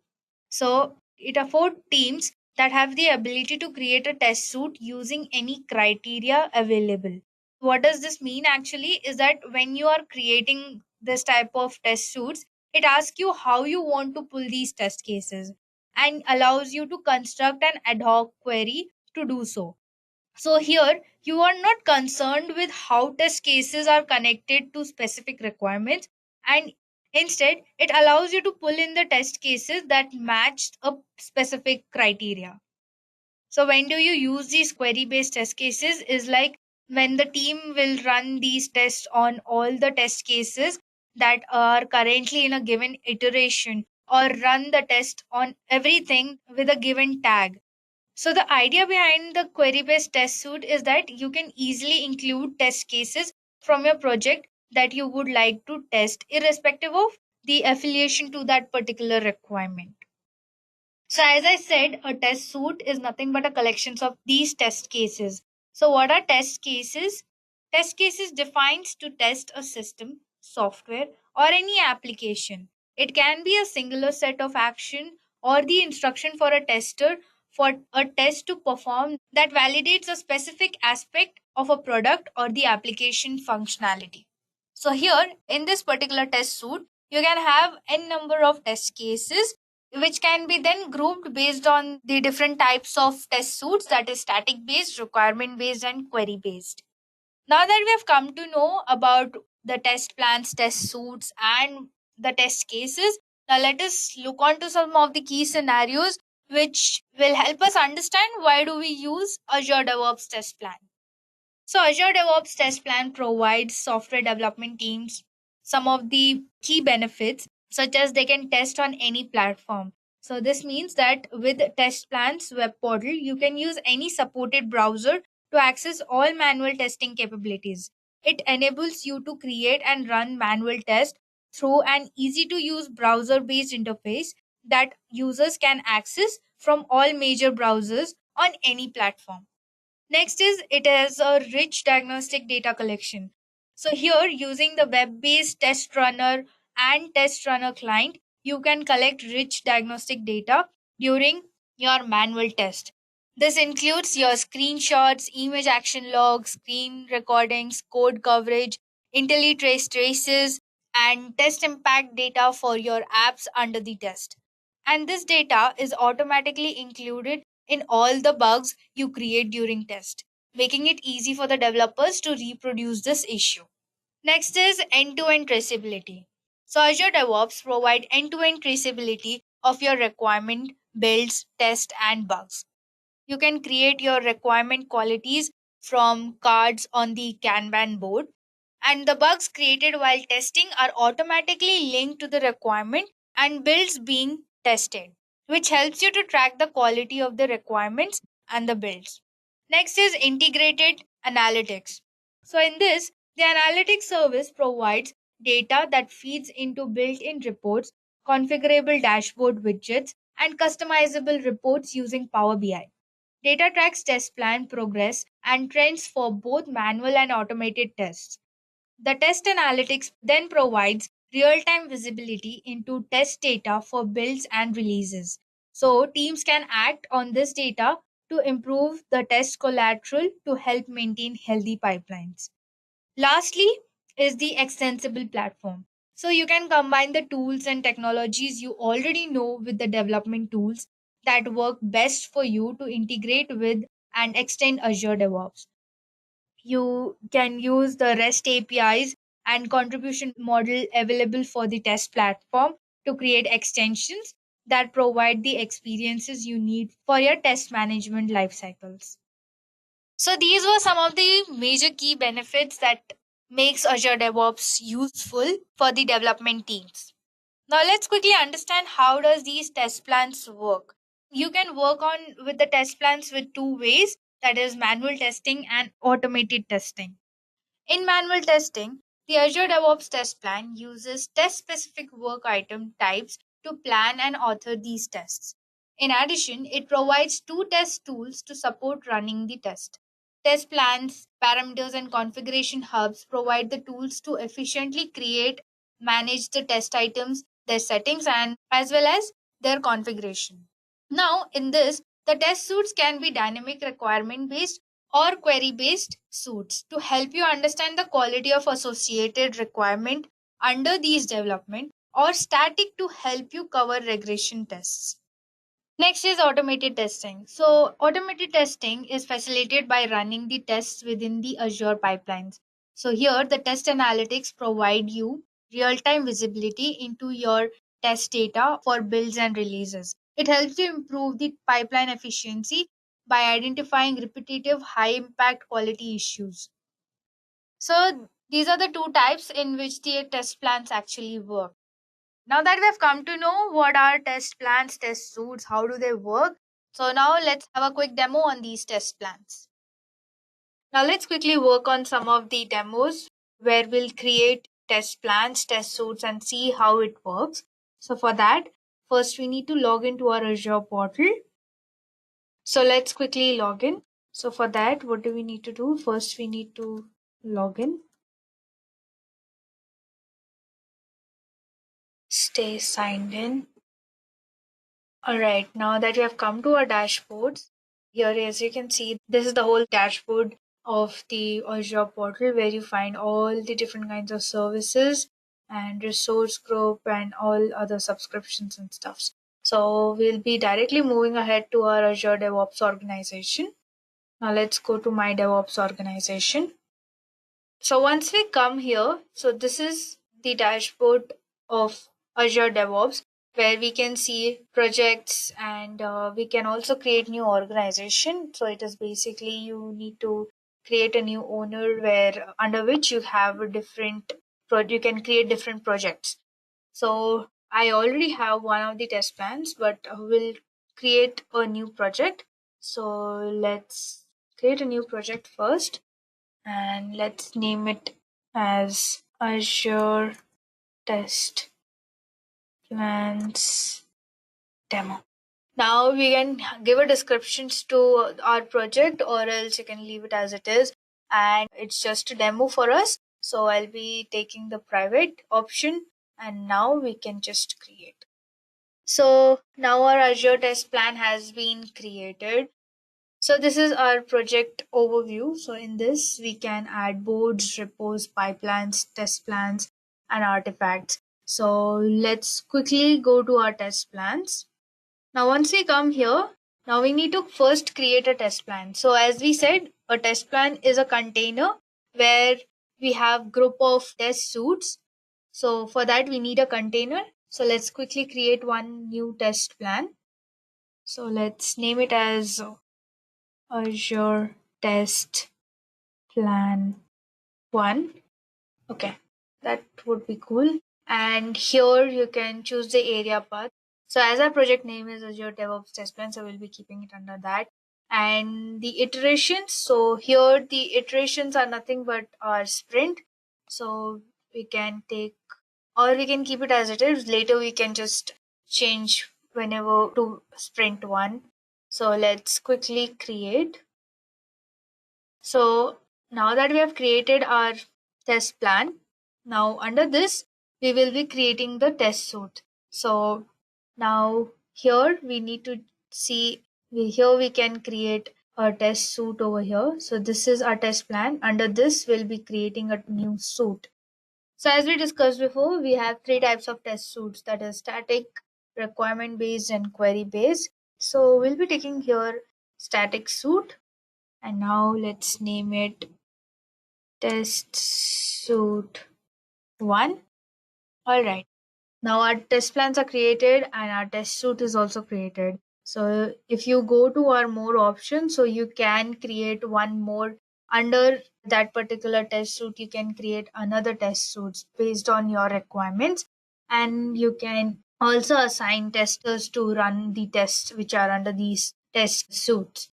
So it affords teams that have the ability to create a test suite using any criteria available. What does this mean actually is that when you are creating this type of test suites, it asks you how you want to pull these test cases and allows you to construct an ad hoc query to do so. So here you are not concerned with how test cases are connected to specific requirements, and instead it allows you to pull in the test cases that match a specific criteria. So when do you use these query based test cases is like when the team will run these tests on all the test cases that are currently in a given iteration or run the test on everything with a given tag. So the idea behind the query based test suite is that you can easily include test cases from your project that you would like to test irrespective of the affiliation to that particular requirement. So as I said, a test suite is nothing but a collection of these test cases. So what are test cases? Test cases defines to test a system, software, or any application. It can be a singular set of action or the instruction for a tester for a test to perform that validates a specific aspect of a product or the application functionality. So here in this particular test suite, you can have n number of test cases which can be then grouped based on the different types of test suites, that is static based, requirement based, and query based. Now that we have come to know about the test plans, test suites, and the test cases, now let us look on to some of the key scenarios which will help us understand why do we use Azure DevOps Test Plan. So Azure DevOps Test Plan provides software development teams some of the key benefits, such as they can test on any platform. So this means that with Test Plan's web portal, you can use any supported browser to access all manual testing capabilities. It enables you to create and run manual tests through an easy to use browser based interface that users can access from all major browsers on any platform. Next is it has a rich diagnostic data collection. So here using the web-based test runner and test runner client, you can collect rich diagnostic data during your manual test. This includes your screenshots, image action logs, screen recordings, code coverage, IntelliTrace traces, and test impact data for your apps under the test. And this data is automatically included in all the bugs you create during test, making it easy for the developers to reproduce this issue. Next is end-to-end traceability. So Azure DevOps provide end-to-end traceability of your requirement, builds, test, and bugs. You can create your requirement qualities from cards on the Kanban board, and the bugs created while testing are automatically linked to the requirement and builds being tested, which helps you to track the quality of the requirements and the builds. Next is integrated analytics. So, in this, the analytics service provides data that feeds into built in reports, configurable dashboard widgets, and customizable reports using Power BI. Data tracks test plan progress and trends for both manual and automated tests. The test analytics then provides real time visibility into test data for builds and releases. So, teams can act on this data to improve the test collateral to help maintain healthy pipelines. Lastly, is the extensible platform. So, you can combine the tools and technologies you already know with the development tools that work best for you to integrate with and extend Azure DevOps. You can use the REST APIs and contribution model available for the test platform to create extensions that provide the experiences you need for your test management life cycles. So these were some of the major key benefits that makes Azure DevOps useful for the development teams. Now let's quickly understand how does these test plans work. You can work on with the test plans with two ways, that is manual testing and automated testing. In manual testing, the Azure DevOps test plan uses test specific work item types to plan and author these tests. In addition, it provides two test tools to support running the test. Test plans, parameters, and configuration hubs provide the tools to efficiently create, manage the test items, their settings, and as well as their configuration. Now, in this, the test suites can be dynamic requirement based or query based suites to help you understand the quality of associated requirement under these development, or static to help you cover regression tests. Next is automated testing. So, automated testing is facilitated by running the tests within the Azure pipelines. So, here the test analytics provide you real time visibility into your test data for builds and releases. It helps you improve the pipeline efficiency by identifying repetitive, high impact quality issues. So, these are the two types in which the test plans actually work. Now that we have come to know what are test plans, test suites, how do they work, so now let's have a quick demo on these test plans. Now let's quickly work on some of the demos where we'll create test plans, test suites, and see how it works. So for that, first we need to log into our Azure portal. So let's quickly log in. So for that, what do we need to do? First, we need to log in. Stay signed in. Alright, now that we have come to our dashboards, here as you can see, this is the whole dashboard of the Azure portal where you find all the different kinds of services and resource group and all other subscriptions and stuffs. So we'll be directly moving ahead to our Azure DevOps organization. Now let's go to my DevOps organization. So once we come here, so this is the dashboard of Azure DevOps where we can see projects and we can also create new organization. So it is basically you need to create a new owner where under which you have a different you can create different projects. So I already have one of the test plans, but we'll create a new project. So let's create a new project first and let's name it as Azure Test Plans Demo. Now we can give a descriptions to our project or else you can leave it as it is and it's just a demo for us. So I'll be taking the private option and now we can just create. So now our Azure test plan has been created. So this is our project overview. So in this, we can add boards, repos, pipelines, test plans, and artifacts. So let's quickly go to our test plans. Now once we come here, now we need to first create a test plan. So as we said, a test plan is a container where we have group of test suites. So for that, we need a container. So let's quickly create one new test plan. So let's name it as Azure Test Plan 1. Okay, that would be cool. And here you can choose the area path. So as our project name is Azure DevOps Test Plan, so we'll be keeping it under that. And the iterations, so here the iterations are nothing but our sprint. So we can take, or we can keep it as it is. Later we can just change whenever to sprint 1. So let's quickly create. So now that we have created our test plan, now under this, we will be creating the test suite. So now here we need to see, here we can create a test suite over here. So this is our test plan. Under this, we'll be creating a new suite. So as we discussed before, we have 3 types of test suites, that is static, requirement based and query based. So we'll be taking here static suite. And now let's name it test suite 1. Alright. Now our test plans are created and our test suite is also created. So if you go to our more options, so you can create one more under that particular test suite. You can create another test suite based on your requirements. And you can also assign testers to run the tests which are under these test suites.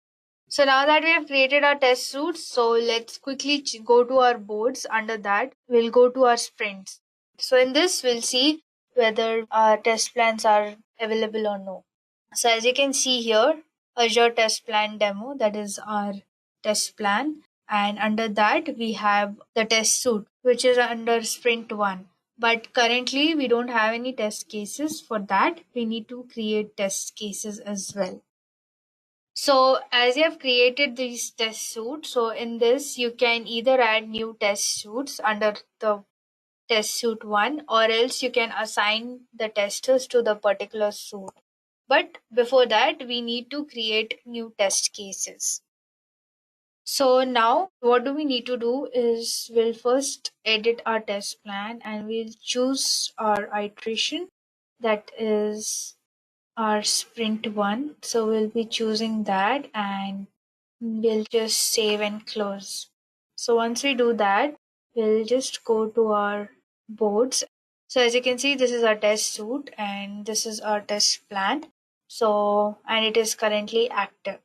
So now that we have created our test suites, so let's quickly go to our boards. Under that, we'll go to our sprints. So in this, we'll see whether our test plans are available or no. So as you can see here, Azure Test Plan Demo, that is our test plan. And under that, we have the test suite, which is under sprint 1. But currently, we don't have any test cases. For that, we need to create test cases as well. So as you have created these test suites, so in this you can either add new test suites under the test suite 1 or else you can assign the testers to the particular suite. But before that we need to create new test cases. So now what do we need to do is we'll first edit our test plan and we'll choose our iteration, that is our sprint 1. So we'll be choosing that and we'll just save and close. So once we do that, we'll just go to our boards. So as you can see, this is our test suite and this is our test plan. So, and it is currently active.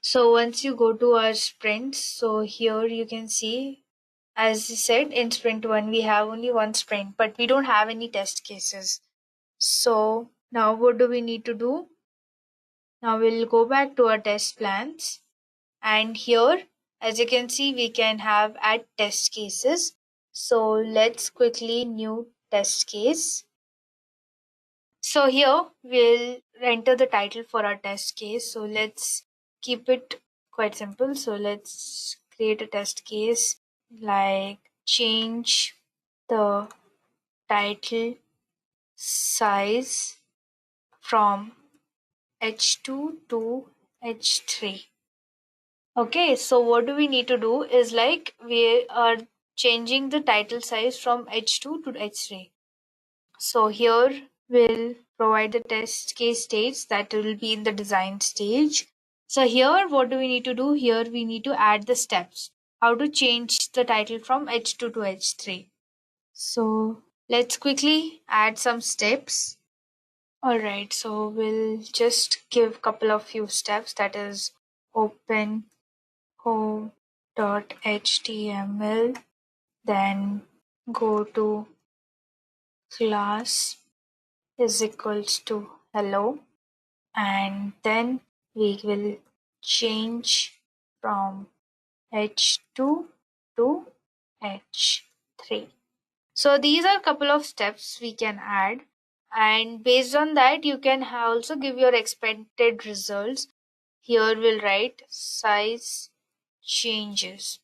So once you go to our sprints, so here you can see, as I said, in sprint 1, we have only one sprint, but we don't have any test cases. So now what do we need to do? Now we'll go back to our test plans And here, as you can see, we can have add test cases. So let's quickly new test case. So here we'll enter the title for our test case. So let's keep it quite simple. So let's create a test case like change the title size from H2 to H3. Okay, so what do we need to do is like we are changing the title size from H2 to H3. So here we'll provide the test case states that will be in the design stage. So here what do we need to do? Here we need to add the steps. How to change the title from H2 to H3. So let's quickly add some steps. Alright, so we'll just give couple of few steps, that is open home.html, then go to class is equals to hello, and then we will change from H2 to H3. So these are a couple of steps we can add, and based on that you can also give your expected results. Here we'll write size changes.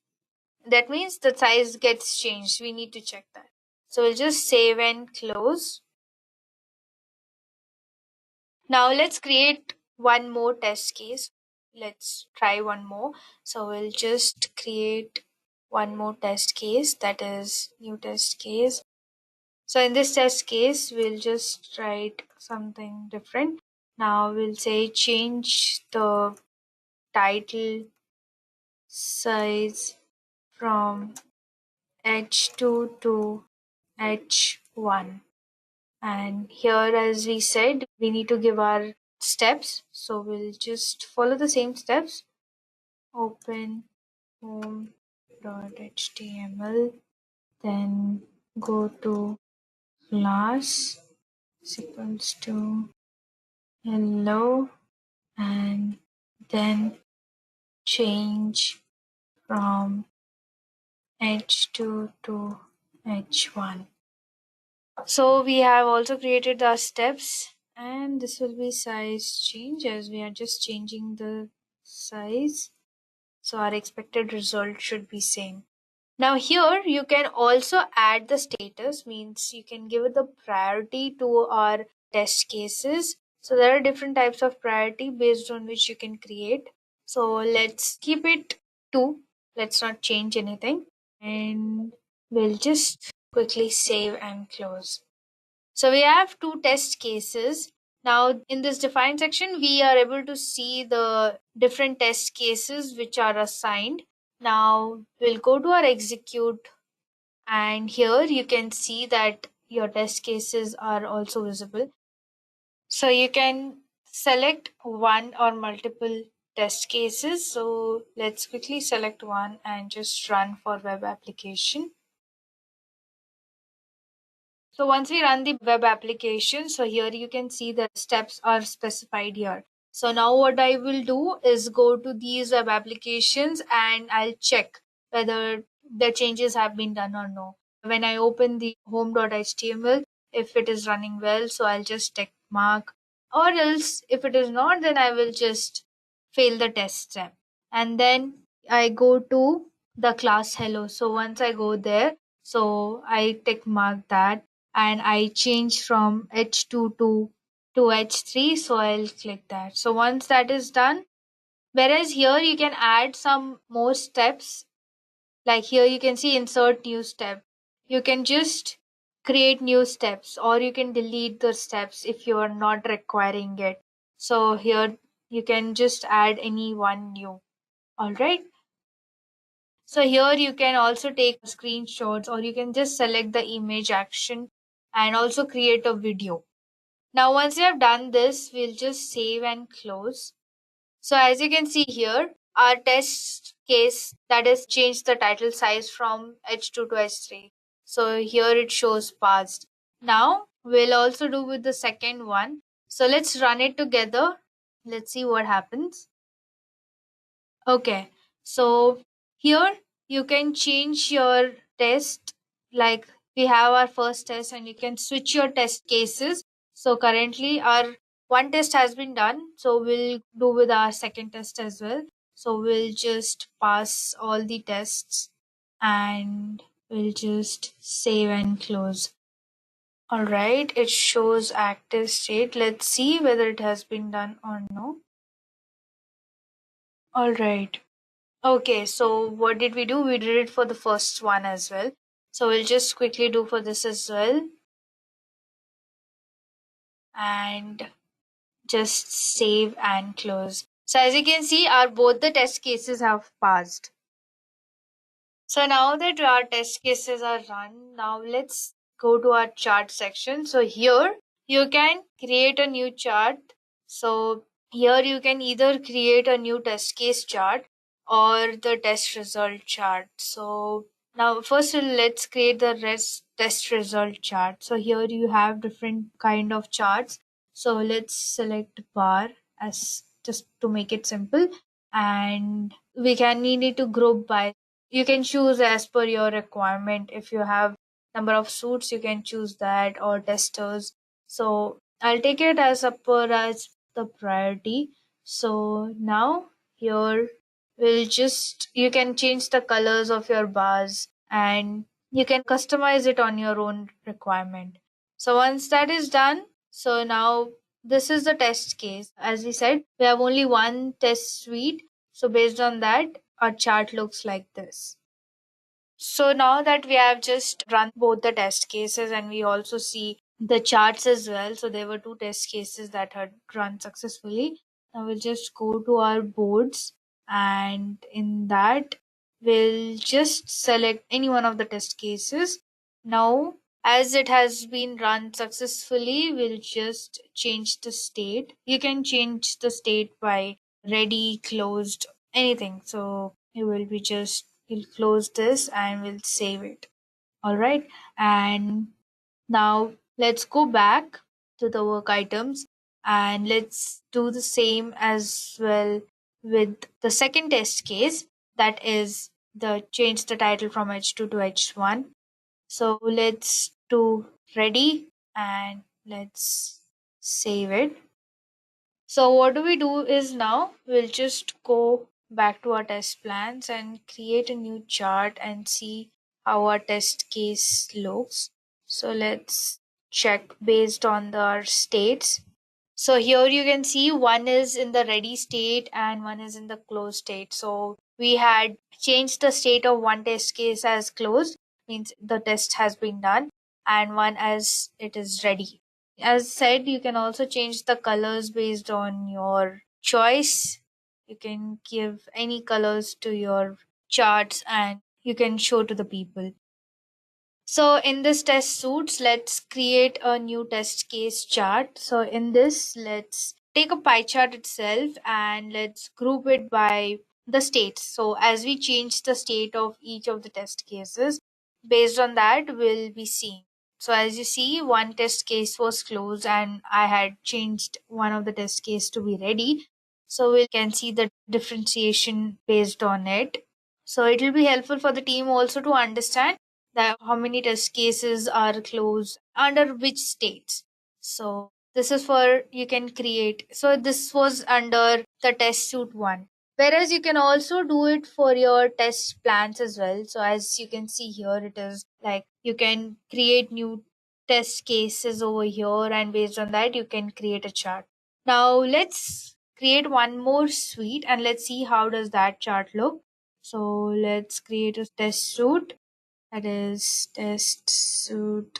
That means the size gets changed. We need to check that. So we'll just save and close. Now let's create one more test case. Let's try one more. So we'll just create one more test case, that is new test case. So in this test case, we'll just write something different. Now we'll say change the title size from H2 to H1. And here, as we said, we need to give our steps. So we'll just follow the same steps. Open home.html, then go to class is equals to hello, and then change from H2 to H1. So we have also created the steps, and this will be size change as we are just changing the size. So our expected result should be same. Now here you can also add the status, means you can give it the priority to our test cases. So there are different types of priority based on which you can create. So let's keep it 2. Let's not change anything, and we'll just quickly save and close. So we have 2 test cases. Now in this define section, we are able to see the different test cases which are assigned. Now we'll go to our execute, and here you can see that your test cases are also visible. So you can select one or multiple test cases. So let's quickly select one and just run for web application. So once we run the web application, so here you can see the steps are specified here. So now what I will do is go to these web applications and I'll check whether the changes have been done or no. When I open the home.html, if it is running well, so I'll just tick mark, or else if it is not, then I will just fail the test step. And then I go to the class hello. So once I go there, so I tick mark that, and I change from H2 to H3, so I'll click that. So once that is done, whereas here you can add some more steps, like here you can see insert new step. You can just create new steps, or you can delete the steps if you are not requiring it. So here you can just add any one new. All right. So here you can also take screenshots, or you can just select the image action and also create a video. Now once you have done this, we'll just save and close. So as you can see here, our test case, that is change the title size from H2 to H3. So here it shows passed. Now we'll also do with the second one. So let's run it together. Let's see what happens. Okay, so here you can change your test. Like we have our first test, and you can switch your test cases. So currently, our one test has been done. So we'll do with our second test as well. So we'll just pass all the tests and we'll just save and close. All right, it shows active state. Let's see whether it has been done or no. All right. Okay, so what did we do? We did it for the first one as well. So we'll just quickly do for this as well. And just save and close. So as you can see, our both the test cases have passed. So now that our test cases are run, now let's go to our chart section. So here you can create a new chart. So here you can either create a new test case chart or the test result chart. So now first let's create the test result chart. So here you have different kind of charts. So let's select bar as just to make it simple, and we need to group by. You can choose as per your requirement. If you have number of suits, you can choose that, or testers. So I'll take it as upper as the priority. So now here we'll just, you can change the colors of your bars and you can customize it on your own requirement. So once that is done, so now this is the test case. As we said, we have only one test suite. So based on that, our chart looks like this. So now that we have just run both the test cases and we also see the charts as well. So there were two test cases that had run successfully. Now we'll just go to our boards, and in that we'll just select any one of the test cases. Now as it has been run successfully, we'll just change the state. You can change the state by ready, closed, anything. So it will be just, we'll close this and we'll save it. All right. And now let's go back to the work items and let's do the same as well with the second test case, that is the change the title from H2 to H1. So let's do ready and let's save it. So what do we do is now we'll just go back to our test plans and create a new chart and see how our test case looks. So let's check based on our states. So here you can see one is in the ready state and one is in the closed state. So we had changed the state of one test case as closed, means the test has been done, and one as it is ready. As said, you can also change the colors based on your choice. You can give any colors to your charts and you can show to the people. So in this test suits, let's create a new test case chart. So in this, let's take a pie chart itself and let's group it by the states. So as we change the state of each of the test cases, based on that, we'll be seeing. So as you see, one test case was closed and I had changed one of the test case to be ready. So we can see the differentiation based on it. So it will be helpful for the team also to understand that how many test cases are closed under which states. So this is for you can create. So this was under the test suite one. Whereas you can also do it for your test plans as well. So as you can see here, it is like you can create new test cases over here, and based on that, you can create a chart. Now let's create one more suite and let's see how does that chart look. So let's create a test suite, that is test suite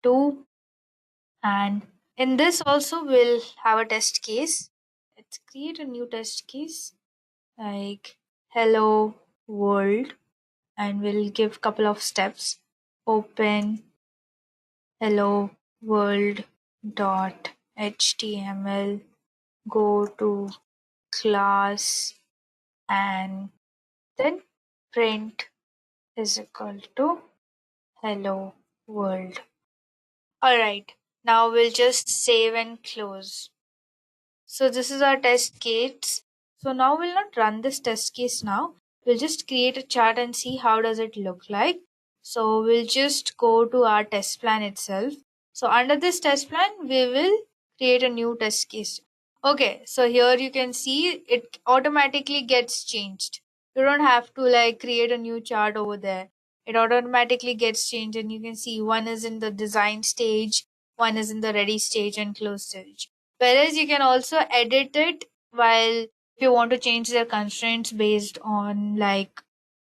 2, and in this also we'll have a test case. Let's create a new test case like hello world, and we'll give couple of steps. Open hello world dot html, go to class, and then print is equal to hello world. All right, now we'll just save and close. So this is our test case. So now we'll not run this test case now. We'll just create a chart and see how does it look like. So we'll just go to our test plan itself. So under this test plan, we will create a new test case. Okay, so here you can see it automatically gets changed. You don't have to like create a new chart over there. It automatically gets changed, and you can see one is in the design stage, one is in the ready stage and close stage. Whereas you can also edit it while if you want to change their constraints based on like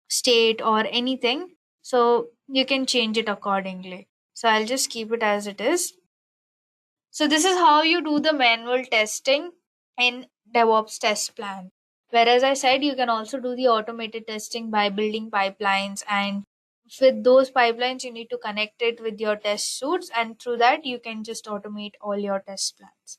state or anything, so you can change it accordingly. So I'll just keep it as it is. So this is how you do the manual testing in DevOps test plan. Whereas I said you can also do the automated testing by building pipelines, and with those pipelines you need to connect it with your test suites, and through that you can just automate all your test plans.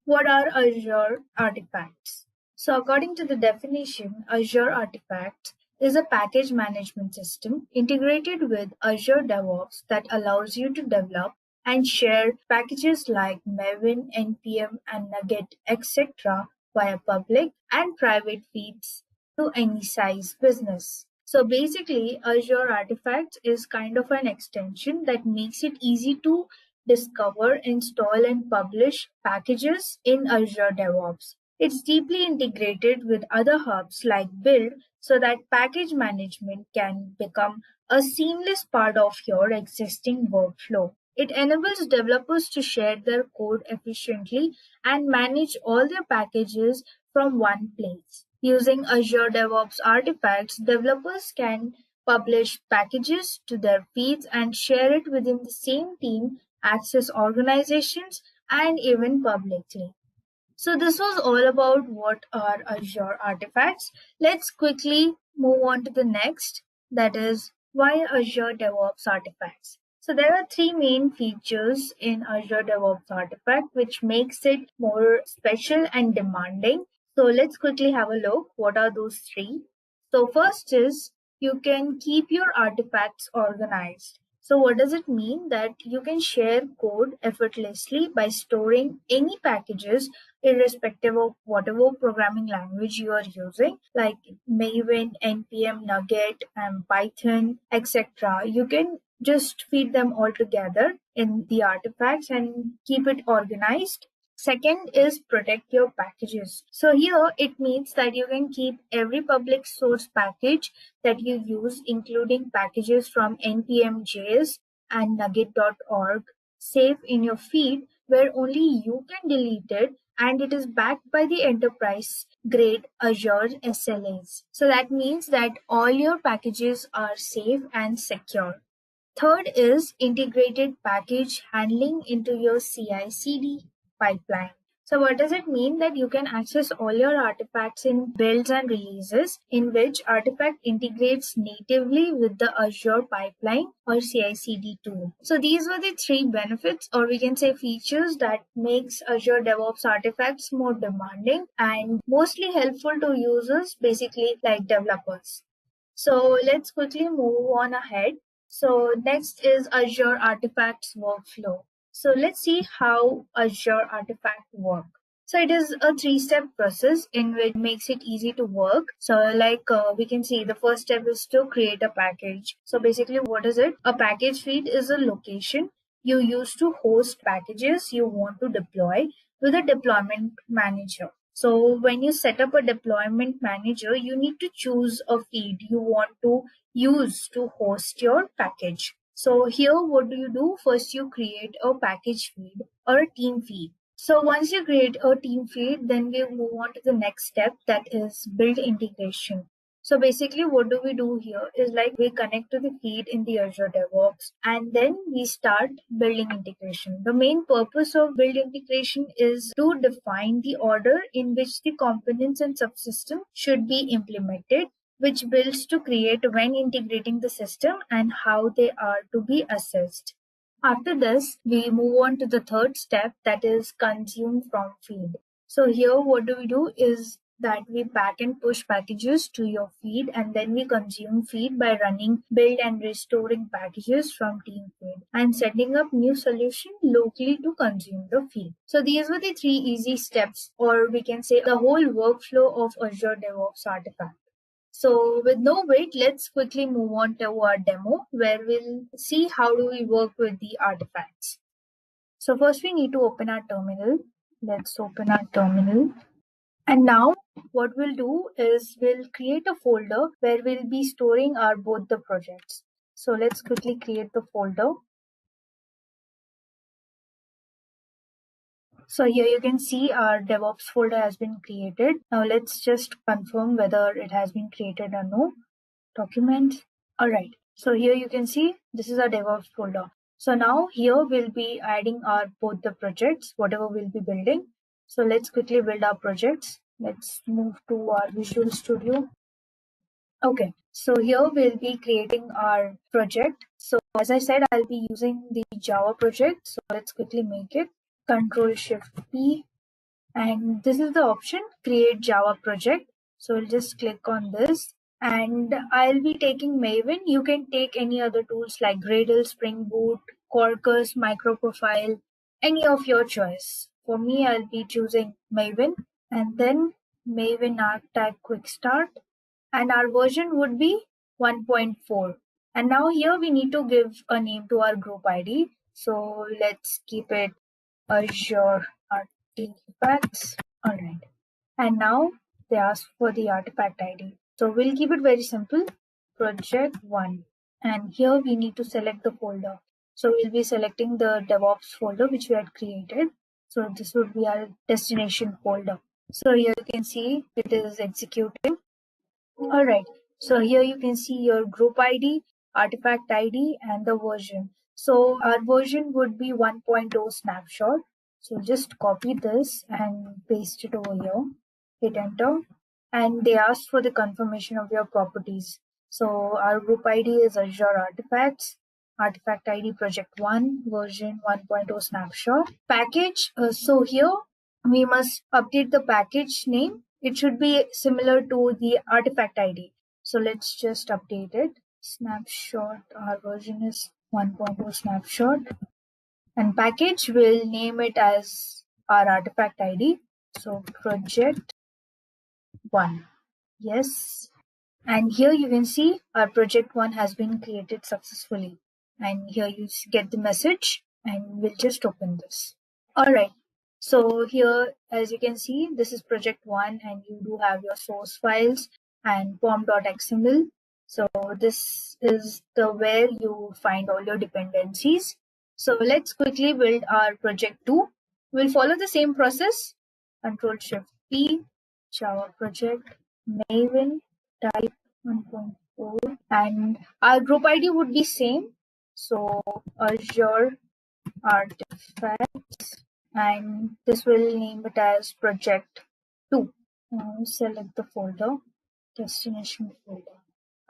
What are Azure artifacts? So, according to the definition, Azure Artifacts is a package management system integrated with Azure DevOps that allows you to develop and share packages like Maven, NPM, and Nugget, etc., via public and private feeds to any size business. So basically, Azure Artifacts is kind of an extension that makes it easy to discover, install, and publish packages in Azure DevOps. It's deeply integrated with other hubs like Build so that package management can become a seamless part of your existing workflow. It enables developers to share their code efficiently and manage all their packages from one place. Using Azure DevOps artifacts, developers can publish packages to their feeds and share it within the same team, access organizations, and even publicly. So this was all about what are Azure artifacts. Let's quickly move on to the next, that is why Azure DevOps artifacts. So there are three main features in Azure DevOps artifact which makes it more special and demanding. So let's quickly have a look. What are those three? So first is you can keep your artifacts organized. So what does it mean? That you can share code effortlessly by storing any packages irrespective of whatever programming language you are using, like Maven, NPM, Nugget, and Python, etc. You can just feed them all together in the artifacts and keep it organized. Second is protect your packages. So here it means that you can keep every public source package that you use, including packages from npm.js and nugget.org, safe in your feed where only you can delete it, and it is backed by the enterprise grade Azure SLAs. So that means that all your packages are safe and secure. Third is integrated package handling into your CI/CD pipeline. So what does it mean? That you can access all your artifacts in builds and releases, in which artifact integrates natively with the Azure pipeline or CI/CD tool. So these were the three benefits, or we can say features, that makes Azure DevOps artifacts more demanding and mostly helpful to users, basically like developers. So let's quickly move on ahead. So next is Azure Artifacts workflow. So let's see how Azure Artifact work. So it is a three-step process in which makes it easy to work. So we can see the first step is to create a package. So basically what is it? A package feed is a location you use to host packages you want to deploy with a deployment manager. So when you set up a deployment manager, you need to choose a feed you want to use to host your package. So here what do you do? First you create a package feed or a team feed. So once you create a team feed, then we move on to the next step, that is build integration. So basically what do we do here is like we connect to the feed in the Azure DevOps and then we start building integration. The main purpose of build integration is to define the order in which the components and subsystem should be implemented, which builds to create when integrating the system and how they are to be assessed. After this, we move on to the third step, that is consume from feed. So here what do we do is that we pack and push packages to your feed, and then we consume feed by running build and restoring packages from team feed and setting up new solution locally to consume the feed. So these were the 3 easy steps, or we can say the whole workflow of Azure DevOps Artifact. So with no wait, let's quickly move on to our demo where we'll see how do we work with the artifacts. So first we need to open our terminal. Let's open our terminal. And now what we'll do is we'll create a folder where we'll be storing our both the projects. So let's quickly create the folder. So here you can see our DevOps folder has been created. Now let's just confirm whether it has been created or no. Document. Alright. So here you can see this is our DevOps folder. So now here we'll be adding our both the projects, whatever we'll be building. So let's quickly build our projects. Let's move to our Visual Studio. Okay, so here we'll be creating our project. So as I said, I'll be using the Java project. So let's quickly make it. Control Shift P. And this is the option, Create Java Project. So we'll just click on this. And I'll be taking Maven. You can take any other tools like Gradle, Spring Boot, Quarkus, Microprofile, any of your choice. For me, I'll be choosing Maven and then Maven Archetype Quick Start. And our version would be 1.4. And now here we need to give a name to our group ID. So let's keep it Azure Artifacts. Alright. And now they ask for the artifact ID. So we'll keep it very simple. Project 1. And here we need to select the folder. So we'll be selecting the DevOps folder which we had created. So this would be our destination folder. So here you can see it is executing. Alright. So here you can see your group ID, artifact ID, and the version. So our version would be 1.0 snapshot. So just copy this and paste it over here. Hit enter. And they asked for the confirmation of your properties. So our group ID is Azure Artifacts, artifact ID project 1, version 1.0 snapshot. Package. So here we must update the package name. It should be similar to the artifact ID. So let's just update it. Snapshot, our version is 1.0 snapshot. And package, will name it as our artifact ID. So project 1. Yes. And here you can see our project 1 has been created successfully. And here you get the message and we'll just open this. Alright. So here, as you can see, this is project 1 and you do have your source files and pom.xml. So this is the where you find all your dependencies. So let's quickly build our project 2. We'll follow the same process. Control Shift P, Java project, Maven, type 1.4, and our group ID would be same. So Azure Artifacts, and this will name it as project 2. Now select the folder, destination folder.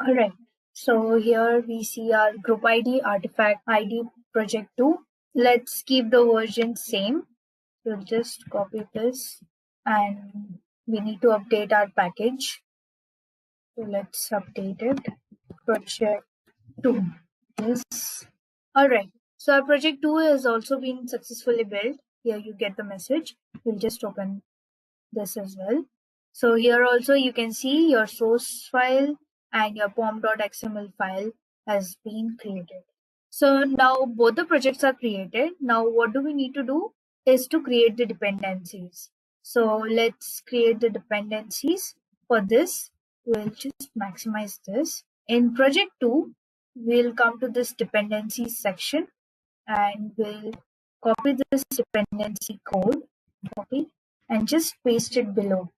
Alright, so here we see our group ID, artifact ID, project 2. Let's keep the version same. We'll just copy this and we need to update our package. So let's update it. Project 2. Yes. Alright. So our project 2 has also been successfully built. Here you get the message. We'll just open this as well. So here also you can see your source file and your pom.xml file has been created. So now both the projects are created. Now what do we need to do is to create the dependencies. So let's create the dependencies. For this, we'll just maximize this. In project 2, we'll come to this dependencies section and we'll copy this dependency code, copy, and just paste it below.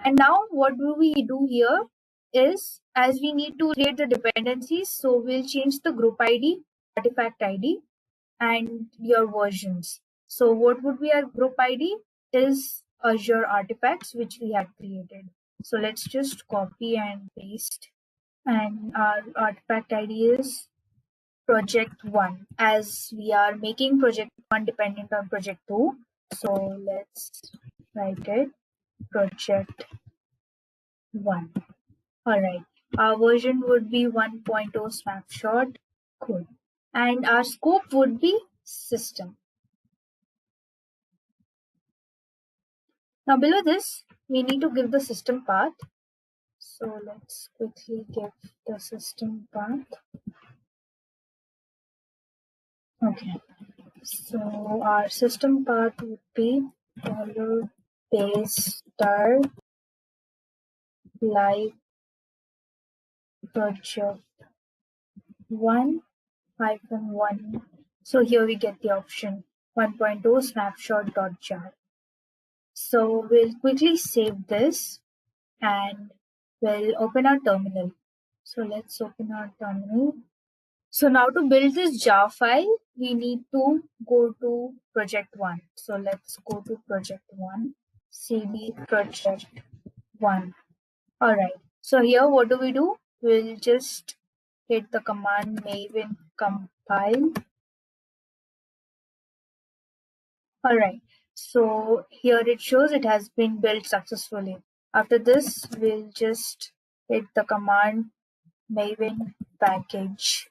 And now what do we do here is, as we need to create the dependencies, so we'll change the group ID, artifact ID, and your versions. So what would be our group ID is Azure Artifacts, which we had created. So let's just copy and paste. And our artifact ID is project 1, as we are making project 1 dependent on project 2. So let's write it project 1. Alright, our version would be 1.0 snapshot. Cool. And our scope would be system. Now below this, we need to give the system path. So let's quickly give the system path. Okay. So our system path would be $base star live project 1-1. So here we get the option 1.0 snapshot.jar. So we'll quickly save this and we'll open our terminal. So let's open our terminal. So now to build this jar file, we need to go to project 1. So let's go to project 1, cd project 1. Alright, so here what do? We'll just hit the command maven compile. Alright, so here it shows it has been built successfully. After this, we'll just hit the command maven package.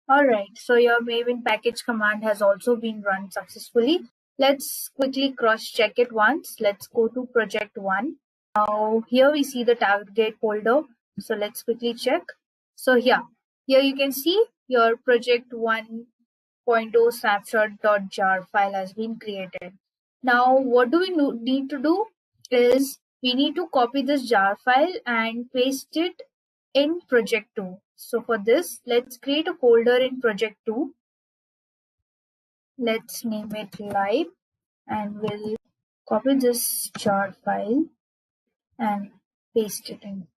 Alright, so your maven package command has also been run successfully. Let's quickly cross-check it once. Let's go to project 1. Now here we see the target folder. So let's quickly check. So here you can see your project 1.0 snapshot.jar file has been created. Now what do we need to do is we need to copy this jar file and paste it in project 2. So for this, let's create a folder in project 2. Let's name it live and we'll copy this jar file and paste it in.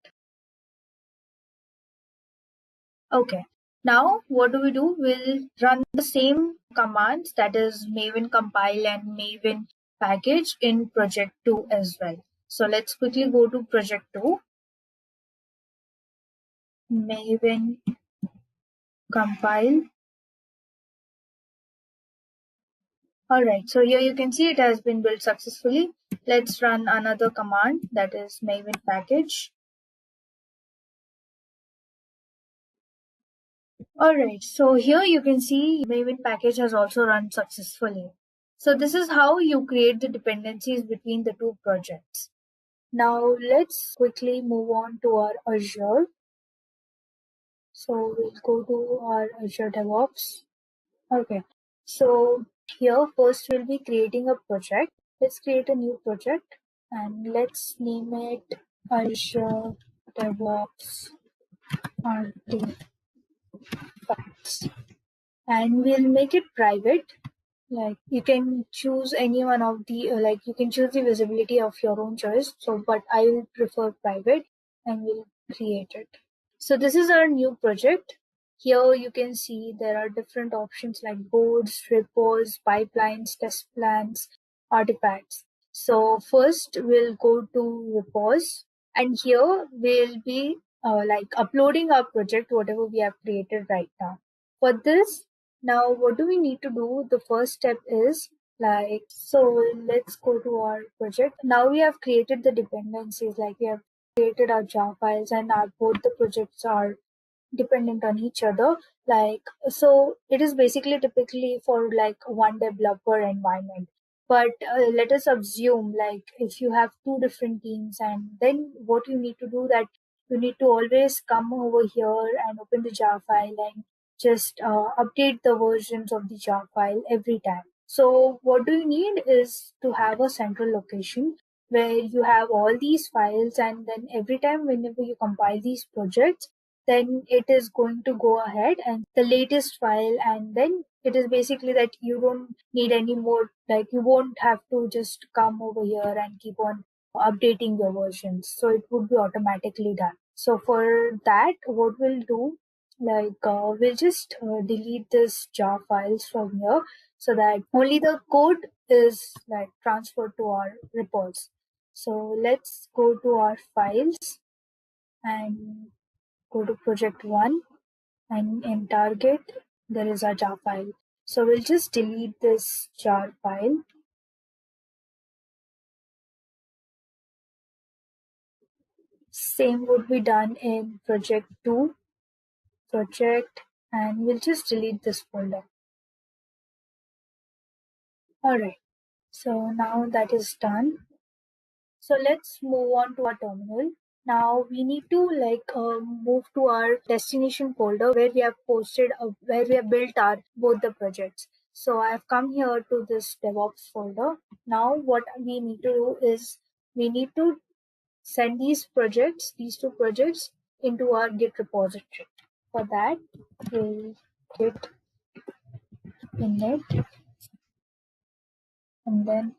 Okay, now what do? We'll run the same commands, that is maven compile and maven package in project 2 as well. So let's quickly go to project 2. Maven compile. Alright, so here you can see it has been built successfully. Let's run another command, that is maven package. Alright, so here you can see maven package has also run successfully. So this is how you create the dependencies between the two projects. Now let's quickly move on to our Azure. So we'll go to our Azure DevOps. Okay, so here first we'll be creating a project. Let's create a new project and let's name it Azure DevOps Artifacts. And we'll make it private. Like you can choose any one of the you can choose the visibility of your own choice. So, but I will prefer private and we'll create it. So this is our new project. Here you can see there are different options like boards, repos, pipelines, test plans, artifacts. So first we'll go to repos and here we'll be uploading our project, whatever we have created right now. For this, now what do we need to do? The first step is so let's go to our project. Now we have created the dependencies, like we have created our jar files and our both the projects are dependent on each other. So it is basically typically for like one developer environment. But let us assume like if you have two different teams, and then what you need to do that you need to always come over here and open the jar file and just update the versions of the jar file every time. So what do you need is to have a central location where you have all these files, and then every time whenever you compile these projects, then it is going to go ahead and the latest file, and then it is basically that you don't need any more, like you won't have to just come over here and keep on updating your versions. So it would be automatically done. So for that, what we'll do, we'll just delete this jar files from here so that only the code is like transferred to our reports. So let's go to our files and go to project 1, and in target there is a jar file. So we'll just delete this jar file Same would be done in project 2, project, and we'll just delete this folder. Alright, so now that is done. So let's move on to our terminal. Now we need to move to our destination folder where we have where we have built our both the projects. So I have come here to this DevOps folder. Now what we need to do is we need to send these two projects into our Git repository. For that, we'll git init and then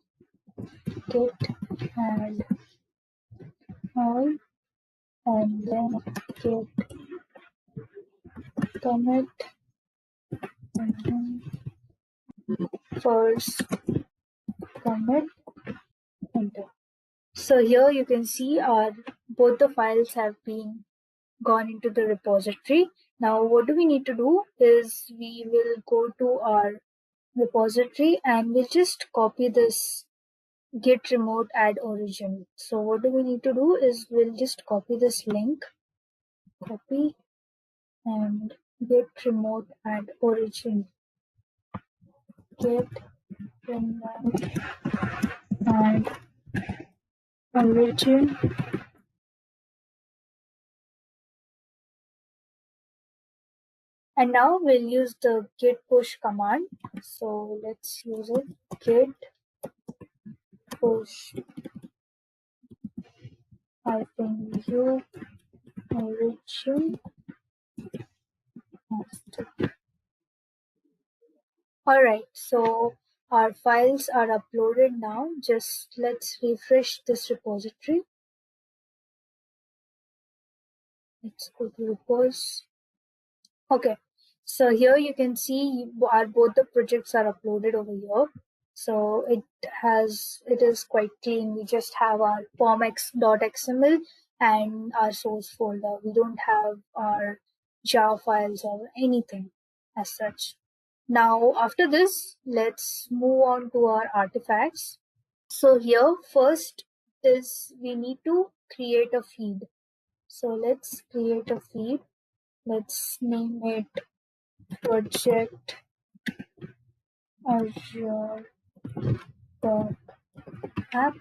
git add all and then git commit and then first commit enter. So here you can see our both the files have been gone into the repository. Now what do we need to do is we will go to our repository and we'll just copy this git remote add origin. So what do we need to do is we'll just copy this link, copy and git remote add origin, git remote add origin. And now we'll use the git push command. So let's use it. Git push -u origin master. Alright, so our files are uploaded now. Just let's refresh this repository. Let's go to repos. Okay, so here you can see both the projects are uploaded over here. So it is quite clean. We just have our formx.xml and our source folder. We don't have our jar files or anything as such. Now after this, let's move on to our artifacts. So here first is we need to create a feed. So let's create a feed. Let's name it project Azure app.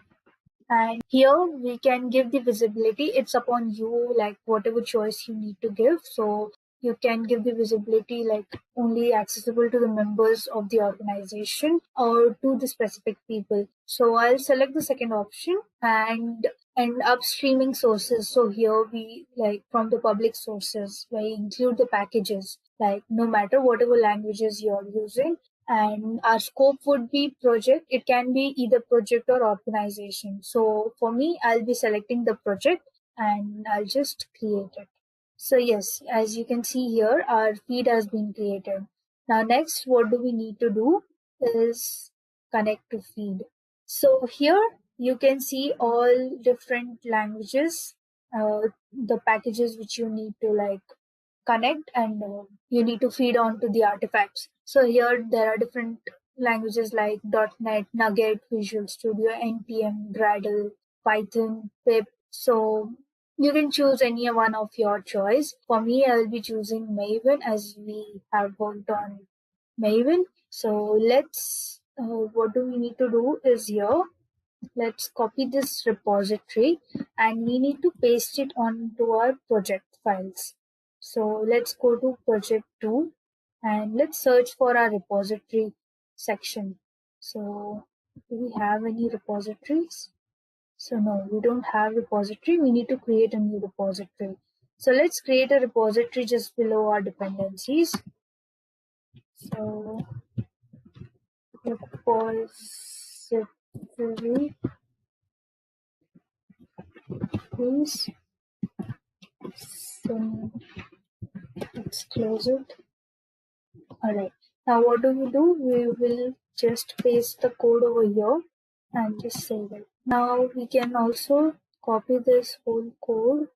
And here we can give the visibility. It's upon you, like whatever choice you need to give. So you can give the visibility like only accessible to the members of the organization or to the specific people. So I'll select the second option and upstreaming sources. So here we like from the public sources, we include the packages, like no matter whatever languages you're using. And our scope would be project. It can be either project or organization. So for me, I'll be selecting the project and I'll just create it. So yes, as you can see here, our feed has been created. Now next, what do we need to do is connect to feed. So here you can see all different languages, the packages which you need to like connect and you need to feed on to the artifacts. So here there are different languages like .NET, Nugget, Visual Studio, NPM, Gradle, Python, Pip. So you can choose any one of your choice. For me, I will be choosing Maven as we have worked on Maven. So let's, what do we need to do is here, let's copy this repository and we need to paste it onto our project files. So let's go to project 2 and let's search for our repository section. So do we have any repositories? So no, we don't have repository. We need to create a new repository. So let's create a repository just below our dependencies. So repository is, so let's close it. Alright, now what do? We will just paste the code over here and just save it. Now we can also copy this whole code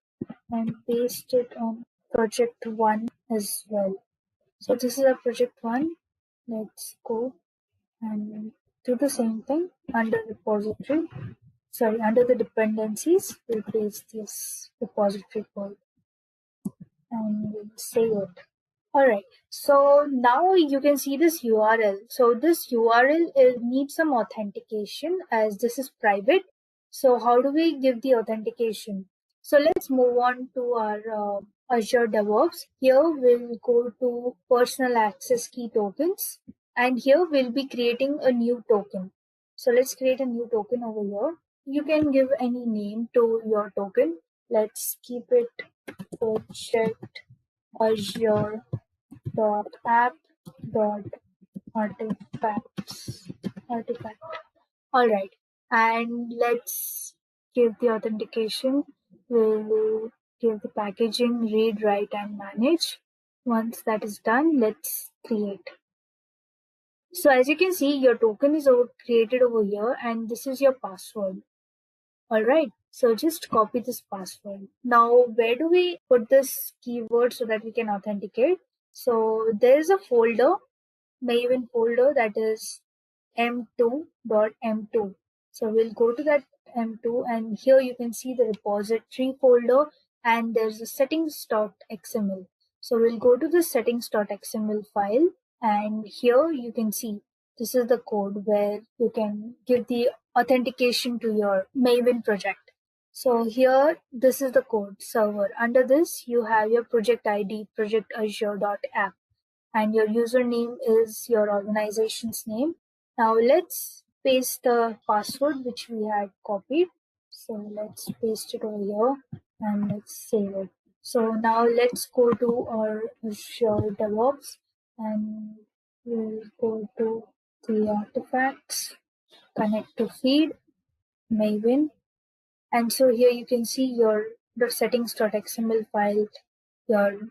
and paste it on project 1 as well. So this is a project 1. Let's go and do the same thing under repository. under the dependencies, we'll paste this repository code and we'll save it. Alright, so now you can see this URL. So this URL needs some authentication as this is private. So how do we give the authentication? So let's move on to our Azure DevOps. Here we'll go to personal access key tokens, and here we'll be creating a new token. So let's create a new token over here. You can give any name to your token. Let's keep it project Azure app artifacts artifact. All right, and let's give the authentication. We'll give the packaging read, write, and manage. Once that is done, let's create. So as you can see, your token is created over here, and this is your password. All right, so just copy this password. Now, where do we put this keyword so that we can authenticate? So there is a folder, Maven folder, that is m2.m2. So we'll go to that m2, and here you can see the repository folder, and there's a settings.xml. So we'll go to the settings.xml file, and here you can see this is the code where you can give the authentication to your Maven project. So here, this is the code server. Under this, you have your project ID, project azure.app, and your username is your organization's name. Now let's paste the password which we had copied. So let's paste it over here and let's save it. So now let's go to our Azure DevOps, and we'll go to the artifacts, connect to feed, Maven. And so here you can see the settings.xml file, your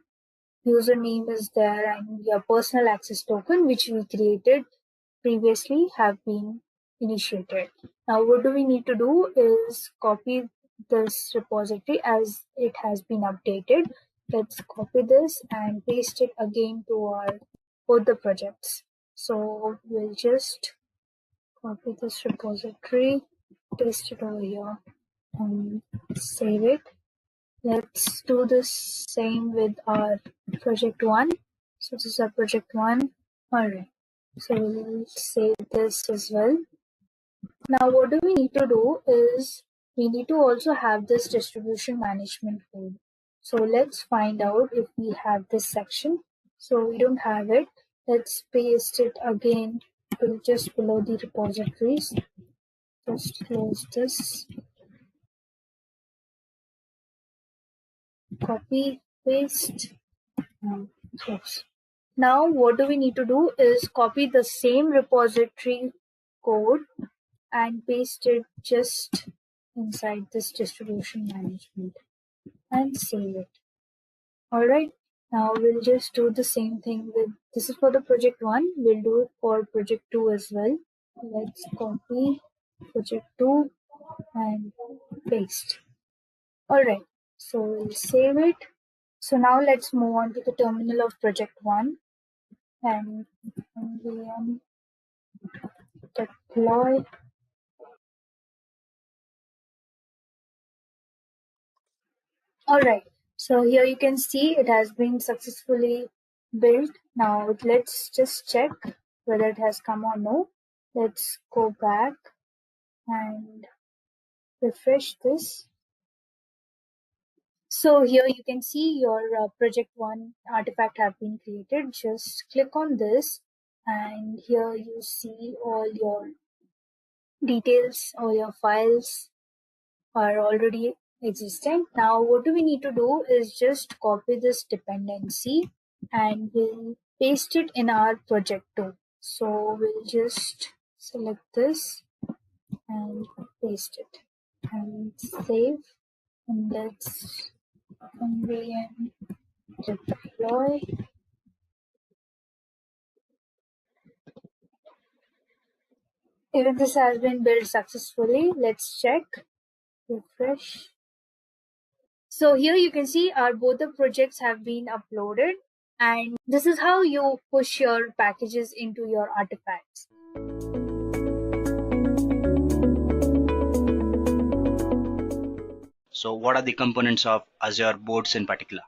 username is there, and your personal access token which we created previously have been initiated. Now what do we need to do is copy this repository as it has been updated. Let's copy this and paste it again to our both the projects. So we'll just copy this repository, paste it over here and save it. Let's do the same with our project 1. So this is our project 1. Alright, so we'll save this as well. Now what do we need to do is we need to also have this distribution management code. So let's find out if we have this section. So we don't have it. Let's paste it again just below the repositories. Just close this. Copy, paste, and close. Now what do we need to do is copy the same repository code and paste it just inside this distribution management and save it. Alright, now we'll just do the same thing with, this is for the project 1, we'll do it for project 2 as well. Let's copy project 2 and paste. Alright, so we'll save it. So now let's move on to the terminal of project 1 and VM deploy. Alright, so here you can see it has been successfully built. Now let's just check whether it has come or no. Let's go back and refresh this. So here you can see your project 1 artifact have been created. Just click on this and here you see all your details, all your files are already existing. Now what do we need to do is just copy this dependency and we'll paste it in our project 2. So we'll just select this and paste it and save, and let's VM deploy. Even this has been built successfully. Let's check, refresh. So here you can see our both the projects have been uploaded, and this is how you push your packages into your artifacts. So what are the components of Azure Boards in particular?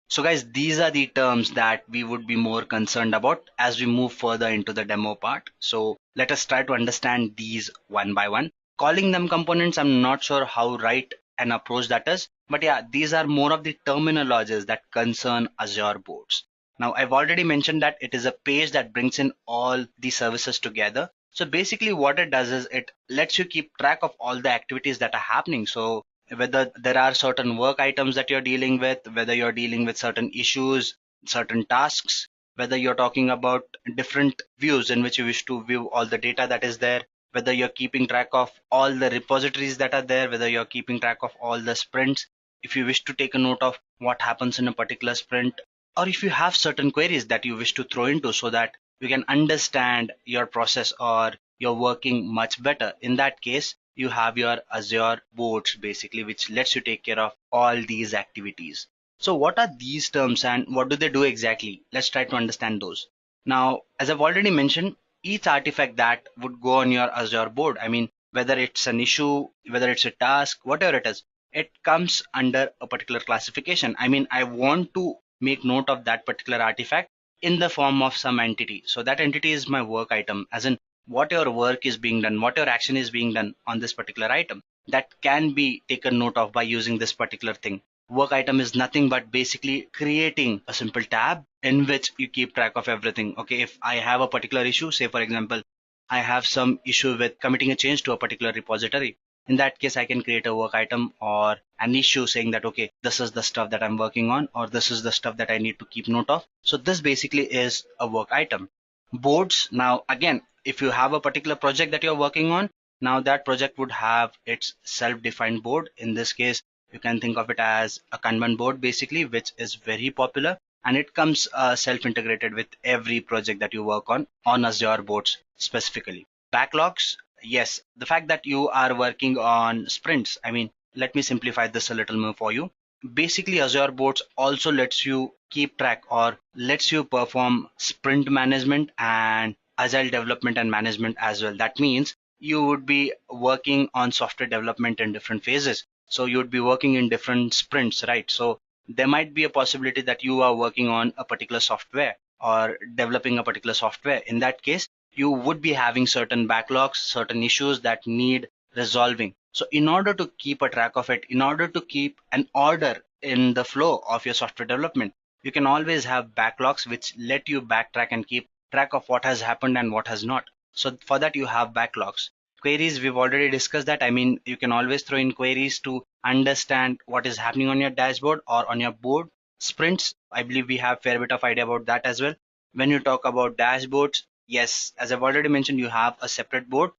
So guys, these are the terms that we would be more concerned about as we move further into the demo part. So let us try to understand these one by one. Calling them components, I'm not sure how right an approach that is, but yeah, these are more of the terminologies that concern Azure Boards. Now, I've already mentioned that it is a page that brings in all the services together. So basically what it does is it lets you keep track of all the activities that are happening. So whether there are certain work items that you're dealing with, whether you're dealing with certain issues, certain tasks, whether you're talking about different views in which you wish to view all the data that is there, whether you're keeping track of all the repositories that are there, whether you're keeping track of all the sprints, if you wish to take a note of what happens in a particular sprint, or if you have certain queries that you wish to throw into so that you can understand your process or you're working much better. In that case, you have your Azure Boards basically, which lets you take care of all these activities. So what are these terms and what do they do exactly? Let's try to understand those. Now, as I've already mentioned, each artifact that would go on your Azure board, I mean, whether it's an issue, whether it's a task, whatever it is, it comes under a particular classification. I mean, I want to make note of that particular artifact in the form of some entity. So that entity is my work item, as in what your work is being done, what your action is being done on this particular item. That can be taken note of by using this particular thing. Work item is nothing but basically creating a simple tab in which you keep track of everything. Okay, if I have a particular issue, say for example, I have some issue with committing a change to a particular repository. In that case, I can create a work item or an issue saying that, okay, this is the stuff that I'm working on, or this is the stuff that I need to keep note of. So this basically is a work item. Boards, now again, if you have a particular project that you're working on, now that project would have its self-defined board. In this case, you can think of it as a Kanban board basically, which is very popular, and it comes self-integrated with every project that you work on Azure Boards specifically. Backlogs, yes, the fact that you are working on sprints, I mean, let me simplify this a little more for you. Basically, Azure Boards also lets you keep track or lets you perform sprint management and agile development and management as well. That means you would be working on software development in different phases. So you would be working in different sprints, right? So there might be a possibility that you are working on a particular software or developing a particular software. In that case, you would be having certain backlogs, certain issues that need resolving. So in order to keep a track of it, in order to keep an order in the flow of your software development, you can always have backlogs which let you backtrack and keep track of what has happened and what has not. So for that, you have backlogs. Queries, we've already discussed that. I mean, you can always throw in queries to understand what is happening on your dashboard or on your board. Sprints, I believe we have a fair bit of idea about that as well. When you talk about dashboards, yes, as I've already mentioned, you have a separate board.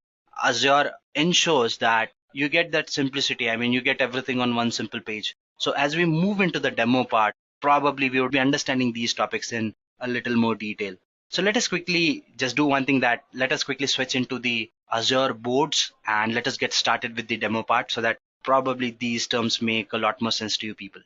Azure ensures that you get that simplicity. I mean, you get everything on one simple page. So as we move into the demo part, probably we would be understanding these topics in a little more detail. So let us quickly just do one thing, that let us quickly switch into the Azure boards and let us get started with the demo part so that probably these terms make a lot more sense to you people.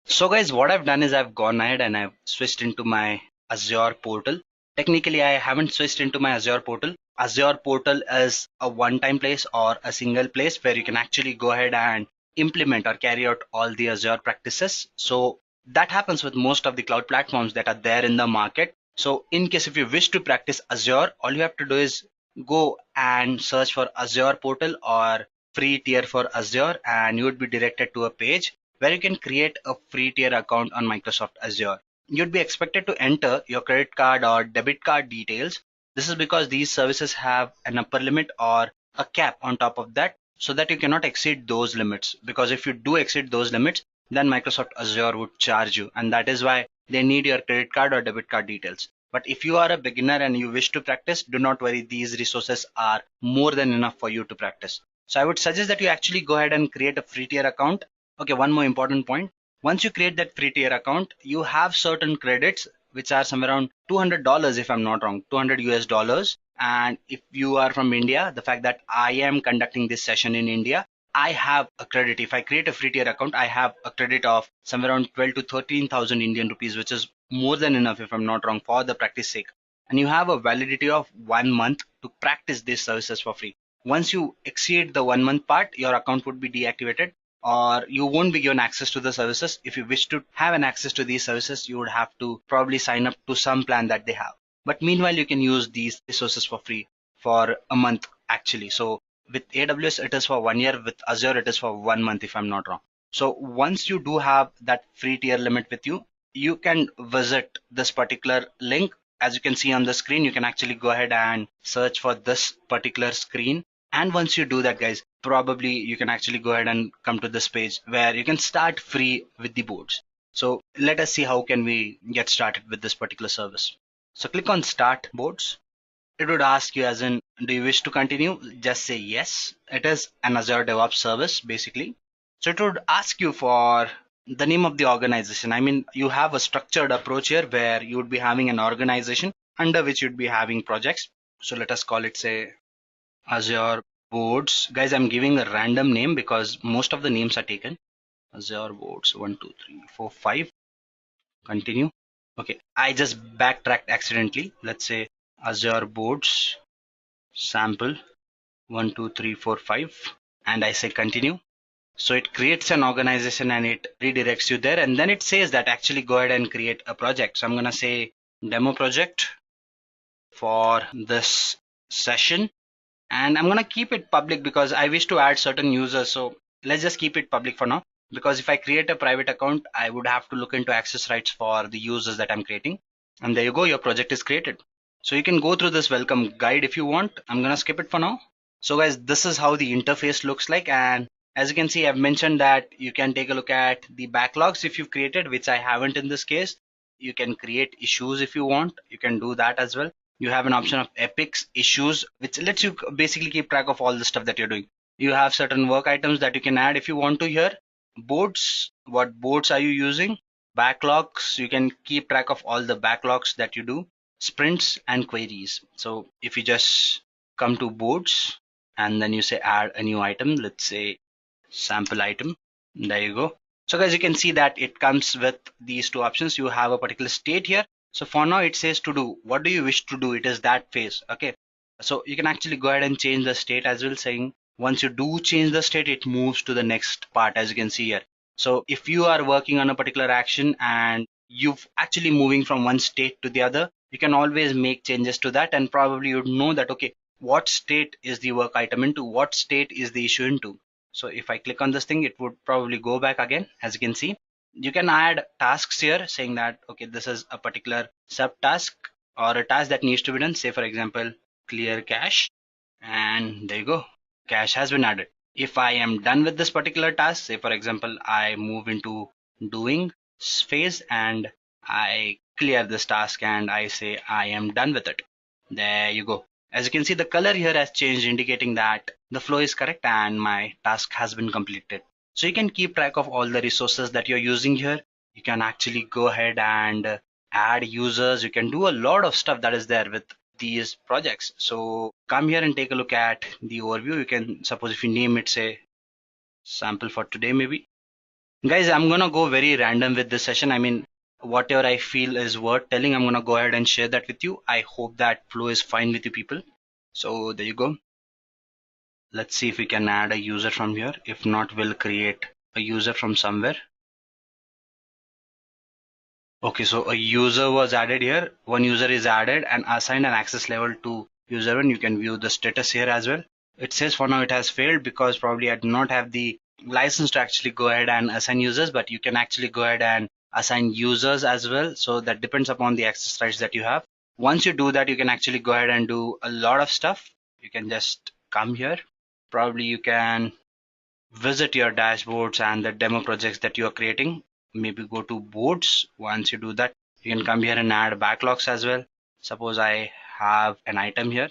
So guys, what I've done is I've gone ahead and I've switched into my Azure portal. Technically, I haven't switched into my Azure portal. Azure portal is a one-time place or a single place where you can actually go ahead and implement or carry out all the Azure practices. So that happens with most of the cloud platforms that are there in the market. So in case if you wish to practice Azure, all you have to do is go and search for Azure portal or free tier for Azure, and you would be directed to a page where you can create a free tier account on Microsoft Azure. You'd be expected to enter your credit card or debit card details. This is because these services have an upper limit or a cap on top of that, so that you cannot exceed those limits. Because if you do exceed those limits, then Microsoft Azure would charge you, and that is why they need your credit card or debit card details. But if you are a beginner and you wish to practice, do not worry, these resources are more than enough for you to practice. So I would suggest that you actually go ahead and create a free tier account. Okay, one more important point. Once you create that free tier account, you have certain credits which are somewhere around $200 if I'm not wrong, 200 US dollars. And if you are from India, the fact that I am conducting this session in India, I have a credit. If I create a free tier account, I have a credit of somewhere around 12 to 13,000 Indian rupees, which is more than enough if I'm not wrong for the practice sake. And you have a validity of 1 month to practice these services for free. Once you exceed the 1 month part, your account would be deactivated. or you won't be given access to the services. If you wish to have an access to these services, you would have to probably sign up to some plan that they have. But meanwhile, you can use these resources for free for a month actually. So with AWS, it is for 1 year. With Azure, it is for 1 month, if I'm not wrong. So once you do have that free tier limit with you, you can visit this particular link. As you can see on the screen, you can actually go ahead and search for this particular screen. And once you do that, guys, probably you can actually go ahead and come to this page where you can start free with the boards. So let us see how can we get started with this particular service. So click on Start Boards. It would ask you as in, do you wish to continue? Just say yes. It is an Azure DevOps service basically. So it would ask you for the name of the organization. I mean, you have a structured approach here where you would be having an organization under which you'd be having projects. So let us call it, say, Azure Boards. Guys, I'm giving a random name because most of the names are taken. Azure Boards 1, 2, 3, 4, 5. Continue. Okay, I just backtracked accidentally. Let's say Azure Boards sample 1, 2, 3, 4, 5, and I say continue. So it creates an organization and it redirects you there, and then it says that actually go ahead and create a project. So I'm gonna say demo project for this session, and I'm gonna keep it public because I wish to add certain users. So let's just keep it public for now, because if I create a private account, I would have to look into access rights for the users that I'm creating. And there you go, your project is created. So you can go through this welcome guide if you want. I'm gonna skip it for now. So guys, this is how the interface looks like, and as you can see, I've mentioned that you can take a look at the backlogs if you've created, which I haven't in this case. You can create issues if you want. You can do that as well. You have an option of epics issues, which lets you basically keep track of all the stuff that you're doing. You have certain work items that you can add if you want to here. Boards, what boards are you using? Backlogs, you can keep track of all the backlogs that you do. Sprints and queries. So if you just come to boards and then you say add a new item, let's say sample item, there you go. So guys, you can see that it comes with these two options. You have a particular state here. So for now it says to do. What do you wish to do? It is that phase. Okay, so you can actually go ahead and change the state as well, saying once you do change the state, it moves to the next part, as you can see here. So if you are working on a particular action and you've actually moving from one state to the other, you can always make changes to that, and probably you'd know that, okay, what state is the work item into, what state is the issue into. So if I click on this thing, it would probably go back again. As you can see, you can add tasks here saying that, okay, this is a particular subtask or a task that needs to be done. Say for example, clear cache, and there you go, cache has been added. If I am done with this particular task, say for example, I move into doing phase and I clear this task and I say I am done with it. There you go. As you can see, the color here has changed, indicating that the flow is correct and my task has been completed. So you can keep track of all the resources that you're using here. You can actually go ahead and add users. You can do a lot of stuff that is there with these projects. So come here and take a look at the overview. You can, suppose if you name it, say sample for today maybe. Guys, I'm gonna go very random with this session. I mean, whatever I feel is worth telling, I'm gonna go ahead and share that with you. I hope that flow is fine with you people. So there you go. Let's see if we can add a user from here. If not, we'll create a user from somewhere. Okay, so a user was added here. One user is added and assigned an access level to user one. You can view the status here as well. It says for now it has failed because probably I do not have the license to actually go ahead and assign users, but you can actually go ahead and assign users as well. So that depends upon the access rights that you have. Once you do that, you can actually go ahead and do a lot of stuff. You can just come here. Probably you can visit your dashboards and the demo projects that you are creating. Maybe go to boards. Once you do that, you can come here and add backlogs as well. Suppose I have an item here,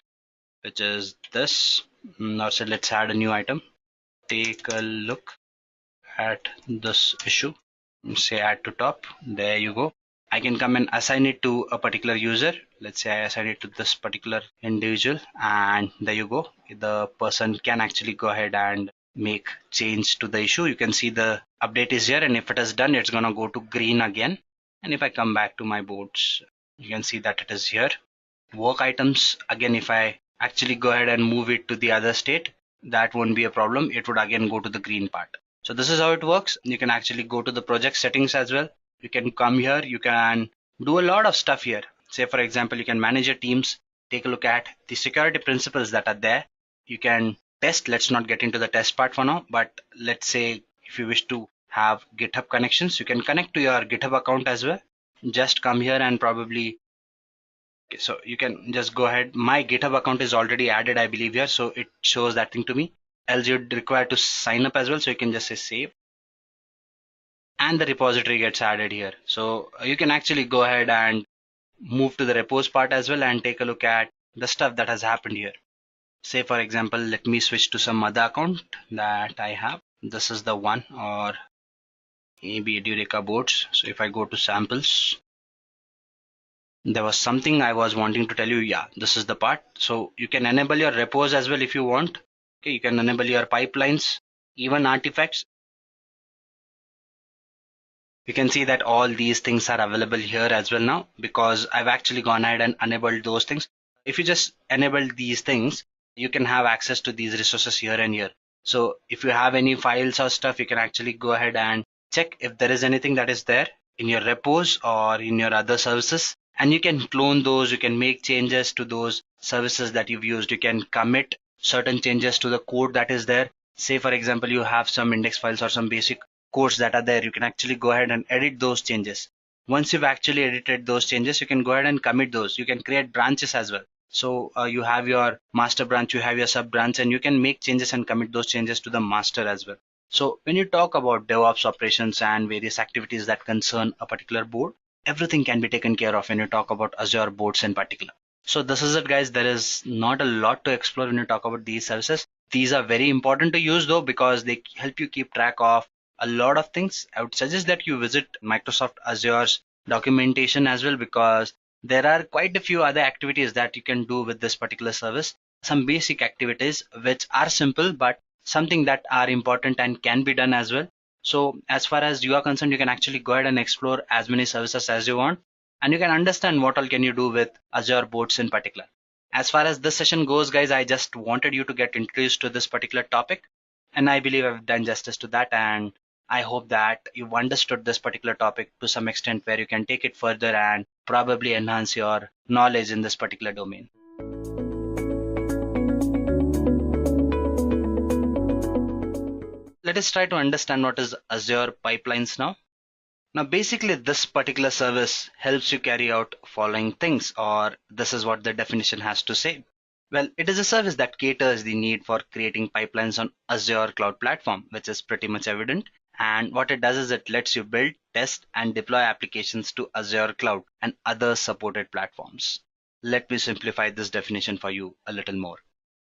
which is this. Now, so let's add a new item. Take a look at this issue. Say add to top. There you go. I can come and assign it to a particular user. Let's say I assign it to this particular individual, and there you go. The person can actually go ahead and make change to the issue. You can see the update is here, and if it is done, it's gonna go to green again. And if I come back to my boards, you can see that it is here. Work items, again, if I actually go ahead and move it to the other state, that won't be a problem. It would again go to the green part. So this is how it works. You can actually go to the project settings as well. You can come here, you can do a lot of stuff here. Say for example, you can manage your teams, take a look at the security principles that are there. You can test. Let's not get into the test part for now, but let's say if you wish to have GitHub connections, you can connect to your GitHub account as well. Just come here and probably, okay, so you can just go ahead. My GitHub account is already added, I believe here, so it shows that thing to me. Else you'd require to sign up as well, so you can just say save, and the repository gets added here. So you can actually go ahead and move to the repos part as well and take a look at the stuff that has happened here. Say for example, let me switch to some other account that I have. This is the one, or maybe Edureka Boards. So if I go to samples, there was something I was wanting to tell you. Yeah, this is the part. So you can enable your repos as well if you want. Okay, you can enable your pipelines, even artifacts. You can see that all these things are available here as well now, because I've actually gone ahead and enabled those things. If you just enable these things, you can have access to these resources here and here. So if you have any files or stuff, you can actually go ahead and check if there is anything that is there in your repos or in your other services, and you can clone those. You can make changes to those services that you've used. You can commit certain changes to the code that is there. Say for example, you have some index files or some basic codes that are there. You can actually go ahead and edit those changes. Once you've actually edited those changes, you can go ahead and commit those. You can create branches as well. So you have your master branch, you have your sub branch, and you can make changes and commit those changes to the master as well. So when you talk about DevOps operations and various activities that concern a particular board, everything can be taken care of when you talk about Azure boards in particular. So this is it, guys. There is not a lot to explore when you talk about these services. These are very important to use though, because they help you keep track of a lot of things. I would suggest that you visit Microsoft Azure's documentation as well, because there are quite a few other activities that you can do with this particular service. Some basic activities which are simple, but something that are important and can be done as well. So as far as you are concerned, you can actually go ahead and explore as many services as you want, and you can understand what all can you do with Azure boards in particular. As far as this session goes, guys, I just wanted you to get introduced to this particular topic, and I believe I've done justice to that, and I hope that you've understood this particular topic to some extent where you can take it further and probably enhance your knowledge in this particular domain. Let us try to understand what is Azure Pipelines now. Now, basically, this particular service helps you carry out following things, or this is what the definition has to say. Well, it is a service that caters the need for creating pipelines on Azure cloud platform, which is pretty much evident. And what it does is it lets you build, test, and deploy applications to Azure cloud and other supported platforms. Let me simplify this definition for you a little more.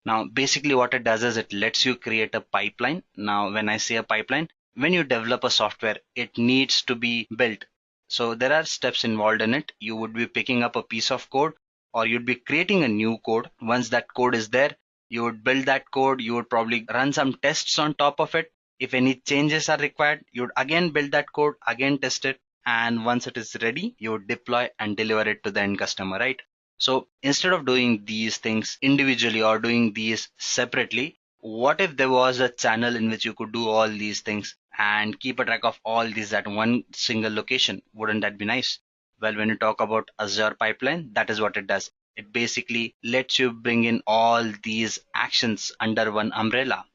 Now, basically what it does is it lets you create a pipeline. Now, when I say a pipeline, when you develop a software, it needs to be built. So there are steps involved in it. You would be picking up a piece of code, or you'd be creating a new code. Once that code is there, you would build that code. You would probably run some tests on top of it. If any changes are required, you would again build that code, again test it. And once it is ready, you would deploy and deliver it to the end customer, right? So instead of doing these things individually or doing these separately, what if there was a channel in which you could do all these things and keep a track of all these at one single location? Wouldn't that be nice? Well, when you talk about Azure Pipeline, that is what it does. It basically lets you bring in all these actions under one umbrella.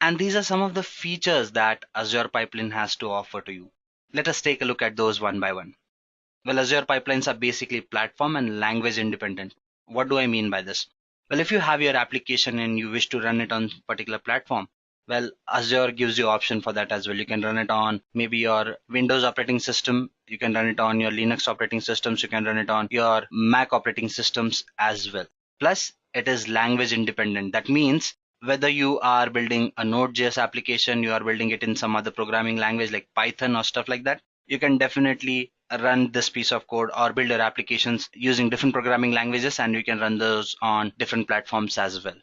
And these are some of the features that Azure Pipeline has to offer to you. Let us take a look at those one by one. Well, Azure pipelines are basically platform and language independent. What do I mean by this? Well, if you have your application and you wish to run it on particular platform, well, Azure gives you option for that as well. You can run it on maybe your Windows operating system. You can run it on your Linux operating systems. You can run it on your Mac operating systems as well. Plus, it is language independent. That means whether you are building a Node.js application, you are building it in some other programming language like Python or stuff like that, you can definitely run this piece of code or build your applications using different programming languages, and you can run those on different platforms as well.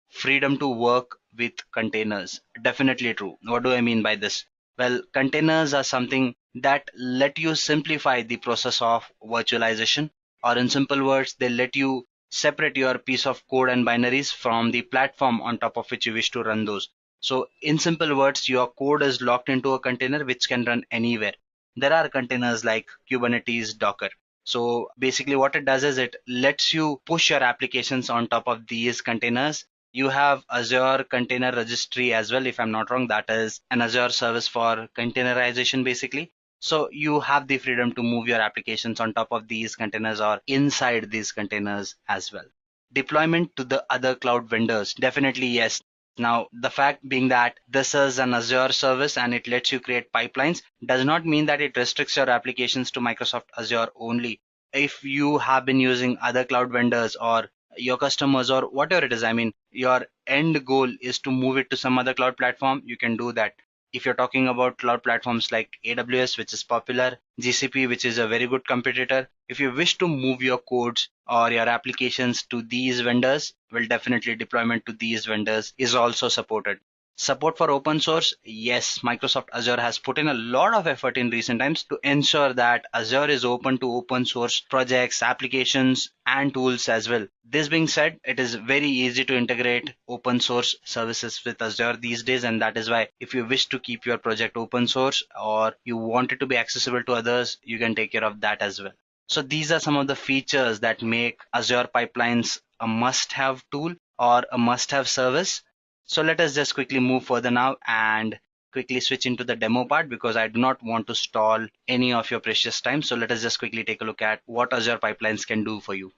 Freedom to work with containers. Definitely true. What do I mean by this? Well, containers are something that let you simplify the process of virtualization, or in simple words, they let you separate your piece of code and binaries from the platform on top of which you wish to run those. So in simple words, your code is locked into a container which can run anywhere. There are containers like Kubernetes, Docker. So basically what it does is it lets you push your applications on top of these containers. You have Azure Container Registry as well, if I'm not wrong. That is an Azure service for containerization basically. So you have the freedom to move your applications on top of these containers or inside these containers as well. Deployment to the other cloud vendors, definitely yes. Now, the fact being that this is an Azure service and it lets you create pipelines does not mean that it restricts your applications to Microsoft Azure only. If you have been using other cloud vendors or your customers or whatever it is, I mean, your end goal is to move it to some other cloud platform, you can do that. If you're talking about cloud platforms like AWS, which is popular, GCP, which is a very good competitor, if you wish to move your codes or your applications to these vendors, well, definitely deployment to these vendors is also supported. Support for open source, yes, Microsoft Azure has put in a lot of effort in recent times to ensure that Azure is open to open source projects, applications, and tools as well. This being said, it is very easy to integrate open source services with Azure these days, and that is why if you wish to keep your project open source or you want it to be accessible to others, you can take care of that as well. So these are some of the features that make Azure Pipelines a must-have tool or a must-have service. So let us just quickly move further now and quickly switch into the demo part because I do not want to stall any of your precious time. So let us just quickly take a look at what Azure Pipelines can do for you.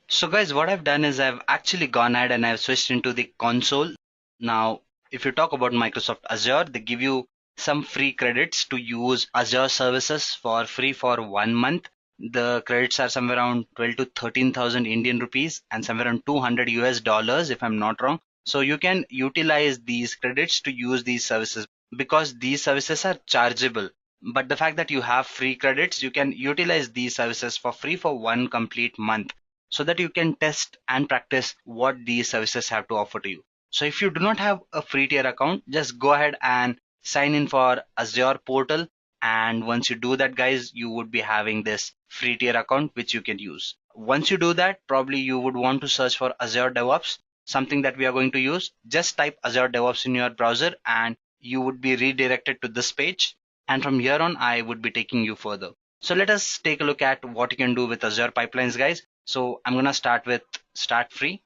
So guys, what I've done is I've actually gone ahead and I've switched into the console. Now, if you talk about Microsoft Azure, they give you some free credits to use Azure services for free for 1 month. The credits are somewhere around 12 to 13,000 Indian rupees and somewhere around $200 US if I'm not wrong. So you can utilize these credits to use these services because these services are chargeable. But the fact that you have free credits, you can utilize these services for free for one complete month so that you can test and practice what these services have to offer to you. So if you do not have a free tier account, just go ahead and sign in for Azure Portal. And once you do that, guys, you would be having this free tier account which you can use. Once you do that, probably you would want to search for Azure DevOps, something that we are going to use. Just type Azure DevOps in your browser and you would be redirected to this page. And from here on, I would be taking you further. So let us take a look at what you can do with Azure Pipelines, guys. So I'm going to start with Start Free.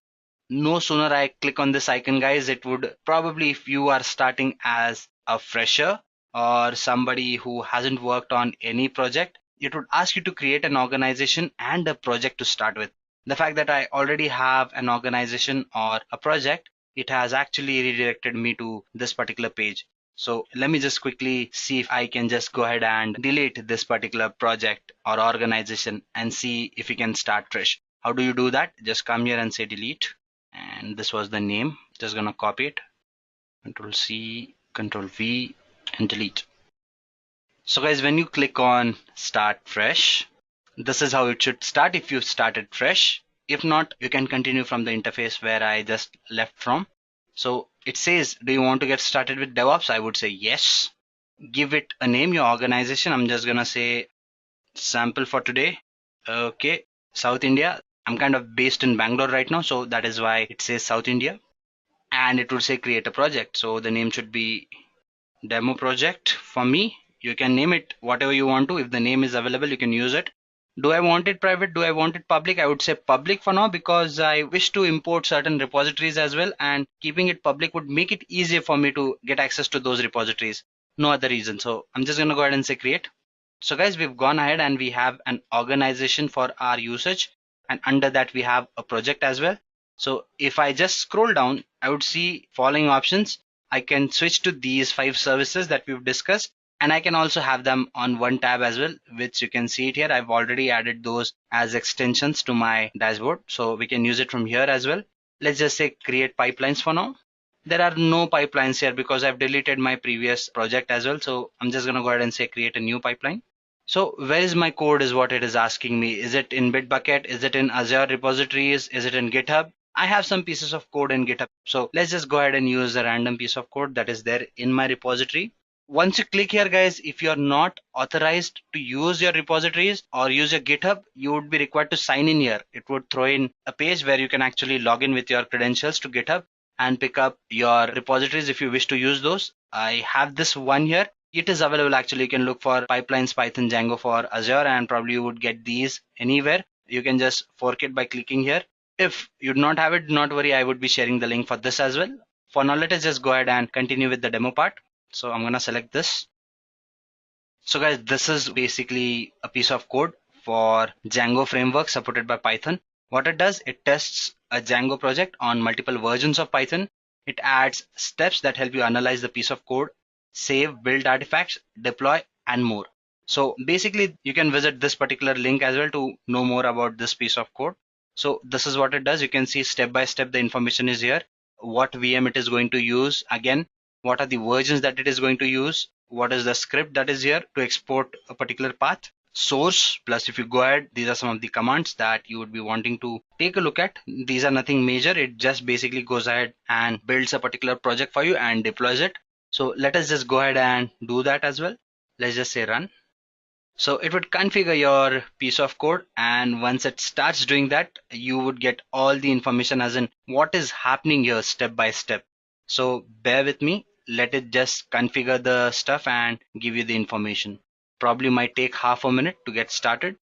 No sooner I click on this icon, guys, it would probably, if you are starting as a fresher or somebody who hasn't worked on any project, it would ask you to create an organization and a project to start with. The fact that I already have an organization or a project, it has actually redirected me to this particular page. So let me just quickly see if I can just go ahead and delete this particular project or organization and see if we can start fresh. How do you do that? Just come here and say delete. And this was the name. Just gonna copy it. Control C, Control V, and delete. So guys, when you click on Start Fresh, this is how it should start if you've started fresh. If not, you can continue from the interface where I just left from. So it says, do you want to get started with DevOps? I would say yes. Give it a name, your organization. I'm just gonna say sample for today. Okay, South India. I'm kind of based in Bangalore right now, so that is why it says South India. And it would say create a project. So the name should be demo project for me. You can name it whatever you want to. If the name is available, you can use it. Do I want it private? Do I want it public? I would say public for now because I wish to import certain repositories as well, and keeping it public would make it easier for me to get access to those repositories. No other reason. So I'm just going to go ahead and say create. So guys, we've gone ahead and we have an organization for our usage, and under that we have a project as well. So if I just scroll down, I would see following options. I can switch to these 5 services that we've discussed, and I can also have them on one tab as well, which you can see it here. I've already added those as extensions to my dashboard, so we can use it from here as well. Let's just say create pipelines for now. There are no pipelines here because I've deleted my previous project as well. So I'm just going to go ahead and say create a new pipeline. So where is my code is what it is asking me. Is it in Bitbucket? Is it in Azure repositories? Is it in GitHub? I have some pieces of code in GitHub. So let's just go ahead and use a random piece of code that is there in my repository. Once you click here, guys, if you're not authorized to use your repositories or use your GitHub, you would be required to sign in here. It would throw in a page where you can actually log in with your credentials to GitHub. and pick up your repositories if you wish to use those. I have this one here. It is available actually. You can look for pipelines, Python, Django for Azure, and probably you would get these anywhere. You can just fork it by clicking here. If you do not have it, do not worry. I would be sharing the link for this as well. For now, let us just go ahead and continue with the demo part. So I'm going to select this. So guys, this is basically a piece of code for Django framework supported by Python. What it does, it tests a Django project on multiple versions of Python. It adds steps that help you analyze the piece of code, save, build artifacts, deploy, and more. So basically, you can visit this particular link as well to know more about this piece of code. So this is what it does. You can see step by step the information is here. What VM it is going to use. Again, what are the versions that it is going to use. What is the script that is here to export a particular path. Source, plus if you go ahead, these are some of the commands that you would be wanting to take a look at. These are nothing major. It just basically goes ahead and builds a particular project for you and deploys it. So let us just go ahead and do that as well. Let's just say run. So it would configure your piece of code, and once it starts doing that, you would get all the information as in what is happening here step by step. So bear with me. Let it just configure the stuff and give you the information. Probably might take half a minute to get started.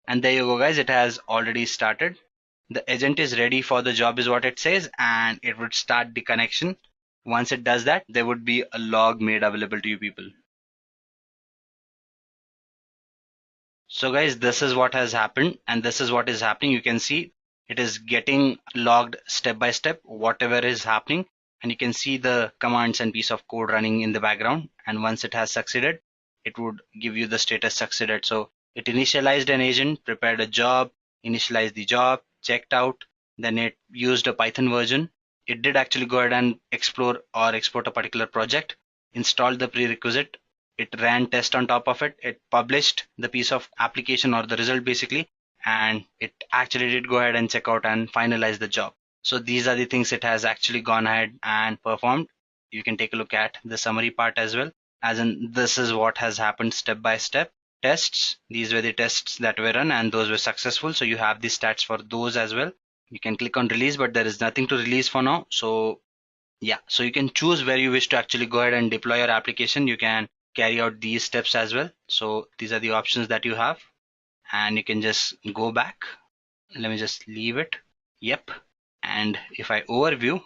And there you go guys, it has already started. The agent is ready for the job is what it says, and it would start the connection. Once it does that, there would be a log made available to you people. So guys, this is what has happened, and this is what is happening. You can see it is getting logged step by step, whatever is happening. And you can see the commands and piece of code running in the background. And once it has succeeded, it would give you the status succeeded. So it initialized an agent, prepared a job, initialized the job, checked out, then it used a Python version. It did actually go ahead and explore or export a particular project, installed the prerequisite. It ran test on top of it. It published the piece of application or the result basically, and it actually did go ahead and check out and finalize the job. So these are the things it has actually gone ahead and performed. You can take a look at the summary part as well, as in this is what has happened step by step. Tests, these were the tests that were run and those were successful. So you have the stats for those as well. You can click on release, but there is nothing to release for now. So yeah, so you can choose where you wish to actually go ahead and deploy your application. You can carry out these steps as well. So these are the options that you have, and you can just go back. Let me just leave it. Yep. And if I overview,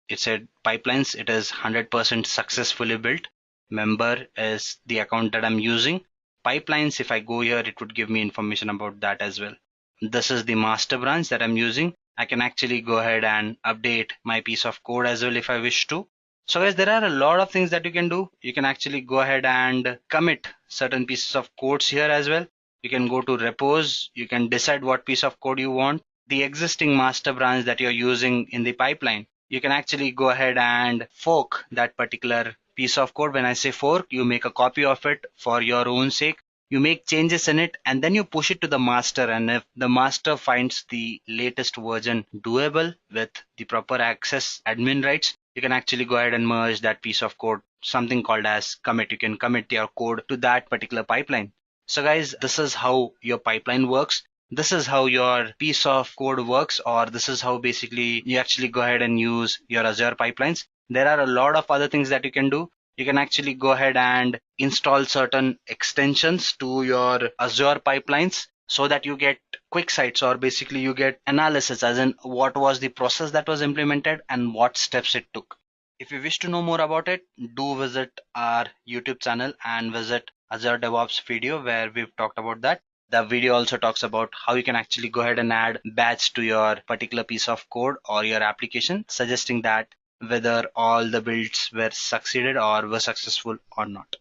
it said pipelines, it is 100% successfully built. Member is the account that I'm using. Pipelines, if I go here, it would give me information about that as well. This is the master branch that I'm using. I can actually go ahead and update my piece of code as well if I wish to. So guys, there are a lot of things that you can do. You can actually go ahead and commit certain pieces of codes here as well. You can go to repos. You can decide what piece of code you want. The existing master branch that you're using in the pipeline, you can actually go ahead and fork that particular piece of code. When I say fork, you make a copy of it for your own sake. You make changes in it and then you push it to the master, and if the master finds the latest version doable with the proper access admin rights, you can actually go ahead and merge that piece of code, something called as commit. You can commit your code to that particular pipeline. So guys, this is how your pipeline works. This is how your piece of code works, or this is how basically you actually go ahead and use your Azure pipelines. There are a lot of other things that you can do. You can actually go ahead and install certain extensions to your Azure pipelines so that you get quick sites, or basically you get analysis as in what was the process that was implemented and what steps it took. If you wish to know more about it, do visit our YouTube channel and visit Azure DevOps video where we've talked about that. The video also talks about how you can actually go ahead and add badge to your particular piece of code or your application, suggesting that whether all the builds were succeeded or were successful or not.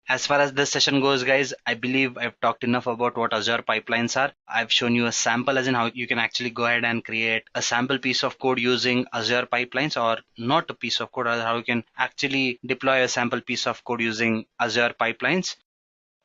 As far as this session goes, guys, I believe I've talked enough about what Azure pipelines are. I've shown you a sample as in how you can actually go ahead and create a sample piece of code using Azure pipelines, or not a piece of code, or how you can actually deploy a sample piece of code using Azure pipelines.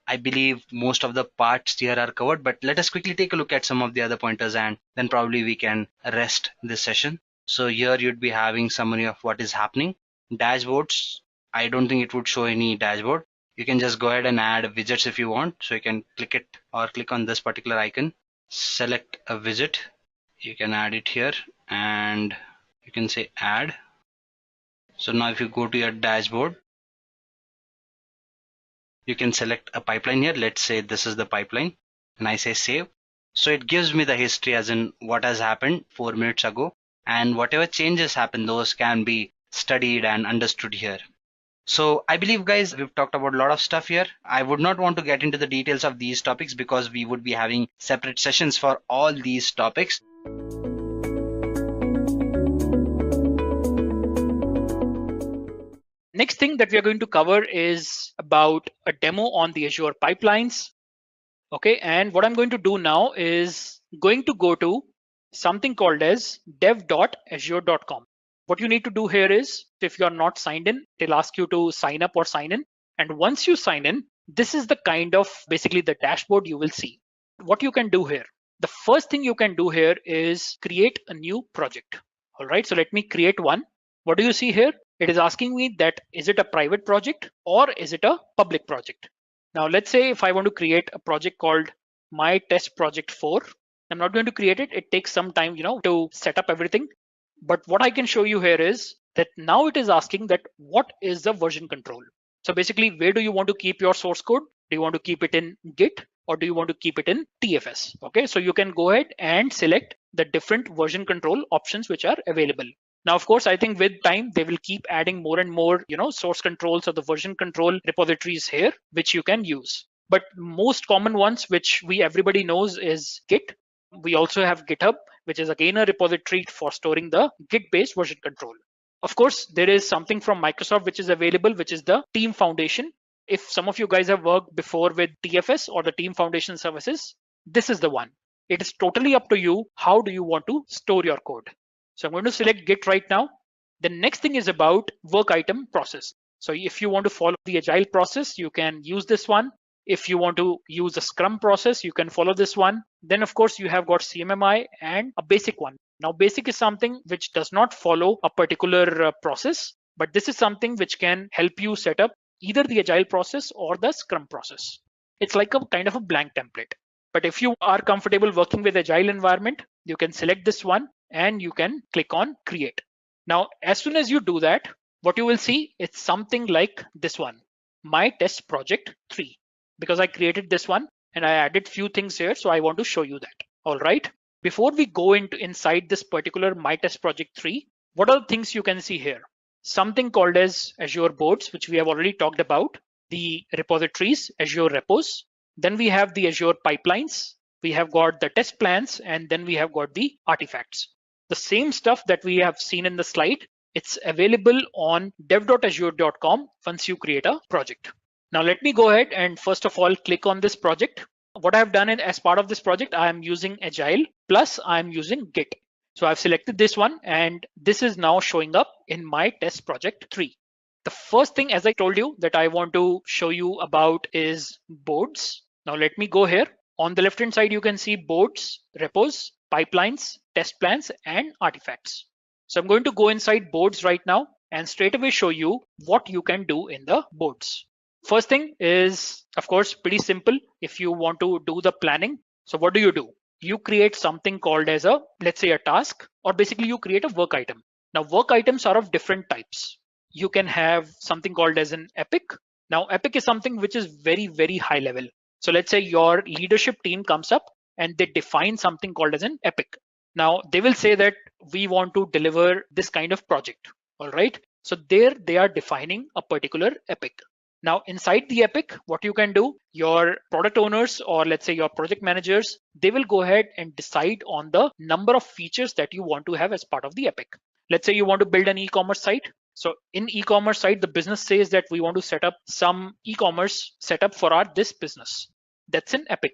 I believe most of the parts here are covered, but let us quickly take a look at some of the other pointers and then probably we can rest this session. So here you'd be having summary of what is happening. Dashboards, I don't think it would show any dashboard. You can just go ahead and add widgets if you want. So you can click it or click on this particular icon, select a widget. You can add it here and you can say add. So now if you go to your dashboard, you can select a pipeline here. Let's say this is the pipeline and I say save. So it gives me the history as in what has happened 4 minutes ago, and whatever changes happen, those can be studied and understood here. So I believe, guys, we've talked about a lot of stuff here. I would not want to get into the details of these topics because we would be having separate sessions for all these topics. Next thing that we are going to cover is about a demo on the Azure pipelines. Okay, and what I'm going to do now is going to go to something called as dev.azure.com. What you need to do here is, if you're not signed in, it'll ask you to sign up or sign in. And once you sign in, this is the kind of basically the dashboard you will see. What you can do here, the first thing you can do here is create a new project. All right, so let me create one. What do you see here? It is asking me that is it a private project or is it a public project? Now let's say if I want to create a project called my test project 4, I'm not going to create it. It takes some time, to set up everything. But what I can show you here is that now it is asking that what is the version control? So basically, where do you want to keep your source code? Do you want to keep it in Git or do you want to keep it in TFS? Okay, so you can go ahead and select the different version control options which are available. Now, of course, I think with time, they will keep adding more and more, source controls or the version control repositories here, which you can use. But most common ones, which everybody knows, is Git. We also have GitHub, which is again a repository for storing the Git-based version control. Of course, there is something from Microsoft which is available, which is the Team Foundation. If some of you guys have worked before with TFS or the Team Foundation services, this is the one. It is totally up to you. How do you want to store your code? So I'm going to select Git right now. The next thing is about work item process. So if you want to follow the agile process, you can use this one. If you want to use the Scrum process, you can follow this one. Then of course you have got CMMI and a basic one. Now basic is something which does not follow a particular process, but this is something which can help you set up either the agile process or the Scrum process. It's like a kind of a blank template. But if you are comfortable working with agile environment, you can select this one and you can click on create. Now, as soon as you do that, what you will see, it's something like this one, my test project 3, because I created this one and I added few things here. So I want to show you that. All right. Before we go inside this particular my test project 3, what are the things you can see here? Something called as Azure Boards, which we have already talked about, the repositories, Azure repos. Then we have the Azure pipelines. We have got the test plans, and then we have got the artifacts. The same stuff that we have seen in the slide, it's available on dev.azure.com once you create a project. Now let me go ahead and first of all click on this project. What I've done as part of this project, I am using Agile plus I'm using Git. So I've selected this one and this is now showing up in my test project 3. The first thing, as I told you, that I want to show you about is boards. Now let me go here. On the left hand side, you can see boards, repos, pipelines, test plans, and artifacts. So I'm going to go inside boards right now and straight away show you what you can do in the boards. First thing is, of course, pretty simple. If you want to do the planning, so what do? You create something called as let's say a task, or basically you create a work item. Now work items are of different types. You can have something called as an epic. Now epic is something which is very, very high level. So let's say your leadership team comes up and they define something called as an epic. Now they will say that we want to deliver this kind of project. All right. So there they are defining a particular epic. Now inside the epic, what you can do, your product owners or let's say your project managers, they will go ahead and decide on the number of features that you want to have as part of the epic. Let's say you want to build an e-commerce site. So in e-commerce site, the business says that we want to set up some e-commerce setup for this business. That's an epic.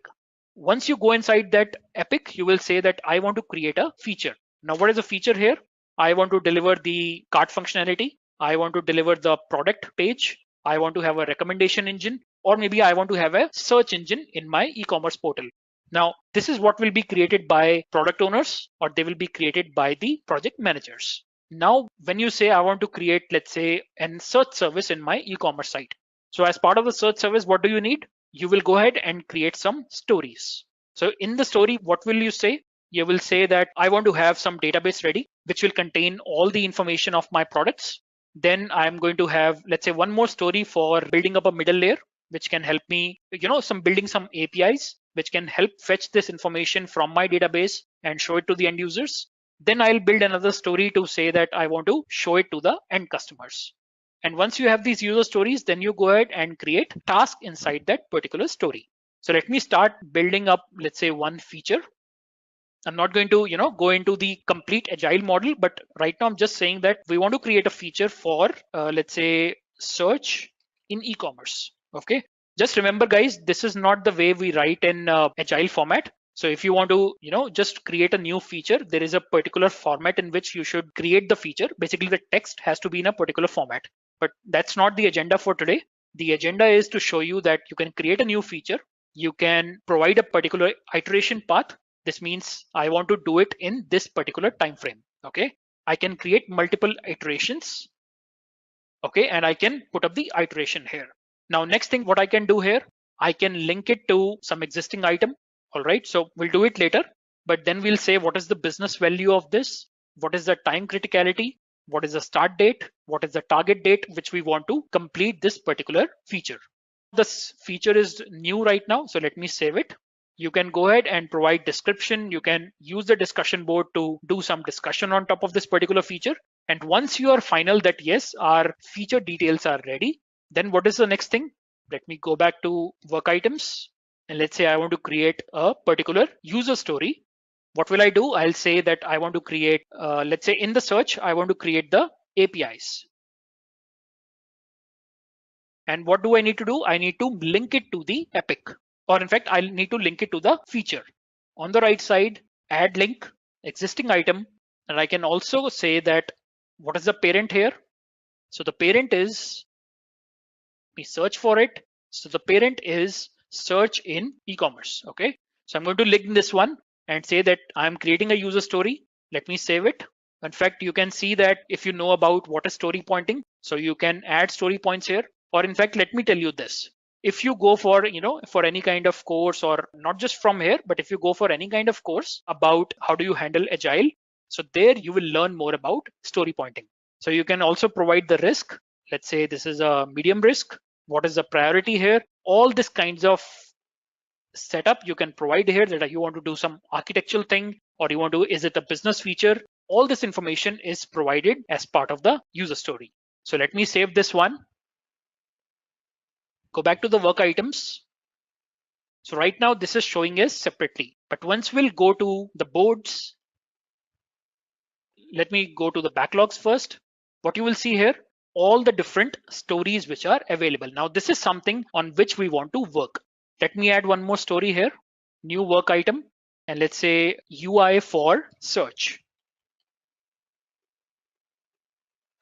Once you go inside that epic, you will say that I want to create a feature. Now, what is a feature here? I want to deliver the cart functionality. I want to deliver the product page. I want to have a recommendation engine, or maybe I want to have a search engine in my e-commerce portal. Now, this is what will be created by product owners, or they will be created by the project managers. Now, when you say I want to create, let's say, a search service in my e-commerce site. So as part of the search service, what do you need? You will go ahead and create some stories. So in the story, what will you say? You will say that I want to have some database ready, which will contain all the information of my products. Then I'm going to have, let's say, one more story for building up a middle layer, which can help me, building some APIs, which can help fetch this information from my database and show it to the end users. Then I'll build another story to say that I want to show it to the end customers. And once you have these user stories, then you go ahead and create task inside that particular story. So let me start building up, let's say, one feature. I'm not going to, go into the complete agile model, but right now I'm just saying that we want to create a feature for, let's say, search in e-commerce. Okay. Just remember, guys, this is not the way we write in agile format. So if you want to, just create a new feature, there is a particular format in which you should create the feature. Basically, the text has to be in a particular format. But that's not the agenda for today. The agenda is to show you that you can create a new feature. You can provide a particular iteration path. This means I want to do it in this particular time frame. Okay, I can create multiple iterations. Okay, and I can put up the iteration here. Now, next thing, what I can do here, I can link it to some existing item. All right, so we'll do it later, but then we'll say what is the business value of this, what is the time criticality, what is the start date, what is the target date which we want to complete this particular feature. This feature is new right now, so let me save it. You can go ahead and provide description. You can use the discussion board to do some discussion on top of this particular feature. And once you are final that yes, our feature details are ready, then what is the next thing? Let me go back to work items. And let's say I want to create a particular user story. What will I do? I'll say that I want to create, let's say in the search, I want to create the APIs. And what do I need to do? I need to link it to the epic, or in fact, I'll need to link it to the feature. On the right side, add link, existing item. And I can also say that what is the parent here? So the parent is, we search for it. So the parent is search in e-commerce. Okay. So I'm going to link this one and say that I'm creating a user story. Let me save it. In fact, you can see that if you know about what is story pointing, so you can add story points here. Or in fact, let me tell you this. If you go for, for any kind of course, or not just from here, but if you go for any kind of course about how do you handle agile, so there you will learn more about story pointing. So you can also provide the risk. Let's say this is a medium risk. What is the priority here? All these kinds of setup you can provide here, that you want to do some architectural thing, or you want to, is it a business feature? All this information is provided as part of the user story. So let me save this one. Go back to the work items. So right now this is showing us separately, but once we'll go to the boards, let me go to the backlogs first. What you will see here, all the different stories which are available. Now this is something on which we want to work. Let me add one more story here, new work item, and let's say UI for search.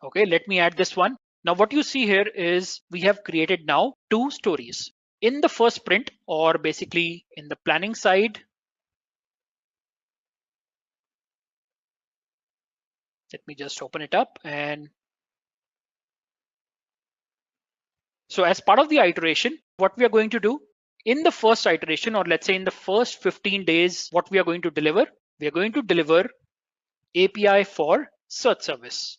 Okay, let me add this one. Now what you see here is we have created now two stories. In the first sprint, or basically in the planning side, let me just open it up. And so as part of the iteration, what we are going to do in the first iteration, or let's say in the first 15 days, what we are going to deliver, we are going to deliver API for search service.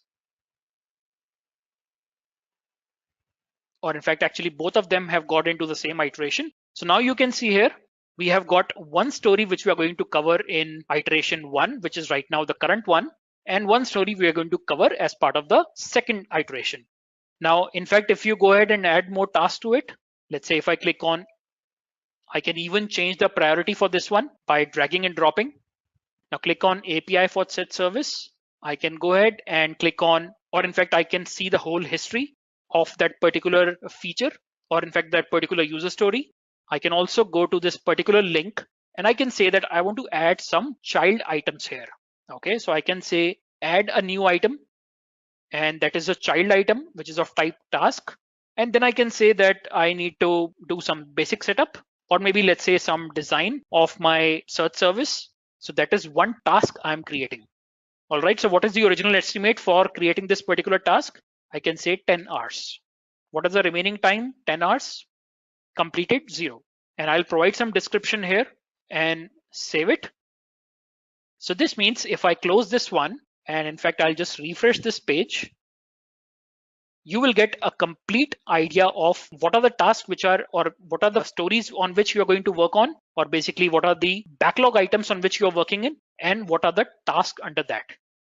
Or in fact, actually both of them have got into the same iteration. So now you can see here, we have got one story which we are going to cover in iteration 1, which is right now the current one, and one story we are going to cover as part of the second iteration. Now, in fact, if you go ahead and add more tasks to it, let's say if I click on, I can even change the priority for this one by dragging and dropping. Now click on API for search service. I can go ahead and click on, or in fact, I can see the whole history of that particular feature, or in fact, that particular user story. I can also go to this particular link and I can say that I want to add some child items here. Okay, so I can say add a new item, and that is a child item, which is of type task. And then I can say that I need to do some basic setup, or maybe let's say some design of my search service. So that is one task I'm creating. All right, so what is the original estimate for creating this particular task? I can say 10 hours. What is the remaining time? 10 hours. Completed 0. And I'll provide some description here and save it. So this means if I close this one, and in fact, I'll just refresh this page. you will get a complete idea of what are the tasks which are, or what are the stories on which you are going to work on, or basically what are the backlog items on which you are working in, and what are the tasks under that.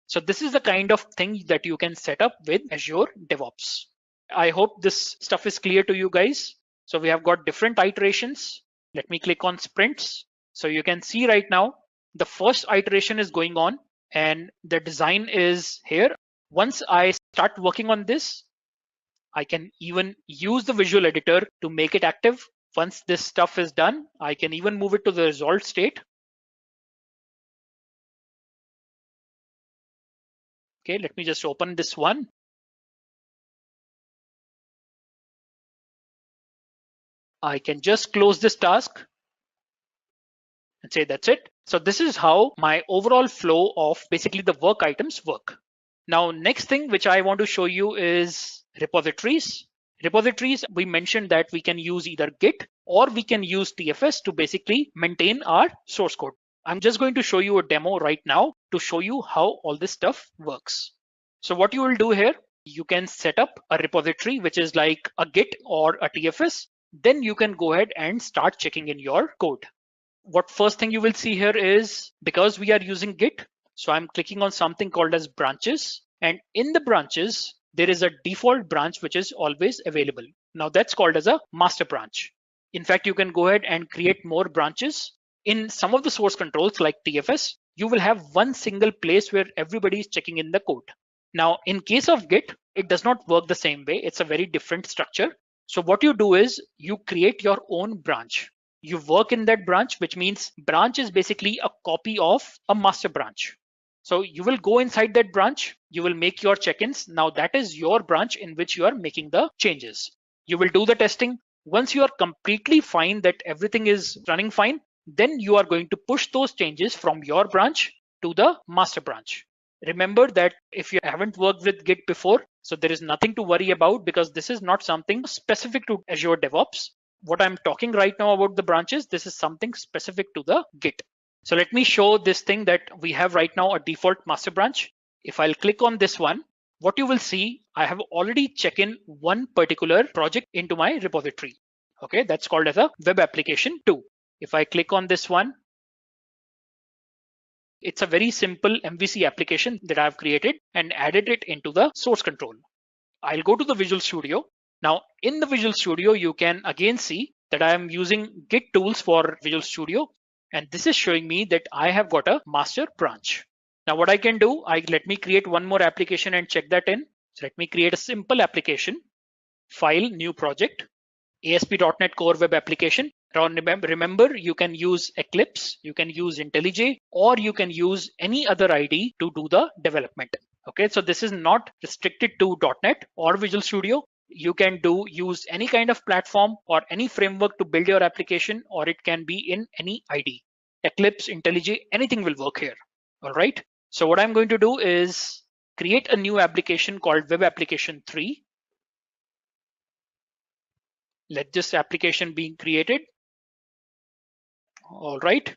So this is the kind of thing that you can set up with Azure DevOps. I hope this stuff is clear to you guys. So we have got different iterations. Let me click on sprints. So you can see right now, the first iteration is going on and the design is here. Once I start working on this, I can even use the visual editor to make it active. Once this stuff is done, I can even move it to the resolved state. Okay, let me just open this one. I can just close this task and say that's it. So this is how my overall flow of basically the work items work. Now, next thing which I want to show you is repositories. Repositories, we mentioned that we can use either Git or we can use TFS to basically maintain our source code. I'm just going to show you a demo right now to show you how all this stuff works. So what you will do here, you can set up a repository which is like a Git or a TFS. Then you can go ahead and start checking in your code. What first thing you will see here is, because we are using Git, so I'm clicking on something called as branches. And in the branches, there is a default branch which is always available. Now that's called as a master branch. In fact, you can go ahead and create more branches. In some of the source controls like TFS, you will have one single place where everybody is checking in the code. Now, in case of Git, it does not work the same way. It's a very different structure. So what you do is you create your own branch. You work in that branch, which means branch is basically a copy of a master branch. So you will go inside that branch, you will make your check-ins. Now that is your branch in which you are making the changes. You will do the testing. Once you are completely fine that everything is running fine, then you are going to push those changes from your branch to the master branch. Remember that if you haven't worked with Git before, so there is nothing to worry about because this is not something specific to Azure DevOps. What I'm talking right now about the branches, this is something specific to the Git. So let me show this thing that we have right now, a default master branch. If I'll click on this one, what you will see, I have already checked in one particular project into my repository. Okay, that's called as a web application 2. If I click on this one, it's a very simple MVC application that I've created and added it into the source control. I'll go to the Visual Studio. Now in the Visual Studio, you can again see that I am using Git tools for Visual Studio. And this is showing me that I have got a master branch. Now what I can do, let me create one more application and check that in. So let me create a simple application, file, new project, ASP.NET Core Web Application. Remember, you can use Eclipse, you can use IntelliJ, or you can use any other IDE to do the development. Okay, so this is not restricted to .NET or Visual Studio. You can use any kind of platform or any framework to build your application, or it can be in any IDE. Eclipse, IntelliJ, anything will work here. All right. So what I'm going to do is create a new application called Web Application 3. Let this application be created. All right.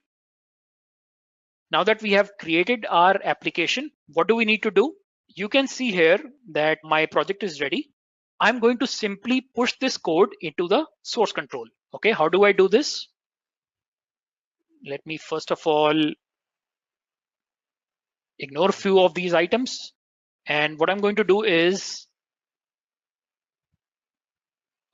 Now that we have created our application, what do we need to do? You can see here that my project is ready. I'm going to simply push this code into the source control. Okay, how do I do this? Let me first of all ignore a few of these items. And what I'm going to do is,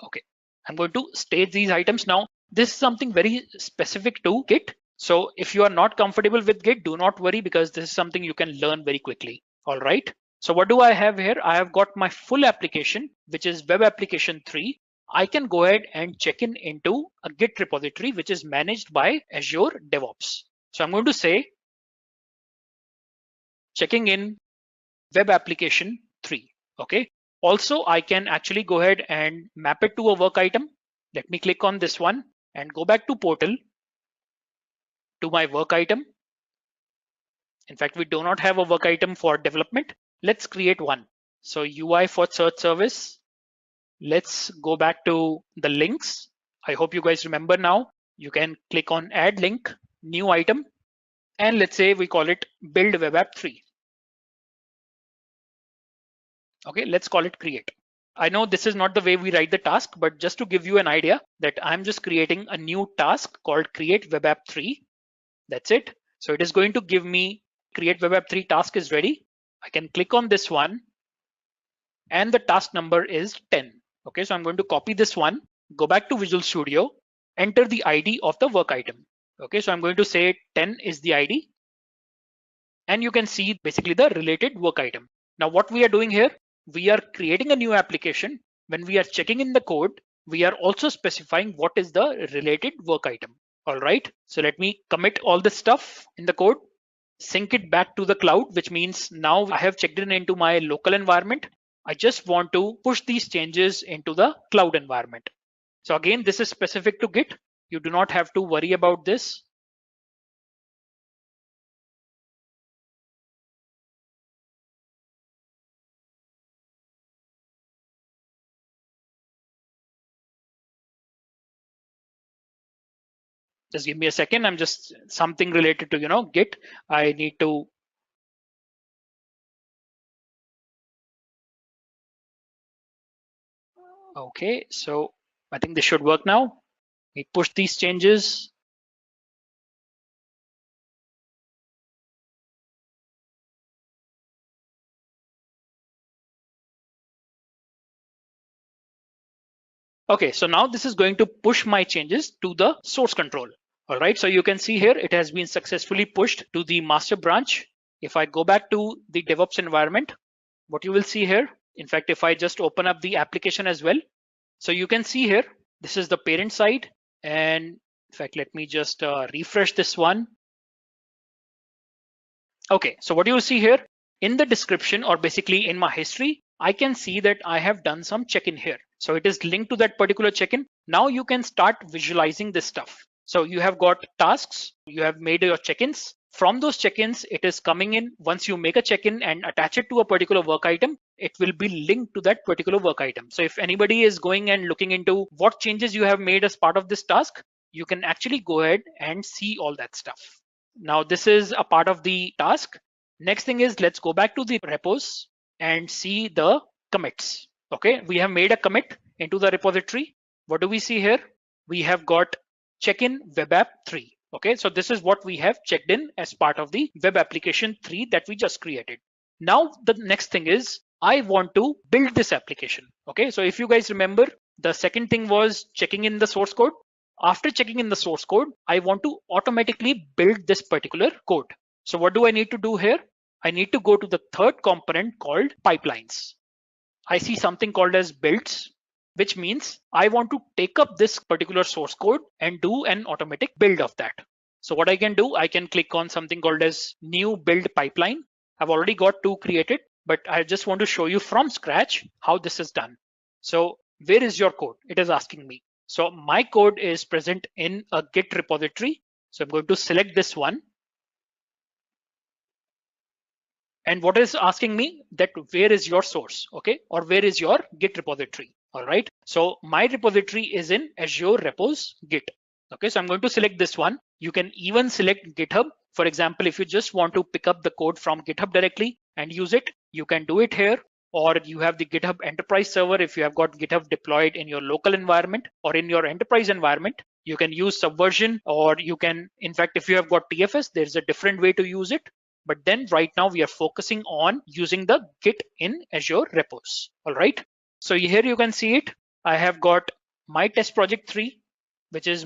okay, I'm going to state these items. Now, this is something very specific to Git. So if you are not comfortable with Git, do not worry because this is something you can learn very quickly. All right. So what do I have here? I have got my full application, which is Web Application 3. I can go ahead and check in into a Git repository, which is managed by Azure DevOps. So I'm going to say checking in Web Application 3. Okay. Also, I can actually go ahead and map it to a work item. Let me click on this one and go back to portal to my work item. In fact, we do not have a work item for development. Let's create one. So UI for search service. Let's go back to the links. I hope you guys remember now. You can click on add link, new item, and let's say we call it build web app 3. Okay, let's call it create. I know this is not the way we write the task, but just to give you an idea that I'm just creating a new task called create web app 3. That's it. So it is going to give me create web app 3 task is ready. I can click on this one and the task number is 10. Okay, so I'm going to copy this one, go back to Visual Studio, enter the ID of the work item. Okay, so I'm going to say 10 is the ID. And you can see basically the related work item. Now what we are doing here, we are creating a new application. When we are checking in the code, we are also specifying what is the related work item. All right, so let me commit all this stuff in the code, sync it back to the cloud, which means now I have checked in into my local environment. I just want to push these changes into the cloud environment. So again, this is specific to Git. You do not have to worry about this. Just give me a second. I'm just something related to, Git. I need to. Okay, so I think this should work now. We push these changes. Okay, so now this is going to push my changes to the source control. All right, so you can see here it has been successfully pushed to the master branch. If I go back to the DevOps environment, what you will see here, in fact, if I just open up the application as well, so you can see here, this is the parent side. And in fact, let me just refresh this one. Okay, so what you will see here in the description or basically in my history, I can see that I have done some check-in here. So it is linked to that particular check-in. Now you can start visualizing this stuff. So you have got tasks, you have made your check-ins. From those check-ins, it is coming in. Once you make a check-in and attach it to a particular work item, it will be linked to that particular work item. So if anybody is going and looking into what changes you have made as part of this task, you can actually go ahead and see all that stuff. Now this is a part of the task. Next thing is let's go back to the repos and see the commits. Okay, we have made a commit into the repository. What do we see here? We have got check-in web app 3. Okay, so this is what we have checked in as part of the web application 3 that we just created. Now the next thing is I want to build this application. Okay, so if you guys remember, the second thing was checking in the source code. After checking in the source code, I want to automatically build this particular code. So what do I need to do here? I need to go to the third component called pipelines. I see something called as builds, which means I want to take up this particular source code and do an automatic build of that. So what I can do, I can click on something called as new build pipeline. I've already got 2 created, but I just want to show you from scratch how this is done. So where is your code? It is asking me. So my code is present in a Git repository. So I'm going to select this one. And what is asking me that where is your source, okay? Or where is your Git repository, all right? So my repository is in Azure Repos Git. Okay, so I'm going to select this one. You can even select GitHub. For example, if you just want to pick up the code from GitHub directly and use it, you can do it here. Or you have the GitHub Enterprise server. If you have got GitHub deployed in your local environment or in your enterprise environment, you can use Subversion, or you can, in fact, if you have got TFS, there's a different way to use it. But then right now we are focusing on using the Git in Azure repos. All right. So here you can see it. I have got my test project 3, which is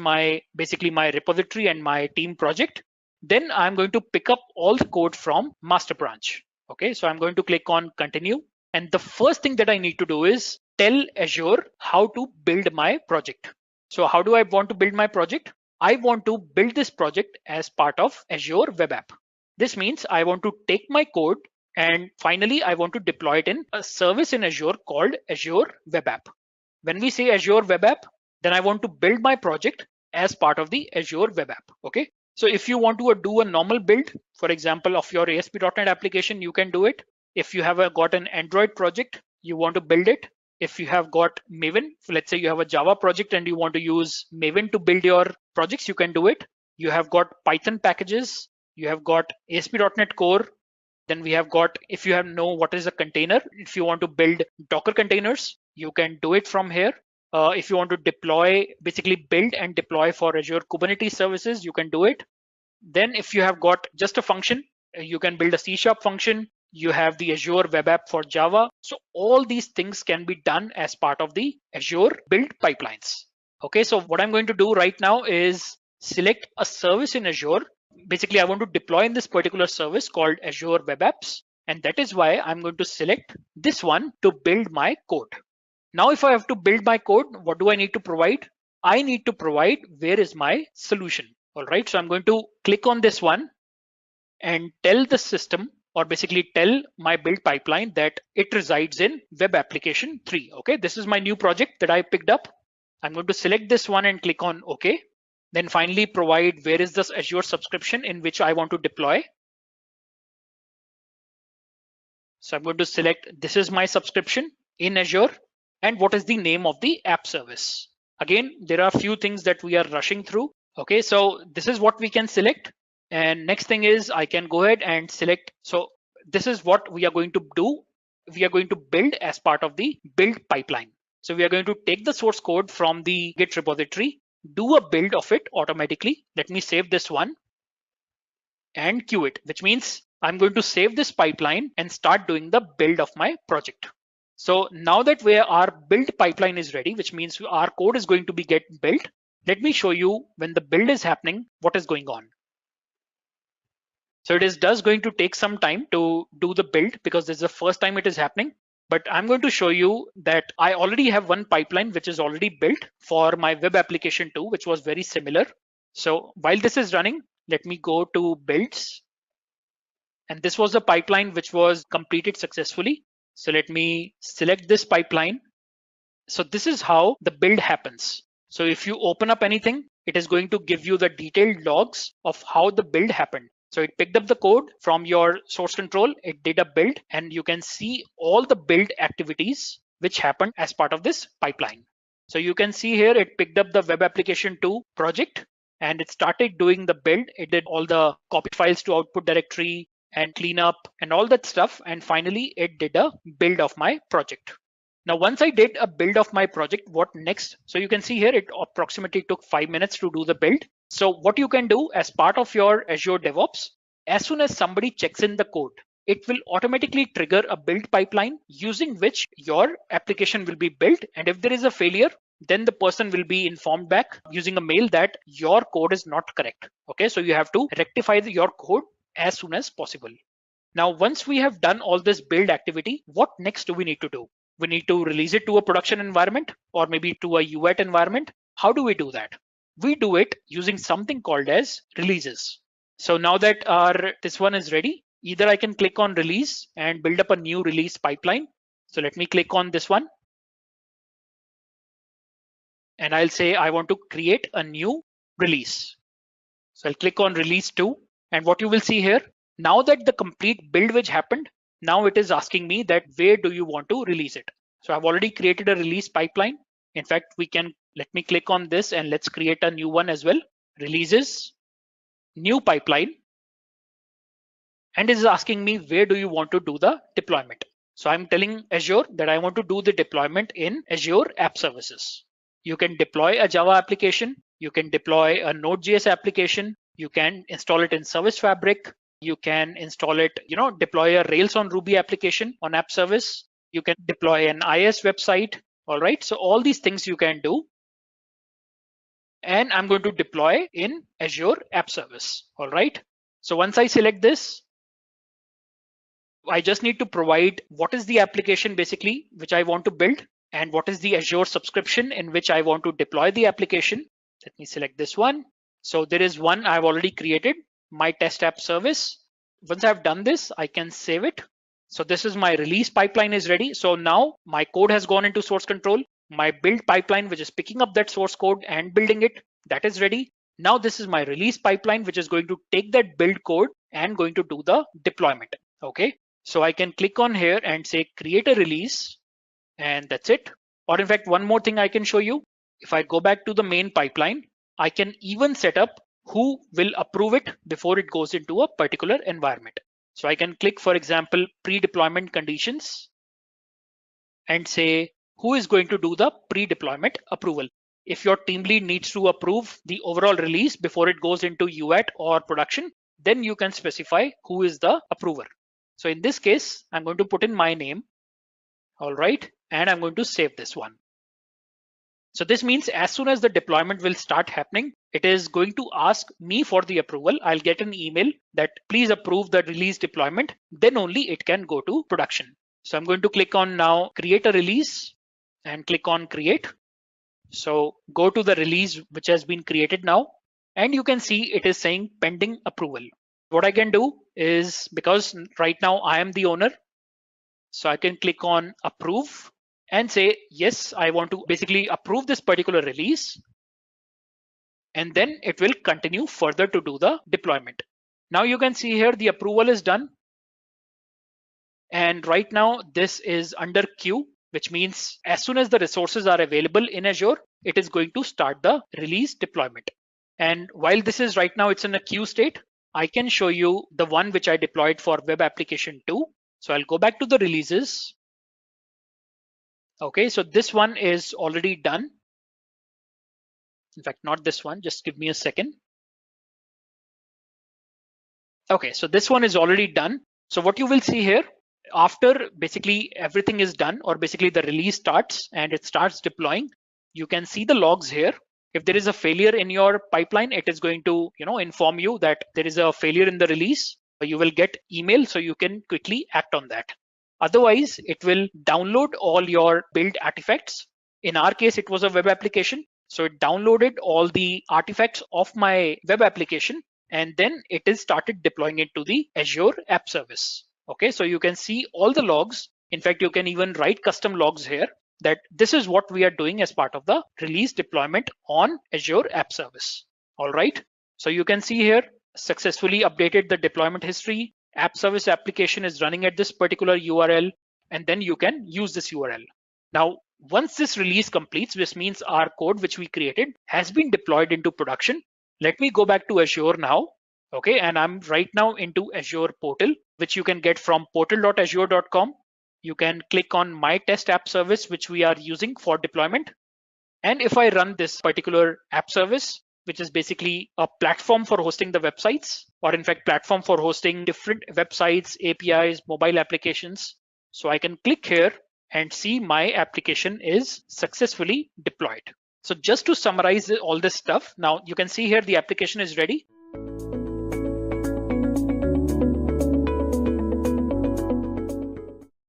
basically my repository and my team project. Then I'm going to pick up all the code from master branch. Okay, so I'm going to click on continue. And the first thing that I need to do is tell Azure how to build my project. So how do I want to build my project? I want to build this project as part of Azure Web App. This means I want to take my code and finally I want to deploy it in a service in Azure called Azure Web App. When we say Azure Web App, then I want to build my project as part of the Azure Web App. Okay. So if you want to do a normal build, for example, of your ASP.NET application, you can do it. If you have got an Android project, you want to build it. If you have got Maven, let's say you have a Java project and you want to use Maven to build your projects, you can do it. You have got Python packages. You have got ASP.NET Core. Then we have got, if you have know what is a container, if you want to build Docker containers, you can do it from here. If you want to deploy, basically build and deploy for Azure Kubernetes services, you can do it. Then if you have got just a function, you can build a C# function. You have the Azure web app for Java. So all these things can be done as part of the Azure build pipelines. Okay, so what I'm going to do right now is select a service in Azure. Basically, I want to deploy in this particular service called Azure Web Apps. And that is why I'm going to select this one to build my code. Now, if I have to build my code, what do I need to provide? I need to provide where is my solution. All right, so I'm going to click on this one and tell the system, or basically tell my build pipeline, that it resides in web application 3. Okay, this is my new project that I picked up. I'm going to select this one and click on OK. Then finally provide where is this Azure subscription in which I want to deploy. So I'm going to select this is my subscription in Azure, and what is the name of the app service. Again, there are a few things that we are rushing through. Okay, so this is what we can select. And next thing is I can go ahead and select. So this is what we are going to do. We are going to build as part of the build pipeline. So we are going to take the source code from the Git repository, do a build of it automatically. Let me save this one and queue it, which means I'm going to save this pipeline and start doing the build of my project. So now that our build pipeline is ready, which means our code is going to be get built, let me show you when the build is happening, what is going on. So it is going to take some time to do the build because this is the first time it is happening. But I'm going to show you that I already have one pipeline which is already built for my web application 2, which was very similar. So while this is running, let me go to builds. And this was the pipeline which was completed successfully. So let me select this pipeline. So this is how the build happens. So if you open up anything, it is going to give you the detailed logs of how the build happened. So it picked up the code from your source control, it did a build, and you can see all the build activities which happened as part of this pipeline. So you can see here, it picked up the web application 2 project and it started doing the build. It did all the copied files to output directory and cleanup and all that stuff. And finally, it did a build of my project. Now, once I did a build of my project, what next? So you can see here, it approximately took 5 minutes to do the build. So what you can do as part of your Azure DevOps, as soon as somebody checks in the code, it will automatically trigger a build pipeline using which your application will be built. And if there is a failure, then the person will be informed back using a mail that your code is not correct. Okay, so you have to rectify your code as soon as possible. Now, once we have done all this build activity, what next do we need to do? We need to release it to a production environment or maybe to a UAT environment. How do we do that? We do it using something called as releases. So now that this one is ready, either I can click on release and build up a new release pipeline. So let me click on this one. And I'll say I want to create a new release. So I'll click on release 2. And what you will see here, now that the complete build which happened, now it is asking me that where do you want to release it? So I've already created a release pipeline. In fact, let me click on this and let's create a new one as well. Releases, new pipeline. And it is asking me where do you want to do the deployment? So I'm telling Azure that I want to do the deployment in Azure App Services. You can deploy a Java application. You can deploy a Node.js application. You can install it in Service Fabric. You can install it, deploy a Rails on Ruby application on app service. You can deploy an IIS website. All right. So all these things you can do. And I'm going to deploy in Azure App Service. All right. So once I select this, I just need to provide what is the application basically which I want to build and what is the Azure subscription in which I want to deploy the application. Let me select this one. So there is one I've already created, my test app service. Once I've done this, I can save it. So this is my release pipeline is ready. So now my code has gone into source control. My build pipeline, which is picking up that source code and building it, that is ready. Now this is my release pipeline, which is going to take that build code and going to do the deployment. Okay. So I can click on here and say create a release and that's it. Or in fact, one more thing I can show you. If I go back to the main pipeline, I can even set up who will approve it before it goes into a particular environment. So I can click, for example, pre-deployment conditions and say who is going to do the pre-deployment approval. If your team lead needs to approve the overall release before it goes into UAT or production, then you can specify who is the approver. So in this case, I'm going to put in my name. All right, and I'm going to save this one. So this means as soon as the deployment will start happening, it is going to ask me for the approval. I'll get an email that please approve the release deployment. Then only it can go to production. So I'm going to click on now create a release and click on create. So go to the release which has been created now, and you can see it is saying pending approval. What I can do is, because right now I am the owner, so I can click on approve and say, yes, I want to basically approve this particular release. And then it will continue further to do the deployment. Now you can see here the approval is done. And right now this is under queue, which means as soon as the resources are available in Azure, it is going to start the release deployment. And while this is right now, it's in a queue state, I can show you the one which I deployed for web application 2. So I'll go back to the releases. Okay, so this one is already done. In fact, not this one, just give me a second. Okay, so this one is already done. So what you will see here, after basically everything is done, or basically the release starts and it starts deploying, you can see the logs here. If there is a failure in your pipeline, it is going to inform you that there is a failure in the release. You will get email, so you can quickly act on that. Otherwise, it will download all your build artifacts. In our case, it was a web application. So it downloaded all the artifacts of my web application, and then it is started deploying it to the Azure App Service. Okay, so you can see all the logs. In fact, you can even write custom logs here that this is what we are doing as part of the release deployment on Azure App Service. All right, so you can see here, successfully updated the deployment history. App Service application is running at this particular URL, and then you can use this URL. Now, once this release completes, this means our code which we created has been deployed into production. Let me go back to Azure now. Okay, and I'm right now into Azure Portal, which you can get from portal.azure.com. You can click on My Test App Service, which we are using for deployment. And if I run this particular app service, which is basically a platform for hosting the websites, or in fact, platform for hosting different websites, APIs, mobile applications. So I can click here and see my application is successfully deployed. So just to summarize all this stuff, now you can see here the application is ready.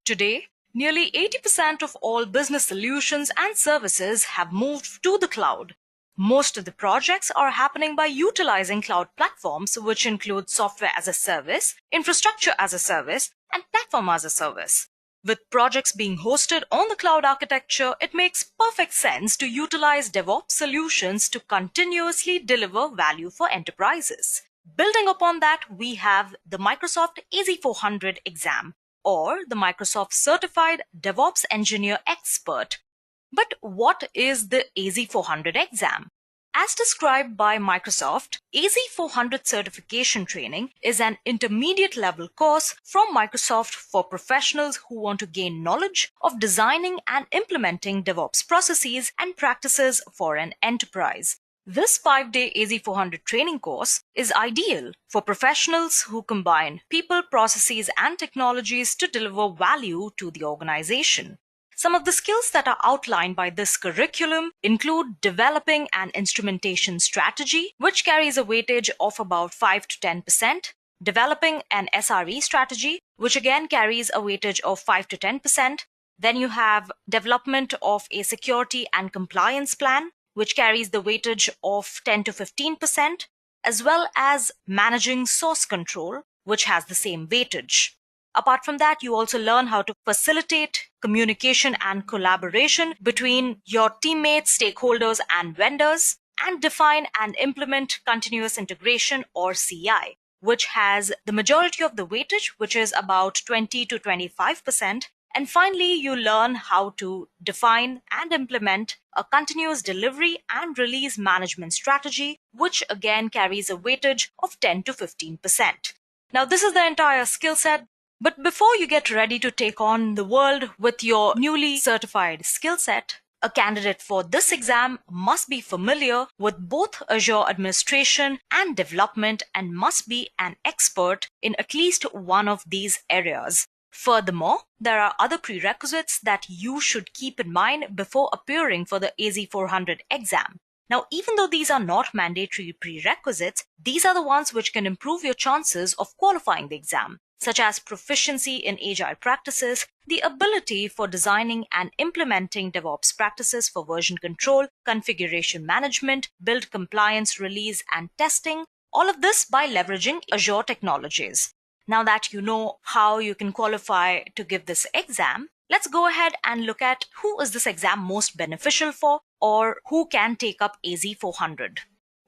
Today, nearly 80% of all business solutions and services have moved to the cloud. Most of the projects are happening by utilizing cloud platforms, which include software as a service, infrastructure as a service, and platform as a service. With projects being hosted on the cloud architecture, it makes perfect sense to utilize DevOps solutions to continuously deliver value for enterprises. Building upon that, we have the Microsoft AZ400 exam, or the Microsoft Certified DevOps Engineer Expert. But what is the AZ400 exam? As described by Microsoft, AZ400 certification training is an intermediate level course from Microsoft for professionals who want to gain knowledge of designing and implementing DevOps processes and practices for an enterprise. This 5-day AZ400 training course is ideal for professionals who combine people, processes, and technologies to deliver value to the organization. Some of the skills that are outlined by this curriculum include developing an instrumentation strategy, which carries a weightage of about 5 to 10%, developing an SRE strategy, which again carries a weightage of 5 to 10%. Then you have development of a security and compliance plan, which carries the weightage of 10 to 15%, as well as managing source control, which has the same weightage. Apart from that, you also learn how to facilitate communication and collaboration between your teammates, stakeholders, and vendors, and define and implement continuous integration, or CI, which has the majority of the weightage, which is about 20 to 25%. And finally, you learn how to define and implement a continuous delivery and release management strategy, which again carries a weightage of 10 to 15%. Now, this is the entire skill set But before you get ready to take on the world with your newly certified skill set, a candidate for this exam must be familiar with both Azure administration and development and must be an expert in at least one of these areas. Furthermore, there are other prerequisites that you should keep in mind before appearing for the AZ400 exam. Now, even though these are not mandatory prerequisites, these are the ones which can improve your chances of qualifying the exam, such as proficiency in agile practices, the ability for designing and implementing DevOps practices for version control, configuration management, build compliance, release, and testing, all of this by leveraging Azure technologies. Now that you know how you can qualify to give this exam, let's go ahead and look at who is this exam most beneficial for or who can take up AZ400.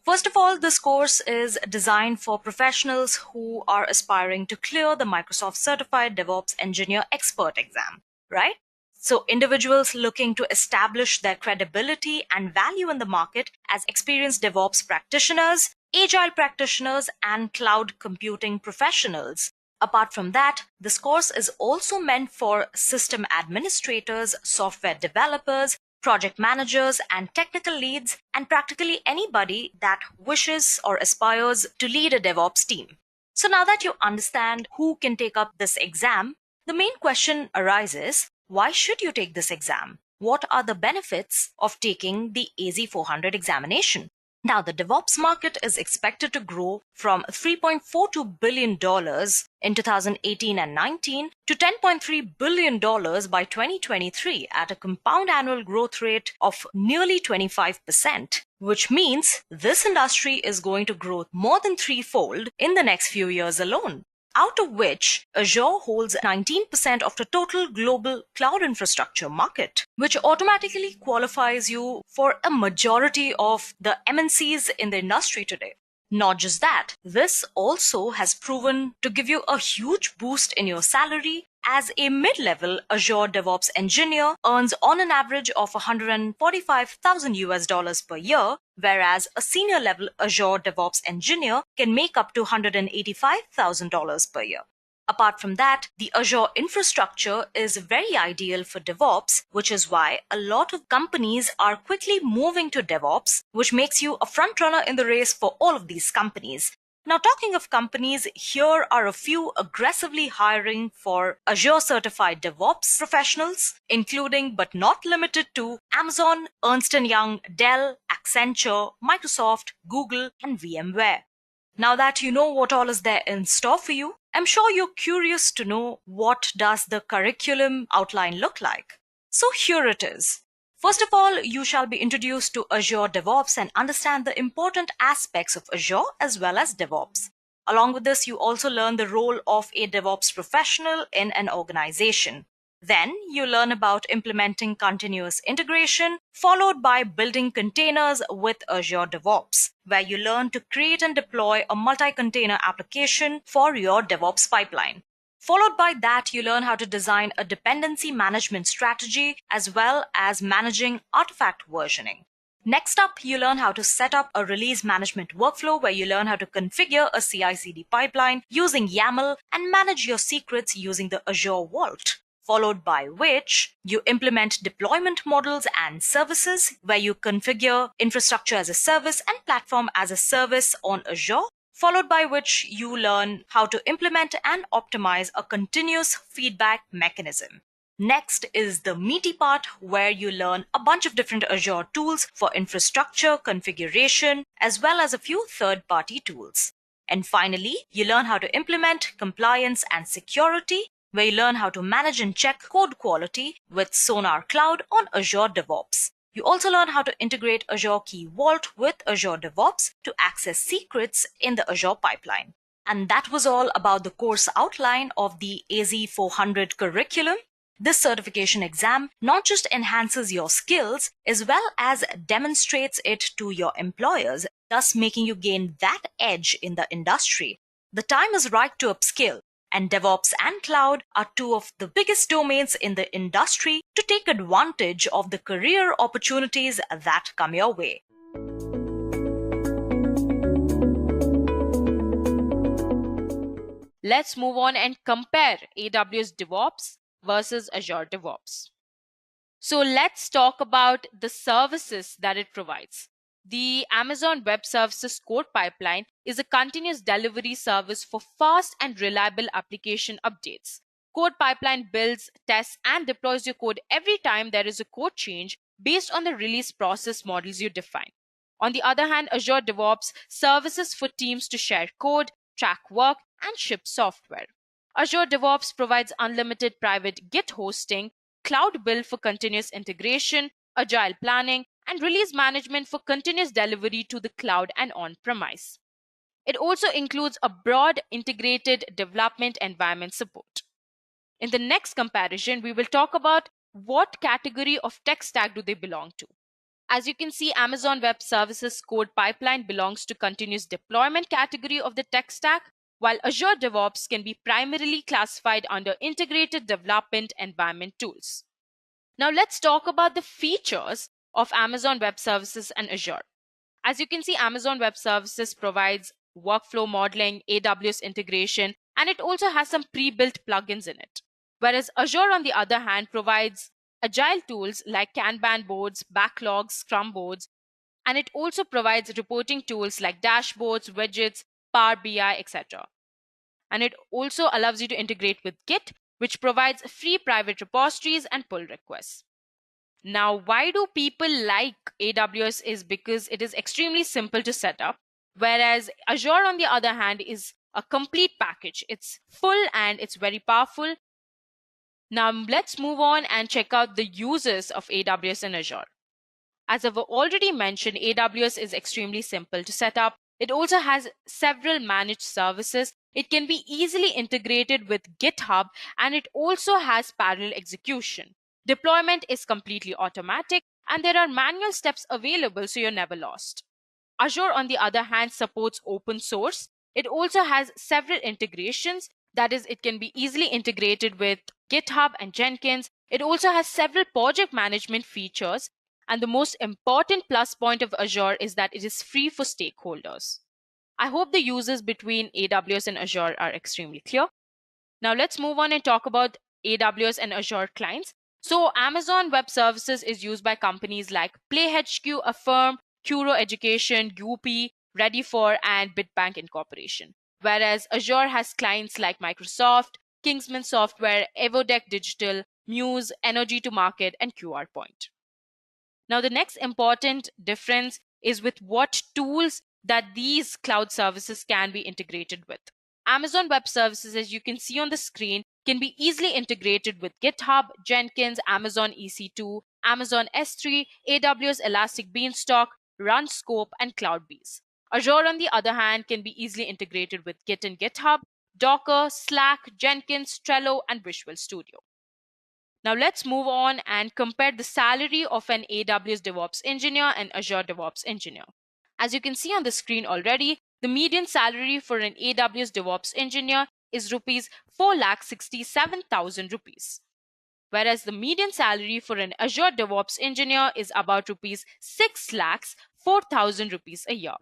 First of all, this course is designed for professionals who are aspiring to clear the Microsoft Certified DevOps Engineer Expert exam, right? So individuals looking to establish their credibility and value in the market as experienced DevOps practitioners, agile practitioners, and cloud computing professionals. Apart from that, this course is also meant for system administrators, software developers, project managers, and technical leads, and practically anybody that wishes or aspires to lead a DevOps team. So now that you understand who can take up this exam, the main question arises, why should you take this exam? What are the benefits of taking the AZ400 examination? Now, the DevOps market is expected to grow from $3.42 billion in 2018 and 19 to $10.3 billion by 2023 at a compound annual growth rate of nearly 25%, which means this industry is going to grow more than threefold in the next few years alone. Out of which Azure holds 19% of the total global cloud infrastructure market, which automatically qualifies you for a majority of the MNCs in the industry today. Not just that, this also has proven to give you a huge boost in your salary, as a mid-level Azure DevOps engineer earns on an average of $145,000 per year, whereas a senior level Azure DevOps engineer can make up to $185,000 per year. Apart from that, the Azure infrastructure is very ideal for DevOps, which is why a lot of companies are quickly moving to DevOps, which makes you a front runner in the race for all of these companies. Now, talking of companies, here are a few aggressively hiring for Azure certified DevOps professionals, including but not limited to Amazon, Ernst & Young, Dell, Accenture, Microsoft, Google, and VMware. Now that you know what all is there in store for you, I'm sure you're curious to know what does the curriculum outline look like. So here it is. First of all, you shall be introduced to Azure DevOps and understand the important aspects of Azure as well as DevOps. Along with this, you also learn the role of a DevOps professional in an organization. Then you learn about implementing continuous integration, followed by building containers with Azure DevOps, where you learn to create and deploy a multi-container application for your DevOps pipeline. Followed by that, you learn how to design a dependency management strategy as well as managing artifact versioning. Next up, you learn how to set up a release management workflow where you learn how to configure a CI/CD pipeline using YAML and manage your secrets using the Azure Vault. Followed by which you implement deployment models and services where you configure infrastructure as a service and platform as a service on Azure. Followed by which you learn how to implement and optimize a continuous feedback mechanism. Next is the meaty part where you learn a bunch of different Azure tools for infrastructure configuration as well as a few third-party tools. And finally, you learn how to implement compliance and security, where you learn how to manage and check code quality with Sonar Cloud on Azure DevOps. You also learn how to integrate Azure Key Vault with Azure DevOps to access secrets in the Azure pipeline. And that was all about the course outline of the AZ400 curriculum. This certification exam not just enhances your skills as well as demonstrates it to your employers, thus making you gain that edge in the industry. The time is right to upskill. And DevOps and cloud are two of the biggest domains in the industry to take advantage of the career opportunities that come your way. let's move on and compare AWS DevOps versus Azure DevOps. So let's talk about the services that it provides. The Amazon Web Services code pipeline is a continuous delivery service for fast and reliable application updates. Code pipeline builds, tests, and deploys your code every time there is a code change based on the release process models you define. On the other hand, Azure DevOps services for teams to share code, track work, and ship software. Azure DevOps provides unlimited private Git hosting, cloud build for continuous integration, agile planning, and release management for continuous delivery to the cloud and on-premise. It also includes a broad integrated development environment support. In the next comparison, we will talk about what category of tech stack do they belong to. As you can see, Amazon Web Services code pipeline belongs to continuous deployment category of the tech stack, while Azure DevOps can be primarily classified under integrated development environment tools. Now let's talk about the features of Amazon Web Services and Azure. As you can see, Amazon Web Services provides workflow modeling, AWS integration, and it also has some pre-built plugins in it. Whereas Azure, on the other hand, provides agile tools like Kanban boards, backlogs, Scrum boards, and it also provides reporting tools like dashboards, widgets, Power BI, etc. And it also allows you to integrate with Git, which provides free private repositories and pull requests. Now, why do people like AWS is because it is extremely simple to set up, whereas Azure, on the other hand, is a complete package. It's full and it's very powerful. Now, let's move on and check out the uses of AWS and Azure. As I've already mentioned, AWS is extremely simple to set up. It also has several managed services. It can be easily integrated with GitHub, and it also has parallel execution. Deployment is completely automatic, and there are manual steps available, so you're never lost. Azure, on the other hand, supports open source. It also has several integrations. That is, it can be easily integrated with GitHub and Jenkins. It also has several project management features. And the most important plus point of Azure is that it is free for stakeholders. I hope the uses between AWS and Azure are extremely clear. Now let's move on and talk about AWS and Azure clients. So Amazon Web Services is used by companies like PlayHQ, Affirm, Curo Education, UP, Ready4, and Bitbank Incorporation. Whereas Azure has clients like Microsoft, Kingsman Software, Evodeck Digital, Muse, Energy to Market, and QR Point. Now, the next important difference is with what tools that these cloud services can be integrated with. Amazon Web Services, as you can see on the screen, can be easily integrated with GitHub, Jenkins, Amazon EC2, Amazon S3, AWS Elastic Beanstalk, RunScope, and CloudBees. Azure, on the other hand, can be easily integrated with Git and GitHub, Docker, Slack, Jenkins, Trello, and Visual Studio. Now let's move on and compare the salary of an AWS DevOps engineer and Azure DevOps engineer. As you can see on the screen already, the median salary for an AWS DevOps engineer is rupees 4,67,000 rupees, whereas the median salary for an Azure DevOps engineer is about rupees 6,04,000 rupees a year.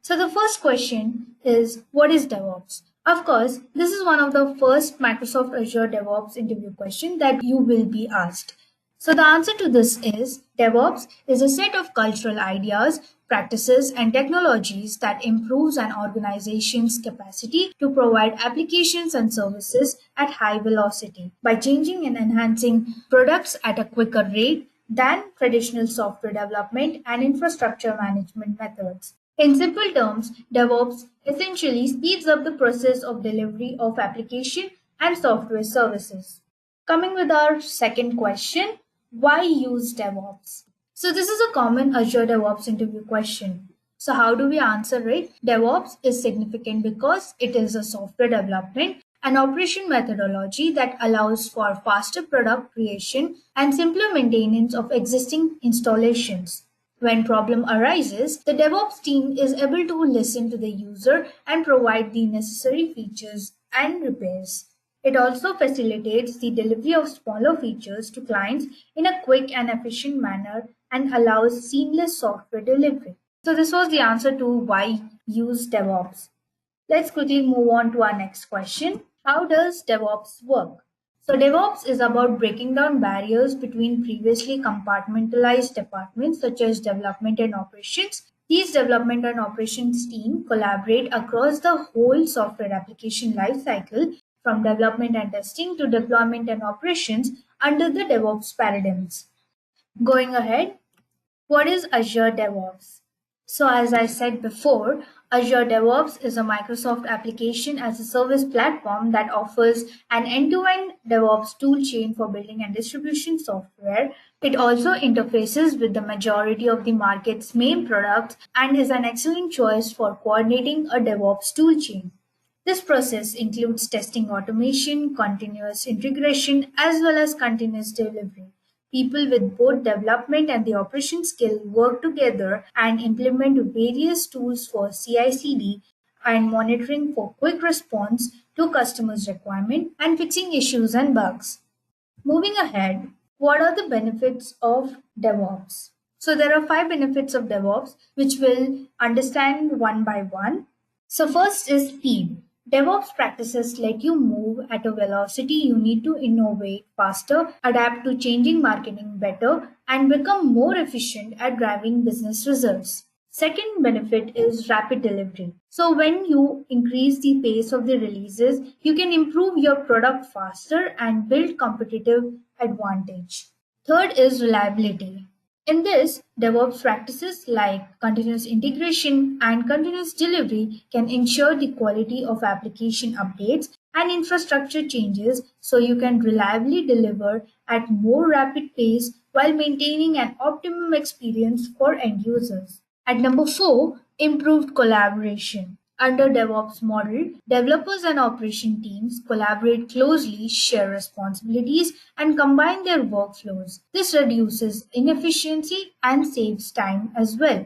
So the first question is, what is DevOps? Of course, this is one of the first Microsoft Azure DevOps interview question that you will be asked. So the answer to this is, DevOps is a set of cultural ideas, practices, and technologies that improves an organization's capacity to provide applications and services at high velocity by changing and enhancing products at a quicker rate than traditional software development and infrastructure management methods. In simple terms, DevOps essentially speeds up the process of delivery of application and software services. Coming with our second question, why use DevOps? So this is a common Azure DevOps interview question. So how do we answer it? DevOps is significant because it is a software development and operation methodology that allows for faster product creation and simpler maintenance of existing installations. When problem arises, the DevOps team is able to listen to the user and provide the necessary features and repairs. It also facilitates the delivery of smaller features to clients in a quick and efficient manner and allows seamless software delivery. So this was the answer to why use DevOps. Let's quickly move on to our next question. How does DevOps work? So DevOps is about breaking down barriers between previously compartmentalized departments such as development and operations. These development and operations teams collaborate across the whole software application lifecycle from development and testing to deployment and operations under the DevOps paradigms. Going ahead, what is Azure DevOps? So, as I said before, Azure DevOps is a Microsoft application as a service platform that offers an end to end DevOps tool chain for building and distribution software. It also interfaces with the majority of the market's main products and is an excellent choice for coordinating a DevOps tool chain. This process includes testing automation, continuous integration, as well as continuous delivery. People with both development and the operation skill work together and implement various tools for CI/CD and monitoring for quick response to customers' requirement and fixing issues and bugs. Moving ahead, what are the benefits of DevOps? So there are 5 benefits of DevOps which we'll understand one by one. So first is speed. DevOps practices let you move at a velocity you need to innovate faster, adapt to changing marketing better, and become more efficient at driving business results. Second benefit is rapid delivery. So when you increase the pace of the releases, you can improve your product faster and build competitive advantage. Third is reliability. In this, DevOps practices like continuous integration and continuous delivery can ensure the quality of application updates and infrastructure changes so you can reliably deliver at more rapid pace while maintaining an optimum experience for end users. At number 4, improved collaboration. Under DevOps model, developers and operation teams collaborate closely, share responsibilities, and combine their workflows. This reduces inefficiency and saves time as well.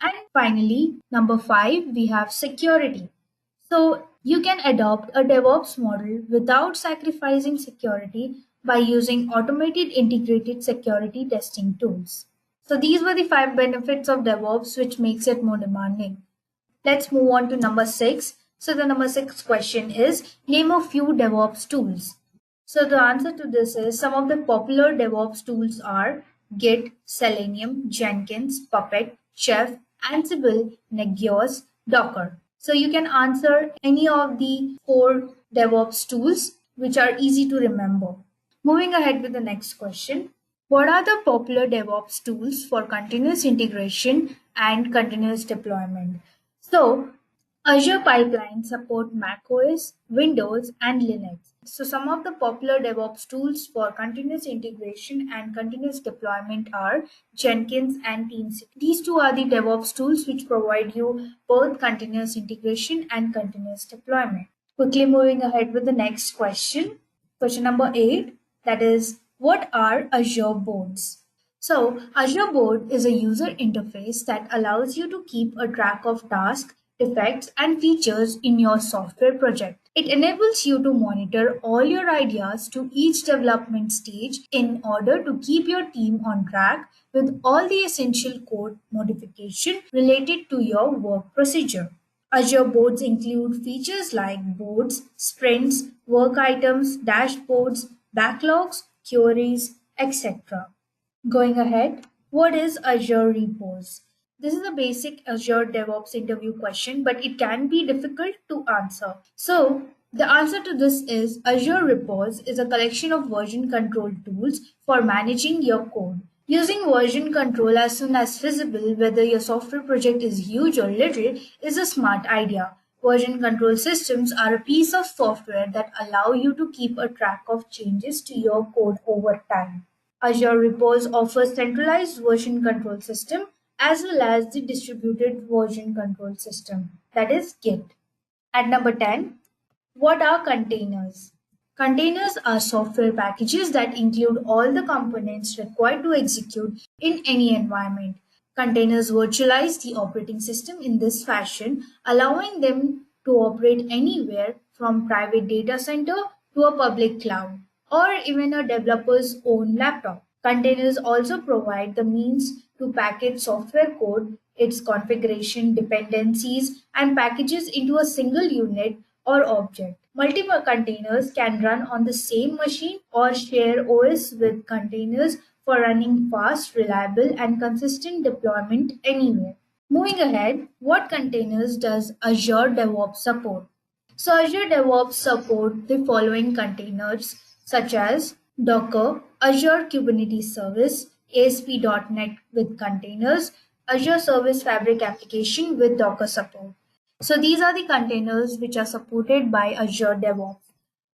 And finally, number 5, we have security. So you can adopt a DevOps model without sacrificing security by using automated integrated security testing tools. So these were the 5 benefits of DevOps, which makes it more demanding. Let's move on to number 6. So the number 6 question is name a few DevOps tools. So the answer to this is some of the popular DevOps tools are Git, Selenium, Jenkins, Puppet, Chef, Ansible, Negios, Docker. So you can answer any of the 4 DevOps tools which are easy to remember. Moving ahead with the next question. What are the popular DevOps tools for continuous integration and continuous deployment? So, Azure pipelines support macOS, Windows, and Linux. So, some of the popular DevOps tools for continuous integration and continuous deployment are Jenkins and Tenants. These two are the DevOps tools which provide you both continuous integration and continuous deployment. Quickly moving ahead with the next question. Question number 8, that is, what are Azure Boards? So, Azure Board is a user interface that allows you to keep a track of tasks, effects, and features in your software project. It enables you to monitor all your ideas to each development stage in order to keep your team on track with all the essential code modification related to your work procedure. Azure Boards include features like boards, sprints, work items, dashboards, backlogs, queries, etc. Going ahead, what is Azure Repos? This is a basic Azure DevOps interview question, but it can be difficult to answer. So, the answer to this is Azure Repos is a collection of version control tools for managing your code. Using version control as soon as feasible, whether your software project is huge or little, is a smart idea. Version control systems are a piece of software that allow you to keep a track of changes to your code over time. Azure Repos offers centralized version control system as well as the distributed version control system, that is Git. At number 10, what are containers? Containers are software packages that include all the components required to execute in any environment. Containers virtualize the operating system in this fashion, allowing them to operate anywhere from private data center to a public cloud or even a developer's own laptop. Containers also provide the means to package software code, its configuration, dependencies, and packages into a single unit or object. Multiple containers can run on the same machine or share OS with containers for running fast, reliable, and consistent deployment anywhere. Moving ahead, what containers does Azure DevOps support? So Azure DevOps support the following containers such as Docker, Azure Kubernetes Service, ASP.NET with containers, Azure Service Fabric application with Docker support. So these are the containers which are supported by Azure DevOps.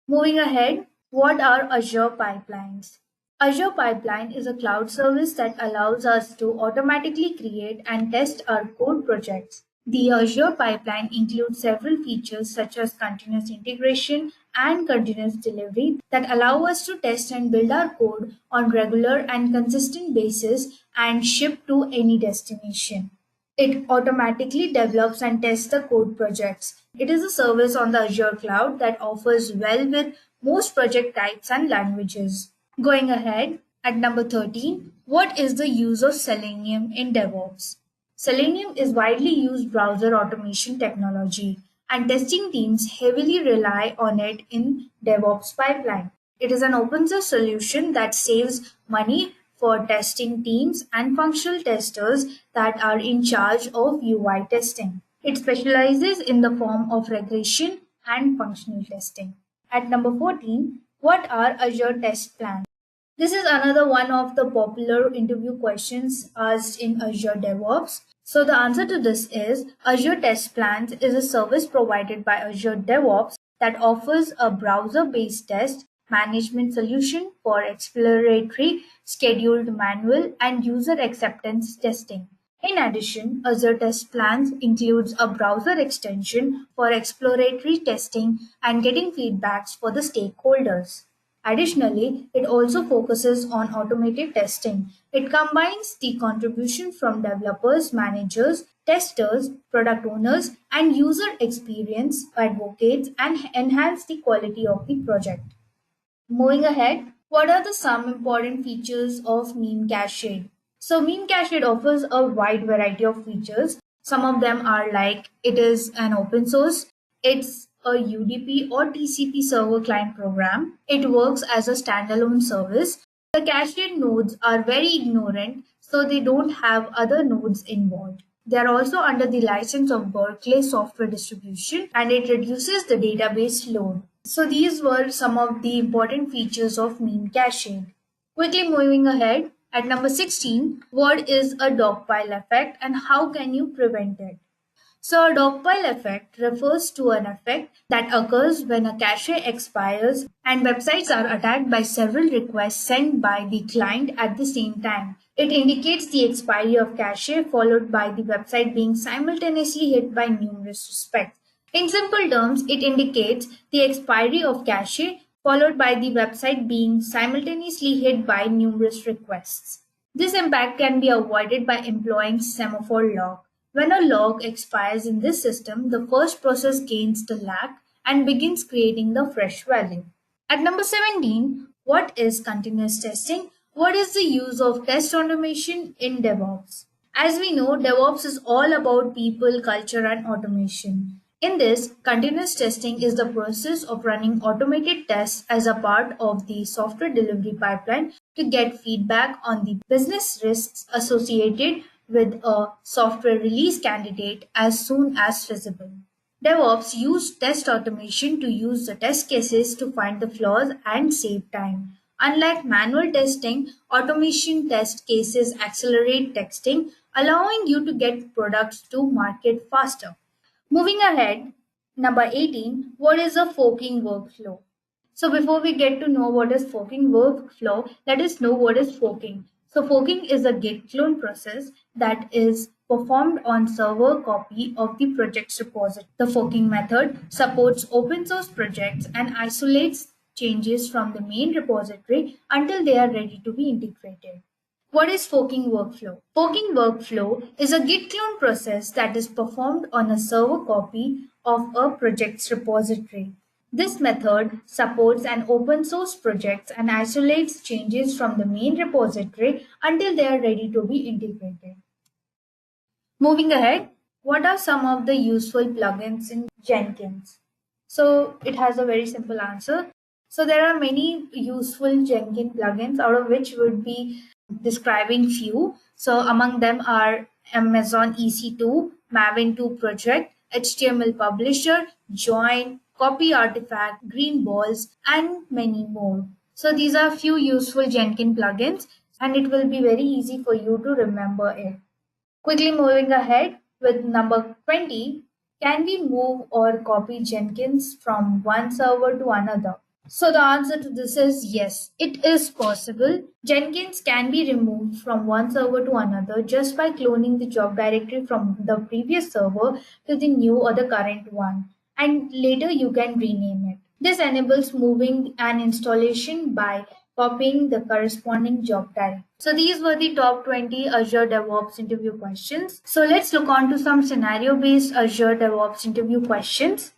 Moving ahead, what are Azure pipelines? Azure Pipeline is a cloud service that allows us to automatically create and test our code projects. The Azure Pipeline includes several features such as continuous integration and continuous delivery that allow us to test and build our code on regular and consistent basis and ship to any destination. It automatically develops and tests the code projects. It is a service on the Azure cloud that offers well with most project types and languages. Going ahead, at number 13, what is the use of Selenium in DevOps? Selenium is widely used browser automation technology, and testing teams heavily rely on it in DevOps pipeline. It is an open source solution that saves money for testing teams and functional testers that are in charge of UI testing. It specializes in the form of regression and functional testing. At number 14, what are Azure Testplan? This is another one of the popular interview questions asked in Azure DevOps. So the answer to this is Azure Testplans is a service provided by Azure DevOps that offers a browser-based test management solution for exploratory, scheduled manual, and user acceptance testing. In addition, Azure Testplans includes a browser extension for exploratory testing and getting feedbacks for the stakeholders. Additionally, it also focuses on automated testing. It combines the contribution from developers, managers, testers, product owners, and user experience advocates and enhance the quality of the project. Moving ahead, what are the some important features of Meme Cache? So Meme Cache offers a wide variety of features. Some of them are like it is an open source, it's a UDP or TCP server client program. It works as a standalone service. The cached nodes are very ignorant, so they don't have other nodes involved. They are also under the license of Berkeley Software Distribution and it reduces the database load. So these were some of the important features of meme caching. Quickly moving ahead, at number 16, what is a dogpile effect and how can you prevent it? So a dogpile effect refers to an effect that occurs when a cache expires and websites are attacked by several requests sent by the client at the same time. It indicates the expiry of cache followed by the website being simultaneously hit by numerous respects. In simple terms, it indicates the expiry of cache followed by the website being simultaneously hit by numerous requests. This impact can be avoided by employing semaphore lock. When a log expires in this system, the first process gains the lag and begins creating the fresh value. At number 17, what is continuous testing? What is the use of test automation in DevOps? As we know, DevOps is all about people, culture, and automation. In this, continuous testing is the process of running automated tests as a part of the software delivery pipeline to get feedback on the business risks associated with a software release candidate as soon as feasible. DevOps use test automation to use the test cases to find the flaws and save time. Unlike manual testing, automation test cases accelerate testing, allowing you to get products to market faster. Moving ahead, number 18, what is a forking workflow? So before we get to know what is forking workflow, let us know what is forking. So forking is a Git clone process that is performed on server copy of the project's repository. The forking method supports open source projects and isolates changes from the main repository until they are ready to be integrated. What is forking workflow? Forking workflow is a Git clone process that is performed on a server copy of a project's repository. This method supports an open source projects and isolates changes from the main repository until they are ready to be integrated. Moving ahead, what are some of the useful plugins in Jenkins? So it has a very simple answer. So there are many useful Jenkins plugins, out of which would be describing few. So among them are Amazon EC2, Maven 2 project, HTML publisher, join, copy artifact, green balls, and many more. So these are few useful Jenkins plugins, and it will be very easy for you to remember it. Quickly moving ahead with number 20, can we move or copy Jenkins from one server to another? So the answer to this is yes, it is possible. Jenkins can be removed from one server to another just by cloning the job directory from the previous server to the new or the current one, and later you can rename it. This enables moving an installation by copying the corresponding job directory. So these were the top 20 Azure DevOps interview questions. So let's look on to some scenario-based Azure DevOps interview questions.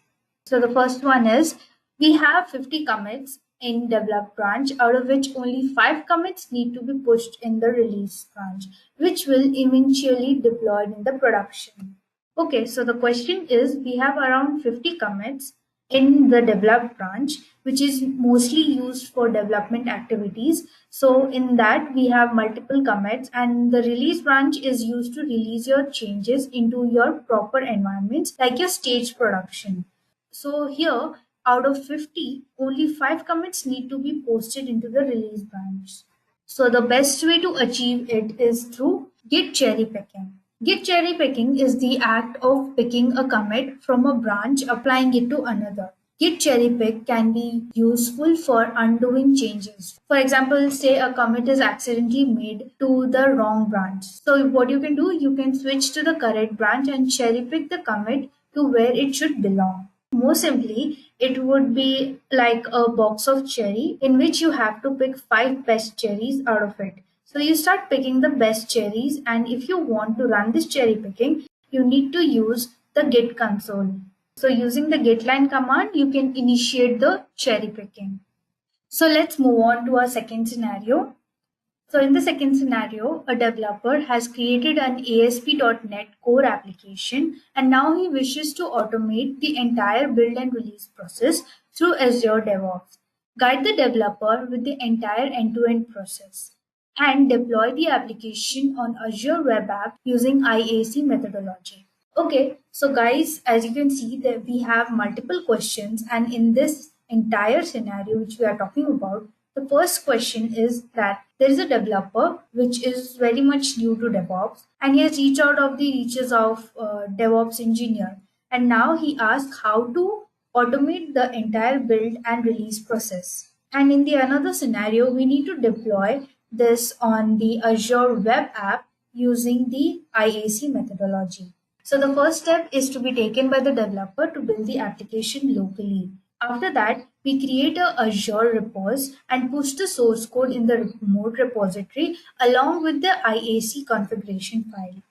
So the first one is, we have 50 commits in develop branch, out of which only 5 commits need to be pushed in the release branch, which will eventually deployed in the production. Okay, so the question is, we have around 50 commits in the develop branch, which is mostly used for development activities. So in that we have multiple commits, and the release branch is used to release your changes into your proper environments like your stage production. So here, out of 50, only 5 commits need to be posted into the release branch. So the best way to achieve it is through Git cherry picking. Git cherry picking is the act of picking a commit from a branch, applying it to another. Git cherry pick can be useful for undoing changes. For example, say a commit is accidentally made to the wrong branch. So what you can do, you can switch to the correct branch and cherry pick the commit to where it should belong. More simply, it would be like a box of cherry in which you have to pick 5 best cherries out of it. So you start picking the best cherries, and if you want to run this cherry picking, you need to use the Git console. So using the git line command, you can initiate the cherry picking. So let's move on to our second scenario. So in the second scenario, a developer has created an ASP.NET Core application, and now he wishes to automate the entire build and release process through Azure DevOps. Guide the developer with the entire end-to-end process and deploy the application on Azure Web App using IAC methodology. Okay, so guys, as you can see that we have multiple questions, and in this entire scenario which we are talking about, the first question is that there is a developer which is very much new to DevOps, and he has reached out of the reaches of DevOps engineer, and now he asks how to automate the entire build and release process. And in the another scenario, we need to deploy this on the Azure web app using the IAC methodology. So the first step is to be taken by the developer to build the application locally. After that, we create a Azure repos and push the source code in the remote repository along with the IAC configuration file.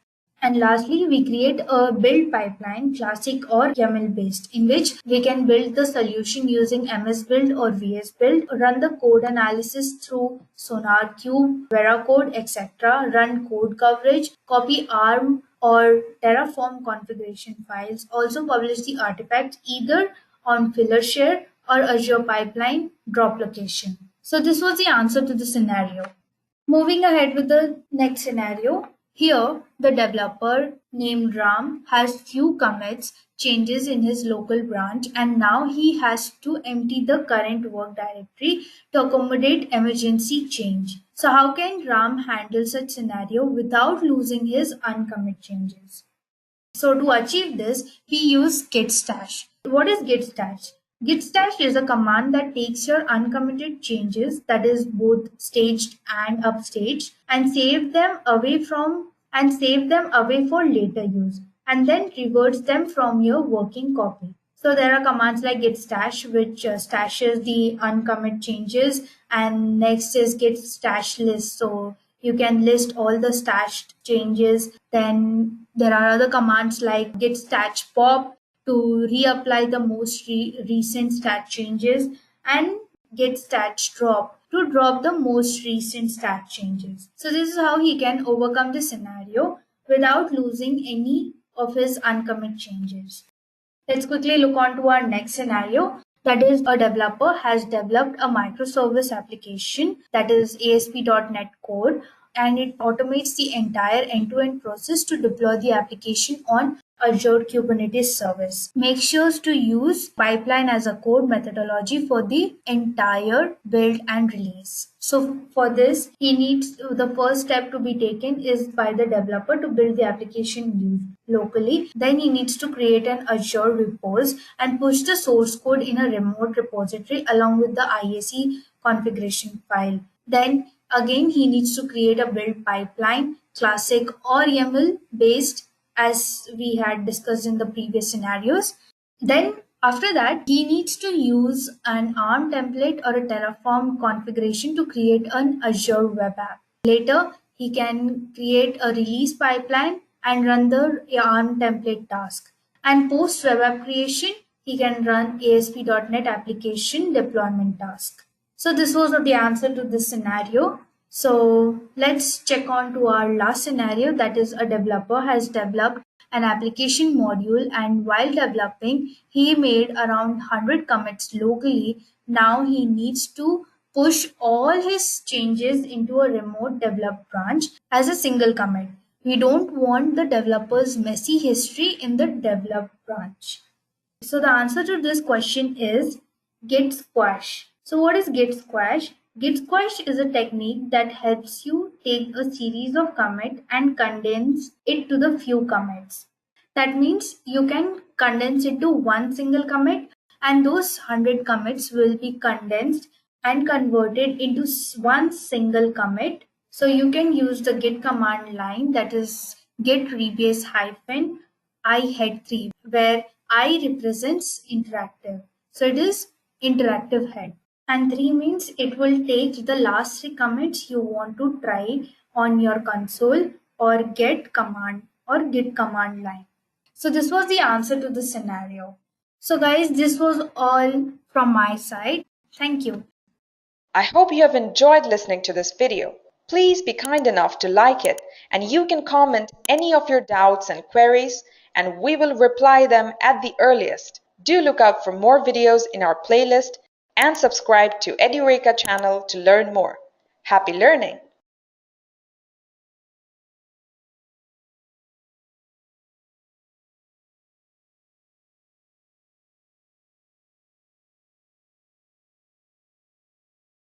And lastly, we create a build pipeline, classic or YAML based, in which we can build the solution using MS Build or VS Build, run the code analysis through SonarQube, Veracode, etc., run code coverage, copy ARM or Terraform configuration files, also publish the artifacts either on FillerShare or Azure Pipeline drop location. So this was the answer to the scenario. Moving ahead with the next scenario, here the developer named Ram has few commits changes in his local branch, and now he has to empty the current work directory to accommodate emergency change. So how can Ram handle such scenario without losing his uncommit changes? So to achieve this, he used git stash. What is git stash? Git stash is a command that takes your uncommitted changes, that is both staged and upstaged, and save them away for later use, and then reverts them from your working copy. So there are commands like git stash, which stashes the uncommit changes, and next is git stash list. So you can list all the stashed changes. Then there are other commands like git stash pop, to reapply the most recent stat changes, and get stats drop to drop the most recent stat changes. So this is how he can overcome the scenario without losing any of his uncommit changes. Let's quickly look on to our next scenario. That is, a developer has developed a microservice application, that is ASP.NET Core, and it automates the entire end-to-end process to deploy the application on Azure Kubernetes service. Make sure to use pipeline as a code methodology for the entire build and release. So for this, the first step to be taken is by the developer to build the application locally. Then he needs to create an Azure repos and push the source code in a remote repository along with the IAC configuration file. Then again, he needs to create a build pipeline, classic or YAML based, as we had discussed in the previous scenarios. Then after that, he needs to use an ARM template or a Terraform configuration to create an Azure web app. Later, he can create a release pipeline and run the ARM template task. And post web app creation, he can run ASP.NET application deployment task. So this was the answer to this scenario. So let's check on to our last scenario, that is a developer has developed an application module, and while developing he made around 100 commits locally. Now he needs to push all his changes into a remote developed branch as a single commit. We don't want the developer's messy history in the developed branch. So the answer to this question is Git squash. So what is Git squash? Git squash is a technique that helps you take a series of commits and condense it to the few commits. That means you can condense it to one single commit, and those 100 commits will be condensed and converted into one single commit. So you can use the git command line, that is git rebase hyphen I head 3, where I represents interactive. So it is interactive head. And 3 means it will take the last 3 commits you want to try on your console or get command or git command line. So this was the answer to the scenario. So guys, this was all from my side. Thank you. I hope you have enjoyed listening to this video. Please be kind enough to like it, and you can comment any of your doubts and queries, and we will reply them at the earliest. Do look out for more videos in our playlist and subscribe to Edureka channel to learn more. Happy learning!